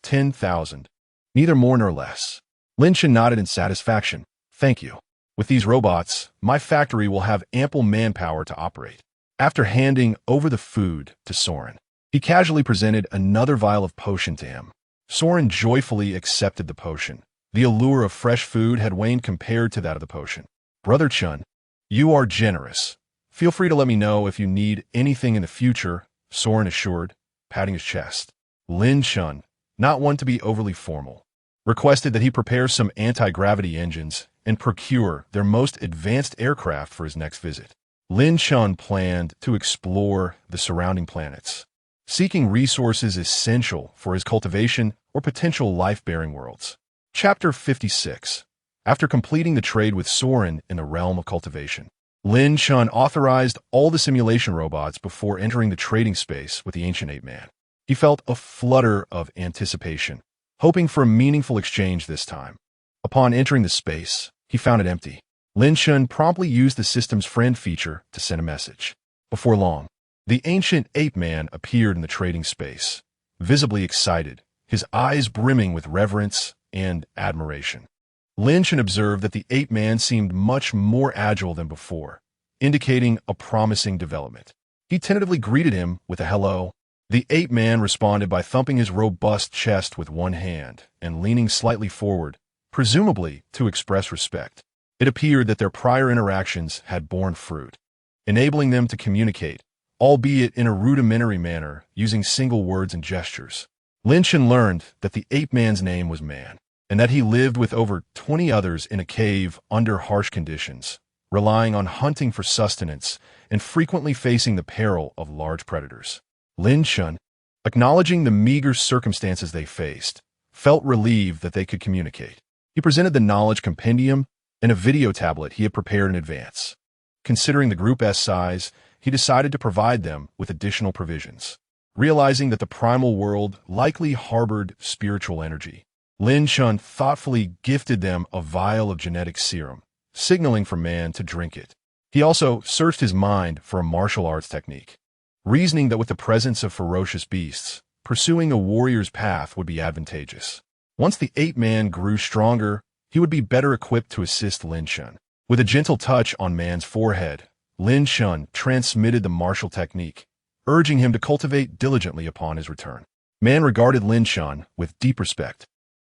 10,000. Neither more nor less." Lin Qian nodded in satisfaction. "Thank you. With these robots, my factory will have ample manpower to operate." After handing over the food to Soren, he casually presented another vial of potion to him. Soren joyfully accepted the potion. The allure of fresh food had waned compared to that of the potion. "Brother Chun, you are generous. Feel free to let me know if you need anything in the future," Soren assured, patting his chest. Lin Chun, not one to be overly formal, requested that he prepare some anti-gravity engines and procure their most advanced aircraft for his next visit. Lin Chun planned to explore the surrounding planets, seeking resources essential for his cultivation or potential life-bearing worlds. Chapter 56. After completing the trade with Soren in the realm of cultivation, Lin Chun authorized all the simulation robots before entering the trading space with the ancient ape-man. He felt a flutter of anticipation, hoping for a meaningful exchange this time. Upon entering the space, he found it empty. Lin Chun promptly used the system's friend feature to send a message. Before long, the ancient ape-man appeared in the trading space, visibly excited, his eyes brimming with reverence and admiration. Lin Chun observed that the ape-man seemed much more agile than before, indicating a promising development. He tentatively greeted him with a hello. The ape-man responded by thumping his robust chest with one hand and leaning slightly forward, presumably to express respect. It appeared that their prior interactions had borne fruit, enabling them to communicate, albeit in a rudimentary manner, using single words and gestures. Lin Chun learned that the ape-man's name was Man, and that he lived with over 20 others in a cave under harsh conditions, relying on hunting for sustenance and frequently facing the peril of large predators. Lin Chun, acknowledging the meager circumstances they faced, felt relieved that they could communicate. He presented the knowledge compendium and a video tablet he had prepared in advance. Considering the group's size, he decided to provide them with additional provisions. Realizing that the primal world likely harbored spiritual energy, Lin Chun thoughtfully gifted them a vial of genetic serum, signaling for Man to drink it. He also searched his mind for a martial arts technique, reasoning that with the presence of ferocious beasts, pursuing a warrior's path would be advantageous. Once the ape-man grew stronger, he would be better equipped to assist Lin Chun. With a gentle touch on Man's forehead, Lin Chun transmitted the martial technique, urging him to cultivate diligently upon his return. Man regarded Lin Chun with deep respect,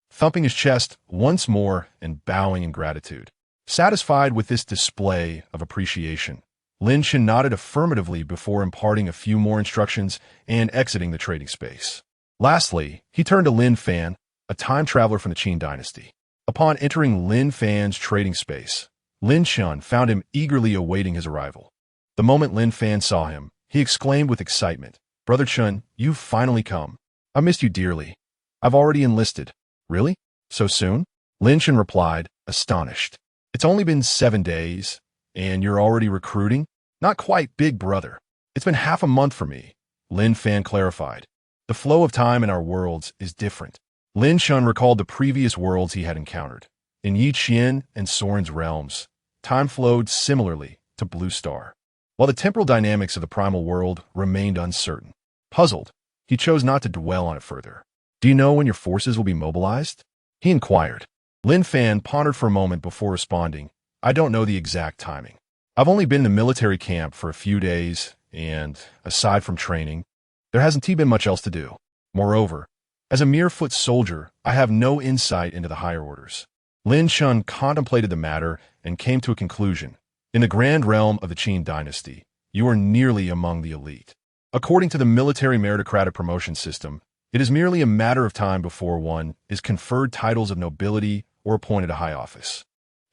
thumping his chest once more and bowing in gratitude. Satisfied with this display of appreciation, Lin Chun nodded affirmatively before imparting a few more instructions and exiting the trading space. Lastly, he turned to Lin Fan, a time traveler from the Qin dynasty. Upon entering Lin Fan's trading space, Lin Chun found him eagerly awaiting his arrival. The moment Lin Fan saw him, he exclaimed with excitement, "Brother Chun, you've finally come. I missed you dearly. I've already enlisted." "Really? So soon?" Lin Chun replied, astonished. "It's only been 7 days, and you're already recruiting?" "Not quite, big brother. It's been half a month for me," Lin Fan clarified. "The flow of time in our worlds is different." Lin Chun recalled the previous worlds he had encountered. In Yi Qian and Soren's realms, time flowed similarly to Blue Star, while the temporal dynamics of the primal world remained uncertain. Puzzled, he chose not to dwell on it further. "Do you know when your forces will be mobilized?" he inquired. Lin Fan pondered for a moment before responding, "I don't know the exact timing. I've only been in the military camp for a few days, and, aside from training, there hasn't been much else to do. Moreover, as a mere foot soldier, I have no insight into the higher orders." Lin Chun contemplated the matter and came to a conclusion. "In the grand realm of the Qin dynasty, you are nearly among the elite. According to the military meritocratic promotion system, it is merely a matter of time before one is conferred titles of nobility or appointed a high office."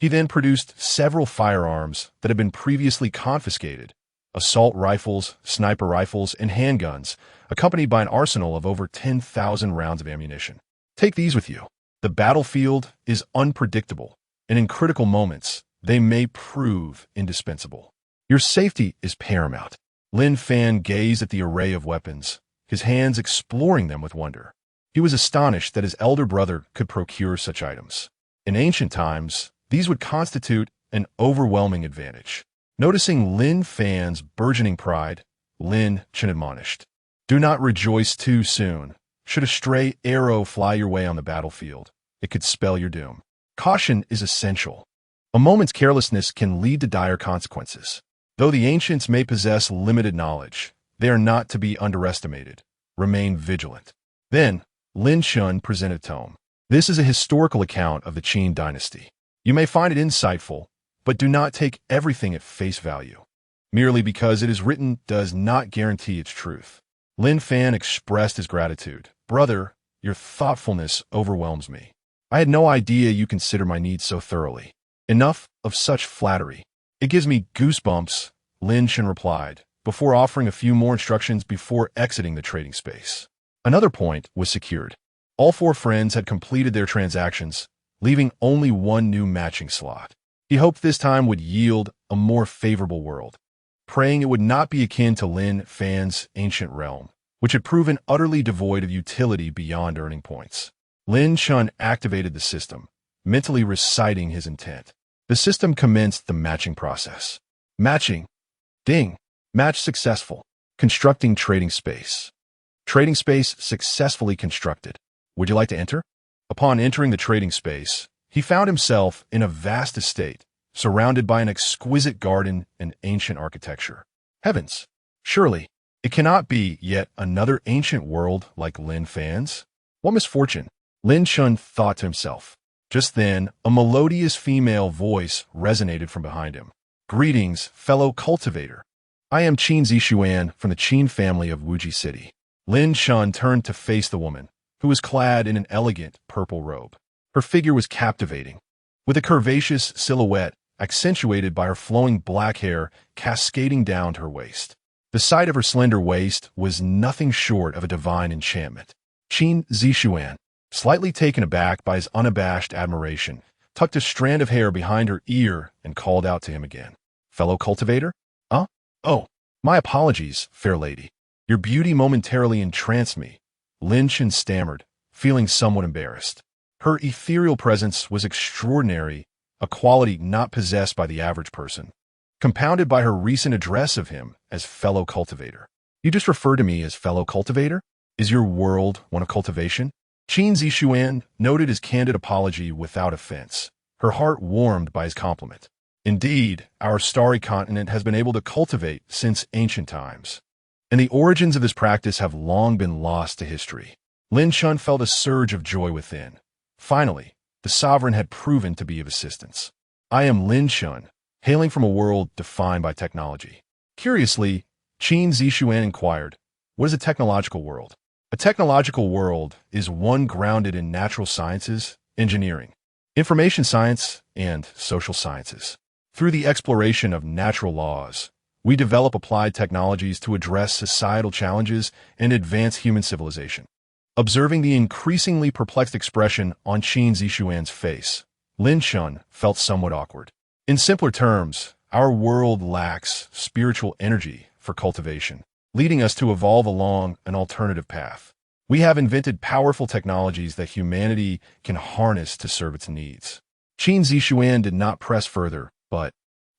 He then produced several firearms that had been previously confiscated: assault rifles, sniper rifles, and handguns, accompanied by an arsenal of over 10,000 rounds of ammunition. "Take these with you. The battlefield is unpredictable, and in critical moments, they may prove indispensable. Your safety is paramount." Lin Fan gazed at the array of weapons, his hands exploring them with wonder. He was astonished that his elder brother could procure such items. In ancient times, these would constitute an overwhelming advantage. Noticing Lin Fan's burgeoning pride, Lin Chun admonished, "Do not rejoice too soon. Should a stray arrow fly your way on the battlefield, it could spell your doom. Caution is essential. A moment's carelessness can lead to dire consequences. Though the ancients may possess limited knowledge, they are not to be underestimated. Remain vigilant." Then, Lin Chun presented a tome. "This is a historical account of the Qin dynasty. You may find it insightful, but do not take everything at face value. Merely because it is written does not guarantee its truth." Lin Fan expressed his gratitude. "Brother, your thoughtfulness overwhelms me." I had no idea you consider my needs so thoroughly. Enough of such flattery. It gives me goosebumps, Lin Shen replied, before offering a few more instructions before exiting the trading space. Another point was secured. All four friends had completed their transactions, leaving only one new matching slot. He hoped this time would yield a more favorable world, praying it would not be akin to Lin Fan's ancient realm, which had proven utterly devoid of utility beyond earning points. Lin Chun activated the system, mentally reciting his intent. The system commenced the matching process. Matching. Ding. Match successful. Constructing trading space. Trading space successfully constructed. Would you like to enter? Upon entering the trading space, he found himself in a vast estate, surrounded by an exquisite garden and ancient architecture. Heavens! Surely, it cannot be yet another ancient world like Lin Fan's? What misfortune! Lin Chun thought to himself. Just then, a melodious female voice resonated from behind him. Greetings, fellow cultivator. I am Qin Zixuan from the Qin family of Wuji City. Lin Chun turned to face the woman, who was clad in an elegant purple robe. Her figure was captivating, with a curvaceous silhouette accentuated by her flowing black hair cascading down to her waist. The sight of her slender waist was nothing short of a divine enchantment. Qin Zixuan, slightly taken aback by his unabashed admiration, tucked a strand of hair behind her ear and called out to him again. Fellow cultivator? Huh? Oh, my apologies, fair lady. Your beauty momentarily entranced me, Lin Chen stammered, feeling somewhat embarrassed. Her ethereal presence was extraordinary, a quality not possessed by the average person, compounded by her recent address of him as fellow cultivator. You just refer to me as fellow cultivator? Is your world one of cultivation? Qin Zixuan noted his candid apology without offense, her heart warmed by his compliment. Indeed, our starry continent has been able to cultivate since ancient times, and the origins of this practice have long been lost to history. Lin Chun felt a surge of joy within. Finally, the sovereign had proven to be of assistance. I am Lin Chun, hailing from a world defined by technology. Curiously, Qin Zixuan inquired, what is a technological world? A technological world is one grounded in natural sciences, engineering, information science, and social sciences. Through the exploration of natural laws, we develop applied technologies to address societal challenges and advance human civilization. Observing the increasingly perplexed expression on Qin Zixuan's face, Lin Chun felt somewhat awkward. In simpler terms, our world lacks spiritual energy for cultivation, leading us to evolve along an alternative path. We have invented powerful technologies that humanity can harness to serve its needs. Qin Zixuan did not press further, but,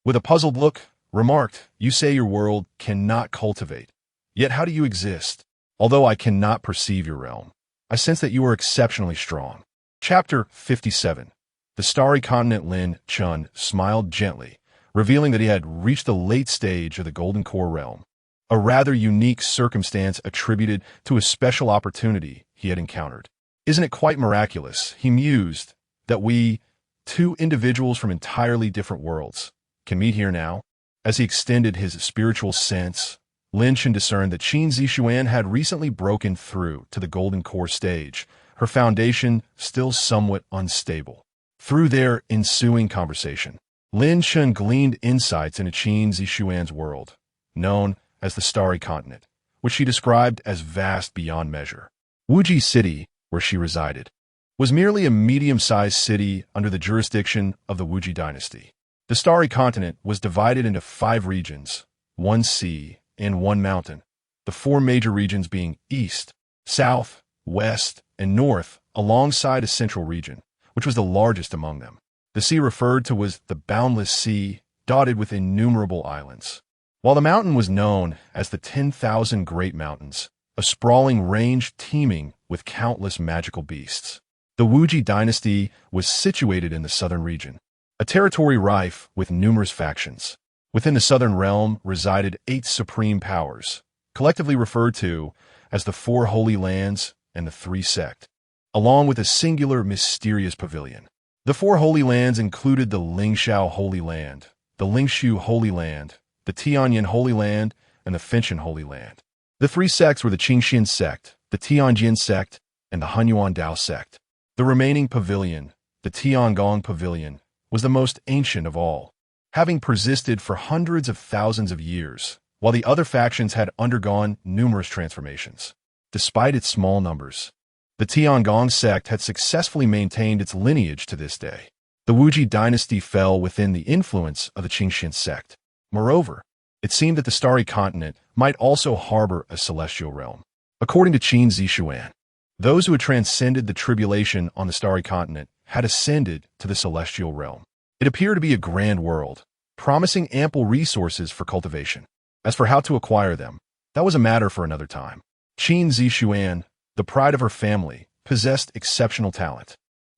with a puzzled look, remarked, you say your world cannot cultivate. Yet how do you exist? Although I cannot perceive your realm, I sense that you are exceptionally strong. Chapter 57. The starry continent. Lin Chun smiled gently, revealing that he had reached the late stage of the Golden Core realm, a rather unique circumstance attributed to a special opportunity he had encountered. Isn't it quite miraculous, he mused, that we, two individuals from entirely different worlds, can meet here now? As he extended his spiritual sense, Lin Chen discerned that Qin Zixuan had recently broken through to the Golden Core stage, her foundation still somewhat unstable. Through their ensuing conversation, Lin Chen gleaned insights into Qin Zixuan's world, known as the Starry Continent, which she described as vast beyond measure. Wuji City, where she resided, was merely a medium-sized city under the jurisdiction of the Wuji dynasty. The Starry Continent was divided into 5 regions, 1 sea, and 1 mountain, the 4 major regions being east, south, west, and north, alongside a central region, which was the largest among them. The sea referred to was the boundless sea, dotted with innumerable islands. While the mountain was known as the 10,000 Great Mountains, a sprawling range teeming with countless magical beasts. The Wuji dynasty was situated in the southern region, a territory rife with numerous factions. Within the southern realm resided 8 supreme powers, collectively referred to as the 4 Holy Lands and the 3 Sect, along with a singular mysterious pavilion. The 4 Holy Lands included the Lingxiao Holy Land, the Lingshu Holy Land, the Tianyin Holy Land, and the Fenshan Holy Land. The 3 sects were the Qingxian Sect, the Tianjin Sect, and the Hunyuan Dao Sect. The The remaining pavilion, the Tiangong Pavilion, was the most ancient of all, having persisted for hundreds of thousands of years, while the other factions had undergone numerous transformations. Despite its small numbers, the Tiangong sect had successfully maintained its lineage to this day. The Wuji dynasty fell within the influence of the Qingxian sect. Moreover, it seemed that the Starry Continent might also harbor a celestial realm. According to Qin Zixuan, those who had transcended the tribulation on the Starry Continent had ascended to the celestial realm. It appeared to be a grand world, promising ample resources for cultivation. As for how to acquire them, that was a matter for another time. Qin Zixuan, the pride of her family, possessed exceptional talent.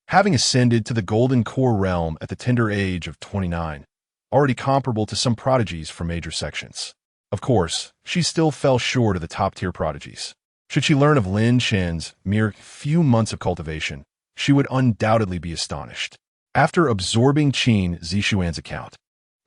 Having ascended to the Golden Core realm at the tender age of 29, already comparable to some prodigies from major sections. Of course, she still fell short of the top-tier prodigies. Should she learn of Lin Chen's mere few months of cultivation, she would undoubtedly be astonished. After absorbing Qin Zixuan's account,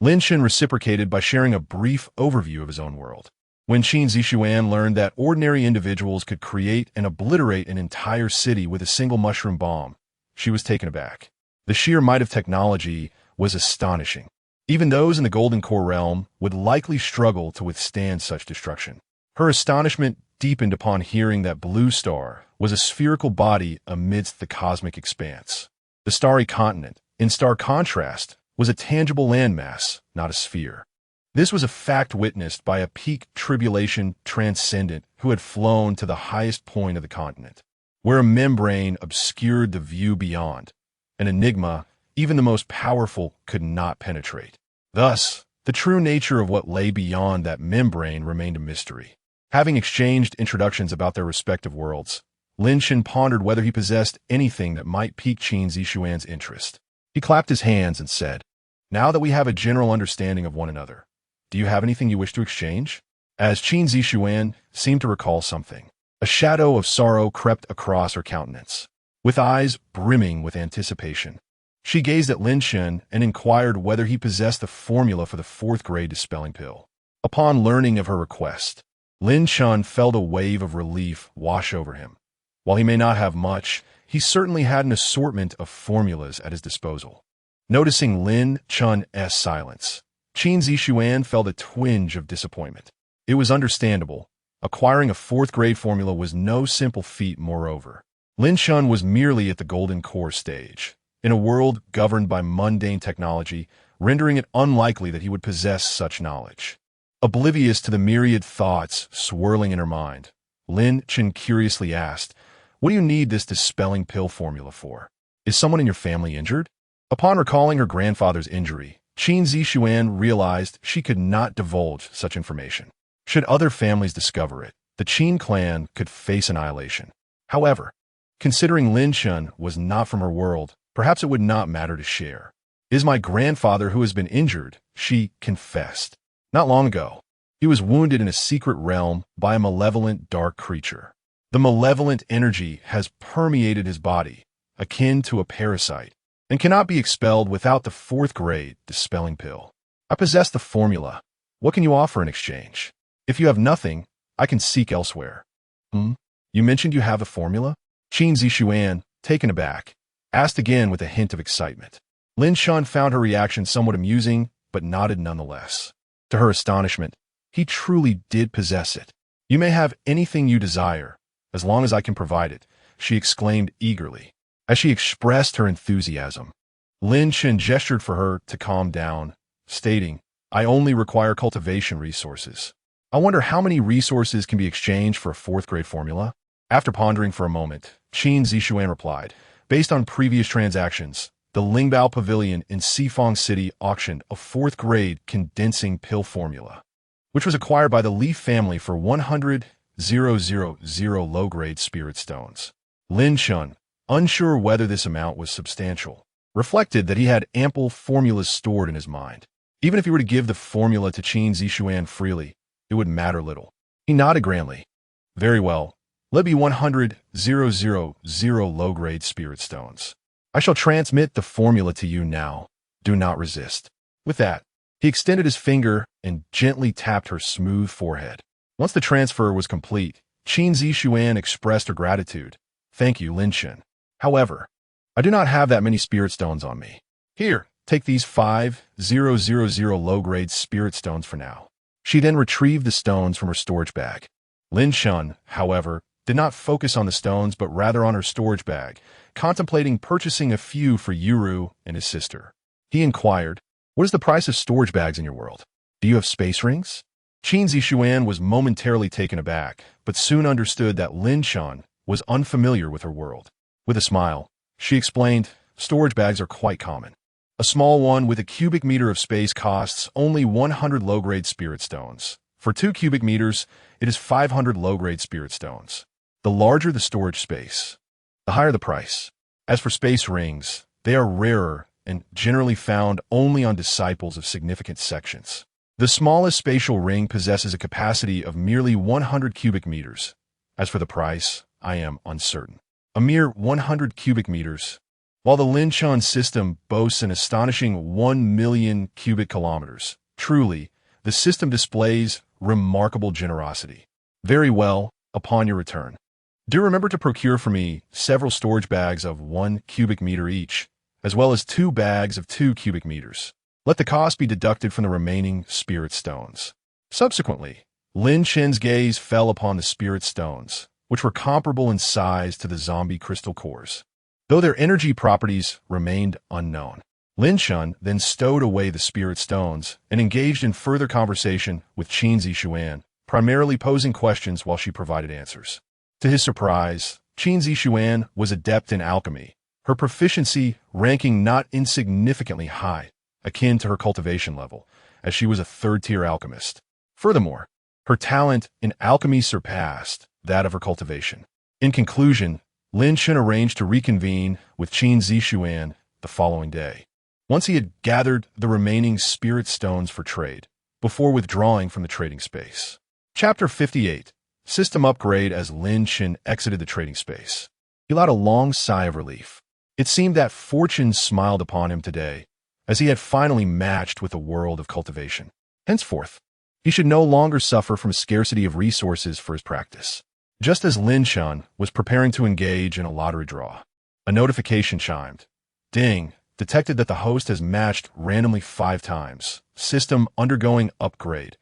Lin Chen reciprocated by sharing a brief overview of his own world. When Qin Zixuan learned that ordinary individuals could create and obliterate an entire city with a single mushroom bomb, she was taken aback. The sheer might of technology was astonishing. Even those in the Golden Core realm would likely struggle to withstand such destruction. Her astonishment deepened upon hearing that Blue Star was a spherical body amidst the cosmic expanse. The Starry Continent, in stark contrast, was a tangible landmass, not a sphere. This was a fact witnessed by a peak tribulation transcendent who had flown to the highest point of the continent, where a membrane obscured the view beyond, an enigma even the most powerful could not penetrate. Thus, the true nature of what lay beyond that membrane remained a mystery. Having exchanged introductions about their respective worlds, Lin Chen pondered whether he possessed anything that might pique Qin Zixuan's interest. He clapped his hands and said, "Now that we have a general understanding of one another, do you have anything you wish to exchange?" As Qin Zixuan seemed to recall something, a shadow of sorrow crept across her countenance. With eyes brimming with anticipation, she gazed at Lin Chen and inquired whether he possessed the formula for the 4th grade dispelling pill. Upon learning of her request, Lin Chen felt a wave of relief wash over him. While he may not have much, he certainly had an assortment of formulas at his disposal. Noticing Lin Chen's silence, Qin Zixuan felt a twinge of disappointment. It was understandable. Acquiring a 4th grade formula was no simple feat moreover. Lin Chen was merely at the Golden Core stage, in a world governed by mundane technology, rendering it unlikely that he would possess such knowledge. Oblivious to the myriad thoughts swirling in her mind, Lin Chen curiously asked, "What do you need this dispelling pill formula for? Is someone in your family injured?" Upon recalling her grandfather's injury, Qin Zixuan realized she could not divulge such information. Should other families discover it, the Qin clan could face annihilation. However, considering Lin Chen was not from her world, perhaps it would not matter to share. "It is my grandfather who has been injured," she confessed. "Not long ago, he was wounded in a secret realm by a malevolent dark creature. The malevolent energy has permeated his body, akin to a parasite, and cannot be expelled without the 4th grade dispelling pill. I possess the formula. What can you offer in exchange? If you have nothing, I can seek elsewhere." You mentioned you have the formula?" Qin Zixuan, taken aback, asked again with a hint of excitement. Lin Chen found her reaction somewhat amusing, but nodded nonetheless. To her astonishment, he truly did possess it. "You may have anything you desire, as long as I can provide it," she exclaimed eagerly. As she expressed her enthusiasm, Lin Chen gestured for her to calm down, stating, "I only require cultivation resources. I wonder how many resources can be exchanged for a 4th grade formula?" After pondering for a moment, Qin Zixuan replied, "Based on previous transactions, the Lingbao Pavilion in Xifang City auctioned a 4th grade condensing pill formula, which was acquired by the Li family for 100,000 low-grade spirit stones." Lin Chen, unsure whether this amount was substantial, reflected that he had ample formulas stored in his mind. Even if he were to give the formula to Qin Zixuan freely, it would matter little. He nodded grandly. "Very well. Let be 100,000 low-grade spirit stones. I shall transmit the formula to you now. Do not resist." With that, he extended his finger and gently tapped her smooth forehead. Once the transfer was complete, Qin Zixuan expressed her gratitude. "Thank you, Lin Chen. However, I do not have that many spirit stones on me. Here, take these 5,000 low-grade spirit stones for now. She then retrieved the stones from her storage bag. Lin Shun, however, did not focus on the stones but rather on her storage bag, contemplating purchasing a few for Yuru and his sister. He inquired, "What is the price of storage bags in your world? Do you have space rings?" Qin Zixuan was momentarily taken aback, but soon understood that Lin Shun was unfamiliar with her world. With a smile, she explained, "Storage bags are quite common. A small one with a cubic meter of space costs only 100 low-grade spirit stones. For 2 cubic meters, it is 500 low-grade spirit stones. The larger the storage space, the higher the price. As for space rings, they are rarer and generally found only on disciples of significant sections. The smallest spatial ring possesses a capacity of merely 100 cubic meters. As for the price, I am uncertain. A mere 100 cubic meters, while the Lin Shun system boasts an astonishing 1 million cubic kilometers. Truly, the system displays remarkable generosity. Very well, upon your return, do remember to procure for me several storage bags of 1 cubic meter each, as well as 2 bags of 2 cubic meters. Let the cost be deducted from the remaining spirit stones." Subsequently, Lin Shen's gaze fell upon the spirit stones, which were comparable in size to the zombie crystal cores, though their energy properties remained unknown. Lin Shun then stowed away the spirit stones and engaged in further conversation with Qin Zixuan, primarily posing questions while she provided answers. To his surprise, Qin Zixuan was adept in alchemy, her proficiency ranking not insignificantly high, akin to her cultivation level, as she was a third-tier alchemist. Furthermore, her talent in alchemy surpassed that of her cultivation. In conclusion, Lin Shun arranged to reconvene with Qin Zixuan the following day, once he had gathered the remaining spirit stones for trade, before withdrawing from the trading space. Chapter 58. System Upgrade. As Lin Shun exited the trading space, he let out a long sigh of relief. It seemed that fortune smiled upon him today, as he had finally matched with the world of cultivation. Henceforth, he should no longer suffer from scarcity of resources for his practice. Just as Lin Shun was preparing to engage in a lottery draw, a notification chimed. Ding, detected that the host has matched randomly 5 times. System undergoing upgrade.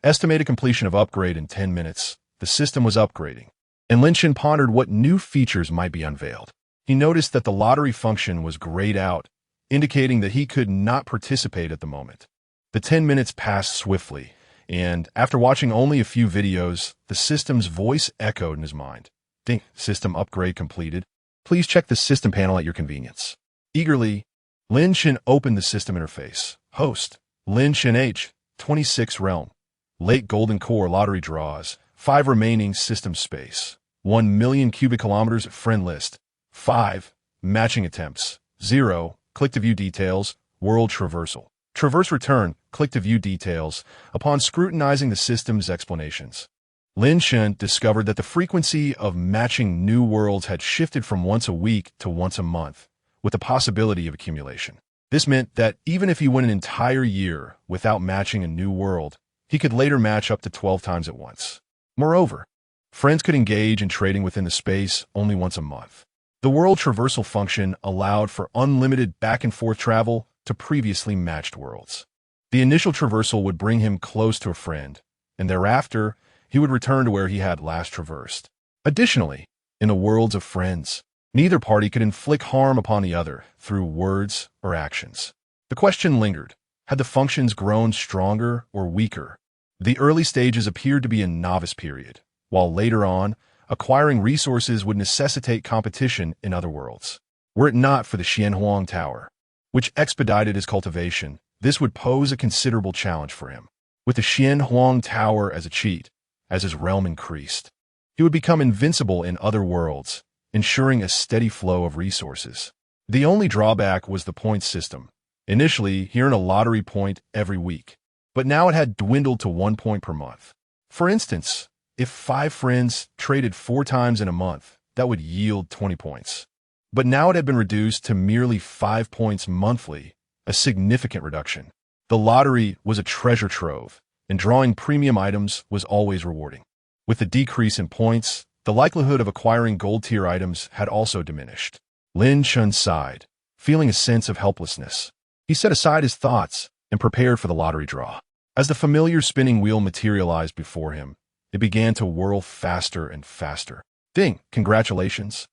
Estimated completion of upgrade in 10 minutes. The system was upgrading, and Lin Shun pondered what new features might be unveiled. He noticed that the lottery function was grayed out, indicating that he could not participate at the moment. The 10 minutes passed swiftly, and after watching only a few videos, the system's voice echoed in his mind. Ding, system upgrade completed. Please check the system panel at your convenience. Eagerly, Lin Shun opened the system interface. Host, Lin Shun H, 26 realm. Late golden core lottery draws. 5 remaining system space. 1 million cubic kilometers friend list. 5 matching attempts. 0 click to view details. World traversal. Traverse return. Click to view details. Upon scrutinizing the system's explanations, Lin Shun discovered that the frequency of matching new worlds had shifted from once a week to once a month, with the possibility of accumulation. This meant that even if he went an entire year without matching a new world, he could later match up to 12 times at once. Moreover, friends could engage in trading within the space only once a month. The world traversal function allowed for unlimited back-and-forth travel to previously matched worlds. The initial traversal would bring him close to a friend, and thereafter, he would return to where he had last traversed. Additionally, in the worlds of friends, neither party could inflict harm upon the other through words or actions. The question lingered: had the functions grown stronger or weaker? The early stages appeared to be a novice period, while later on, acquiring resources would necessitate competition in other worlds. Were it not for the Xianhuang Tower, which expedited his cultivation, this would pose a considerable challenge for him. With the Xianhuang Tower as a cheat, as his realm increased, he would become invincible in other worlds, ensuring a steady flow of resources. The only drawback was the point system. Initially, he earned a lottery point every week, but now it had dwindled to 1 point per month. For instance, if 5 friends traded 4 times in a month, that would yield 20 points. But now it had been reduced to merely 5 points monthly, a significant reduction. The lottery was a treasure trove, and drawing premium items was always rewarding. With the decrease in points, the likelihood of acquiring gold-tier items had also diminished. Lin Chun sighed, feeling a sense of helplessness. He set aside his thoughts and prepared for the lottery draw. As the familiar spinning wheel materialized before him, it began to whirl faster and faster. Ding! Congratulations.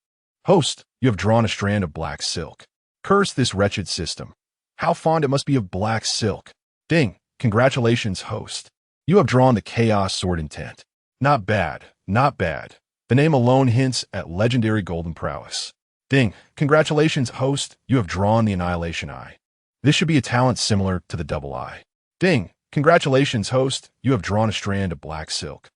Host, you have drawn a strand of black silk. Curse this wretched system. How fond it must be of black silk. Ding! Congratulations, host. You have drawn the chaos sword intent. Not bad, not bad. The name alone hints at legendary golden prowess. Ding! Congratulations, host. You have drawn the annihilation eye. This should be a talent similar to the double eye. Ding! Congratulations, host. You have drawn a strand of black silk.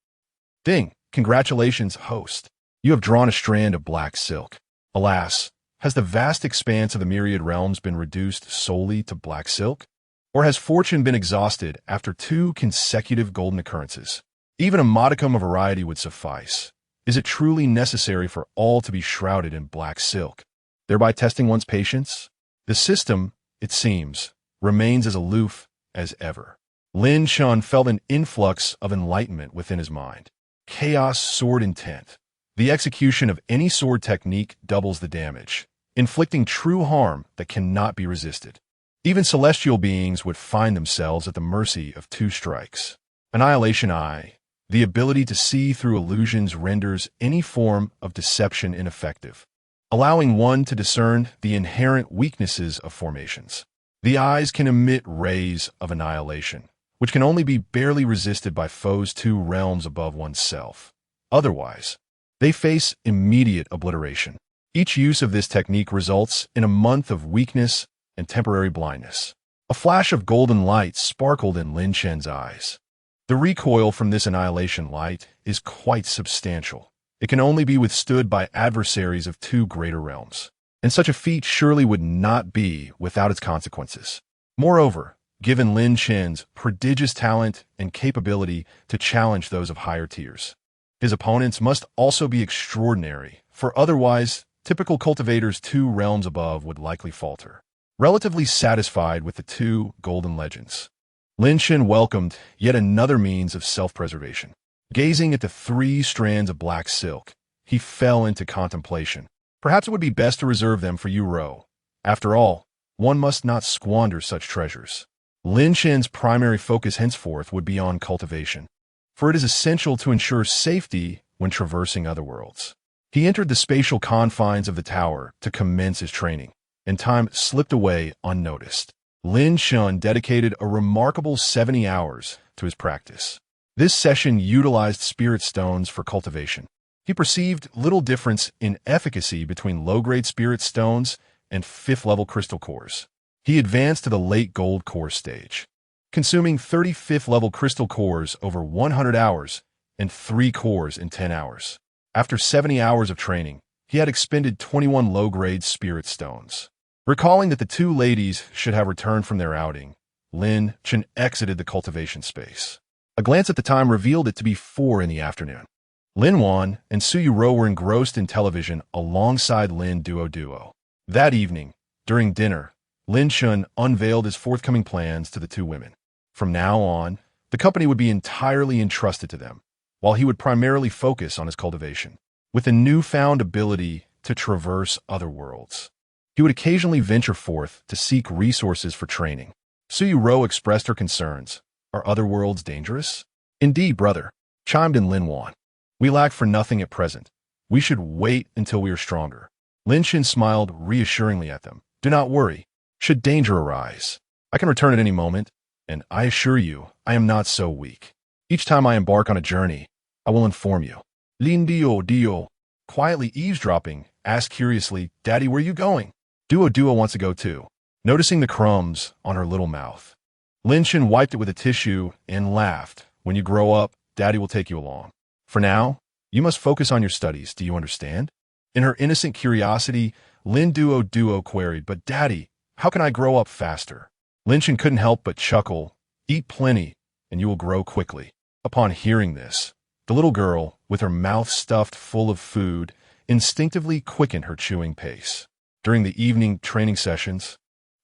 Ding! Congratulations, host. You have drawn a strand of black silk. Alas, has the vast expanse of the myriad realms been reduced solely to black silk? Or has fortune been exhausted after 2 consecutive golden occurrences? Even a modicum of variety would suffice. Is it truly necessary for all to be shrouded in black silk, thereby testing one's patience? The system, it seems, remains as aloof as ever. Lin Chun felt an influx of enlightenment within his mind. Chaos sword intent. The execution of any sword technique doubles the damage, inflicting true harm that cannot be resisted. Even celestial beings would find themselves at the mercy of 2 strikes. Annihilation Eye. The ability to see through illusions renders any form of deception ineffective, allowing one to discern the inherent weaknesses of formations. The eyes can emit rays of annihilation, which can only be barely resisted by foes 2 realms above oneself. Otherwise, they face immediate obliteration. Each use of this technique results in a month of weakness and temporary blindness. A flash of golden light sparkled in Lin Chen's eyes. The recoil from this annihilation light is quite substantial. It can only be withstood by adversaries of 2 greater realms, and such a feat surely would not be without its consequences. Moreover, given Lin Chen's prodigious talent and capability to challenge those of higher tiers, his opponents must also be extraordinary, for otherwise, typical cultivators 2 realms above would likely falter. Relatively satisfied with the 2 golden legends, Lin Chen welcomed yet another means of self-preservation. Gazing at the 3 strands of black silk, he fell into contemplation. Perhaps it would be best to reserve them for Yu Rou. After all, one must not squander such treasures. Lin Chen's primary focus henceforth would be on cultivation, for it is essential to ensure safety when traversing other worlds. He entered the spatial confines of the tower to commence his training, and time slipped away unnoticed. Lin Chun dedicated a remarkable 70 hours to his practice. This session utilized spirit stones for cultivation. He perceived little difference in efficacy between low-grade spirit stones and 5th-level crystal cores. He advanced to the late gold core stage, consuming 35th-level crystal cores over 100 hours and 3 cores in 10 hours. After 70 hours of training, he had expended 21 low-grade spirit stones. Recalling that the 2 ladies should have returned from their outing, Lin Chun exited the cultivation space. A glance at the time revealed it to be 4 in the afternoon. Lin Wan and Su Yuro were engrossed in television alongside Lin Duo. That evening, during dinner, Lin Chun unveiled his forthcoming plans to the 2 women. From now on, the company would be entirely entrusted to them, while he would primarily focus on his cultivation. With a newfound ability to traverse other worlds, he would occasionally venture forth to seek resources for training. Su Yuro expressed her concerns. Are other worlds dangerous? Indeed, brother, chimed in Lin Wan. We lack for nothing at present. We should wait until we are stronger. Lin Chin smiled reassuringly at them. Do not worry. Should danger arise, I can return at any moment, and I assure you, I am not so weak. Each time I embark on a journey, I will inform you. Lin Dio, quietly eavesdropping, asked curiously, Daddy, where are you going? Duo wants to go too. Noticing the crumbs on her little mouth, Lin Chin wiped it with a tissue and laughed. When you grow up, Daddy will take you along. For now, you must focus on your studies, do you understand? In her innocent curiosity, Lin Duo queried, but Daddy, how can I grow up faster? Lin Chin couldn't help but chuckle. Eat plenty, and you will grow quickly. Upon hearing this, the little girl, with her mouth stuffed full of food, instinctively quickened her chewing pace. During the evening training sessions,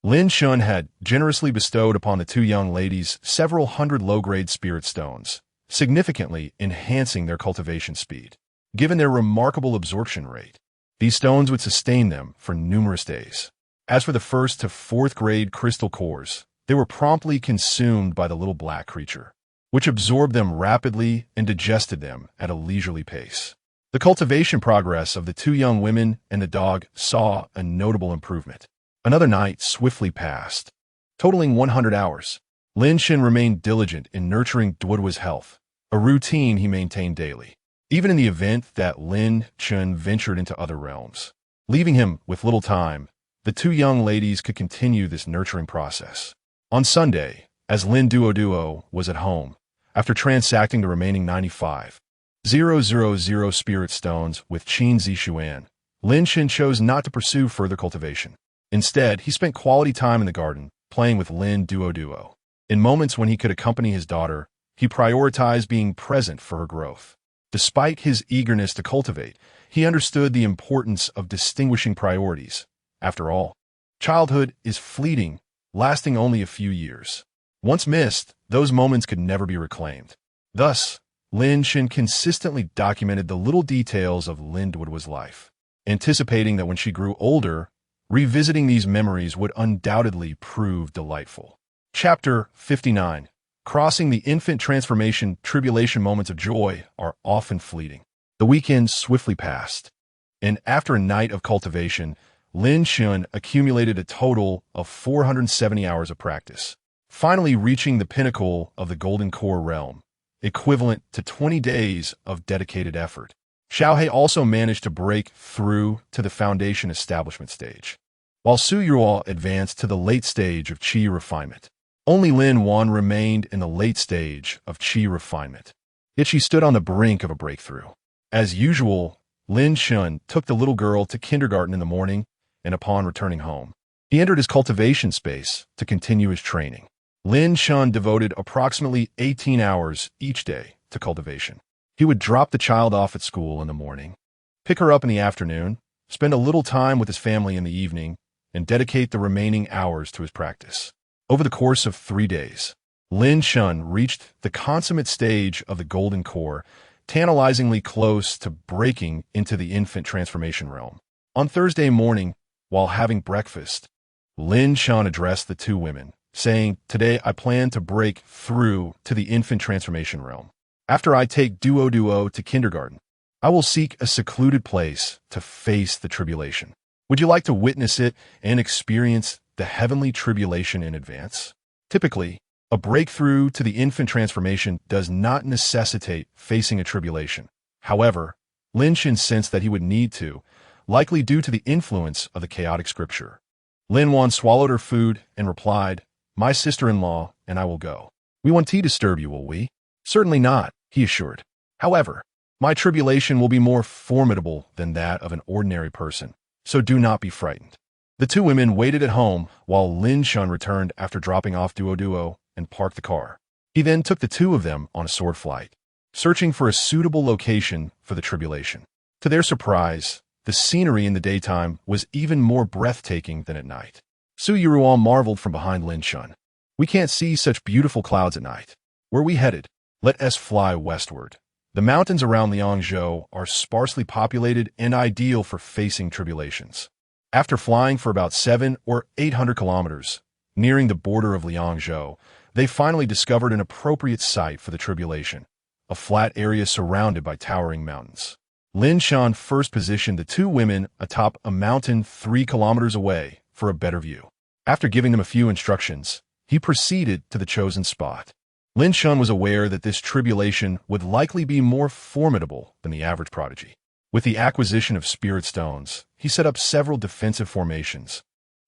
Lin Chun had generously bestowed upon the 2 young ladies several hundred low-grade spirit stones, significantly enhancing their cultivation speed. Given their remarkable absorption rate, These stones would sustain them for numerous days. As for the first to fourth grade crystal cores, they were promptly consumed by the little black creature, which absorbed them rapidly and digested them at a leisurely pace. The cultivation progress of the two young women and the dog saw a notable improvement. Another night swiftly passed, totaling 100 hours. Lin Shin remained diligent in nurturing Duoduo's health, a routine he maintained daily, even in the event that Lin Chun ventured into other realms. Leaving him with little time, the two young ladies could continue this nurturing process. On Sunday, as Lin Duo was at home, after transacting the remaining 95,000 spirit stones with Qin Zixuan, Lin Shin chose not to pursue further cultivation. Instead, he spent quality time in the garden, playing with Lin Duo. In moments when he could accompany his daughter, he prioritized being present for her growth. Despite his eagerness to cultivate, he understood the importance of distinguishing priorities. After all, childhood is fleeting, lasting only a few years. Once missed, those moments could never be reclaimed. Thus, Lin Shin consistently documented the little details of Lin Duoduo's life, anticipating that when she grew older, revisiting these memories would undoubtedly prove delightful. Chapter 59. Crossing the infant transformation. Tribulation. Moments of joy are often fleeting. The weekend swiftly passed, and after a night of cultivation, Lin Shin accumulated a total of 470 hours of practice, finally reaching the pinnacle of the Golden Core realm, equivalent to 20 days of dedicated effort. Xiaohe also managed to break through to the foundation establishment stage, while Su Yuo advanced to the late stage of qi refinement. Only Lin Wan remained in the late stage of qi refinement, yet she stood on the brink of a breakthrough. As usual, Lin Shun took the little girl to kindergarten in the morning, and upon returning home, he entered his cultivation space to continue his training. Lin Shun devoted approximately 18 hours each day to cultivation. He would drop the child off at school in the morning, pick her up in the afternoon, spend a little time with his family in the evening, and dedicate the remaining hours to his practice. Over the course of 3 days, Lin Shun reached the consummate stage of the Golden Core, tantalizingly close to breaking into the infant transformation realm. On Thursday morning, while having breakfast, Lin Shun addressed the two women, saying, "Today I plan to break through to the infant transformation realm. After I take Duo to kindergarten, I will seek a secluded place to face the tribulation. Would you like to witness it and experience the heavenly tribulation in advance?" Typically, a breakthrough to the infant transformation does not necessitate facing a tribulation. However, Lin Shin sensed that he would need to, likely due to the influence of the chaotic scripture. Lin Wan swallowed her food and replied, "My sister-in-law and I will go. We won't disturb you, will we?" "Certainly not," he assured. "However, my tribulation will be more formidable than that of an ordinary person, so do not be frightened." The two women waited at home while Lin Shun returned after dropping off Duo and parked the car. He then took the two of them on a sword flight, searching for a suitable location for the tribulation. To their surprise, the scenery in the daytime was even more breathtaking than at night. Su Yuruan marveled from behind Lin Shun. "We can't see such beautiful clouds at night. Where are we headed? Let us fly westward. The mountains around Liangzhou are sparsely populated and ideal for facing tribulations." After flying for about 700 or 800 kilometers, nearing the border of Liangzhou, they finally discovered an appropriate site for the tribulation, a flat area surrounded by towering mountains. Lin Shan first positioned the two women atop a mountain 3 kilometers away for a better view. After giving them a few instructions, he proceeded to the chosen spot. Lin Shan was aware that this tribulation would likely be more formidable than the average prodigy. With the acquisition of spirit stones, he set up several defensive formations,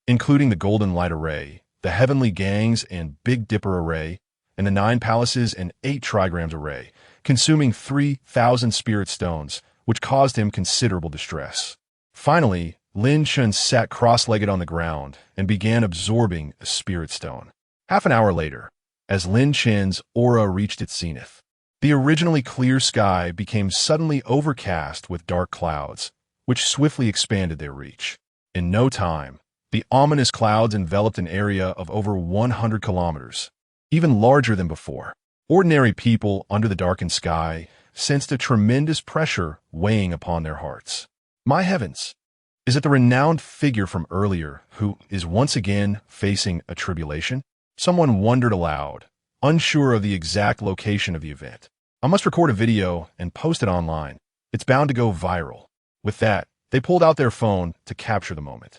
including the Golden Light Array, the Heavenly Gangs and Big Dipper Array, and the 9 Palaces and 8 Trigrams Array, consuming 3,000 spirit stones, which caused him considerable distress. Finally, Lin Shun sat cross-legged on the ground and began absorbing a spirit stone. Half an hour later, as Lin Chen's aura reached its zenith, the originally clear sky became suddenly overcast with dark clouds, which swiftly expanded their reach. In no time, the ominous clouds enveloped an area of over 100 kilometers, even larger than before. Ordinary people under the darkened sky sensed a tremendous pressure weighing upon their hearts. "My heavens, Is it the renowned figure from earlier who is once again facing a tribulation? Someone wondered aloud, unsure of the exact location of the event. I must record a video and post it online. It's bound to go viral. With that, they pulled out their phone to capture the moment.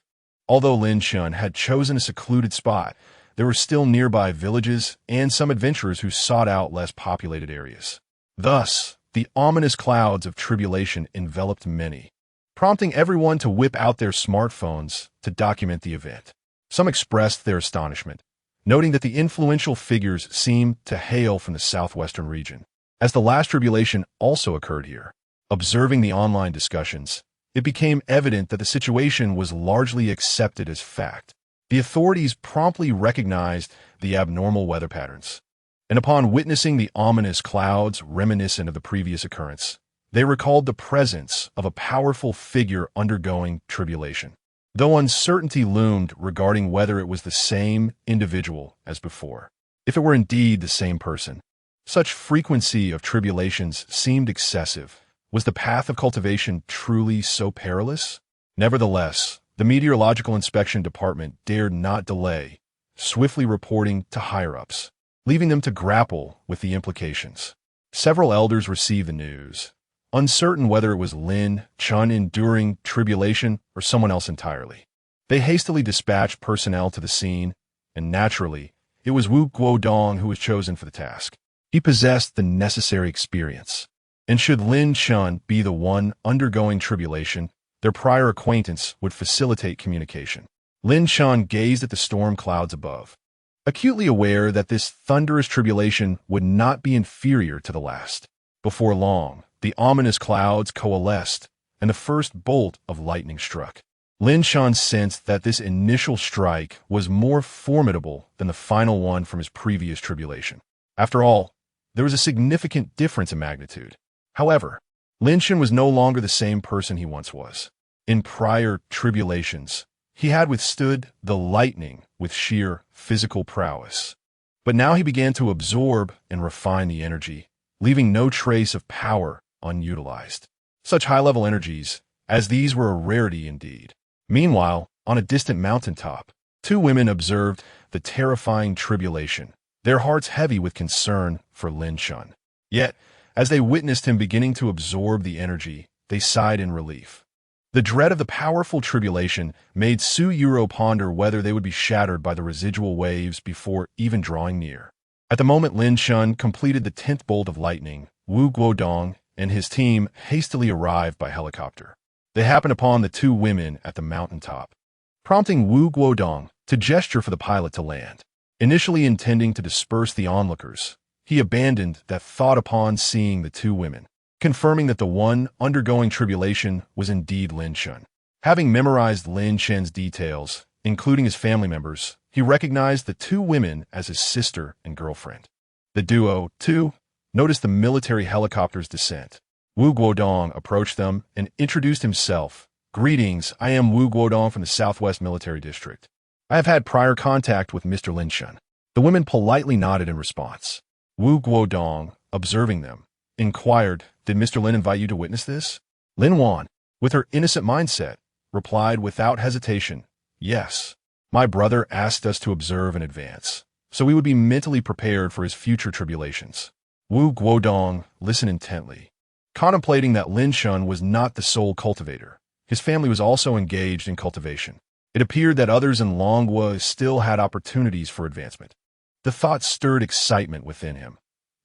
Although Lin Shun had chosen a secluded spot, there were still nearby villages and some adventurers who sought out less populated areas. Thus, the ominous clouds of tribulation enveloped many, prompting everyone to whip out their smartphones to document the event. Some expressed their astonishment, noting that the influential figures seemed to hail from the southwestern region, as the last tribulation also occurred here. Observing the online discussions, it became evident that the situation was largely accepted as fact. The authorities promptly recognized the abnormal weather patterns, and upon witnessing the ominous clouds reminiscent of the previous occurrence, they recalled the presence of a powerful figure undergoing tribulation. Though uncertainty loomed regarding whether it was the same individual as before, if it were indeed the same person, such frequency of tribulations seemed excessive. Was the path of cultivation truly so perilous? Nevertheless, the Meteorological Inspection Department dared not delay, swiftly reporting to higher-ups, leaving them to grapple with the implications. Several elders received the news, uncertain whether it was Lin Chun enduring tribulation or someone else entirely. They hastily dispatched personnel to the scene, and naturally, it was Wu Guodong who was chosen for the task. He possessed the necessary experience. And should Lin Chun be the one undergoing tribulation, their prior acquaintance would facilitate communication. Lin Chun gazed at the storm clouds above, acutely aware that this thunderous tribulation would not be inferior to the last. Before long, the ominous clouds coalesced, and the first bolt of lightning struck. Lin Chun sensed that this initial strike was more formidable than the final one from his previous tribulation. After all, there was a significant difference in magnitude. However, Lin Chun was no longer the same person he once was. In prior tribulations, he had withstood the lightning with sheer physical prowess. But now he began to absorb and refine the energy, leaving no trace of power unutilized. Such high-level energies, as these were a rarity indeed. Meanwhile, on a distant mountaintop, two women observed the terrifying tribulation, their hearts heavy with concern for Lin Chun. Yet, as they witnessed him beginning to absorb the energy, they sighed in relief. The dread of the powerful tribulation made Su Yuro ponder whether they would be shattered by the residual waves before even drawing near. At the moment Lin Chun completed the 10th bolt of lightning, Wu Guodong and his team hastily arrived by helicopter. They happened upon the two women at the mountaintop, prompting Wu Guodong to gesture for the pilot to land. Initially intending to disperse the onlookers, he abandoned that thought upon seeing the two women, confirming that the one undergoing tribulation was indeed Lin Chun. Having memorized Lin Chun's details, including his family members, he recognized the two women as his sister and girlfriend. The duo, too, noticed the military helicopter's descent. Wu Guodong approached them and introduced himself. "Greetings, I am Wu Guodong from the Southwest Military District. I have had prior contact with Mr. Lin Chun." The women politely nodded in response. Wu Guodong, observing them, inquired, "Did Mr. Lin invite you to witness this?" Lin Wan, with her innocent mindset, replied without hesitation, "Yes. My brother asked us to observe in advance, so we would be mentally prepared for his future tribulations." Wu Guodong listened intently, contemplating that Lin Chun was not the sole cultivator. His family was also engaged in cultivation. It appeared that others in Longhua still had opportunities for advancement. The thought stirred excitement within him.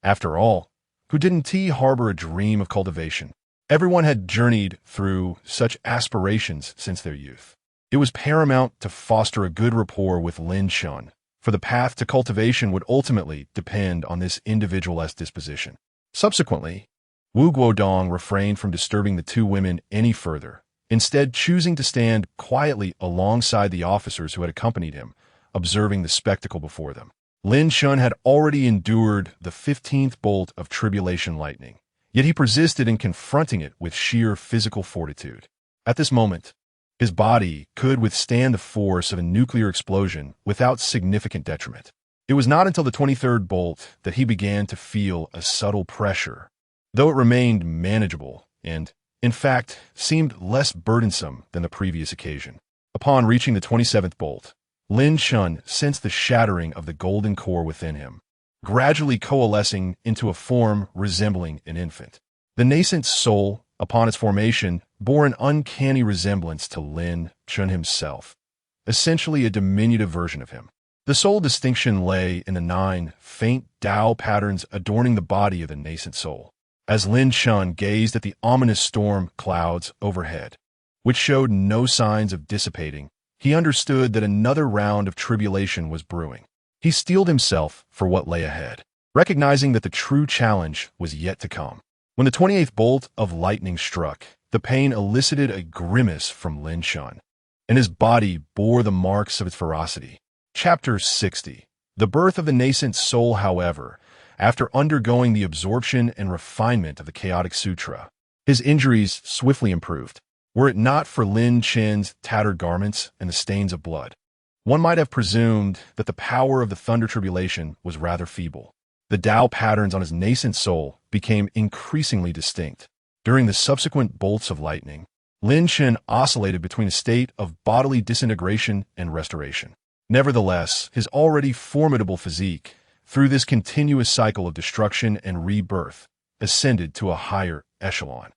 After all, who didn't he harbor a dream of cultivation? Everyone had journeyed through such aspirations since their youth. It was paramount to foster a good rapport with Lin Chun, for the path to cultivation would ultimately depend on this individual's disposition. Subsequently, Wu Guodong refrained from disturbing the two women any further, instead choosing to stand quietly alongside the officers who had accompanied him, observing the spectacle before them. Lin Chun had already endured the 15th bolt of tribulation lightning, yet he persisted in confronting it with sheer physical fortitude. At this moment, his body could withstand the force of a nuclear explosion without significant detriment. It was not until the 23rd bolt that he began to feel a subtle pressure, though it remained manageable and in fact, seemed less burdensome than the previous occasion. Upon reaching the 27th bolt, Lin Chun sensed the shattering of the golden core within him, gradually coalescing into a form resembling an infant. The nascent soul, upon its formation, bore an uncanny resemblance to Lin Chun himself, essentially a diminutive version of him. The sole distinction lay in the 9 faint Tao patterns adorning the body of the nascent soul. As Lin Chun gazed at the ominous storm clouds overhead, which showed no signs of dissipating, he understood that another round of tribulation was brewing. He steeled himself for what lay ahead, recognizing that the true challenge was yet to come. When the 28th bolt of lightning struck, the pain elicited a grimace from Lin Chun, and his body bore the marks of its ferocity. Chapter 60. The birth of the nascent soul, however, after undergoing the absorption and refinement of the chaotic sutra, his injuries swiftly improved. Were it not for Lin Chen's tattered garments and the stains of blood, one might have presumed that the power of the thunder tribulation was rather feeble. The Tao patterns on his nascent soul became increasingly distinct. During the subsequent bolts of lightning, Lin Chen oscillated between a state of bodily disintegration and restoration. Nevertheless, his already formidable physique, through this continuous cycle of destruction and rebirth, ascended to a higher echelon.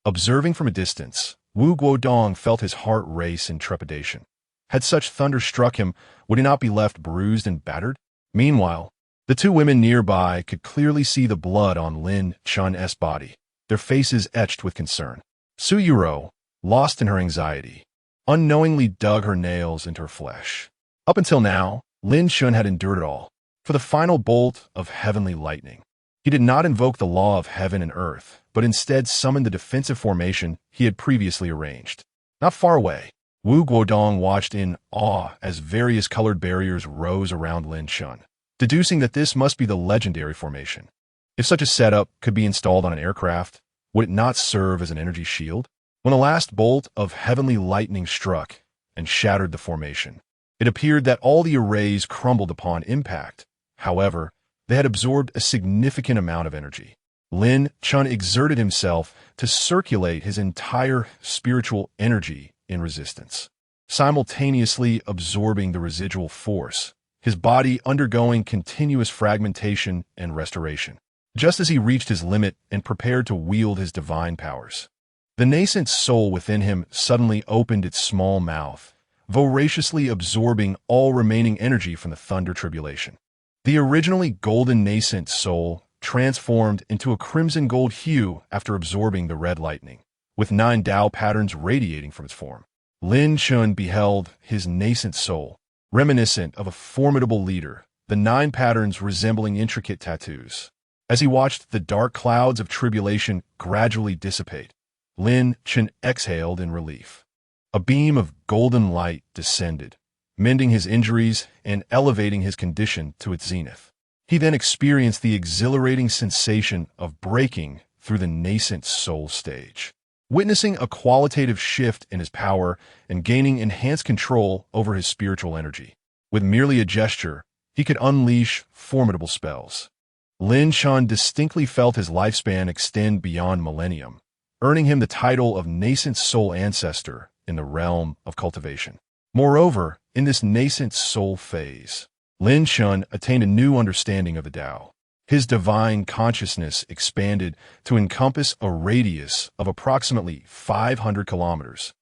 Observing from a distance, Wu Guodong felt his heart race in trepidation. Had such thunder struck him, would he not be left bruised and battered? Meanwhile, the two women nearby could clearly see the blood on Lin Chun's body, their faces etched with concern. Su Yuro, lost in her anxiety, unknowingly dug her nails into her flesh. Up until now, Lin Chun had endured it all. For the final bolt of heavenly lightning, he did not invoke the law of heaven and earth, but instead summoned the defensive formation he had previously arranged. Not far away, Wu Guodong watched in awe as various colored barriers rose around Lin Chun, deducing that this must be the legendary formation. If such a setup could be installed on an aircraft, would it not serve as an energy shield? When the last bolt of heavenly lightning struck and shattered the formation, it appeared that all the arrays crumbled upon impact. However, they had absorbed a significant amount of energy. Lin Chun exerted himself to circulate his entire spiritual energy in resistance, simultaneously absorbing the residual force, his body undergoing continuous fragmentation and restoration. Just as he reached his limit and prepared to wield his divine powers, the nascent soul within him suddenly opened its small mouth, voraciously absorbing all remaining energy from the thunder tribulation. The originally golden nascent soul transformed into a crimson gold hue after absorbing the red lightning, with 9 Tao patterns radiating from its form. Lin Chun beheld his nascent soul, reminiscent of a formidable leader, the 9 patterns resembling intricate tattoos. As he watched the dark clouds of tribulation gradually dissipate, Lin Chun exhaled in relief. A beam of golden light descended, mending his injuries and elevating his condition to its zenith. He then experienced the exhilarating sensation of breaking through the nascent soul stage, witnessing a qualitative shift in his power and gaining enhanced control over his spiritual energy. With merely a gesture, he could unleash formidable spells. Lin Chun distinctly felt his lifespan extend beyond millennium, earning him the title of nascent soul ancestor in the realm of cultivation. Moreover, in this nascent soul phase, Lin Chun attained a new understanding of the Tao. His divine consciousness expanded to encompass a radius of approximately 500 kilometers,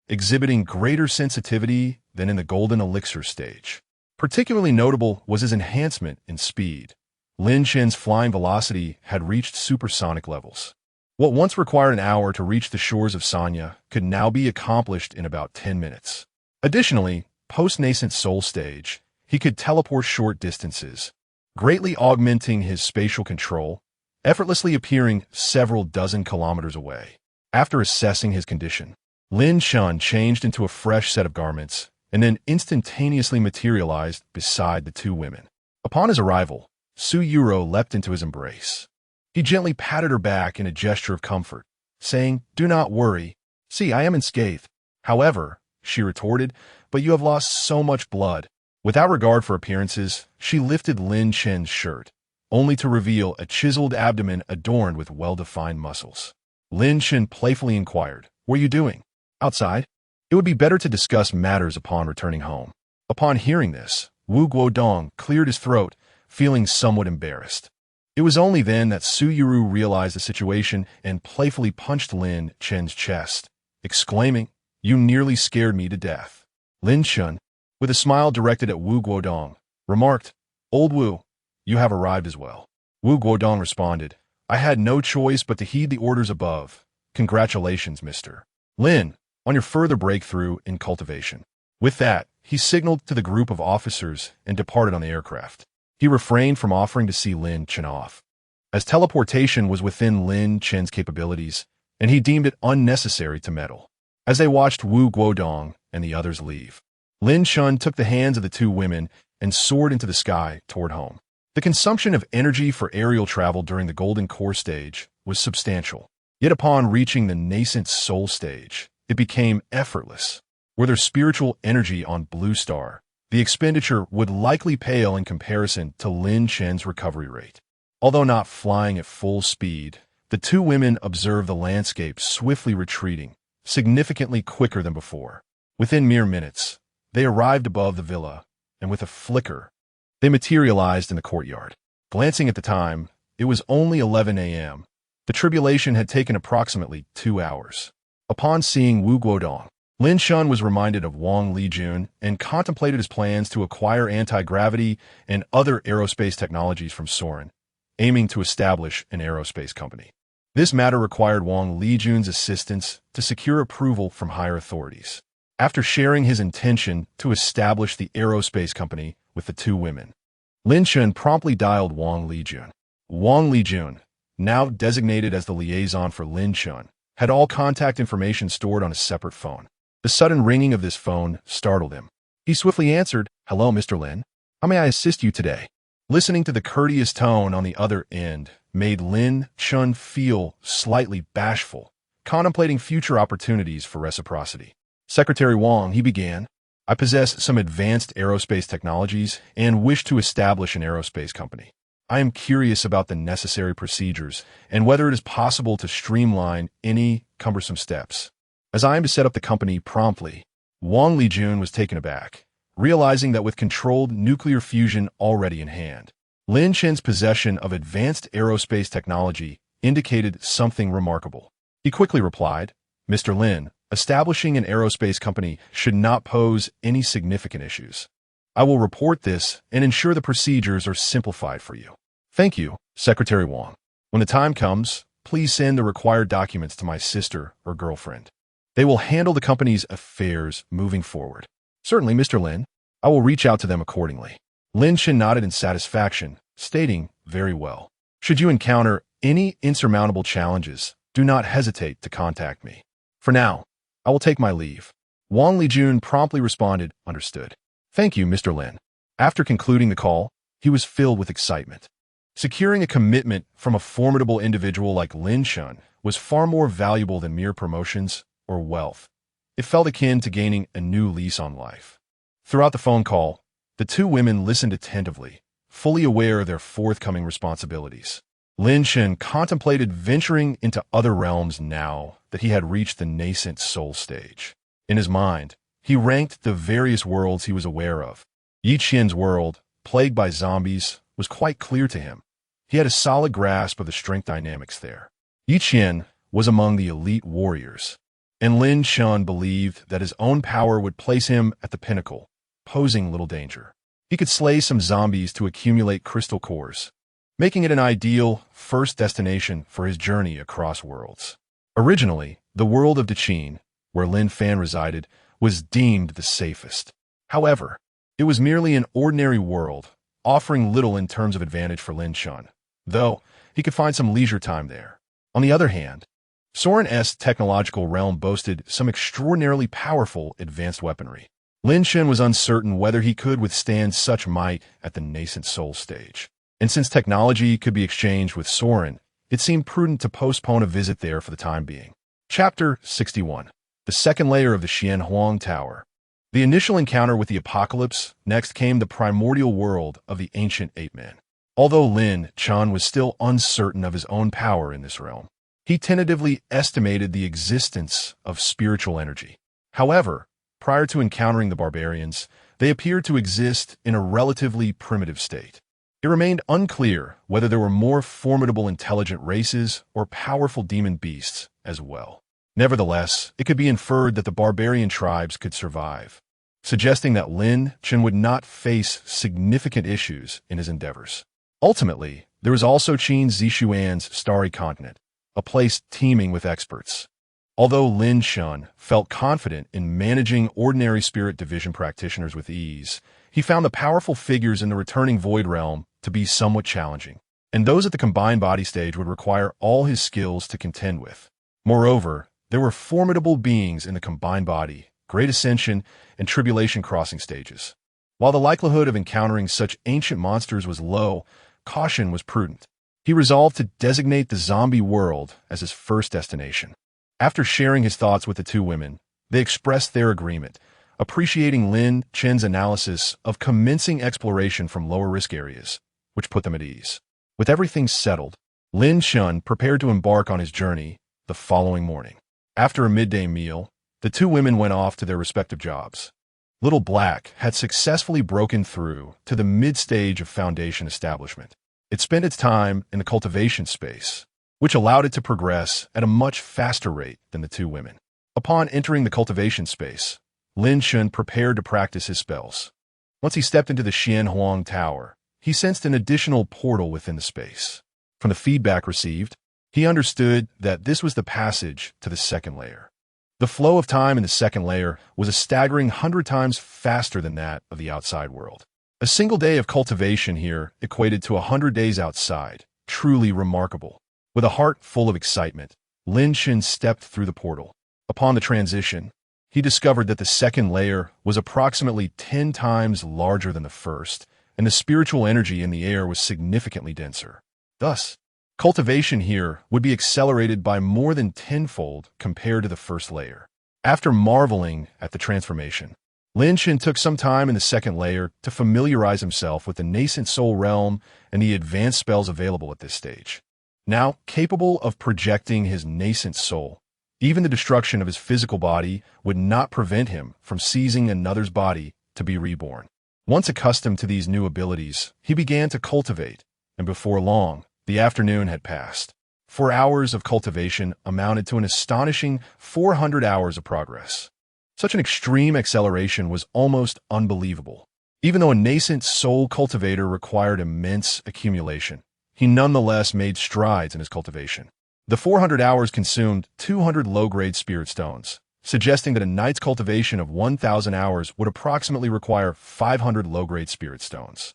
exhibiting greater sensitivity than in the golden elixir stage. Particularly notable was his enhancement in speed. Lin Chen's flying velocity had reached supersonic levels. What once required an hour to reach the shores of Sanya could now be accomplished in about 10 minutes. Additionally, post-nascent soul stage, he could teleport short distances, greatly augmenting his spatial control, effortlessly appearing several dozen kilometers away. After assessing his condition, Lin Chun changed into a fresh set of garments and then instantaneously materialized beside the two women. Upon his arrival, Su Yuro leapt into his embrace. He gently patted her back in a gesture of comfort, saying, "Do not worry. See, I am unscathed." "However," she retorted, "but you have lost so much blood." Without regard for appearances, she lifted Lin Chen's shirt, only to reveal a chiseled abdomen adorned with well-defined muscles. Lin Shen playfully inquired, "What are you doing? Outside? It would be better to discuss matters upon returning home." Upon hearing this, Wu Guodong cleared his throat, feeling somewhat embarrassed. It was only then that Su Yuru realized the situation and playfully punched Lin Chen's chest, exclaiming, "You nearly scared me to death." Lin Chen, with a smile directed at Wu Guodong, remarked, "Old Wu, you have arrived as well." Wu Guodong responded, "I had no choice but to heed the orders above. Congratulations, Mr. Lin, on your further breakthrough in cultivation." With that, he signaled to the group of officers and departed on the aircraft. He refrained from offering to see Lin Chen off, as teleportation was within Lin Chen's capabilities, and he deemed it unnecessary to meddle. As they watched Wu Guodong and the others leave, Lin Chen took the hands of the two women and soared into the sky toward home. The consumption of energy for aerial travel during the Golden Core stage was substantial, yet upon reaching the nascent soul stage, it became effortless. Were there spiritual energy on Blue Star, the expenditure would likely pale in comparison to Lin Chen's recovery rate. Although not flying at full speed, the two women observed the landscape swiftly retreating, significantly quicker than before. Within mere minutes, they arrived above the villa, and with a flicker, they materialized in the courtyard. Glancing at the time, it was only 11 a.m. The tribulation had taken approximately 2 hours. Upon seeing Wu Guodong, Lin Shen was reminded of Wang Lijun and contemplated his plans to acquire anti-gravity and other aerospace technologies from Soren, aiming to establish an aerospace company. This matter required Wang Lijun's assistance to secure approval from higher authorities. After sharing his intention to establish the aerospace company with the two women, Lin Shen promptly dialed Wang Lijun. Wang Lijun, now designated as the liaison for Lin Shen, had all contact information stored on a separate phone. The sudden ringing of this phone startled him. He swiftly answered, "Hello, Mr. Lin. How may I assist you today?" Listening to the courteous tone on the other end made Lin Chen feel slightly bashful, contemplating future opportunities for reciprocity. "Secretary Wang," he began, "I possess some advanced aerospace technologies and wish to establish an aerospace company. I am curious about the necessary procedures and whether it is possible to streamline any cumbersome steps. As I am to set up the company promptly." Wang Lijun was taken aback, realizing that with controlled nuclear fusion already in hand, Lin Chen's possession of advanced aerospace technology indicated something remarkable. He quickly replied, "Mr. Lin, establishing an aerospace company should not pose any significant issues. I will report this and ensure the procedures are simplified for you." "Thank you, Secretary Wang. When the time comes, please send the required documents to my sister or girlfriend. They will handle the company's affairs moving forward." "Certainly, Mr. Lin. I will reach out to them accordingly." Lin Shen nodded in satisfaction, stating, "Very well. Should you encounter any insurmountable challenges, do not hesitate to contact me. For now, I will take my leave." Wang Lijun promptly responded, "Understood. Thank you, Mr. Lin." After concluding the call, he was filled with excitement. Securing a commitment from a formidable individual like Lin Shen was far more valuable than mere promotions or wealth. It felt akin to gaining a new lease on life. Throughout the phone call, the two women listened attentively, fully aware of their forthcoming responsibilities. Lin Shen contemplated venturing into other realms now that he had reached the nascent soul stage. In his mind, he ranked the various worlds he was aware of. Yi Qian's world, plagued by zombies, was quite clear to him. He had a solid grasp of the strength dynamics there. Yi Qian was among the elite warriors, and Lin Shen believed that his own power would place him at the pinnacle, posing little danger. He could slay some zombies to accumulate crystal cores, making it an ideal first destination for his journey across worlds. Originally, the world of Daqin, where Lin Fan resided, was deemed the safest. However, it was merely an ordinary world, offering little in terms of advantage for Lin Shen, though he could find some leisure time there. On the other hand, Soren's technological realm boasted some extraordinarily powerful advanced weaponry. Lin Shen was uncertain whether he could withstand such might at the nascent soul stage. And since technology could be exchanged with Soren, it seemed prudent to postpone a visit there for the time being. Chapter 61. The second layer of the Xianhuang Tower. The initial encounter with the apocalypse, next came the primordial world of the ancient ape-men. Although Lin Chen was still uncertain of his own power in this realm, He tentatively estimated the existence of spiritual energy. However, prior to encountering the barbarians, they appeared to exist in a relatively primitive state. It remained unclear whether there were more formidable intelligent races or powerful demon beasts as well. Nevertheless, it could be inferred that the barbarian tribes could survive, suggesting that Lin Chen would not face significant issues in his endeavors. Ultimately, there was also Qin Zishuan's starry continent, a place teeming with experts. Although Lin Chen felt confident in managing ordinary spirit division practitioners with ease, he found the powerful figures in the returning Void Realm to be somewhat challenging, and those at the combined body stage would require all his skills to contend with. Moreover, there were formidable beings in the combined body, Great Ascension, and Tribulation Crossing stages. While the likelihood of encountering such ancient monsters was low, caution was prudent. He resolved to designate the zombie world as his first destination. After sharing his thoughts with the two women, they expressed their agreement, appreciating Lin Chen's analysis of commencing exploration from lower-risk areas, which put them at ease. With everything settled, Lin Chen prepared to embark on his journey the following morning. After a midday meal, the two women went off to their respective jobs. Little Black had successfully broken through to the mid-stage of Foundation establishment. It spent its time in the cultivation space, which allowed it to progress at a much faster rate than the two women. Upon entering the cultivation space, Lin Chen prepared to practice his spells. Once he stepped into the Xianhuang Tower, he sensed an additional portal within the space. From the feedback received, he understood that this was the passage to the second layer. The flow of time in the second layer was a staggering 100 times faster than that of the outside world. A single day of cultivation here equated to 100 days outside, truly remarkable. With a heart full of excitement, Lin Chen stepped through the portal. Upon the transition, he discovered that the second layer was approximately 10 times larger than the first, and the spiritual energy in the air was significantly denser. Thus, cultivation here would be accelerated by more than tenfold compared to the first layer. After marveling at the transformation, Lin Chen took some time in the second layer to familiarize himself with the nascent soul realm and the advanced spells available at this stage. Now capable of projecting his nascent soul, even the destruction of his physical body would not prevent him from seizing another's body to be reborn. Once accustomed to these new abilities, he began to cultivate, and before long, the afternoon had passed. 4 hours of cultivation amounted to an astonishing 400 hours of progress. Such an extreme acceleration was almost unbelievable. Even though a nascent soul cultivator required immense accumulation, he nonetheless made strides in his cultivation. The 400 hours consumed 200 low-grade spirit stones, suggesting that a night's cultivation of 1,000 hours would approximately require 500 low-grade spirit stones.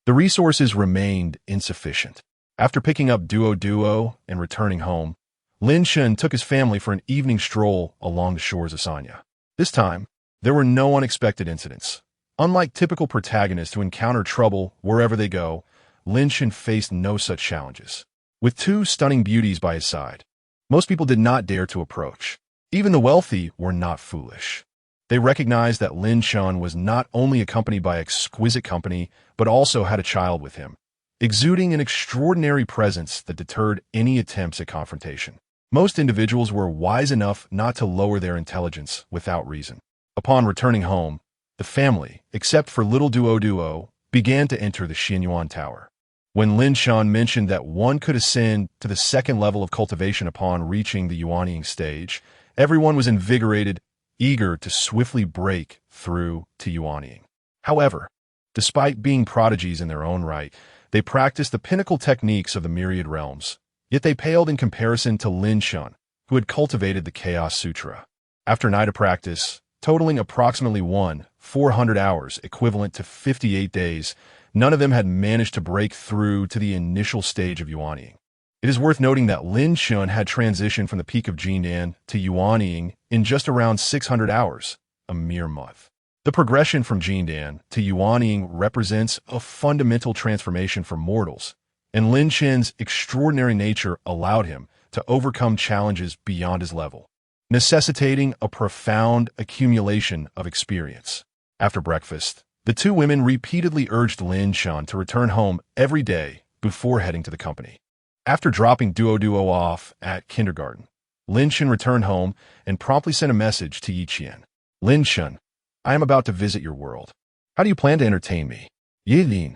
The resources remained insufficient. After picking up Duo and returning home, Lin Chen took his family for an evening stroll along the shores of Sanya. This time, there were no unexpected incidents. Unlike typical protagonists who encounter trouble wherever they go, Lin Chen faced no such challenges. With two stunning beauties by his side, most people did not dare to approach. Even the wealthy were not foolish. They recognized that Lin Chen was not only accompanied by exquisite company, but also had a child with him, exuding an extraordinary presence that deterred any attempts at confrontation. Most individuals were wise enough not to lower their intelligence without reason. Upon returning home, the family, except for little Duo, began to enter the Xianyuan Tower. When Lin Chen mentioned that one could ascend to the second level of cultivation upon reaching the Yuanying stage, everyone was invigorated, eager to swiftly break through to Yuanying. However, despite being prodigies in their own right, they practiced the pinnacle techniques of the myriad realms, yet they paled in comparison to Lin Chen, who had cultivated the Chaos Sutra. After a night of practice, totaling approximately 400 hours, equivalent to 58 days, none of them had managed to break through to the initial stage of Yuanying. It is worth noting that Lin Chen had transitioned from the peak of Jindan to Yuanying in just around 600 hours, a mere month. The progression from Jindan to Yuanying represents a fundamental transformation for mortals, and Lin Chen's extraordinary nature allowed him to overcome challenges beyond his level, necessitating a profound accumulation of experience. After breakfast, the two women repeatedly urged Lin Chen to return home every day before heading to the company. After dropping Duo off at kindergarten, Lin Chen returned home and promptly sent a message to Yi Qian. Lin Chen, I am about to visit your world. How do you plan to entertain me? Yi Lin.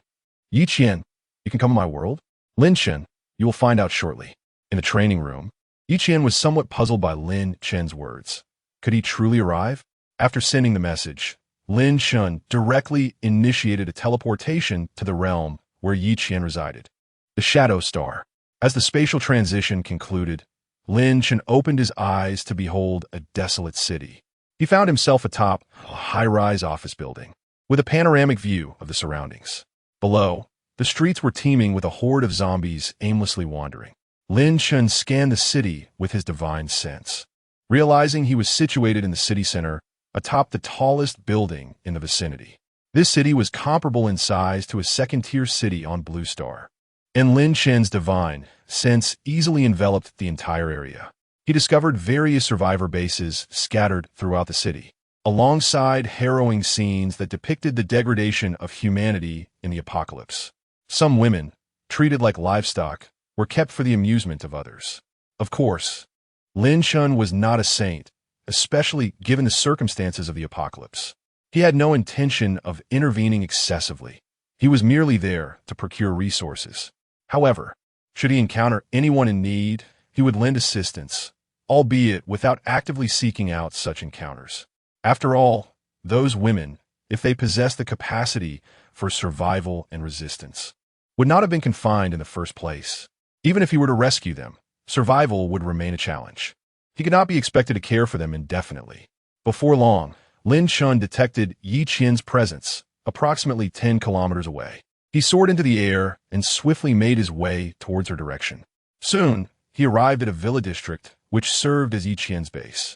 Yi Qian, you can come to my world? Lin Chen, you will find out shortly. In the training room, Yi Qian was somewhat puzzled by Lin Chen's words. Could he truly arrive? After sending the message, Lin Chen directly initiated a teleportation to the realm where Yi Qian resided. The Shadow Star. As the spatial transition concluded, Lin Chen opened his eyes to behold a desolate city. He found himself atop a high-rise office building, with a panoramic view of the surroundings. Below, the streets were teeming with a horde of zombies aimlessly wandering. Lin Chen scanned the city with his divine sense, realizing he was situated in the city center, atop the tallest building in the vicinity. This city was comparable in size to a second-tier city on Blue Star, and Lin Chen's divine sense easily enveloped the entire area. He discovered various survivor bases scattered throughout the city, alongside harrowing scenes that depicted the degradation of humanity in the apocalypse. Some women, treated like livestock, were kept for the amusement of others. Of course, Lin Chen was not a saint, especially given the circumstances of the apocalypse. He had no intention of intervening excessively. He was merely there to procure resources. However, should he encounter anyone in need, he would lend assistance, albeit without actively seeking out such encounters. After all, those women, if they possessed the capacity for survival and resistance, would not have been confined in the first place. Even if he were to rescue them, survival would remain a challenge. He could not be expected to care for them indefinitely. Before long, Lin Chen detected Yi Qian's presence, approximately 10 kilometers away. He soared into the air and swiftly made his way towards her direction. Soon, he arrived at a villa district which served as Yi Qian's base.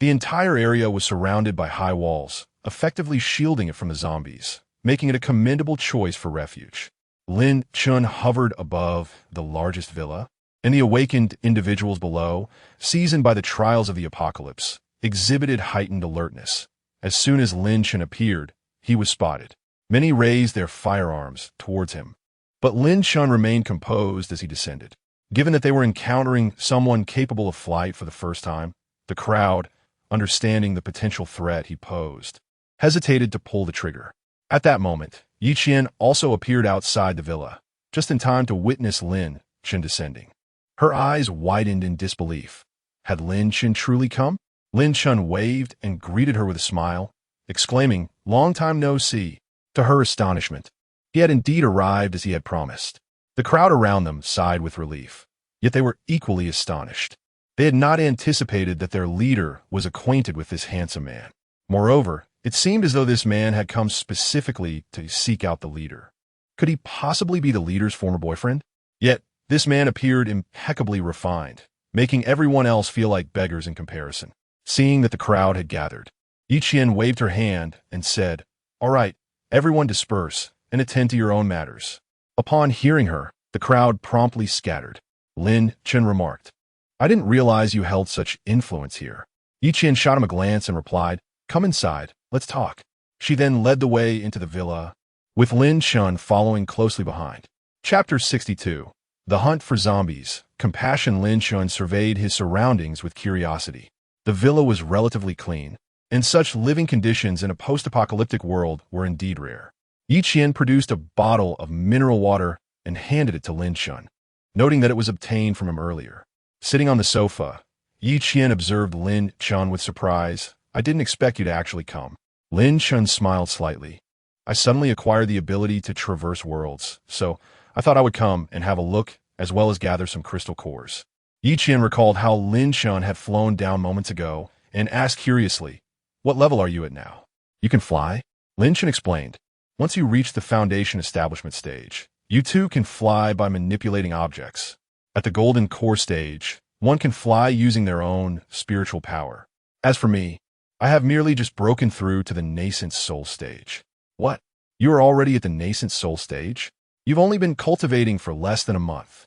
The entire area was surrounded by high walls, effectively shielding it from the zombies, making it a commendable choice for refuge. Lin Chen hovered above the largest villa, and the awakened individuals below, seasoned by the trials of the apocalypse, exhibited heightened alertness. As soon as Lin Chen appeared, he was spotted. Many raised their firearms towards him, but Lin Chen remained composed as he descended. Given that they were encountering someone capable of flight for the first time, the crowd, understanding the potential threat he posed, hesitated to pull the trigger. At that moment, Yi Qian also appeared outside the villa, just in time to witness Lin Chen descending. Her eyes widened in disbelief. Had Lin Chen truly come? Lin Chen waved and greeted her with a smile, exclaiming, "Long time no see." To her astonishment, he had indeed arrived as he had promised. The crowd around them sighed with relief, yet they were equally astonished. They had not anticipated that their leader was acquainted with this handsome man. Moreover, it seemed as though this man had come specifically to seek out the leader. Could he possibly be the leader's former boyfriend? Yet, this man appeared impeccably refined, making everyone else feel like beggars in comparison. Seeing that the crowd had gathered, Yi Qian waved her hand and said, "All right, everyone disperse and attend to your own matters." Upon hearing her, the crowd promptly scattered. Lin Chen remarked, "I didn't realize you held such influence here." Yi Qian shot him a glance and replied, "Come inside, let's talk." She then led the way into the villa, with Lin Chen following closely behind. Chapter 62. The Hunt for Zombies. Compassion. Lin Chen surveyed his surroundings with curiosity. The villa was relatively clean, and such living conditions in a post-apocalyptic world were indeed rare. Yi Qian produced a bottle of mineral water and handed it to Lin Chen, noting that it was obtained from him earlier. Sitting on the sofa, Yi Qian observed Lin Chen with surprise. "I didn't expect you to actually come." Lin Chen smiled slightly. "I suddenly acquired the ability to traverse worlds, so I thought I would come and have a look as well as gather some crystal cores." Yi Qian recalled how Lin Chen had flown down moments ago and asked curiously, "What level are you at now?" "You can fly?" Lin Chen explained. "Once you reach the Foundation Establishment stage, you too can fly by manipulating objects. At the Golden Core stage, one can fly using their own spiritual power. As for me, I have merely just broken through to the nascent soul stage." "What? You are already at the nascent soul stage? You've only been cultivating for less than a month."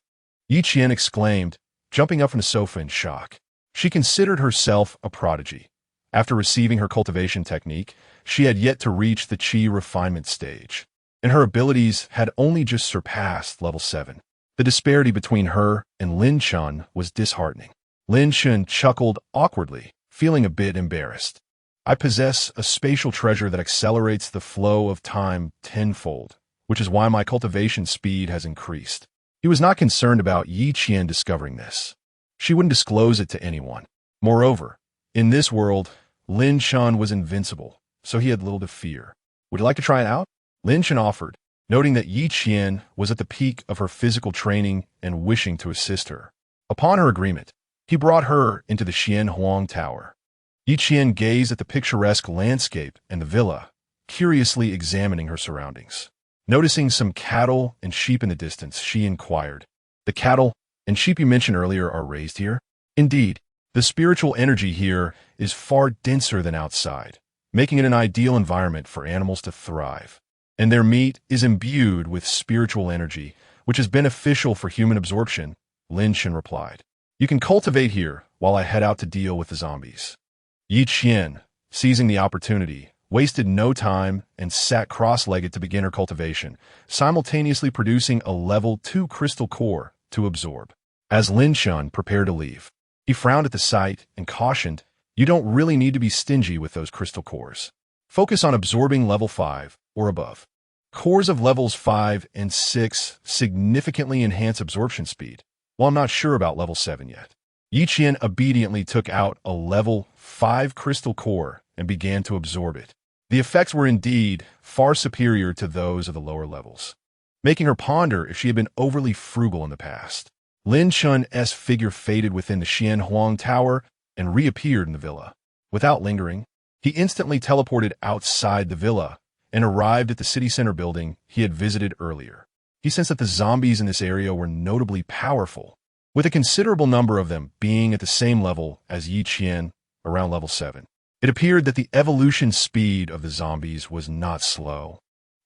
Yi Qian exclaimed, jumping up from the sofa in shock. She considered herself a prodigy. After receiving her cultivation technique, she had yet to reach the Qi refinement stage, and her abilities had only just surpassed level 7. The disparity between her and Lin Chun was disheartening. Lin Chun chuckled awkwardly, feeling a bit embarrassed. I possess a spatial treasure that accelerates the flow of time tenfold, which is why my cultivation speed has increased. He was not concerned about Yi Qian discovering this. She wouldn't disclose it to anyone. Moreover, in this world, Lin Chun was invincible, so he had little to fear. Would you like to try it out? Lin Chun offered, noting that Yi Qian was at the peak of her physical training and wishing to assist her. Upon her agreement, he brought her into the Xian Huang Tower. Yi Qian gazed at the picturesque landscape and the villa, curiously examining her surroundings. Noticing some cattle and sheep in the distance, she inquired, "The cattle and sheep you mentioned earlier are raised here?" "Indeed, the spiritual energy here is far denser than outside, making it an ideal environment for animals to thrive. And their meat is imbued with spiritual energy, which is beneficial for human absorption," Lin Chen replied. "You can cultivate here while I head out to deal with the zombies." Yi Qian, seizing the opportunity, wasted no time and sat cross-legged to begin her cultivation, simultaneously producing a level 2 crystal core to absorb. As Lin Chun prepared to leave, he frowned at the sight and cautioned, "You don't really need to be stingy with those crystal cores. Focus on absorbing level 5 or above. Cores of levels 5 and 6 significantly enhance absorption speed, while I'm not sure about level 7 yet." Yi Qian obediently took out a level 5 crystal core and began to absorb it. The effects were indeed far superior to those of the lower levels, making her ponder if she had been overly frugal in the past. Lin Chun's figure faded within the Xian Huang Tower and reappeared in the villa. Without lingering, he instantly teleported outside the villa and arrived at the city center building he had visited earlier. He sensed that the zombies in this area were notably powerful, with a considerable number of them being at the same level as Yi Qian, around level 7. It appeared that the evolution speed of the zombies was not slow,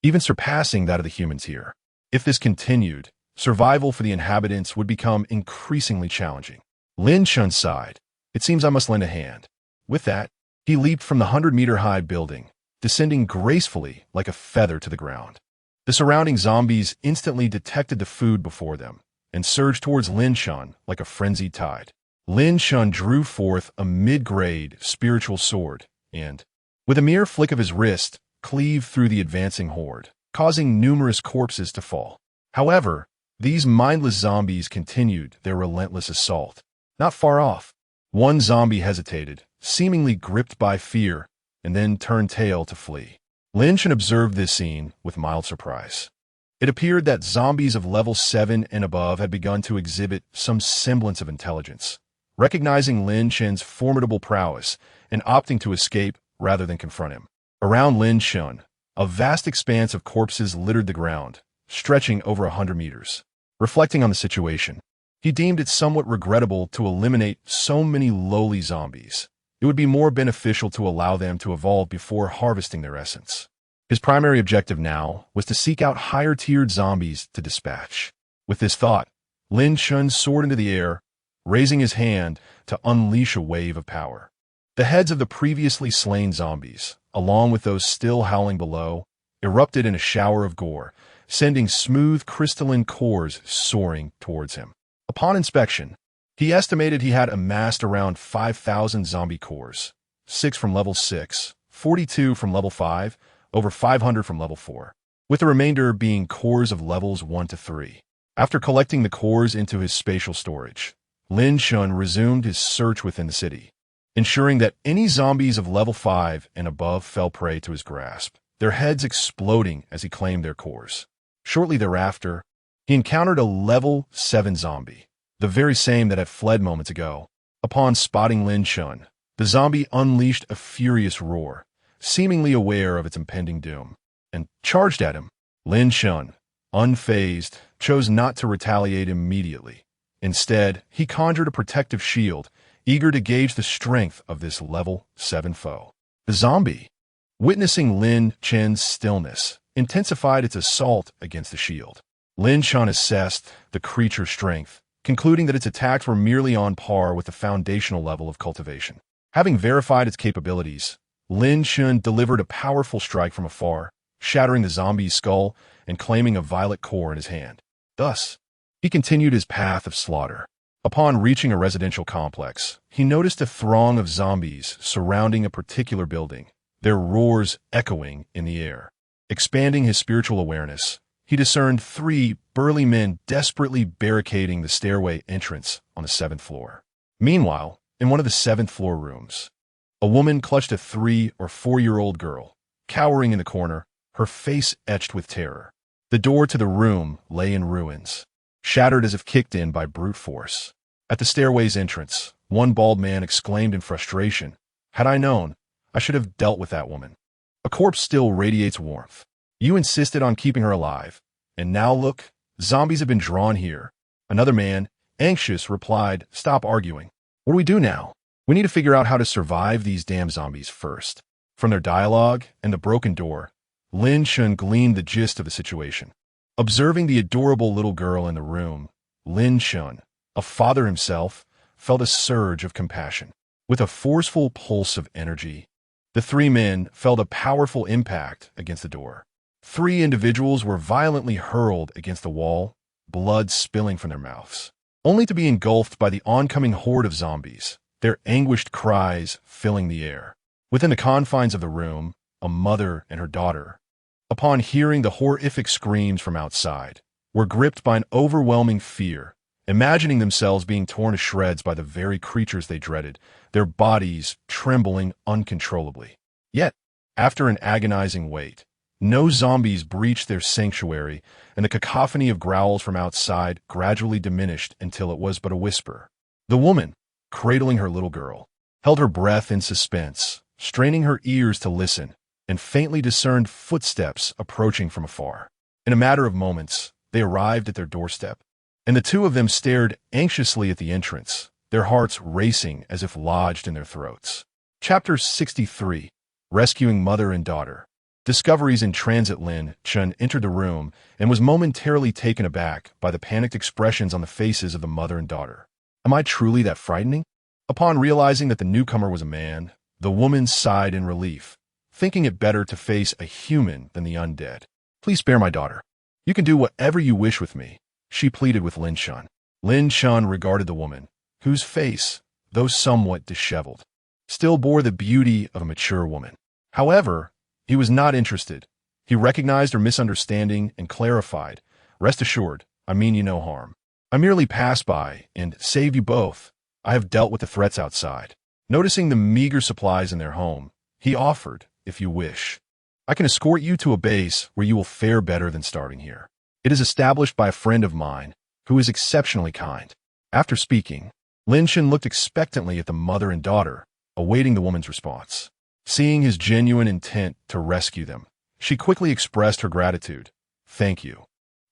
even surpassing that of the humans here. If this continued, survival for the inhabitants would become increasingly challenging. Lin Chun sighed. "It seems I must lend a hand." With that, he leaped from the 100-meter-high building, descending gracefully like a feather to the ground. The surrounding zombies instantly detected the food before them and surged towards Lin Chun like a frenzied tide. Lin Chun drew forth a mid-grade spiritual sword and, with a mere flick of his wrist, cleaved through the advancing horde, causing numerous corpses to fall. However, these mindless zombies continued their relentless assault. Not far off, one zombie hesitated, seemingly gripped by fear, and then turned tail to flee. Lin Chun observed this scene with mild surprise. It appeared that zombies of level 7 and above had begun to exhibit some semblance of intelligence, recognizing Lin Chun's formidable prowess and opting to escape rather than confront him. Around Lin Chun, a vast expanse of corpses littered the ground, stretching over 100 meters. Reflecting on the situation, he deemed it somewhat regrettable to eliminate so many lowly zombies. It would be more beneficial to allow them to evolve before harvesting their essence. His primary objective now was to seek out higher-tiered zombies to dispatch. With this thought, Lin Chun soared into the air, raising his hand to unleash a wave of power. The heads of the previously slain zombies, along with those still howling below, erupted in a shower of gore, sending smooth crystalline cores soaring towards him. Upon inspection, he estimated he had amassed around 5,000 zombie cores, 6 from level 6, 42 from level 5, over 500 from level 4, with the remainder being cores of levels 1 to 3. After collecting the cores into his spatial storage, Lin Chun resumed his search within the city, ensuring that any zombies of level 5 and above fell prey to his grasp, their heads exploding as he claimed their cores. Shortly thereafter, he encountered a level 7 zombie, the very same that had fled moments ago. Upon spotting Lin Chun, the zombie unleashed a furious roar, seemingly aware of its impending doom, and charged at him. Lin Chun, unfazed, chose not to retaliate immediately. Instead, he conjured a protective shield, eager to gauge the strength of this level 7 foe. The zombie, witnessing Lin Chun's stillness, intensified its assault against the shield. Lin Chun assessed the creature's strength, concluding that its attacks were merely on par with the foundational level of cultivation. Having verified its capabilities, Lin Chun delivered a powerful strike from afar, shattering the zombie's skull and claiming a violet core in his hand. Thus, He continued his path of slaughter. Upon reaching a residential complex, he noticed a throng of zombies surrounding a particular building, their roars echoing in the air. Expanding his spiritual awareness, he discerned 3 burly men desperately barricading the stairway entrance on the 7th floor. Meanwhile, in one of the 7th floor rooms, a woman clutched a 3 or 4-year-old girl, cowering in the corner, her face etched with terror. The door to the room lay in ruins, shattered as if kicked in by brute force. At the stairway's entrance, one bald man exclaimed in frustration, "Had I known, I should have dealt with that woman. A corpse still radiates warmth. You insisted on keeping her alive, and now look, zombies have been drawn here." Another man, anxious, replied, "Stop arguing. What do we do now? We need to figure out how to survive these damn zombies first." From their dialogue and the broken door, Lin Chun gleaned the gist of the situation. Observing the adorable little girl in the room, Lin Chun, a father himself, felt a surge of compassion. With a forceful pulse of energy, the 3 men felt a powerful impact against the door. 3 individuals were violently hurled against the wall, blood spilling from their mouths, only to be engulfed by the oncoming horde of zombies, their anguished cries filling the air. Within the confines of the room, a mother and her daughter, upon hearing the horrific screams from outside, were gripped by an overwhelming fear, imagining themselves being torn to shreds by the very creatures they dreaded, their bodies trembling uncontrollably. Yet, after an agonizing wait, no zombies breached their sanctuary, and the cacophony of growls from outside gradually diminished until it was but a whisper. The woman, cradling her little girl, held her breath in suspense, straining her ears to listen, and faintly discerned footsteps approaching from afar. In a matter of moments, they arrived at their doorstep, and the 2 of them stared anxiously at the entrance, their hearts racing as if lodged in their throats. Chapter 63. Rescuing Mother and Daughter. Discoveries in transit. Lin Chun entered the room and was momentarily taken aback by the panicked expressions on the faces of the mother and daughter. Am I truly that frightening? Upon realizing that the newcomer was a man, the woman sighed in relief, thinking it better to face a human than the undead. "Please spare my daughter. You can do whatever you wish with me," she pleaded with Lin Chun. Lin Chun regarded the woman, whose face, though somewhat disheveled, still bore the beauty of a mature woman. However, he was not interested. He recognized her misunderstanding and clarified, "Rest assured, I mean you no harm. I merely passed by and saved you both. I have dealt with the threats outside." Noticing the meager supplies in their home, he offered, "If you wish, I can escort you to a base where you will fare better than starving here. It is established by a friend of mine who is exceptionally kind." After speaking, Lin Chun looked expectantly at the mother and daughter, awaiting the woman's response. Seeing his genuine intent to rescue them, she quickly expressed her gratitude. "Thank you.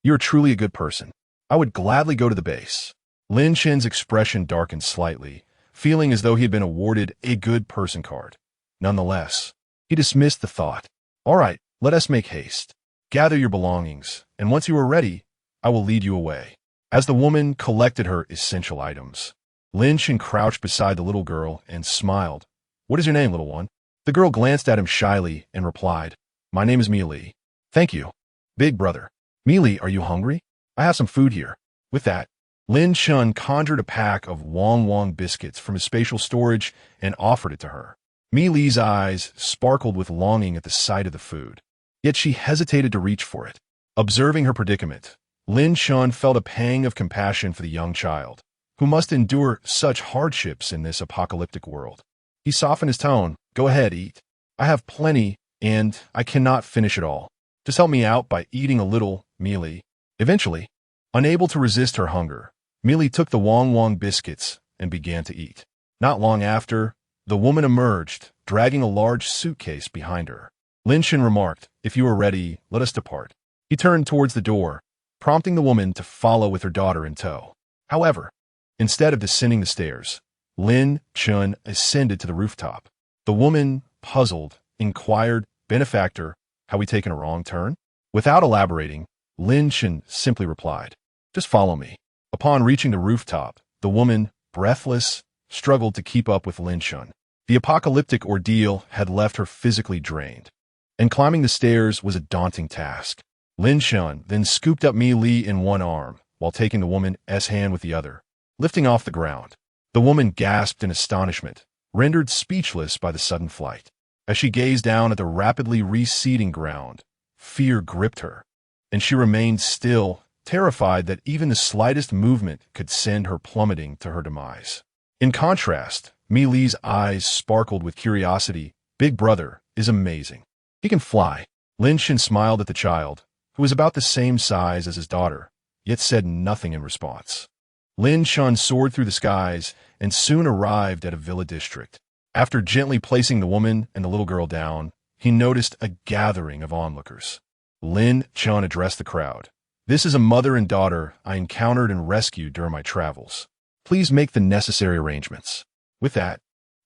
You are truly a good person. I would gladly go to the base." Lin Chun's expression darkened slightly, feeling as though he had been awarded a good person card. Nonetheless, he dismissed the thought. "All right, let us make haste. Gather your belongings, and once you are ready, I will lead you away." As the woman collected her essential items, Lin Chun crouched beside the little girl and smiled. "What is your name, little one?" The girl glanced at him shyly and replied, "My name is Meili." "Thank you, big brother." "Meili, are you hungry? I have some food here." With that, Lin Chun conjured a pack of Wong Wong biscuits from his spatial storage and offered it to her. Meili's eyes sparkled with longing at the sight of the food, yet she hesitated to reach for it. Observing her predicament, Lin Chun felt a pang of compassion for the young child, who must endure such hardships in this apocalyptic world. He softened his tone. "Go ahead, eat. I have plenty, and I cannot finish it all. Just help me out by eating a little, Meili." Eventually, unable to resist her hunger, Meili took the Wong Wong biscuits and began to eat. Not long after, the woman emerged, dragging a large suitcase behind her. Lin Chun remarked, "If you are ready, let us depart." He turned towards the door, prompting the woman to follow with her daughter in tow. However, instead of descending the stairs, Lin Chun ascended to the rooftop. The woman, puzzled, inquired, "Benefactor, have we taken a wrong turn?" Without elaborating, Lin Chun simply replied, "Just follow me." Upon reaching the rooftop, the woman, breathless, struggled to keep up with Lin Chun. The apocalyptic ordeal had left her physically drained, and climbing the stairs was a daunting task. Lin Chun then scooped up Meili in one arm, while taking the woman's hand with the other, lifting off the ground. The woman gasped in astonishment, rendered speechless by the sudden flight. As she gazed down at the rapidly receding ground, fear gripped her, and she remained still, terrified that even the slightest movement could send her plummeting to her demise. In contrast, Mi Li's eyes sparkled with curiosity. Big brother is amazing. He can fly. Lin Shen smiled at the child, who was about the same size as his daughter, yet said nothing in response. Lin Shen soared through the skies and soon arrived at a villa district. After gently placing the woman and the little girl down, he noticed a gathering of onlookers. Lin Shen addressed the crowd. This is a mother and daughter I encountered and rescued during my travels. Please make the necessary arrangements. With that,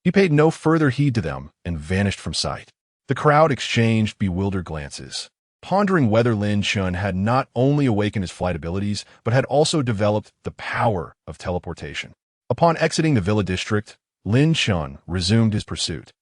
he paid no further heed to them and vanished from sight. The crowd exchanged bewildered glances, pondering whether Lin Shen had not only awakened his flight abilities, but had also developed the power of teleportation. Upon exiting the villa district, Lin Shen resumed his pursuit.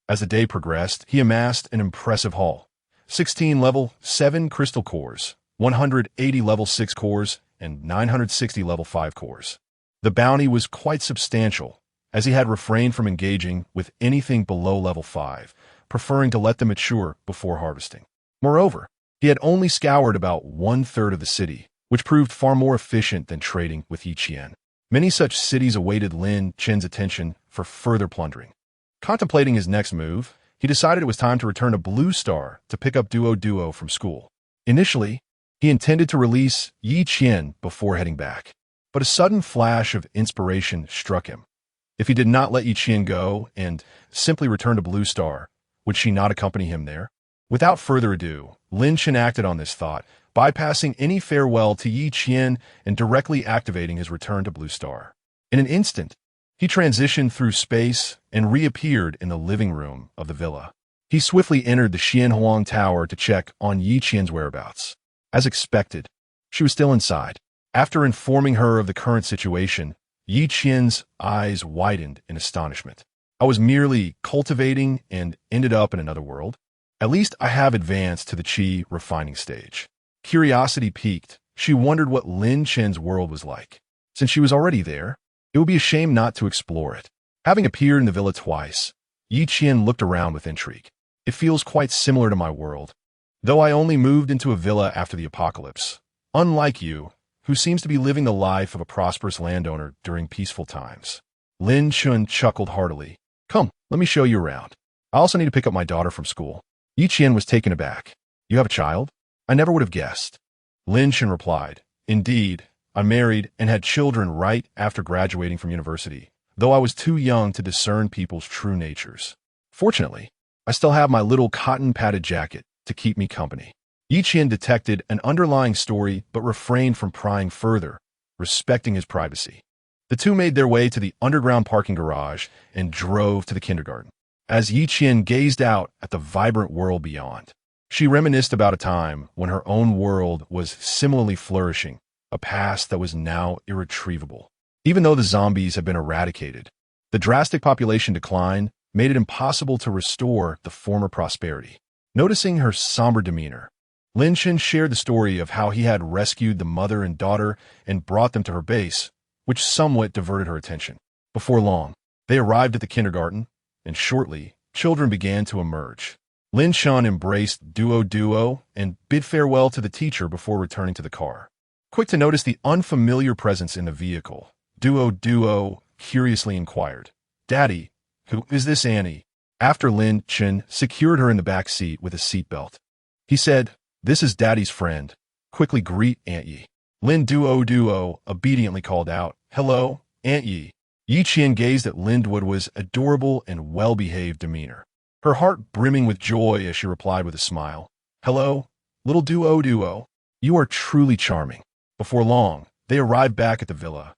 As the day progressed, he amassed an impressive haul: 16 level 7 crystal cores, 180 level 6 cores, and 960 level 5 cores. The bounty was quite substantial, as he had refrained from engaging with anything below level 5, preferring to let them mature before harvesting. Moreover, he had only scoured about 1/3 of the city, which proved far more efficient than trading with Yi Qian. Many such cities awaited Lin Shen's attention for further plundering. Contemplating his next move, he decided it was time to return to Blue Star to pick up Duo from school. Initially, he intended to release Yi Qian before heading back, but a sudden flash of inspiration struck him. If he did not let Yi Qian go and simply return to Blue Star, would she not accompany him there? Without further ado, Lin Shen acted on this thought, bypassing any farewell to Yi Qian and directly activating his return to Blue Star. In an instant, he transitioned through space and reappeared in the living room of the villa. He swiftly entered the Xianhuang Tower to check on Yi Qian's whereabouts. As expected, she was still inside. After informing her of the current situation, Yi Qian's eyes widened in astonishment. I was merely cultivating and ended up in another world. At least I have advanced to the Qi refining stage. Curiosity piqued. She wondered what Lin Shen's world was like. Since she was already there, it would be a shame not to explore it. Having appeared in the villa twice, Yi Qian looked around with intrigue. It feels quite similar to my world, though I only moved into a villa after the apocalypse. Unlike you, who seems to be living the life of a prosperous landowner during peaceful times. Lin Shen chuckled heartily. Come, let me show you around. I also need to pick up my daughter from school. Yi Qian was taken aback. You have a child? I never would have guessed. Lin Shen replied, Indeed, I married and had children right after graduating from university, though I was too young to discern people's true natures. Fortunately, I still have my little cotton-padded jacket to keep me company. Yi Qian detected an underlying story but refrained from prying further, respecting his privacy. The two made their way to the underground parking garage and drove to the kindergarten. As Yi Qian gazed out at the vibrant world beyond, she reminisced about a time when her own world was similarly flourishing, a past that was now irretrievable. Even though the zombies had been eradicated, the drastic population decline made it impossible to restore the former prosperity. Noticing her somber demeanor, Lin Shen shared the story of how he had rescued the mother and daughter and brought them to her base, which somewhat diverted her attention. Before long, they arrived at the kindergarten, and shortly, children began to emerge. Lin Shen embraced Duo and bid farewell to the teacher before returning to the car. Quick to notice the unfamiliar presence in the vehicle, Duo curiously inquired, Daddy, who is this Annie? After Lin Shen secured her in the back seat with a seatbelt, he said, This is Daddy's friend. Quickly greet Aunt Yi. Lin Duo obediently called out, Hello, Aunt Yi. Yi Qian gazed at Lindwood's adorable and well-behaved demeanor, her heart brimming with joy as she replied with a smile, Hello, little Duo. You are truly charming. Before long, they arrived back at the villa,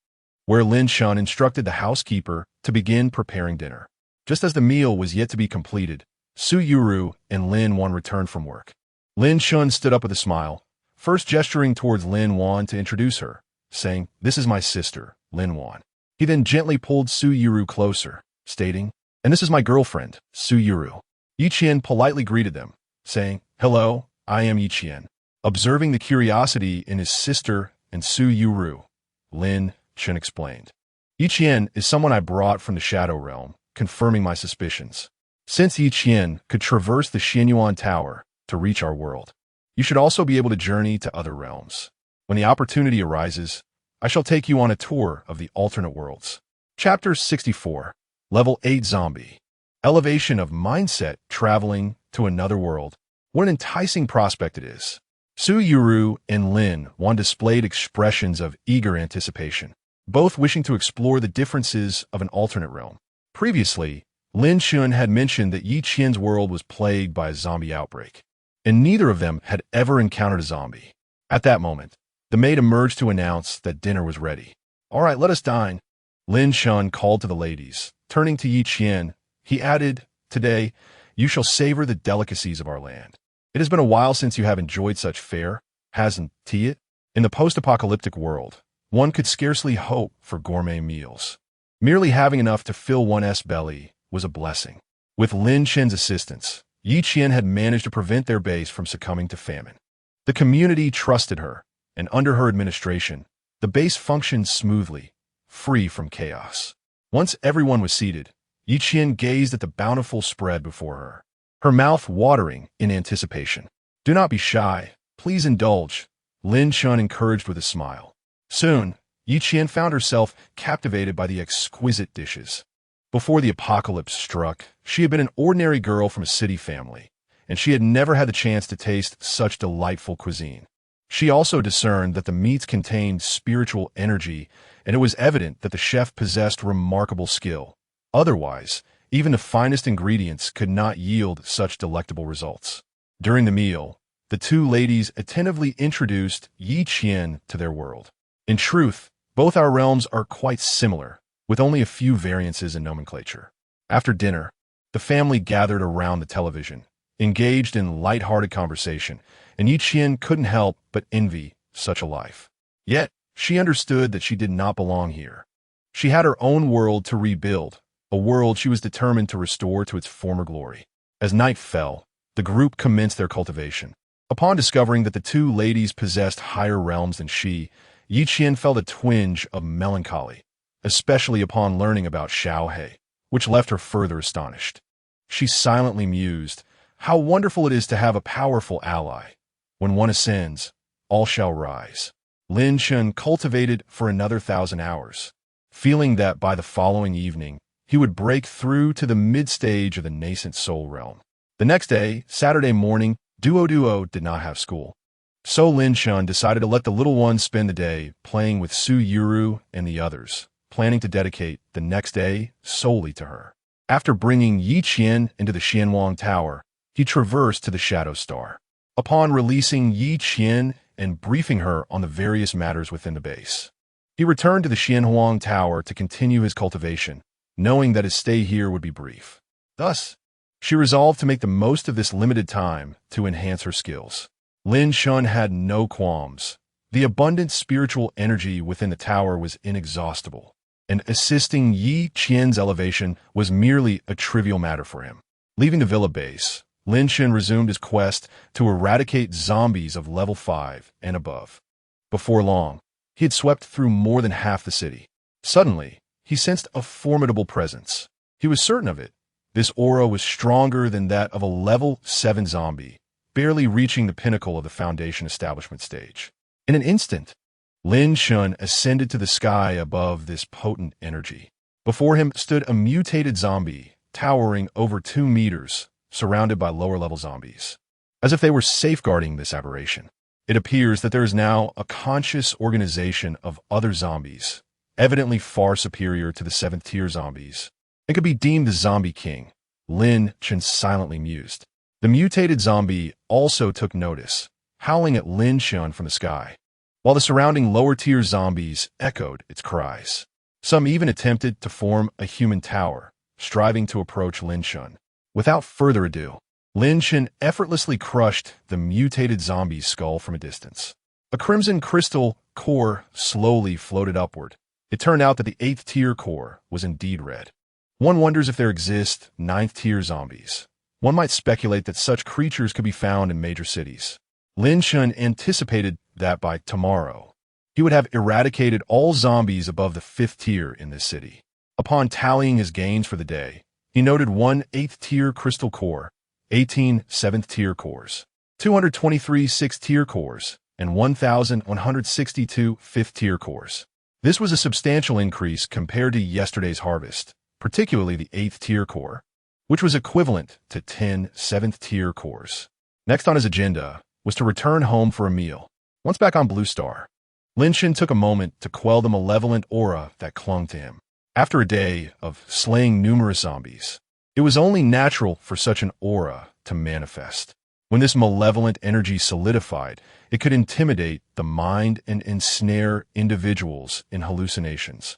where Lin Shen instructed the housekeeper to begin preparing dinner. Just as the meal was yet to be completed, Su Yuru and Lin Wan returned from work. Lin Shen stood up with a smile, first gesturing towards Lin Wan to introduce her, saying, This is my sister, Lin Wan. He then gently pulled Su Yuru closer, stating, And this is my girlfriend, Su Yuru. Yi Qian politely greeted them, saying, Hello, I am Yi Qian. Observing the curiosity in his sister and Su Yuru, Lin Chen explained. Yi Qian is someone I brought from the Shadow Realm, confirming my suspicions. Since Yi Qian could traverse the Xianyuan Tower to reach our world, you should also be able to journey to other realms. When the opportunity arises, I shall take you on a tour of the alternate worlds. Chapter 64, Level 8 Zombie. Elevation of mindset traveling to another world. What an enticing prospect it is. Su Yuru and Lin Wan displayed expressions of eager anticipation, both wishing to explore the differences of an alternate realm. Previously, Lin Shun had mentioned that Yi Qian's world was plagued by a zombie outbreak, and neither of them had ever encountered a zombie. At that moment, the maid emerged to announce that dinner was ready. "All right, let us dine," Lin Shun called to the ladies. Turning to Yi Qian, he added, "Today, you shall savor the delicacies of our land. It has been a while since you have enjoyed such fare, hasn't it? In the post-apocalyptic world, one could scarcely hope for gourmet meals. Merely having enough to fill one's belly was a blessing." With Lin Chen's assistance, Yi Qian had managed to prevent their base from succumbing to famine. The community trusted her, and under her administration, the base functioned smoothly, free from chaos. Once everyone was seated, Yi Qian gazed at the bountiful spread before her, her mouth watering in anticipation. "Do not be shy. Please indulge," Lin Shun encouraged with a smile. Soon, Yi Qian found herself captivated by the exquisite dishes. Before the apocalypse struck, she had been an ordinary girl from a city family, and she had never had the chance to taste such delightful cuisine. She also discerned that the meats contained spiritual energy, and it was evident that the chef possessed remarkable skill. Otherwise, even the finest ingredients could not yield such delectable results. During the meal, the two ladies attentively introduced Yi Qian to their world. In truth, both our realms are quite similar, with only a few variances in nomenclature. After dinner, the family gathered around the television, engaged in light-hearted conversation, and Yi Qian couldn't help but envy such a life. Yet, she understood that she did not belong here. She had her own world to rebuild, a world she was determined to restore to its former glory. As night fell, the group commenced their cultivation. Upon discovering that the two ladies possessed higher realms than she, Yi Qian felt a twinge of melancholy, especially upon learning about Xiao He, which left her further astonished. She silently mused, "How wonderful it is to have a powerful ally. When one ascends, all shall rise." Lin Chen cultivated for another 1,000 hours, feeling that by the following evening, he would break through to the mid-stage of the nascent soul realm. The next day, Saturday morning, Duo did not have school. So Lin Chen decided to let the little one spend the day playing with Su Yuru and the others, planning to dedicate the next day solely to her. After bringing Yi Qian into the Xianyuan Tower, he traversed to the Shadow Star. Upon releasing Yi Qian and briefing her on the various matters within the base, he returned to the Xianyuan Tower to continue his cultivation, knowing that his stay here would be brief. Thus, she resolved to make the most of this limited time to enhance her skills. Lin Shun had no qualms. The abundant spiritual energy within the tower was inexhaustible, and assisting Yi Qian's elevation was merely a trivial matter for him. Leaving the villa base, Lin Shun resumed his quest to eradicate zombies of level 5 and above. Before long, he had swept through more than half the city. Suddenly, he sensed a formidable presence. He was certain of it. This aura was stronger than that of a level 7 zombie, barely reaching the pinnacle of the Foundation establishment stage. In an instant, Lin Shun ascended to the sky above this potent energy. Before him stood a mutated zombie, towering over 2 meters, surrounded by lower-level zombies. As if they were safeguarding this aberration, it appears that there is now a conscious organization of other zombies, evidently far superior to the 7th-tier zombies, and could be deemed the Zombie King. Lin Chen silently mused. The mutated zombie also took notice, howling at Lin Shun from the sky, while the surrounding lower-tier zombies echoed its cries. Some even attempted to form a human tower, striving to approach Lin Shun. Without further ado, Lin Chen effortlessly crushed the mutated zombie's skull from a distance. A crimson crystal core slowly floated upward. It turned out that the 8th-tier core was indeed red. One wonders if there exist 9th-tier zombies. One might speculate that such creatures could be found in major cities. Lin Shun anticipated that by tomorrow, he would have eradicated all zombies above the 5th tier in this city. Upon tallying his gains for the day, he noted 1 8th tier crystal core, 18 7th tier cores, 223 6th tier cores, and 1,162 5th tier cores. This was a substantial increase compared to yesterday's harvest, particularly the 8th tier core, which was equivalent to 10 7th tier cores. Next on his agenda was to return home for a meal. Once back on Blue Star, Lin Shen took a moment to quell the malevolent aura that clung to him. After a day of slaying numerous zombies, it was only natural for such an aura to manifest. When this malevolent energy solidified, it could intimidate the mind and ensnare individuals in hallucinations.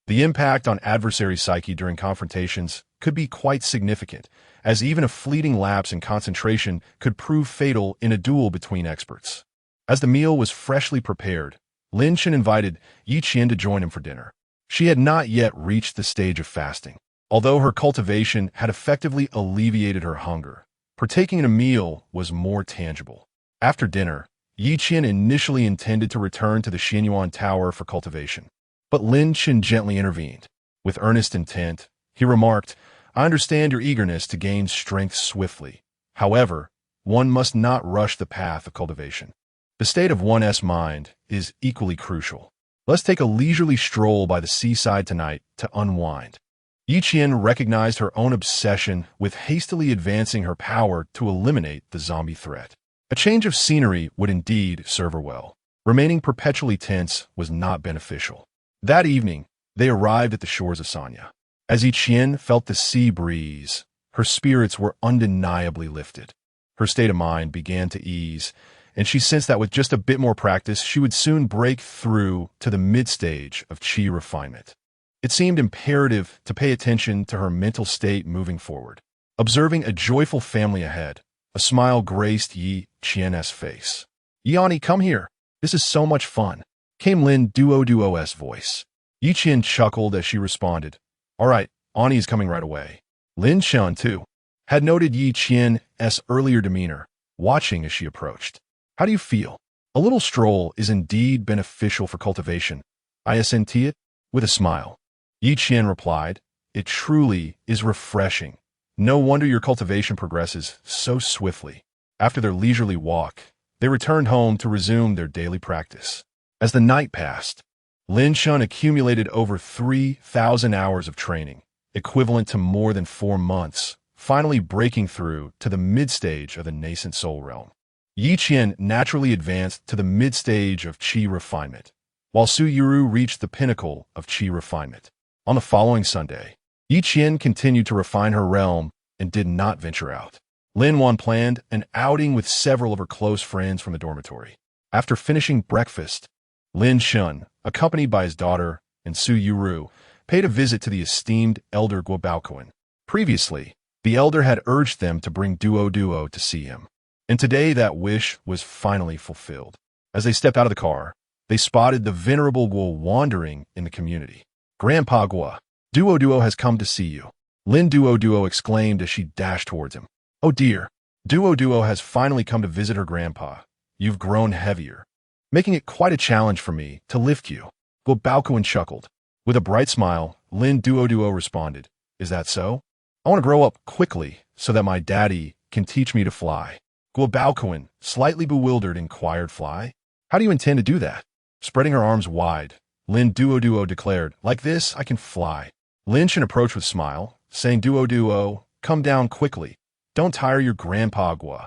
The impact on adversary psyche during confrontations could be quite significant, as even a fleeting lapse in concentration could prove fatal in a duel between experts. As the meal was freshly prepared, Lin Shen invited Yi Qian to join him for dinner. She had not yet reached the stage of fasting. Although her cultivation had effectively alleviated her hunger, partaking in a meal was more tangible. After dinner, Yi Qian initially intended to return to the Xianyuan Tower for cultivation, but Lin Shen gently intervened. With earnest intent, he remarked, "I understand your eagerness to gain strength swiftly. However, one must not rush the path of cultivation. The state of one's mind is equally crucial. Let's take a leisurely stroll by the seaside tonight to unwind." Yi Qian recognized her own obsession with hastily advancing her power to eliminate the zombie threat. A change of scenery would indeed serve her well. Remaining perpetually tense was not beneficial. That evening, they arrived at the shores of Sanya. As Yi Qian felt the sea breeze, her spirits were undeniably lifted. Her state of mind began to ease, and she sensed that with just a bit more practice, she would soon break through to the mid-stage of qi refinement. It seemed imperative to pay attention to her mental state moving forward. Observing a joyful family ahead, a smile graced Yi Qian's face. "Yanni, come here. This is so much fun," came Lin Duo's voice. Yi Qian chuckled as she responded, "All right, Ani is coming right away." Lin Shen, too, had noted Yi Qian's earlier demeanor, watching as she approached. "How do you feel? A little stroll is indeed beneficial for cultivation. I assent it?" With a smile, Yi Qian replied, "It truly is refreshing. No wonder your cultivation progresses so swiftly." After their leisurely walk, they returned home to resume their daily practice. As the night passed, Lin Shen accumulated over 3,000 hours of training, equivalent to more than 4 months, finally breaking through to the mid-stage of the nascent soul realm. Yi Qian naturally advanced to the mid-stage of qi refinement, while Su Yuru reached the pinnacle of qi refinement. On the following Sunday, Yi Qian continued to refine her realm and did not venture out. Lin Wan planned an outing with several of her close friends from the dormitory. After finishing breakfast, Lin Shen, accompanied by his daughter and Su Yuru, paid a visit to the esteemed elder Guobaoquan. Previously, the elder had urged them to bring Duo to see him, and today that wish was finally fulfilled. As they stepped out of the car, they spotted the venerable Guo wandering in the community. "Grandpa Guo, Duo has come to see you," Lin Duo exclaimed as she dashed towards him. "Oh dear, Duo has finally come to visit her grandpa. You've grown heavier, making it quite a challenge for me to lift you." Guobaoquan chuckled. With a bright smile, Lin Duo responded, "Is that so? I want to grow up quickly so that my daddy can teach me to fly." Guobaoquan, slightly bewildered, inquired, "Fly? How do you intend to do that?" Spreading her arms wide, Lin Duo declared, "Like this, I can fly." Lin Shen approached with a smile, saying, Duo, come down quickly. Don't tire your grandpa, Guo."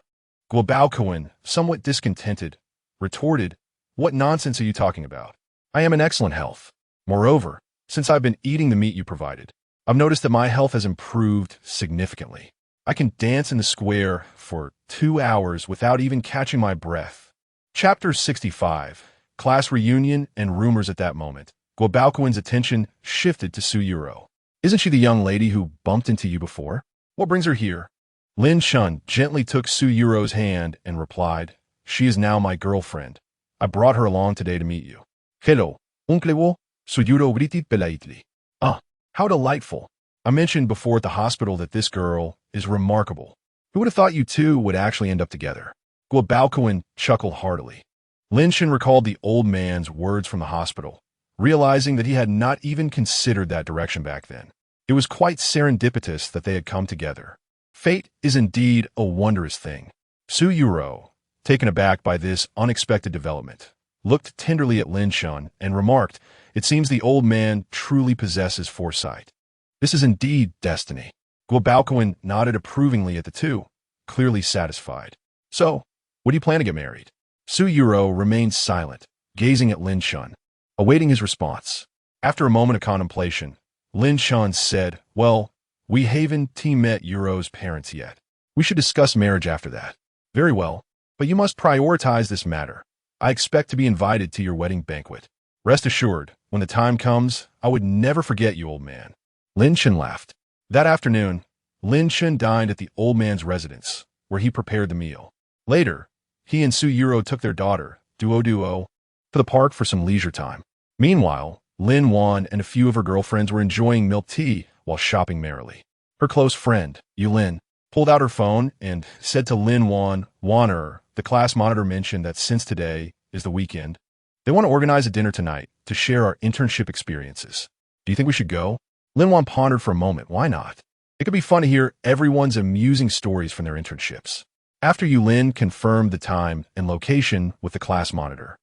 Guobaoquan, somewhat discontented, retorted, "What nonsense are you talking about? I am in excellent health. Moreover, since I've been eating the meat you provided, I've noticed that my health has improved significantly. I can dance in the square for 2 hours without even catching my breath." Chapter 65. Class reunion and rumors. At that moment, Guobaoquan's attention shifted to Su Yuro. "Isn't she the young lady who bumped into you before? What brings her here?" Lin Shen gently took Su Yuro's hand and replied, "She is now my girlfriend. I brought her along today to meet you." "Hello, uncle Wo," Su Yuro greeted politely. "Ah, how delightful. I mentioned before at the hospital that this girl is remarkable. Who would have thought you two would actually end up together?" Guobaoquan chuckled heartily. Lin Shan recalled the old man's words from the hospital, realizing that he had not even considered that direction back then. It was quite serendipitous that they had come together. Fate is indeed a wondrous thing. Su Yuro, taken aback by this unexpected development, looked tenderly at Lin Shan and remarked, "It seems the old man truly possesses foresight. This is indeed destiny." Guobaoquan nodded approvingly at the two, clearly satisfied. "So, when do you plan to get married?" Su Yuro remained silent, gazing at Lin Shan, awaiting his response. After a moment of contemplation, Lin Shan said, "Well, we haven't met Yuro's parents yet. We should discuss marriage after that." "Very well, but you must prioritize this matter. I expect to be invited to your wedding banquet. Rest assured, when the time comes, I would never forget you, old man." Lin Shan laughed. That afternoon, Lin Shan dined at the old man's residence, where he prepared the meal. Later, he and Su Yuro took their daughter, Duo, to the park for some leisure time. Meanwhile, Lin Wan and a few of her girlfriends were enjoying milk tea while shopping merrily. Her close friend, Yulin, pulled out her phone and said to Lin Wan, the class monitor mentioned that since today is the weekend, they want to organize a dinner tonight to share our internship experiences. Do you think we should go?" Lin Wan pondered for a moment. Why not? It could be fun to hear everyone's amusing stories from their internships. After Yulin confirmed the time and location with the class monitor,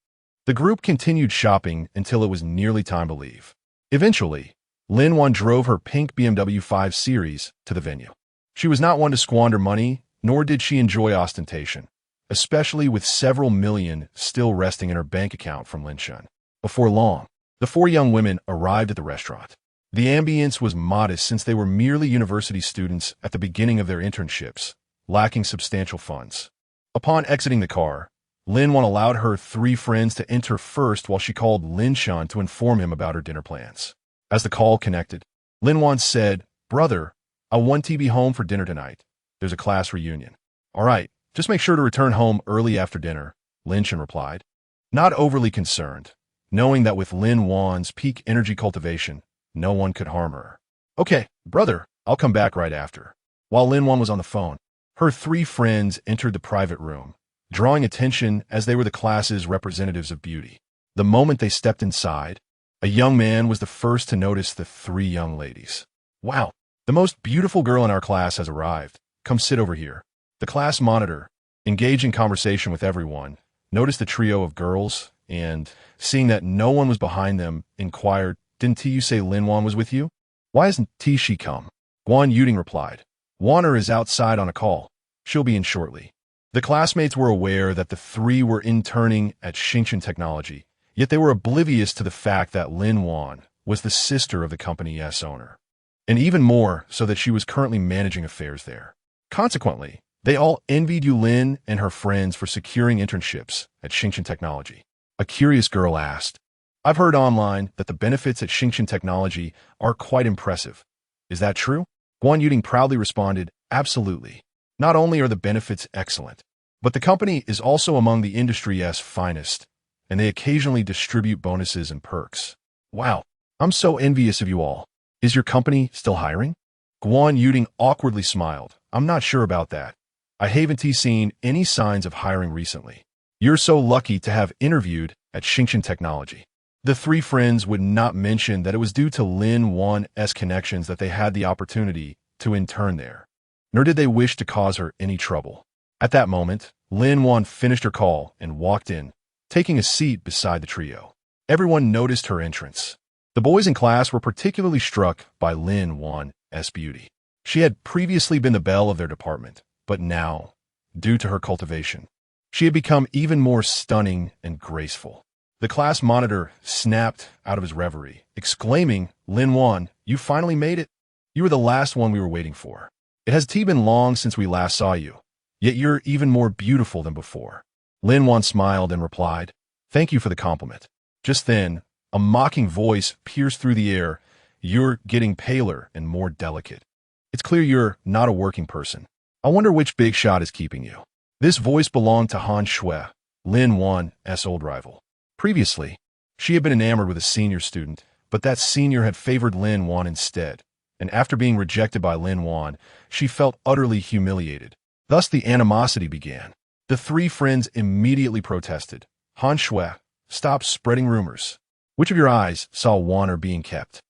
the group continued shopping until it was nearly time to leave. Eventually, Lin Wan drove her pink BMW 5 Series to the venue. She was not one to squander money, nor did she enjoy ostentation, especially with several million still resting in her bank account from Lin Shan. Before long, the four young women arrived at the restaurant. The ambience was modest since they were merely university students at the beginning of their internships, lacking substantial funds. Upon exiting the car, Lin Wan allowed her three friends to enter first while she called Lin Shan to inform him about her dinner plans. As the call connected, Lin Wan said, "Brother, I want to be home for dinner tonight. There's a class reunion." "All right, just make sure to return home early after dinner," Lin Shan replied, not overly concerned, knowing that with Lin Wan's peak energy cultivation, no one could harm her. "Okay, brother, I'll come back right after." While Lin Wan was on the phone, her three friends entered the private room, drawing attention as they were the class's representatives of beauty. The moment they stepped inside, a young man was the first to notice the three young ladies. "Wow, the most beautiful girl in our class has arrived. Come sit over here." The class monitor, engaged in conversation with everyone, noticed the trio of girls and, seeing that no one was behind them, inquired, "Didn't you say Lin Wan was with you? Why hasn't she come?" Guan Yuding replied, "Waner is outside on a call. She'll be in shortly." The classmates were aware that the three were interning at Xingchen Technology, yet they were oblivious to the fact that Lin Wan was the sister of the company's owner, and even more so that she was currently managing affairs there. Consequently, they all envied Yulin and her friends for securing internships at Xingchen Technology. A curious girl asked, "I've heard online that the benefits at Xingchen Technology are quite impressive. Is that true?" Guan Yuding proudly responded, "Absolutely. Not only are the benefits excellent, but the company is also among the industry's finest, and they occasionally distribute bonuses and perks. Wow, I'm so envious of you all. Is your company still hiring?" Guan Yuding awkwardly smiled. "I'm not sure about that. I haven't seen any signs of hiring recently. You're so lucky to have interviewed at Xingchen Technology." The three friends would not mention that it was due to Lin Wan's connections that they had the opportunity to intern there, nor did they wish to cause her any trouble. At that moment, Lin Wan finished her call and walked in, taking a seat beside the trio. Everyone noticed her entrance. The boys in class were particularly struck by Lin Wan's beauty. She had previously been the belle of their department, but now, due to her cultivation, she had become even more stunning and graceful. The class monitor snapped out of his reverie, exclaiming, "Lin Wan, you finally made it. You were the last one we were waiting for. It has been long since we last saw you, yet you're even more beautiful than before." Lin Wan smiled and replied, "Thank you for the compliment." Just then, a mocking voice pierced through the air, "You're getting paler and more delicate. It's clear you're not a working person. I wonder which big shot is keeping you." This voice belonged to Han Shui, Lin Wan's old rival. Previously, she had been enamored with a senior student, but that senior had favored Lin Wan instead, and after being rejected by Lin Wan, she felt utterly humiliated. Thus the animosity began. The three friends immediately protested. Han Shui, stop spreading rumors. Which of your eyes saw one are being kept?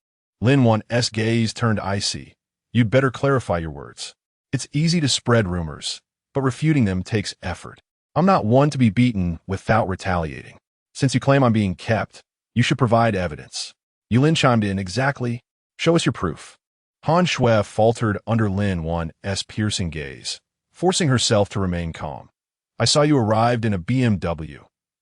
Lin Wan's gaze turned icy. You'd better clarify your words. It's easy to spread rumors, but refuting them takes effort. I'm not one to be beaten without retaliating. Since you claim I'm being kept, you should provide evidence. Yulin chimed in. Exactly. Show us your proof. Han Shui faltered under Lin Wan's piercing gaze, forcing herself to remain calm. I saw you arrived in a BMW.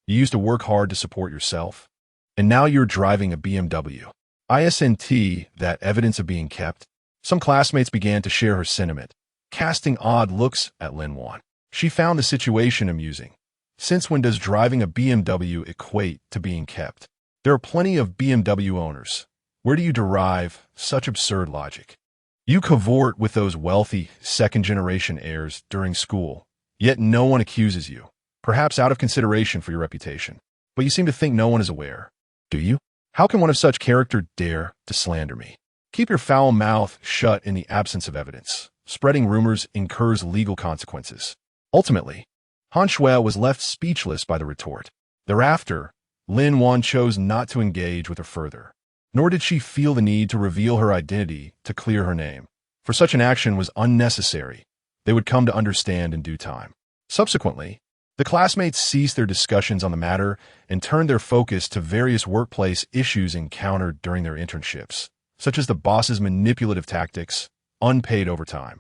You used to work hard to support yourself, and now you're driving a BMW. Isn't that evidence of being kept? Some classmates began to share her sentiment, casting odd looks at Lin Wan. She found the situation amusing. Since when does driving a BMW equate to being kept? There are plenty of BMW owners. Where do you derive such absurd logic? You cavort with those wealthy second-generation heirs during school, yet no one accuses you, perhaps out of consideration for your reputation. But you seem to think no one is aware. Do you? How can one of such character dare to slander me? Keep your foul mouth shut in the absence of evidence. Spreading rumors incurs legal consequences. Ultimately, Han Shui was left speechless by the retort. Thereafter, Lin Wan chose not to engage with her further, nor did she feel the need to reveal her identity to clear her name, for such an action was unnecessary. They would come to understand in due time. Subsequently, the classmates ceased their discussions on the matter and turned their focus to various workplace issues encountered during their internships, such as the boss's manipulative tactics, unpaid overtime,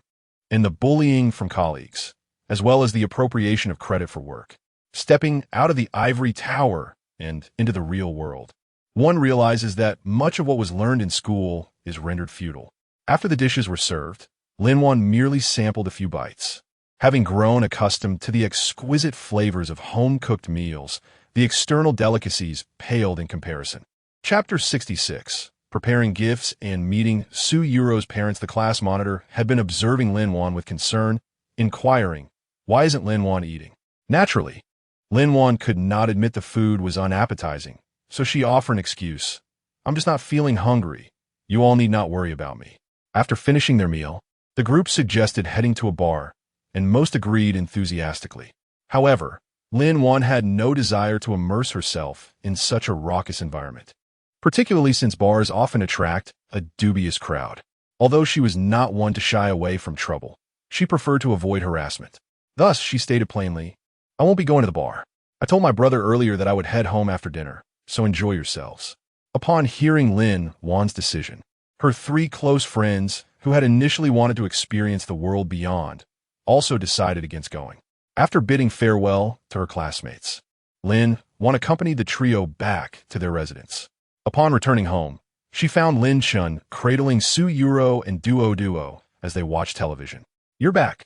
and the bullying from colleagues, as well as the appropriation of credit for work. Stepping out of the ivory tower and into the real world, one realizes that much of what was learned in school is rendered futile. After the dishes were served, Lin Wan merely sampled a few bites. Having grown accustomed to the exquisite flavors of home-cooked meals, the external delicacies paled in comparison. Chapter 66. Preparing gifts and meeting Su Yuro's parents. The class monitor had been observing Lin Wan with concern, inquiring, "Why isn't Lin Wan eating?" Naturally, Lin Wan could not admit the food was unappetizing, so she offered an excuse. "I'm just not feeling hungry. You all need not worry about me." After finishing their meal, the group suggested heading to a bar, and most agreed enthusiastically. However, Lin Wan had no desire to immerse herself in such a raucous environment, particularly since bars often attract a dubious crowd. Although she was not one to shy away from trouble, she preferred to avoid harassment. Thus, she stated plainly, "I won't be going to the bar. I told my brother earlier that I would head home after dinner, so enjoy yourselves." Upon hearing Lin Wan's decision, her three close friends, who had initially wanted to experience the world beyond, also decided against going. After bidding farewell to her classmates, Lin Wan accompanied the trio back to their residence. Upon returning home, she found Lin Chun cradling Su Yuro and Duo as they watched television. "You're back,"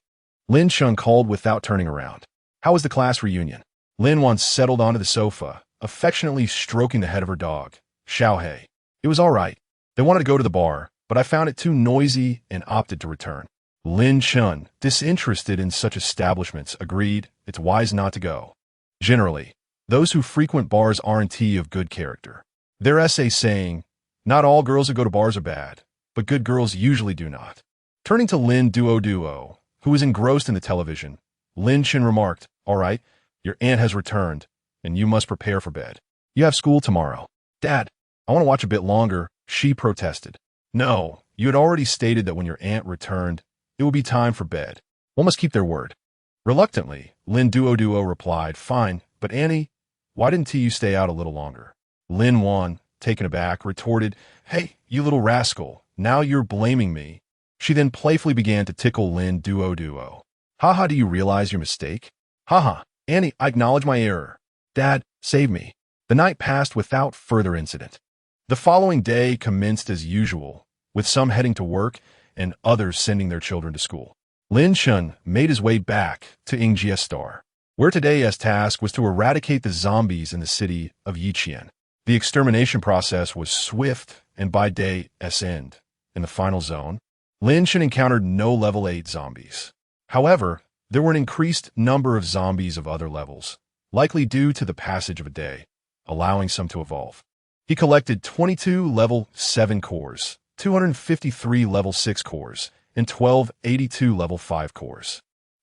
Lin Chun called without turning around. "How was the class reunion?" Lin Wan settled onto the sofa, affectionately stroking the head of her dog, Xiaohei. "It was all right. They wanted to go to the bar, but I found it too noisy and opted to return." Lin Chun, disinterested in such establishments, agreed it's wise not to go. Generally, those who frequent bars aren't of good character. Their essay saying, "Not all girls who go to bars are bad, but good girls usually do not." Turning to Lin Duo, who was engrossed in the television, Lin Chun remarked, "All right, your aunt has returned, and you must prepare for bed. You have school tomorrow." "Dad, I want to watch a bit longer," she protested. "No, you had already stated that when your aunt returned, it would be time for bed. One must keep their word." Reluctantly, Lin Duo replied, "Fine, but Annie, why didn't you stay out a little longer?" Lin Wan, taken aback, retorted, "Hey, you little rascal, now you're blaming me." She then playfully began to tickle Lin Duo. "Haha, do you realize your mistake?" "Haha, Annie, I acknowledge my error. Dad, save me." The night passed without further incident. The following day commenced as usual, with some heading to work and others sending their children to school. Lin Chun made his way back to Ingjiestar, where today's task was to eradicate the zombies in the city of Yiqian. The extermination process was swift, and by day's end, in the final zone, Lin Chun encountered no level 8 zombies. However, there were an increased number of zombies of other levels, likely due to the passage of a day, allowing some to evolve. He collected 22 level 7 cores, 253 level 6 cores, and 1282 level 5 cores.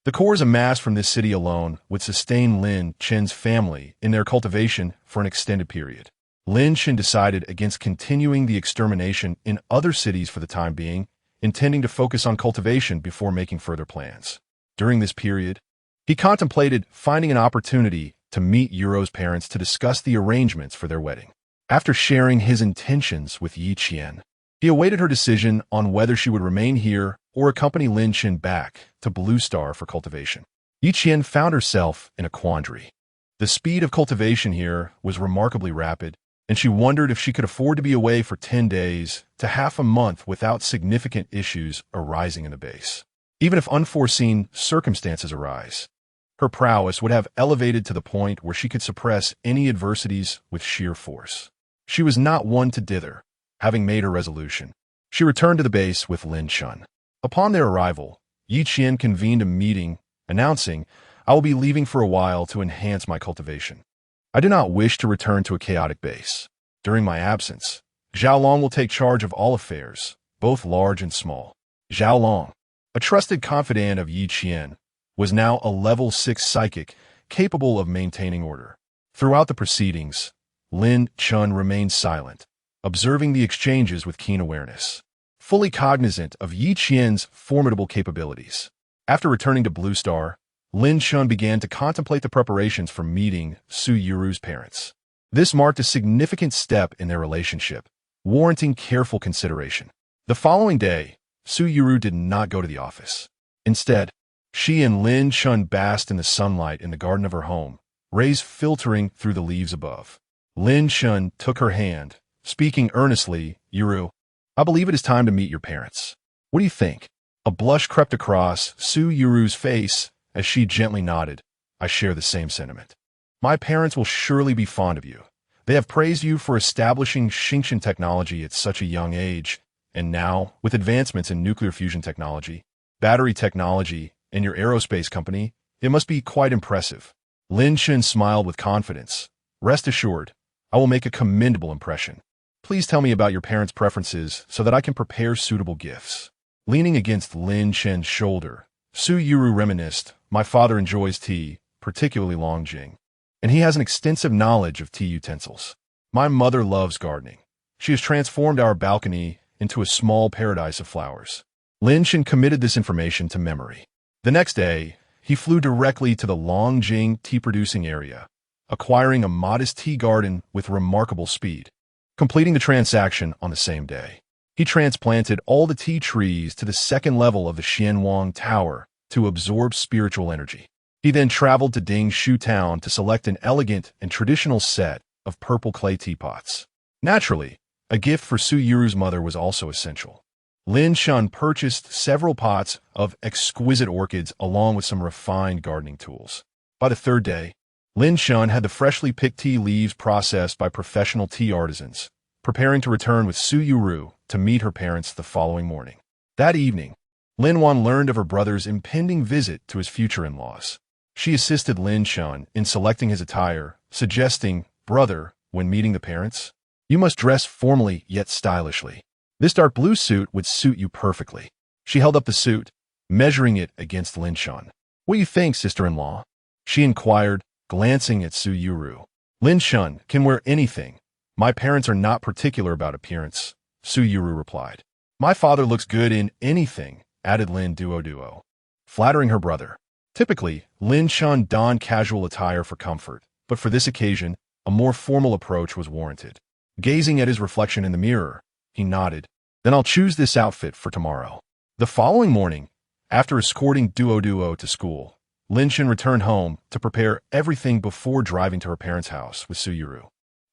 The cores amassed from this city alone would sustain Lin Chen's family in their cultivation for an extended period. Lin Chen decided against continuing the extermination in other cities for the time being, intending to focus on cultivation before making further plans. During this period, he contemplated finding an opportunity to meet Yuro's parents to discuss the arrangements for their wedding. After sharing his intentions with Yi Qian, he awaited her decision on whether she would remain here or accompany Lin Chen back to Blue Star for cultivation. Yi Qian found herself in a quandary. The speed of cultivation here was remarkably rapid, and she wondered if she could afford to be away for 10 days to half a month without significant issues arising in the base. Even if unforeseen circumstances arise, her prowess would have elevated to the point where she could suppress any adversities with sheer force. She was not one to dither. Having made her resolution, she returned to the base with Lin Chen. Upon their arrival, Yi Qian convened a meeting, announcing, "I will be leaving for a while to enhance my cultivation. I do not wish to return to a chaotic base. During my absence, Zhao Long will take charge of all affairs, both large and small." Zhao Long, a trusted confidant of Yi Qian, was now a level 6 psychic capable of maintaining order. Throughout the proceedings, Lin Chen remained silent, observing the exchanges with keen awareness, fully cognizant of Yi Qian's formidable capabilities. After returning to Blue Star, Lin Chen began to contemplate the preparations for meeting Su Yuru's parents. This marked a significant step in their relationship, warranting careful consideration. The following day, Su Yuru did not go to the office. Instead, she and Lin Chen basked in the sunlight in the garden of her home, rays filtering through the leaves above. Lin Chen took her hand, speaking earnestly, "Yuru, I believe it is time to meet your parents. What do you think?" A blush crept across Su Yuru's face as she gently nodded. "I share the same sentiment. My parents will surely be fond of you. They have praised you for establishing Xingqian technology at such a young age, and now, with advancements in nuclear fusion technology, battery technology, and your aerospace company, it must be quite impressive." Lin Chen smiled with confidence. "Rest assured, I will make a commendable impression. Please tell me about your parents' preferences so that I can prepare suitable gifts." Leaning against Lin Chen's shoulder, Su Yuru reminisced, "My father enjoys tea, particularly Longjing, and he has an extensive knowledge of tea utensils. My mother loves gardening. She has transformed our balcony into a small paradise of flowers." Lin Chen committed this information to memory. The next day, he flew directly to the Longjing tea-producing area, acquiring a modest tea garden with remarkable speed. Completing the transaction on the same day, he transplanted all the tea trees to the second level of the Xianwang Tower to absorb spiritual energy. He then traveled to Dingshu Town to select an elegant and traditional set of purple clay teapots. Naturally, a gift for Su Yuru's mother was also essential. Lin Chen purchased several pots of exquisite orchids along with some refined gardening tools. By the third day, Lin Chen had the freshly picked tea leaves processed by professional tea artisans, preparing to return with Su Yuru to meet her parents the following morning. That evening, Lin Wan learned of her brother's impending visit to his future in-laws. She assisted Lin Chen in selecting his attire, suggesting, "Brother, when meeting the parents, you must dress formally yet stylishly. This dark blue suit would suit you perfectly." She held up the suit, measuring it against Lin Chen. "What do you think, sister-in-law?" she inquired, glancing at Su Yuru. "Lin Chen can wear anything. My parents are not particular about appearance," Su Yuru replied. "My father looks good in anything," added Lin Duo, flattering her brother. Typically, Lin Chen donned casual attire for comfort, but for this occasion, a more formal approach was warranted. Gazing at his reflection in the mirror, he nodded. "Then I'll choose this outfit for tomorrow." The following morning, after escorting Duo to school, Lin Chen returned home to prepare everything before driving to her parents' house with Su Yuru.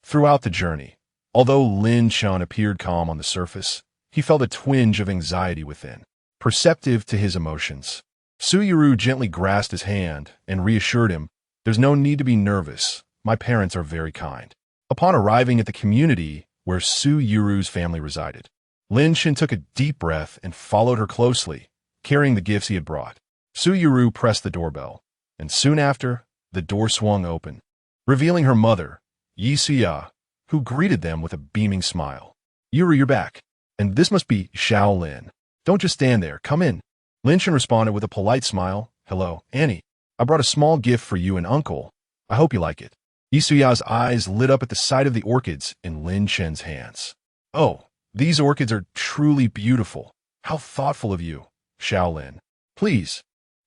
Throughout the journey, although Lin Chen appeared calm on the surface, he felt a twinge of anxiety within. Perceptive to his emotions, Su Yuru gently grasped his hand and reassured him, "There's no need to be nervous. My parents are very kind." Upon arriving at the community where Su Yuru's family resided, Lin Chen took a deep breath and followed her closely, carrying the gifts he had brought. Su Yuru pressed the doorbell, and soon after, the door swung open, revealing her mother, Yi Suya, who greeted them with a beaming smile. "Yuru, you're back. And this must be Xiao Lin. Don't just stand there. Come in." Lin Chen responded with a polite smile, Hello, Annie. I brought a small gift for you and Uncle. I hope you like it. Isuya's eyes lit up at the sight of the orchids in Lin Chen's hands. Oh, these orchids are truly beautiful. How thoughtful of you, Shaolin. Please,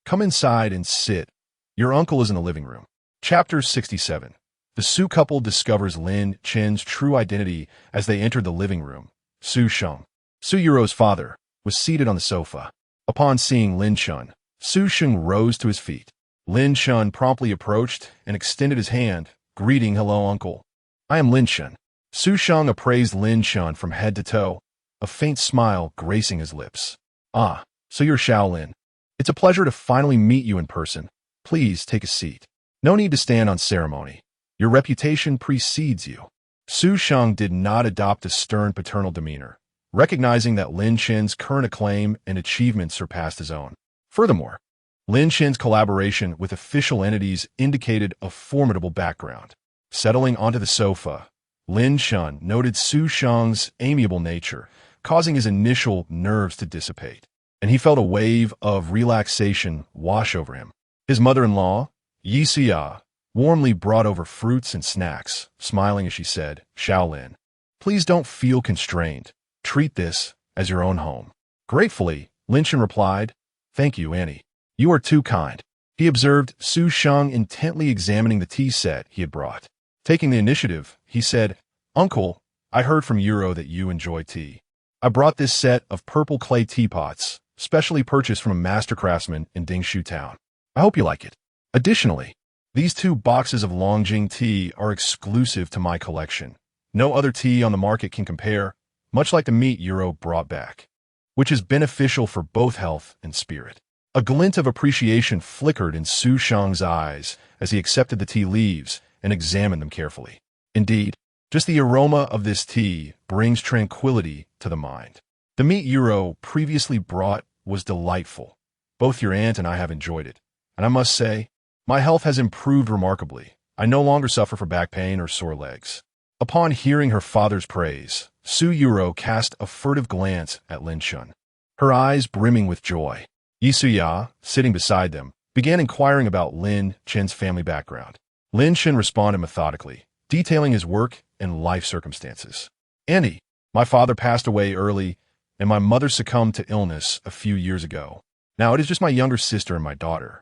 come inside and sit. Your uncle is in the living room. Chapter 67. The Su couple discovers Lin Chen's true identity as they enter the living room. Su Sheng, Su Yuro's father, was seated on the sofa. Upon seeing Lin Chen, Su Sheng rose to his feet. Lin Chen promptly approached and extended his hand, greeting, "Hello, uncle. I am Lin Chen." Su Sheng appraised Lin Chen from head to toe, a faint smile gracing his lips. "Ah, so you're Shaolin. It's a pleasure to finally meet you in person. Please take a seat. No need to stand on ceremony. Your reputation precedes you." Su Sheng did not adopt a stern paternal demeanor, recognizing that Lin Chen's current acclaim and achievements surpassed his own. Furthermore, Lin Chen's collaboration with official entities indicated a formidable background. Settling onto the sofa, Lin Chen noted Su Sheng's amiable nature, causing his initial nerves to dissipate, and he felt a wave of relaxation wash over him. His mother-in-law, Yi Xia, warmly brought over fruits and snacks, smiling as she said, "Shaolin, please don't feel constrained. Treat this as your own home." Gratefully, Lin Chen replied, "Thank you, Annie. You are too kind." He observed Su Sheng intently examining the tea set he had brought. Taking the initiative, he said, "Uncle, I heard from Euro that you enjoy tea. I brought this set of purple clay teapots, specially purchased from a master craftsman in Dingshu Town. I hope you like it. Additionally, these 2 boxes of Longjing tea are exclusive to my collection. No other tea on the market can compare, much like the meat Euro brought back, which is beneficial for both health and spirit." A glint of appreciation flickered in Su Sheng's eyes as he accepted the tea leaves and examined them carefully. Indeed, just the aroma of this tea brings tranquility to the mind. The meat Euro previously brought was delightful. Both your aunt and I have enjoyed it, and I must say, my health has improved remarkably. I no longer suffer from back pain or sore legs. Upon hearing her father's praise, Su Euro cast a furtive glance at Lin Chen, her eyes brimming with joy. Yi Suya, sitting beside them, began inquiring about Lin Chen's family background. Lin Chen responded methodically, detailing his work and life circumstances. "Annie, my father passed away early, and my mother succumbed to illness a few years ago. Now it is just my younger sister and my daughter.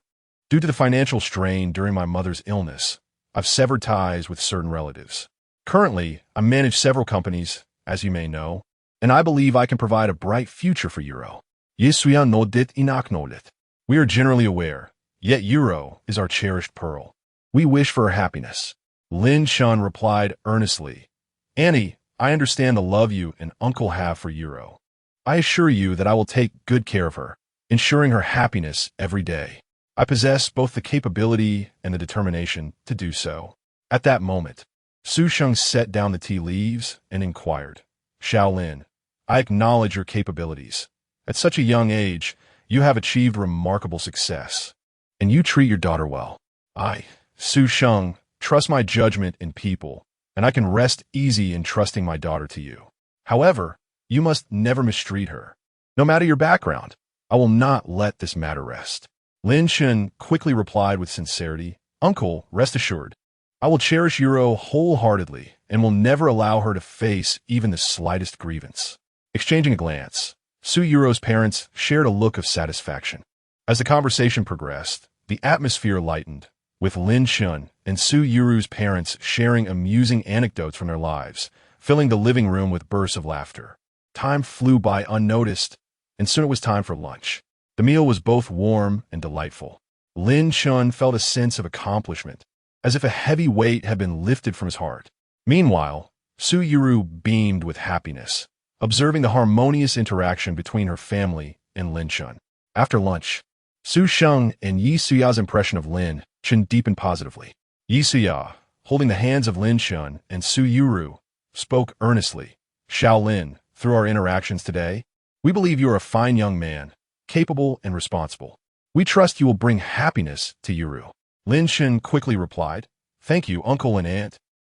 Due to the financial strain during my mother's illness, I've severed ties with certain relatives. Currently, I manage several companies, as you may know, and I believe I can provide a bright future for Euro. Yisuya nodet inaknodet. We are generally aware, yet Euro is our cherished pearl. We wish for her happiness." Lin Chen replied earnestly, "Annie, I understand the love you and Uncle have for Euro. I assure you that I will take good care of her, ensuring her happiness every day. I possess both the capability and the determination to do so." At that moment, Su Sheng set down the tea leaves and inquired, "Shaolin, I acknowledge your capabilities. At such a young age, you have achieved remarkable success, and you treat your daughter well. I, Su Sheng, trust my judgment in people, and I can rest easy in trusting my daughter to you. However, you must never mistreat her. No matter your background, I will not let this matter rest." Lin Chen quickly replied with sincerity, "Uncle, rest assured, I will cherish Euro wholeheartedly and will never allow her to face even the slightest grievance." Exchanging a glance, Su Yuro's parents shared a look of satisfaction. As the conversation progressed, the atmosphere lightened, with Lin Chen and Su Yuru's parents sharing amusing anecdotes from their lives, filling the living room with bursts of laughter. Time flew by unnoticed, and soon it was time for lunch. The meal was both warm and delightful. Lin Chen felt a sense of accomplishment, as if a heavy weight had been lifted from his heart. Meanwhile, Su Yuru beamed with happiness, observing the harmonious interaction between her family and Lin Chen. After lunch, Su Sheng and Yi Suya's impression of Lin Chen deepened positively. Yi Suya, holding the hands of Lin Chen and Su Yuru, spoke earnestly. "Shaolin, through our interactions today, we believe you are a fine young man, capable and responsible. We trust you will bring happiness to Yuru." Lin Chen quickly replied, "Thank you, uncle and aunt,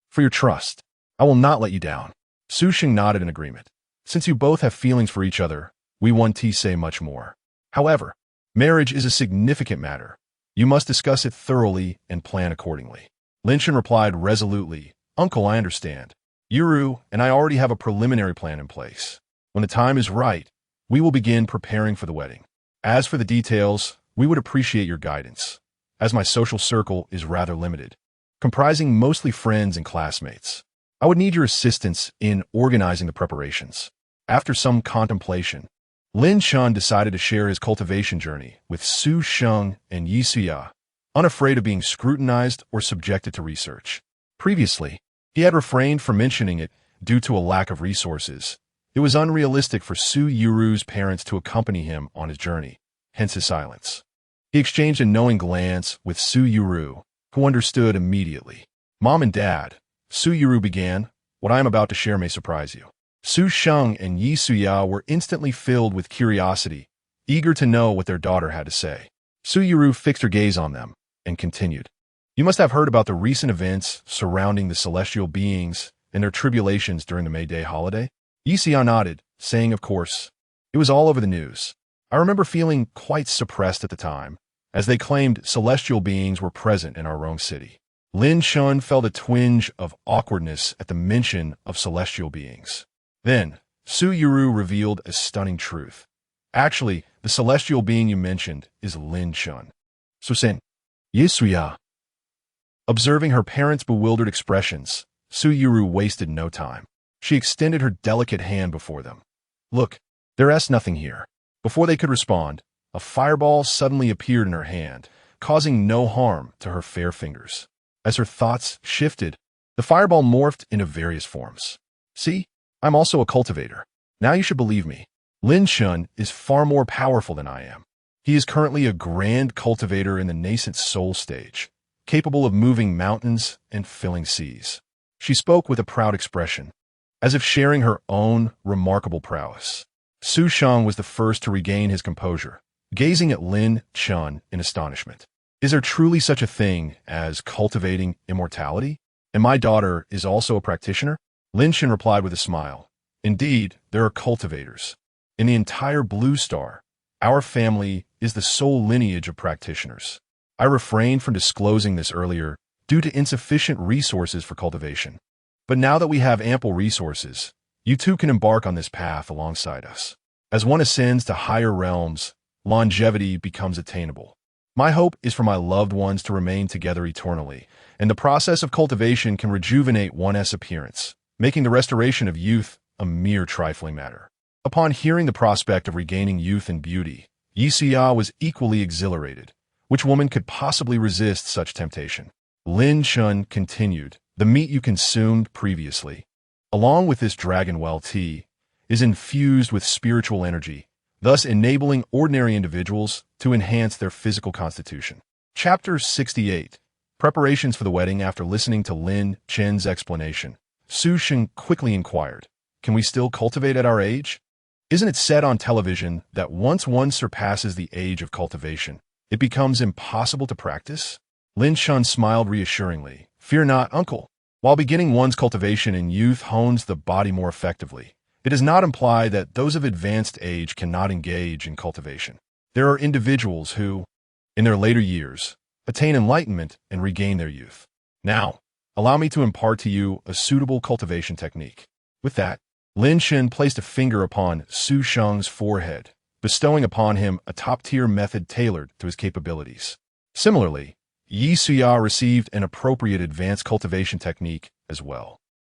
for your trust. I will not let you down." Su Sheng nodded in agreement. "Since you both have feelings for each other, we want to say much more. However, Marriage is a significant matter. You must discuss it thoroughly and plan accordingly. Lin Shan replied resolutely, Uncle, I understand. Yuru and I already have a preliminary plan in place. When the time is right, we will begin preparing for the wedding. As for the details, we would appreciate your guidance, as my social circle is rather limited, comprising mostly friends and classmates. I would need your assistance in organizing the preparations. After some contemplation, Lin Shan decided to share his cultivation journey with Su Sheng and Yi Suya, unafraid of being scrutinized or subjected to research. Previously, he had refrained from mentioning it due to a lack of resources. It was unrealistic for Su Yuru's parents to accompany him on his journey, hence his silence. He exchanged a knowing glance with Su Yuru, who understood immediately. Mom and Dad, Su Yuru began, what I am about to share may surprise you. Su Sheng and Yi Suya were instantly filled with curiosity, eager to know what their daughter had to say. Su Yuru fixed her gaze on them and continued. You must have heard about the recent events surrounding the celestial beings and their tribulations during the May Day holiday? Yi Suya nodded, saying, of course. It was all over the news. I remember feeling quite suppressed at the time, as they claimed celestial beings were present in our wrong city. Lin Shan felt a twinge of awkwardness at the mention of celestial beings. Then, Su Yuru revealed a stunning truth. Actually, the celestial being you mentioned is Lin Shan. Susen. Yi Suya. Observing her parents' bewildered expressions, Su Yuru wasted no time. She extended her delicate hand before them. Look, there's nothing here. Before they could respond, a fireball suddenly appeared in her hand, causing no harm to her fair fingers. As her thoughts shifted, the fireball morphed into various forms. See, I'm also a cultivator. Now you should believe me. Lin Shan is far more powerful than I am. He is currently a grand cultivator in the nascent soul stage, capable of moving mountains and filling seas. She spoke with a proud expression, as if sharing her own remarkable prowess. Su Sheng was the first to regain his composure, gazing at Lin Shan in astonishment. Is there truly such a thing as cultivating immortality? And my daughter is also a practitioner? Lin Shan replied with a smile. Indeed, there are cultivators. In the entire Blue Star, our family is the sole lineage of practitioners. I refrained from disclosing this earlier due to insufficient resources for cultivation. But now that we have ample resources, you too can embark on this path alongside us. As one ascends to higher realms, longevity becomes attainable. My hope is for my loved ones to remain together eternally, and the process of cultivation can rejuvenate one's appearance, making the restoration of youth a mere trifling matter. Upon hearing the prospect of regaining youth and beauty, Yi Suya was equally exhilarated. Which woman could possibly resist such temptation? Lin Shan continued, the meat you consumed previously, along with this dragon well tea, is infused with spiritual energy, thus enabling ordinary individuals to enhance their physical constitution. Chapter 68. Preparations for the wedding. After listening to Lin Chen's explanation, Su Sheng quickly inquired, can we still cultivate at our age? Isn't it said on television that once one surpasses the age of cultivation, it becomes impossible to practice? Lin Shan smiled reassuringly. Fear not, uncle. While beginning one's cultivation in youth hones the body more effectively, it does not imply that those of advanced age cannot engage in cultivation. There are individuals who, in their later years, attain enlightenment and regain their youth. Now, allow me to impart to you a suitable cultivation technique. With that, Lin Shan placed a finger upon Su Sheng's forehead, bestowing upon him a top-tier method tailored to his capabilities. Similarly, Yi Suya received an appropriate advanced cultivation technique as well.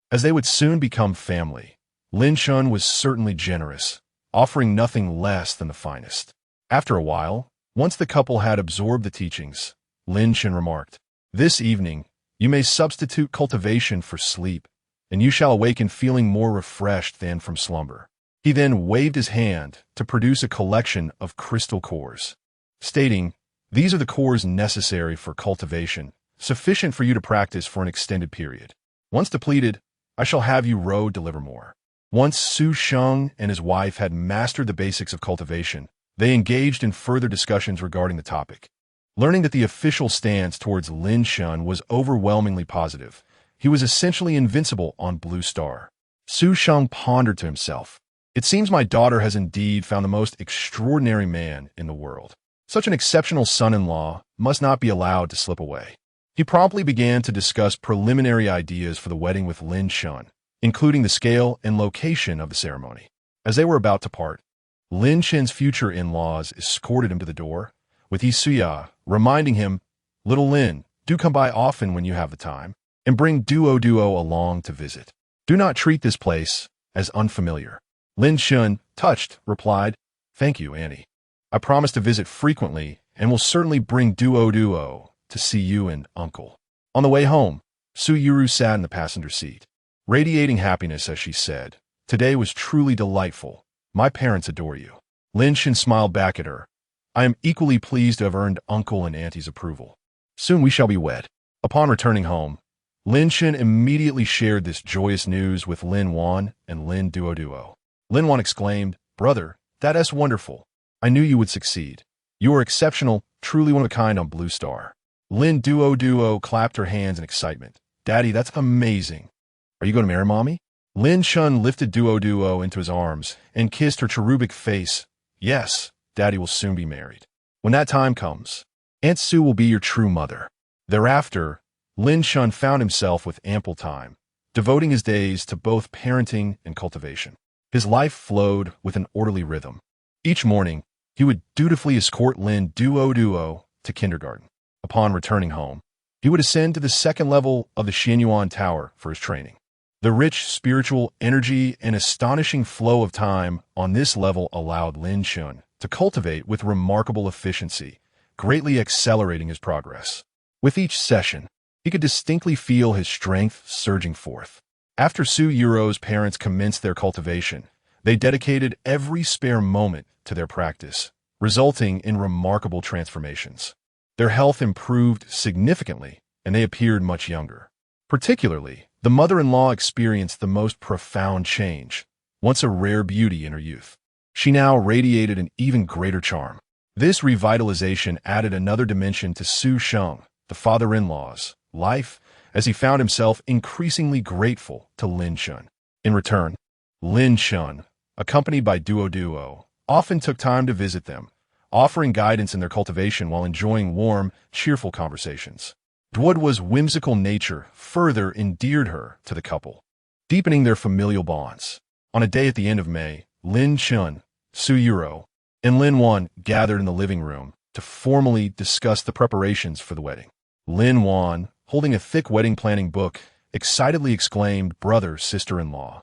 As they would soon become family, Lin Shan was certainly generous, offering nothing less than the finest. After a while, once the couple had absorbed the teachings, Lin Shan remarked, this evening, you may substitute cultivation for sleep, and you shall awaken feeling more refreshed than from slumber. He then waved his hand to produce a collection of crystal cores, stating, these are the cores necessary for cultivation, sufficient for you to practice for an extended period. Once depleted, I shall have you road deliver more. Once Su Sheng and his wife had mastered the basics of cultivation, they engaged in further discussions regarding the topic. Learning that the official stance towards Lin Shan was overwhelmingly positive, he was essentially invincible on Blue Star. Su Sheng pondered to himself, it seems my daughter has indeed found the most extraordinary man in the world. Such an exceptional son-in-law must not be allowed to slip away. He promptly began to discuss preliminary ideas for the wedding with Lin Shun, including the scale and location of the ceremony. As they were about to part, Lin Shen's future in-laws escorted him to the door, with Isuya reminding him, "Little Lin, do come by often when you have the time, and bring Duo along to visit. Do not treat this place as unfamiliar." Lin Shun, touched, replied, "Thank you, Annie. I promise to visit frequently and will certainly bring Duo to see you and Uncle." On the way home, Su Yuru sat in the passenger seat, radiating happiness as she said, "Today was truly delightful. My parents adore you." Lin Shun smiled back at her. "I am equally pleased to have earned Uncle and Auntie's approval. Soon we shall be wed." Upon returning home, Lin Shun immediately shared this joyous news with Lin Wan and Lin Duo. Lin Wan exclaimed, "Brother, that's wonderful. I knew you would succeed. You are exceptional, truly one of a kind on Blue Star." Lin Duo clapped her hands in excitement. "Daddy, that's amazing. Are you going to marry Mommy?" Lin Shun lifted Duo into his arms and kissed her cherubic face. "Yes, Daddy will soon be married. When that time comes, Aunt Sue will be your true mother." Thereafter, Lin Shun found himself with ample time, devoting his days to both parenting and cultivation. His life flowed with an orderly rhythm. Each morning, he would dutifully escort Lin Duo to kindergarten. Upon returning home, he would ascend to the second level of the Xianyuan Tower for his training. The rich spiritual energy and astonishing flow of time on this level allowed Lin Shun to cultivate with remarkable efficiency, greatly accelerating his progress. With each session, he could distinctly feel his strength surging forth. After Su Yuro's parents commenced their cultivation, they dedicated every spare moment to their practice, resulting in remarkable transformations. Their health improved significantly, and they appeared much younger. Particularly, the mother-in-law experienced the most profound change, once a rare beauty in her youth. She now radiated an even greater charm. This revitalization added another dimension to Su Sheng, the father-in-law's life, as he found himself increasingly grateful to Lin Shun. In return, Lin Shun, accompanied by Duo, often took time to visit them, offering guidance in their cultivation while enjoying warm, cheerful conversations. Duo's whimsical nature further endeared her to the couple, deepening their familial bonds. On a day at the end of May, Lin Shun, Su Yuro, and Lin Wan gathered in the living room to formally discuss the preparations for the wedding. Lin Wan, holding a thick wedding planning book, excitedly exclaimed, "Brother, sister-in-law,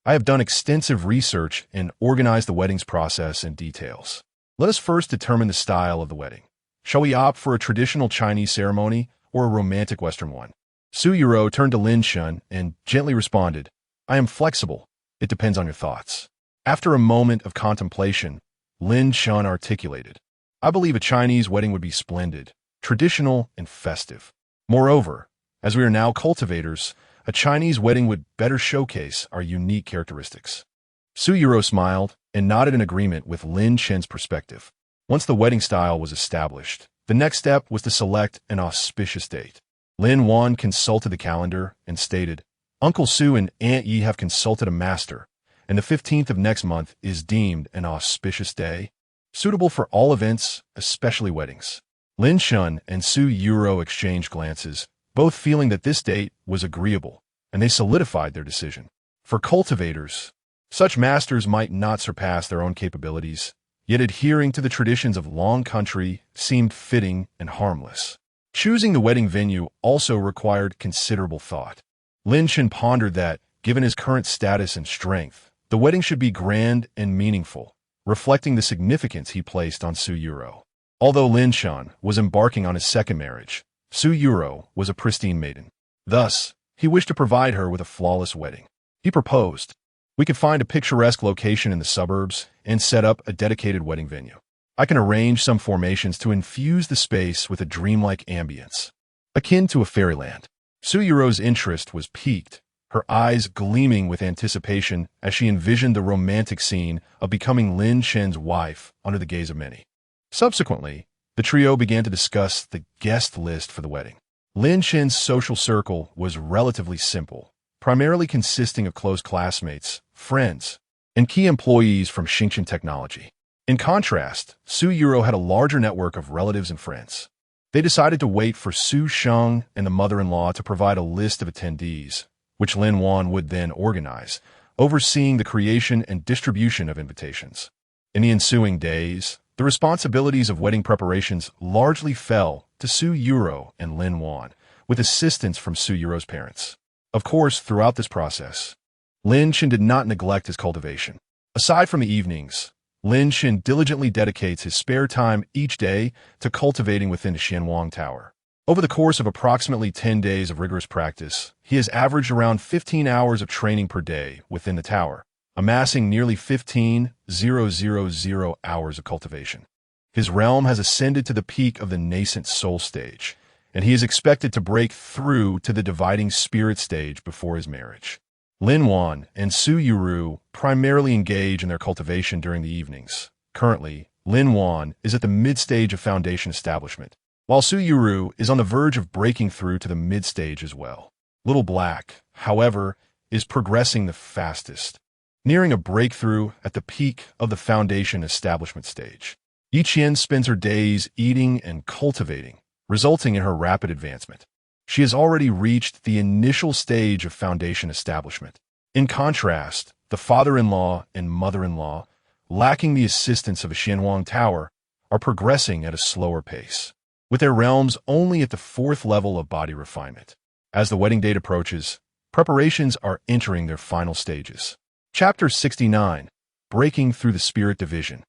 I have done extensive research and organized the wedding's process and details. Let us first determine the style of the wedding. Shall we opt for a traditional Chinese ceremony or a romantic Western one?" Su Yuro turned to Lin Shun and gently responded, "I am flexible. It depends on your thoughts." After a moment of contemplation, Lin Shun articulated, "I believe a Chinese wedding would be splendid, traditional, and festive. Moreover, as we are now cultivators, a Chinese wedding would better showcase our unique characteristics." Su Yuro smiled and nodded in agreement with Lin Shen's perspective. Once the wedding style was established, the next step was to select an auspicious date. Lin Wan consulted the calendar and stated, "Uncle Su and Aunt Yi have consulted a master, and the 15th of next month is deemed an auspicious day, suitable for all events, especially weddings." Lin Shun and Su Yuro exchanged glances, both feeling that this date was agreeable, and they solidified their decision. For cultivators, such masters might not surpass their own capabilities, yet adhering to the traditions of long country seemed fitting and harmless. Choosing the wedding venue also required considerable thought. Lin Shun pondered that, given his current status and strength, the wedding should be grand and meaningful, reflecting the significance he placed on Su Yuro. Although Lin Shun was embarking on his second marriage, Su Yuro was a pristine maiden. Thus, he wished to provide her with a flawless wedding. He proposed, "We could find a picturesque location in the suburbs and set up a dedicated wedding venue. I can arrange some formations to infuse the space with a dreamlike ambience, akin to a fairyland." Su Yuro's interest was piqued, her eyes gleaming with anticipation as she envisioned the romantic scene of becoming Lin Shen's wife under the gaze of many. Subsequently, the trio began to discuss the guest list for the wedding. Lin Shen's social circle was relatively simple, primarily consisting of close classmates, friends, and key employees from Xingchen Technology. In contrast, Su Yuro had a larger network of relatives and friends. They decided to wait for Su Sheng and the mother-in-law to provide a list of attendees, which Lin Wan would then organize, overseeing the creation and distribution of invitations. In the ensuing days, the responsibilities of wedding preparations largely fell to Su Yuro and Lin Wan, with assistance from Su Yuro's parents. Of course, throughout this process, Lin Shen did not neglect his cultivation. Aside from the evenings, Lin Shen diligently dedicates his spare time each day to cultivating within the Xianwang Tower. Over the course of approximately 10 days of rigorous practice, he has averaged around 15 hours of training per day within the tower, amassing nearly 15,000 hours of cultivation. His realm has ascended to the peak of the nascent soul stage, and he is expected to break through to the dividing spirit stage before his marriage. Lin Wan and Su Yuru primarily engage in their cultivation during the evenings. Currently, Lin Wan is at the mid-stage of foundation establishment, while Su Yuru is on the verge of breaking through to the mid-stage as well. Little Black, however, is progressing the fastest, nearing a breakthrough at the peak of the foundation establishment stage. Yiqian spends her days eating and cultivating, resulting in her rapid advancement. She has already reached the initial stage of foundation establishment. In contrast, the father-in-law and mother-in-law, lacking the assistance of a Xianwang Tower, are progressing at a slower pace, with their realms only at the 4th level of body refinement. As the wedding date approaches, preparations are entering their final stages. Chapter 69, Breaking Through the Spirit Division.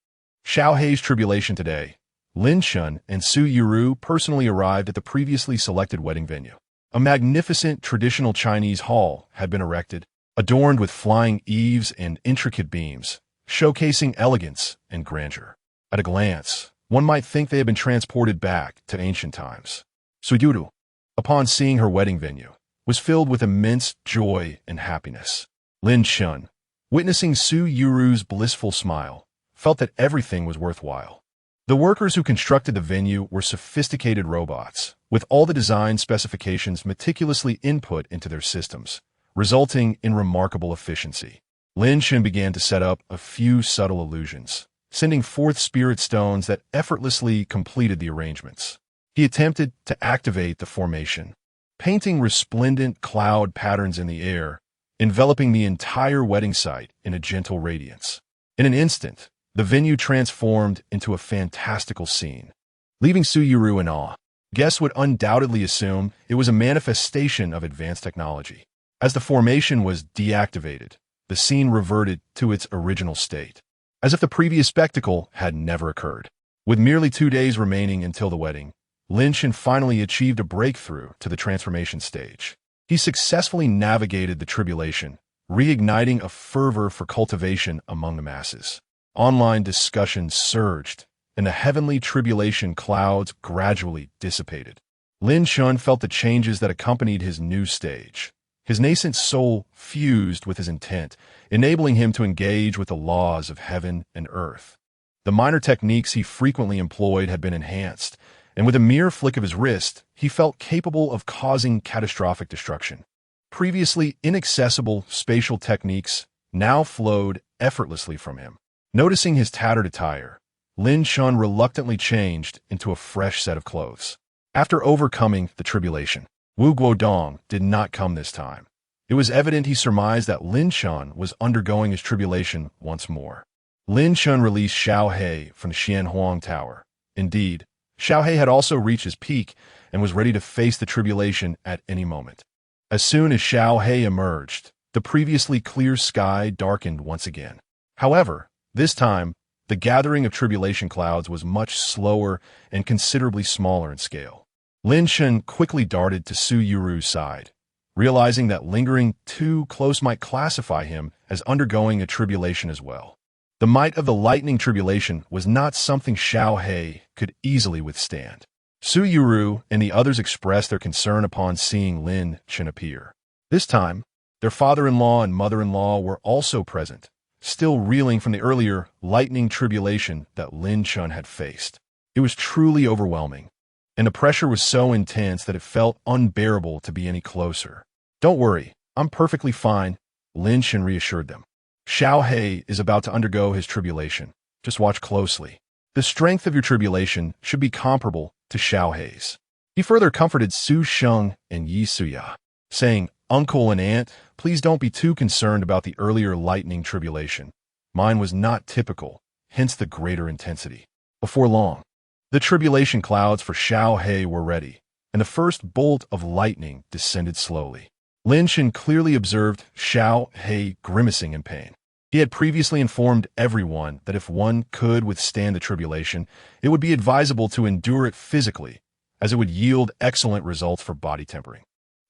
Xiao Hei's tribulation today. Lin Shen and Su Yuru personally arrived at the previously selected wedding venue. A magnificent traditional Chinese hall had been erected, adorned with flying eaves and intricate beams, showcasing elegance and grandeur. At a glance, one might think they had been transported back to ancient times. Su Yuru, upon seeing her wedding venue, was filled with immense joy and happiness. Lin Shen, witnessing Su Yuru's blissful smile, felt that everything was worthwhile. The workers who constructed the venue were sophisticated robots, with all the design specifications meticulously input into their systems, resulting in remarkable efficiency. Lin Shen began to set up a few subtle illusions, sending forth spirit stones that effortlessly completed the arrangements. He attempted to activate the formation, painting resplendent cloud patterns in the air, enveloping the entire wedding site in a gentle radiance. In an instant, the venue transformed into a fantastical scene, leaving Su Yuru in awe. Guests would undoubtedly assume it was a manifestation of advanced technology. As the formation was deactivated, the scene reverted to its original state, as if the previous spectacle had never occurred. With merely 2 days remaining until the wedding, Lin Shen finally achieved a breakthrough to the transformation stage. He successfully navigated the tribulation, reigniting a fervor for cultivation among the masses. Online discussions surged, and the heavenly tribulation clouds gradually dissipated. Lin Shen felt the changes that accompanied his new stage. His nascent soul fused with his intent, enabling him to engage with the laws of heaven and earth. The minor techniques he frequently employed had been enhanced, and with a mere flick of his wrist, he felt capable of causing catastrophic destruction. Previously inaccessible spatial techniques now flowed effortlessly from him. Noticing his tattered attire, Lin Shen reluctantly changed into a fresh set of clothes. After overcoming the tribulation, Wu Guodong did not come this time. It was evident he surmised that Lin Shen was undergoing his tribulation once more. Lin Shen released Xiao Hei from the Xianhuang Tower. Indeed, Xiao Hei had also reached his peak and was ready to face the tribulation at any moment. As soon as Xiao Hei emerged, the previously clear sky darkened once again. However, this time, the gathering of tribulation clouds was much slower and considerably smaller in scale. Lin Shen quickly darted to Su Yuru's side, realizing that lingering too close might classify him as undergoing a tribulation as well. The might of the lightning tribulation was not something Xiao Hei could easily withstand. Su Yuru and the others expressed their concern upon seeing Lin Shen appear. This time, their father-in-law and mother-in-law were also present, still reeling from the earlier lightning tribulation that Lin Shen had faced. It was truly overwhelming, and the pressure was so intense that it felt unbearable to be any closer. "Don't worry, I'm perfectly fine," Lin Shen reassured them. "Xiao Hei is about to undergo his tribulation. Just watch closely. The strength of your tribulation should be comparable to Xiaohei's. He further comforted Su Sheng and Yi Suya, saying, "Uncle and aunt, please don't be too concerned about the earlier lightning tribulation. Mine was not typical, hence the greater intensity." Before long, the tribulation clouds for Xiaohei were ready, and the first bolt of lightning descended slowly. Lin Shen clearly observed Xiaohei grimacing in pain. He had previously informed everyone that if one could withstand the tribulation, it would be advisable to endure it physically, as it would yield excellent results for body tempering.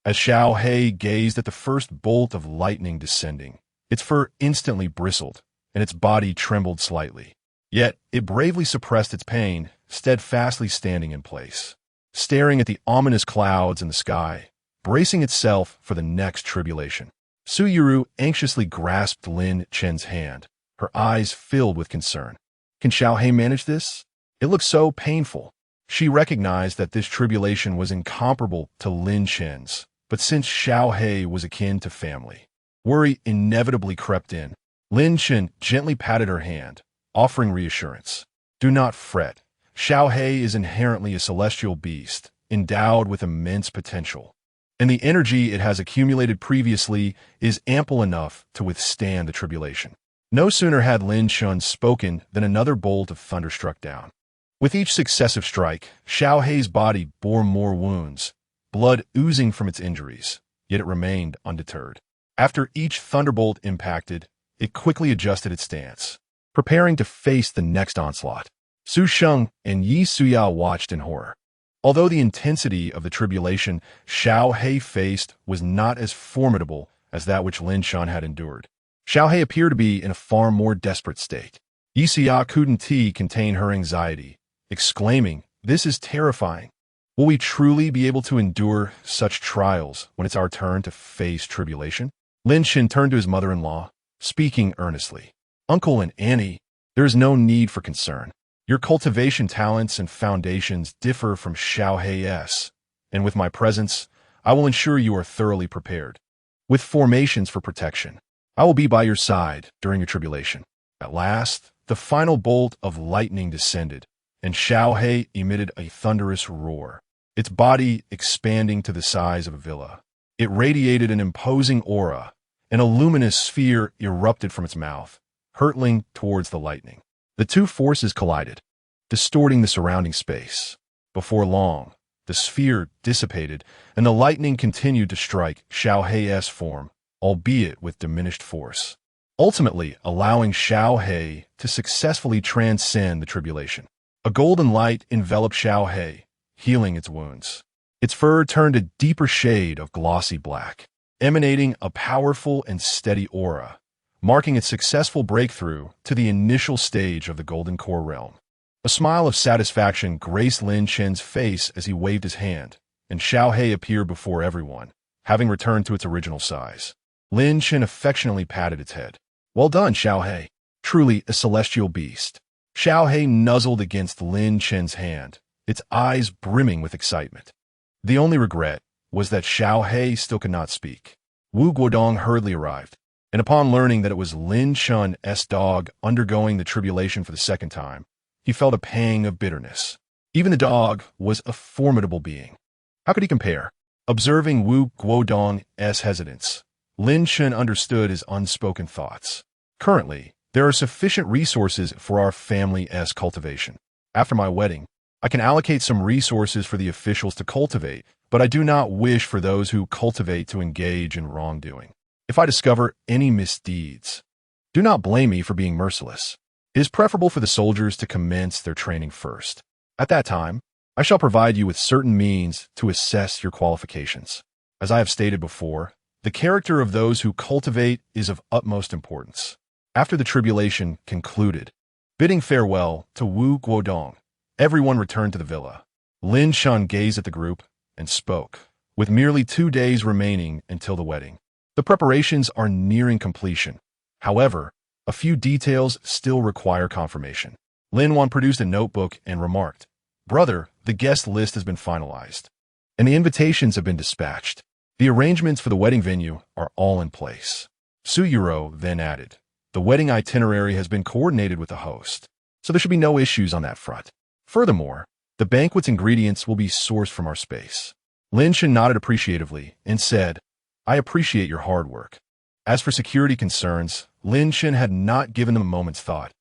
As Xiaohei gazed at the first bolt of lightning descending, its fur instantly bristled, and its body trembled slightly. Yet it bravely suppressed its pain, steadfastly standing in place, staring at the ominous clouds in the sky, bracing itself for the next tribulation. Su Yuru anxiously grasped Lin Chen's hand, her eyes filled with concern. Can Xiaohei manage this? It looked so painful. She recognized that this tribulation was incomparable to Lin Chen's, but since Xiaohei was akin to family, worry inevitably crept in. Lin Chen gently patted her hand, offering reassurance. "Do not fret. Xiaohei is inherently a celestial beast, endowed with immense potential, and the energy it has accumulated previously is ample enough to withstand the tribulation." No sooner had Lin Chen spoken than another bolt of thunder struck down. With each successive strike, Xiaohei's body bore more wounds, blood oozing from its injuries, yet it remained undeterred. After each thunderbolt impacted, it quickly adjusted its stance, preparing to face the next onslaught. Su Sheng and Yi Suya watched in horror. Although the intensity of the tribulation Xiaohei faced was not as formidable as that which Lin Shan had endured, Xiaohei appeared to be in a far more desperate state. Yi Suya couldn't contain her anxiety, exclaiming, "This is terrifying. Will we truly be able to endure such trials when it's our turn to face tribulation?" Lin Shen turned to his mother-in-law, speaking earnestly. "Uncle and Annie, there is no need for concern. Your cultivation talents and foundations differ from Xiaohei's, and with my presence, I will ensure you are thoroughly prepared. With formations for protection, I will be by your side during your tribulation." At last, the final bolt of lightning descended, and Xiaohei emitted a thunderous roar, its body expanding to the size of a villa. It radiated an imposing aura, and a luminous sphere erupted from its mouth, hurtling towards the lightning. The two forces collided, distorting the surrounding space. Before long, the sphere dissipated, and the lightning continued to strike Xiaohei's form, albeit with diminished force, ultimately allowing Xiaohei to successfully transcend the tribulation. A golden light enveloped Xiaohei, healing its wounds. Its fur turned a deeper shade of glossy black, emanating a powerful and steady aura, marking its successful breakthrough to the initial stage of the Golden Core realm. A smile of satisfaction graced Lin Chen's face as he waved his hand, and Xiaohei appeared before everyone, having returned to its original size. Lin Chen affectionately patted its head. "Well done, Xiaohei. Truly a celestial beast." Xiaohei nuzzled against Lin Chen's hand, its eyes brimming with excitement. The only regret was that Xiaohei still could not speak. Wu Guodong hurriedly arrived, and upon learning that it was Lin Chen's dog undergoing the tribulation for the second time, he felt a pang of bitterness. Even the dog was a formidable being. How could he compare? Observing Wu Guodong's hesitance, Lin Chen understood his unspoken thoughts. Currently, there are sufficient resources for our family's cultivation. After my wedding, I can allocate some resources for the officials to cultivate, but I do not wish for those who cultivate to engage in wrongdoing. If I discover any misdeeds, do not blame me for being merciless. It is preferable for the soldiers to commence their training first. At that time, I shall provide you with certain means to assess your qualifications. As I have stated before, the character of those who cultivate is of utmost importance. After the tribulation concluded, bidding farewell to Wu Guodong, everyone returned to the villa. Lin Shan gazed at the group and spoke. With merely 2 days remaining until the wedding, the preparations are nearing completion. However, a few details still require confirmation. Lin Wan produced a notebook and remarked, "Brother, the guest list has been finalized, and the invitations have been dispatched. The arrangements for the wedding venue are all in place." Su Yuro then added, "The wedding itinerary has been coordinated with the host. so there should be no issues on that front. Furthermore, the banquet's ingredients will be sourced from our space. Lin Shen nodded appreciatively and said, I appreciate your hard work. As for security concerns, Lin Shen had not given them a moment's thought.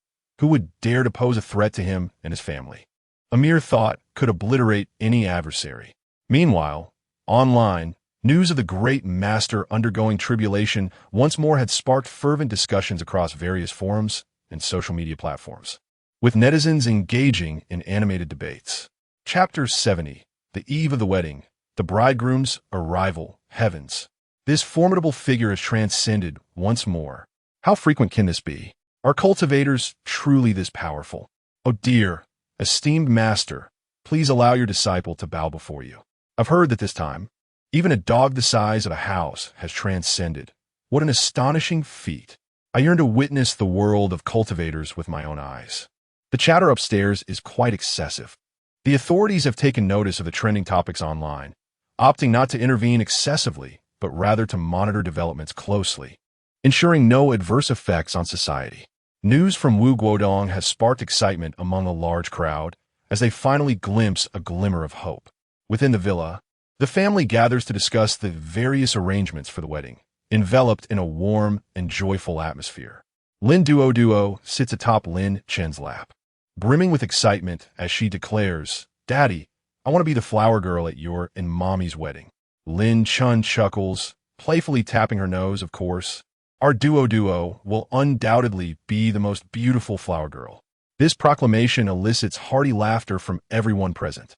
Who would dare to pose a threat to him and his family? A mere thought could obliterate any adversary. Meanwhile, online, news of the great master undergoing tribulation once more had sparked fervent discussions across various forums and social media platforms, with netizens engaging in animated debates. Chapter 70, The Eve of the Wedding, the Bridegroom's Arrival, Heavens. This formidable figure has transcended once more. How frequent can this be? Are cultivators truly this powerful? Oh dear, esteemed master, please allow your disciple to bow before you. I've heard that this time, even a dog the size of a house has transcended. What an astonishing feat. I yearn to witness the world of cultivators with my own eyes. The chatter upstairs is quite excessive. The authorities have taken notice of the trending topics online, opting not to intervene excessively, but rather to monitor developments closely, ensuring no adverse effects on society. News from Wu Guodong has sparked excitement among a large crowd as they finally glimpse a glimmer of hope. Within the villa, the family gathers to discuss the various arrangements for the wedding, enveloped in a warm and joyful atmosphere. Lin Duo sits atop Lin Chen's lap, brimming with excitement as she declares, Daddy, I want to be the flower girl at your and Mommy's wedding. Lin Chen chuckles, playfully tapping her nose, of course. Our duo will undoubtedly be the most beautiful flower girl. This proclamation elicits hearty laughter from everyone present.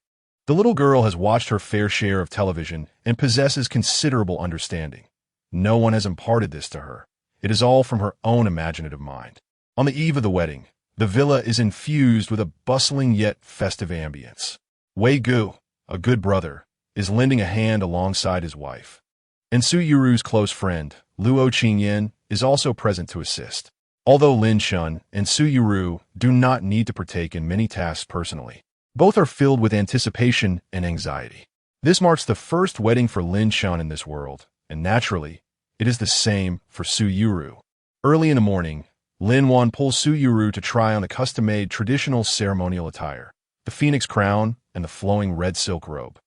The little girl has watched her fair share of television and possesses considerable understanding. No one has imparted this to her. It is all from her own imaginative mind. On the eve of the wedding, the villa is infused with a bustling yet festive ambience. Wei Gu, a good brother, is lending a hand alongside his wife. And Su Yuru's close friend, Luo Qingyan, is also present to assist. Although Lin Shun and Su Yuru do not need to partake in many tasks personally, both are filled with anticipation and anxiety. This marks the first wedding for Lin Shun in this world, and naturally, it is the same for Su Yuru. Early in the morning, Lin Wan pulls Su Yuru to try on the custom-made traditional ceremonial attire, the phoenix crown and the flowing red silk robe.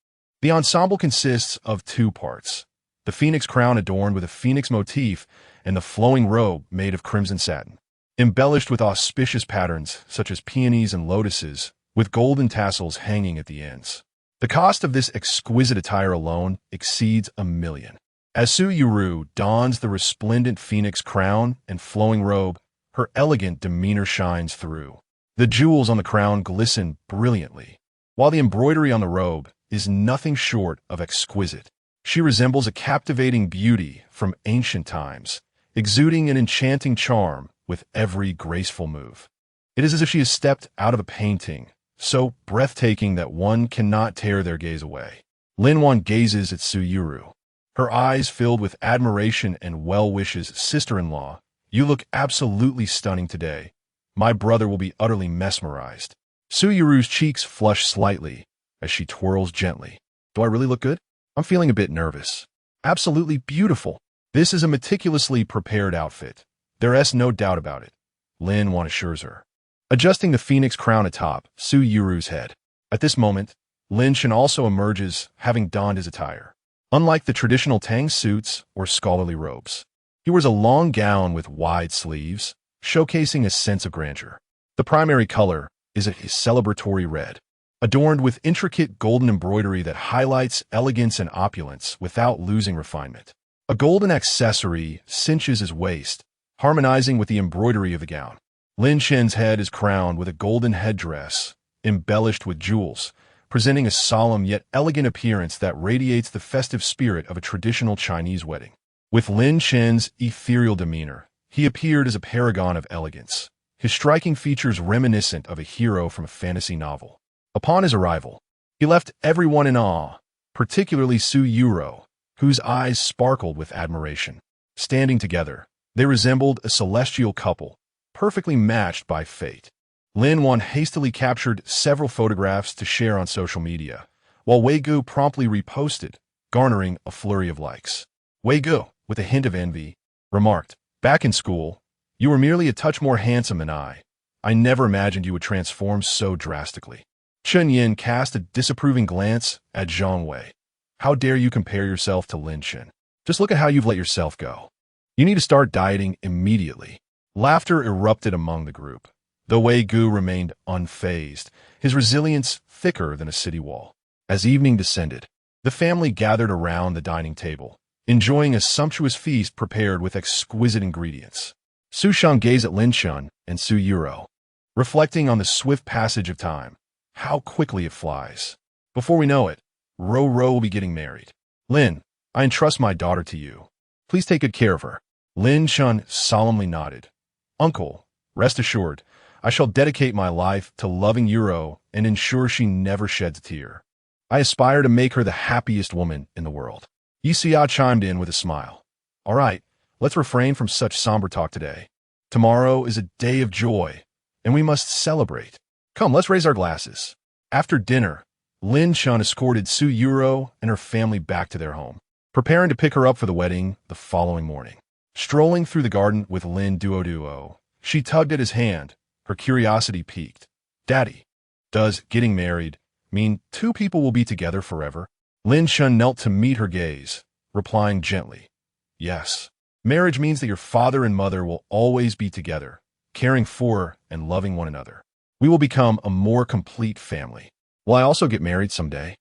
The ensemble consists of two parts, the phoenix crown adorned with a phoenix motif and the flowing robe made of crimson satin, embellished with auspicious patterns such as peonies and lotuses, with golden tassels hanging at the ends. The cost of this exquisite attire alone exceeds $1 million. As Su Yuru dons the resplendent phoenix crown and flowing robe, her elegant demeanor shines through. The jewels on the crown glisten brilliantly, while the embroidery on the robe is nothing short of exquisite. She resembles a captivating beauty from ancient times, exuding an enchanting charm with every graceful move. It is as if she has stepped out of a painting, so breathtaking that one cannot tear their gaze away. Lin Wan gazes at Su Yuru, her eyes filled with admiration and well wishes. Sister-in-law, you look absolutely stunning today. My brother will be utterly mesmerized. Su Yuru's cheeks flush slightly as she twirls gently. Do I really look good? I'm feeling a bit nervous. Absolutely beautiful. This is a meticulously prepared outfit. There's no doubt about it, Lin Wan assures her, adjusting the phoenix crown atop Su Yuru's head. At this moment, Lin Shen also emerges, having donned his attire. Unlike the traditional Tang suits or scholarly robes, he wears a long gown with wide sleeves, showcasing a sense of grandeur. The primary color is a celebratory red, adorned with intricate golden embroidery that highlights elegance and opulence without losing refinement. A golden accessory cinches his waist, harmonizing with the embroidery of the gown. Lin Shen's head is crowned with a golden headdress, embellished with jewels, presenting a solemn yet elegant appearance that radiates the festive spirit of a traditional Chinese wedding. With Lin Shen's ethereal demeanor, he appeared as a paragon of elegance, his striking features reminiscent of a hero from a fantasy novel. Upon his arrival, he left everyone in awe, particularly Su Yuro, whose eyes sparkled with admiration. Standing together, they resembled a celestial couple, perfectly matched by fate. Lin Wan hastily captured several photographs to share on social media, while Wei Gu promptly reposted, garnering a flurry of likes. Wei Gu, with a hint of envy, remarked, "Back in school, you were merely a touch more handsome than I. I never imagined you would transform so drastically. Chen Yin cast a disapproving glance at Zhang Wei. How dare you compare yourself to Lin Chen? Just look at how you've let yourself go. You need to start dieting immediately. Laughter erupted among the group. Though Wei Gu remained unfazed, his resilience thicker than a city wall. As evening descended, the family gathered around the dining table, enjoying a sumptuous feast prepared with exquisite ingredients. Su Shang gazed at Lin Chen and Su Yuro, reflecting on the swift passage of time. How quickly it flies. Before we know it, Ro Ro will be getting married. Lin, I entrust my daughter to you. Please take good care of her. Lin Chen solemnly nodded. Uncle, rest assured, I shall dedicate my life to loving Yuro and ensure she never sheds a tear. I aspire to make her the happiest woman in the world. Yi Xia chimed in with a smile. All right, let's refrain from such somber talk today. Tomorrow is a day of joy, and we must celebrate. Come, let's raise our glasses. After dinner, Lin Chen escorted Su Yuro and her family back to their home, preparing to pick her up for the wedding the following morning. Strolling through the garden with Lin Duo, she tugged at his hand, her curiosity piqued. Daddy, does getting married mean two people will be together forever? Lin Chen knelt to meet her gaze, replying gently, yes. Marriage means that your father and mother will always be together, caring for and loving one another. We will become a more complete family. Will I also get married someday?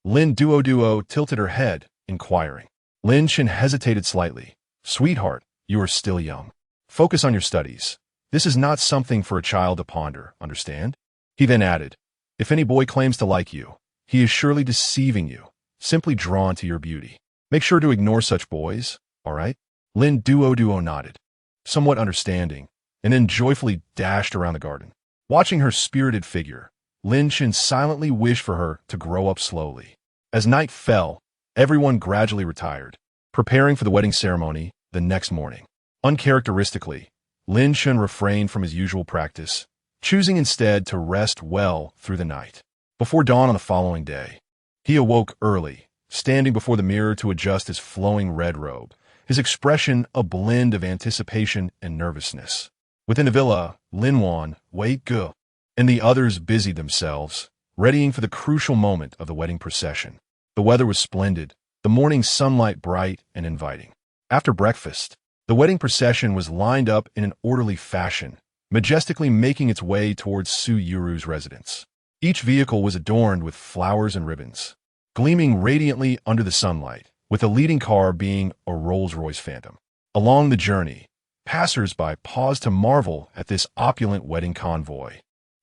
Lin Duo tilted her head, inquiring. Lin Chen hesitated slightly. Sweetheart, you are still young. Focus on your studies. This is not something for a child to ponder, understand? He then added, if any boy claims to like you, he is surely deceiving you, simply drawn to your beauty. Make sure to ignore such boys, all right? Lin Duo nodded, somewhat understanding, and then joyfully dashed around the garden. Watching her spirited figure, Lin Chen silently wished for her to grow up slowly. As night fell, everyone gradually retired, preparing for the wedding ceremony the next morning. Uncharacteristically, Lin Chen refrained from his usual practice, choosing instead to rest well through the night. Before dawn on the following day, he awoke early, standing before the mirror to adjust his flowing red robe, his expression a blend of anticipation and nervousness. Within the villa, Lin Wan, Wei Gu, and the others busied themselves, readying for the crucial moment of the wedding procession. The weather was splendid, the morning sunlight bright and inviting. After breakfast, the wedding procession was lined up in an orderly fashion, majestically making its way towards Su Yuru's residence. Each vehicle was adorned with flowers and ribbons, gleaming radiantly under the sunlight, with the leading car being a Rolls-Royce Phantom. Along the journey, passers-by paused to marvel at this opulent wedding convoy,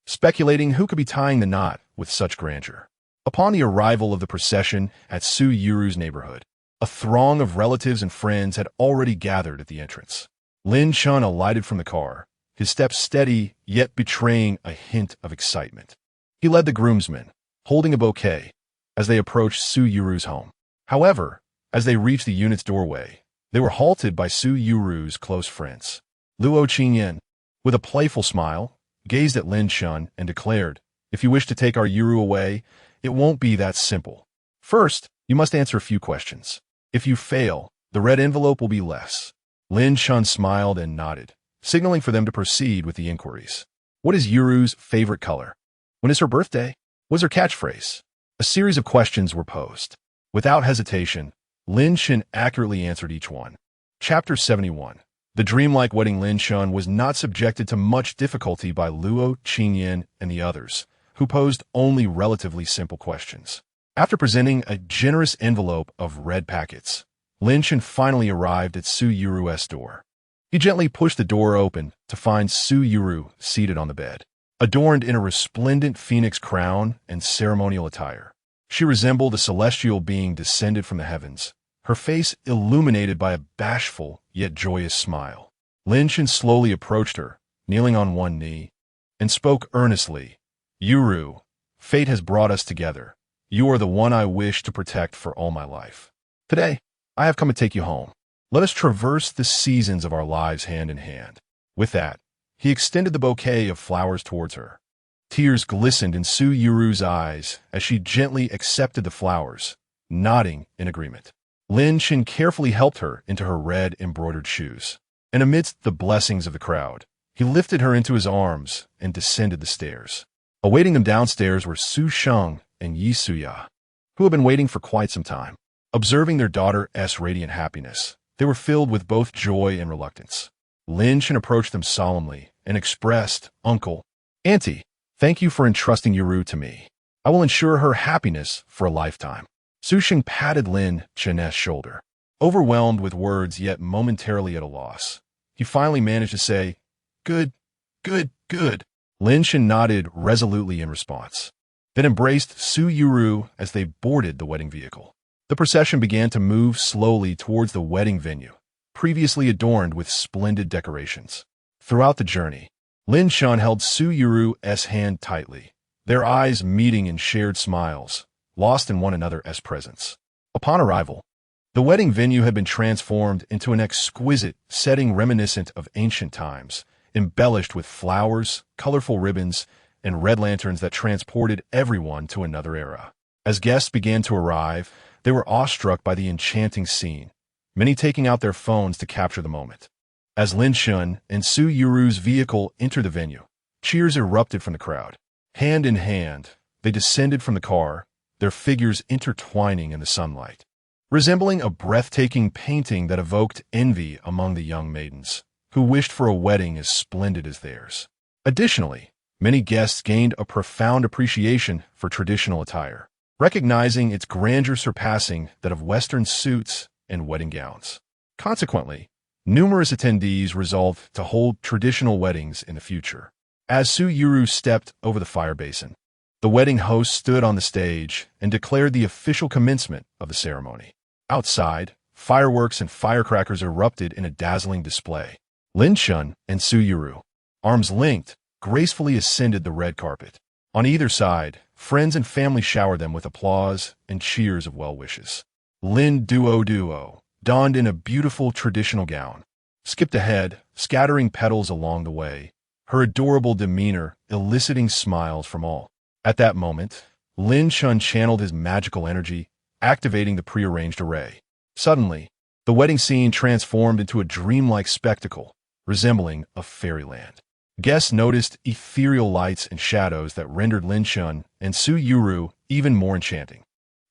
speculating who could be tying the knot with such grandeur. Upon the arrival of the procession at Su Yuru's neighborhood, a throng of relatives and friends had already gathered at the entrance. Lin Chen alighted from the car, his steps steady yet betraying a hint of excitement. He led the groomsmen, holding a bouquet, as they approached Su Yuru's home. However, as they reached the unit's doorway, they were halted by Su Yuru's close friends. Luo Qingyan, with a playful smile, gazed at Lin Chen and declared, if you wish to take our Yuru away, it won't be that simple. First, you must answer a few questions. If you fail, the red envelope will be less. Lin Chen smiled and nodded, signaling for them to proceed with the inquiries. What is Yuru's favorite color? When is her birthday? What is her catchphrase? A series of questions were posed. Without hesitation, Lin Chen accurately answered each one. Chapter 71. The dreamlike wedding. Lin Chen was not subjected to much difficulty by Luo Qingyan and the others, who posed only relatively simple questions. After presenting a generous envelope of red packets, Lin Chen finally arrived at Su Yuru's door. He gently pushed the door open to find Su Yuru seated on the bed, adorned in a resplendent phoenix crown and ceremonial attire. She resembled a celestial being descended from the heavens, her face illuminated by a bashful yet joyous smile. Lin Chen slowly approached her, kneeling on one knee, and spoke earnestly. Yuru, fate has brought us together. You are the one I wish to protect for all my life. Today, I have come to take you home. Let us traverse the seasons of our lives hand in hand. With that, he extended the bouquet of flowers towards her. Tears glistened in Su Yuru's eyes as she gently accepted the flowers, nodding in agreement. Lin Chen carefully helped her into her red embroidered shoes, and amidst the blessings of the crowd, He lifted her into his arms and descended the stairs. Awaiting them downstairs were Su Sheng and Yi Suya, who had been waiting for quite some time. Observing their daughter's radiant happiness, they were filled with both joy and reluctance. Lin Shen approached them solemnly and expressed, "Uncle, Auntie, thank you for entrusting Yuru to me. I will ensure her happiness for a lifetime." Su Sheng patted Lin Shen's shoulder. Overwhelmed with words yet momentarily at a loss, he finally managed to say, "Good, good, good." Lin Shen nodded resolutely in response, then embraced Su Yuru as they boarded the wedding vehicle. The procession began to move slowly towards the wedding venue, previously adorned with splendid decorations. Throughout the journey, Lin Shen held Su Yuru's hand tightly, their eyes meeting in shared smiles, lost in one another's presence. Upon arrival, the wedding venue had been transformed into an exquisite setting reminiscent of ancient times, embellished with flowers, colorful ribbons, and red lanterns that transported everyone to another era. As guests began to arrive, they were awestruck by the enchanting scene, many taking out their phones to capture the moment. As Lin Shen and Su Yuru's vehicle entered the venue, cheers erupted from the crowd. Hand in hand, they descended from the car, their figures intertwining in the sunlight, resembling a breathtaking painting that evoked envy among the young maidens, who wished for a wedding as splendid as theirs. Additionally, many guests gained a profound appreciation for traditional attire, recognizing its grandeur surpassing that of Western suits and wedding gowns. Consequently, numerous attendees resolved to hold traditional weddings in the future. As Su Yuru stepped over the fire basin, the wedding host stood on the stage and declared the official commencement of the ceremony. Outside, fireworks and firecrackers erupted in a dazzling display. Lin Shen and Su Yuru, arms linked, gracefully ascended the red carpet. On either side, friends and family showered them with applause and cheers of well wishes. Lin Duo, donned in a beautiful traditional gown, skipped ahead, scattering petals along the way, her adorable demeanor eliciting smiles from all. At that moment, Lin Shen channeled his magical energy, activating the prearranged array. Suddenly, the wedding scene transformed into a dreamlike spectacle, resembling a fairyland. Guests noticed ethereal lights and shadows that rendered Lin Shen and Su Yuru even more enchanting.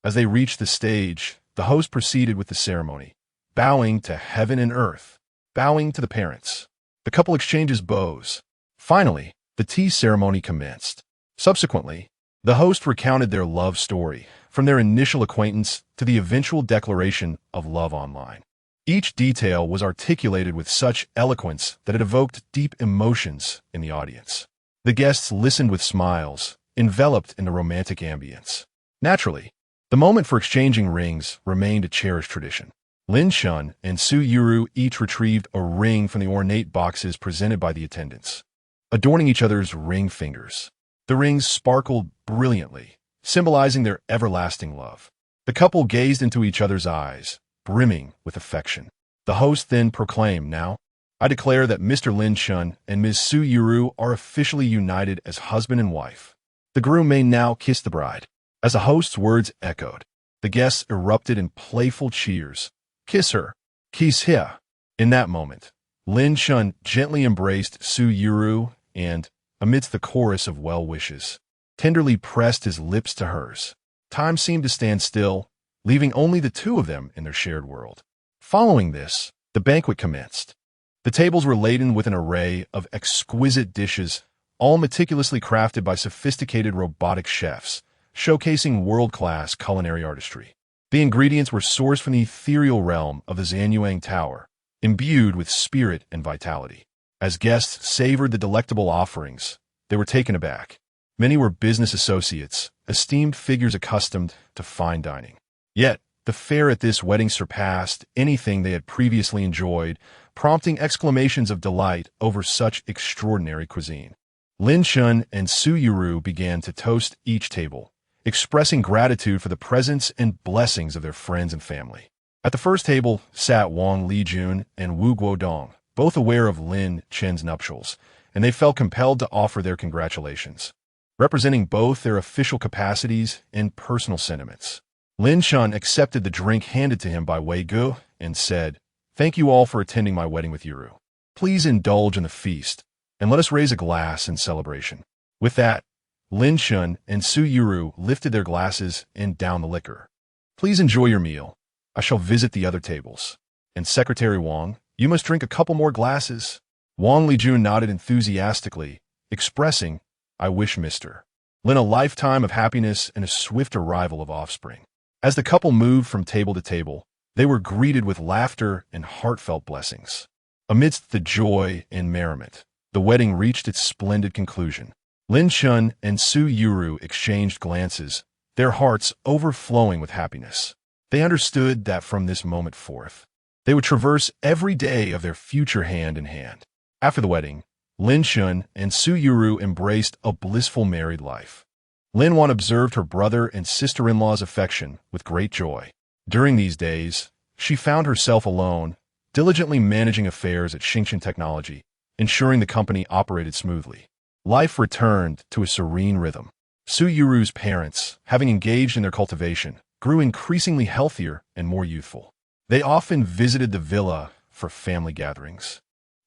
As they reached the stage, the host proceeded with the ceremony, bowing to heaven and earth, bowing to the parents. The couple exchanges bows. Finally, the tea ceremony commenced. Subsequently, the host recounted their love story, from their initial acquaintance to the eventual declaration of love online. Each detail was articulated with such eloquence that it evoked deep emotions in the audience. The guests listened with smiles, enveloped in the romantic ambience. Naturally, the moment for exchanging rings remained a cherished tradition. Lin Shen and Su Yuru each retrieved a ring from the ornate boxes presented by the attendants, adorning each other's ring fingers. The rings sparkled brilliantly, symbolizing their everlasting love. The couple gazed into each other's eyes, brimming with affection. The host then proclaimed, "Now, I declare that Mr. Lin Shen and Ms. Su Yuru are officially united as husband and wife. The groom may now kiss the bride." As the host's words echoed, the guests erupted in playful cheers. "Kiss her. Kiss her." In that moment, Lin Shen gently embraced Su Yuru and, amidst the chorus of well wishes, tenderly pressed his lips to hers. Time seemed to stand still, leaving only the two of them in their shared world. Following this, the banquet commenced. The tables were laden with an array of exquisite dishes, all meticulously crafted by sophisticated robotic chefs, showcasing world-class culinary artistry. The ingredients were sourced from the ethereal realm of the Zanyuan Tower, imbued with spirit and vitality. As guests savored the delectable offerings, they were taken aback. Many were business associates, esteemed figures accustomed to fine dining. Yet, the fare at this wedding surpassed anything they had previously enjoyed, prompting exclamations of delight over such extraordinary cuisine. Lin Shen and Su Yuru began to toast each table, expressing gratitude for the presence and blessings of their friends and family. At the first table sat Wang Lijun and Wu Guodong, both aware of Lin Shen's nuptials, and they felt compelled to offer their congratulations, representing both their official capacities and personal sentiments. Lin Shen accepted the drink handed to him by Wei Gu and said, "Thank you all for attending my wedding with Yuru. Please indulge in the feast, and let us raise a glass in celebration." With that, Lin Chun and Su Yuru lifted their glasses and downed the liquor. "Please enjoy your meal. I shall visit the other tables. And Secretary Wang, you must drink a couple more glasses." Wang Lijun nodded enthusiastically, expressing, "I wish, Mr. Lin, a lifetime of happiness and a swift arrival of offspring." As the couple moved from table to table, they were greeted with laughter and heartfelt blessings. Amidst the joy and merriment, the wedding reached its splendid conclusion. Lin Chun and Su Yuru exchanged glances, their hearts overflowing with happiness. They understood that from this moment forth, they would traverse every day of their future hand in hand. After the wedding, Lin Chun and Su Yuru embraced a blissful married life. Lin Wan observed her brother and sister-in-law's affection with great joy. During these days, she found herself alone, diligently managing affairs at Xingchen Technology, ensuring the company operated smoothly. Life returned to a serene rhythm. Su Yuru's parents, having engaged in their cultivation, grew increasingly healthier and more youthful. They often visited the villa for family gatherings,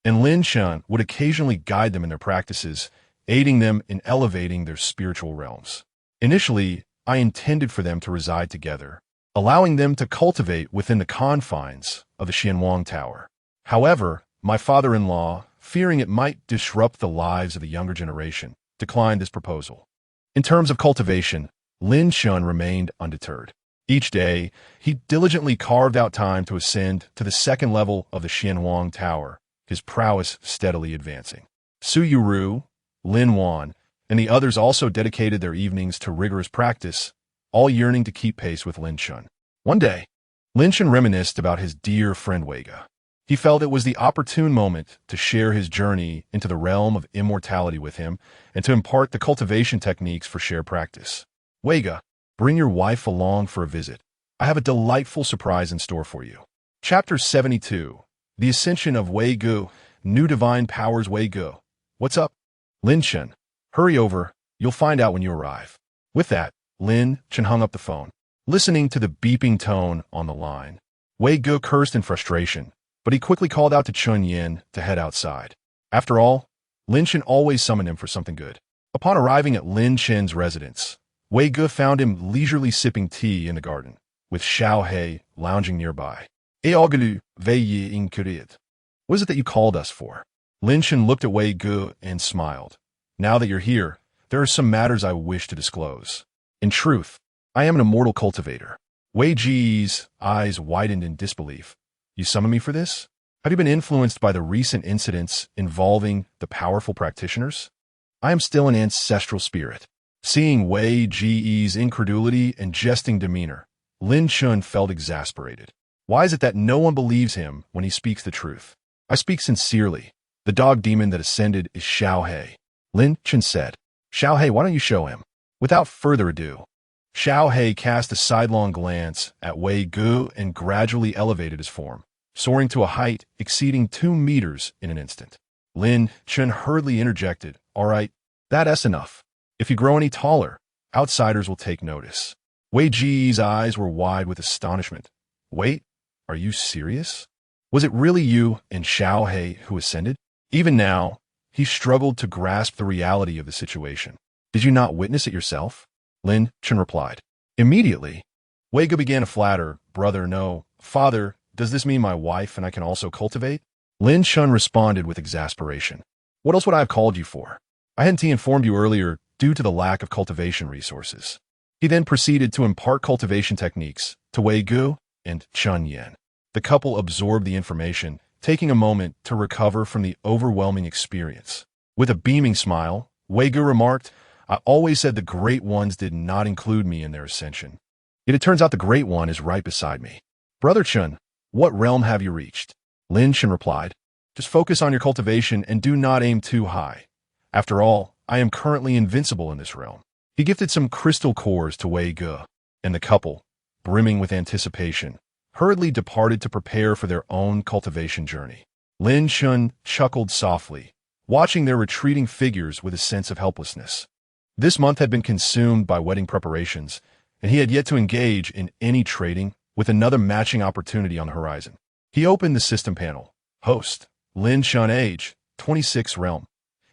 and Lin Chun would occasionally guide them in their practices, aiding them in elevating their spiritual realms. Initially, I intended for them to reside together, allowing them to cultivate within the confines of the Xianwang Tower. However, my father-in-law, fearing it might disrupt the lives of the younger generation, declined this proposal. In terms of cultivation, Lin Chun remained undeterred. Each day, he diligently carved out time to ascend to the second level of the Xianwang Tower, his prowess steadily advancing. Su Yuru, Lin Wan, and the others also dedicated their evenings to rigorous practice, all yearning to keep pace with Lin Chun. One day, Lin Chun reminisced about his dear friend Weiga. He felt it was the opportune moment to share his journey into the realm of immortality with him and to impart the cultivation techniques for shared practice. "Weiga, bring your wife along for a visit. I have a delightful surprise in store for you." Chapter 72. The Ascension of Wei Gu. New Divine Powers. Wei Gu. "What's up?" "Lin Chun, hurry over. You'll find out when you arrive." With that, Lin Chun hung up the phone. Listening to the beeping tone on the line, Wei Gu cursed in frustration, but he quickly called out to Chun Yin to head outside. After all, Lin Chun always summoned him for something good. Upon arriving at Lin Chen's residence, Wei Gu found him leisurely sipping tea in the garden, with Xiao He lounging nearby. "Eogalu, veille incurit. What is it that you called us for?" Lin Chun looked at Wei Gu and smiled. "Now that you're here, there are some matters I wish to disclose. In truth, I am an immortal cultivator." Wei Ji's eyes widened in disbelief. "You summoned me for this? Have you been influenced by the recent incidents involving the powerful practitioners?" "I am still an ancestral spirit." Seeing Wei Ji's incredulity and jesting demeanor, Lin Chun felt exasperated. Why is it that no one believes him when he speaks the truth? "I speak sincerely. The dog demon that ascended is Xiao He," Lin Chun said. "Xiao He, why don't you show him?" Without further ado, Xiao He cast a sidelong glance at Wei Gu and gradually elevated his form, soaring to a height exceeding 2 meters in an instant. Lin Chun hurriedly interjected, "All right, that's enough. If you grow any taller, outsiders will take notice." Wei Ji's eyes were wide with astonishment. "Wait, are you serious? Was it really you and Xiao He who ascended?" Even now, he struggled to grasp the reality of the situation. "Did you not witness it yourself?" Lin Chun replied. Immediately, Wei Gu began to flatter, "Brother, no. Father, does this mean my wife and I can also cultivate?" Lin Chun responded with exasperation. "What else would I have called you for? I hadn't informed you earlier due to the lack of cultivation resources." He then proceeded to impart cultivation techniques to Wei Gu and Chun Yin. The couple absorbed the information, taking a moment to recover from the overwhelming experience. With a beaming smile, Wei Gu remarked, "I always said the Great Ones did not include me in their ascension. Yet it turns out the Great One is right beside me." "Brother Chun, what realm have you reached?" Lin Chun replied, "Just focus on your cultivation and do not aim too high. After all, I am currently invincible in this realm." He gifted some crystal cores to Wei Gu, and the couple, brimming with anticipation, hurriedly departed to prepare for their own cultivation journey. Lin Chun chuckled softly, watching their retreating figures with a sense of helplessness. This month had been consumed by wedding preparations, and he had yet to engage in any trading, with another matching opportunity on the horizon. He opened the system panel. Host, Lin Chun, age, 26 realm.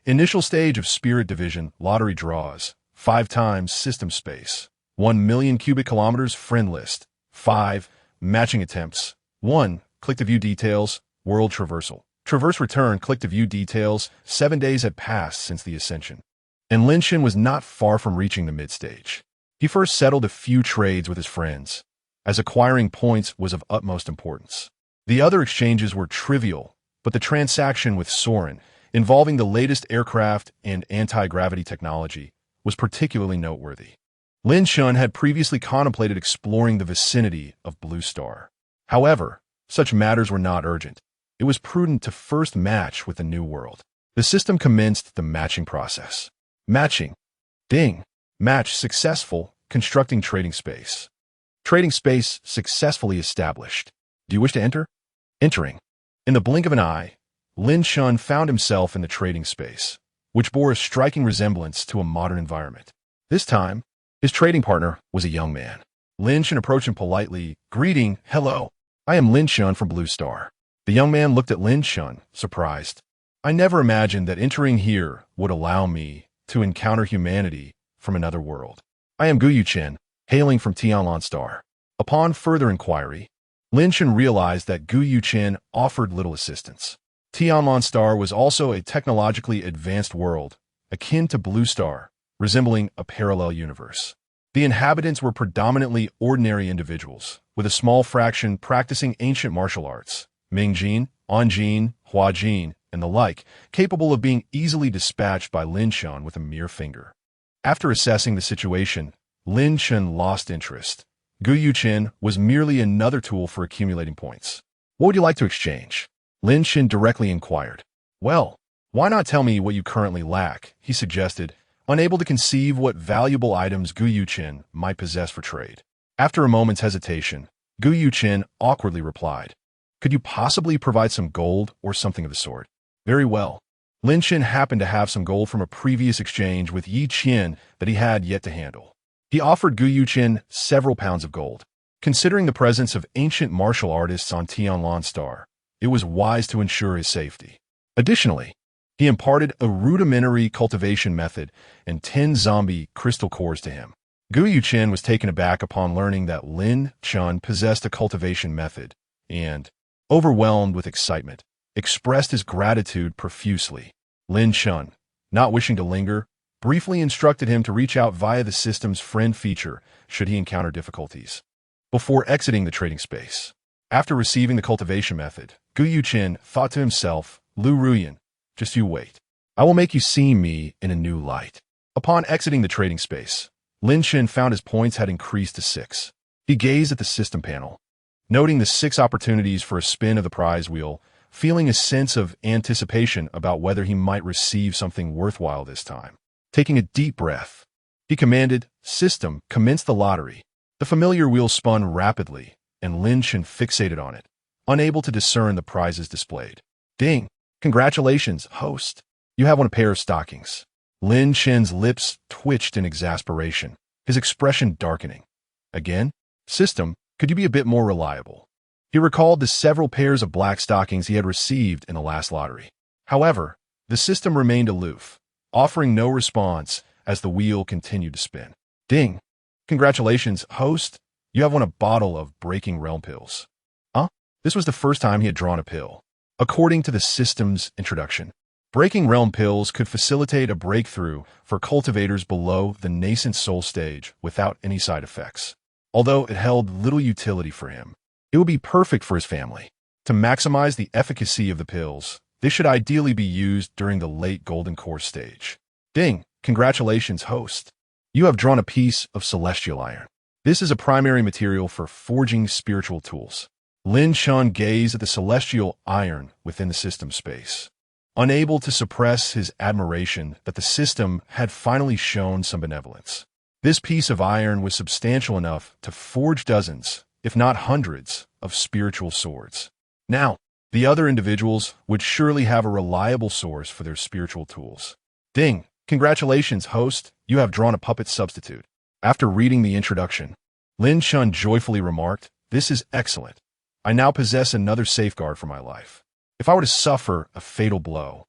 Initial stage of spirit division, lottery draws, 5 times system space, 1 million cubic kilometers friend list, 5 matching attempts, 1 click to view details, world traversal. Traverse return, click to view details, 7 days had passed since the ascension. And Lin Shen was not far from reaching the mid-stage. He first settled a few trades with his friends, as acquiring points was of utmost importance. The other exchanges were trivial, but the transaction with Soren, involving the latest aircraft and anti-gravity technology, was particularly noteworthy. Lin Shen had previously contemplated exploring the vicinity of Blue Star. However, such matters were not urgent. It was prudent to first match with the new world. The system commenced the matching process. Matching. Ding. Match successful. Constructing trading space. Trading space successfully established. Do you wish to enter? Entering. In the blink of an eye, Lin Shen found himself in the trading space, which bore a striking resemblance to a modern environment. This time, his trading partner was a young man. Lin Shen approached him politely, greeting, "Hello, I am Lin Shen from Blue Star." The young man looked at Lin Shen, surprised. "I never imagined that entering here would allow me to encounter humanity from another world. I am Gu Yuchen, hailing from Tianlan Star." Upon further inquiry, Lin Shen realized that Gu Yuchen offered little assistance. Tianlan Star was also a technologically advanced world, akin to Blue Star, resembling a parallel universe. The inhabitants were predominantly ordinary individuals, with a small fraction practicing ancient martial arts, Mingjin, Anjin, Huajin, and the like, capable of being easily dispatched by Lin Shen with a mere finger. After assessing the situation, Lin Shen lost interest. Gu Yuchen was merely another tool for accumulating points. "What would you like to exchange?" Lin Shen directly inquired. "Well, why not tell me what you currently lack?" he suggested, unable to conceive what valuable items Gu Yuchen might possess for trade. After a moment's hesitation, Gu Yuchen awkwardly replied, "Could you possibly provide some gold or something of the sort?" "Very well." Lin Shen happened to have some gold from a previous exchange with Yi Qian that he had yet to handle. He offered Gu Yuchen several pounds of gold. Considering the presence of ancient martial artists on Tianlan Star, it was wise to ensure his safety. Additionally, he imparted a rudimentary cultivation method and 10 zombie crystal cores to him. Gu Yuchen was taken aback upon learning that Lin Shen possessed a cultivation method and, overwhelmed with excitement, expressed his gratitude profusely. Lin Shen, not wishing to linger, briefly instructed him to reach out via the system's friend feature should he encounter difficulties. Before exiting the trading space, after receiving the cultivation method, Gu Yuchen thought to himself, "Lu Ruyan, just you wait. I will make you see me in a new light." Upon exiting the trading space, Lin Shen found his points had increased to 6. He gazed at the system panel, noting the 6 opportunities for a spin of the prize wheel, feeling a sense of anticipation about whether he might receive something worthwhile this time. Taking a deep breath, he commanded, "System, commence the lottery." The familiar wheel spun rapidly, and Lin Shen fixated on it, unable to discern the prizes displayed. "Ding! Congratulations, host. You have won a pair of stockings." Lin Shen's lips twitched in exasperation, his expression darkening. "Again? System, could you be a bit more reliable?" He recalled the several pairs of black stockings he had received in the last lottery. However, the system remained aloof, offering no response as the wheel continued to spin. "Ding! Congratulations, host. You have won a bottle of Breaking Realm pills." Huh? This was the first time he had drawn a pill. According to the system's introduction, Breaking Realm pills could facilitate a breakthrough for cultivators below the nascent soul stage without any side effects. Although it held little utility for him, it would be perfect for his family. To maximize the efficacy of the pills, they should ideally be used during the late Golden Core stage. "Ding! Congratulations, host. You have drawn a piece of celestial iron. This is a primary material for forging spiritual tools." Lin Shen gazed at the celestial iron within the system space, unable to suppress his admiration that the system had finally shown some benevolence. This piece of iron was substantial enough to forge dozens, if not hundreds, of spiritual swords. Now, the other individuals would surely have a reliable source for their spiritual tools. "Ding! Congratulations, host. You have drawn a puppet substitute." After reading the introduction, Lin Shen joyfully remarked, "This is excellent. I now possess another safeguard for my life. If I were to suffer a fatal blow,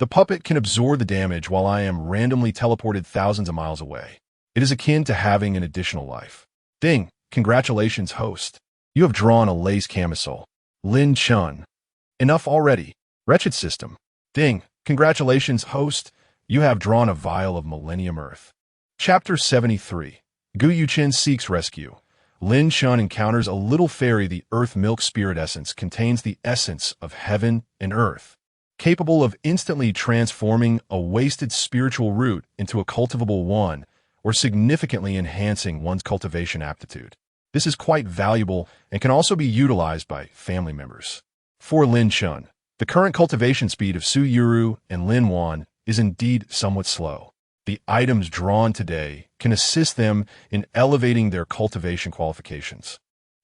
The puppet can absorb the damage while I am randomly teleported thousands of miles away. It is akin to having an additional life. Ding! Congratulations, host. You have drawn a lace camisole. Lin Chun. Enough already. Wretched system. Ding! Congratulations, host. You have drawn a vial of Millennium Earth. Chapter 73. Gu Yuchen seeks rescue. Lin Chun encounters a little fairy. The Earth Milk Spirit Essence contains the essence of heaven and earth, capable of instantly transforming a wasted spiritual root into a cultivable one, or significantly enhancing one's cultivation aptitude. This is quite valuable and can also be utilized by family members. For Lin Chun, the current cultivation speed of Su Yuru and Lin Wan is indeed somewhat slow. The items drawn today can assist them in elevating their cultivation qualifications.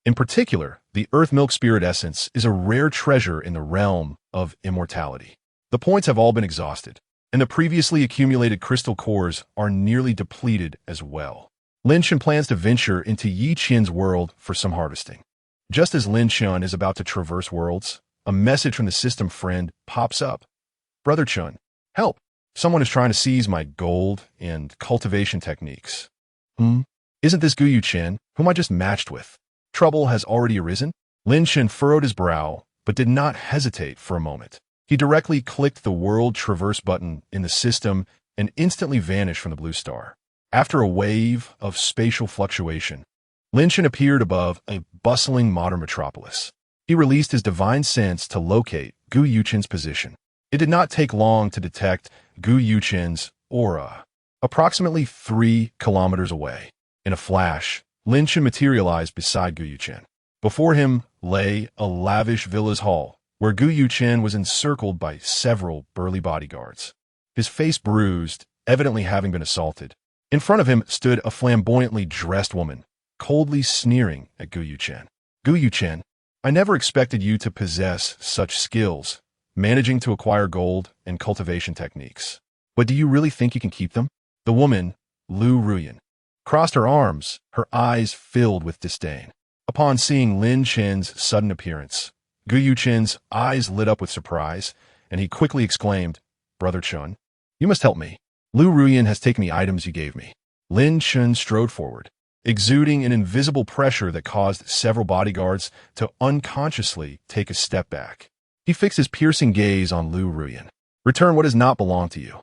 In particular, the Earth Milk Spirit Essence is a rare treasure in the realm of immortality. The points have all been exhausted, and the previously accumulated crystal cores are nearly depleted as well. Lin Chun plans to venture into Yi Qian's world for some harvesting. Just as Lin Chun is about to traverse worlds, a message from the system friend pops up. Brother Chun, help! Someone is trying to seize my gold and cultivation techniques. Isn't this Gu Yuchen, whom I just matched with? Trouble has already arisen? Lin Chun furrowed his brow, but did not hesitate for a moment. He directly clicked the World Traverse button in the system and instantly vanished from the blue star. After a wave of spatial fluctuation, Lin Chun appeared above a bustling modern metropolis. He released his divine sense to locate Gu Yuchen's position. It did not take long to detect Gu Yuchen's aura, approximately 3 kilometers away. In a flash, Lin Chun materialized beside Gu Yuchen. Before him lay a lavish villa's hall, where Gu Yuchen was encircled by several burly bodyguards. His face bruised, evidently having been assaulted. In front of him stood a flamboyantly dressed woman, coldly sneering at Gu Yuchen. Gu Yuchen, I never expected you to possess such skills, managing to acquire gold and cultivation techniques. But do you really think you can keep them? The woman, Lu Ruyan, crossed her arms, her eyes filled with disdain. Upon seeing Lin Chen's sudden appearance, Gu Yuchen's eyes lit up with surprise, and he quickly exclaimed, Brother Chun, you must help me. Lu Ruyan has taken the items you gave me. Lin Chun strode forward, exuding an invisible pressure that caused several bodyguards to unconsciously take a step back. He fixed his piercing gaze on Lu Ruyan. Return what does not belong to you.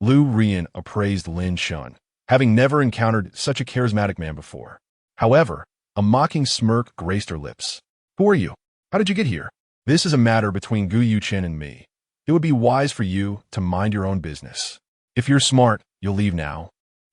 Lu Ruyan appraised Lin Chun, having never encountered such a charismatic man before. However, a mocking smirk graced her lips. Who are you? How did you get here? This is a matter between Gu Yuchen and me. It would be wise for you to mind your own business. If you're smart, you'll leave now,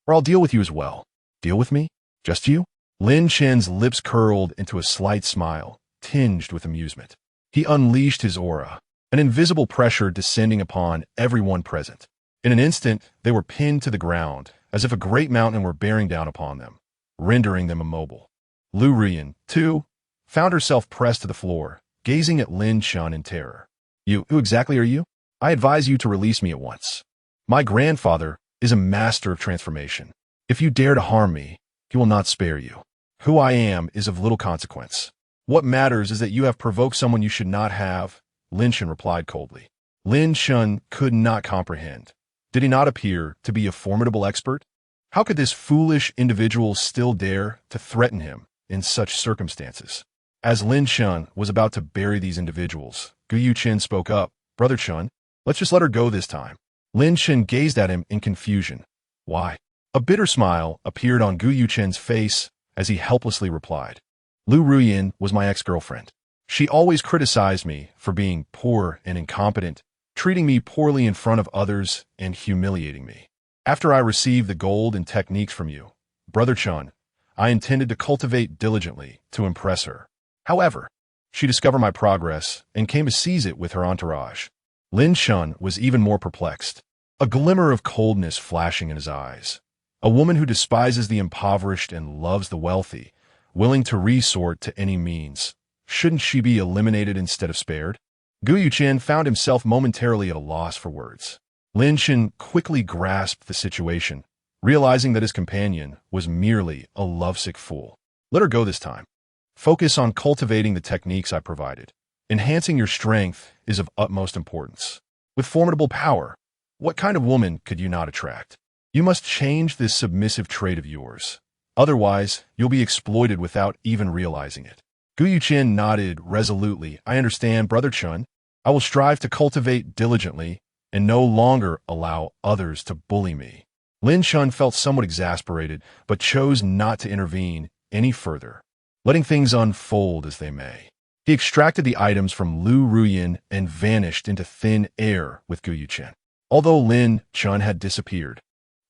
or I'll deal with you as well. Deal with me? Just you? Lin Chen's lips curled into a slight smile, tinged with amusement. He unleashed his aura, an invisible pressure descending upon everyone present. In an instant, they were pinned to the ground, as if a great mountain were bearing down upon them, rendering them immobile. Lu Ruyan, too, found herself pressed to the floor, gazing at Lin Chun in terror. Who exactly are you? I advise you to release me at once. My grandfather is a master of transformation. If you dare to harm me, he will not spare you. Who I am is of little consequence. What matters is that you have provoked someone you should not have, Lin Chun replied coldly. Lin Chun could not comprehend. Did he not appear to be a formidable expert? How could this foolish individual still dare to threaten him in such circumstances? As Lin Chun was about to bury these individuals, Gu Yuchen spoke up. Brother Chun, let's just let her go this time. Lin Chun gazed at him in confusion. Why? A bitter smile appeared on Gu Yuchen's face as he helplessly replied. Lu Ruyan was my ex-girlfriend. She always criticized me for being poor and incompetent, treating me poorly in front of others and humiliating me. After I received the gold and techniques from you, Brother Chun, I intended to cultivate diligently to impress her. However, she discovered my progress and came to seize it with her entourage. Lin Chun was even more perplexed, a glimmer of coldness flashing in his eyes. A woman who despises the impoverished and loves the wealthy, willing to resort to any means. Shouldn't she be eliminated instead of spared? Gu Yuchen found himself momentarily at a loss for words. Lin Chun quickly grasped the situation, realizing that his companion was merely a lovesick fool. Let her go this time. Focus on cultivating the techniques I provided. Enhancing your strength is of utmost importance. With formidable power, What kind of woman could you not attract? You must change this submissive trait of yours. Otherwise, you'll be exploited without even realizing it. Gu Yuchen nodded resolutely. I understand, Brother Chun. I will strive to cultivate diligently and no longer allow others to bully me. Lin Chun felt somewhat exasperated, but chose not to intervene any further, letting things unfold as they may. He extracted the items from Lu Ruyin and vanished into thin air with Gu Yuchen. Although Lin Chun had disappeared,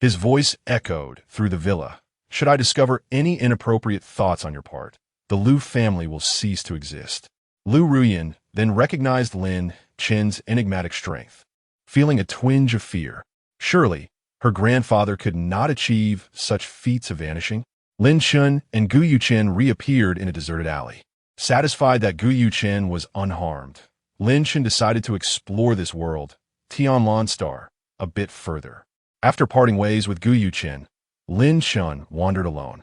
his voice echoed through the villa. Should I discover any inappropriate thoughts on your part, the Lu family will cease to exist. Lu Ruyin then recognized Lin Chen's enigmatic strength, feeling a twinge of fear. Surely, her grandfather could not achieve such feats of vanishing. Lin Chun and Gu Yuchen reappeared in a deserted alley. Satisfied that Gu Yuchen was unharmed, Lin Chun decided to explore this world, Tianlan Star, a bit further. After parting ways with Gu Yuchen, Lin Chun wandered alone.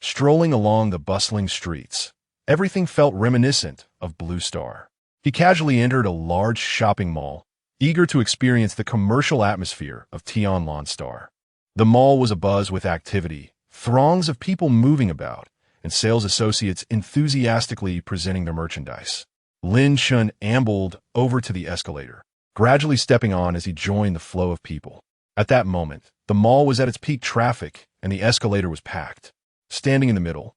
Strolling along the bustling streets, everything felt reminiscent of Blue Star. He casually entered a large shopping mall, eager to experience the commercial atmosphere of Tianlan Star. The mall was abuzz with activity, throngs of people moving about, and sales associates enthusiastically presenting their merchandise. Lin Chun ambled over to the escalator, gradually stepping on as he joined the flow of people. At that moment, the mall was at its peak traffic, and the escalator was packed. Standing in the middle,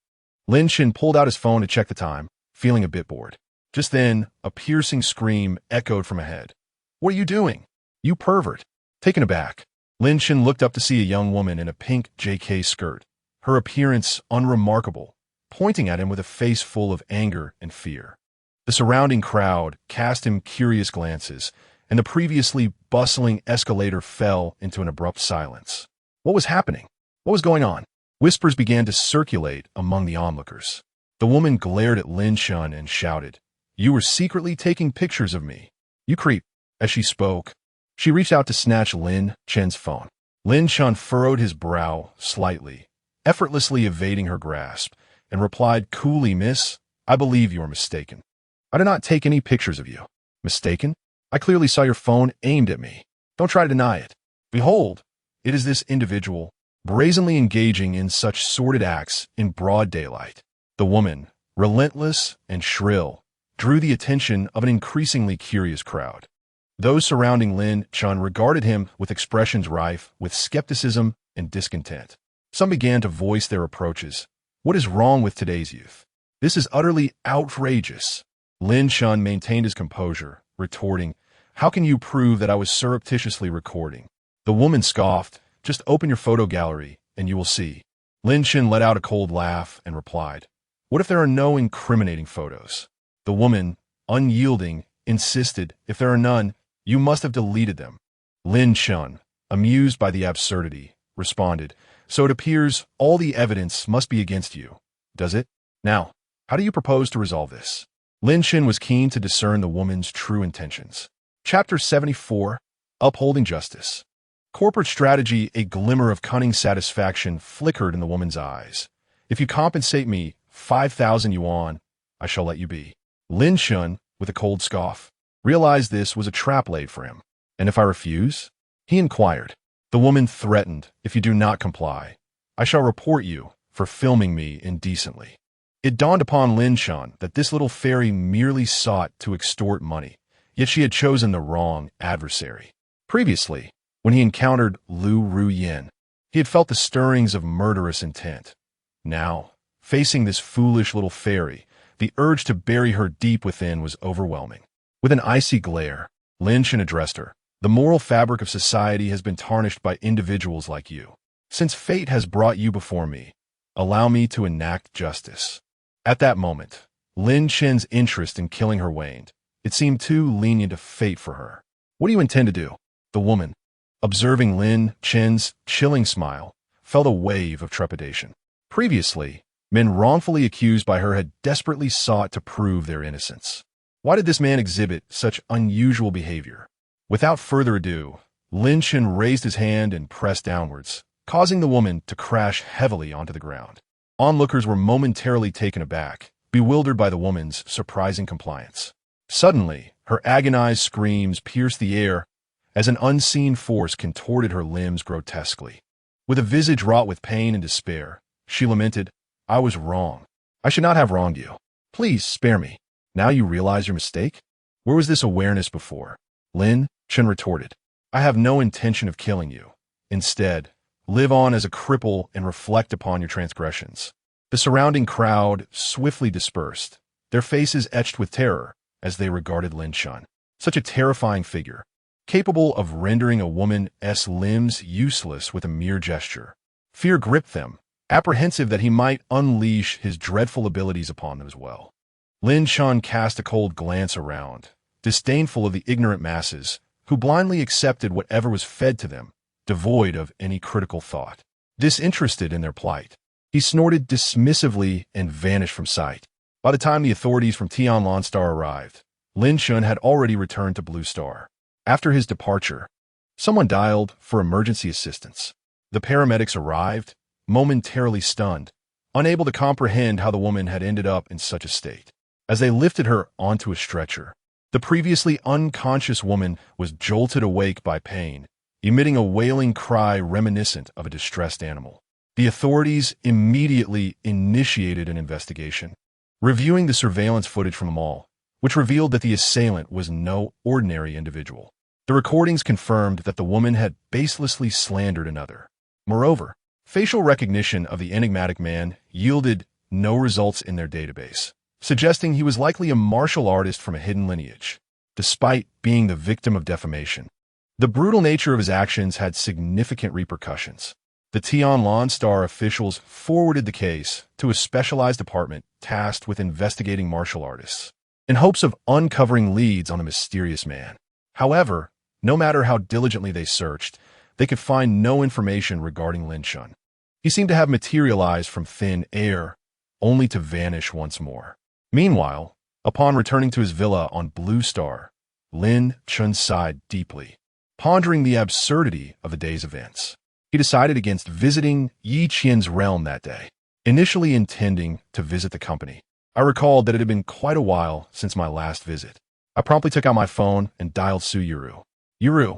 Lin Chun pulled out his phone to check the time, feeling a bit bored. Just then, a piercing scream echoed from ahead. What are you doing? You pervert. Taken aback, Lin Chun looked up to see a young woman in a pink JK skirt, her appearance unremarkable, pointing at him with a face full of anger and fear. The surrounding crowd cast him curious glances, and the previously bustling escalator fell into an abrupt silence. What was happening? What was going on? Whispers began to circulate among the onlookers. The woman glared at Lin Chun and shouted, "You were secretly taking pictures of me. You creep." As she spoke, she reached out to snatch Lin Chun's phone. Lin Chun furrowed his brow slightly, effortlessly evading her grasp, and replied coolly, "Miss, I believe you are mistaken. I did not take any pictures of you." "Mistaken? I clearly saw your phone aimed at me. Don't try to deny it. Behold, it is this individual, brazenly engaging in such sordid acts in broad daylight." The woman, relentless and shrill, drew the attention of an increasingly curious crowd. Those surrounding Lin Chun regarded him with expressions rife with skepticism and discontent. Some began to voice their approaches. What is wrong with today's youth? This is utterly outrageous. Lin Chun maintained his composure, retorting, "How can you prove that I was surreptitiously recording?" The woman scoffed, "Just open your photo gallery, and you will see." Lin Chun let out a cold laugh and replied, "What if there are no incriminating photos?" The woman, unyielding, insisted, "If there are none, you must have deleted them." Lin Chun, amused by the absurdity, responded, "So it appears all the evidence must be against you, does it? Now, how do you propose to resolve this?" Lin Chun was keen to discern the woman's true intentions. Chapter 74, Upholding Justice. Corporate strategy, a glimmer of cunning satisfaction flickered in the woman's eyes. "If you compensate me 5,000 yuan, I shall let you be." Lin Chun, with a cold scoff, realized this was a trap laid for him. "And if I refuse?" he inquired. The woman threatened, "If you do not comply, I shall report you for filming me indecently." It dawned upon Lin Chun that this little fairy merely sought to extort money, yet she had chosen the wrong adversary. Previously, when he encountered Lu Ruyin, he had felt the stirrings of murderous intent. Now, facing this foolish little fairy, the urge to bury her deep within was overwhelming. With an icy glare, Lin Chun addressed her. "The moral fabric of society has been tarnished by individuals like you. Since fate has brought you before me, allow me to enact justice." At that moment, Lin Chun's interest in killing her waned. It seemed too lenient a fate for her. "What do you intend to do?" The woman, observing Lin Chun's chilling smile, felt a wave of trepidation. Previously, men wrongfully accused by her had desperately sought to prove their innocence. Why did this man exhibit such unusual behavior? Without further ado, Lin Chun raised his hand and pressed downwards, causing the woman to crash heavily onto the ground. Onlookers were momentarily taken aback, bewildered by the woman's surprising compliance. Suddenly, her agonized screams pierced the air as an unseen force contorted her limbs grotesquely. With a visage wrought with pain and despair, she lamented, "I was wrong. I should not have wronged you. Please spare me. Now you realize your mistake? Where was this awareness before?" Lin Chun retorted, "I have no intention of killing you. Instead, live on as a cripple and reflect upon your transgressions." The surrounding crowd swiftly dispersed, their faces etched with terror as they regarded Lin Chun. Such a terrifying figure, capable of rendering a woman's limbs useless with a mere gesture. Fear gripped them, apprehensive that he might unleash his dreadful abilities upon them as well. Lin Chun cast a cold glance around, disdainful of the ignorant masses who blindly accepted whatever was fed to them, devoid of any critical thought. Disinterested in their plight, he snorted dismissively and vanished from sight. By the time the authorities from Tianlan Star arrived, Lin Chun had already returned to Blue Star. After his departure, someone dialed for emergency assistance. The paramedics arrived, momentarily stunned, unable to comprehend how the woman had ended up in such a state. As they lifted her onto a stretcher, the previously unconscious woman was jolted awake by pain, emitting a wailing cry reminiscent of a distressed animal. The authorities immediately initiated an investigation, reviewing the surveillance footage from the mall, which revealed that the assailant was no ordinary individual. The recordings confirmed that the woman had baselessly slandered another. Moreover, facial recognition of the enigmatic man yielded no results in their database, suggesting he was likely a martial artist from a hidden lineage. Despite being the victim of defamation, the brutal nature of his actions had significant repercussions. The Tianlan Star officials forwarded the case to a specialized department tasked with investigating martial artists, in hopes of uncovering leads on the mysterious man. However, no matter how diligently they searched, they could find no information regarding Lin Chun. He seemed to have materialized from thin air, only to vanish once more. Meanwhile, upon returning to his villa on Blue Star, Lin Chun sighed deeply, pondering the absurdity of the day's events. He decided against visiting Yi Qian's realm that day, initially intending to visit the company. I recalled that it had been quite a while since my last visit. I promptly took out my phone and dialed Su Yuru. "Yuru,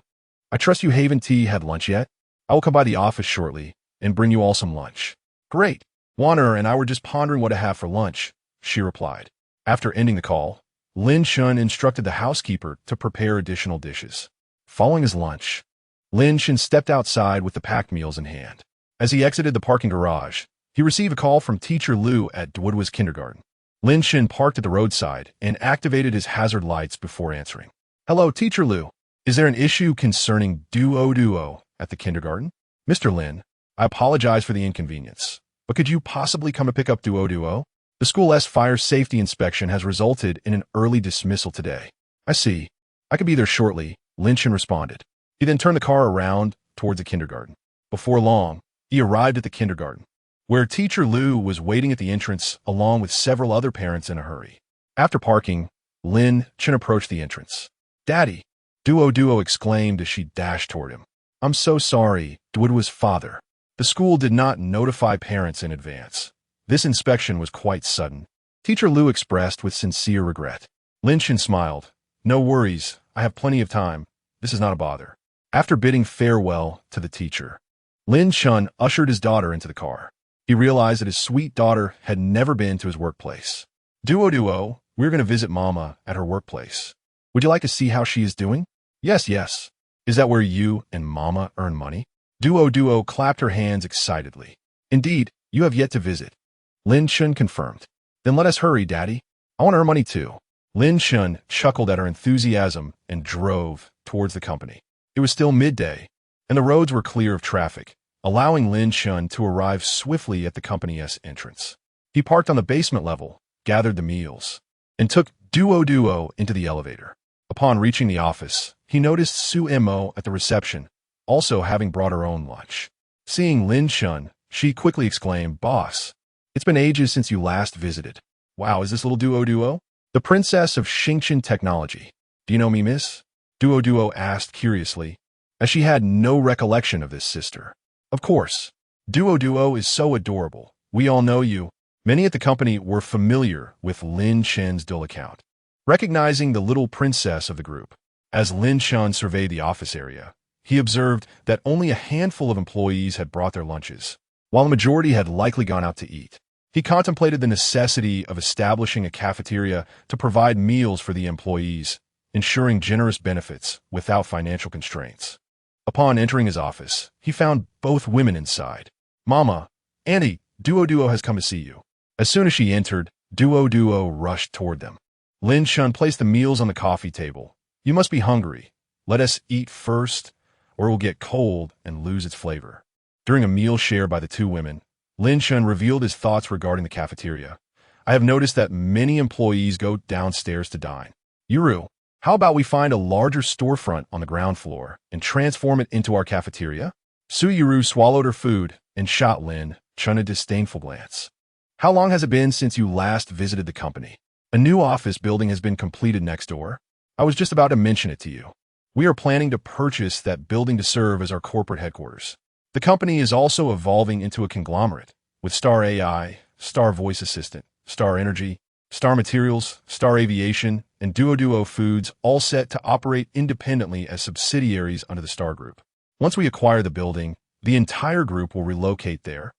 I trust you haven't had lunch yet? I will come by the office shortly and bring you all some lunch." "Great. Wanner and I were just pondering what to have for lunch," she replied. After ending the call, Lin Chun instructed the housekeeper to prepare additional dishes. Following his lunch, Lin Chun stepped outside with the packed meals in hand. As he exited the parking garage, he received a call from Teacher Liu at Duodwa's kindergarten. Lin Chun parked at the roadside and activated his hazard lights before answering. "Hello, Teacher Liu. Is there an issue concerning Duo at the kindergarten?" "Mr. Lin, I apologize for the inconvenience, but could you possibly come to pick up Duo? The school's fire safety inspection has resulted in an early dismissal today." "I see. I could be there shortly," Lin Chun responded. He then turned the car around towards the kindergarten. Before long, he arrived at the kindergarten, where Teacher Liu was waiting at the entrance along with several other parents in a hurry. After parking, Lin Chun approached the entrance. "Daddy!" Duo exclaimed as she dashed toward him. "I'm so sorry, Duodwa's father. The school did not notify parents in advance. This inspection was quite sudden," Teacher Liu expressed with sincere regret. Lin Chun smiled. "No worries, I have plenty of time. This is not a bother." After bidding farewell to the teacher, Lin Chun ushered his daughter into the car. He realized that his sweet daughter had never been to his workplace. Duo, we're going to visit Mama at her workplace. Would you like to see how she is doing?" Yes. Is that where you and Mama earn money?" Duo clapped her hands excitedly. "Indeed, you have yet to visit," Lin Chun confirmed. "Then let us hurry, Daddy. I want to earn money too." Lin Chun chuckled at her enthusiasm and drove towards the company. It was still midday, and the roads were clear of traffic, allowing Lin Chun to arrive swiftly at the company's entrance. He parked on the basement level, gathered the meals, and took Duo into the elevator. Upon reaching the office, he noticed Su Mo at the reception, also having brought her own lunch. Seeing Lin Chun, she quickly exclaimed, "Boss, it's been ages since you last visited. Wow, is this little Duo? The princess of Xingqian technology. Do you know me, miss?" Duo asked curiously, as she had no recollection of this sister. "Of course. Duo is so adorable. We all know you." Many at the company were familiar with Lin Chun's dual account. Recognizing the little princess of the group, As Lin Shun surveyed the office area, he observed that only a handful of employees had brought their lunches, while the majority had likely gone out to eat. He contemplated the necessity of establishing a cafeteria to provide meals for the employees, ensuring generous benefits without financial constraints. Upon entering his office, he found both women inside. "Mama, Auntie, Duo has come to see you." As soon as she entered, Duo rushed toward them. Lin Shun placed the meals on the coffee table. "You must be hungry. Let us eat first, or it will get cold and lose its flavor." During a meal shared by the two women, Lin Shun revealed his thoughts regarding the cafeteria. "I have noticed that many employees go downstairs to dine. Yuru, how about we find a larger storefront on the ground floor and transform it into our cafeteria?" Su Yuru swallowed her food and shot Lin Shun a disdainful glance. "How long has it been since you last visited the company? A new office building has been completed next door. I was just about to mention it to you. We are planning to purchase that building to serve as our corporate headquarters. The company is also evolving into a conglomerate, with Star AI, Star Voice Assistant, Star Energy, Star Materials, Star Aviation, and Duo Foods all set to operate independently as subsidiaries under the Star Group. Once we acquire the building, the entire group will relocate there,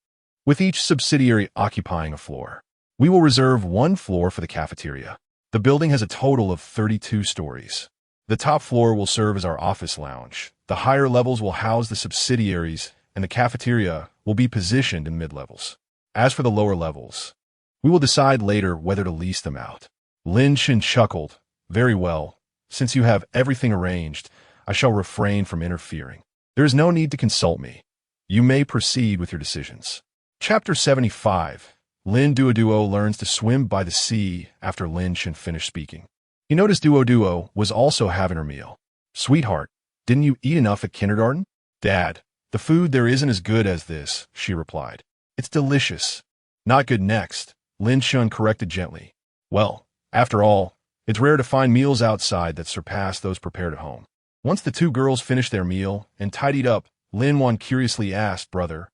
with each subsidiary occupying a floor. We will reserve one floor for the cafeteria. The building has a total of 32 stories. The top floor will serve as our office lounge. The higher levels will house the subsidiaries, and the cafeteria will be positioned in mid-levels. As for the lower levels, we will decide later whether to lease them out." Lin Shun chuckled. "Very well. Since you have everything arranged, I shall refrain from interfering. There is no need to consult me. You may proceed with your decisions." Chapter 75. Lin Duo learns to swim by the sea after Lin Shun finished speaking. He noticed Duo was also having her meal. "Sweetheart, didn't you eat enough at kindergarten?" "Dad, the food there isn't as good as this," she replied. "It's delicious." "Not good next," Lin Shun corrected gently. "Well, after all, it's rare to find meals outside that surpass those prepared at home." Once the two girls finished their meal and tidied up, Lin Wan curiously asked, "Brother,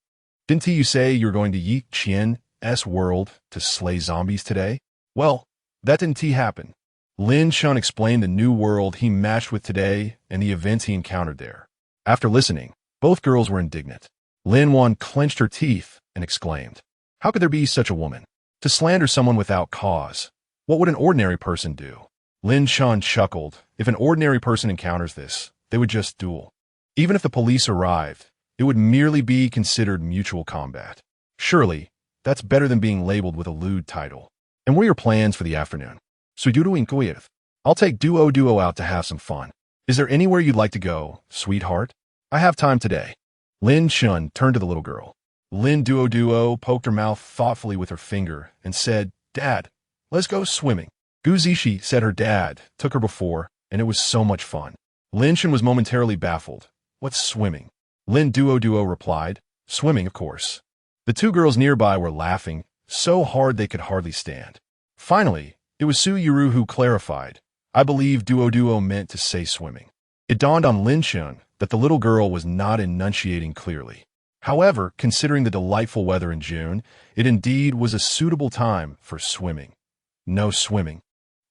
didn't you say you're going to Yi Qian's world to slay zombies today?" "Well, that didn't happen." Lin Shun explained the new world he matched with today and the events he encountered there. After listening, both girls were indignant. Lin Wan clenched her teeth and exclaimed, "How could there be such a woman? To slander someone without cause. What would an ordinary person do?" Lin Shun chuckled. "If an ordinary person encounters this, they would just duel. Even if the police arrived, it would merely be considered mutual combat. Surely, that's better than being labeled with a lewd title." "And what are your plans for the afternoon?" "I'll take Duo out to have some fun. Is there anywhere you'd like to go, sweetheart?" "I have time today." Lin Shun turned to the little girl. Lin Duo poked her mouth thoughtfully with her finger and said, "Dad, let's go swimming." Guzishi said her dad took her before, and it was so much fun. Lin Shun was momentarily baffled. "What's swimming?" Lin Duo replied, "Swimming, of course." The two girls nearby were laughing so hard they could hardly stand. Finally, it was Su Yuru who clarified, "I believe Duo meant to say swimming." It dawned on Lin Shun that the little girl was not enunciating clearly. However, considering the delightful weather in June, it indeed was a suitable time for swimming. No swimming.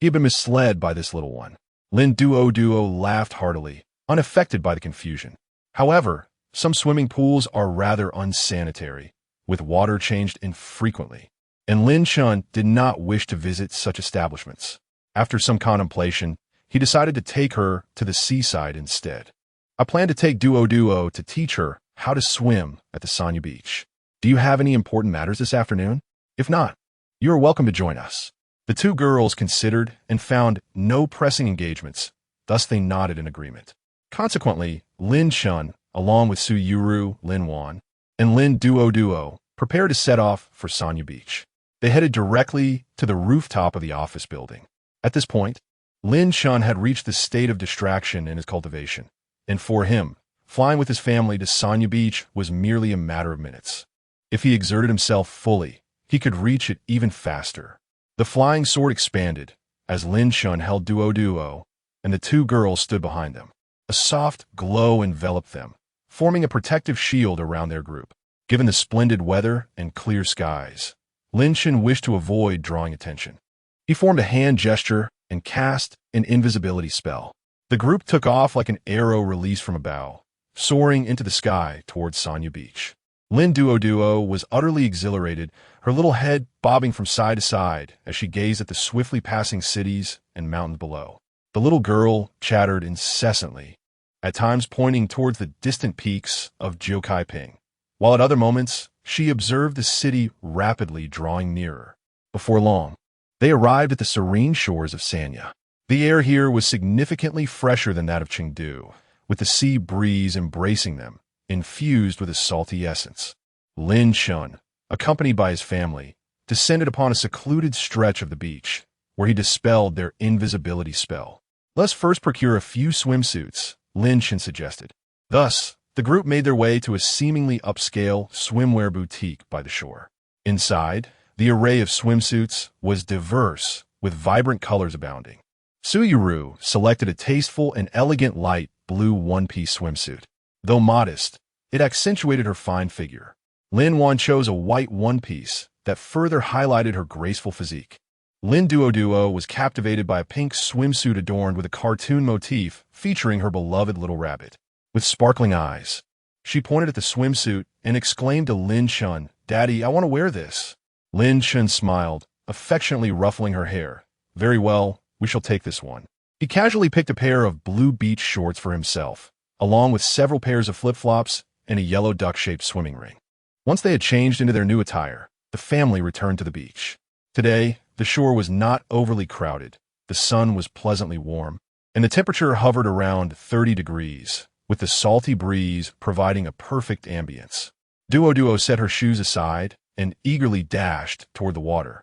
He had been misled by this little one. Lin Duo laughed heartily, unaffected by the confusion. However, some swimming pools are rather unsanitary, with water changed infrequently, and Lin Shun did not wish to visit such establishments. After some contemplation, he decided to take her to the seaside instead. "I plan to take Duo to teach her how to swim at the Sanya Beach. Do you have any important matters this afternoon? If not, you are welcome to join us." The two girls considered and found no pressing engagements, thus they nodded in agreement. Consequently, Lin Shun, along with Su Yuru, Lin Wan, and Lin Duo, prepared to set off for Sanya Beach. They headed directly to the rooftop of the office building. At this point, Lin Shun had reached the state of distraction in his cultivation, and for him, flying with his family to Sanya Beach was merely a matter of minutes. If he exerted himself fully, he could reach it even faster. The flying sword expanded as Lin Shun held Duo, and the two girls stood behind them. A soft glow enveloped them, forming a protective shield around their group. Given the splendid weather and clear skies, Lin Shun wished to avoid drawing attention. He formed a hand gesture and cast an invisibility spell. The group took off like an arrow released from a bow, soaring into the sky towards Sanya Beach. Lin Duo was utterly exhilarated, her little head bobbing from side to side as she gazed at the swiftly passing cities and mountains below. The little girl chattered incessantly, at times pointing towards the distant peaks of Ping, while at other moments she observed the city rapidly drawing nearer. Before long, they arrived at the serene shores of Sanya. The air here was significantly fresher than that of Chengdu, with the sea breeze embracing them, infused with a salty essence. Lin Shun, accompanied by his family, descended upon a secluded stretch of the beach, where he dispelled their invisibility spell. "Let's first procure a few swimsuits," Lin Shun suggested. Thus, the group made their way to a seemingly upscale swimwear boutique by the shore. Inside, the array of swimsuits was diverse, with vibrant colors abounding. Suyuru selected a tasteful and elegant light blue one-piece swimsuit. Though modest, it accentuated her fine figure. Lin Wan chose a white one-piece that further highlighted her graceful physique. Lin Duo was captivated by a pink swimsuit adorned with a cartoon motif featuring her beloved little rabbit. With sparkling eyes, she pointed at the swimsuit and exclaimed to Lin Shun, "Daddy, I want to wear this." Lin Shun smiled, affectionately ruffling her hair. "Very well, we shall take this one." He casually picked a pair of blue beach shorts for himself, along with several pairs of flip-flops and a yellow duck-shaped swimming ring. Once they had changed into their new attire, the family returned to the beach. Today, the shore was not overly crowded, the sun was pleasantly warm, and the temperature hovered around 30 degrees, with the salty breeze providing a perfect ambience. Duo set her shoes aside and eagerly dashed toward the water,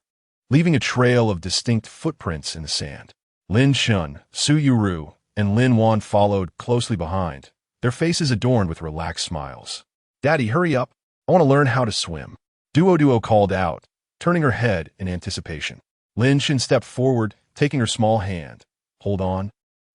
leaving a trail of distinct footprints in the sand. Lin Shun, Suyuru, and Lin Wan followed closely behind, their faces adorned with relaxed smiles. "Daddy, hurry up. I want to learn how to swim," Duo called out, turning her head in anticipation. Lin Shun stepped forward, taking her small hand. "Hold on.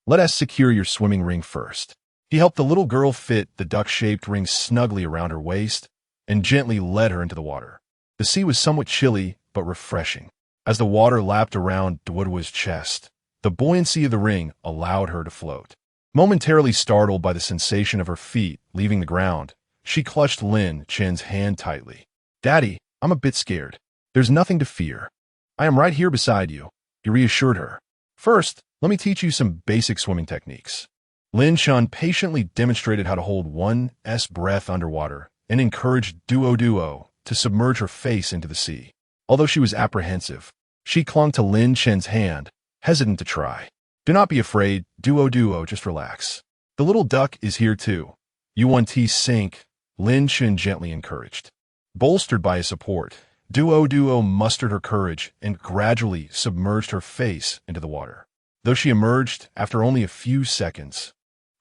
Let us secure your swimming ring first." He helped the little girl fit the duck-shaped ring snugly around her waist and gently led her into the water. The sea was somewhat chilly but refreshing. As the water lapped around Duoduo's chest, the buoyancy of the ring allowed her to float. Momentarily startled by the sensation of her feet leaving the ground, she clutched Lin Chen's hand tightly. "Daddy, I'm a bit scared." "There's nothing to fear. I am right here beside you," he reassured her. "First, let me teach you some basic swimming techniques." Lin Shun patiently demonstrated how to hold one's breath underwater and encouraged Duo to submerge her face into the sea. Although she was apprehensive, she clung to Lin Chen's hand, hesitant to try. "Do not be afraid, Duo, just relax. The little duck is here too." "You sink," Lin Chen gently encouraged. Bolstered by his support, Duo mustered her courage and gradually submerged her face into the water. Though she emerged after only a few seconds,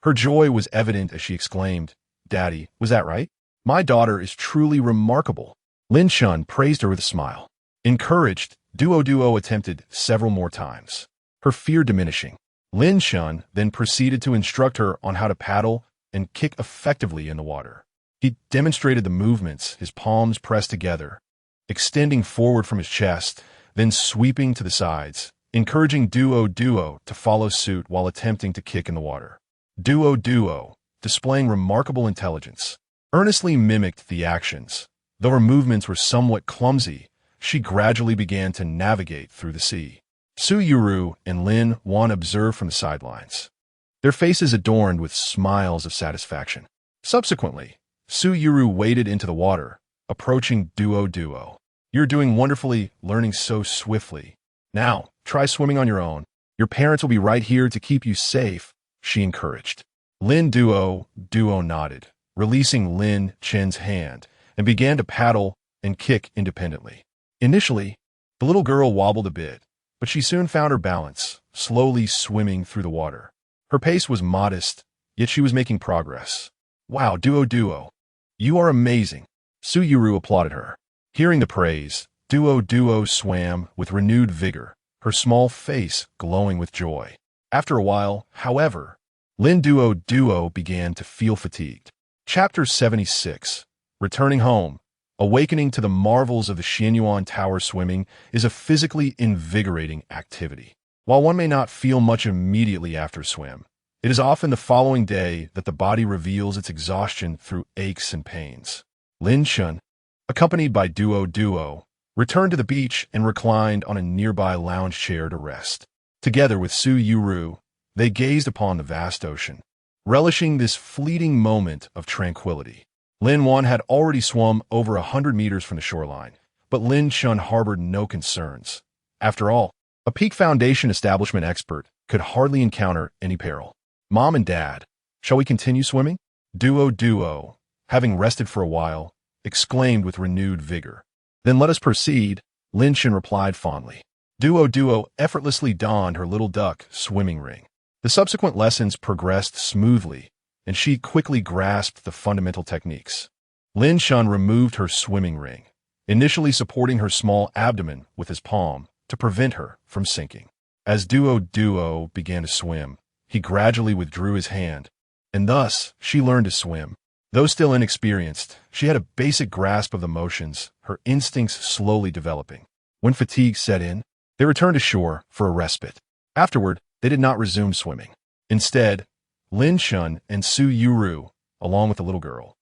her joy was evident as she exclaimed, "Daddy, was that right? My daughter is truly remarkable." Lin Shun praised her with a smile. Encouraged, Duo attempted several more times, her fear diminishing. Lin Shun then proceeded to instruct her on how to paddle and kick effectively in the water. He demonstrated the movements, his palms pressed together, extending forward from his chest, then sweeping to the sides, encouraging Duo to follow suit while attempting to kick in the water. Duo, displaying remarkable intelligence, earnestly mimicked the actions. Though her movements were somewhat clumsy, she gradually began to navigate through the sea. Suyuru and Lin Wan observed from the sidelines, their faces adorned with smiles of satisfaction. Subsequently, Suyuru waded into the water, approaching Duo. "You're doing wonderfully, learning so swiftly. Now, try swimming on your own. Your parents will be right here to keep you safe," she encouraged. Lin Duo nodded, releasing Lin Chen's hand, and began to paddle and kick independently. Initially, the little girl wobbled a bit, but she soon found her balance, slowly swimming through the water. Her pace was modest, yet she was making progress. "Wow, Duo, you are amazing," Suyuru applauded her. Hearing the praise, Duo swam with renewed vigor, her small face glowing with joy. After a while, however, Lin Duo began to feel fatigued. Chapter 76. Returning home. Awakening to the marvels of the Xianyuan Tower swimming is a physically invigorating activity. While one may not feel much immediately after a swim, It is often the following day that the body reveals its exhaustion through aches and pains. Lin Shun, accompanied by Duo, returned to the beach and reclined on a nearby lounge chair to rest. Together with Su Yuru, they gazed upon the vast ocean, relishing this fleeting moment of tranquility. Lin Wan had already swum over 100 meters from the shoreline, but Lin Shun harbored no concerns. After all, a Peak Foundation establishment expert could hardly encounter any peril. Mom and Dad, shall we continue swimming? Duo, having rested for a while, exclaimed with renewed vigor. Then let us proceed, Lin Shun replied fondly. Duo effortlessly donned her little duck swimming ring. The subsequent lessons progressed smoothly, and she quickly grasped the fundamental techniques. Lin Shun removed her swimming ring, initially supporting her small abdomen with his palm to prevent her from sinking. As Duo began to swim, he gradually withdrew his hand, and thus she learned to swim. Though still inexperienced, she had a basic grasp of the motions, her instincts slowly developing. When fatigue set in, they returned to shore for a respite. Afterward, they did not resume swimming. Instead, Lin Shun and Su Yuru, along with the little girl,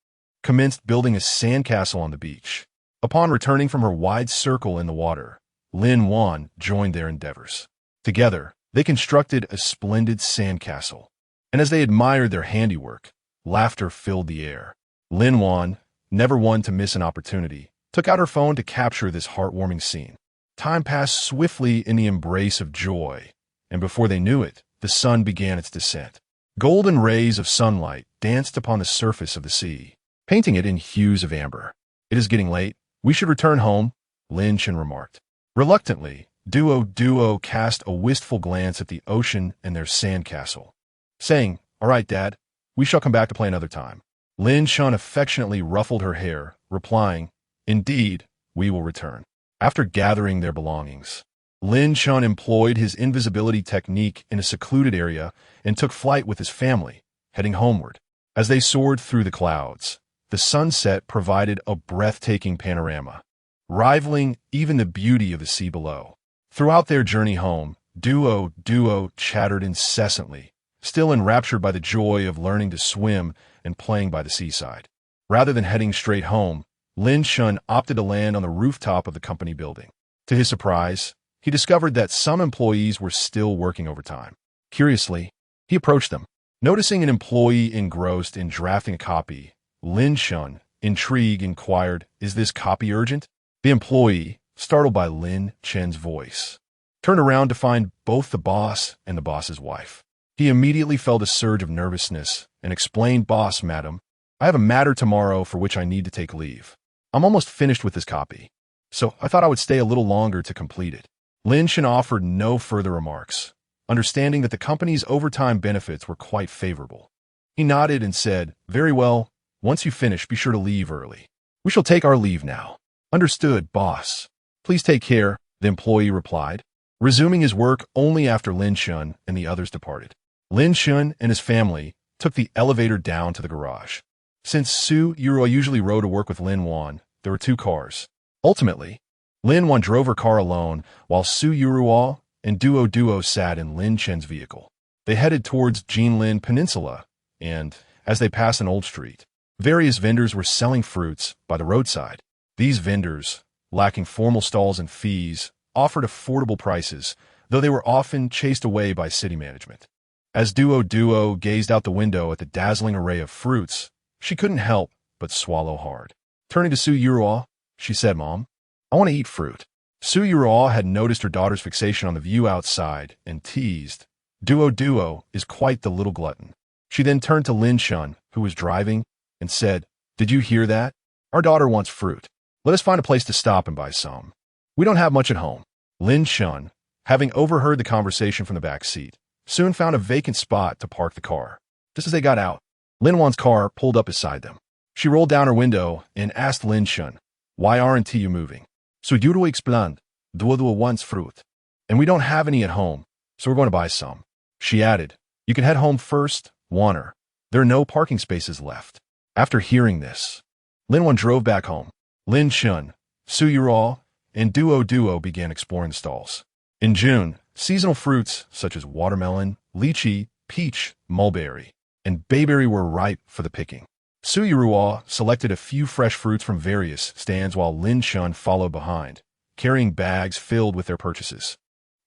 commenced building a sandcastle on the beach. Upon returning from her wide circle in the water, Lin Wan joined their endeavors. Together, they constructed a splendid sandcastle, and as they admired their handiwork, laughter filled the air. Lin Wan, never one to miss an opportunity, took out her phone to capture this heartwarming scene. Time passed swiftly in the embrace of joy, and before they knew it, the sun began its descent. Golden rays of sunlight danced upon the surface of the sea, painting it in hues of amber. It is getting late. We should return home, Lin Shun remarked. Reluctantly, Duo cast a wistful glance at the ocean and their sandcastle, saying, "All right, Dad, we shall come back to play another time." Lin Shun affectionately ruffled her hair, replying, "Indeed, we will return." After gathering their belongings, Lin Shun employed his invisibility technique in a secluded area and took flight with his family, heading homeward. As they soared through the clouds, the sunset provided a breathtaking panorama, rivaling even the beauty of the sea below. Throughout their journey home, Duo chattered incessantly, still enraptured by the joy of learning to swim and playing by the seaside. Rather than heading straight home, Lin Shun opted to land on the rooftop of the company building. To his surprise, he discovered that some employees were still working overtime. Curiously, he approached them. Noticing an employee engrossed in drafting a copy, Lin Shun, intrigued, inquired, "Is this copy urgent?" The employee, startled by Lin Chen's voice, turned around to find both the boss and the boss's wife. He immediately felt a surge of nervousness and explained, "Boss, madam, I have a matter tomorrow for which I need to take leave. I'm almost finished with this copy, so I thought I would stay a little longer to complete it." Lin Shen offered no further remarks, understanding that the company's overtime benefits were quite favorable. He nodded and said, "Very well, once you finish, be sure to leave early. We shall take our leave now." "Understood, boss. Please take care," the employee replied, resuming his work only after Lin Shun and the others departed. Lin Shun and his family took the elevator down to the garage. Since Su Yuroi usually rode to work with Lin Wan, there were two cars. Ultimately, Lin Wan drove her car alone, while Su Yuroi and Duo sat in Lin Chen's vehicle. They headed towards Jinlin Peninsula, and, as they passed an old street, various vendors were selling fruits by the roadside. These vendors, lacking formal stalls and fees, offered affordable prices, though they were often chased away by city management. As Duo gazed out the window at the dazzling array of fruits, she couldn't help but swallow hard. Turning to Su Yuroi, she said, "Mom, I want to eat fruit." Su Yuroi had noticed her daughter's fixation on the view outside and teased, Duo is quite the little glutton." She then turned to Lin Shun, who was driving, and said, "Did you hear that? Our daughter wants fruit. Let us find a place to stop and buy some. We don't have much at home." Lin Shun, having overheard the conversation from the back seat, soon found a vacant spot to park the car. Just as they got out, Lin Wan's car pulled up beside them. She rolled down her window and asked Lin Shun, "Why aren't you moving?" "So Yuro explained, Duo wants fruit, and we don't have any at home, so we're going to buy some." She added, "You can head home first, Wanner. There are no parking spaces left." After hearing this, Lin Wan drove back home. Lin Shun, Su Yuroi, and Duo began exploring the stalls. In June, seasonal fruits such as watermelon, lychee, peach, mulberry, and bayberry were ripe for the picking. Su Yuruo selected a few fresh fruits from various stands while Lin Shun followed behind, carrying bags filled with their purchases.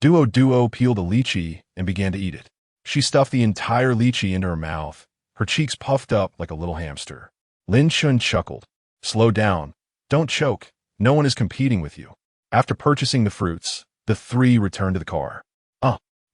Duo peeled a lychee and began to eat it. She stuffed the entire lychee into her mouth, her cheeks puffed up like a little hamster. Lin Shun chuckled. Slow down. Don't choke. No one is competing with you. After purchasing the fruits, the three returned to the car.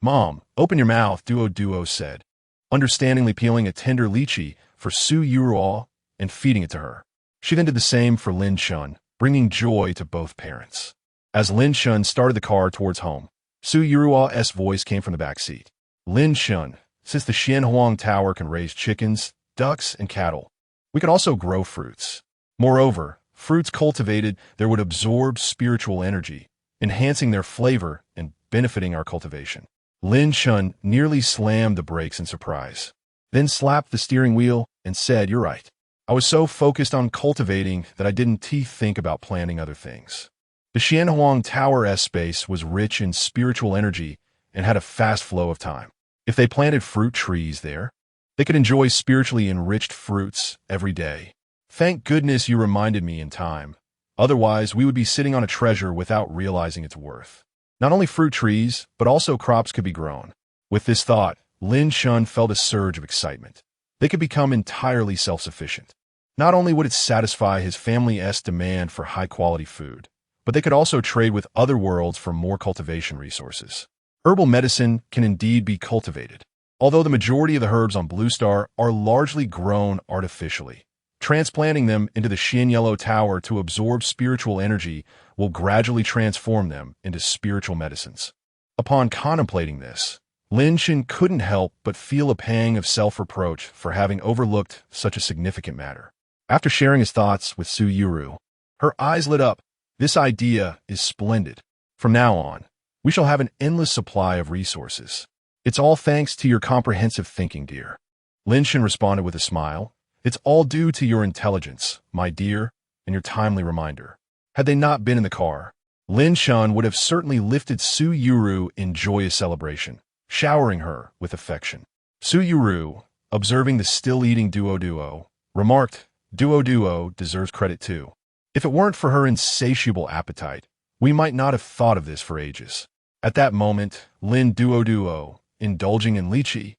Mom, open your mouth, Duo said, understandingly peeling a tender lychee for Su Yuruo and feeding it to her. She then did the same for Lin Shun, bringing joy to both parents. As Lin Shun started the car towards home, Su Yuruo's voice came from the back seat. Lin Shun, since the Xianhuang Tower can raise chickens, ducks, and cattle, we could also grow fruits. Moreover, fruits cultivated there would absorb spiritual energy, enhancing their flavor and benefiting our cultivation. Lin Shun nearly slammed the brakes in surprise, then slapped the steering wheel and said, "You're right. I was so focused on cultivating that I didn't think about planting other things." The Xianhuang Tower space was rich in spiritual energy and had a fast flow of time. If they planted fruit trees there, they could enjoy spiritually enriched fruits every day. Thank goodness you reminded me in time. Otherwise, we would be sitting on a treasure without realizing its worth. Not only fruit trees, but also crops could be grown. With this thought, Lin Shun felt a surge of excitement. They could become entirely self-sufficient. Not only would it satisfy his family's demand for high-quality food, but they could also trade with other worlds for more cultivation resources. Herbal medicine can indeed be cultivated. Although the majority of the herbs on Blue Star are largely grown artificially, transplanting them into the Xianyellow Tower to absorb spiritual energy will gradually transform them into spiritual medicines. Upon contemplating this, Lin Shun couldn't help but feel a pang of self-reproach for having overlooked such a significant matter. After sharing his thoughts with Su Yuru, her eyes lit up. This idea is splendid. From now on, we shall have an endless supply of resources. It's all thanks to your comprehensive thinking, dear. Lin Shun responded with a smile. It's all due to your intelligence, my dear, and your timely reminder. Had they not been in the car, Lin Shun would have certainly lifted Su Yuru in joyous celebration, showering her with affection. Su Yuru, observing the still-eating Duo, remarked, Duo deserves credit too. If it weren't for her insatiable appetite, we might not have thought of this for ages. At that moment, Lin Duo, indulging in lychee,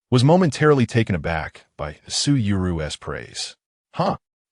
was momentarily taken aback by Su Yuru's praise.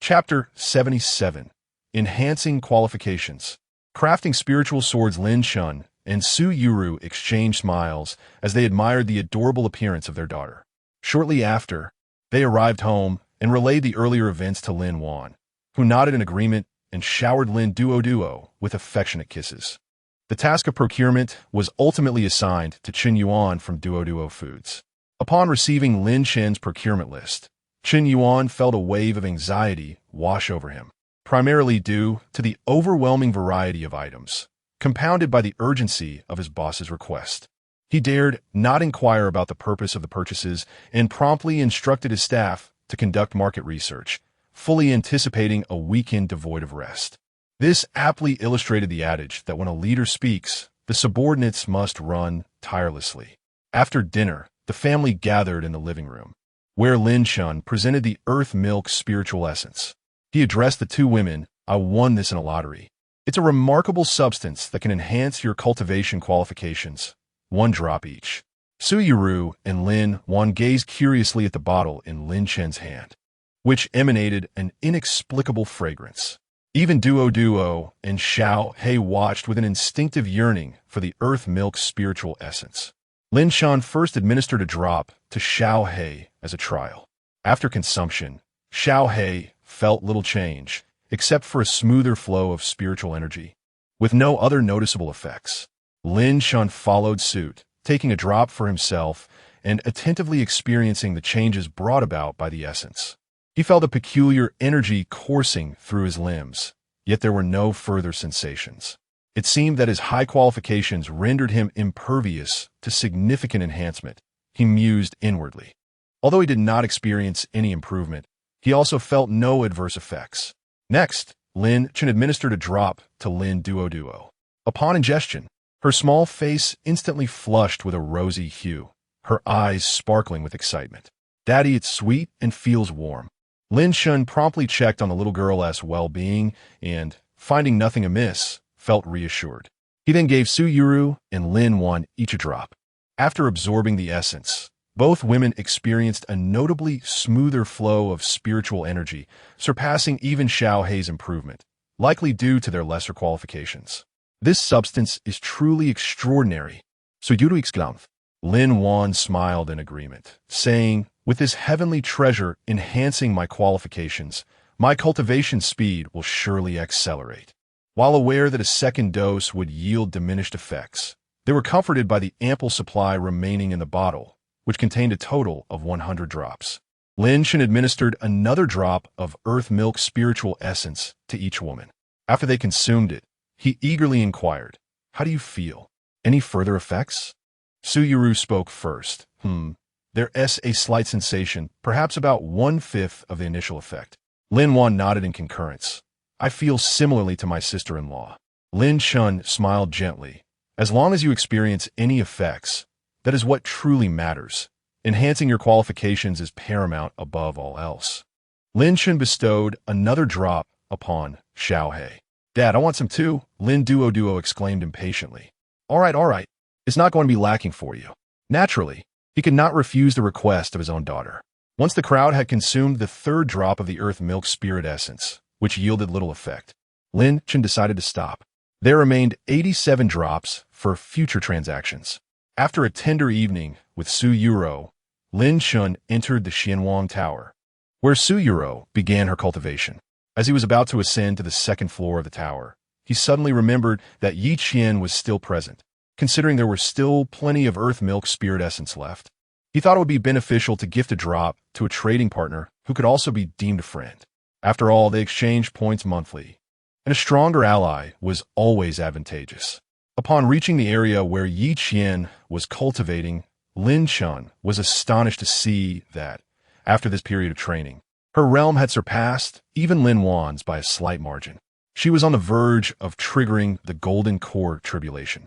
Chapter 77. Enhancing Qualifications. Crafting spiritual swords. Lin Shun and Su Yuru exchanged smiles as they admired the adorable appearance of their daughter. Shortly after, they arrived home and relayed the earlier events to Lin Wan, who nodded in agreement and showered Lin Duo with affectionate kisses. The task of procurement was ultimately assigned to Chen Yuan from Duo Foods. Upon receiving Lin Shen's procurement list, Chen Yuan felt a wave of anxiety wash over him, primarily due to the overwhelming variety of items, compounded by the urgency of his boss's request. He dared not inquire about the purpose of the purchases and promptly instructed his staff to conduct market research, fully anticipating a weekend devoid of rest. This aptly illustrated the adage that when a leader speaks, the subordinates must run tirelessly. After dinner, the family gathered in the living room, where Lin Shun presented the earth milk spiritual essence. He addressed the two women, "I won this in a lottery. It's a remarkable substance that can enhance your cultivation qualifications. 1 drop each." Su Yuru and Lin Wan gazed curiously at the bottle in Lin Shen's hand, which emanated an inexplicable fragrance. Even Duo and Xiao He watched with an instinctive yearning for the earth milk spiritual essence. Lin Shun first administered a drop to Xiao He as a trial. After consumption, Xiao He felt little change, except for a smoother flow of spiritual energy, with no other noticeable effects. Lin Shun followed suit, taking a drop for himself and attentively experiencing the changes brought about by the essence. He felt a peculiar energy coursing through his limbs, yet there were no further sensations. It seemed that his high qualifications rendered him impervious to significant enhancement. He mused inwardly. Although he did not experience any improvement, he also felt no adverse effects. Next, Lin Chen administered a drop to Lin Duo. Upon ingestion, her small face instantly flushed with a rosy hue. her eyes sparkling with excitement. "Daddy, it's sweet and feels warm." Lin Shun promptly checked on the little girl's well-being and, finding nothing amiss, felt reassured. He then gave Su Yuru and Lin Wan each a drop. After absorbing the essence, both women experienced a notably smoother flow of spiritual energy, surpassing even Xiao Hei's improvement, likely due to their lesser qualifications. "This substance is truly extraordinary." "So Yuru exclaimed." Lin Wan smiled in agreement, saying, "With this heavenly treasure enhancing my qualifications, my cultivation speed will surely accelerate." While aware that a second dose would yield diminished effects, they were comforted by the ample supply remaining in the bottle, which contained a total of 100 drops. Lin Shen administered another drop of earth milk spiritual essence to each woman. After they consumed it, he eagerly inquired, "How do you feel? Any further effects?" Su Yuru spoke first. There's a slight sensation, perhaps about 1/5 of the initial effect." Lin Wan nodded in concurrence. "I feel similarly to my sister-in-law." Lin Chun smiled gently. "As long as you experience any effects, that is what truly matters. Enhancing your qualifications is paramount above all else." Lin Chun bestowed another drop upon Xiao Hei. "Dad, I want some too," Lin Duo exclaimed impatiently. All right. It's not going to be lacking for you." Naturally, he could not refuse the request of his own daughter. Once the crowd had consumed the third drop of the earth milk spirit essence, which yielded little effect, Lin Chun decided to stop. There remained 87 drops for future transactions. After a tender evening with Su Yuro, Lin Chun entered the Xianwang Tower, where Su Yuro began her cultivation. As he was about to ascend to the second floor of the tower, he suddenly remembered that Yi Qian was still present. Considering there were still plenty of earth milk spirit essence left, he thought it would be beneficial to gift a drop to a trading partner who could also be deemed a friend. After all, they exchanged points monthly, and a stronger ally was always advantageous. Upon reaching the area where Yi Qian was cultivating, Lin Chun was astonished to see that, after this period of training, her realm had surpassed even Lin Wan's by a slight margin. She was on the verge of triggering the Golden Core tribulation.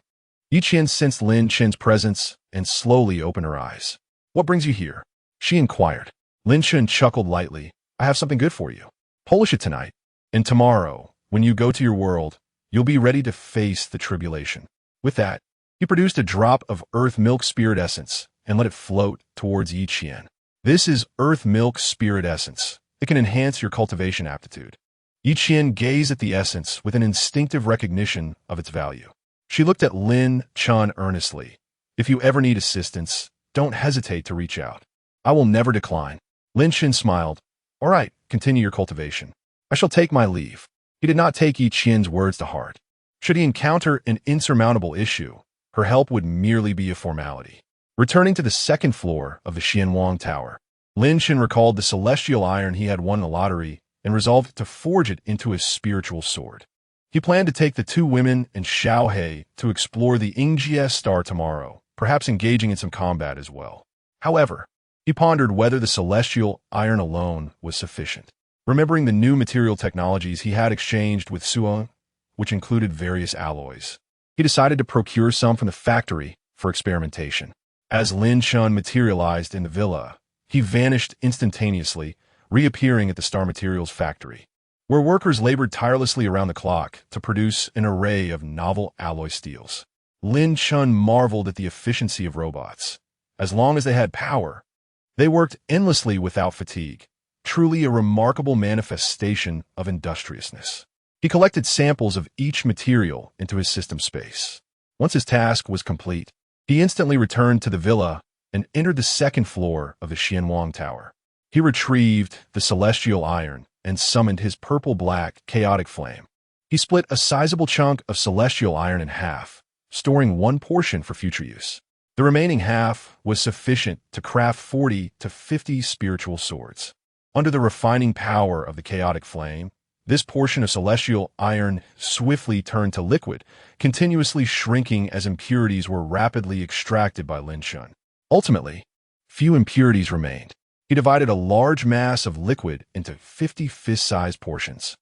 Yi Qian sensed Lin Chen's presence and slowly opened her eyes. "What brings you here?" she inquired. Lin Chen chuckled lightly. "I have something good for you. Polish it tonight, and tomorrow, when you go to your world, you'll be ready to face the tribulation." With that, he produced a drop of earth milk spirit essence and let it float towards Yi Qian. "This is earth milk spirit essence. It can enhance your cultivation aptitude." Yi Qian gazed at the essence with an instinctive recognition of its value. She looked at Lin Chun earnestly. "If you ever need assistance, don't hesitate to reach out. I will never decline." Lin Chun smiled. "All right, continue your cultivation. I shall take my leave." He did not take Yi Qian's words to heart. Should he encounter an insurmountable issue, her help would merely be a formality. Returning to the second floor of the Xianwang Tower, Lin Chun recalled the celestial iron he had won in the lottery and resolved to forge it into his spiritual sword. He planned to take the two women and Xiao Hei to explore the Yingjie star tomorrow, perhaps engaging in some combat as well. However, he pondered whether the celestial iron alone was sufficient. Remembering the new material technologies he had exchanged with Suan, which included various alloys, he decided to procure some from the factory for experimentation. As Lin Chun materialized in the villa, he vanished instantaneously, reappearing at the Star Materials factory, where workers labored tirelessly around the clock to produce an array of novel alloy steels. Lin Chun marveled at the efficiency of robots. As long as they had power, they worked endlessly without fatigue, truly a remarkable manifestation of industriousness. He collected samples of each material into his system space. Once his task was complete, he instantly returned to the villa and entered the second floor of the Xianwang Tower. He retrieved the celestial iron and summoned his purple-black chaotic flame. He split a sizable chunk of celestial iron in half, storing one portion for future use. The remaining half was sufficient to craft 40 to 50 spiritual swords. Under the refining power of the chaotic flame, this portion of celestial iron swiftly turned to liquid, continuously shrinking as impurities were rapidly extracted by Lin Chun. Ultimately, few impurities remained. He divided a large mass of liquid into 50 fist-sized portions,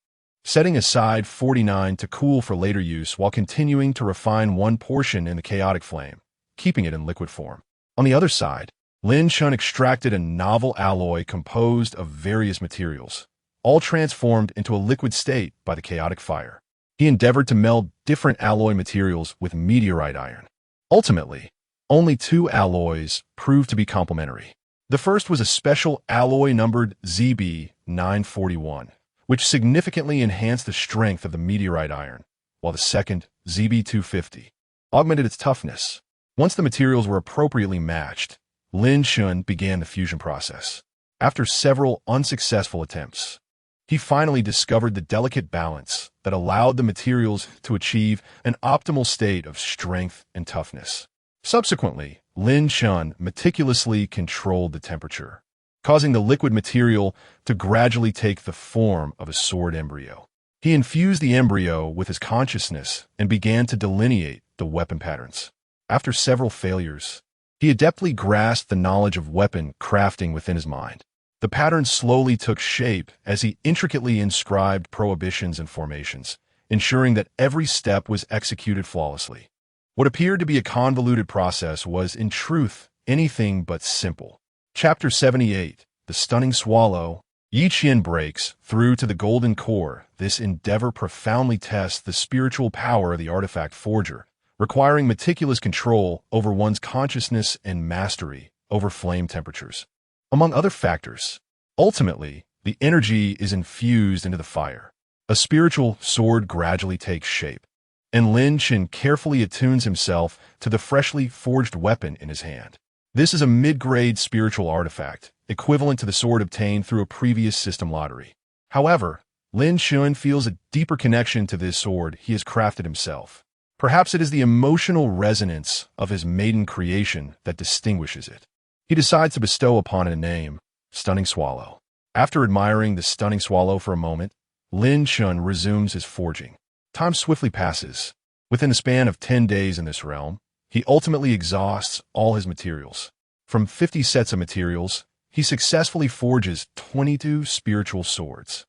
setting aside 49 to cool for later use while continuing to refine one portion in the chaotic flame, keeping it in liquid form. On the other side, Lin Shun extracted a novel alloy composed of various materials, all transformed into a liquid state by the chaotic fire. He endeavored to meld different alloy materials with meteorite iron. Ultimately, only two alloys proved to be complementary. The first was a special alloy numbered ZB941, which significantly enhanced the strength of the meteorite iron, while the second, ZB250, augmented its toughness. Once the materials were appropriately matched, Lin Shun began the fusion process. After several unsuccessful attempts, he finally discovered the delicate balance that allowed the materials to achieve an optimal state of strength and toughness. Subsequently, Lin Shun meticulously controlled the temperature, causing the liquid material to gradually take the form of a sword embryo. He infused the embryo with his consciousness and began to delineate the weapon patterns. After several failures, he adeptly grasped the knowledge of weapon crafting within his mind. The patterns slowly took shape as he intricately inscribed prohibitions and formations, ensuring that every step was executed flawlessly. What appeared to be a convoluted process was, in truth, anything but simple. Chapter 78, The Stunning Swallow. Yi Qian breaks through to the golden core. This endeavor profoundly tests the spiritual power of the artifact forger, requiring meticulous control over one's consciousness and mastery over flame temperatures. Among other factors, ultimately, the energy is infused into the fire. A spiritual sword gradually takes shape, and Lin Shun carefully attunes himself to the freshly forged weapon in his hand. This is a mid-grade spiritual artifact, equivalent to the sword obtained through a previous system lottery. However, Lin Shun feels a deeper connection to this sword he has crafted himself. Perhaps it is the emotional resonance of his maiden creation that distinguishes it. He decides to bestow upon it a name, Stunning Swallow. After admiring the Stunning Swallow for a moment, Lin Shun resumes his forging. Time swiftly passes. Within a span of 10 days in this realm, he ultimately exhausts all his materials. From 50 sets of materials, he successfully forges 22 spiritual swords.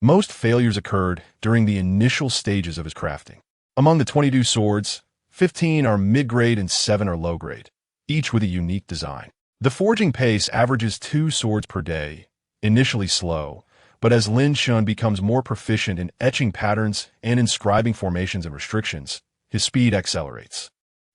Most failures occurred during the initial stages of his crafting. Among the 22 swords, 15 are mid-grade and 7 are low-grade, each with a unique design. The forging pace averages 2 swords per day, initially slow, but as Lin Shun becomes more proficient in etching patterns and inscribing formations and restrictions, his speed accelerates.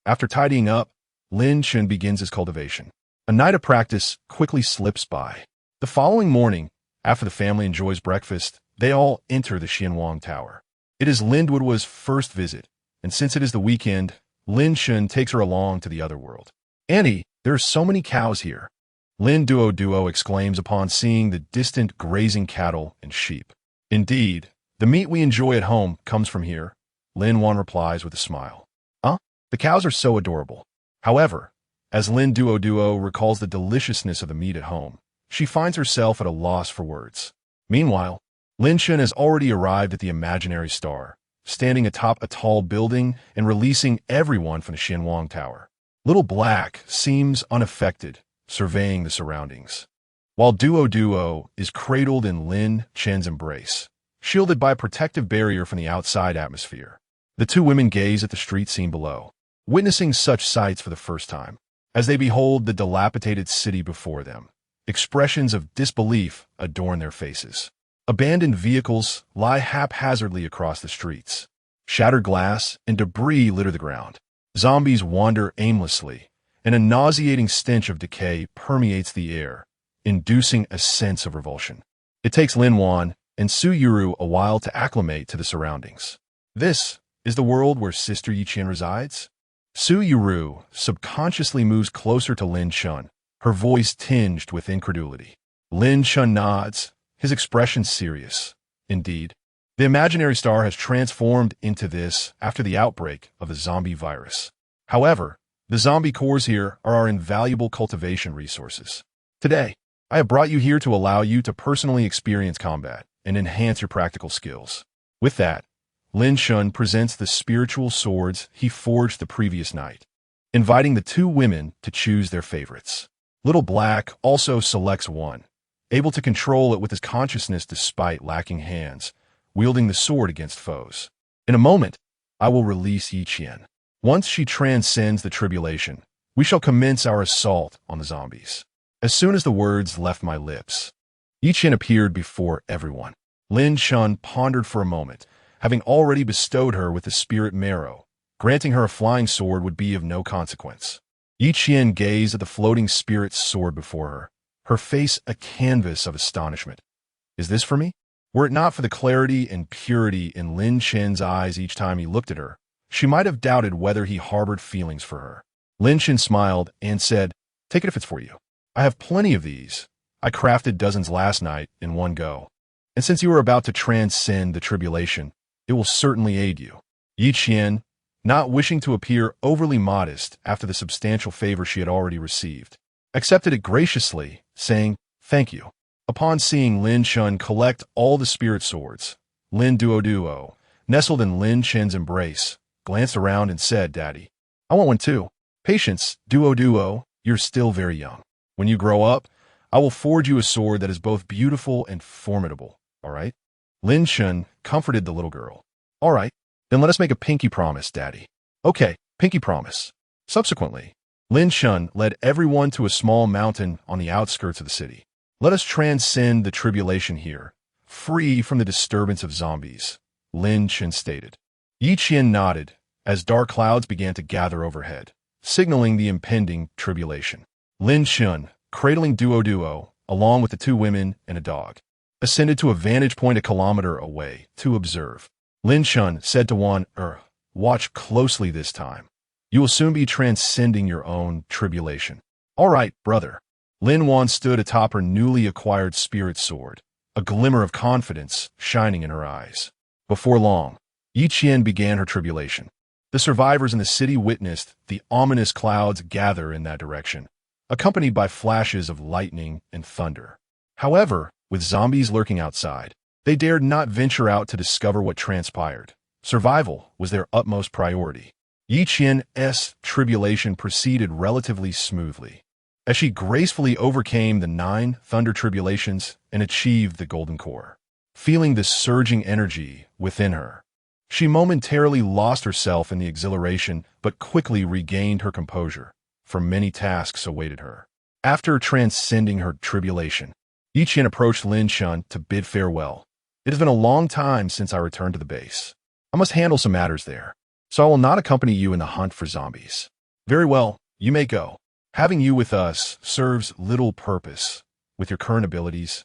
After tidying up, Lin Shun begins his cultivation. A night of practice quickly slips by. The following morning, after the family enjoys breakfast, they all enter the Xianwang Tower. It is Lin Duoduo's first visit, and since it is the weekend, Lin Shun takes her along to the other world. "Annie, there are so many cows here," Lin Duoduo exclaims upon seeing the distant grazing cattle and sheep. "Indeed, the meat we enjoy at home comes from here," Lin Wan replies with a smile. The cows are so adorable." However, as Lin Duoduo recalls the deliciousness of the meat at home, she finds herself at a loss for words. Meanwhile, Lin Shun has already arrived at the imaginary star, standing atop a tall building and releasing everyone from the Xianwang Tower. Little Black seems unaffected, surveying the surroundings, while Duo is cradled in Lin Chen's embrace, shielded by a protective barrier from the outside atmosphere. The two women gaze at the street scene below, witnessing such sights for the first time. As they behold the dilapidated city before them, expressions of disbelief adorn their faces. Abandoned vehicles lie haphazardly across the streets. Shattered glass and debris litter the ground. Zombies wander aimlessly, and a nauseating stench of decay permeates the air, inducing a sense of revulsion. It takes Lin Wan and Su Yuru a while to acclimate to the surroundings. This is the world where Sister Yi Qian resides? Su Yuru subconsciously moves closer to Lin Shun, her voice tinged with incredulity. Lin Shun nods, his expression serious. Indeed, the imaginary star has transformed into this after the outbreak of the zombie virus. However, the zombie cores here are our invaluable cultivation resources. Today, I have brought you here to allow you to personally experience combat and enhance your practical skills. With that, Lin Shun presents the spiritual swords he forged the previous night, inviting the two women to choose their favorites. Little Black also selects one, able to control it with his consciousness despite lacking hands, wielding the sword against foes. In a moment, I will release Yi Qian. Once she transcends the tribulation, We shall commence our assault on the zombies. As soon as the words left my lips, Yi Qian appeared before everyone. Lin Shun pondered for a moment, having already bestowed her with the spirit marrow. Granting her a flying sword would be of no consequence. Yi Qian gazed at the floating spirit's sword before her, her face a canvas of astonishment. Is this for me? Were it not for the clarity and purity in Lin Chen's eyes each time he looked at her, she might have doubted whether he harbored feelings for her. Lin Chen smiled and said, "Take it if it's for you. I have plenty of these. I crafted dozens last night in one go. And since you are about to transcend the tribulation, it will certainly aid you." Yi Qian, not wishing to appear overly modest after the substantial favor she had already received, accepted it graciously, saying, "Thank you." Upon seeing Lin Shun collect all the spirit swords, Lin Duo, nestled in Lin Chen's embrace, glanced around and said, "Daddy, I want one too." "Patience, Duo, you're still very young. When you grow up, I will forge you a sword that is both beautiful and formidable, all right?" Lin Shun comforted the little girl. "All right, then let us make a pinky promise, Daddy." "Okay, pinky promise." Subsequently, Lin Shun led everyone to a small mountain on the outskirts of the city. "Let us transcend the tribulation here, free from the disturbance of zombies," Lin Chen stated. Yi Qian nodded as dark clouds began to gather overhead, signaling the impending tribulation. Lin Shun, cradling Duo, along with the two women and a dog, ascended to a vantage point a kilometer away to observe. Lin Shun said to one, "Watch closely this time. You will soon be transcending your own tribulation." "All right, brother." Lin Wan stood atop her newly acquired spirit sword, a glimmer of confidence shining in her eyes. Before long, Yi Qian began her tribulation. The survivors in the city witnessed the ominous clouds gather in that direction, accompanied by flashes of lightning and thunder. However, with zombies lurking outside, they dared not venture out to discover what transpired. Survival was their utmost priority. Yi Qian's tribulation proceeded relatively smoothly, as she gracefully overcame the 9 thunder tribulations and achieved the golden core. Feeling the surging energy within her, she momentarily lost herself in the exhilaration but quickly regained her composure, for many tasks awaited her. After transcending her tribulation, Yi Qian approached Lin Shun to bid farewell. "It has been a long time since I returned to the base. I must handle some matters there, so I will not accompany you in the hunt for zombies." "Very well, you may go. Having you with us serves little purpose. With your current abilities,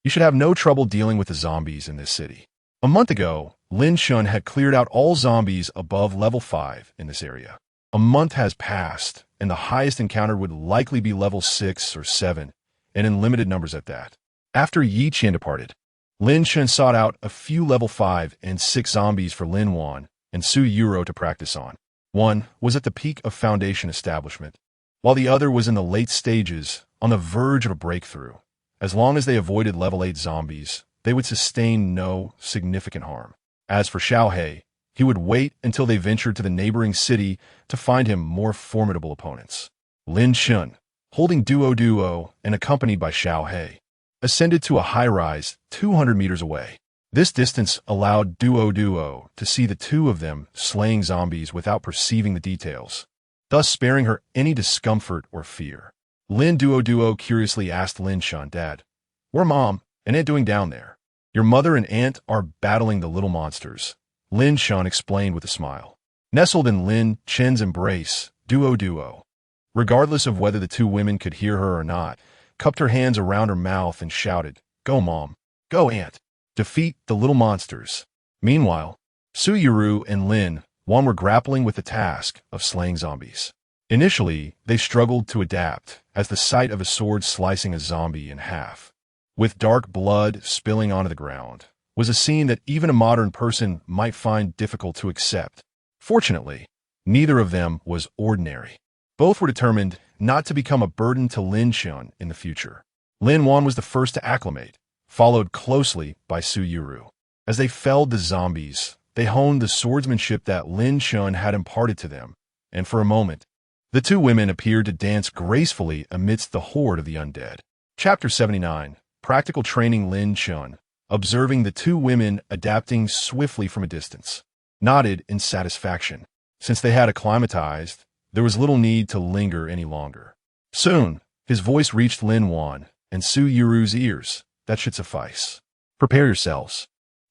you should have no trouble dealing with the zombies in this city." A month ago, Lin Shun had cleared out all zombies above level 5 in this area. A month has passed, and the highest encountered would likely be level 6 or 7, and in limited numbers at that. After Yi Qian departed, Lin Shun sought out a few level 5 and 6 zombies for Lin Wan and Su Yuro to practice on. One was at the peak of Foundation establishment, while the other was in the late stages, on the verge of a breakthrough. As long as they avoided level 8 zombies, they would sustain no significant harm. As for Xiaohe, he would wait until they ventured to the neighboring city to find him more formidable opponents. Lin Shun, holding Duo and accompanied by Xiaohe, ascended to a high-rise 200 meters away. This distance allowed Duo to see the two of them slaying zombies without perceiving the details, thus sparing her any discomfort or fear. Lin Duo curiously asked Lin Shun, "Dad, what are Mom and Aunt doing down there?" "Your mother and aunt are battling the little monsters," Lin Shun explained with a smile. Nestled in Lin Chen's embrace, Duo, regardless of whether the two women could hear her or not, cupped her hands around her mouth and shouted, "Go, Mom! Go, Aunt! Defeat the little monsters!" Meanwhile, Su Yuru and Lin Wan were grappling with the task of slaying zombies. Initially, they struggled to adapt, as the sight of a sword slicing a zombie in half, with dark blood spilling onto the ground, was a scene that even a modern person might find difficult to accept. Fortunately, neither of them was ordinary. Both were determined not to become a burden to Lin Shun in the future. Lin Wan was the first to acclimate, followed closely by Su Yuru. As they felled the zombies, they honed the swordsmanship that Lin Shun had imparted to them, and for a moment, the two women appeared to dance gracefully amidst the horde of the undead. Chapter 79. Practical Training. Lin Shun, observing the two women adapting swiftly from a distance, nodded in satisfaction. Since they had acclimatized, there was little need to linger any longer. Soon, his voice reached Lin Wan and Su Yuru's ears. That should suffice. Prepare yourselves.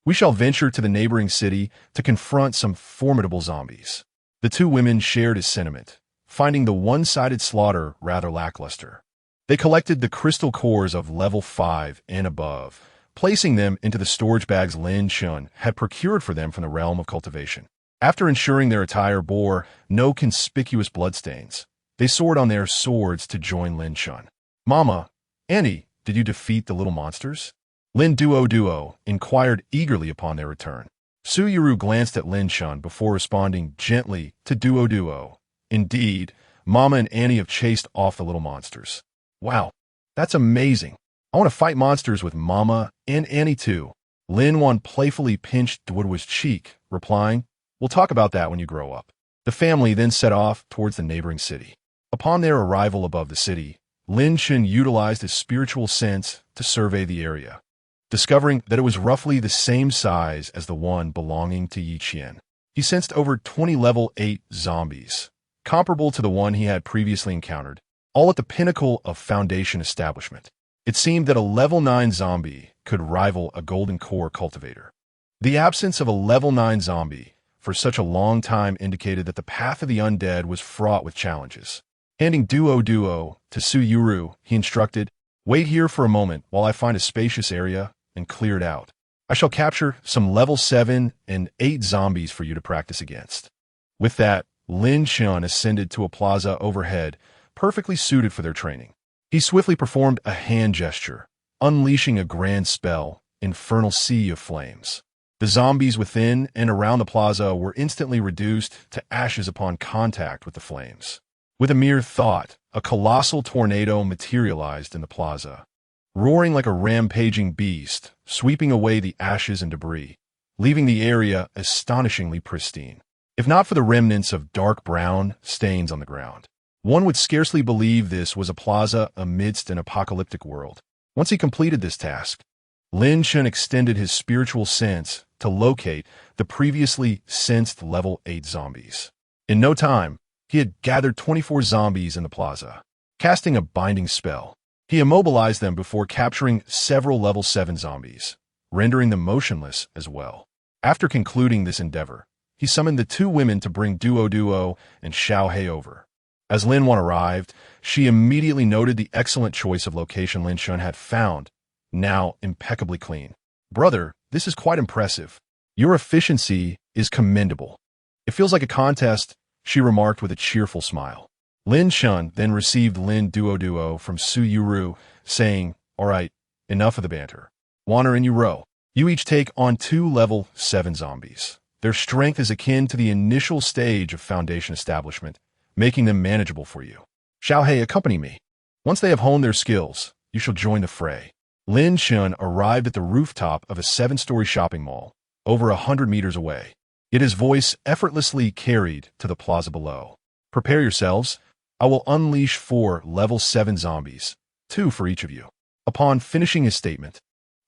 We shall venture to the neighboring city to confront some formidable zombies. The two women shared his sentiment, finding the one-sided slaughter rather lackluster. They collected the crystal cores of level 5 and above, placing them into the storage bags Lin Chun had procured for them from the realm of cultivation. After ensuring their attire bore no conspicuous bloodstains, they soared on their swords to join Lin Chun. "Mama, Annie, did you defeat the little monsters?" Lin Duo inquired eagerly upon their return. Su Yuru glanced at Lin Chun before responding gently to Duo. "Indeed, Mama and Annie have chased off the little monsters." "Wow, that's amazing. I want to fight monsters with Mama and Annie too." Lin Wan playfully pinched Duo's cheek, replying, "We'll talk about that when you grow up." The family then set off towards the neighboring city. Upon their arrival above the city, Lin Chun utilized his spiritual sense to survey the area, discovering that it was roughly the same size as the one belonging to Yi Qian. He sensed over 20 level 8 zombies, comparable to the one he had previously encountered, all at the pinnacle of Foundation establishment. It seemed that a level 9 zombie could rival a golden core cultivator. The absence of a level 9 zombie for such a long time indicated that the path of the undead was fraught with challenges. Handing Duo to Su Yuru, he instructed, "Wait here for a moment while I find a spacious area and clear it out. I shall capture some level 7 and 8 zombies for you to practice against." With that, Lin Chun ascended to a plaza overhead, perfectly suited for their training. He swiftly performed a hand gesture, unleashing a grand spell, Infernal Sea of Flames. The zombies within and around the plaza were instantly reduced to ashes upon contact with the flames. With a mere thought, a colossal tornado materialized in the plaza, roaring like a rampaging beast, sweeping away the ashes and debris, leaving the area astonishingly pristine. If not for the remnants of dark brown stains on the ground, one would scarcely believe this was a plaza amidst an apocalyptic world. Once he completed this task, Lin Chun extended his spiritual sense to locate the previously sensed level 8 zombies. In no time, he had gathered 24 zombies in the plaza. Casting a binding spell, he immobilized them before capturing several level 7 zombies, rendering them motionless as well. After concluding this endeavor, he summoned the two women to bring Duo and Xiao Hei over. As Lin Wan arrived, she immediately noted the excellent choice of location Lin Chun had found, now impeccably clean. "Brother, this is quite impressive. Your efficiency is commendable. It feels like a contest," she remarked with a cheerful smile. Lin Chun then received Lin Duo from Su Yuru, saying, "All right, enough of the banter. Wanner and Yuro, you each take on 2 level 7 zombies. Their strength is akin to the initial stage of Foundation establishment, making them manageable for you. Xiao Hei, accompany me. Once they have honed their skills, you shall join the fray." Lin Chun arrived at the rooftop of a 7-story shopping mall, over 100 meters away. Yet his voice effortlessly carried to the plaza below. "Prepare yourselves. I will unleash 4 level 7 zombies, 2 for each of you." Upon finishing his statement,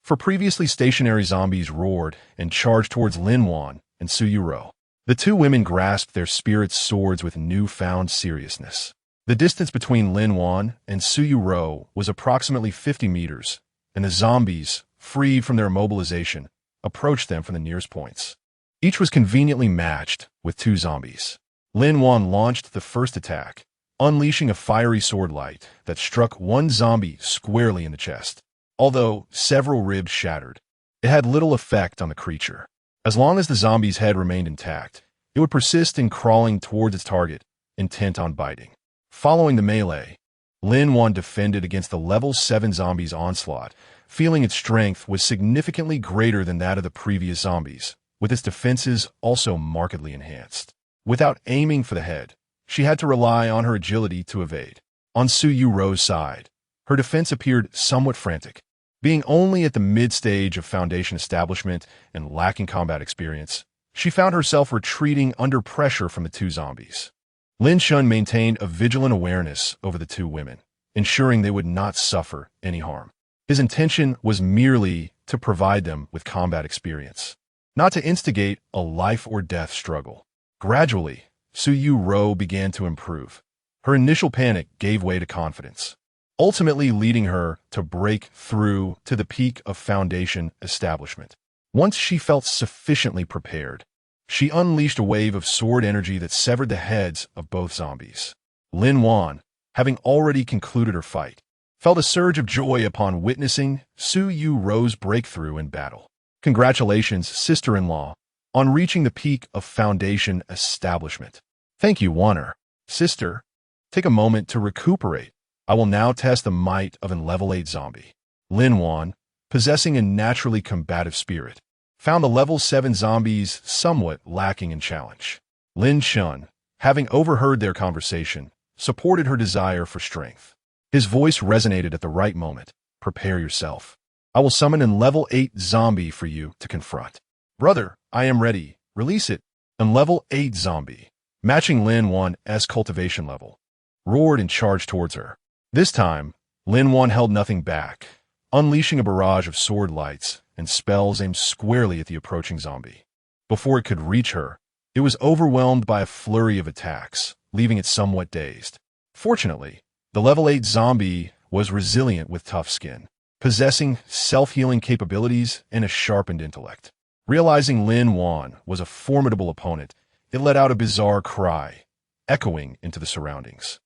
4 previously stationary zombies roared and charged towards Lin Wan and Su Yuro. The two women grasped their spirit's swords with newfound seriousness. The distance between Lin Wan and Su Yuro was approximately 50 meters, and the zombies, freed from their immobilization, approached them from the nearest points. Each was conveniently matched with 2 zombies. Lin Wan launched the first attack, unleashing a fiery sword light that struck one zombie squarely in the chest. Although several ribs shattered, it had little effect on the creature. As long as the zombie's head remained intact, it would persist in crawling towards its target, intent on biting. Following the melee, Lin Wan defended against the level 7 zombies' onslaught, feeling its strength was significantly greater than that of the previous zombies, with its defenses also markedly enhanced. Without aiming for the head, she had to rely on her agility to evade. On Su Yuro's side, her defense appeared somewhat frantic. Being only at the mid-stage of Foundation establishment and lacking combat experience, she found herself retreating under pressure from the 2 zombies. Lin Chun maintained a vigilant awareness over the 2 women, ensuring they would not suffer any harm. His intention was merely to provide them with combat experience, not to instigate a life-or-death struggle. Gradually, Su began to improve. Her initial panic gave way to confidence, ultimately leading her to break through to the peak of foundation establishment. Once she felt sufficiently prepared, she unleashed a wave of sword energy that severed the heads of both zombies. Lin Wan, having already concluded her fight, felt a surge of joy upon witnessing Su-Yu's breakthrough in battle. Congratulations, sister-in-law, on reaching the peak of foundation establishment. Thank you, Wanner. Sister, take a moment to recuperate. I will now test the might of a level 8 zombie. Lin Wan, possessing a naturally combative spirit, found the level 7 zombies somewhat lacking in challenge. Lin Shun, having overheard their conversation, supported her desire for strength. His voice resonated at the right moment. Prepare yourself. I will summon a level 8 zombie for you to confront. Brother, I am ready. Release it. A level 8 zombie, matching Lin Wan's cultivation level, roared and charged towards her. This time, Lin Wan held nothing back, unleashing a barrage of sword lights and spells aimed squarely at the approaching zombie. Before it could reach her, it was overwhelmed by a flurry of attacks, leaving it somewhat dazed. Fortunately, the level 8 zombie was resilient with tough skin, possessing self-healing capabilities and a sharpened intellect. Realizing Lin Wan was a formidable opponent, it let out a bizarre cry, echoing into the surroundings.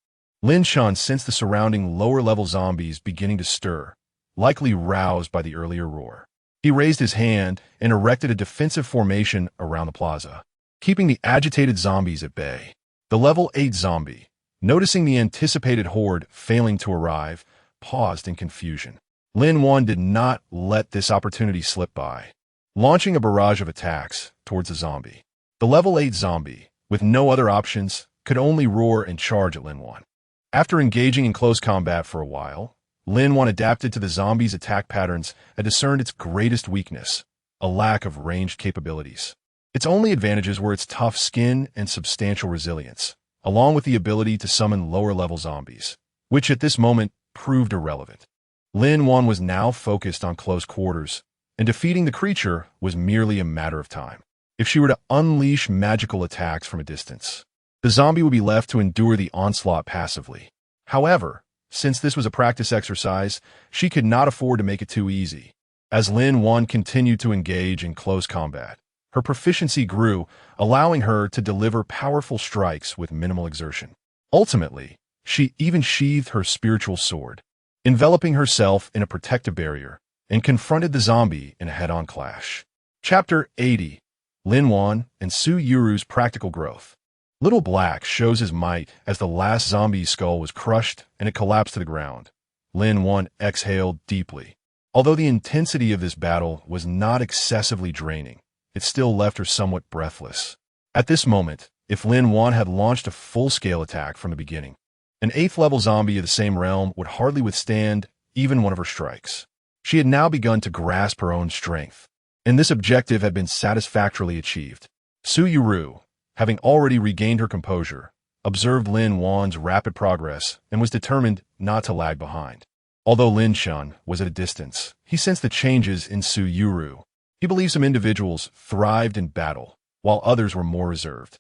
Lin Shun sensed the surrounding lower-level zombies beginning to stir, likely roused by the earlier roar. He raised his hand and erected a defensive formation around the plaza, keeping the agitated zombies at bay. The level 8 zombie, noticing the anticipated horde failing to arrive, paused in confusion. Lin Wan did not let this opportunity slip by, launching a barrage of attacks towards the zombie. The level 8 zombie, with no other options, could only roar and charge at Lin Wan. After engaging in close combat for a while, Lin Wan adapted to the zombie's attack patterns and discerned its greatest weakness, a lack of ranged capabilities. Its only advantages were its tough skin and substantial resilience, along with the ability to summon lower-level zombies, which at this moment proved irrelevant. Lin Wan was now focused on close quarters, and defeating the creature was merely a matter of time. If she were to unleash magical attacks from a distance, the zombie would be left to endure the onslaught passively. However, since this was a practice exercise, she could not afford to make it too easy. As Lin Wan continued to engage in close combat, her proficiency grew, allowing her to deliver powerful strikes with minimal exertion. Ultimately, she even sheathed her spiritual sword, enveloping herself in a protective barrier, and confronted the zombie in a head-on clash. Chapter 80. Lin Wan and Su-Yu's Practical Growth. Little Black shows his might as the last zombie's skull was crushed and it collapsed to the ground. Lin Wan exhaled deeply. Although the intensity of this battle was not excessively draining, it still left her somewhat breathless. At this moment, if Lin Wan had launched a full-scale attack from the beginning, an 8th-level zombie of the same realm would hardly withstand even one of her strikes. She had now begun to grasp her own strength, and this objective had been satisfactorily achieved. Su-Yu, having already regained her composure, observed Lin Wan's rapid progress and was determined not to lag behind. Although Lin Shun was at a distance, he sensed the changes in Su-Yu. He believed some individuals thrived in battle, while others were more reserved.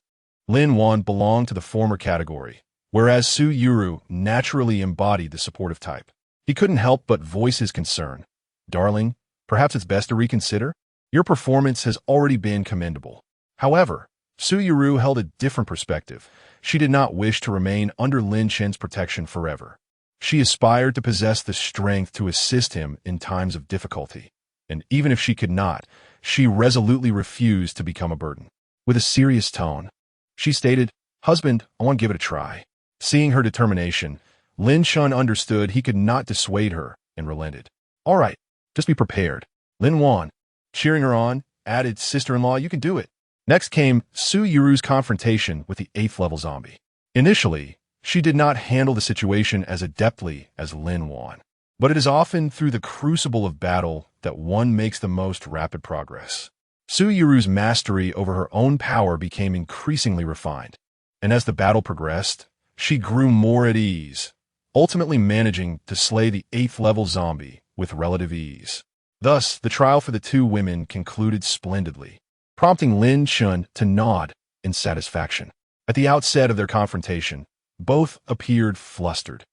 Lin Wan belonged to the former category, whereas Su-Yu naturally embodied the supportive type. He couldn't help but voice his concern. Darling, perhaps it's best to reconsider? Your performance has already been commendable. However, Su-Yu held a different perspective. She did not wish to remain under Lin Shen's protection forever. She aspired to possess the strength to assist him in times of difficulty. And even if she could not, she resolutely refused to become a burden. With a serious tone, she stated, "Husband, I want to give it a try." Seeing her determination, Lin Shun understood he could not dissuade her and relented. "All right, just be prepared." Lin Wan, cheering her on, added, "Sister-in-law, you can do it." Next came Su-Yu's confrontation with the 8th-level zombie. Initially, she did not handle the situation as adeptly as Lin Wan, but it is often through the crucible of battle that one makes the most rapid progress. Su-Yu's mastery over her own power became increasingly refined, and as the battle progressed, she grew more at ease, ultimately managing to slay the 8th-level zombie with relative ease. Thus, the trial for the two women concluded splendidly, prompting Lin Shun to nod in satisfaction. At the outset of their confrontation, both appeared flustered,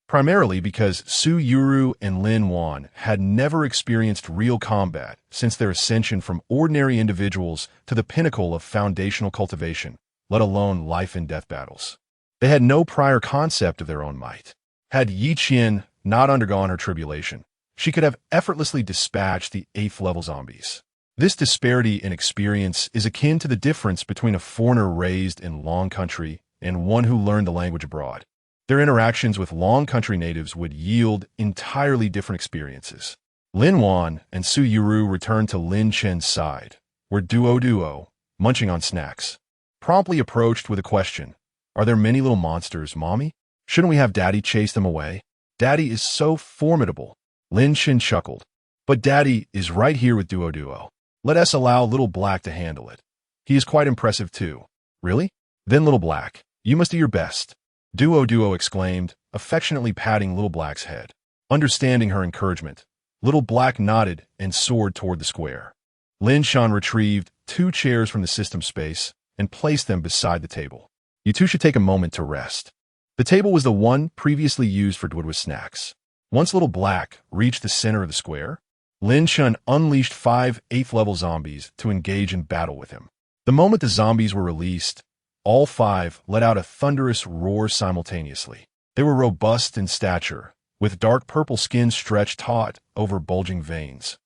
primarily because Su Yuru and Lin Wan had never experienced real combat since their ascension from ordinary individuals to the pinnacle of foundational cultivation, let alone life-and-death battles. They had no prior concept of their own might. Had Yi Qian not undergone her tribulation, she could have effortlessly dispatched the 8th-level zombies. This disparity in experience is akin to the difference between a foreigner raised in Long Country and one who learned the language abroad. Their interactions with Long Country natives would yield entirely different experiences. Lin Wan and Su Yuru returned to Lin Chen's side, where Duo, munching on snacks, promptly approached with a question. Are there many little monsters, Mommy? Shouldn't we have Daddy chase them away? Daddy is so formidable. Lin Chen chuckled. But Daddy is right here with Duo. Let us allow Little Black to handle it. He is quite impressive too. Really? Then Little Black, you must do your best. Duo exclaimed, affectionately patting Little Black's head. Understanding her encouragement, Little Black nodded and soared toward the square. Lin Shan retrieved 2 chairs from the system space and placed them beside the table. You two should take a moment to rest. The table was the one previously used for Dwidwa's snacks. Once Little Black reached the center of the square, Lin Shan unleashed 5 8th-level zombies to engage in battle with him. The moment the zombies were released, all 5 let out a thunderous roar simultaneously. They were robust in stature, with dark purple skin stretched taut over bulging veins,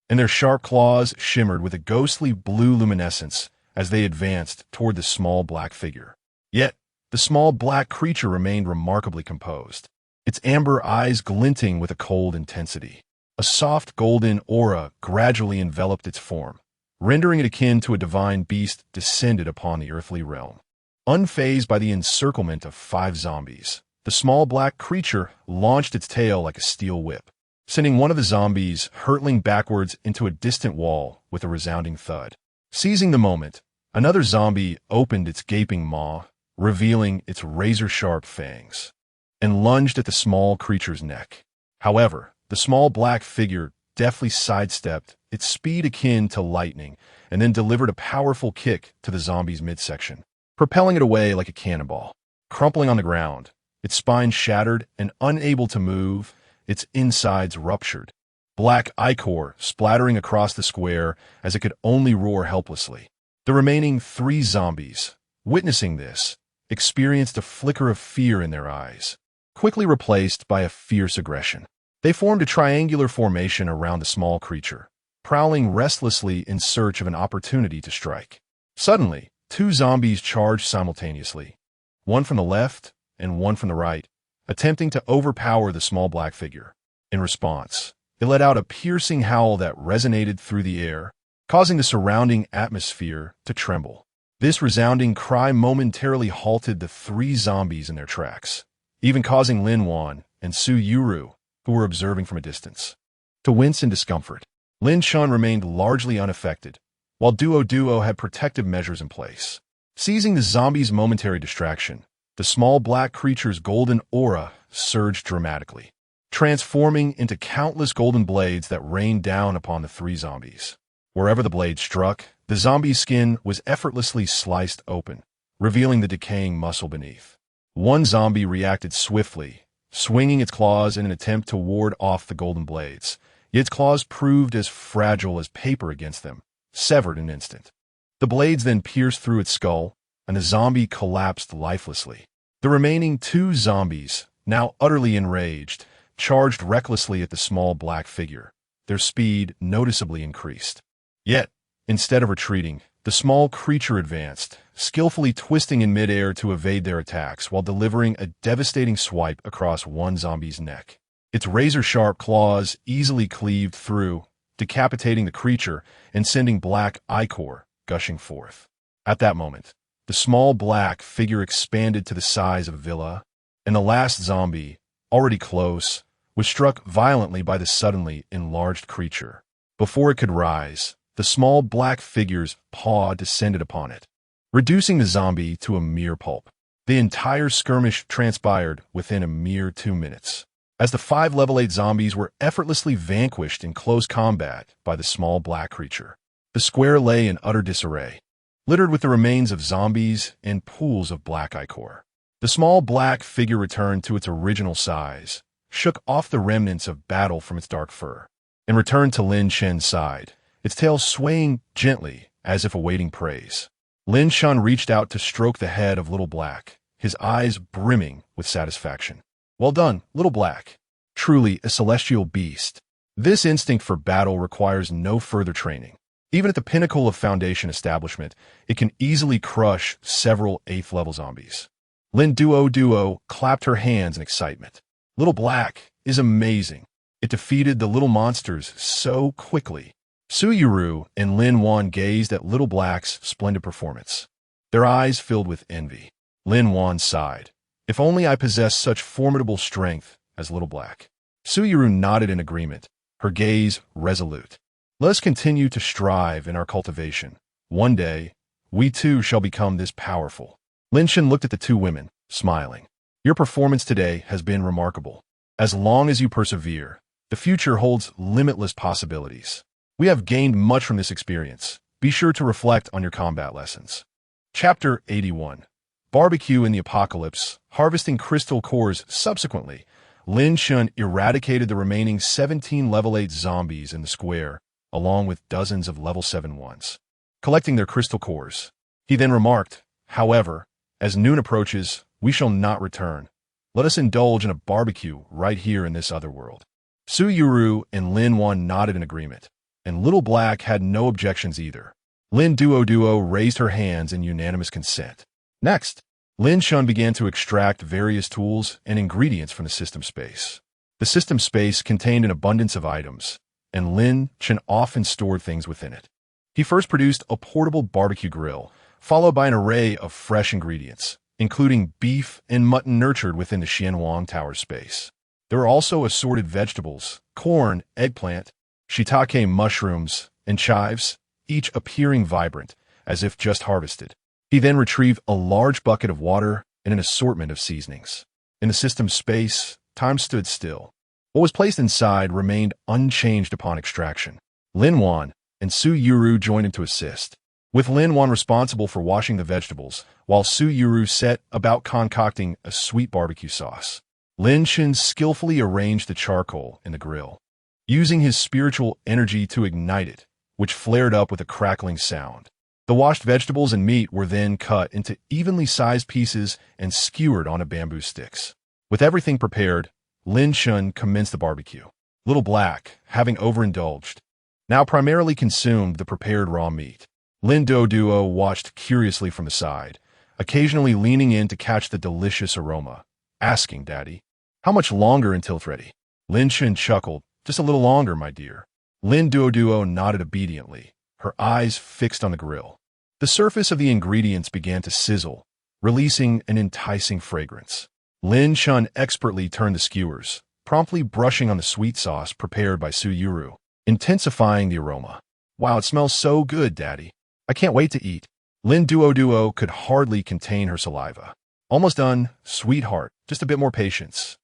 and their sharp claws shimmered with a ghostly blue luminescence as they advanced toward the small black figure. Yet, the small black creature remained remarkably composed, its amber eyes glinting with a cold intensity. A soft golden aura gradually enveloped its form, rendering it akin to a divine beast descended upon the earthly realm. Unfazed by the encirclement of 5 zombies, the small black creature launched its tail like a steel whip, sending one of the zombies hurtling backwards into a distant wall with a resounding thud. Seizing the moment, another zombie opened its gaping maw, revealing its razor-sharp fangs, and lunged at the small creature's neck. However, the small black figure deftly sidestepped, its speed akin to lightning, and then delivered a powerful kick to the zombie's midsection, propelling it away like a cannonball. Crumpling on the ground, its spine shattered and unable to move, its insides ruptured, black ichor splattering across the square as it could only roar helplessly. The remaining 3 zombies, witnessing this, experienced a flicker of fear in their eyes, quickly replaced by a fierce aggression. They formed a triangular formation around the small creature, prowling restlessly in search of an opportunity to strike. Suddenly, 2 zombies charged simultaneously, one from the left and one from the right, attempting to overpower the small black figure. In response, it let out a piercing howl that resonated through the air, causing the surrounding atmosphere to tremble. This resounding cry momentarily halted the 3 zombies in their tracks, even causing Lin Wan and Su Yuru, who were observing from a distance, to wince in discomfort. Lin Shan remained largely unaffected, while Duo had protective measures in place. Seizing the zombies' momentary distraction, the small black creature's golden aura surged dramatically, transforming into countless golden blades that rained down upon the 3 zombies. Wherever the blade struck, the zombie's skin was effortlessly sliced open, revealing the decaying muscle beneath. One zombie reacted swiftly, swinging its claws in an attempt to ward off the golden blades, yet its claws proved as fragile as paper against them, severed in an instant. The blades then pierced through its skull, and the zombie collapsed lifelessly. The remaining 2 zombies, now utterly enraged, charged recklessly at the small black figure, their speed noticeably increased. Yet, instead of retreating, the small creature advanced, skillfully twisting in midair to evade their attacks while delivering a devastating swipe across one zombie's neck. Its razor-sharp claws easily cleaved through, decapitating the creature and sending black ichor gushing forth. At that moment, the small black figure expanded to the size of a villa, and the last zombie, already close, was struck violently by the suddenly enlarged creature. Before it could rise, the small black figure's paw descended upon it, reducing the zombie to a mere pulp. The entire skirmish transpired within a mere 2 minutes, as the 5 level 8 zombies were effortlessly vanquished in close combat by the small black creature. The square lay in utter disarray, littered with the remains of zombies and pools of black ichor. The small black figure returned to its original size, shook off the remnants of battle from its dark fur, and returned to Lin Shen's side, its tail swaying gently as if awaiting praise. Lin Shen reached out to stroke the head of Little Black, his eyes brimming with satisfaction. Well done, Little Black. Truly a celestial beast. This instinct for battle requires no further training. Even at the pinnacle of Foundation establishment, it can easily crush several 8th-level zombies. Lin Duo clapped her hands in excitement. Little Black is amazing. It defeated the little monsters so quickly. Su Yuru and Lin Wan gazed at Little Black's splendid performance. Their eyes filled with envy. Lin Wan sighed. If only I possessed such formidable strength as Little Black. Su Yuru nodded in agreement, her gaze resolute. Let us continue to strive in our cultivation. One day, we too shall become this powerful. Lin Shen looked at the two women, smiling. Your performance today has been remarkable. As long as you persevere, the future holds limitless possibilities. We have gained much from this experience. Be sure to reflect on your combat lessons. Chapter 81. Barbecue in the Apocalypse, harvesting crystal cores. Subsequently, Lin Shen eradicated the remaining 17 level 8 zombies in the square, along with dozens of level 7 ones, collecting their crystal cores. He then remarked, however, as noon approaches, we shall not return. Let us indulge in a barbecue right here in this other world. Su Yuru and Lin Wan nodded in agreement, and Little Black had no objections either. Lin Duo raised her hands in unanimous consent. Next, Lin Shen began to extract various tools and ingredients from the system space. The system space contained an abundance of items, and Lin Shen often stored things within it. He first produced a portable barbecue grill, followed by an array of fresh ingredients, including beef and mutton nurtured within the Xianwang Tower space. There were also assorted vegetables, corn, eggplant, shiitake mushrooms, and chives, each appearing vibrant, as if just harvested. He then retrieved a large bucket of water and an assortment of seasonings. In the system space, time stood still. What was placed inside remained unchanged upon extraction. Lin Wan and Su Yuru joined in to assist, with Lin Wan responsible for washing the vegetables, while Su Yuru set about concocting a sweet barbecue sauce. Lin Shen skillfully arranged the charcoal in the grill, using his spiritual energy to ignite it, which flared up with a crackling sound. The washed vegetables and meat were then cut into evenly sized pieces and skewered onto bamboo sticks. With everything prepared, Lin Shen commenced the barbecue. Little Black, having overindulged, now primarily consumed the prepared raw meat. Lin Duo watched curiously from the side, occasionally leaning in to catch the delicious aroma, asking Daddy, how much longer until it's ready? Lin Shen chuckled, just a little longer, my dear. Lin Duo nodded obediently, her eyes fixed on the grill. The surface of the ingredients began to sizzle, releasing an enticing fragrance. Lin Shen expertly turned the skewers, promptly brushing on the sweet sauce prepared by Su Yuru, intensifying the aroma. Wow, it smells so good, Daddy. I can't wait to eat. Lin Duo could hardly contain her saliva. Almost done, sweetheart, just a bit more patience.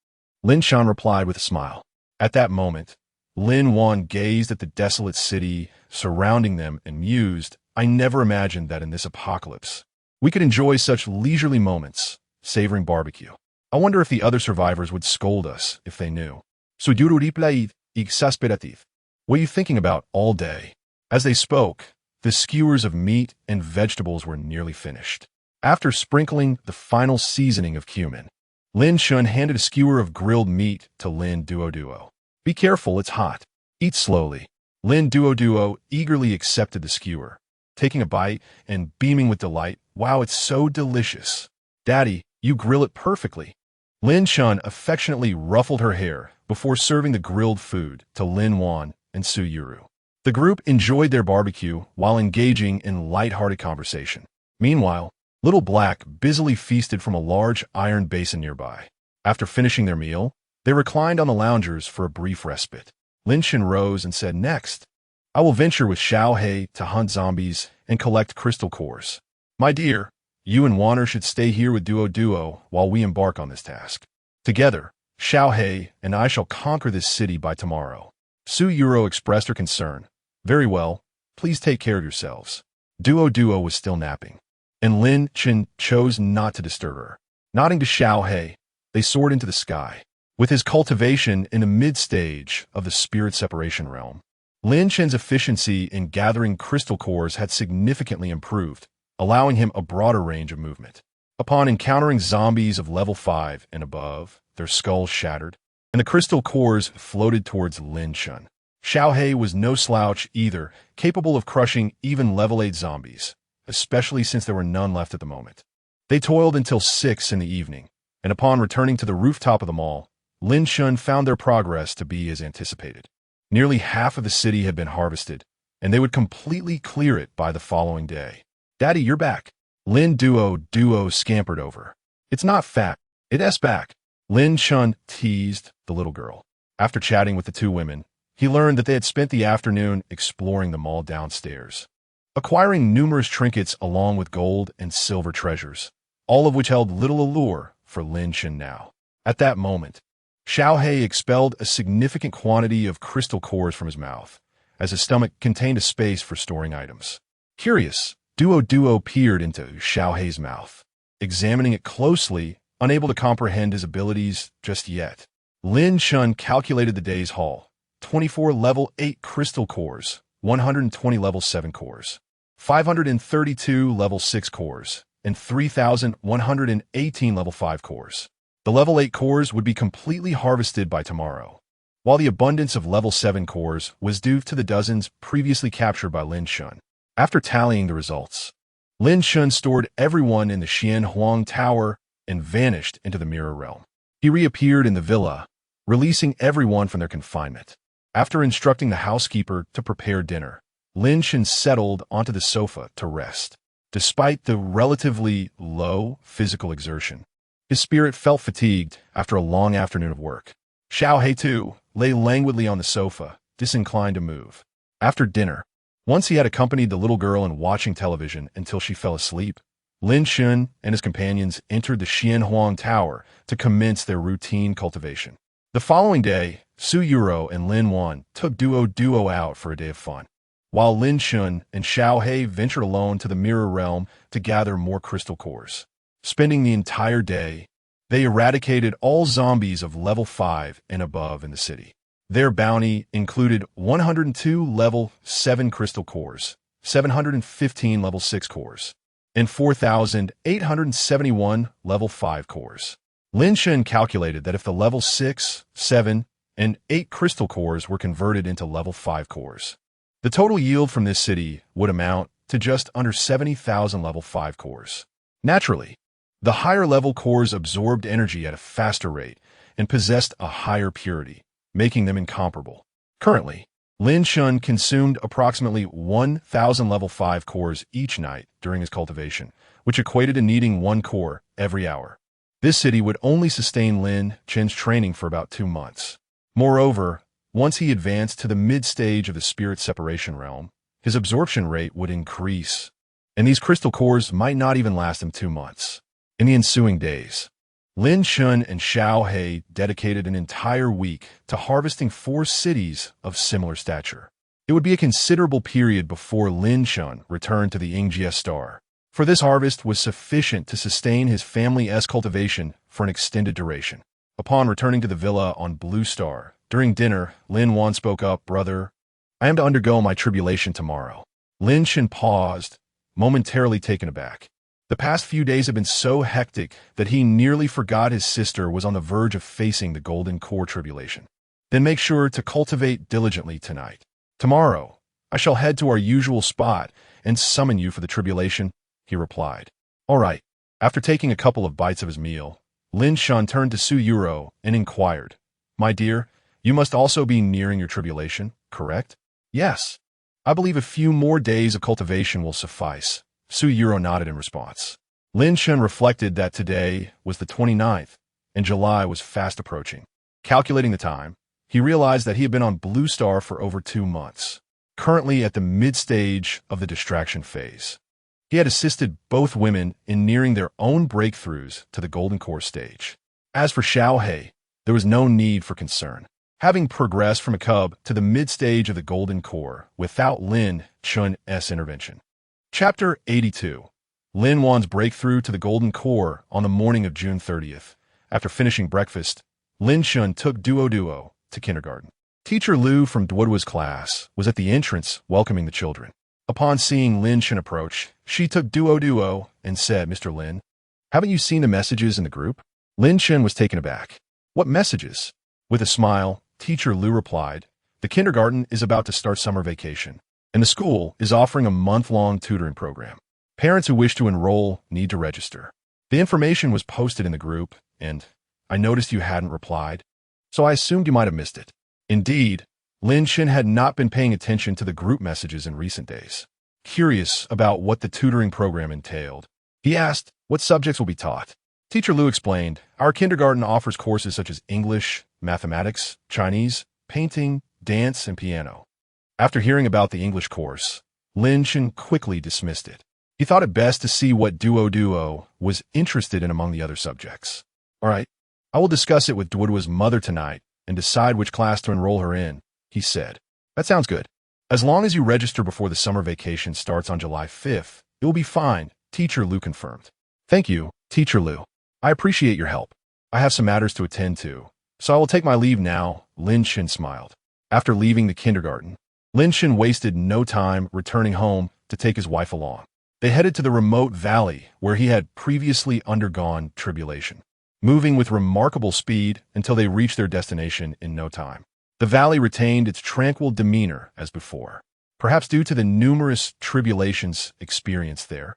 Lin Shen replied with a smile. At that moment, Lin Wan gazed at the desolate city surrounding them and mused, I never imagined that in this apocalypse we could enjoy such leisurely moments, savoring barbecue. I wonder if the other survivors would scold us if they knew. What are you thinking about all day? As they spoke, the skewers of meat and vegetables were nearly finished. After sprinkling the final seasoning of cumin, Lin Shen handed a skewer of grilled meat to Lin Duo. Be careful, it's hot. Eat slowly. Lin Duo eagerly accepted the skewer, taking a bite and beaming with delight. Wow, it's so delicious. Daddy, you grill it perfectly. Lin Shen affectionately ruffled her hair before serving the grilled food to Lin Wan and Su Yuru. The group enjoyed their barbecue while engaging in light-hearted conversation. Meanwhile, Little Black busily feasted from a large iron basin nearby. After finishing their meal, they reclined on the loungers for a brief respite. Lin Shen rose and said, Next, I will venture with Xiao He to hunt zombies and collect crystal cores. My dear, you and Wanner should stay here with Duo while we embark on this task. Together, Xiao He and I shall conquer this city by tomorrow. Su Yuru expressed her concern. Very well, please take care of yourselves. Duo was still napping, and Lin Chen chose not to disturb her. Nodding to Xiao He, they soared into the sky. With his cultivation in the mid-stage of the spirit separation realm, Lin Chen's efficiency in gathering crystal cores had significantly improved, allowing him a broader range of movement. Upon encountering zombies of level 5 and above, their skulls shattered, and the crystal cores floated towards Lin Chen. Xiao He was no slouch either, capable of crushing even level 8 zombies, especially since there were none left at the moment. They toiled until 6 in the evening, and upon returning to the rooftop of the mall, Lin Chen found their progress to be as anticipated. Nearly half of the city had been harvested, and they would completely clear it by the following day. "Daddy, you're back." Lin Duo scampered over. "It's not fat, it's back." Lin Chen teased the little girl. After chatting with the two women, he learned that they had spent the afternoon exploring the mall downstairs, acquiring numerous trinkets along with gold and silver treasures, all of which held little allure for Lin Chen now. At that moment, Xiao He expelled a significant quantity of crystal cores from his mouth, as his stomach contained a space for storing items. Curious, Duo peered into Xiao He's mouth, examining it closely, unable to comprehend his abilities just yet. Lin Chen calculated the day's haul: 24 level 8 crystal cores, 120 level 7 cores, 532 level 6 cores, and 3,118 level 5 cores. The level 8 cores would be completely harvested by tomorrow, while the abundance of level 7 cores was due to the dozens previously captured by Lin Chen. After tallying the results, Lin Chen stored everyone in the Xian Huang Tower and vanished into the mirror realm. He reappeared in the villa, releasing everyone from their confinement. After instructing the housekeeper to prepare dinner, Lin Chen settled onto the sofa to rest. Despite the relatively low physical exertion, his spirit felt fatigued after a long afternoon of work. Xiao He, too, lay languidly on the sofa, disinclined to move. After dinner, once he had accompanied the little girl in watching television until she fell asleep, Lin Chen and his companions entered the Xian Huang Tower to commence their routine cultivation. The following day, Su Yuro and Lin Wan took Duo out for a day of fun, while Lin Chen and Xiao He ventured alone to the mirror realm to gather more crystal cores. Spending the entire day, they eradicated all zombies of level 5 and above in the city. Their bounty included 102 level 7 crystal cores, 715 level 6 cores, and 4,871 level 5 cores. Lin Chen calculated that if the level 6, 7, and 8 crystal cores were converted into level 5 cores, the total yield from this city would amount to just under 70,000 level 5 cores. Naturally, the higher level cores absorbed energy at a faster rate and possessed a higher purity, making them incomparable. Currently, Lin Chen consumed approximately 1,000 level 5 cores each night during his cultivation, which equated to needing 1 core every hour. This city would only sustain Lin Chen's training for about 2 months. Moreover, once he advanced to the mid-stage of the spirit separation realm, his absorption rate would increase, and these crystal cores might not even last him 2 months. In the ensuing days, Lin Chen and Xiao He dedicated an entire week to harvesting 4 cities of similar stature. It would be a considerable period before Lin Chen returned to the Yingjie Star, for this harvest was sufficient to sustain his family's cultivation for an extended duration. Upon returning to the villa on Blue Star, during dinner, Lin Wan spoke up, "Brother, I am to undergo my tribulation tomorrow." Lin Chen paused, momentarily taken aback. The past few days had been so hectic that he nearly forgot his sister was on the verge of facing the Golden Core tribulation. "Then make sure to cultivate diligently tonight. Tomorrow, I shall head to our usual spot and summon you for the tribulation," he replied. "All right." After taking a couple of bites of his meal, Lin Chen turned to Su Yuro and inquired, "My dear, you must also be nearing your tribulation, correct?" "Yes. I believe a few more days of cultivation will suffice." Su Yuro nodded in response. Lin Chen reflected that today was the 29th, and July was fast approaching. Calculating the time, he realized that he had been on Blue Star for over 2 months, currently at the mid-stage of the distraction phase. He had assisted both women in nearing their own breakthroughs to the Golden Core stage. As for Xiao He, there was no need for concern, having progressed from a cub to the mid-stage of the Golden Core without Lin Chen's intervention. Chapter 82. Lin Wan's breakthrough to the Golden Core on the morning of June 30th. After finishing breakfast, Lin Shun took Duo to kindergarten. Teacher Lu from Duo's class was at the entrance welcoming the children. Upon seeing Lin Shun approach, she took Duo and said, "Mr. Lin, haven't you seen the messages in the group?" Lin Shun was taken aback. "What messages?" With a smile, Teacher Lu replied, "The kindergarten is about to start summer vacation, and the school is offering a month-long tutoring program. Parents who wish to enroll need to register. The information was posted in the group, and I noticed you hadn't replied, so I assumed you might have missed it." Indeed, Lin Shun had not been paying attention to the group messages in recent days. Curious about what the tutoring program entailed, he asked, "What subjects will be taught?" Teacher Lu explained, "Our kindergarten offers courses such as English, mathematics, Chinese, painting, dance, and piano." After hearing about the English course, Lin Shun quickly dismissed it. He thought it best to see what Duo was interested in among the other subjects. "All right, I will discuss it with Duo's mother tonight and decide which class to enroll her in," he said. "That sounds good. As long as you register before the summer vacation starts on July 5th, it will be fine," Teacher Lu confirmed. "Thank you, Teacher Lu. I appreciate your help. I have some matters to attend to, so I will take my leave now," Lin Shun smiled. After leaving the kindergarten, Lin Shun wasted no time returning home to take his wife along. They headed to the remote valley where he had previously undergone tribulation, moving with remarkable speed until they reached their destination in no time. The valley retained its tranquil demeanor as before, perhaps due to the numerous tribulations experienced there.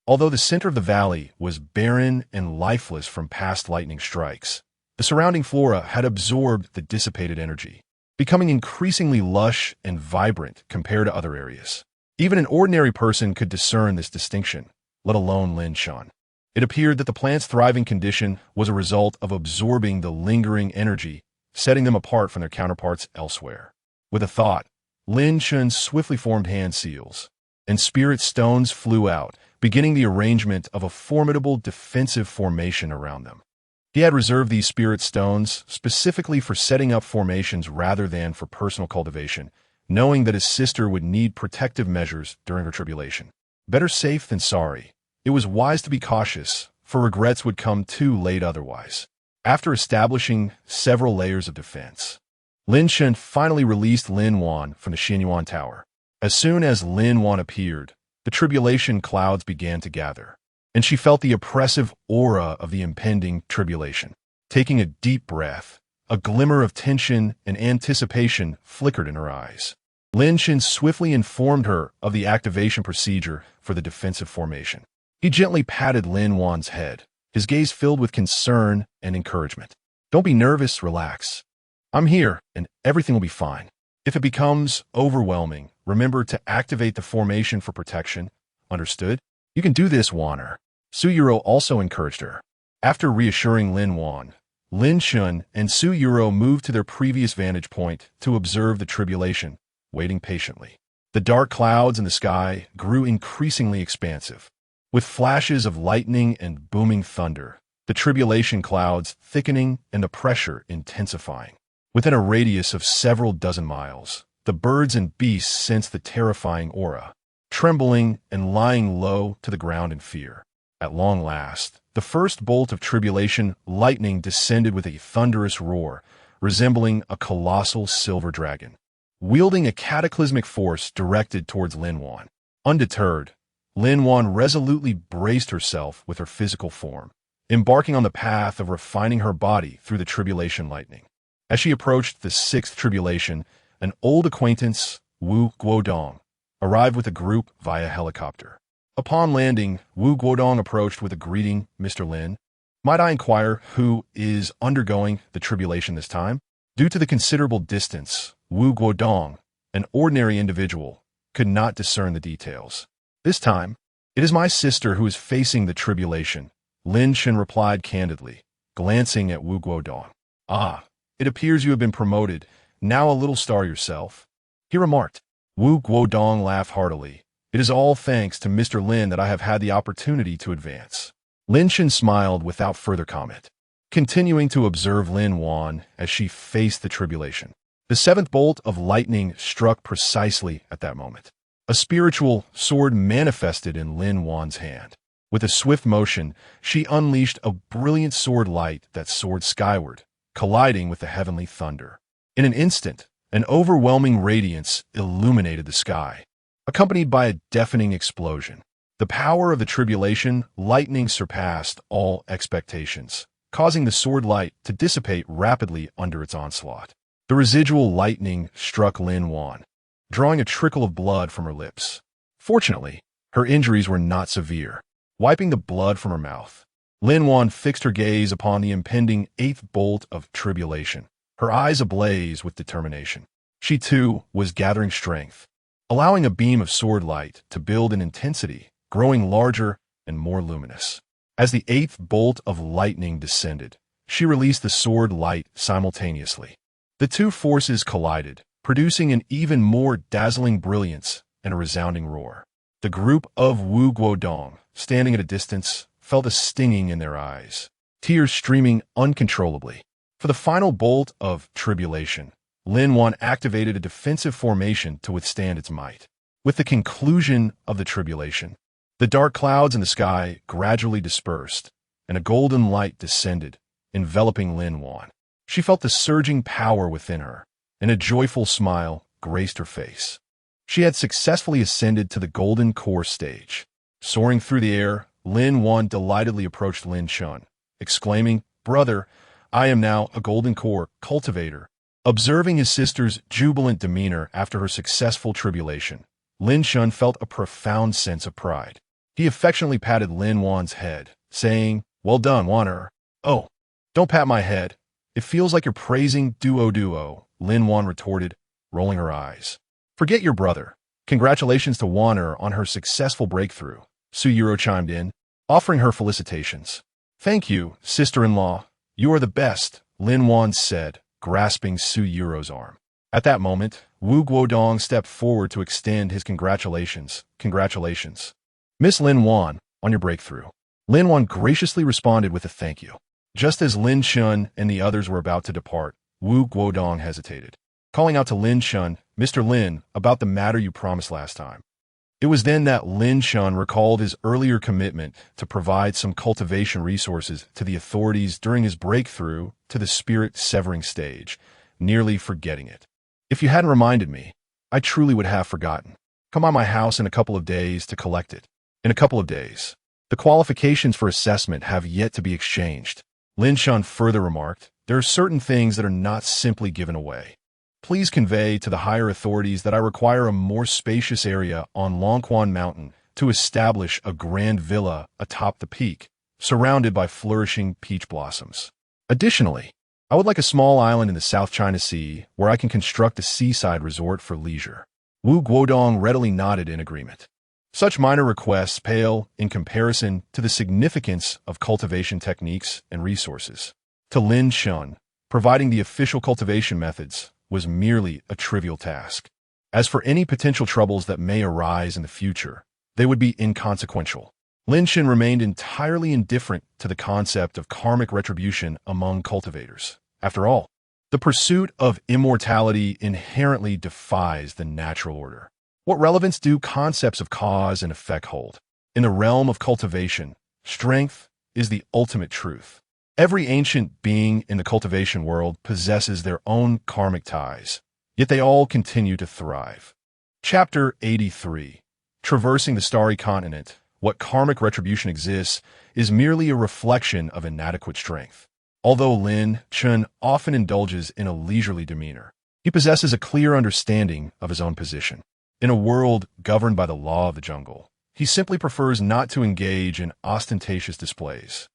Although the center of the valley was barren and lifeless from past lightning strikes, the surrounding flora had absorbed the dissipated energy, becoming increasingly lush and vibrant compared to other areas. Even an ordinary person could discern this distinction, let alone Lin Shun. It appeared that the plant's thriving condition was a result of absorbing the lingering energy, setting them apart from their counterparts elsewhere. With a thought, Lin Shun swiftly formed hand seals, and spirit stones flew out, beginning the arrangement of a formidable defensive formation around them. He had reserved these spirit stones specifically for setting up formations rather than for personal cultivation, knowing that his sister would need protective measures during her tribulation. Better safe than sorry. It was wise to be cautious, for regrets would come too late otherwise. After establishing several layers of defense, Lin Shun finally released Lin Wan from the Xinyuan Tower. As soon as Lin Wan appeared, the tribulation clouds began to gather, and she felt the oppressive aura of the impending tribulation. Taking a deep breath, a glimmer of tension and anticipation flickered in her eyes. Lin Shun swiftly informed her of the activation procedure for the defensive formation. He gently patted Lin Wan's head, his gaze filled with concern and encouragement. "Don't be nervous, relax. I'm here, and everything will be fine. If it becomes overwhelming, remember to activate the formation for protection. Understood? You can do this, Wanner." Suyuro also encouraged her. After reassuring Lin Wan, Lin Shun and Suyuro moved to their previous vantage point to observe the tribulation, waiting patiently. The dark clouds in the sky grew increasingly expansive, with flashes of lightning and booming thunder, the tribulation clouds thickening and the pressure intensifying. Within a radius of several dozen miles, the birds and beasts sensed the terrifying aura, trembling and lying low to the ground in fear. At long last, the first bolt of tribulation lightning descended with a thunderous roar, resembling a colossal silver dragon, wielding a cataclysmic force directed towards Lin Wan. Undeterred, Lin Wan resolutely braced herself with her physical form, embarking on the path of refining her body through the tribulation lightning. As she approached the sixth tribulation, an old acquaintance, Wu Guodong, arrived with a group via helicopter. Upon landing, Wu Guodong approached with a greeting, "Mr. Lin, might I inquire who is undergoing the tribulation this time?" Due to the considerable distance, Wu Guodong, an ordinary individual, could not discern the details. "This time, it is my sister who is facing the tribulation," Lin Shun replied candidly, glancing at Wu Guodong. "Ah, it appears you have been promoted, now a little star yourself," he remarked. Wu Guodong laughed heartily. "It is all thanks to Mr. Lin that I have had the opportunity to advance." Lin Shun smiled without further comment, continuing to observe Lin Wan as she faced the tribulation. The seventh bolt of lightning struck precisely at that moment. A spiritual sword manifested in Lin Wan's hand. With a swift motion, she unleashed a brilliant sword light that soared skyward, colliding with the heavenly thunder. In an instant, an overwhelming radiance illuminated the sky, accompanied by a deafening explosion. The power of the tribulation lightning surpassed all expectations, causing the sword light to dissipate rapidly under its onslaught. The residual lightning struck Lin Wan, drawing a trickle of blood from her lips. Fortunately, her injuries were not severe. Wiping the blood from her mouth, Lin Wan fixed her gaze upon the impending eighth bolt of tribulation, her eyes ablaze with determination. She, too, was gathering strength, allowing a beam of sword light to build in intensity, growing larger and more luminous. As the eighth bolt of lightning descended, she released the sword light simultaneously. The two forces collided, producing an even more dazzling brilliance and a resounding roar. The group of Wu Guodong, standing at a distance, felt a stinging in their eyes, tears streaming uncontrollably. For the final bolt of tribulation, Lin Wan activated a defensive formation to withstand its might. With the conclusion of the tribulation, the dark clouds in the sky gradually dispersed, and a golden light descended, enveloping Lin Wan. She felt the surging power within her, and a joyful smile graced her face. She had successfully ascended to the golden core stage. Soaring through the air, Lin Wan delightedly approached Lin Shun, exclaiming, "Brother, I am now a golden core cultivator." Observing his sister's jubilant demeanor after her successful tribulation, Lin Shun felt a profound sense of pride. He affectionately patted Lin Wan's head, saying, "Well done, Wan'er." "Oh, don't pat my head. It feels like you're praising Duo," Lin Wan retorted, rolling her eyes. "Forget your brother. Congratulations to Wan'er on her successful breakthrough," Su Yuro chimed in, offering her felicitations. "Thank you, sister-in-law. You are the best," Lin Wan said, grasping Su Yuro's arm. At that moment, Wu Guodong stepped forward to extend his congratulations. "Congratulations, Miss Lin Wan, on your breakthrough." Lin Wan graciously responded with a thank you. Just as Lin Shun and the others were about to depart, Wu Guodong hesitated, calling out to Lin Shun, "Mr. Lin, about the matter you promised last time." It was then that Lin Shun recalled his earlier commitment to provide some cultivation resources to the authorities during his breakthrough to the spirit-severing stage, nearly forgetting it. "If you hadn't reminded me, I truly would have forgotten. Come by my house in a couple of days to collect it." "In a couple of days. The qualifications for assessment have yet to be exchanged," Lin Shun further remarked. "There are certain things that are not simply given away. Please convey to the higher authorities that I require a more spacious area on Longquan Mountain to establish a grand villa atop the peak, surrounded by flourishing peach blossoms. Additionally, I would like a small island in the South China Sea where I can construct a seaside resort for leisure." Wu Guodong readily nodded in agreement. Such minor requests pale in comparison to the significance of cultivation techniques and resources. To Lin Shun, providing the official cultivation methods was merely a trivial task. As for any potential troubles that may arise in the future, they would be inconsequential. Lin Shun remained entirely indifferent to the concept of karmic retribution among cultivators. After all, the pursuit of immortality inherently defies the natural order. What relevance do concepts of cause and effect hold? In the realm of cultivation, strength is the ultimate truth. Every ancient being in the cultivation world possesses their own karmic ties, yet they all continue to thrive. Chapter 83. Traversing the Starry Continent, what karmic retribution exists is merely a reflection of inadequate strength. Although Lin Shun often indulges in a leisurely demeanor, he possesses a clear understanding of his own position. In a world governed by the law of the jungle, he simply prefers not to engage in ostentatious displays.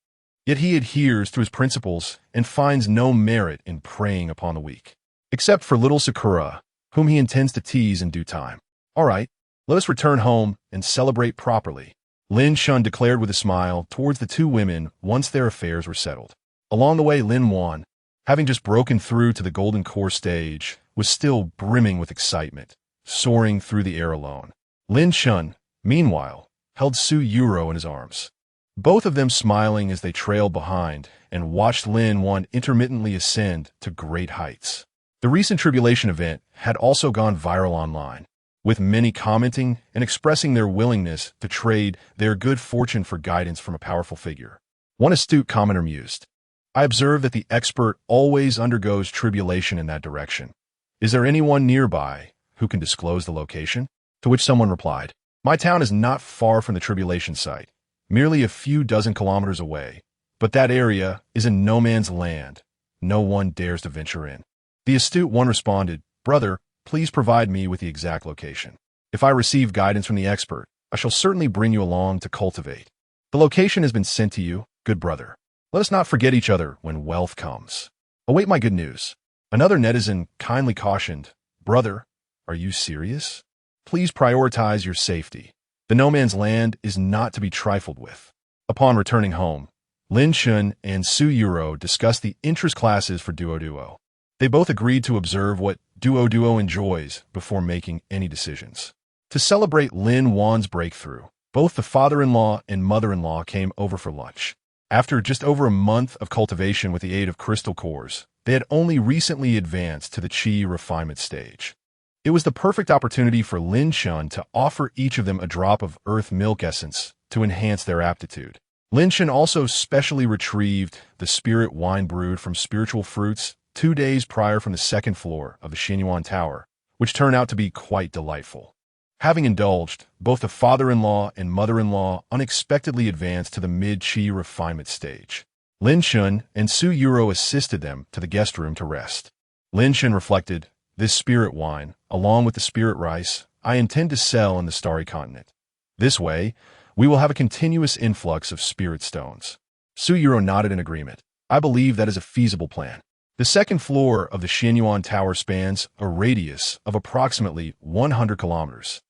Yet he adheres to his principles and finds no merit in preying upon the weak, except for little Sakura, whom he intends to tease in due time. "All right, let us return home and celebrate properly," Lin Shun declared with a smile towards the two women once their affairs were settled. Along the way, Lin Wan, having just broken through to the golden core stage, was still brimming with excitement, soaring through the air alone. Lin Shun, meanwhile, held Su Yuro in his arms, both of them smiling as they trailed behind and watched Lin Wan intermittently ascend to great heights. The recent tribulation event had also gone viral online. with many commenting and expressing their willingness to trade their good fortune for guidance from a powerful figure. One astute commenter mused, "I observe that the expert always undergoes tribulation in that direction. Is there anyone nearby who can disclose the location?" To which someone replied, "My town is not far from the tribulation site, merely a few dozen kilometers away, but that area is in no man's land. No one dares to venture in." The astute one responded, "Brother, please provide me with the exact location. If I receive guidance from the expert, I shall certainly bring you along to cultivate. The location has been sent to you, good brother. Let us not forget each other when wealth comes. Await my good news." Another netizen kindly cautioned, "Brother, are you serious? Please prioritize your safety. The no man's land is not to be trifled with." Upon returning home, Lin Shun and Su Yuro discussed the interest classes for Duo. They both agreed to observe what Duo enjoys before making any decisions. To celebrate Lin Wan's breakthrough, both the father-in-law and mother-in-law came over for lunch. After just over a month of cultivation with the aid of crystal cores, they had only recently advanced to the Qi refinement stage. It was the perfect opportunity for Lin Shun to offer each of them a drop of earth milk essence to enhance their aptitude. Lin Shun also specially retrieved the spirit wine brewed from spiritual fruits 2 days prior from the second floor of the Xianyuan Tower, which turned out to be quite delightful. Having indulged, both the father-in-law and mother-in-law unexpectedly advanced to the mid-Qi refinement stage. Lin Shun and Su Yuro assisted them to the guest room to rest. Lin Shun reflected, "This spirit wine, along with the spirit rice, I intend to sell in the Starry Continent. This way, we will have a continuous influx of spirit stones." Su Yuro nodded in agreement. "I believe that is a feasible plan." The second floor of the Xianyuan Tower spans a radius of approximately 100 kilometers.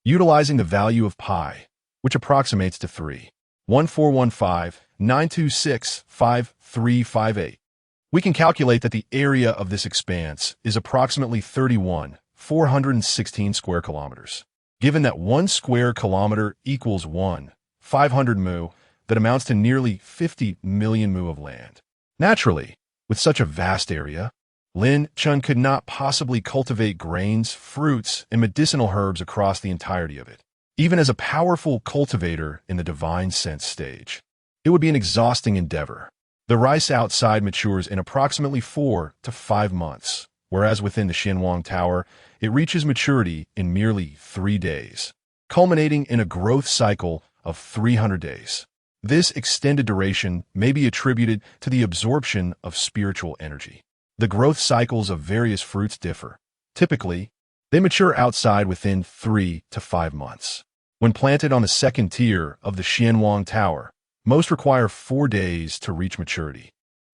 Utilizing the value of pi, which approximates to 3.1415.926.5358, we can calculate that the area of this expanse is approximately 31,416 square kilometers. Given that 1 square kilometer equals 1/500 mu, that amounts to nearly 50 million mu of land. Naturally, with such a vast area, Lin Shun could not possibly cultivate grains, fruits, and medicinal herbs across the entirety of it, even as a powerful cultivator in the divine sense stage. It would be an exhausting endeavor. The rice outside matures in approximately 4 to 5 months, whereas within the Xianyuan Tower, it reaches maturity in merely 3 days, culminating in a growth cycle of 300 days. This extended duration may be attributed to the absorption of spiritual energy. The growth cycles of various fruits differ. Typically, they mature outside within 3 to 5 months. When planted on the second tier of the Xianyuan Tower, most require 4 days to reach maturity,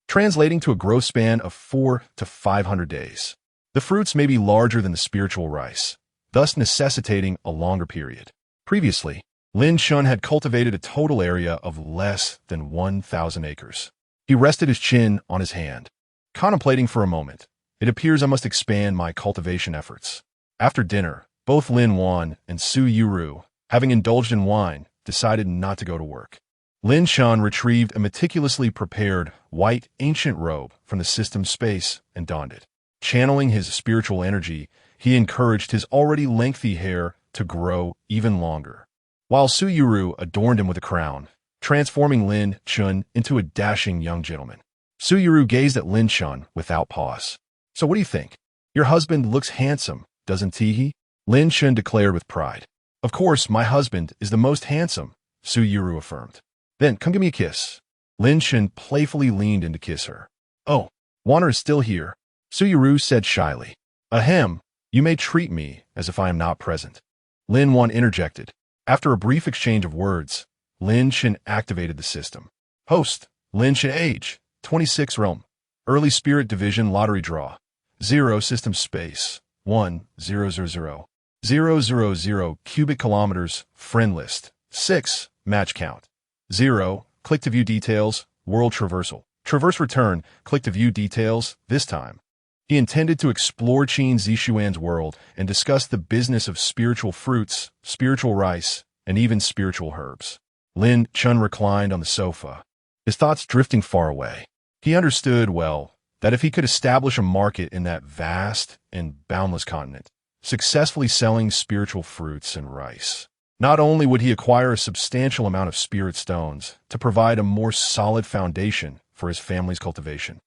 translating to a growth span of 4 to 500 days. The fruits may be larger than the spiritual rice, thus necessitating a longer period. Previously, Lin Shun had cultivated a total area of less than 1,000 acres. He rested his chin on his hand, contemplating for a moment. "It appears I must expand my cultivation efforts." After dinner, both Lin Wan and Su Yuru, having indulged in wine, decided not to go to work. Lin Shun retrieved a meticulously prepared white ancient robe from the system space and donned it. Channeling his spiritual energy, he encouraged his already lengthy hair to grow even longer, while Su Yuru adorned him with a crown, transforming Lin Shun into a dashing young gentleman. Su Yuru gazed at Lin Shun without pause. "So what do you think? Your husband looks handsome, doesn't he?" Lin Shun declared with pride. "Of course, my husband is the most handsome," Su Yuru affirmed. "Then come give me a kiss." Lin Shun playfully leaned in to kiss her. "Oh, Wanner is still here," Su Yuru said shyly. "Ahem, you may treat me as if I am not present." Lin Wan interjected. After a brief exchange of words, Lin Shun activated the system. "Host, Lin Shun age, 26 realm. Early Spirit Division lottery draw. 0 system space. 1,000,000 cubic kilometers. Friend list. 6 match count. 0 click to view details. World traversal. Traverse return. Click to view details. This time, he intended to explore Qin Zishuan's world and discuss the business of spiritual fruits, spiritual rice, and even spiritual herbs. Lin Shun reclined on the sofa, his thoughts drifting far away. He understood well that if he could establish a market in that vast and boundless continent, successfully selling spiritual fruits and rice. Not only would he acquire a substantial amount of spirit stones to provide a more solid foundation for his family's cultivation,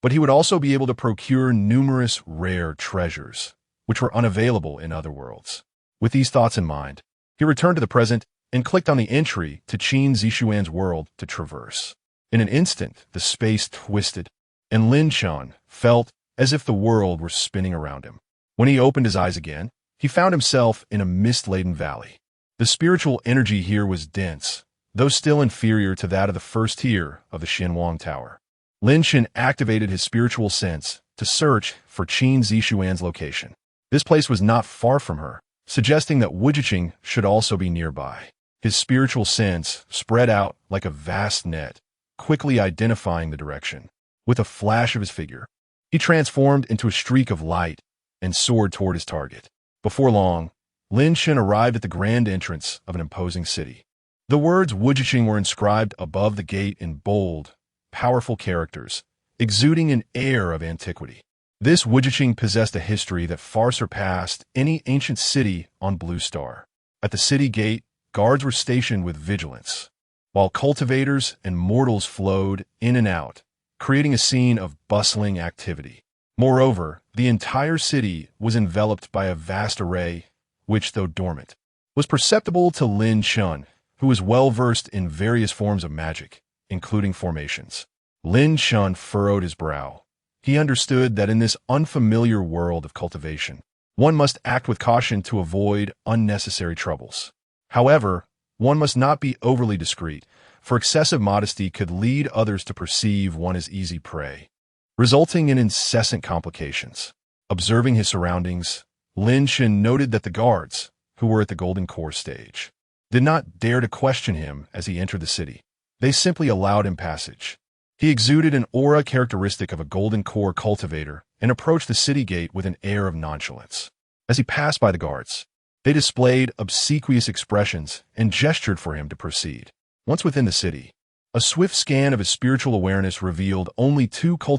but he would also be able to procure numerous rare treasures, which were unavailable in other worlds. With these thoughts in mind, he returned to the present and clicked on the entry to Qin Zishuan's world to traverse. In an instant, the space twisted, and Lin Chun felt as if the world were spinning around him. When he opened his eyes again, he found himself in a mist-laden valley. The spiritual energy here was dense, though still inferior to that of the first tier of the Xinhuang Tower. Lin Shen activated his spiritual sense to search for Qin Zishuan's location. This place was not far from her, suggesting that Wujiqing should also be nearby. His spiritual sense spread out like a vast net, quickly identifying the direction. With a flash of his figure, he transformed into a streak of light and soared toward his target. Before long, Lin Shen arrived at the grand entrance of an imposing city. The words Wujiqing were inscribed above the gate in bold, powerful characters, exuding an air of antiquity. This Wujiqing possessed a history that far surpassed any ancient city on Blue Star. At the city gate, guards were stationed with vigilance, while cultivators and mortals flowed in and out, creating a scene of bustling activity. Moreover, the entire city was enveloped by a vast array, which, though dormant, was perceptible to Lin Chun, who was well-versed in various forms of magic, including formations. Lin Chun furrowed his brow. He understood that in this unfamiliar world of cultivation, one must act with caution to avoid unnecessary troubles. However, one must not be overly discreet, for excessive modesty could lead others to perceive one as easy prey, resulting in incessant complications. Observing his surroundings, Lin Shen noted that the guards, who were at the Golden Core stage, did not dare to question him as he entered the city. They simply allowed him passage. He exuded an aura characteristic of a Golden Core cultivator and approached the city gate with an air of nonchalance. As he passed by the guards, they displayed obsequious expressions and gestured for him to proceed. Once within the city, a swift scan of his spiritual awareness revealed only two cultivators